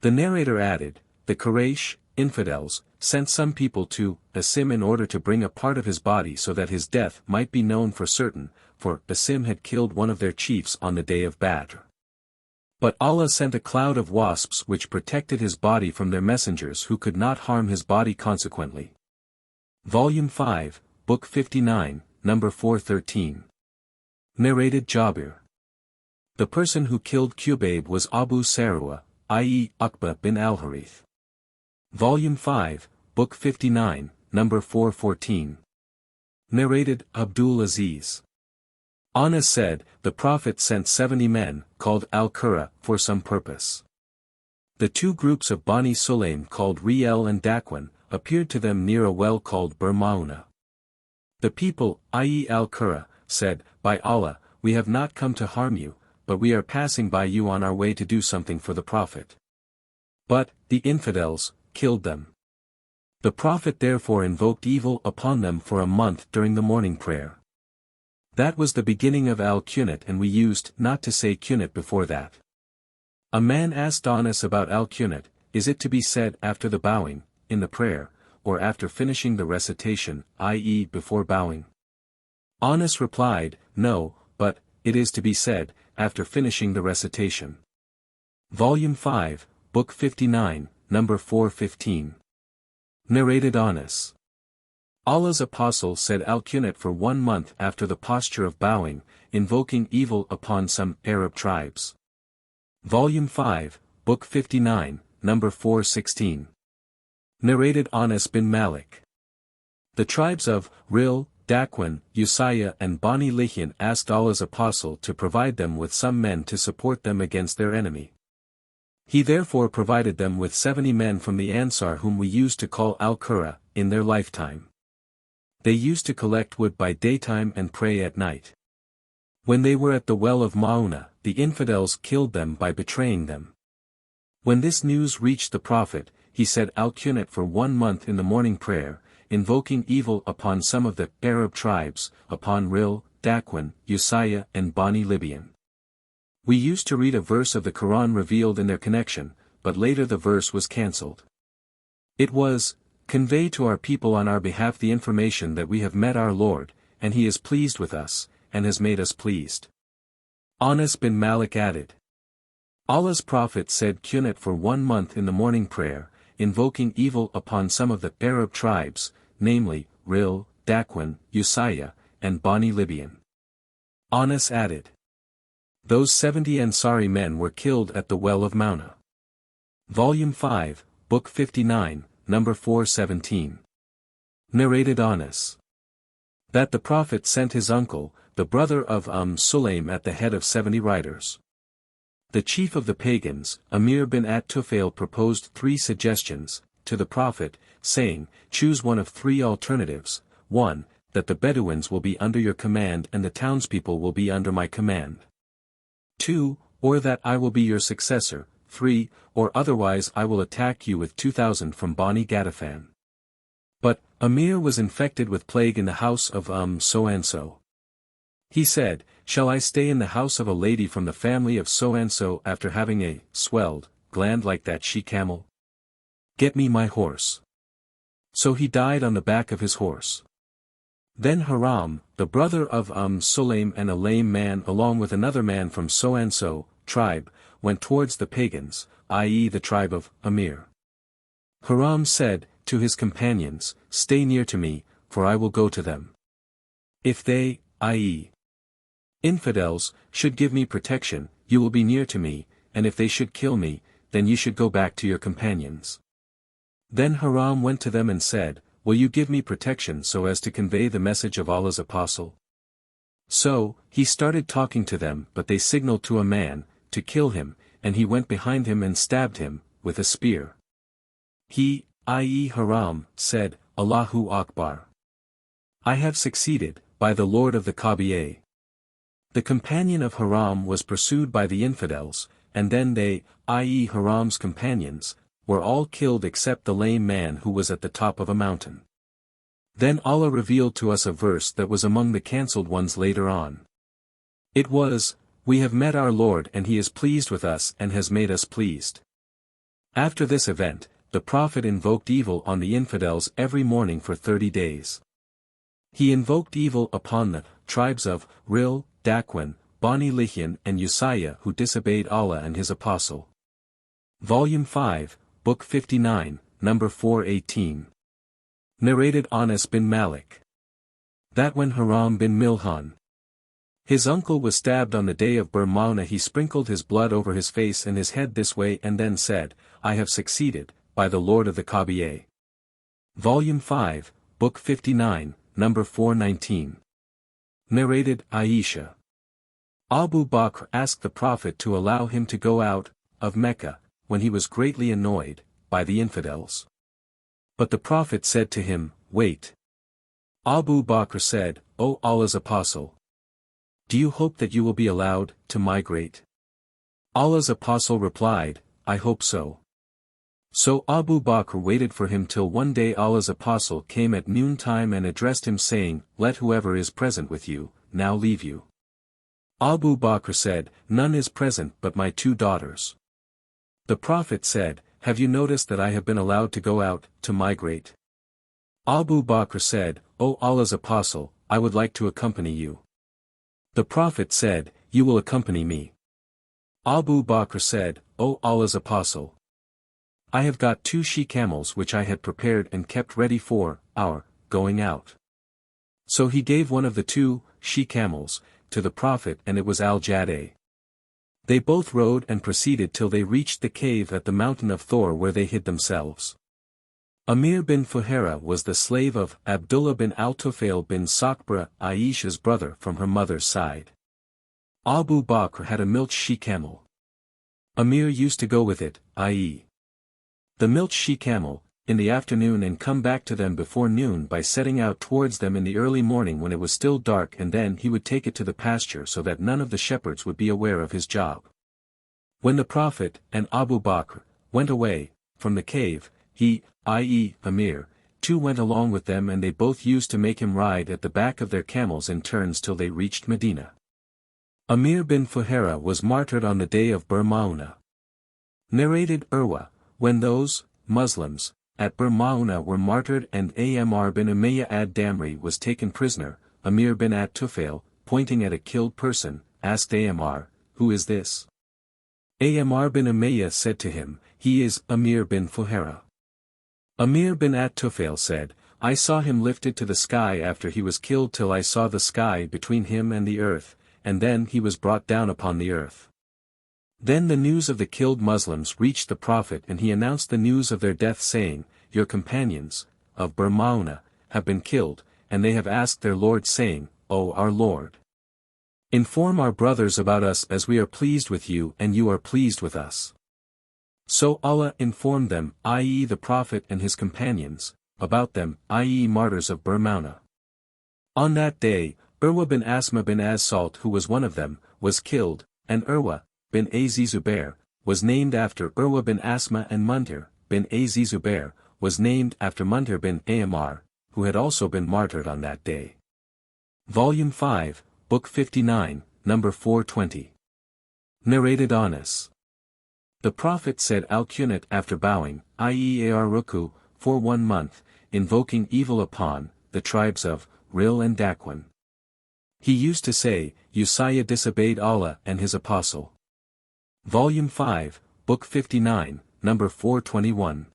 The narrator added, The Quraysh, infidels, sent some people to Asim in order to bring a part of his body so that his death might be known for certain, for Asim had killed one of their chiefs on the day of Badr. But Allah sent a cloud of wasps which protected his body from their messengers who could not harm his body consequently. Volume 5, Book 59, number 413. Narrated Jabir. The person who killed Qubayb was Abu Sarwa, i.e. Uqba bin al-Harith. Volume 5, Book 59, number 414. Narrated Abdul Aziz. Anas said, the Prophet sent 70 men, called al-Qurra, for some purpose. The 2 groups of Bani Sulaim called Riel and Dakwan, appeared to them near a well called Bir Mauna. The people, i.e. al-Qurra, said, By Allah, we have not come to harm you, but we are passing by you on our way to do something for the Prophet. But, the infidels, killed them. The Prophet therefore invoked evil upon them for a month during the morning prayer. That was the beginning of al-Qunut, and we used not to say Qunut before that. A man asked Anas about al-Qunut, is it to be said after the bowing, in the prayer, or after finishing the recitation, i.e. before bowing? Anas replied, No, but, it is to be said, after finishing the recitation. Volume 5, Book 59, number 415. Narrated Anas. Allah's Apostle said al-Qunut for 1 month after the posture of bowing, invoking evil upon some Arab tribes. Volume 5, Book 59, number 416. Narrated Anas bin Malik. The tribes of Ril, Dakwan, Usayya and Bani Lihyan asked Allah's Apostle to provide them with some men to support them against their enemy. He therefore provided them with 70 men from the Ansar whom we used to call al-Qurra, in their lifetime. They used to collect wood by daytime and pray at night. When they were at the well of Mauna, the infidels killed them by betraying them. When this news reached the Prophet, he said al-Qunut for 1 month in the morning prayer, invoking evil upon some of the Arab tribes, upon Ril, Dakwan, Usayya and Bani Libyan. We used to read a verse of the Qur'an revealed in their connection, but later the verse was cancelled. It was, Convey to our people on our behalf the information that we have met our Lord, and He is pleased with us, and has made us pleased. Anas bin Malik added. Allah's Prophet said Qunut for 1 month in the morning prayer, invoking evil upon some of the Arab tribes, namely, Ril, Dakwan, Usayya, and Bani Libyan. Anas added. Those 70 Ansari men were killed at the well of Mauna. Volume 5, Book 59, number 417. Narrated Anas. That the Prophet sent his uncle, the brother of Sulaim at the head of 70 riders. The chief of the pagans, Amir bin at-Tufail proposed 3 suggestions, to the Prophet, saying, choose one of 3 alternatives: 1, that the Bedouins will be under your command and the townspeople will be under my command. 2, or that I will be your successor. 3, or otherwise I will attack you with 2,000 from Bani Gaddafan. But, Amir was infected with plague in the house of so-and-so. He said, shall I stay in the house of a lady from the family of so-and-so after having a swelled gland like that she-camel? Get me my horse. So he died on the back of his horse. Then Haram, the brother of Sulaim and a lame man along with another man from so-and-so tribe, went towards the pagans, i.e. the tribe of Amir. Haram said to his companions, stay near to me, for I will go to them. If they, i.e. infidels, should give me protection, you will be near to me, and if they should kill me, then you should go back to your companions. Then Haram went to them and said, will you give me protection so as to convey the message of Allah's apostle? So, he started talking to them, but they signaled to a man, to kill him, and he went behind him and stabbed him, with a spear. He, i.e. Haram, said, Allahu Akbar. I have succeeded, by the Lord of the Kaaba. The companion of Haram was pursued by the infidels, and then they, i.e. Haram's companions, were all killed except the lame man who was at the top of a mountain. Then Allah revealed to us a verse that was among the cancelled ones later on. It was, we have met our Lord and He is pleased with us and has made us pleased. After this event, the Prophet invoked evil on the infidels every morning for 30 days. He invoked evil upon the tribes of Ril, Dakwan, Bani Lihyan and Usayya who disobeyed Allah and His Apostle. Volume 5, Book 59, Number 418. Narrated Anas bin Malik. That when Haram bin Milhan, his uncle was stabbed on the day of Mauna, he sprinkled his blood over his face and his head this way and then said, I have succeeded, by the Lord of the Kaaba. Volume 5, Book 59, Number 419. Narrated Aisha. Abu Bakr asked the Prophet to allow him to go out of Mecca, when he was greatly annoyed by the infidels. But the Prophet said to him, wait. Abu Bakr said, O Allah's Apostle, do you hope that you will be allowed to migrate? Allah's Apostle replied, I hope so. So Abu Bakr waited for him till one day Allah's Apostle came at noontime and addressed him saying, let whoever is present with you, now leave you. Abu Bakr said, none is present but my 2 daughters. The Prophet said, have you noticed that I have been allowed to go out, to migrate? Abu Bakr said, O Allah's Apostle, I would like to accompany you. The Prophet said, you will accompany me. Abu Bakr said, O Allah's Apostle, I have got 2 she-camels which I had prepared and kept ready for our going out. So he gave one of the 2 she-camels to the Prophet and it was al-Jadeh. They both rode and proceeded till they reached the cave at the mountain of Thor where they hid themselves. Amir bin Fuhaira was the slave of Abdullah bin al-Tufail bin Sakbra, Aisha's brother from her mother's side. Abu Bakr had a milch she-camel. Amir used to go with it, i.e. the milch she-camel, in the afternoon and come back to them before noon by setting out towards them in the early morning when it was still dark, and then he would take it to the pasture so that none of the shepherds would be aware of his job. When the Prophet and Abu Bakr went away from the cave, he, i.e. Amir, too went along with them, and they both used to make him ride at the back of their camels in turns till they reached Medina. Amir bin Fuhaira was martyred on the day of Mauna. Narrated Urwa, when those Muslims at Mauna were martyred and Amr bin Umayyah ad-Damri was taken prisoner, Amir bin at-Tufail, pointing at a killed person, asked Amr, who is this? Amr bin Umayyah said to him, he is Amir bin Fuhaira. Amir bin at-Tufail said, I saw him lifted to the sky after he was killed till I saw the sky between him and the earth, and then he was brought down upon the earth. Then the news of the killed Muslims reached the Prophet and he announced the news of their death saying, your companions, of Mauna, have been killed, and they have asked their Lord saying, O our Lord, inform our brothers about us as we are pleased with you and you are pleased with us. So Allah informed them, i.e. the Prophet and his companions, about them, i.e. martyrs of Burmauna. On that day, Urwa bin Asma bin Az-Salt, who was one of them, was killed, and Urwa bin Az-Zubair was named after Urwa bin Asma, and Muntir bin Az-Zubair was named after Muntir bin Ammar, who had also been martyred on that day. Volume 5, Book 59, number 420. Narrated Anas. The Prophet said al-Qunut after bowing, i.e. ar ruku, for 1 month, invoking evil upon the tribes of Ril and Dakwan. He used to say, Usayya disobeyed Allah and his apostle. Volume 5, Book 59, number 421.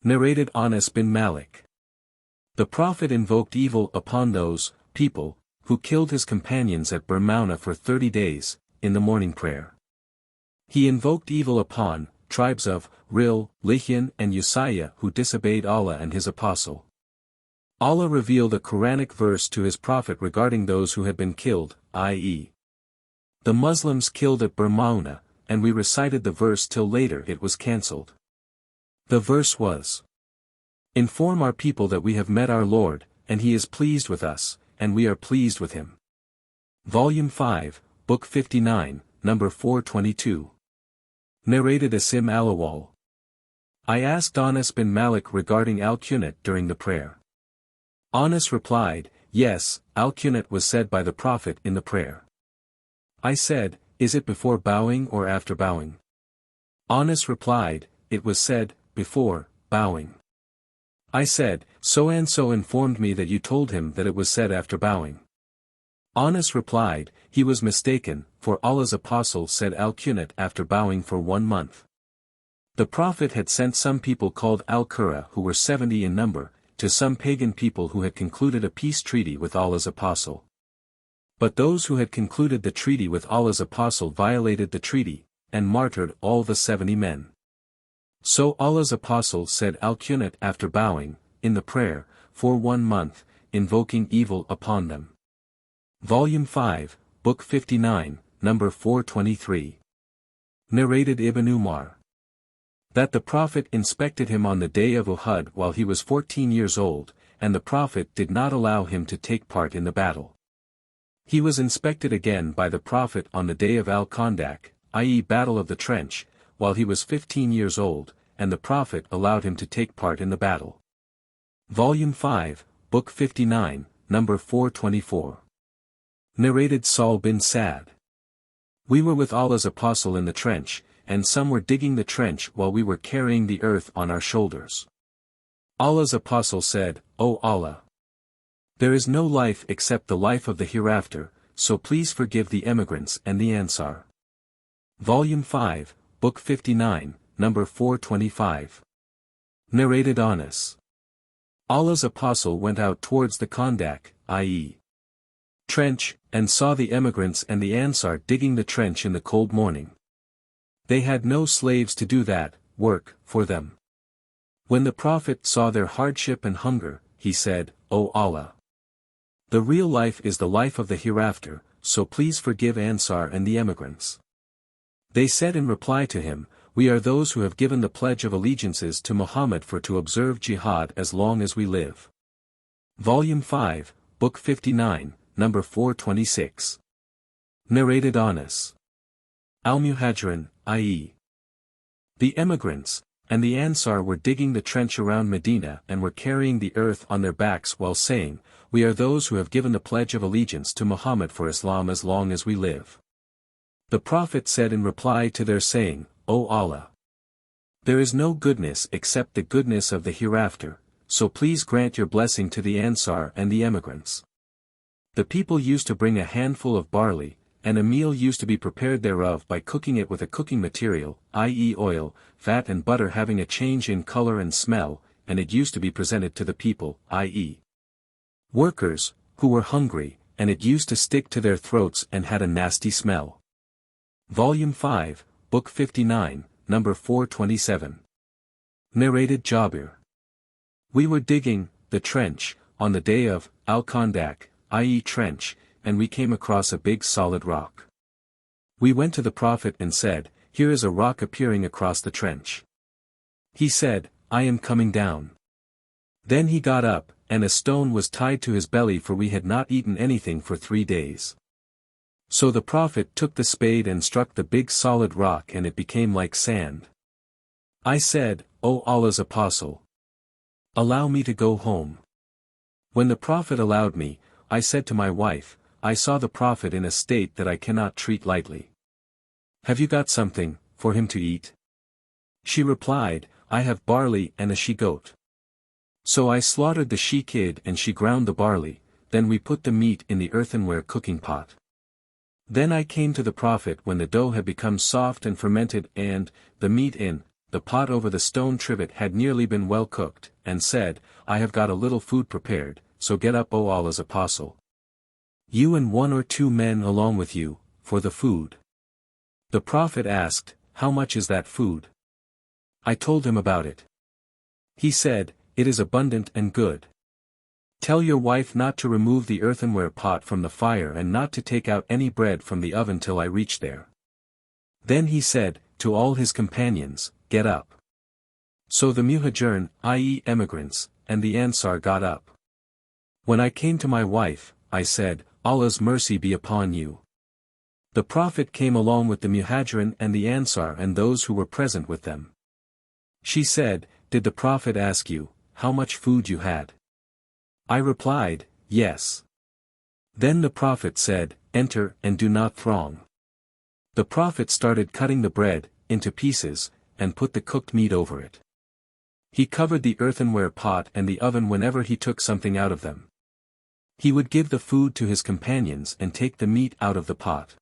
Narrated Anas bin Malik. The Prophet invoked evil upon those people who killed his companions at Burmauna for 30 days, in the morning prayer. He invoked evil upon tribes of Ril, Lihyan and Usayya who disobeyed Allah and his apostle. Allah revealed a Quranic verse to his Prophet regarding those who had been killed, i.e. the Muslims killed at Burmauna, and we recited the verse till later it was cancelled. The verse was, inform our people that we have met our Lord, and he is pleased with us, and we are pleased with him. Volume 5, Book 59, number 422. Narrated Asim Alawal. I asked Anas bin Malik regarding al-Qunut during the prayer. Anas replied, yes, al-Qunut was said by the Prophet in the prayer. I said, is it before bowing or after bowing? Anas replied, it was said, before bowing. I said, so-and-so informed me that you told him that it was said after bowing. Anas replied, he was mistaken, for Allah's apostle said al-Qunut after bowing for 1 month. The Prophet had sent some people called al-Qurra who were 70 in number, to some pagan people who had concluded a peace treaty with Allah's apostle. But those who had concluded the treaty with Allah's apostle violated the treaty, and martyred all the 70 men. So Allah's apostle said al-Qunut after bowing, in the prayer, for 1 month, invoking evil upon them. Volume 5, Book 59, number 423. Narrated Ibn Umar. That the Prophet inspected him on the day of Uhud while he was 14 years old, and the Prophet did not allow him to take part in the battle. He was inspected again by the Prophet on the day of al-Khandak, i.e. Battle of the Trench, while he was 15 years old, and the Prophet allowed him to take part in the battle. Volume 5, Book 59, number 424. Narrated Sahl bin Sa'd. We were with Allah's apostle in the trench, and some were digging the trench while we were carrying the earth on our shoulders. Allah's apostle said, O Allah! There is no life except the life of the hereafter, so please forgive the emigrants and the Ansar. Volume 5, Book 59, number 425. Narrated Anas. Allah's apostle went out towards the Khandak, i.e. trench, and saw the emigrants and the Ansar digging the trench in the cold morning. They had no slaves to do that work for them. When the Prophet saw their hardship and hunger, he said, O Allah! The real life is the life of the hereafter, so please forgive Ansar and the emigrants. They said in reply to him, we are those who have given the pledge of allegiances to Muhammad for to observe jihad as long as we live. Volume 5, Book 59, number 426. Narrated Anas. Al-Muhajirin, i.e. the emigrants, and the Ansar were digging the trench around Medina and were carrying the earth on their backs while saying, we are those who have given the pledge of allegiance to Muhammad for Islam as long as we live. The Prophet said in reply to their saying, O Allah! There is no goodness except the goodness of the hereafter, so please grant your blessing to the Ansar and the emigrants. The people used to bring a handful of barley, and a meal used to be prepared thereof by cooking it with a cooking material, i.e. oil, fat and butter having a change in color and smell, and it used to be presented to the people, i.e. workers, who were hungry, and it used to stick to their throats and had a nasty smell. Volume 5, Book 59, number 427. Narrated Jabir. We were digging the trench on the day of al-Qadr, i.e. trench, and we came across a big solid rock. We went to the Prophet and said, "Here is a rock appearing across the trench." He said, "I am coming down." Then he got up, and a stone was tied to his belly, for we had not eaten anything for 3 days. So the Prophet took the spade and struck the big solid rock, and it became like sand. I said, "O Allah's Apostle, allow me to go home." When the Prophet allowed me, I said to my wife, "I saw the Prophet in a state that I cannot treat lightly. Have you got something for him to eat?" She replied, "I have barley and a she-goat." So I slaughtered the she-kid and she ground the barley, then we put the meat in the earthenware cooking pot. Then I came to the Prophet when the dough had become soft and fermented and, the meat in, the pot over the stone trivet had nearly been well cooked, and said, "I have got a little food prepared, so get up, O Allah's Apostle. You and 1 or 2 men along with you, for the food." The Prophet asked, "How much is that food?" I told him about it. He said, "It is abundant and good. Tell your wife not to remove the earthenware pot from the fire and not to take out any bread from the oven till I reach there." Then he said, to all his companions, "Get up." So the Muhajirin, i.e. emigrants, and the Ansar got up. When I came to my wife, I said, "Allah's mercy be upon you." The Prophet came along with the Muhajirin and the Ansar and those who were present with them. She said, "Did the Prophet ask you, how much food you had?" I replied, "Yes." Then the Prophet said, "Enter and do not throng." The Prophet started cutting the bread into pieces, and put the cooked meat over it. He covered the earthenware pot and the oven whenever he took something out of them. He would give the food to his companions and take the meat out of the pot.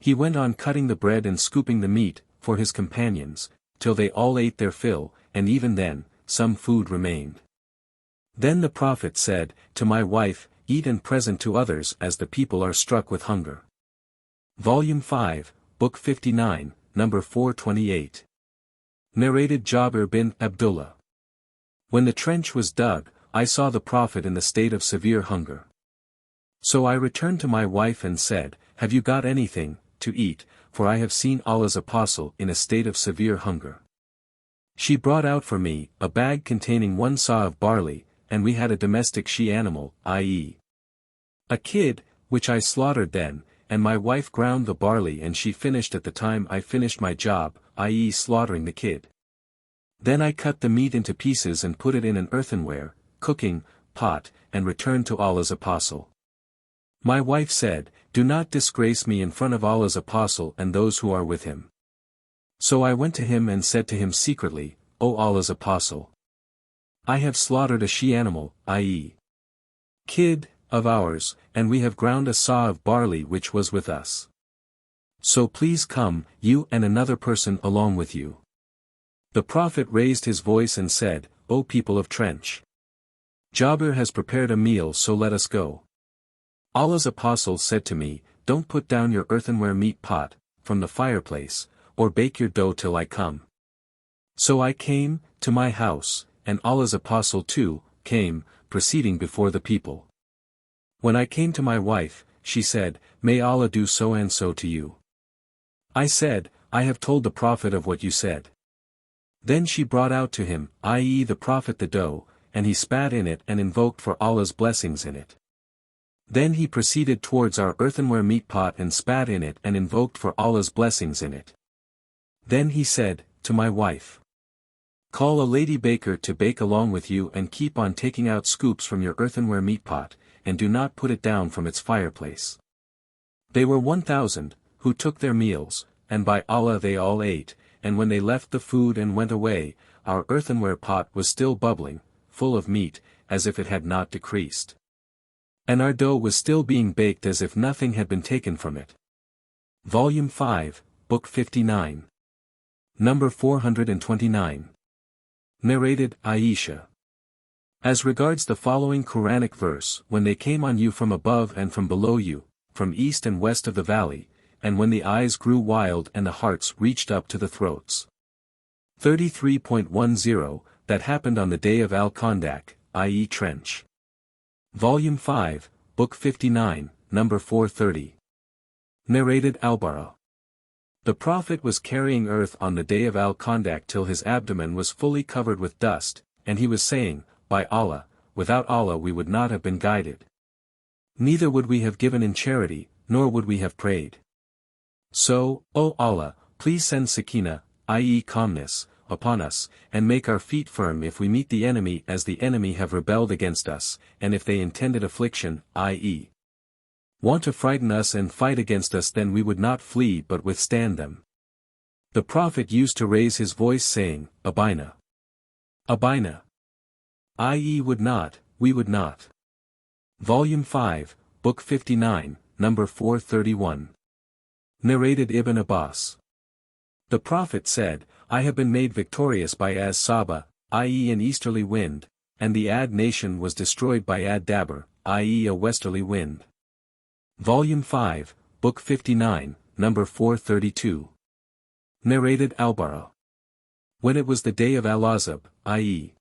He went on cutting the bread and scooping the meat, for his companions, till they all ate their fill, and even then, some food remained. Then the Prophet said, to my wife, "Eat and present to others as the people are struck with hunger." Volume 5, Book 59, number 428. Narrated Jabir bin Abdullah. When the trench was dug, I saw the Prophet in the state of severe hunger. So I returned to my wife and said, "Have you got anything to eat, for I have seen Allah's Apostle in a state of severe hunger." She brought out for me a bag containing 1 saw of barley, and we had a domestic she-animal, i.e. a kid, which I slaughtered then, and my wife ground the barley and she finished at the time I finished my job, i.e. slaughtering the kid. Then I cut the meat into pieces and put it in an earthenware, cooking, pot, and returned to Allah's Apostle. My wife said, "Do not disgrace me in front of Allah's Apostle and those who are with him." So I went to him and said to him secretly, "O Allah's Apostle, I have slaughtered a she-animal, i.e. kid, of ours, and we have ground a saw of barley which was with us. So please come, you and another person along with you." The Prophet raised his voice and said, "O people of trench, Jabir has prepared a meal, so let us go." Allah's Apostle said to me, "Don't put down your earthenware meat pot, from the fireplace, or bake your dough till I come." So I came, to my house, and Allah's Apostle too, came, proceeding before the people. When I came to my wife, she said, "May Allah do so and so to you." I said, "I have told the Prophet of what you said." Then she brought out to him, i.e. the Prophet, the dough, and he spat in it and invoked for Allah's blessings in it. Then he proceeded towards our earthenware meat pot and spat in it and invoked for Allah's blessings in it. Then he said, to my wife, "Call a lady baker to bake along with you and keep on taking out scoops from your earthenware meat pot, and do not put it down from its fireplace." They were 1,000, who took their meals, and by Allah they all ate, and when they left the food and went away, our earthenware pot was still bubbling, full of meat, as if it had not decreased. And our dough was still being baked as if nothing had been taken from it. Volume 5, Book 59. Number 429. Narrated Aisha. As regards the following Quranic verse, when they came on you from above and from below you, from east and west of the valley, and when the eyes grew wild and the hearts reached up to the throats. 33.10, that happened on the day of al-Qadr, i.e. trench. Volume 5, Book 59, number 430. Narrated al-Bara. The Prophet was carrying earth on the day of al-Qadr till his abdomen was fully covered with dust, and he was saying, By Allah, without Allah we would not have been guided. Neither would we have given in charity, nor would we have prayed. So, O Allah, please send sakina, i.e. calmness, upon us, and make our feet firm if we meet the enemy as the enemy have rebelled against us, and if they intended affliction, i.e. want to frighten us and fight against us, then we would not flee but withstand them. The Prophet used to raise his voice saying, Abina. Abina. I.e. would not, we would not. Volume 5, Book 59, number 431. Narrated Ibn Abbas. The Prophet said, I have been made victorious by As-Saba, i.e. an easterly wind, and the Ad nation was destroyed by Ad-Dabr, i.e. a westerly wind. Volume 5, Book 59, number 432. Narrated al-Bara. When it was the day of Al-Azab, i.e.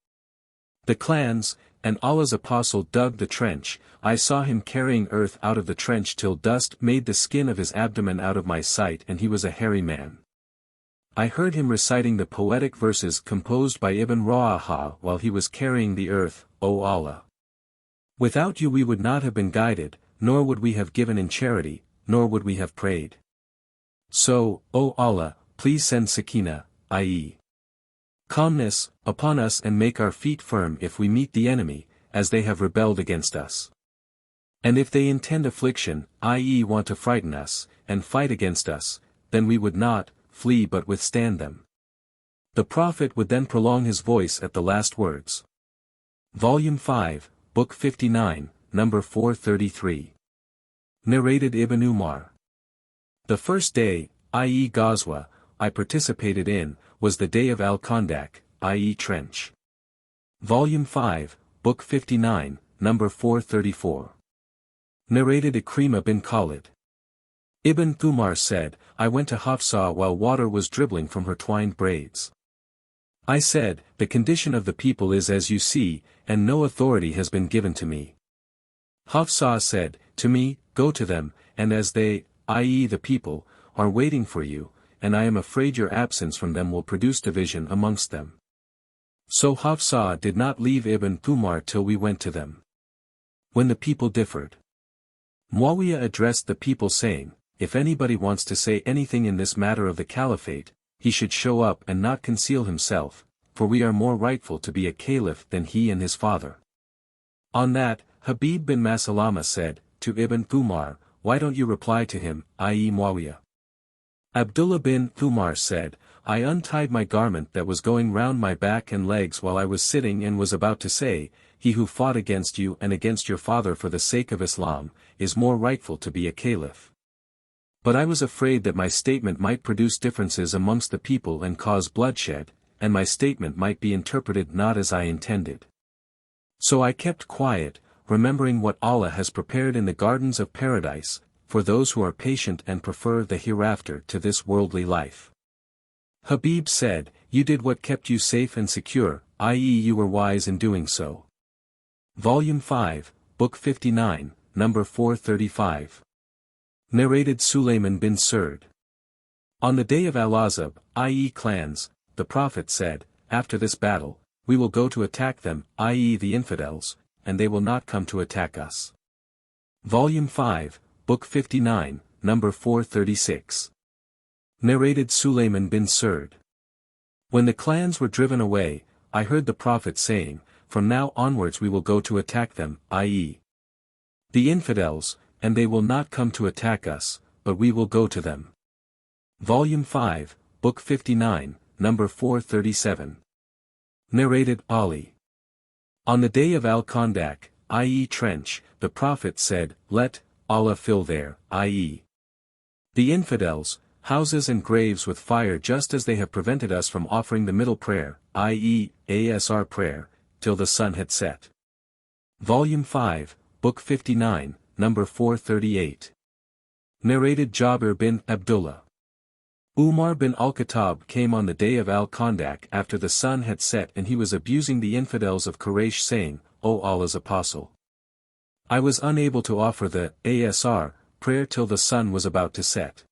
the clans, and Allah's apostle dug the trench, I saw him carrying earth out of the trench till dust made the skin of his abdomen out of my sight, and he was a hairy man. I heard him reciting the poetic verses composed by Ibn Rawaha while he was carrying the earth, O Allah. Without you we would not have been guided, nor would we have given in charity, nor would we have prayed. So, O Allah, please send sakina, i.e. calmness, upon us and make our feet firm if we meet the enemy, as they have rebelled against us. And if they intend affliction, i.e. want to frighten us, and fight against us, then we would not flee but withstand them. The Prophet would then prolong his voice at the last words. Volume 5, Book 59, number 433. Narrated Ibn Umar. The first day, i.e. Ghazwa, I participated in, was the day of al-Qadr, i.e. trench. Volume 5, Book 59, number 434. Narrated Ikrimah bin Khalid. Ibn Umar said, I went to Hafsa while water was dribbling from her twined braids. I said, the condition of the people is as you see, and no authority has been given to me. Hafsa said, to me, go to them, and as they, i.e. the people, are waiting for you, and I am afraid your absence from them will produce division amongst them. So Hafsa did not leave Ibn Umar till we went to them. When the people differed, Muawiyah addressed the people saying, if anybody wants to say anything in this matter of the caliphate, he should show up and not conceal himself, for we are more rightful to be a caliph than he and his father. On that, Habib bin Maslama said, to Ibn Umar, why don't you reply to him, i.e. Muawiyah? Abdullah bin Umar said, I untied my garment that was going round my back and legs while I was sitting and was about to say, he who fought against you and against your father for the sake of Islam, is more rightful to be a caliph. But I was afraid that my statement might produce differences amongst the people and cause bloodshed, and my statement might be interpreted not as I intended. So I kept quiet, remembering what Allah has prepared in the gardens of paradise, for those who are patient and prefer the hereafter to this worldly life. Habib said, you did what kept you safe and secure, i.e. you were wise in doing so. Volume 5, Book 59, number 435. Narrated Sulayman bin Surd. On the day of Al-Azab, i.e. clans, the Prophet said, after this battle, we will go to attack them, i.e. the infidels, and they will not come to attack us. Volume 5, Book 59, number 436. Narrated Sulayman bin Surd. When the clans were driven away, I heard the Prophet saying, from now onwards we will go to attack them, i.e. the infidels, and they will not come to attack us, but we will go to them. Volume 5, Book 59, number 437. Narrated Ali. On the day of al-Qadr, i.e. trench, the Prophet said, let Allah fill their, i.e. the infidels, houses and graves with fire just as they have prevented us from offering the middle prayer, i.e. Asr prayer, till the sun had set. Volume 5, Book 59, number 438. Narrated Jabir bin Abdullah. Umar bin al-Khattab came on the day of al-Qadr after the sun had set and he was abusing the infidels of Quraysh saying, O Allah's apostle! I was unable to offer the Asr prayer till the sun was about to set.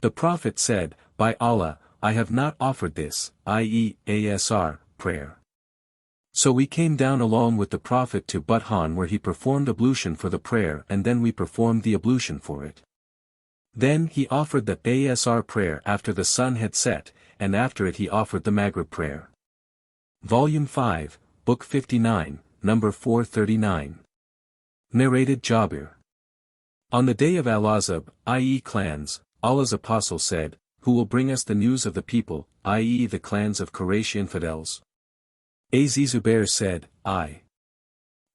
The Prophet said, by Allah, I have not offered this, i.e., Asr prayer. So we came down along with the Prophet to Buthan where he performed ablution for the prayer and then we performed the ablution for it. Then he offered the Asr prayer after the sun had set, and after it he offered the Maghrib prayer. Volume 5, Book 59, number 439. Narrated Jabir. On the day of Al-Azab, i.e. clans, Allah's apostle said, who will bring us the news of the people, i.e. the clans of Quraysh infidels? Az-Zubair said, I.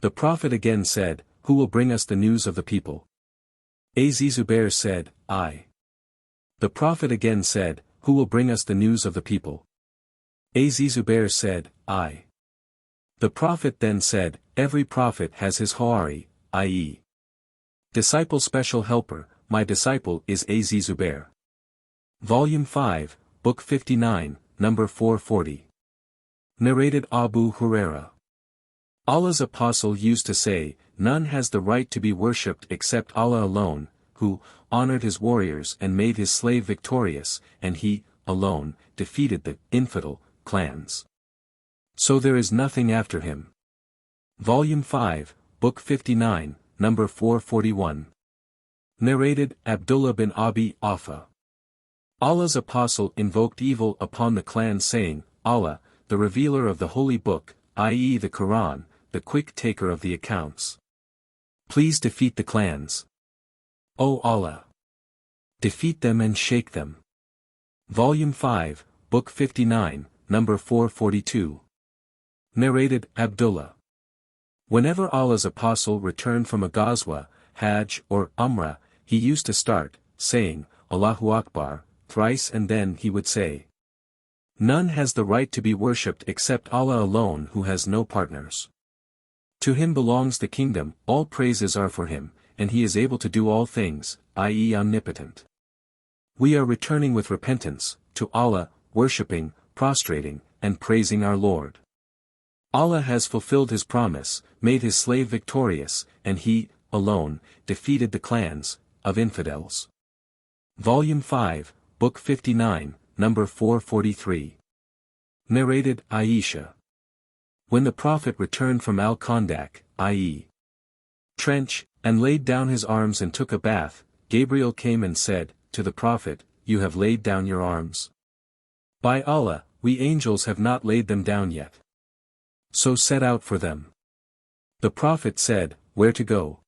The Prophet again said, who will bring us the news of the people? Az-Zubair said, I. The Prophet again said, who will bring us the news of the people? Az-Zubair said, I. The Prophet then said, every prophet has his Hawari, i.e. disciple special helper, my disciple is Az-Zubair. Volume 5, Book 59, number 440. Narrated Abu Huraira. Allah's apostle used to say, none has the right to be worshipped except Allah alone, who honored his warriors and made his slave victorious, and he, alone, defeated the infidel clans. So there is nothing after him. Volume 5, Book 59, number 441. Narrated Abdullah bin Abi Aufa. Allah's apostle invoked evil upon the clan saying, Allah, the revealer of the holy book, i.e. the Qur'an, the quick taker of the accounts. Please defeat the clans. O Allah! Defeat them and shake them. Volume 5, Book 59, number 442. Narrated Abdullah. Whenever Allah's apostle returned from a Ghazwa, Hajj or Umrah, he used to start, saying, Allahu Akbar, thrice and then he would say, none has the right to be worshipped except Allah alone who has no partners. To him belongs the kingdom, all praises are for him, and he is able to do all things, i.e. omnipotent. We are returning with repentance, to Allah, worshipping, prostrating, and praising our Lord. Allah has fulfilled his promise, made his slave victorious, and he, alone, defeated the clans of infidels. Volume 5, Book 59, number 443. Narrated Aisha. When the Prophet returned from Al-Khandak, i.e. trench, and laid down his arms and took a bath, Gabriel came and said, to the Prophet, you have laid down your arms. By Allah, we angels have not laid them down yet. So set out for them. The Prophet said, where to go?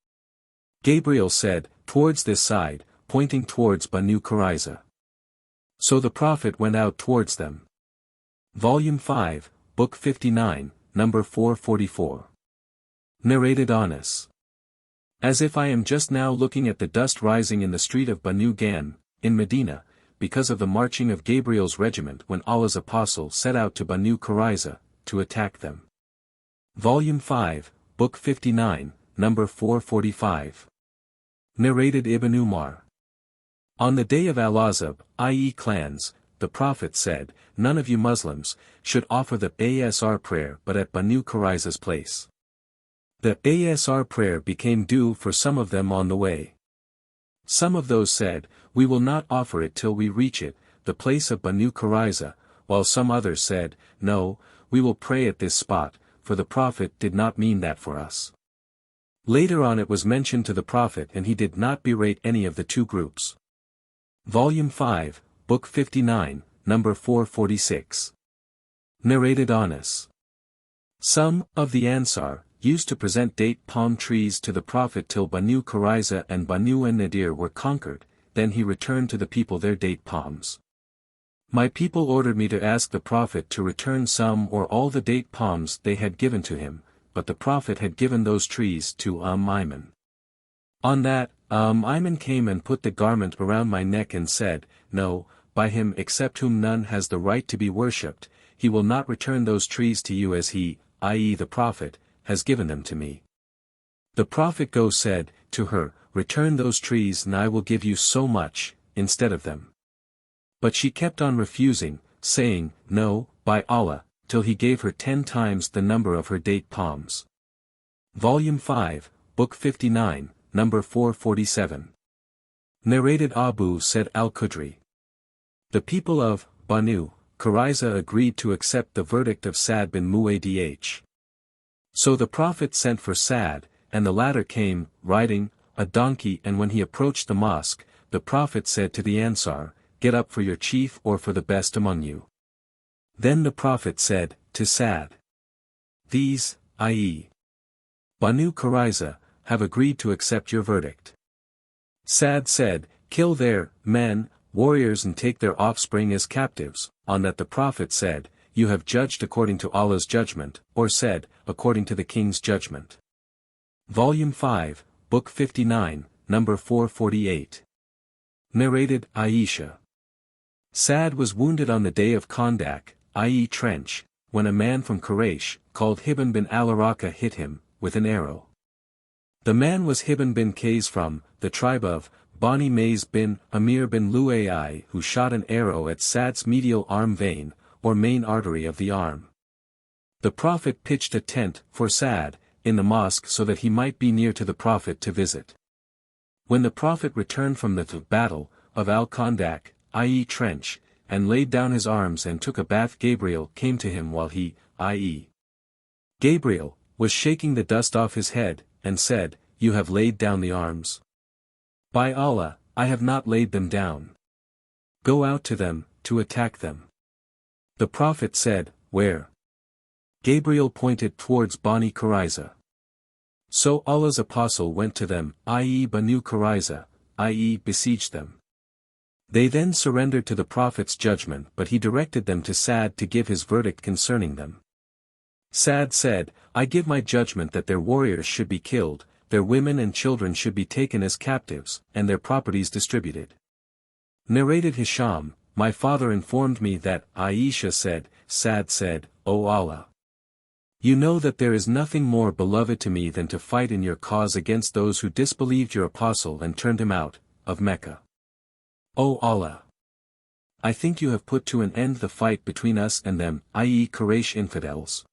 Gabriel said, towards this side, pointing towards Banu Qurayza. So the Prophet went out towards them. Volume 5, Book 59, number 444. Narrated Anas. As if I am just now looking at the dust rising in the street of Banu Gan, in Medina, because of the marching of Gabriel's regiment when Allah's apostle set out to Banu Qurayza, to attack them. Volume 5, Book 59, number 445. Narrated Ibn Umar. On the day of Al-Azab, i.e. clans, the Prophet said, none of you Muslims should offer the Asr prayer but at Banu Qurayza's place. The Asr prayer became due for some of them on the way. Some of those said, we will not offer it till we reach it, the place of Banu Qurayza, while some others said, no, we will pray at this spot, for the Prophet did not mean that for us. Later on it was mentioned to the Prophet and he did not berate any of the two groups. Volume 5, Book 59, number 446. Narrated Anas. Some of the Ansar used to present date palm trees to the Prophet till Banu Qurayza and Banu an-Nadir were conquered, then he returned to the people their date palms. My people ordered me to ask the Prophet to return some or all the date palms they had given to him, but the Prophet had given those trees to Ayman. On that, Ayman came and put the garment around my neck and said, no, by him except whom none has the right to be worshipped, he will not return those trees to you as he, i.e. the Prophet, has given them to me. The Prophet said to her, return those trees and I will give you so much, instead of them. But she kept on refusing, saying, no, by Allah, till he gave her 10 times the number of her date palms. Volume 5, Book 59, number 447. Narrated Abu Said al-Khudri. The people of Banu Qurayza agreed to accept the verdict of Sa'd bin Mu'adh. So the Prophet sent for Sa'd, and the latter came, riding a donkey, and when he approached the mosque, the Prophet said to the Ansar, "Get up for your chief or for the best among you." Then the Prophet said to Sa'd, "These, i.e. Banu Qurayza, have agreed to accept your verdict." Sa'd said, "Kill their men, warriors, and take their offspring as captives." On that the Prophet said, "You have judged according to Allah's judgment," or said, "according to the king's judgment." Volume 5, Book 59, number 448. Narrated Aisha. Sa'd was wounded on the day of Khandak, i.e. trench, when a man from Quraysh, called Hibban bin al-Araka, hit him with an arrow. The man was Hibban bin Qays from the tribe of Bani Mays bin Amir bin Lu'ai, who shot an arrow at Sa'd's medial arm vein, or main artery of the arm. The Prophet pitched a tent for Sa'd in the mosque so that he might be near to the Prophet to visit. When the Prophet returned from the battle of al-Khandak, i.e. trench, and laid down his arms and took a bath, Gabriel came to him while he, i.e. Gabriel, was shaking the dust off his head, and said, "You have laid down the arms? By Allah, I have not laid them down. Go out to them, to attack them." The Prophet said, "Where?" Gabriel pointed towards Bani Qurayza. So Allah's apostle went to them, i.e. Banu Qurayza, i.e. besieged them. They then surrendered to the Prophet's judgment, but he directed them to Sa'd to give his verdict concerning them. Sa'd said, "I give my judgment that their warriors should be killed, their women and children should be taken as captives, and their properties distributed." Narrated Hisham, "My father informed me that Aisha said, Sa'd said, O Allah, you know that there is nothing more beloved to me than to fight in your cause against those who disbelieved your apostle and turned him out of Mecca. O Allah, I think you have put to an end the fight between us and them, i.e. Quraysh infidels.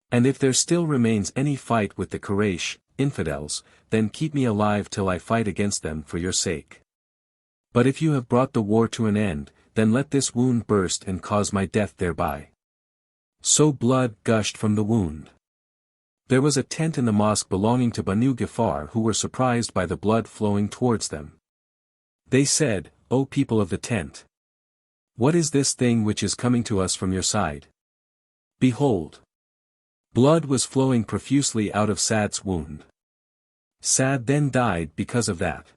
And if there still remains any fight with the Quraysh infidels, then keep me alive till I fight against them for your sake. But if you have brought the war to an end, then let this wound burst and cause my death thereby." So blood gushed from the wound. There was a tent in the mosque belonging to Banu Gifar who were surprised by the blood flowing towards them. They said, "O people of the tent, what is this thing which is coming to us from your side? Behold, blood was flowing profusely out of Sa'd's wound. Sa'd then died because of that."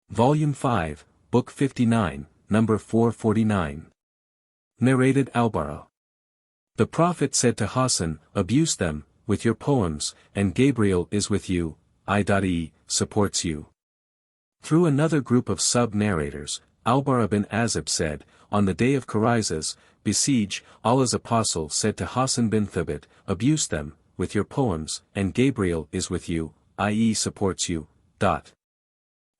Volume 5, Book 59, number 449. Narrated Al-Bara. The Prophet said to Hassan, "Abuse them with your poems, and Gabriel is with you, i.e. supports you." Through another group of sub-narrators, Al-Bara bin Azib said, "On the day of Qurayza's besiege, Allah's apostle said to Hassan bin Thabit, abuse them with your poems, and Gabriel is with you, i.e. supports you."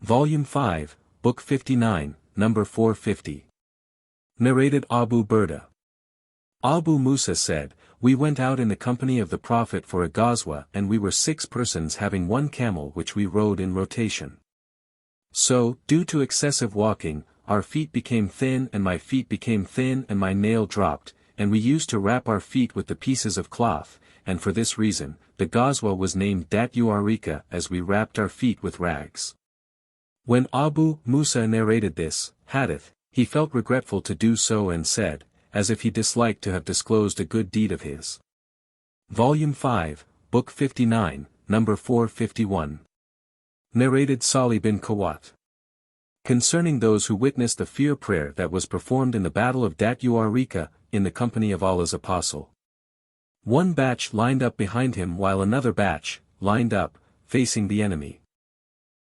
Volume 5, Book 59, number 450. Narrated Abu Burda. Abu Musa said, "We went out in the company of the Prophet for a ghazwa, and we were 6 persons having 1 camel which we rode in rotation. So, due to excessive walking, our feet became thin and my feet became thin and my nail dropped, and we used to wrap our feet with the pieces of cloth, and for this reason, the ghazwa was named Dat Uarika, as we wrapped our feet with rags." When Abu Musa narrated this hadith, he felt regretful to do so and said, as if he disliked to have disclosed a good deed of his. Volume 5, Book 59, number 451. Narrated Salih bin Kawat. Concerning those who witnessed the fear prayer that was performed in the battle of Dat Uarika, in the company of Allah's apostle. One batch lined up behind him while another batch lined up, facing the enemy.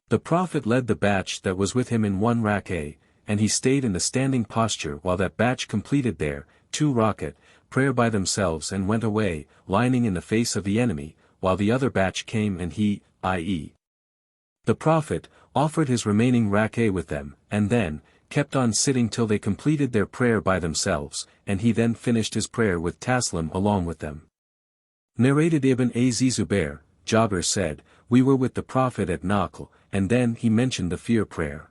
The Prophet led the batch that was with him in 1 rak'ah, and he stayed in the standing posture while that batch completed their 2 rakat prayer by themselves and went away, lining in the face of the enemy, while the other batch came and he, i.e. the Prophet, offered his remaining rak'ah with them, and then kept on sitting till they completed their prayer by themselves, and he then finished his prayer with taslim along with them. Narrated Ibn Az Zubair, Jabir said, we were with the Prophet at Naql, and then he mentioned the fear prayer.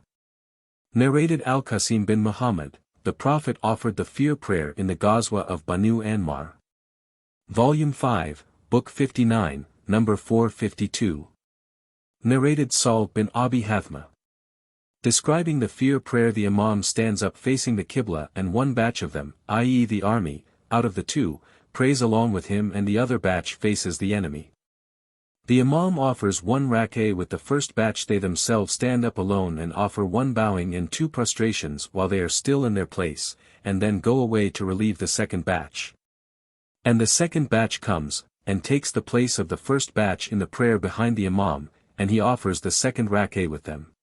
Narrated Al-Qasim bin Muhammad, the Prophet offered the fear prayer in the Ghazwa of Banu Anmar. Volume 5, Book 59, number 452. Narrated Sahl bin Abi Hathma. Describing the fear prayer, the Imam stands up facing the Qibla and one batch of them, i.e. the army, out of the two, prays along with him and the other batch faces the enemy. The Imam offers one rak'ah with the first batch. They themselves stand up alone and offer one bowing and two prostrations while they are still in their place, and then go away to relieve the second batch. And the second batch comes, and takes the place of the first batch in the prayer behind the Imam, and he offers the second rak'ah with them.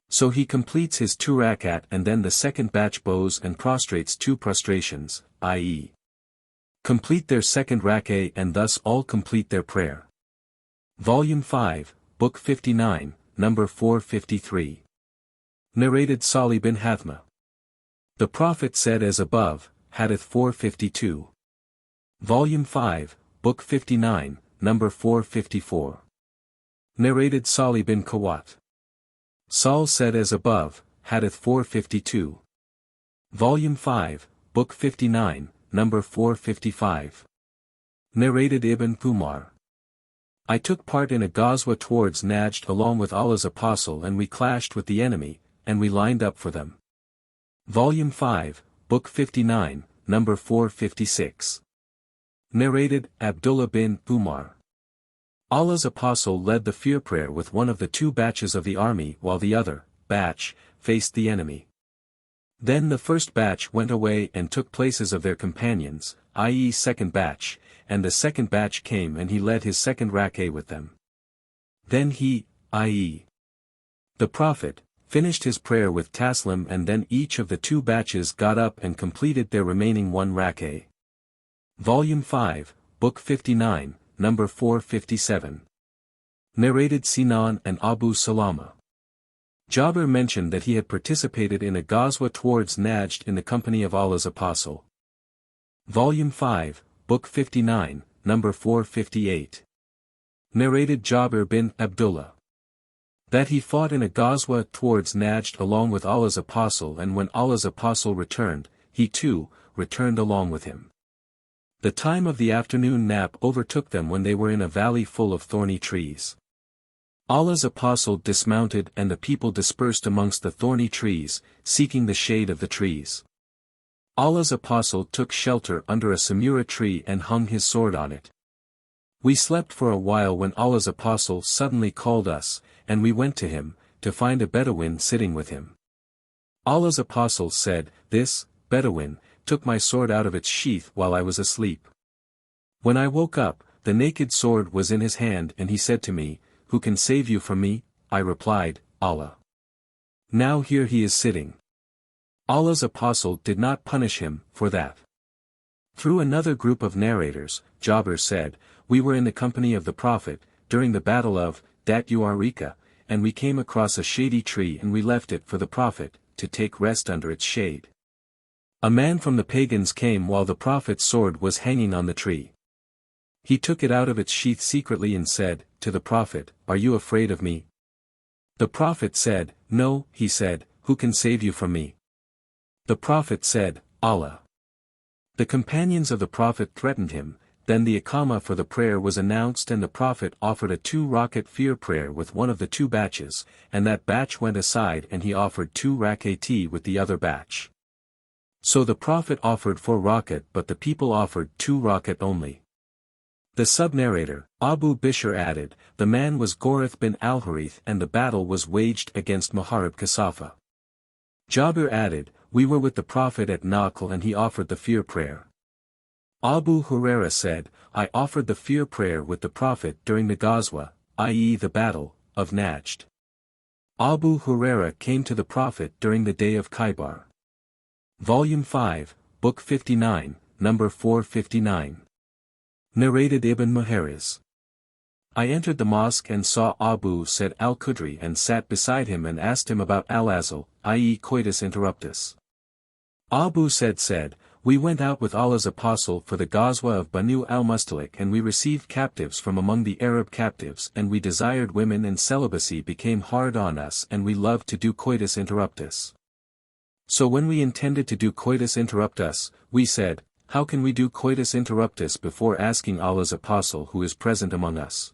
So he completes his 2 rakat and then the second batch bows and prostrates 2 prostrations, i.e. complete their second rak'ah, and thus all complete their prayer. Volume 5, Book 59, number 453. Narrated Salih bin Hathma. The Prophet said as above, Hadith 452. Volume 5, Book 59, number 454. Narrated Salih bin Kawat. Sahl said as above, Hadith 452. Volume 5, Book 59, number 455. Narrated Ibn Umar. I took part in a Ghazwa towards Najd along with Allah's Apostle, and we clashed with the enemy, and we lined up for them. Volume 5, Book 59, number 456. Narrated Abdullah bin Umar. Allah's Apostle led the fear prayer with one of the 2 batches of the army while the other batch faced the enemy. Then the first batch went away and took places of their companions, i.e. second batch, and the second batch came and he led his second rak'ah with them. Then he, i.e. the Prophet, finished his prayer with taslim, and then each of the 2 batches got up and completed their remaining 1 rak'ah. Volume 5, Book 59, number 457. Narrated Sinan and Abu Salama. Jabir mentioned that he had participated in a Ghazwa towards Najd in the company of Allah's Apostle. Volume 5, Book 59, number 458. Narrated Jabir bin Abdullah. That he fought in a Ghazwa towards Najd along with Allah's Apostle, and when Allah's Apostle returned, he too returned along with him. The time of the afternoon nap overtook them when they were in a valley full of thorny trees. Allah's Apostle dismounted and the people dispersed amongst the thorny trees, seeking the shade of the trees. Allah's Apostle took shelter under a samura tree and hung his sword on it. We slept for a while when Allah's Apostle suddenly called us, and we went to him, to find a Bedouin sitting with him. Allah's Apostle said, "This Bedouin took my sword out of its sheath while I was asleep. When I woke up, the naked sword was in his hand, and he said to me, 'Who can save you from me?' I replied, 'Allah.' Now here he is sitting." Allah's Apostle did not punish him for that. Through another group of narrators, Jabir said, "We were in the company of the Prophet, during the battle of Dat Uarika, and we came across a shady tree and we left it for the Prophet, to take rest under its shade. A man from the pagans came while the Prophet's sword was hanging on the tree. He took it out of its sheath secretly and said, to the Prophet, 'Are you afraid of me?' The Prophet said, 'No,' he said, 'Who can save you from me?' The Prophet said, 'Allah.' The companions of the Prophet threatened him. Then the Iqamah for the prayer was announced, and the Prophet offered a 2 rakat fear prayer with one of the 2 batches, and that batch went aside and he offered 2 rakat with the other batch. So the Prophet offered 4 rakat, but the people offered 2 rakat only. The sub-narrator, Abu Bishr, added, "The man was Ghorith bin al-Harith and the battle was waged against Muharib Kasafa." Jabir added, "We were with the Prophet at Naql and he offered the fear prayer." Abu Huraira said, "I offered the fear prayer with the Prophet during the Ghazwa, i.e. the battle, of Najd." Abu Huraira came to the Prophet during the day of Khaybar. Volume 5, Book 59, number 459. Narrated Ibn Muharriz. I entered the mosque and saw Abu Sa'id al-Khudri and sat beside him and asked him about al-azl, i.e. coitus interruptus. Abu Sa'id said, We went out with Allah's apostle for the Ghazwa of Banu al-Mustalik, and we received captives from among the Arab captives, and we desired women, and celibacy became hard on us, and we loved to do coitus interruptus. So when we intended to do coitus interruptus, we said, how can we do coitus interruptus before asking Allah's apostle who is present among us?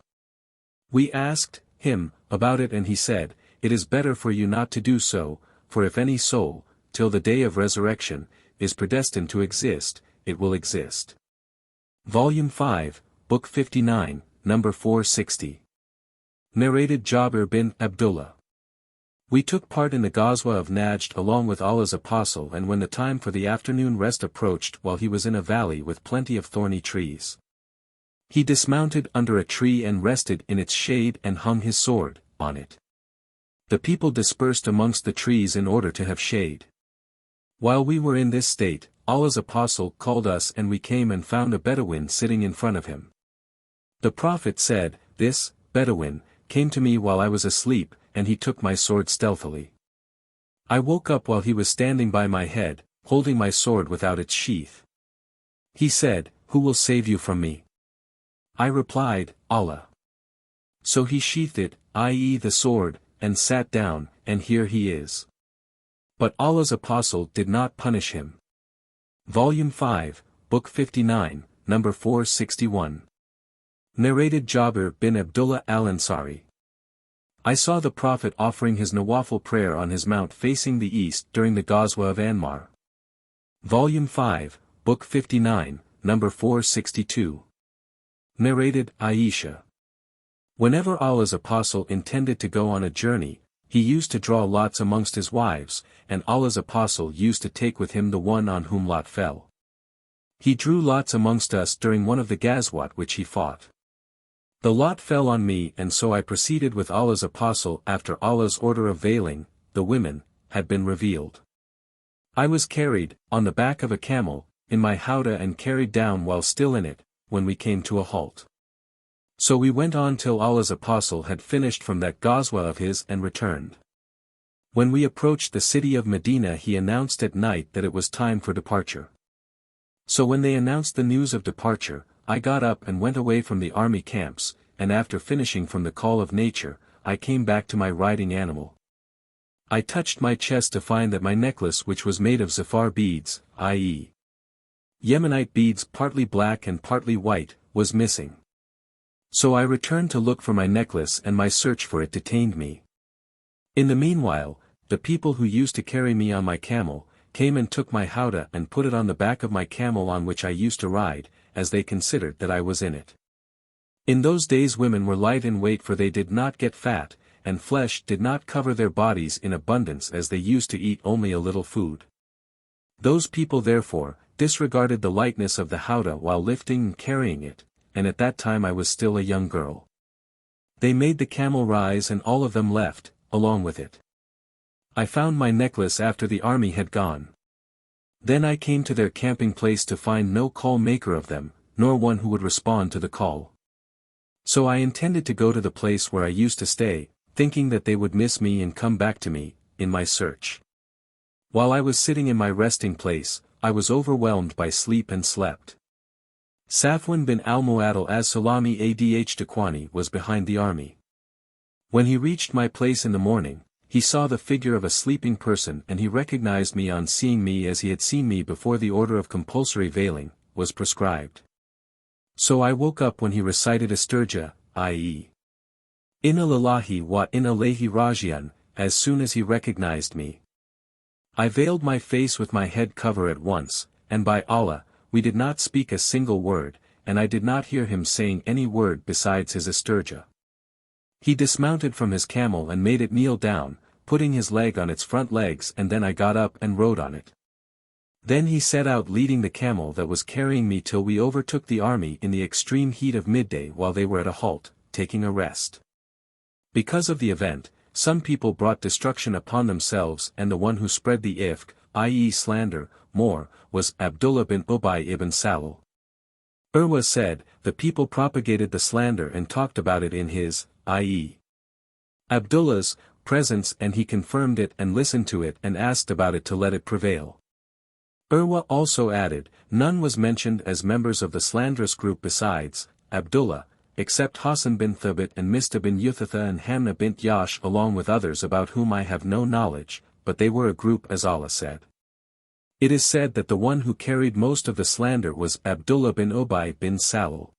We asked him about it, and he said, it is better for you not to do so, for if any soul, till the day of resurrection, is predestined to exist, it will exist. Volume 5, Book 59, number 460. Narrated Jabir bin Abdullah. We took part in the Ghazwa of Najd along with Allah's apostle, and when the time for the afternoon rest approached, while he was in a valley with plenty of thorny trees, he dismounted under a tree and rested in its shade and hung his sword on it. The people dispersed amongst the trees in order to have shade. While we were in this state, Allah's apostle called us, and we came and found a Bedouin sitting in front of him. The Prophet said, this Bedouin came to me while I was asleep, and he took my sword stealthily. I woke up while he was standing by my head, holding my sword without its sheath. He said, who will save you from me? I replied, Allah. So he sheathed it, i.e. the sword, and sat down, and here he is. But Allah's apostle did not punish him. Volume 5, Book 59, number 461. Narrated Jabir bin Abdullah al-Ansari. I saw the Prophet offering his Nawafil prayer on his mount facing the east during the Ghazwa of Anmar. Volume 5, Book 59, number 462. Narrated Aisha. Whenever Allah's apostle intended to go on a journey, he used to draw lots amongst his wives, and Allah's apostle used to take with him the one on whom lot fell. He drew lots amongst us during one of the Ghazwat which he fought. The lot fell on me, and so I proceeded with Allah's apostle after Allah's order of veiling, the women, had been revealed. I was carried, on the back of a camel, in my howdah and carried down while still in it, when we came to a halt. So we went on till Allah's apostle had finished from that Ghazwa of his and returned. When we approached the city of Medina, he announced at night that it was time for departure. So when they announced the news of departure, I got up and went away from the army camps, and after finishing from the call of nature, I came back to my riding animal. I touched my chest to find that my necklace, which was made of zafar beads, i.e. Yemenite beads partly black and partly white, was missing. So I returned to look for my necklace, and my search for it detained me. In the meanwhile, the people who used to carry me on my camel, came and took my howdah and put it on the back of my camel on which I used to ride, as they considered that I was in it. In those days women were light in weight, for they did not get fat, and flesh did not cover their bodies in abundance, as they used to eat only a little food. Those people therefore disregarded the lightness of the howdah while lifting and carrying it, and at that time I was still a young girl. They made the camel rise, and all of them left, along with it. I found my necklace after the army had gone. Then I came to their camping place to find no call maker of them, nor one who would respond to the call. So I intended to go to the place where I used to stay, thinking that they would miss me and come back to me, in my search. While I was sitting in my resting place, I was overwhelmed by sleep and slept. Safwan bin al-Mu'addal as-Salami Adh-Dakwani was behind the army. When he reached my place in the morning, he saw the figure of a sleeping person, and he recognized me on seeing me as he had seen me before the order of compulsory veiling was prescribed. So I woke up when he recited Istirja, i.e. Inna lillahi wa inna ilayhi raji'un, as soon as he recognized me. I veiled my face with my head cover at once, and by Allah, we did not speak a single word, and I did not hear him saying any word besides his Istirja. He dismounted from his camel and made it kneel down, putting his leg on its front legs, and then I got up and rode on it. Then he set out leading the camel that was carrying me till we overtook the army in the extreme heat of midday while they were at a halt, taking a rest. Because of the event, some people brought destruction upon themselves, and the one who spread the ifk, i.e. slander, more, was Abdullah bin Ubay ibn Salul. Urwa said, the people propagated the slander and talked about it in his, i.e. Abdullah's, presence, and he confirmed it and listened to it and asked about it to let it prevail. Urwa also added, none was mentioned as members of the slanderous group besides Abdullah, except Hassan bin Thabit and Mista bin Yuthatha and Hamna bint Yash along with others about whom I have no knowledge, but they were a group as Allah said. It is said that the one who carried most of the slander was Abdullah bin Ubay bin Salul.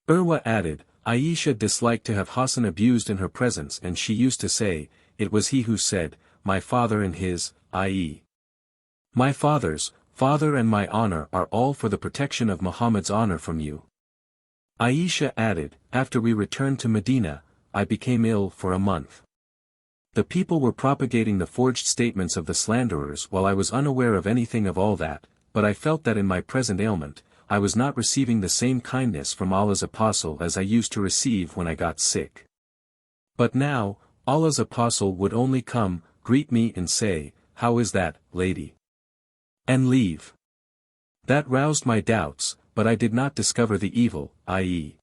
Urwa added, Aisha disliked to have Hassan abused in her presence and she used to say, it was he who said, my father and his, i.e. my father's, father and my honor are all for the protection of Muhammad's honor from you. Aisha added, after we returned to Medina, I became ill for a month. The people were propagating the forged statements of the slanderers while I was unaware of anything of all that, but I felt that in my present ailment, I was not receiving the same kindness from Allah's apostle as I used to receive when I got sick. But now, Allah's apostle would only come, greet me and say, how is that, lady? And leave. That roused my doubts, but I did not discover the evil, i.e.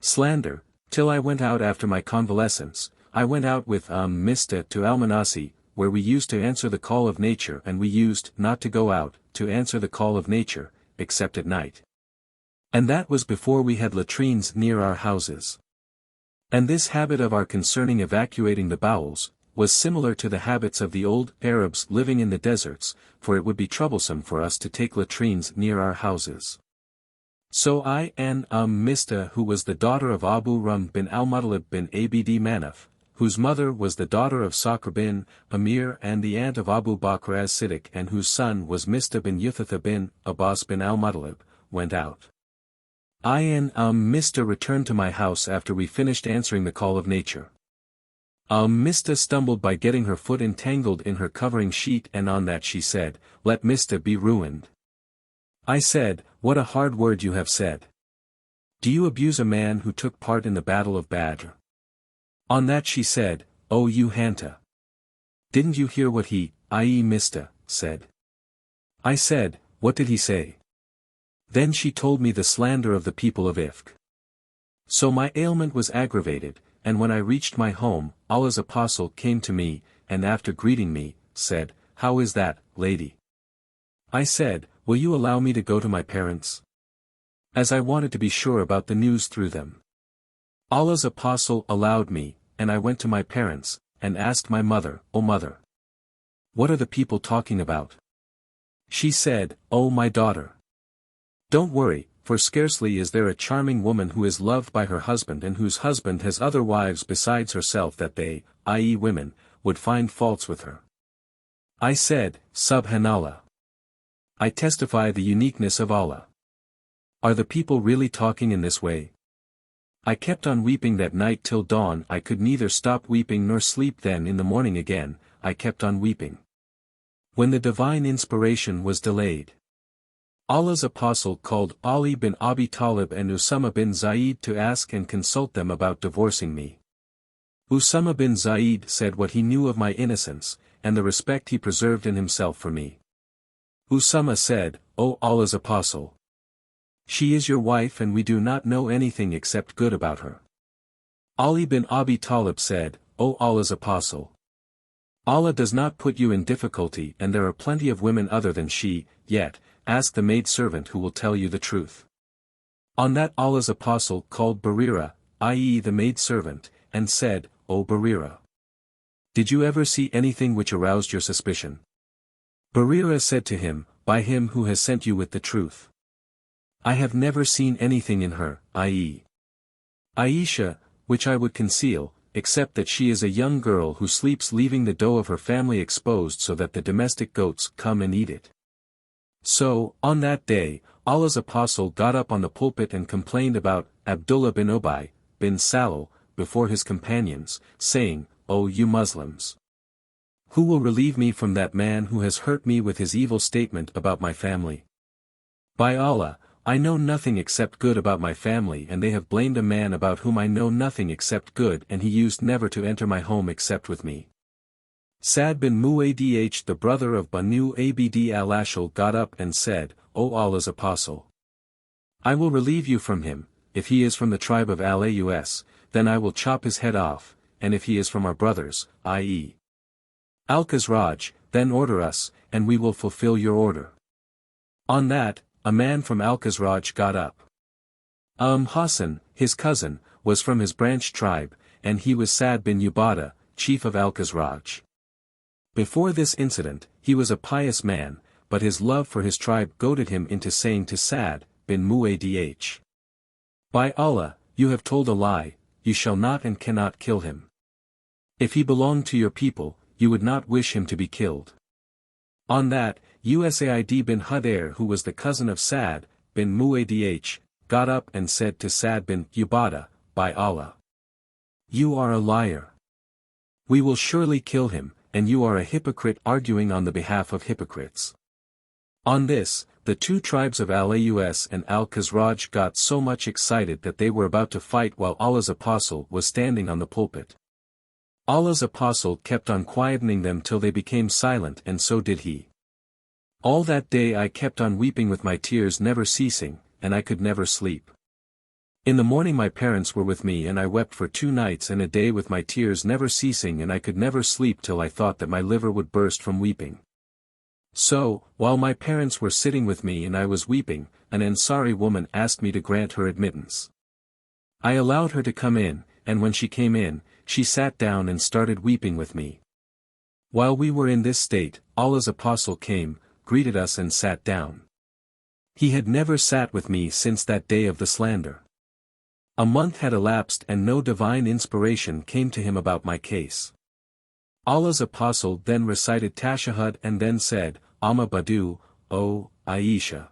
slander, till I went out after my convalescence. I went out with Mista to Al-Manasi, where we used to answer the call of nature and we used not to go out, to answer the call of nature, except at night. And that was before we had latrines near our houses. And this habit of our concerning evacuating the bowels, was similar to the habits of the old Arabs living in the deserts, for it would be troublesome for us to take latrines near our houses. So I and Mista, who was the daughter of Abu Rum bin al-Muttalib bin Abd Manaf, whose mother was the daughter of Sakr bin Amir and the aunt of Abu Bakr as-Siddiq and whose son was Mista bin Yuthatha bin Abbas bin al-Muttalib, went out. I and Mista returned to my house after we finished answering the call of nature. Mista stumbled by getting her foot entangled in her covering sheet and on that she said, let Mista be ruined. I said, what a hard word you have said. Do you abuse a man who took part in the battle of Badr? On that she said, oh you Hanta. Didn't you hear what he, i.e. Mista, said? I said, what did he say? Then she told me the slander of the people of Ifk. So my ailment was aggravated, and when I reached my home, Allah's apostle came to me, and after greeting me, said, how is that, lady? I said, will you allow me to go to my parents? As I wanted to be sure about the news through them. Allah's apostle allowed me, and I went to my parents, and asked my mother, O mother, what are the people talking about? She said, O my daughter, don't worry, for scarcely is there a charming woman who is loved by her husband and whose husband has other wives besides herself that they, i.e. women, would find faults with her. I said, Subhanallah. I testify the uniqueness of Allah. Are the people really talking in this way? I kept on weeping that night till dawn. I could neither stop weeping nor sleep. Then in the morning again, I kept on weeping. When the divine inspiration was delayed, Allah's apostle called Ali bin Abi Talib and Usama bin Zaid to ask and consult them about divorcing me. Usama bin Zaid said what he knew of my innocence, and the respect he preserved in himself for me. Usama said, O Allah's apostle, she is your wife and we do not know anything except good about her. Ali bin Abi Talib said, O Allah's apostle, Allah does not put you in difficulty and there are plenty of women other than she, yet, ask the maidservant who will tell you the truth. On that Allah's apostle called Barira, i.e. the maidservant, and said, O Barira, did you ever see anything which aroused your suspicion? Barira said to him, by him who has sent you with the truth, I have never seen anything in her, i.e. Aisha, which I would conceal, except that she is a young girl who sleeps leaving the dough of her family exposed so that the domestic goats come and eat it. So, on that day, Allah's apostle got up on the pulpit and complained about Abdullah bin Ubay bin Salul before his companions, saying, O you Muslims! Who will relieve me from that man who has hurt me with his evil statement about my family? By Allah, I know nothing except good about my family and they have blamed a man about whom I know nothing except good and he used never to enter my home except with me. Sa'd bin Mu'adh the brother of Banu Abd al-Ashal got up and said, O Allah's apostle, I will relieve you from him. If he is from the tribe of Al-Aus, then I will chop his head off, and if he is from our brothers, i.e. Al-Khazraj, then order us, and we will fulfill your order. On that, a man from Al-Khazraj got up. Hassan, his cousin, was from his branch tribe, and he was Sa'd bin Ubadah, chief of Al-Khazraj. Before this incident, he was a pious man, but his love for his tribe goaded him into saying to Sa'd bin Mu'adh, "By Allah, you have told a lie, you shall not and cannot kill him. If he belonged to your people, you would not wish him to be killed." On that, Usaid bin Hudayr, who was the cousin of Sa'd bin Mu'adh, got up and said to Sa'd bin Ubadah, "By Allah, you are a liar. We will surely kill him, and you are a hypocrite arguing on the behalf of hypocrites." On this, the two tribes of Al-Aus and Al-Khazraj got so much excited that they were about to fight while Allah's apostle was standing on the pulpit. Allah's apostle kept on quietening them till they became silent, and so did he. All that day I kept on weeping with my tears never ceasing, and I could never sleep. In the morning my parents were with me and I wept for 2 nights and a day with my tears never ceasing, and I could never sleep till I thought that my liver would burst from weeping. So, while my parents were sitting with me and I was weeping, an Ansari woman asked me to grant her admittance. I allowed her to come in, and when she came in, she sat down and started weeping with me. While we were in this state, Allah's apostle came, greeted us and sat down. He had never sat with me since that day of the slander. A month had elapsed and no divine inspiration came to him about my case. Allah's apostle then recited Tashahhud and then said, "Amma Badu, O Aisha,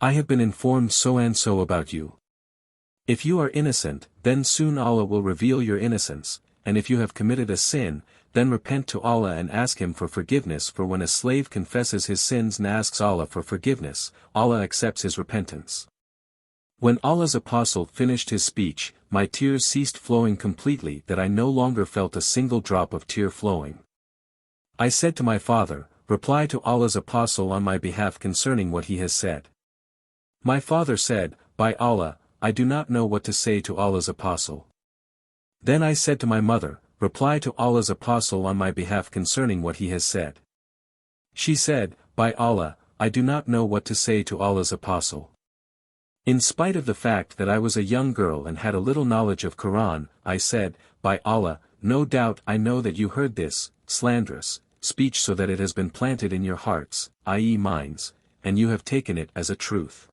I have been informed so and so about you. If you are innocent, then soon Allah will reveal your innocence, and if you have committed a sin, then repent to Allah and ask Him for forgiveness, for when a slave confesses his sins and asks Allah for forgiveness, Allah accepts his repentance." When Allah's apostle finished his speech, my tears ceased flowing completely, that I no longer felt a single drop of tear flowing. I said to my father, "Reply to Allah's apostle on my behalf concerning what he has said." My father said, "By Allah, I do not know what to say to Allah's apostle." Then I said to my mother, "Reply to Allah's apostle on my behalf concerning what he has said." She said, "By Allah, I do not know what to say to Allah's apostle." In spite of the fact that I was a young girl and had a little knowledge of Qur'an, I said, "By Allah, no doubt I know that you heard this slanderous speech so that it has been planted in your hearts, i.e. minds, and you have taken it as a truth.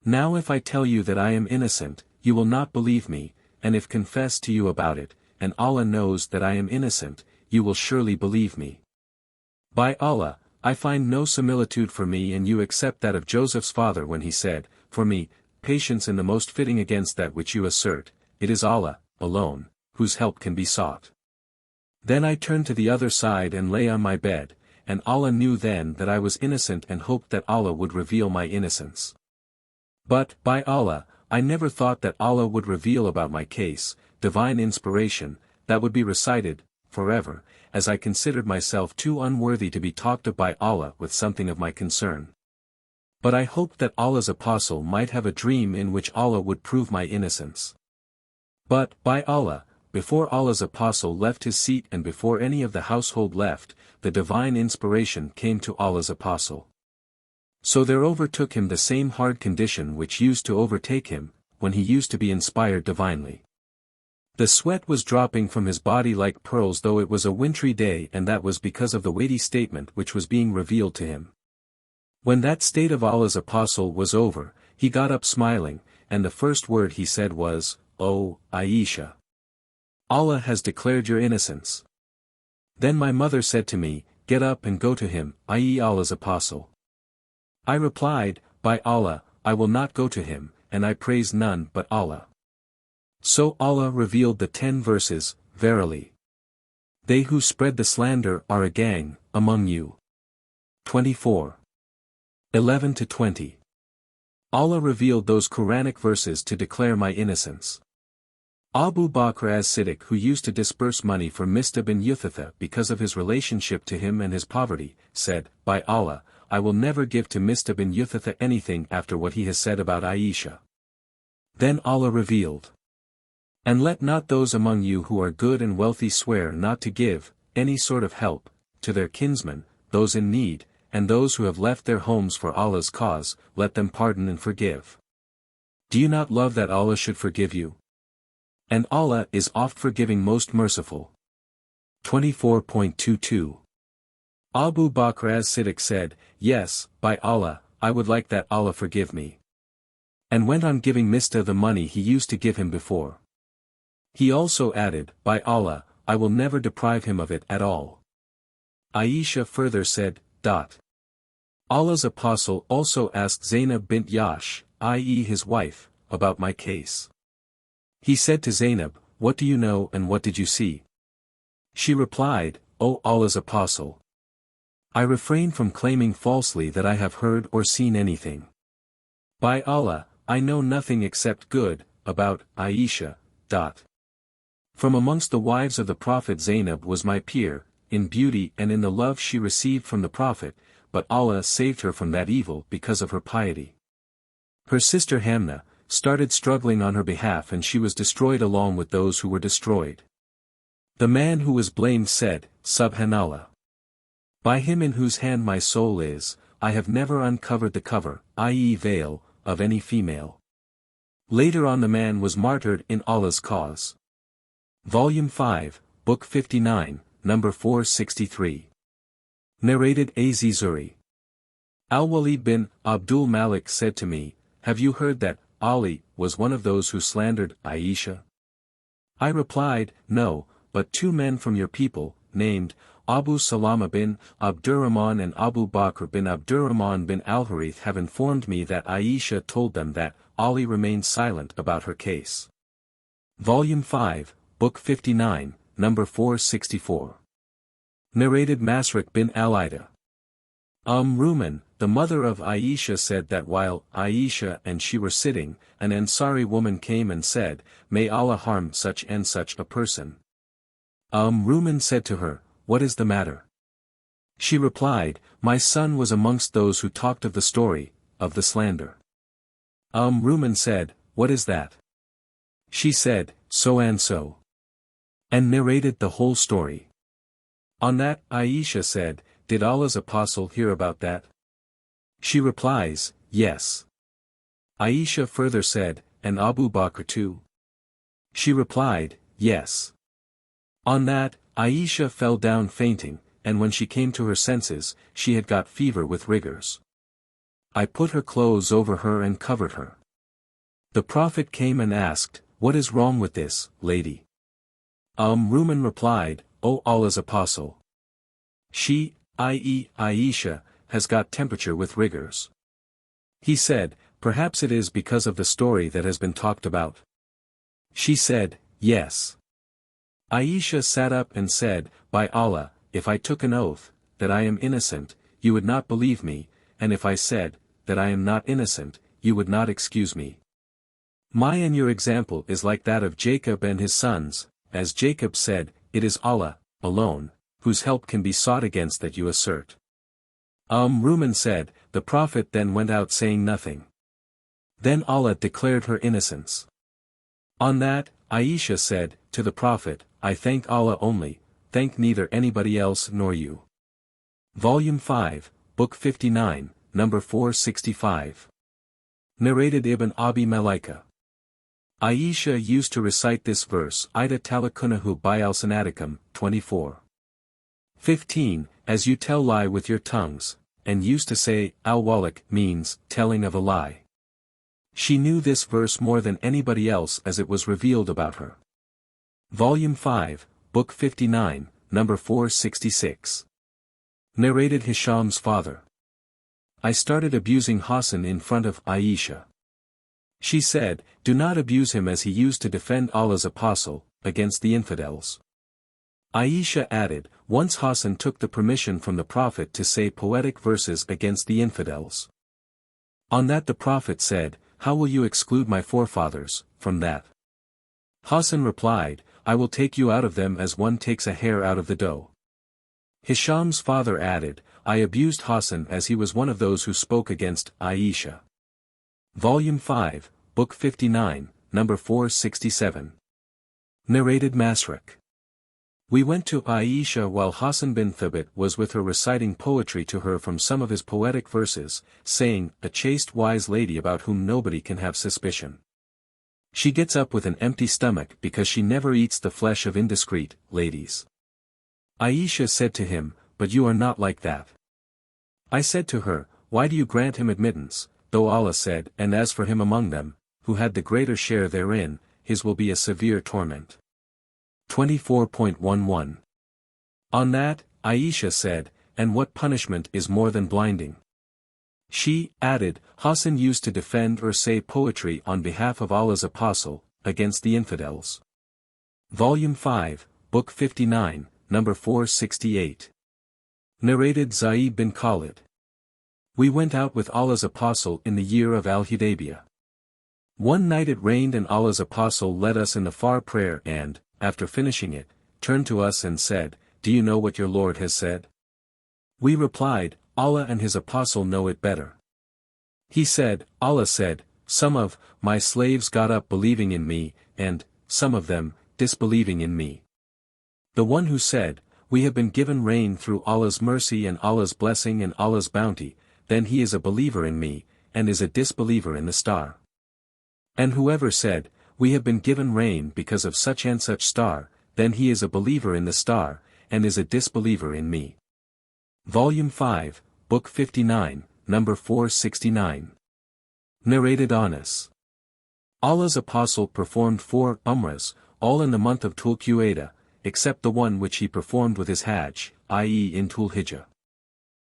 Now if I tell you that I am innocent, you will not believe me, and if confess to you about it, and Allah knows that I am innocent, you will surely believe me. By Allah, I find no similitude for me and you except that of Joseph's father when he said, 'For me, patience in the most fitting against that which you assert, it is Allah, alone, whose help can be sought.' Then I turned to the other side and lay on my bed, and Allah knew then that I was innocent and hoped that Allah would reveal my innocence. But, by Allah, I never thought that Allah would reveal about my case, divine inspiration, that would be recited, forever, as I considered myself too unworthy to be talked of by Allah with something of my concern. But I hoped that Allah's apostle might have a dream in which Allah would prove my innocence. But, by Allah, before Allah's apostle left his seat and before any of the household left, the divine inspiration came to Allah's apostle. So there overtook him the same hard condition which used to overtake him, when he used to be inspired divinely. The sweat was dropping from his body like pearls though it was a wintry day, and that was because of the weighty statement which was being revealed to him. When that state of Allah's apostle was over, he got up smiling, and the first word he said was, "O Aisha, Allah has declared your innocence." Then my mother said to me, "Get up and go to him, i.e. Allah's apostle." I replied, "By Allah, I will not go to him, and I praise none but Allah." So Allah revealed the 10 verses, "Verily, they who spread the slander are a gang among you." 24. 11-20. Allah revealed those Quranic verses to declare my innocence. Abu Bakr as-Siddiq, who used to disburse money for Mista bin Uthitha because of his relationship to him and his poverty, said, "By Allah, I will never give to Mista bin Uthitha anything after what he has said about Aisha." Then Allah revealed, "And let not those among you who are good and wealthy swear not to give any sort of help to their kinsmen, those in need, and those who have left their homes for Allah's cause, let them pardon and forgive. Do you not love that Allah should forgive you? And Allah is oft forgiving most merciful. 24.22. Abu Bakr as-Siddiq said, "Yes, by Allah, I would like that Allah forgive me." And went on giving Mista the money he used to give him before. He also added, "By Allah, I will never deprive him of it at all." Aisha further said, Allah's Apostle also asked Zainab bint Yash, i.e. his wife, about my case. He said to Zainab, "What do you know and what did you see?" She replied, "O Allah's Apostle, I refrain from claiming falsely that I have heard or seen anything. By Allah, I know nothing except good, about Aisha. From amongst the wives of the Prophet Zainab was my peer, in beauty and in the love she received from the Prophet, but Allah saved her from that evil because of her piety. Her sister Hamna started struggling on her behalf and she was destroyed along with those who were destroyed." The man who was blamed said, "Subhanallah. By him in whose hand my soul is, I have never uncovered the cover, i.e. veil, of any female." Later on the man was martyred in Allah's cause. Volume 5, Book 59, number 463. Narrated A.Z. Zuri. Al-Walid bin Abdul Malik said to me, "Have you heard that Ali was one of those who slandered Aisha?" I replied, "No, but two men from your people, named Abu Salama bin Abdurrahman and Abu Bakr bin Abdurrahman bin al-Harith have informed me that Aisha told them that Ali remained silent about her case." Volume 5, Book 59, number 464. Narrated Masruq bin al-Ida. Ruman, the mother of Aisha said that while Aisha and she were sitting, an Ansari woman came and said, "May Allah harm such and such a person." Ruman said to her, "What is the matter?" She replied, "My son was amongst those who talked of the story, of the slander." Ruman said, "What is that?" She said, "So and so," and narrated the whole story. On that, Aisha said, "Did Allah's Apostle hear about that?" She replies, "Yes." Aisha further said, "And Abu Bakr too?" She replied, "Yes." On that, Aisha fell down fainting, and when she came to her senses, she had got fever with rigors. I put her clothes over her and covered her. The Prophet came and asked, "What is wrong with this, lady?" Ruman replied, "O Allah's Apostle, she, i.e. Aisha, has got temperature with rigors." He said, "Perhaps it is because of the story that has been talked about." She said, "Yes." Aisha sat up and said, "By Allah, if I took an oath, that I am innocent, you would not believe me, and if I said, that I am not innocent, you would not excuse me. My and your example is like that of Jacob and his sons, as Jacob said, it is Allah, alone, whose help can be sought against that you assert." Ruman said, "The Prophet then went out saying nothing. Then Allah declared her innocence." On that, Aisha said, to the Prophet, "I thank Allah only, thank neither anybody else nor you." Volume 5, Book 59, number 465. Narrated Ibn Abi Malaika. Aisha used to recite this verse, Ida talakunahu by al-sanatikum, 24. 15, as you tell lie with your tongues, and used to say, al-walik means, telling of a lie. She knew this verse more than anybody else as it was revealed about her. Volume 5, Book 59, number 466. Narrated Hisham's father. I started abusing Hassan in front of Aisha. She said, "Do not abuse him as he used to defend Allah's Apostle, against the infidels." Aisha added, "Once Hassan took the permission from the Prophet to say poetic verses against the infidels. On that the Prophet said, 'How will you exclude my forefathers, from that?' Hassan replied, 'I will take you out of them as one takes a hair out of the dough.'" Hisham's father added, "I abused Hassan as he was one of those who spoke against Aisha." Volume 5, Book 59, number 467. Narrated Masruq. We went to Aisha while Hassan bin Thabit was with her reciting poetry to her from some of his poetic verses, saying, a chaste wise lady about whom nobody can have suspicion. She gets up with an empty stomach because she never eats the flesh of indiscreet ladies. Aisha said to him, but you are not like that. I said to her, why do you grant him admittance, though Allah said, and as for him among them, who had the greater share therein, his will be a severe torment. 24.11. On that, Aisha said, and what punishment is more than blinding? She added, Hassan used to defend or say poetry on behalf of Allah's Apostle, against the infidels. Volume 5, Book 59, number 468. Narrated Zayd bin Khalid. We went out with Allah's Apostle in the year of al-Hudaybiyah. One night it rained and Allah's Apostle led us in the far prayer and, after finishing it, turned to us and said, do you know what your Lord has said? We replied, Allah and His Apostle know it better. He said, Allah said, some of my slaves got up believing in me, and some of them disbelieving in me. The one who said, we have been given rain through Allah's mercy and Allah's blessing and Allah's bounty, then he is a believer in me, and is a disbeliever in the star. And whoever said, we have been given rain because of such and such star, then he is a believer in the star, and is a disbeliever in me. Volume 5, Book 59, number 469. Narrated Anas. Allah's Apostle performed 4 Umrahs, all in the month of Dhul Qa'dah, except the one which he performed with his Hajj, i.e. in Dhul Hijjah.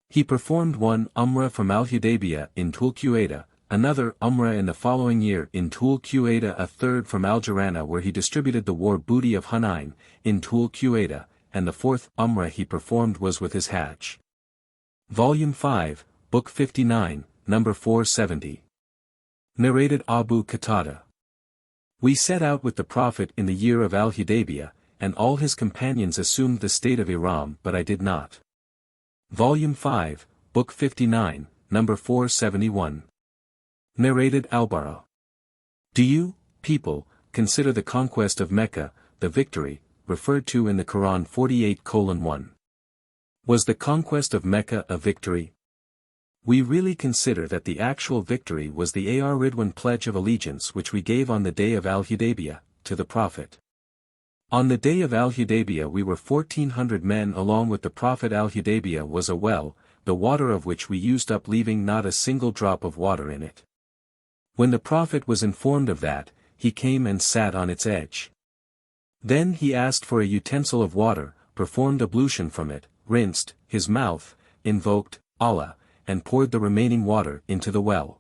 He performed 1 Umrah from al-Hudaybiyah in Dhul Qa'dah, another Umrah in the following year in Dhul Qa'dah, a third from al-Jirana where he distributed the war booty of Hunayn, in Dhul Qa'dah, and the 4th Umrah he performed was with his Hajj. Volume 5, Book 59, number 470. Narrated Abu Qatada. We set out with the Prophet in the year of al-Hudaybiyah, and all his companions assumed the state of Ihram but I did not. Volume 5, Book 59, number 471. Narrated Al-Bara. Do you, people, consider the conquest of Mecca, the victory, referred to in the Qur'an 48:1? Was the conquest of Mecca a victory? We really consider that the actual victory was the Ar Ridwan pledge of allegiance which we gave on the day of al-Hudaybiyah, to the Prophet. On the day of al-Hudaybiyah we were 1,400 men along with the Prophet. Al-Hudaybiyah was a well, the water of which we used up leaving not a single drop of water in it. When the Prophet was informed of that, he came and sat on its edge. Then he asked for a utensil of water, performed ablution from it, rinsed his mouth, invoked Allah, and poured the remaining water into the well.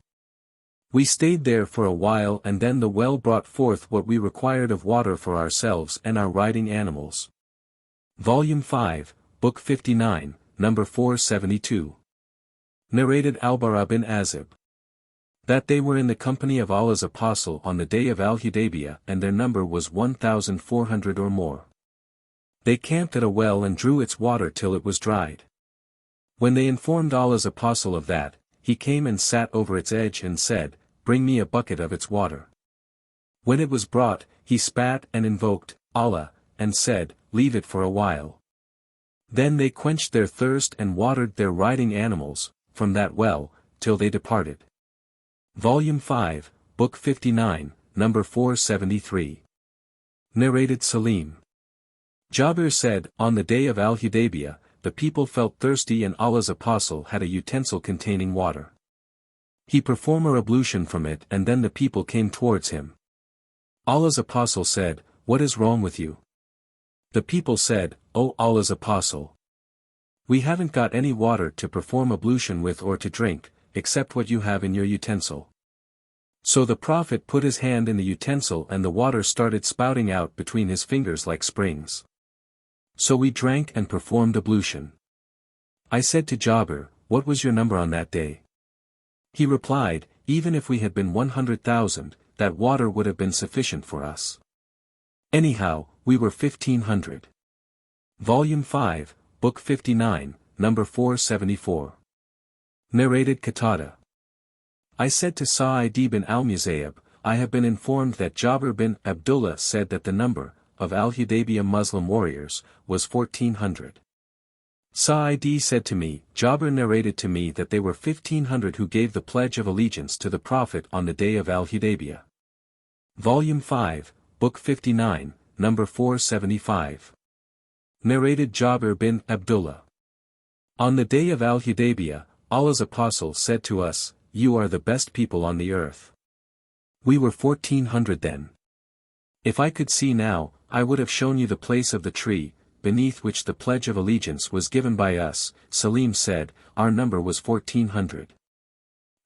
We stayed there for a while and then the well brought forth what we required of water for ourselves and our riding animals. Volume 5, Book 59, number 472. Narrated Al-Bara bin Azib. That they were in the company of Allah's Apostle on the day of al-Hudaybiyah and their number was 1,400 or more. They camped at a well and drew its water till it was dried. When they informed Allah's Apostle of that, he came and sat over its edge and said, bring me a bucket of its water. When it was brought, he spat and invoked Allah, and said, leave it for a while. Then they quenched their thirst and watered their riding animals, from that well, till they departed. Volume 5, Book 59, number 473. Narrated Salim. Jabir said, on the day of al-Hudaybiyah, the people felt thirsty and Allah's Apostle had a utensil containing water. He performed a ablution from it and then the people came towards him. Allah's Apostle said, what is wrong with you? The people said, O Allah's Apostle, we haven't got any water to perform ablution with or to drink, except what you have in your utensil. So the Prophet put his hand in the utensil and the water started spouting out between his fingers like springs. So we drank and performed ablution. I said to Jabir, what was your number on that day? He replied, even if we had been 100,000, that water would have been sufficient for us. Anyhow, we were 1,500. Volume 5, Book 59, number 474. Narrated Qatada. I said to Sa'id bin al-Musayyab, I have been informed that Jabir bin Abdullah said that the number, of al-Hudaybiyah Muslim warriors, was 1400. Sa'idi said to me, Jabir narrated to me that they were 1500 who gave the Pledge of Allegiance to the Prophet on the day of al-Hudaybiyah. Volume 5, Book 59, number 475. Narrated Jabir bin Abdullah. On the day of al-Hudaybiyah, Allah's Apostle said to us, "You are the best people on the earth." We were 1400 then. If I could see now, I would have shown you the place of the tree, beneath which the Pledge of Allegiance was given by us. Salim said, our number was 1400.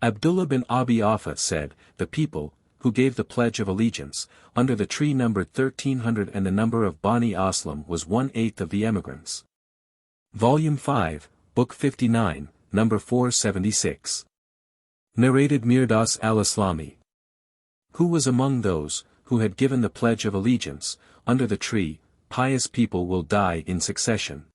Abdullah bin Abi Aufa said, the people, who gave the Pledge of Allegiance, under the tree numbered 1300 and the number of Bani Aslam was 1/8 of the emigrants. Volume 5, Book 59, number 476. Narrated Mirdas al-Islami. Who was among those, who had given the Pledge of Allegiance, under the tree, pious people will die in succession.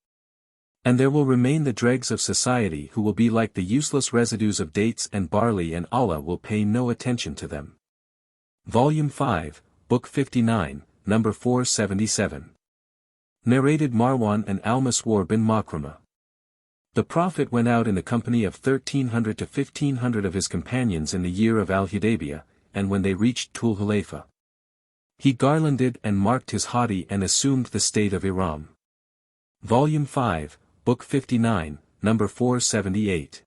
And there will remain the dregs of society who will be like the useless residues of dates and barley, and Allah will pay no attention to them. Volume 5, Book 59, number 477. Narrated Marwan and al-Maswar bin Makramah. The Prophet went out in the company of 1300 to 1500 of his companions in the year of al-Hudaybiyah, and when they reached Tul Hulayfa, he garlanded and marked his hadi and assumed the state of Ihram. Volume 5, Book 59, number 478.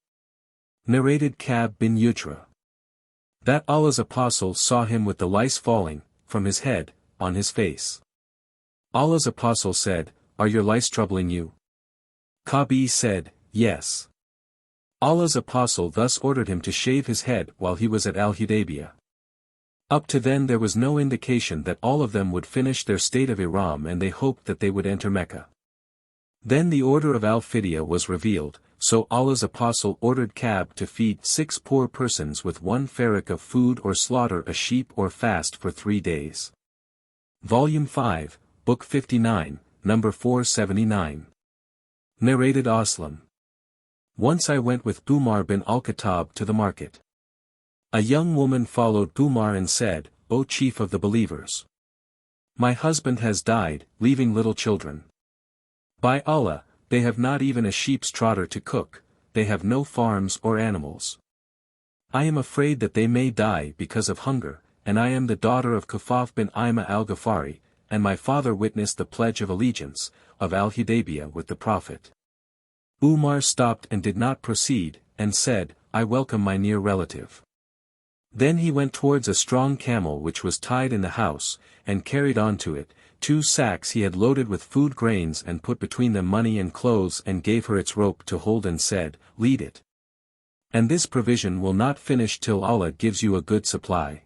Narrated Ka'b bin Ujra. That Allah's Apostle saw him with the lice falling, from his head, on his face. Allah's Apostle said, "Are your lice troubling you?" Ka'b said, "Yes." Allah's Apostle thus ordered him to shave his head while he was at al-Hudaybiyah. Up to then there was no indication that all of them would finish their state of Ihram, and they hoped that they would enter Mecca. Then the order of al-Fidyah was revealed, so Allah's Apostle ordered Ka'b to feed 6 poor persons with 1 farak of food or slaughter a sheep or fast for 3 days. Volume 5, Book 59, number 479. Narrated Aslam. Once I went with Umar bin al-Khattab to the market. A young woman followed Umar and said, "O chief of the believers, my husband has died, leaving little children. By Allah, they have not even a sheep's trotter to cook, they have no farms or animals. I am afraid that they may die because of hunger, and I am the daughter of Kufaf bin Ima al-Ghafari, and my father witnessed the Pledge of Allegiance, of al-Hudaybiyah with the Prophet." Umar stopped and did not proceed, and said, "I welcome my near relative." Then he went towards a strong camel which was tied in the house, and carried onto it 2 sacks he had loaded with food grains, and put between them money and clothes, and gave her its rope to hold and said, "Lead it. And this provision will not finish till Allah gives you a good supply."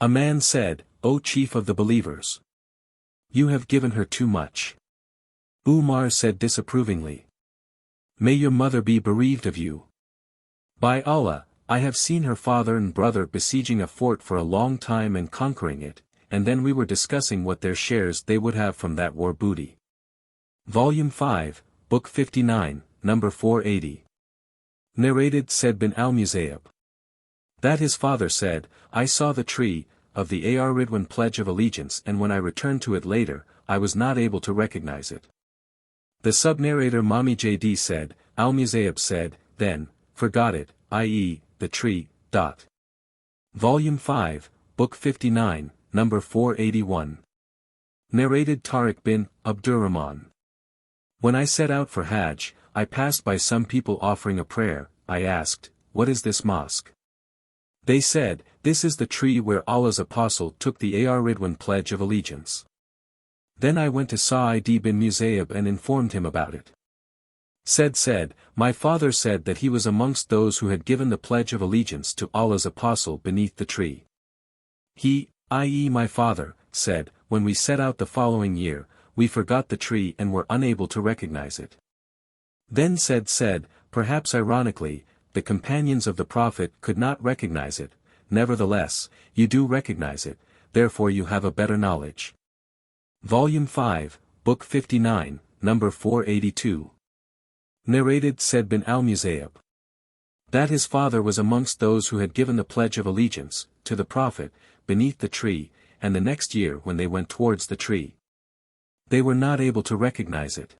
A man said, "O chief of the believers, you have given her too much." Umar said disapprovingly, "May your mother be bereaved of you. By Allah, I have seen her father and brother besieging a fort for a long time and conquering it, and then we were discussing what their shares they would have from that war booty." Volume 5, Book 59, number 480. Narrated Said bin al-Musayyab. That his father said, "I saw the tree, of the Ar-Ridwan Pledge of Allegiance, and when I returned to it later, I was not able to recognize it." The sub-narrator Mami Jd said, al-Musayyab said, "Then, forgot it, i.e., the tree. Volume 5, Book 59, number 481. Narrated Tariq bin Abdurrahman. When I set out for Hajj, I passed by some people offering a prayer. I asked, "What is this mosque?" They said, "This is the tree where Allah's Apostle took the Ar-Ridwan Pledge of Allegiance." Then I went to Sa'id bin Musayyab and informed him about it. Said, "My father said that he was amongst those who had given the Pledge of Allegiance to Allah's Apostle beneath the tree. He, i.e. my father, said, when we set out the following year, we forgot the tree and were unable to recognize it." Then said, "Perhaps ironically, the companions of the Prophet could not recognize it, nevertheless, you do recognize it, therefore you have a better knowledge." Volume 5, Book 59, number 482. Narrated Said bin al-Musayyab. That his father was amongst those who had given the Pledge of Allegiance, to the Prophet, beneath the tree, and the next year when they went towards the tree, They were not able to recognize it.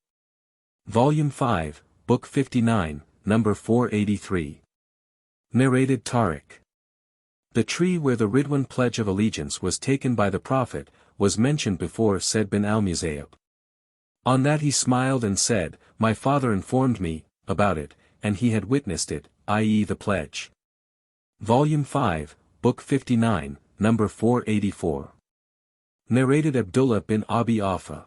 Volume 5, Book 59, number 483. Narrated Tariq. The tree where the Ridwan Pledge of Allegiance was taken by the Prophet, was mentioned before, said bin al-Musayyab. On that he smiled and said, my father informed me about it, and he had witnessed it, i.e. the pledge. Volume 5, Book 59, number 484. Narrated Abdullah bin Abi Awfa,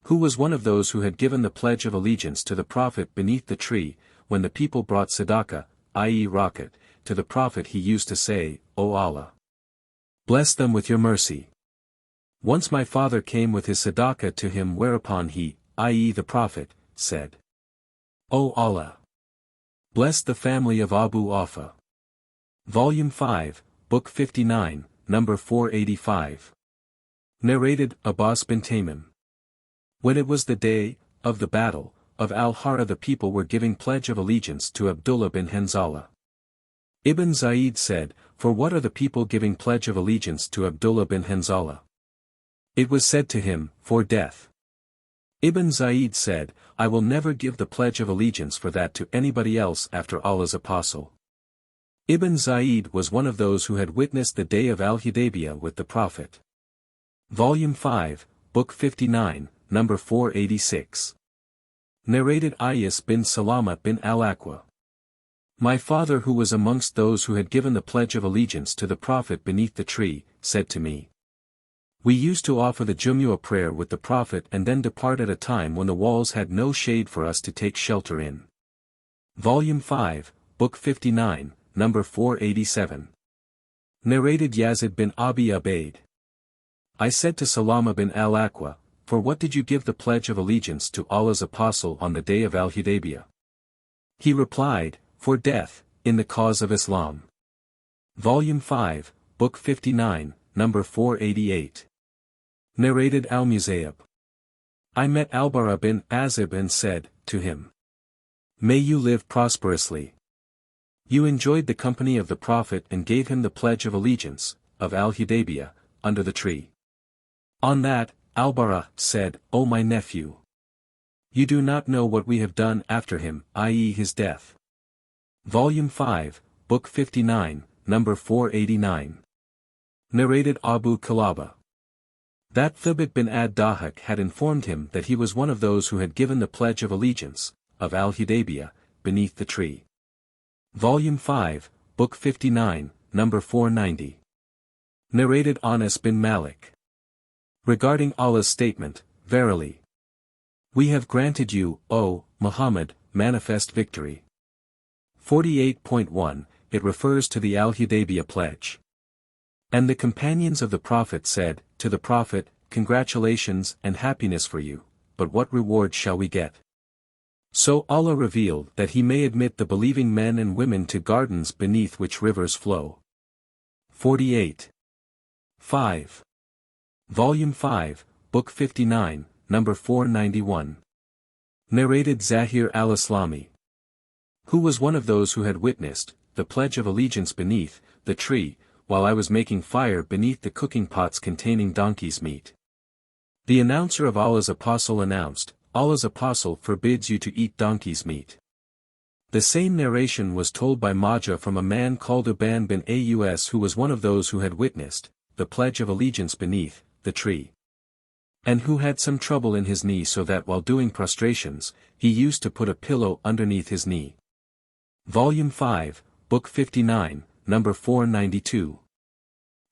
who was one of those who had given the Pledge of Allegiance to the Prophet beneath the tree. When the people brought sadaqah, i.e. rakat, to the Prophet, he used to say, O Allah, bless them with your mercy. Once my father came with his sadaqah to him, whereupon he, i.e. the Prophet, said, O Allah, bless the family of Abu Awfa. Volume 5, Book 59, number 485. Narrated Abbas bin Tamim. When it was the day of the battle of Al-Hara, the people were giving pledge of allegiance to Abdullah bin Hanzala. Ibn Zayd said, for what are the people giving pledge of allegiance to Abdullah bin Hanzala? It was said to him, for death. Ibn Zayd said, I will never give the pledge of allegiance for that to anybody else after Allah's apostle. Ibn Zayd was one of those who had witnessed the day of Al-Hudaybiyah with the Prophet. Volume 5, Book 59, number 486. Narrated Ayas bin Salama bin al-Aqwa. My father, who was amongst those who had given the pledge of allegiance to the Prophet beneath the tree, said to me, we used to offer the Jumu'ah prayer with the Prophet and then depart at a time when the walls had no shade for us to take shelter in. Volume 5, Book 59, number 487. Narrated Yazid bin Abi Ubaid. I said to Salama bin al-Aqwa, for what did you give the pledge of allegiance to Allah's apostle on the day of Al-Hudaybiyah? He replied, for death, in the cause of Islam. Volume 5, Book 59, number 488. Narrated al-Musayyab. I met al-Bara bin Azib and said, to him, may you live prosperously. You enjoyed the company of the Prophet and gave him the pledge of allegiance, of Al-Hudaybiyah, under the tree. On that, al-Bara said, O my nephew, you do not know what we have done after him, i.e. his death. Volume 5, Book 59, number 489. Narrated Abu Kalaba. That Thubit bin ad-Dahak had informed him that he was one of those who had given the pledge of allegiance, of Al-Hudaybiyah, beneath the tree. Volume 5, Book 59, number 490. Narrated Anas bin Malik. Regarding Allah's statement, verily, we have granted you, O Muhammad, manifest victory. 48.1, it refers to the Al-Hudaybiyah pledge. And the companions of the Prophet said, to the Prophet, congratulations and happiness for you, but what reward shall we get? So Allah revealed that He may admit the believing men and women to gardens beneath which rivers flow. 48. 5. Volume 5, Book 59, number 491. Narrated Zahir al-Islami, who was one of those who had witnessed the pledge of allegiance beneath the tree, while I was making fire beneath the cooking pots containing donkey's meat. The announcer of Allah's apostle announced, Allah's apostle forbids you to eat donkey's meat. The same narration was told by Majah from a man called Uban bin Aus, who was one of those who had witnessed the pledge of allegiance beneath the tree, and who had some trouble in his knee, so that while doing prostrations, he used to put a pillow underneath his knee. Volume 5, Book 59, number 492.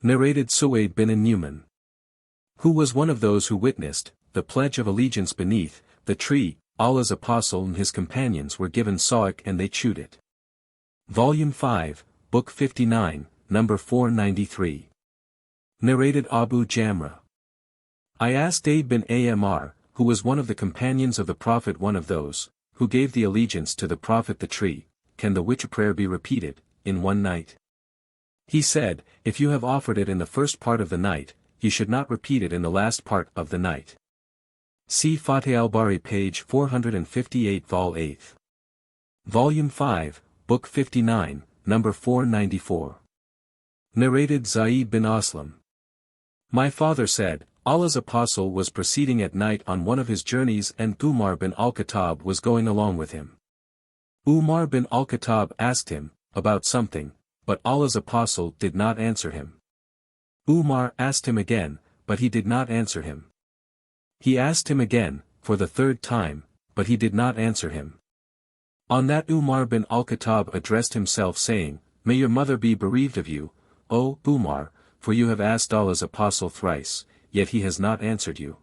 Narrated Suwaid bin Numan, who was one of those who witnessed the pledge of allegiance beneath the tree. Allah's apostle and his companions were given sa'ik and they chewed it. Volume 5, Book 59, number 493. Narrated Abu Jamra. I asked Aid bin Amr, who was one of the companions of the Prophet, one of those who gave the allegiance to the Prophet the tree, can the Witr prayer be repeated in one night? He said, if you have offered it in the first part of the night, you should not repeat it in the last part of the night. See Fatih al-Bari page 458 vol 8. Volume 5, Book 59, number 494. Narrated Zaid bin Aslam. My father said, Allah's Apostle was proceeding at night on one of his journeys and Umar bin al-Khattab was going along with him. Umar bin al-Khattab asked him about something, but Allah's Apostle did not answer him. Umar asked him again, but he did not answer him. He asked him again, for the third time, but he did not answer him. On that Umar bin al-Khattab addressed himself saying, "May your mother be bereaved of you, O Umar, for you have asked Allah's Apostle thrice, yet he has not answered you."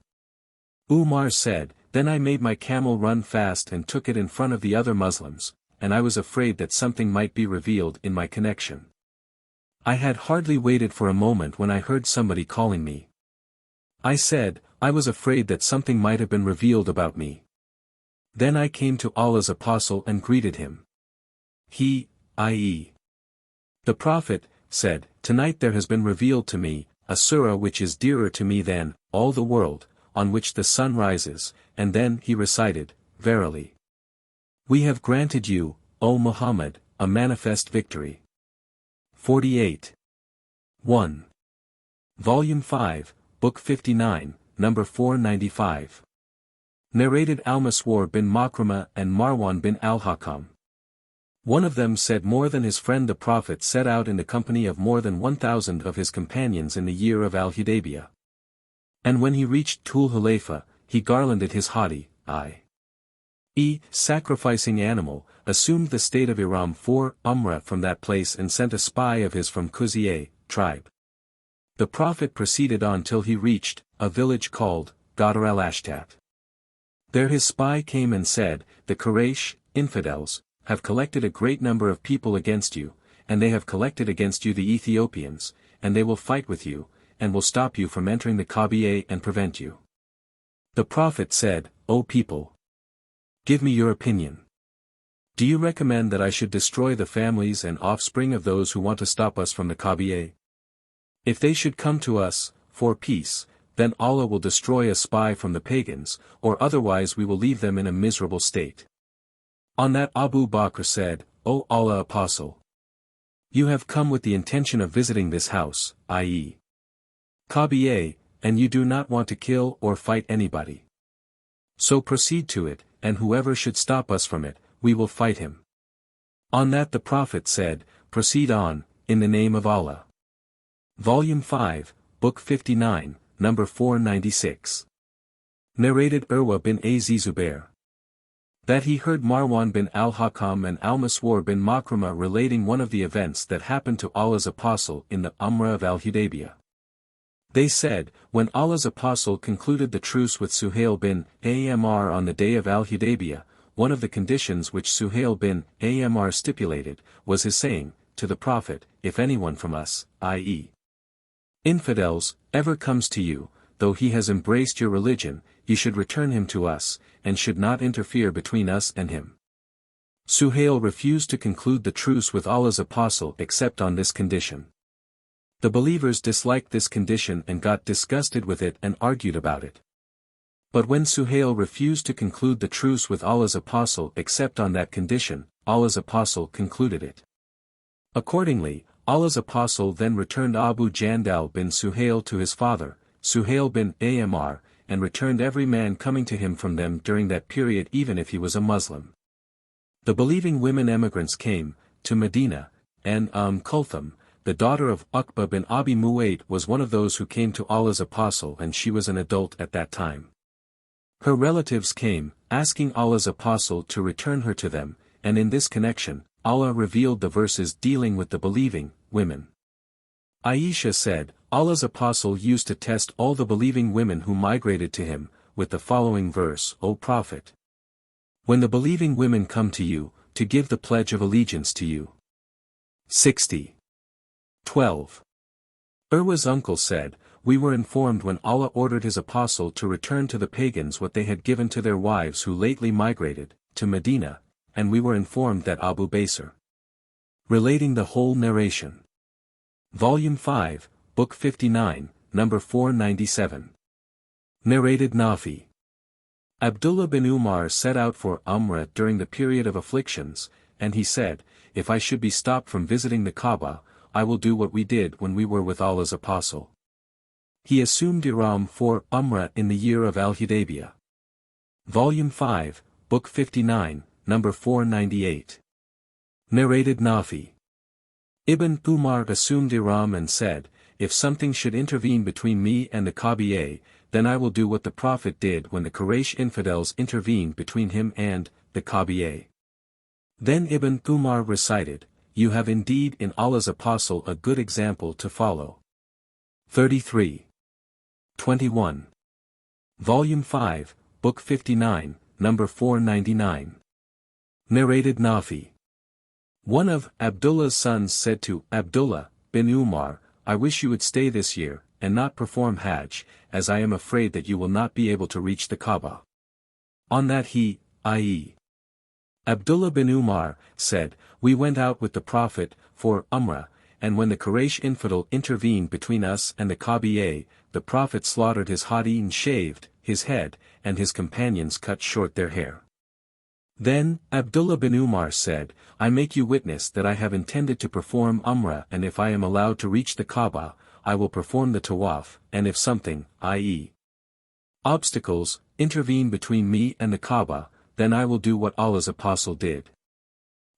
Umar said, "Then I made my camel run fast and took it in front of the other Muslims, and I was afraid that something might be revealed in my connection. I had hardly waited for a moment when I heard somebody calling me. I said, I was afraid that something might have been revealed about me. Then I came to Allah's Apostle and greeted him. He, i.e. the Prophet, said, Tonight there has been revealed to me, a surah which is dearer to me than all the world, on which the sun rises, and then he recited, Verily. We have granted you, O Muhammad, a manifest victory. 48. 1. Volume 5, Book 59, number 495. Narrated Al-Maswar bin Makrama and Marwan bin al-Hakam. One of them said more than his friend the Prophet set out in the company of more than 1,000 of his companions in the year of Al-Hudaybiyah. And when he reached Tul Hulayfa, he garlanded his haughty, i.e. sacrificing animal, assumed the state of Ihram for Umrah from that place and sent a spy of his from Khuziyah tribe. The Prophet proceeded on till he reached a village called Qadr al-Ashtat. There his spy came and said, The Quraysh, infidels, have collected a great number of people against you, and they have collected against you the Ethiopians, and they will fight with you, and will stop you from entering the Kaaba and prevent you. The Prophet said, O people! Give me your opinion. Do you recommend that I should destroy the families and offspring of those who want to stop us from the Kaaba? If they should come to us, for peace, then Allah will destroy a spy from the pagans, or otherwise we will leave them in a miserable state. On that Abu Bakr said, O Allah Apostle! You have come with the intention of visiting this house, i.e. Kaaba, and you do not want to kill or fight anybody. So proceed to it, and whoever should stop us from it, we will fight him. On that the Prophet said, Proceed on, in the name of Allah. Volume 5, Book 59, number 496. Narrated Urwa bin Zubair. That he heard Marwan bin al-Hakam and al-Maswar bin Makrama relating one of the events that happened to Allah's Apostle in the Umrah of Al-Hudaybiyah. They said, when Allah's Apostle concluded the truce with Suhail bin Amr on the day of Al-Hudaybiyah, one of the conditions which Suhail bin Amr stipulated, was his saying, to the Prophet, If anyone from us, i.e. infidels, ever comes to you, though he has embraced your religion, you should return him to us, and should not interfere between us and him. Suhail refused to conclude the truce with Allah's Apostle except on this condition. The believers disliked this condition and got disgusted with it and argued about it. But when Suhail refused to conclude the truce with Allah's Apostle except on that condition, Allah's Apostle concluded it. Accordingly, Allah's Apostle then returned Abu Jandal bin Suhail to his father, Suhail bin Amr, and returned every man coming to him from them during that period even if he was a Muslim. The believing women emigrants came to Medina, and Kulthum, the daughter of Uqba bin Abi Mu'ayt, was one of those who came to Allah's Apostle, and she was an adult at that time. Her relatives came, asking Allah's Apostle to return her to them, and in this connection, Allah revealed the verses dealing with the believing women. Aisha said, Allah's Apostle used to test all the believing women who migrated to him, with the following verse, O Prophet! When the believing women come to you, to give the pledge of allegiance to you. 60. 12. Urwa's uncle said, We were informed when Allah ordered his Apostle to return to the pagans what they had given to their wives who lately migrated to Medina, and we were informed that Abu Basr. Relating the whole narration. Volume 5, Book 59, number 497. Narrated Nafi. Abdullah bin Umar set out for Umrah during the period of afflictions, and he said, If I should be stopped from visiting the Kaaba, I will do what we did when we were with Allah's Apostle. He assumed Ihram for Umrah in the year of Al-Hudaybiyah. Volume 5, Book 59, number 498. Narrated Nafi. Ibn Umar assumed Ihram and said, "If something should intervene between me and the Kaaba, then I will do what the Prophet did when the Quraysh infidels intervened between him and the Kaaba." Then Ibn Umar recited, "You have indeed in Allah's Apostle a good example to follow." 33. 21. Volume 5, Book 59, number 499. Narrated Nafi. One of Abdullah's sons said to Abdullah bin Umar, "I wish you would stay this year, and not perform Hajj, as I am afraid that you will not be able to reach the Kaaba." On that he, i.e. Abdullah bin Umar, said, "We went out with the Prophet, for Umrah, and when the Quraysh infidel intervened between us and the Kaaba, the Prophet slaughtered his hadi and shaved his head, and his companions cut short their hair." Then, Abdullah bin Umar said, "I make you witness that I have intended to perform Umrah, and if I am allowed to reach the Kaaba, I will perform the Tawaf, and if something, i.e. obstacles, intervene between me and the Kaaba, then I will do what Allah's Apostle did."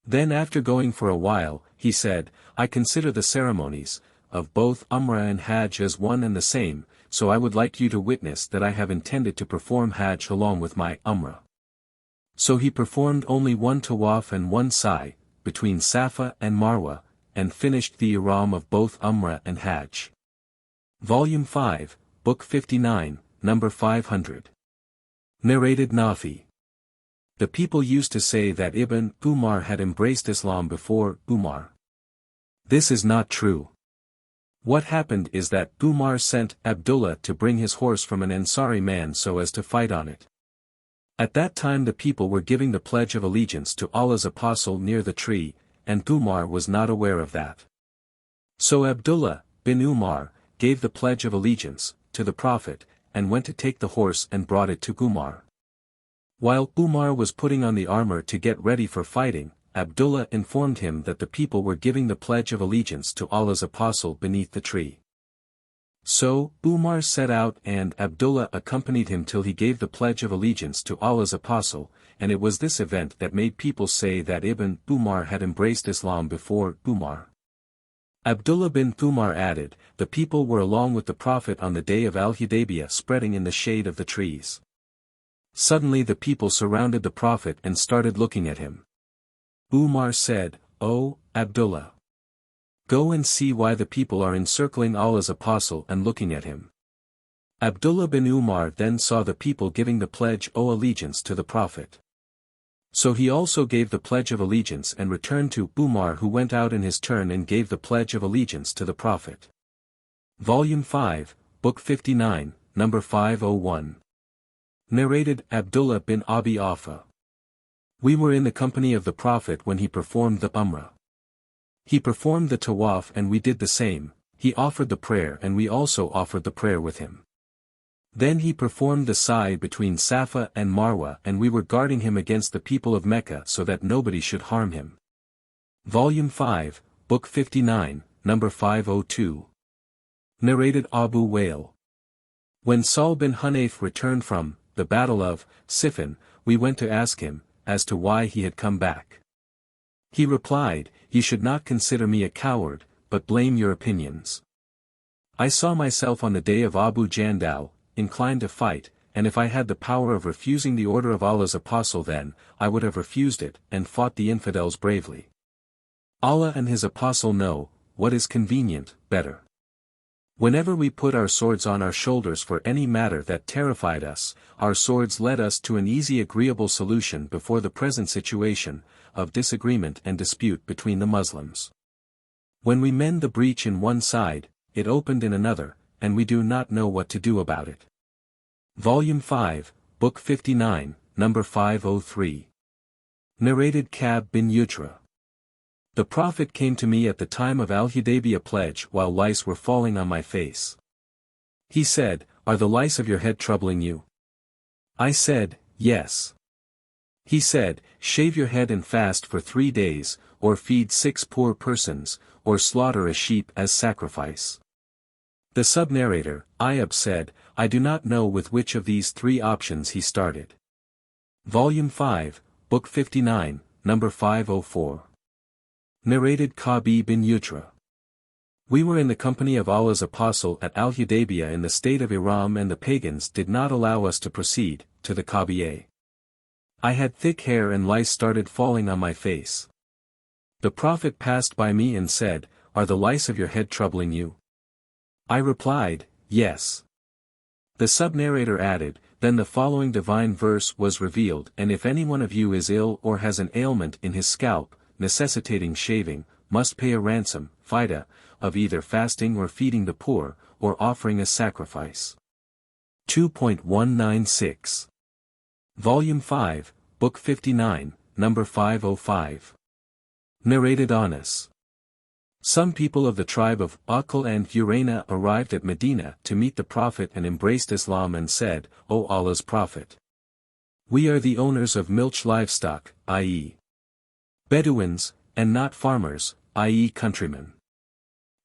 Then after going for a while, he said, "I consider the ceremonies of both Umrah and Hajj as one and the same, so I would like you to witness that I have intended to perform Hajj along with my Umrah." So he performed only one Tawaf and one Sa'i, between Safa and Marwa, and finished the Ihram of both Umrah and Hajj. Volume 5, Book 59, number 500. Narrated Nafi. The people used to say that Ibn Umar had embraced Islam before Umar. This is not true. What happened is that Umar sent Abdullah to bring his horse from an Ansari man so as to fight on it. At that time the people were giving the pledge of allegiance to Allah's Apostle near the tree, and Umar was not aware of that. So Abdullah bin Umar gave the pledge of allegiance to the Prophet, and went to take the horse and brought it to Umar. While Umar was putting on the armor to get ready for fighting, Abdullah informed him that the people were giving the pledge of allegiance to Allah's Apostle beneath the tree. So, Umar set out and Abdullah accompanied him till he gave the pledge of allegiance to Allah's Apostle, and it was this event that made people say that Ibn Umar had embraced Islam before Umar. Abdullah bin Umar added, "The people were along with the Prophet on the day of Al-Hudaybiyah spreading in the shade of the trees. Suddenly the people surrounded the Prophet and started looking at him. Umar said, 'O Abdullah, go and see why the people are encircling Allah's Apostle and looking at him.' Abdullah bin Umar then saw the people giving the pledge of allegiance to the Prophet. So he also gave the pledge of allegiance and returned to Umar, who went out in his turn and gave the pledge of allegiance to the Prophet." Volume 5, Book 59, number 501. Narrated Abdullah bin Abi Awfa. We were in the company of the Prophet when he performed the Umrah. He performed the Tawaf and we did the same, he offered the prayer and we also offered the prayer with him. Then he performed the Sa'i between Safa and Marwa and we were guarding him against the people of Mecca so that nobody should harm him. Volume 5, Book 59, number 502. Narrated Abu Wa'il. When Sahl bin Hunayf returned from the Battle of Siffin, we went to ask him as to why he had come back. He replied, "You should not consider me a coward, but blame your opinions. I saw myself on the day of Abu Jandal, inclined to fight, and if I had the power of refusing the order of Allah's Apostle then, I would have refused it and fought the infidels bravely. Allah and His Apostle know what is convenient better. Whenever we put our swords on our shoulders for any matter that terrified us, our swords led us to an easy agreeable solution before the present situation of disagreement and dispute between the Muslims. When we mend the breach in one side, it opened in another, and we do not know what to do about it." Volume 5, Book 59, number 503. Narrated Ka'b bin Ujra. The Prophet came to me at the time of Al-Hudaybiyah pledge while lice were falling on my face. He said, "Are the lice of your head troubling you?" I said, "Yes." He said, "Shave your head and fast for 3 days, or feed 6 poor persons, or slaughter a sheep as sacrifice." The sub-narrator, Ayub said, I do not know with which of these three options he started. Volume 5, Book 59, number 504. Narrated Kabi bin Ujra. We were in the company of Allah's Apostle at Al-Hudaybiyah in the state of Iram, and the pagans did not allow us to proceed to the Kaabiyah. I had thick hair and lice started falling on my face. The Prophet passed by me and said, Are the lice of your head troubling you? I replied, Yes. The sub-narrator added, Then the following divine verse was revealed, and if any one of you is ill or has an ailment in his scalp, necessitating shaving, must pay a ransom, fida, of either fasting or feeding the poor, or offering a sacrifice. 2.196. Volume 5, Book 59, number 505. Narrated Anas. Some people of the tribe of Aql and Urayna arrived at Medina to meet the Prophet and embraced Islam and said, O Allah's Prophet! We are the owners of milch livestock, i.e. Bedouins, and not farmers, i.e. countrymen.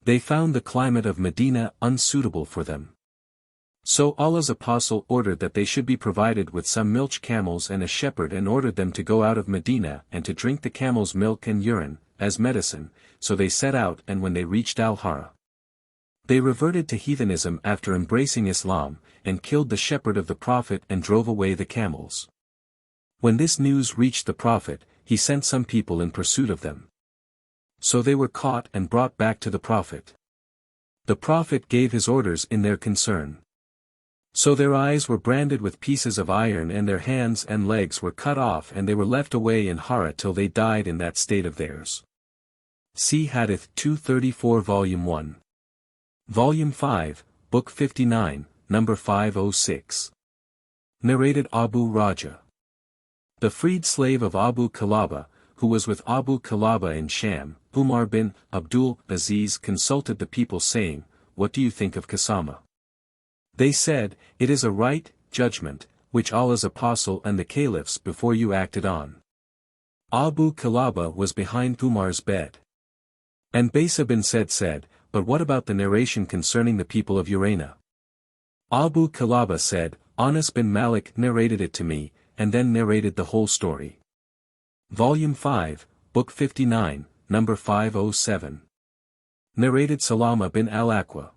They found the climate of Medina unsuitable for them. So Allah's Apostle ordered that they should be provided with some milch camels and a shepherd, and ordered them to go out of Medina and to drink the camel's milk and urine, as medicine. So they set out, and when they reached Al-Hara, they reverted to heathenism after embracing Islam, and killed the shepherd of the Prophet and drove away the camels. When this news reached the Prophet, he sent some people in pursuit of them. So they were caught and brought back to the Prophet. The Prophet gave his orders in their concern. So their eyes were branded with pieces of iron, and their hands and legs were cut off, and they were left away in Hara till they died in that state of theirs. See Hadith 234, Volume 1. Volume 5, Book 59, number 506. Narrated Abu Raja. The freed slave of Abu Kilaba, who was with Abu Kilaba in Sham, Umar bin Abdul Aziz, consulted the people, saying, What do you think of Qasama? They said, It is a right judgment, which Allah's Apostle and the caliphs before you acted on. Abu Kilaba was behind Umar's bed. And Basa bin said, But what about the narration concerning the people of Urayna? Abu Kilaba said, Anas bin Malik narrated it to me, and then narrated the whole story. Volume 5, Book 59, number 507. Narrated Salama bin al-Aqwa.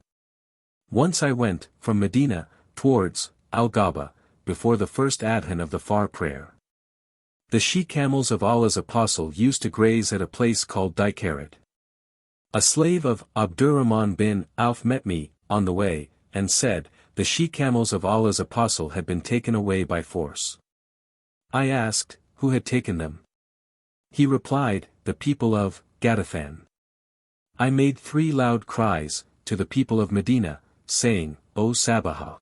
Once I went, from Medina, towards Al-Gaba, before the first adhan of the Far prayer. The she-camels of Allah's Apostle used to graze at a place called Dikarat. A slave of Abdurrahman bin Auf met me, on the way, and said, The she-camels of Allah's Apostle had been taken away by force. I asked, Who had taken them? He replied, The people of Ghatafan. I made 3 loud cries, to the people of Medina, saying, O Sabaha!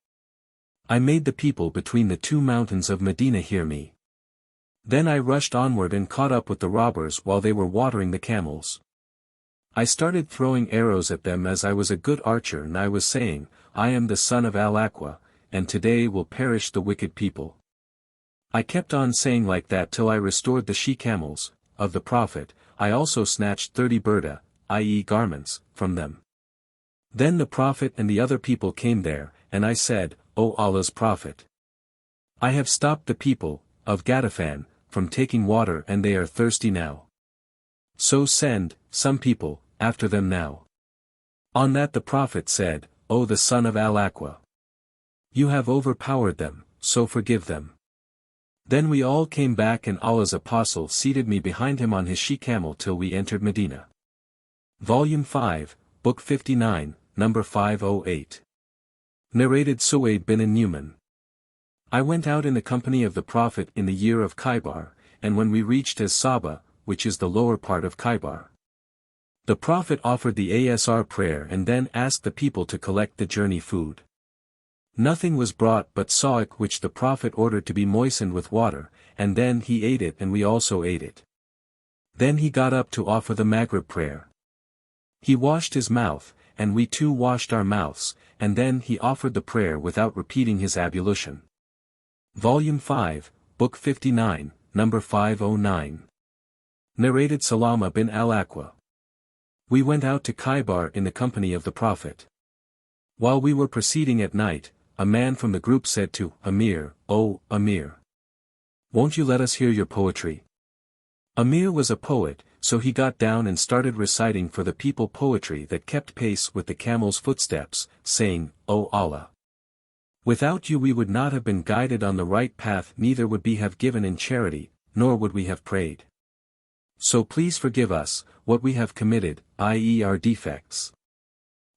I made the people between the 2 mountains of Medina hear me. Then I rushed onward and caught up with the robbers while they were watering the camels. I started throwing arrows at them as I was a good archer, and I was saying, I am the son of Al-Aqwa, and today will perish the wicked people. I kept on saying like that till I restored the she-camels of the Prophet. I also snatched 30 burda, i.e. garments, from them. Then the Prophet and the other people came there, and I said, O Allah's Prophet! I have stopped the people of Ghatafan from taking water, and they are thirsty now. So send some people after them now. On that the Prophet said, O the son of Al-Aqwa! You have overpowered them, so forgive them. Then we all came back, and Allah's Apostle seated me behind him on his she-camel till we entered Medina. Volume 5, Book 59, number 508. Narrated Suwaid bin Numan. I went out in the company of the Prophet in the year of Khaybar, and when we reached As-Saba, which is the lower part of Khaybar, the Prophet offered the Asr prayer and then asked the people to collect the journey food. Nothing was brought but sa'ik, which the Prophet ordered to be moistened with water, and then he ate it and we also ate it. Then he got up to offer the Maghrib prayer. He washed his mouth, and we too washed our mouths, and then he offered the prayer without repeating his ablution. Volume 5, Book 59, number 509. Narrated Salama bin al-Aqwa. We went out to Khaybar in the company of the Prophet. While we were proceeding at night, a man from the group said to Amir, "O Amir, won't you let us hear your poetry?" Amir was a poet, so he got down and started reciting for the people poetry that kept pace with the camel's footsteps, saying, "O Allah, without you we would not have been guided on the right path, neither would we have given in charity, nor would we have prayed. So please forgive us, what we have committed, i.e. our defects.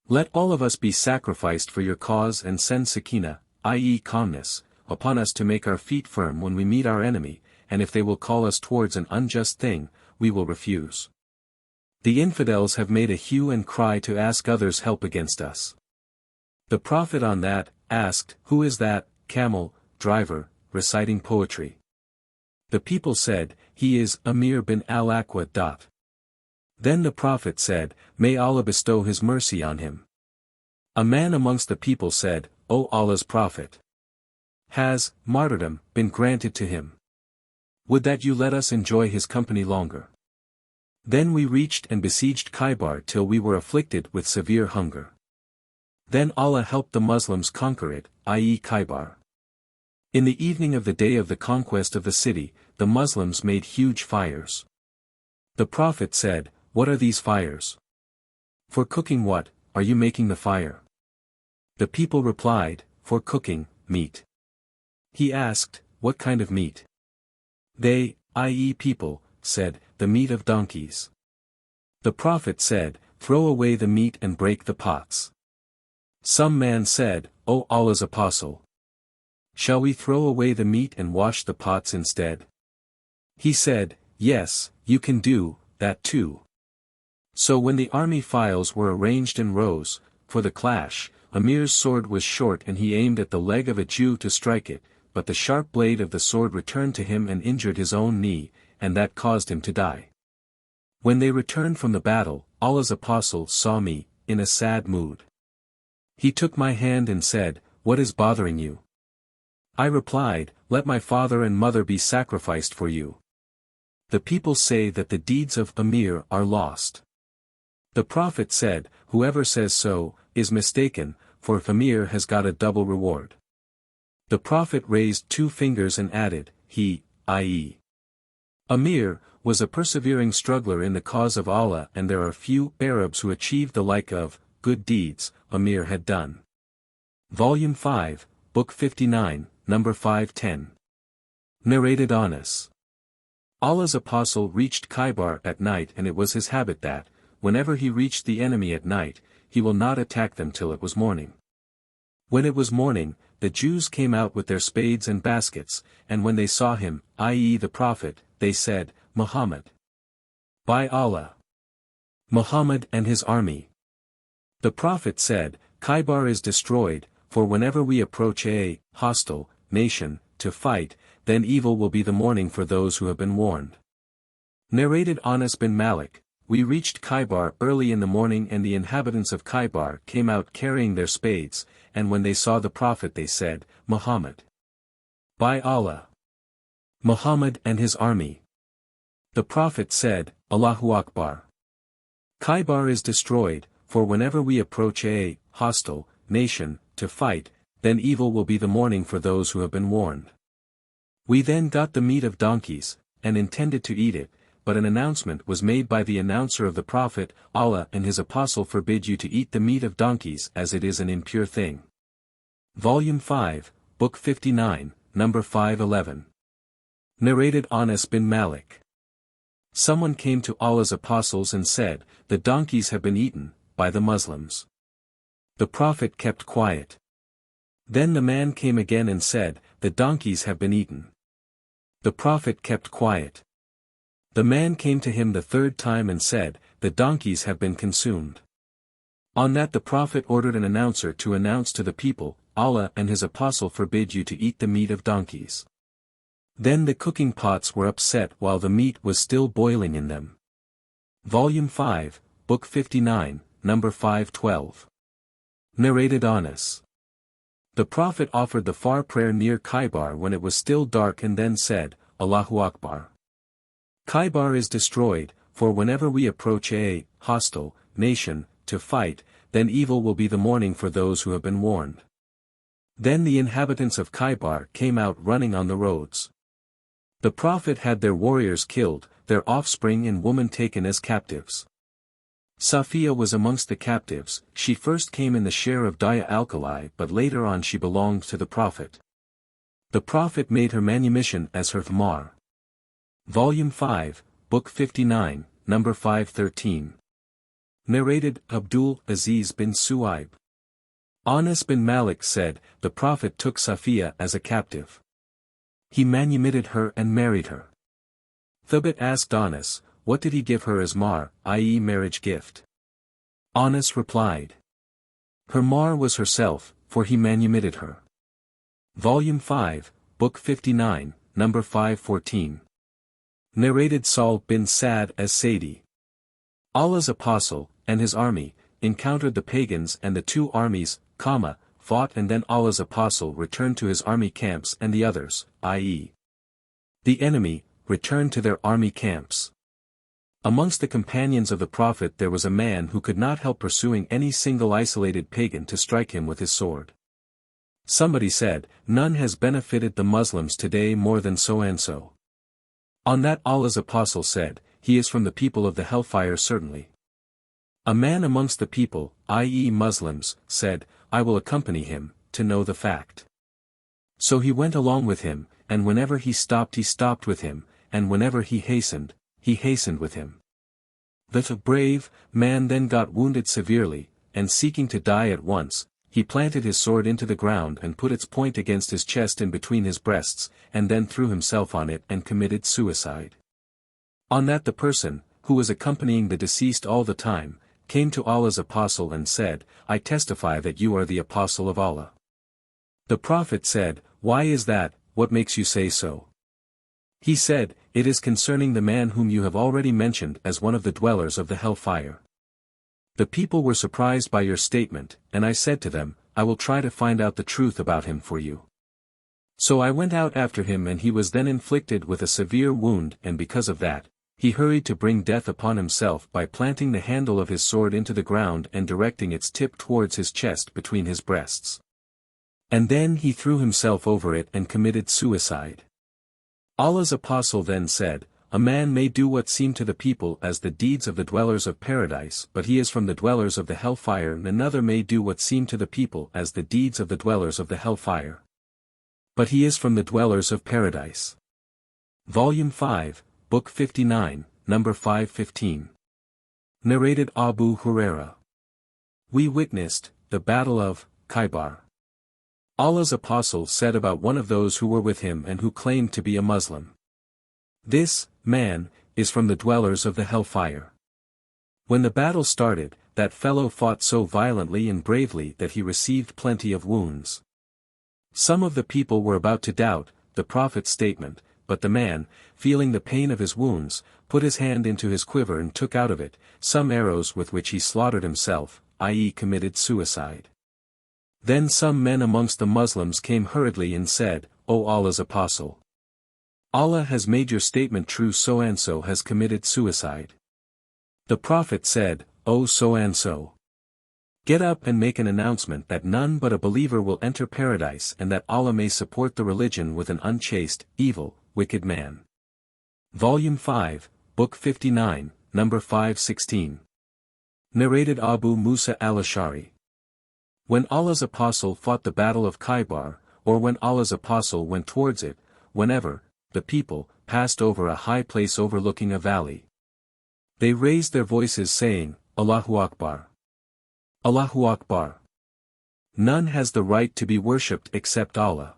Let all of us be sacrificed for your cause and send sakina, i.e. calmness, upon us to make our feet firm when we meet our enemy, and if they will call us towards an unjust thing, we will refuse. The infidels have made a hue and cry to ask others help against us." The Prophet on that, asked, "Who is that, camel, driver, reciting poetry?" The people said, "He is Amir bin al-Aqwa." Then the Prophet said, "May Allah bestow His mercy on him." A man amongst the people said, "O Allah's Prophet, has martyrdom been granted to him? Would that you let us enjoy his company longer." Then we reached and besieged Khaybar till we were afflicted with severe hunger. Then Allah helped the Muslims conquer it, i.e. Khaybar. In the evening of the day of the conquest of the city, the Muslims made huge fires. The Prophet said, "What are these fires? For cooking what, are you making the fire?" The people replied, "For cooking, meat." He asked, "What kind of meat?" They, i.e. people, said, "The meat of donkeys." The Prophet said, "Throw away the meat and break the pots." Some man said, "O Allah's Apostle, shall we throw away the meat and wash the pots instead?" He said, "Yes, you can do that too." So when the army files were arranged in rows, for the clash, Amir's sword was short and he aimed at the leg of a Jew to strike it, but the sharp blade of the sword returned to him and injured his own knee, and that caused him to die. When they returned from the battle, Allah's Apostle saw me, in a sad mood. He took my hand and said, "What is bothering you?" I replied, "Let my father and mother be sacrificed for you." The people say that the deeds of Amir are lost. The Prophet said, "Whoever says so, is mistaken, for if Amir has got a double reward." The Prophet raised 2 fingers and added, "He, i.e. Amir, was a persevering struggler in the cause of Allah, and there are few Arabs who achieved the like of good deeds Amir had done." Volume 5, Book 59, number 510. Narrated Anas. Allah's Apostle reached Khaybar at night, and it was his habit that, whenever he reached the enemy at night, he will not attack them till it was morning. When it was morning, the Jews came out with their spades and baskets, and when they saw him, i.e. the Prophet, they said, "Muhammad. By Allah! Muhammad and his army." The Prophet said, "Khaybar is destroyed, for whenever we approach a hostile nation to fight, then evil will be the morning for those who have been warned." Narrated Anas bin Malik, "We reached Khaybar early in the morning, and the inhabitants of Khaybar came out carrying their spades, and when they saw the Prophet they said, 'Muhammad. By Allah! Muhammad and his army.' The Prophet said, 'Allahu Akbar. Khaybar is destroyed, for whenever we approach a hostile nation to fight, then evil will be the morning for those who have been warned.' We then got the meat of donkeys, and intended to eat it, but an announcement was made by the announcer of the Prophet, 'Allah and his Apostle forbid you to eat the meat of donkeys as it is an impure thing.' Volume 5, Book 59, number 511. Narrated Anas bin Malik. Someone came to Allah's Apostles and said, 'The donkeys have been eaten by the Muslims.' The Prophet kept quiet. Then the man came again and said, 'The donkeys have been eaten.' The Prophet kept quiet. The man came to him the 3rd time and said, 'The donkeys have been consumed.' On that the Prophet ordered an announcer to announce to the people, 'Allah and his Apostle forbid you to eat the meat of donkeys.' Then the cooking pots were upset while the meat was still boiling in them. Volume 5, Book 59, number 512. Narrated Anas. The Prophet offered the far prayer near Khaybar when it was still dark and then said, 'Allahu Akbar. Khaybar is destroyed, for whenever we approach a hostile nation to fight, then evil will be the morning for those who have been warned. Then the inhabitants of Khaybar came out running on the roads. The Prophet had their warriors killed, their offspring and women taken as captives. Safiya was amongst the captives. She first came in the share of Daya al-Khalai, but later on she belonged to the Prophet. The Prophet made her manumission as her thmar. Volume 5, Book 59, number 513. Narrated, Abdul Aziz bin Su'aib. Anas bin Malik said, the Prophet took Safiya as a captive. He manumitted her and married her. Thabit asked Anas, what did he give her as mar, i.e. marriage gift? Anas replied, her mar was herself, for he manumitted her. Volume 5, Book 59, number 514. Narrated Sahl bin Sa'd as Saidi. Allah's apostle, and his army, encountered the pagans and the two armies, fought, and then Allah's apostle returned to his army camps and the others, i.e. the enemy, returned to their army camps. Amongst the companions of the Prophet there was a man who could not help pursuing any single isolated pagan to strike him with his sword. Somebody said, none has benefited the Muslims today more than so-and-so. On that Allah's apostle said, he is from the people of the hellfire certainly. A man amongst the people, i.e. Muslims, said, I will accompany him, to know the fact. So he went along with him, and whenever he stopped with him, and whenever he hastened with him. The brave man then got wounded severely, and seeking to die at once, he planted his sword into the ground and put its point against his chest and between his breasts, and then threw himself on it and committed suicide. On that the person, who was accompanying the deceased all the time, came to Allah's apostle and said, I testify that you are the apostle of Allah. The Prophet said, why is that, what makes you say so? He said, it is concerning the man whom you have already mentioned as one of the dwellers of the hellfire. The people were surprised by your statement, and I said to them, I will try to find out the truth about him for you. So I went out after him and he was then inflicted with a severe wound, and because of that, he hurried to bring death upon himself by planting the handle of his sword into the ground and directing its tip towards his chest between his breasts. And then he threw himself over it and committed suicide. Allah's apostle then said, a man may do what seem to the people as the deeds of the dwellers of paradise, but he is from the dwellers of the hellfire, and another may do what seem to the people as the deeds of the dwellers of the hellfire. But he is from the dwellers of paradise. Volume 5, Book 59, number 515. Narrated Abu Huraira. We witnessed the Battle of Khaybar. Allah's apostle said about one of those who were with him and who claimed to be a Muslim. This man is from the dwellers of the hellfire. When the battle started, that fellow fought so violently and bravely that he received plenty of wounds. Some of the people were about to doubt the Prophet's statement, but the man, feeling the pain of his wounds, put his hand into his quiver and took out of it some arrows with which he slaughtered himself, i.e. committed suicide. Then some men amongst the Muslims came hurriedly and said, O Allah's apostle! Allah has made your statement true, so-and-so has committed suicide. The Prophet said, O so-and-so! Get up and make an announcement that none but a believer will enter paradise and that Allah may support the religion with an unchaste, evil, wicked man. Volume 5, Book 59, number 516. Narrated Abu Musa al-Ash'ari. When Allah's apostle fought the battle of Khaybar, or when Allah's apostle went towards it, whenever the people passed over a high place overlooking a valley, they raised their voices saying, Allahu Akbar! Allahu Akbar! None has the right to be worshipped except Allah.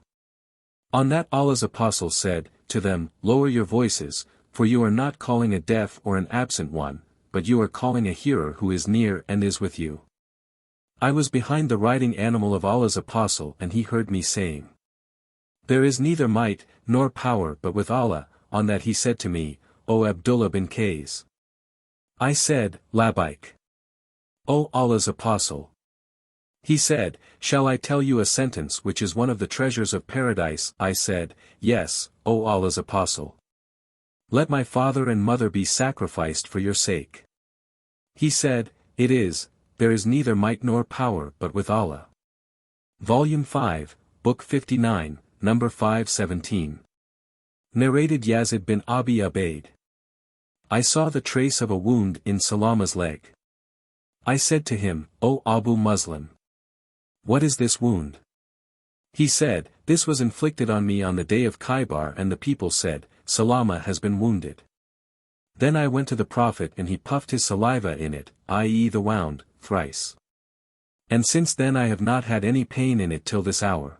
On that Allah's apostle said to them, lower your voices, for you are not calling a deaf or an absent one, but you are calling a hearer who is near and is with you. I was behind the riding animal of Allah's apostle and he heard me saying, there is neither might nor power but with Allah. On that he said to me, O Abdullah bin Qays. I said, Labbaik. O Allah's apostle. He said, shall I tell you a sentence which is one of the treasures of paradise? I said, yes, O Allah's apostle. Let my father and mother be sacrificed for your sake. He said, it is, there is neither might nor power but with Allah. Volume 5, Book 59, Number 517. Narrated Yazid bin Abi Ubaid. I saw the trace of a wound in Salama's leg. I said to him, O Abu Muslim, what is this wound? He said, this was inflicted on me on the day of Khaybar, and the people said, Salama has been wounded. Then I went to the Prophet and he puffed his saliva in it, i.e. the wound, thrice. And since then I have not had any pain in it till this hour.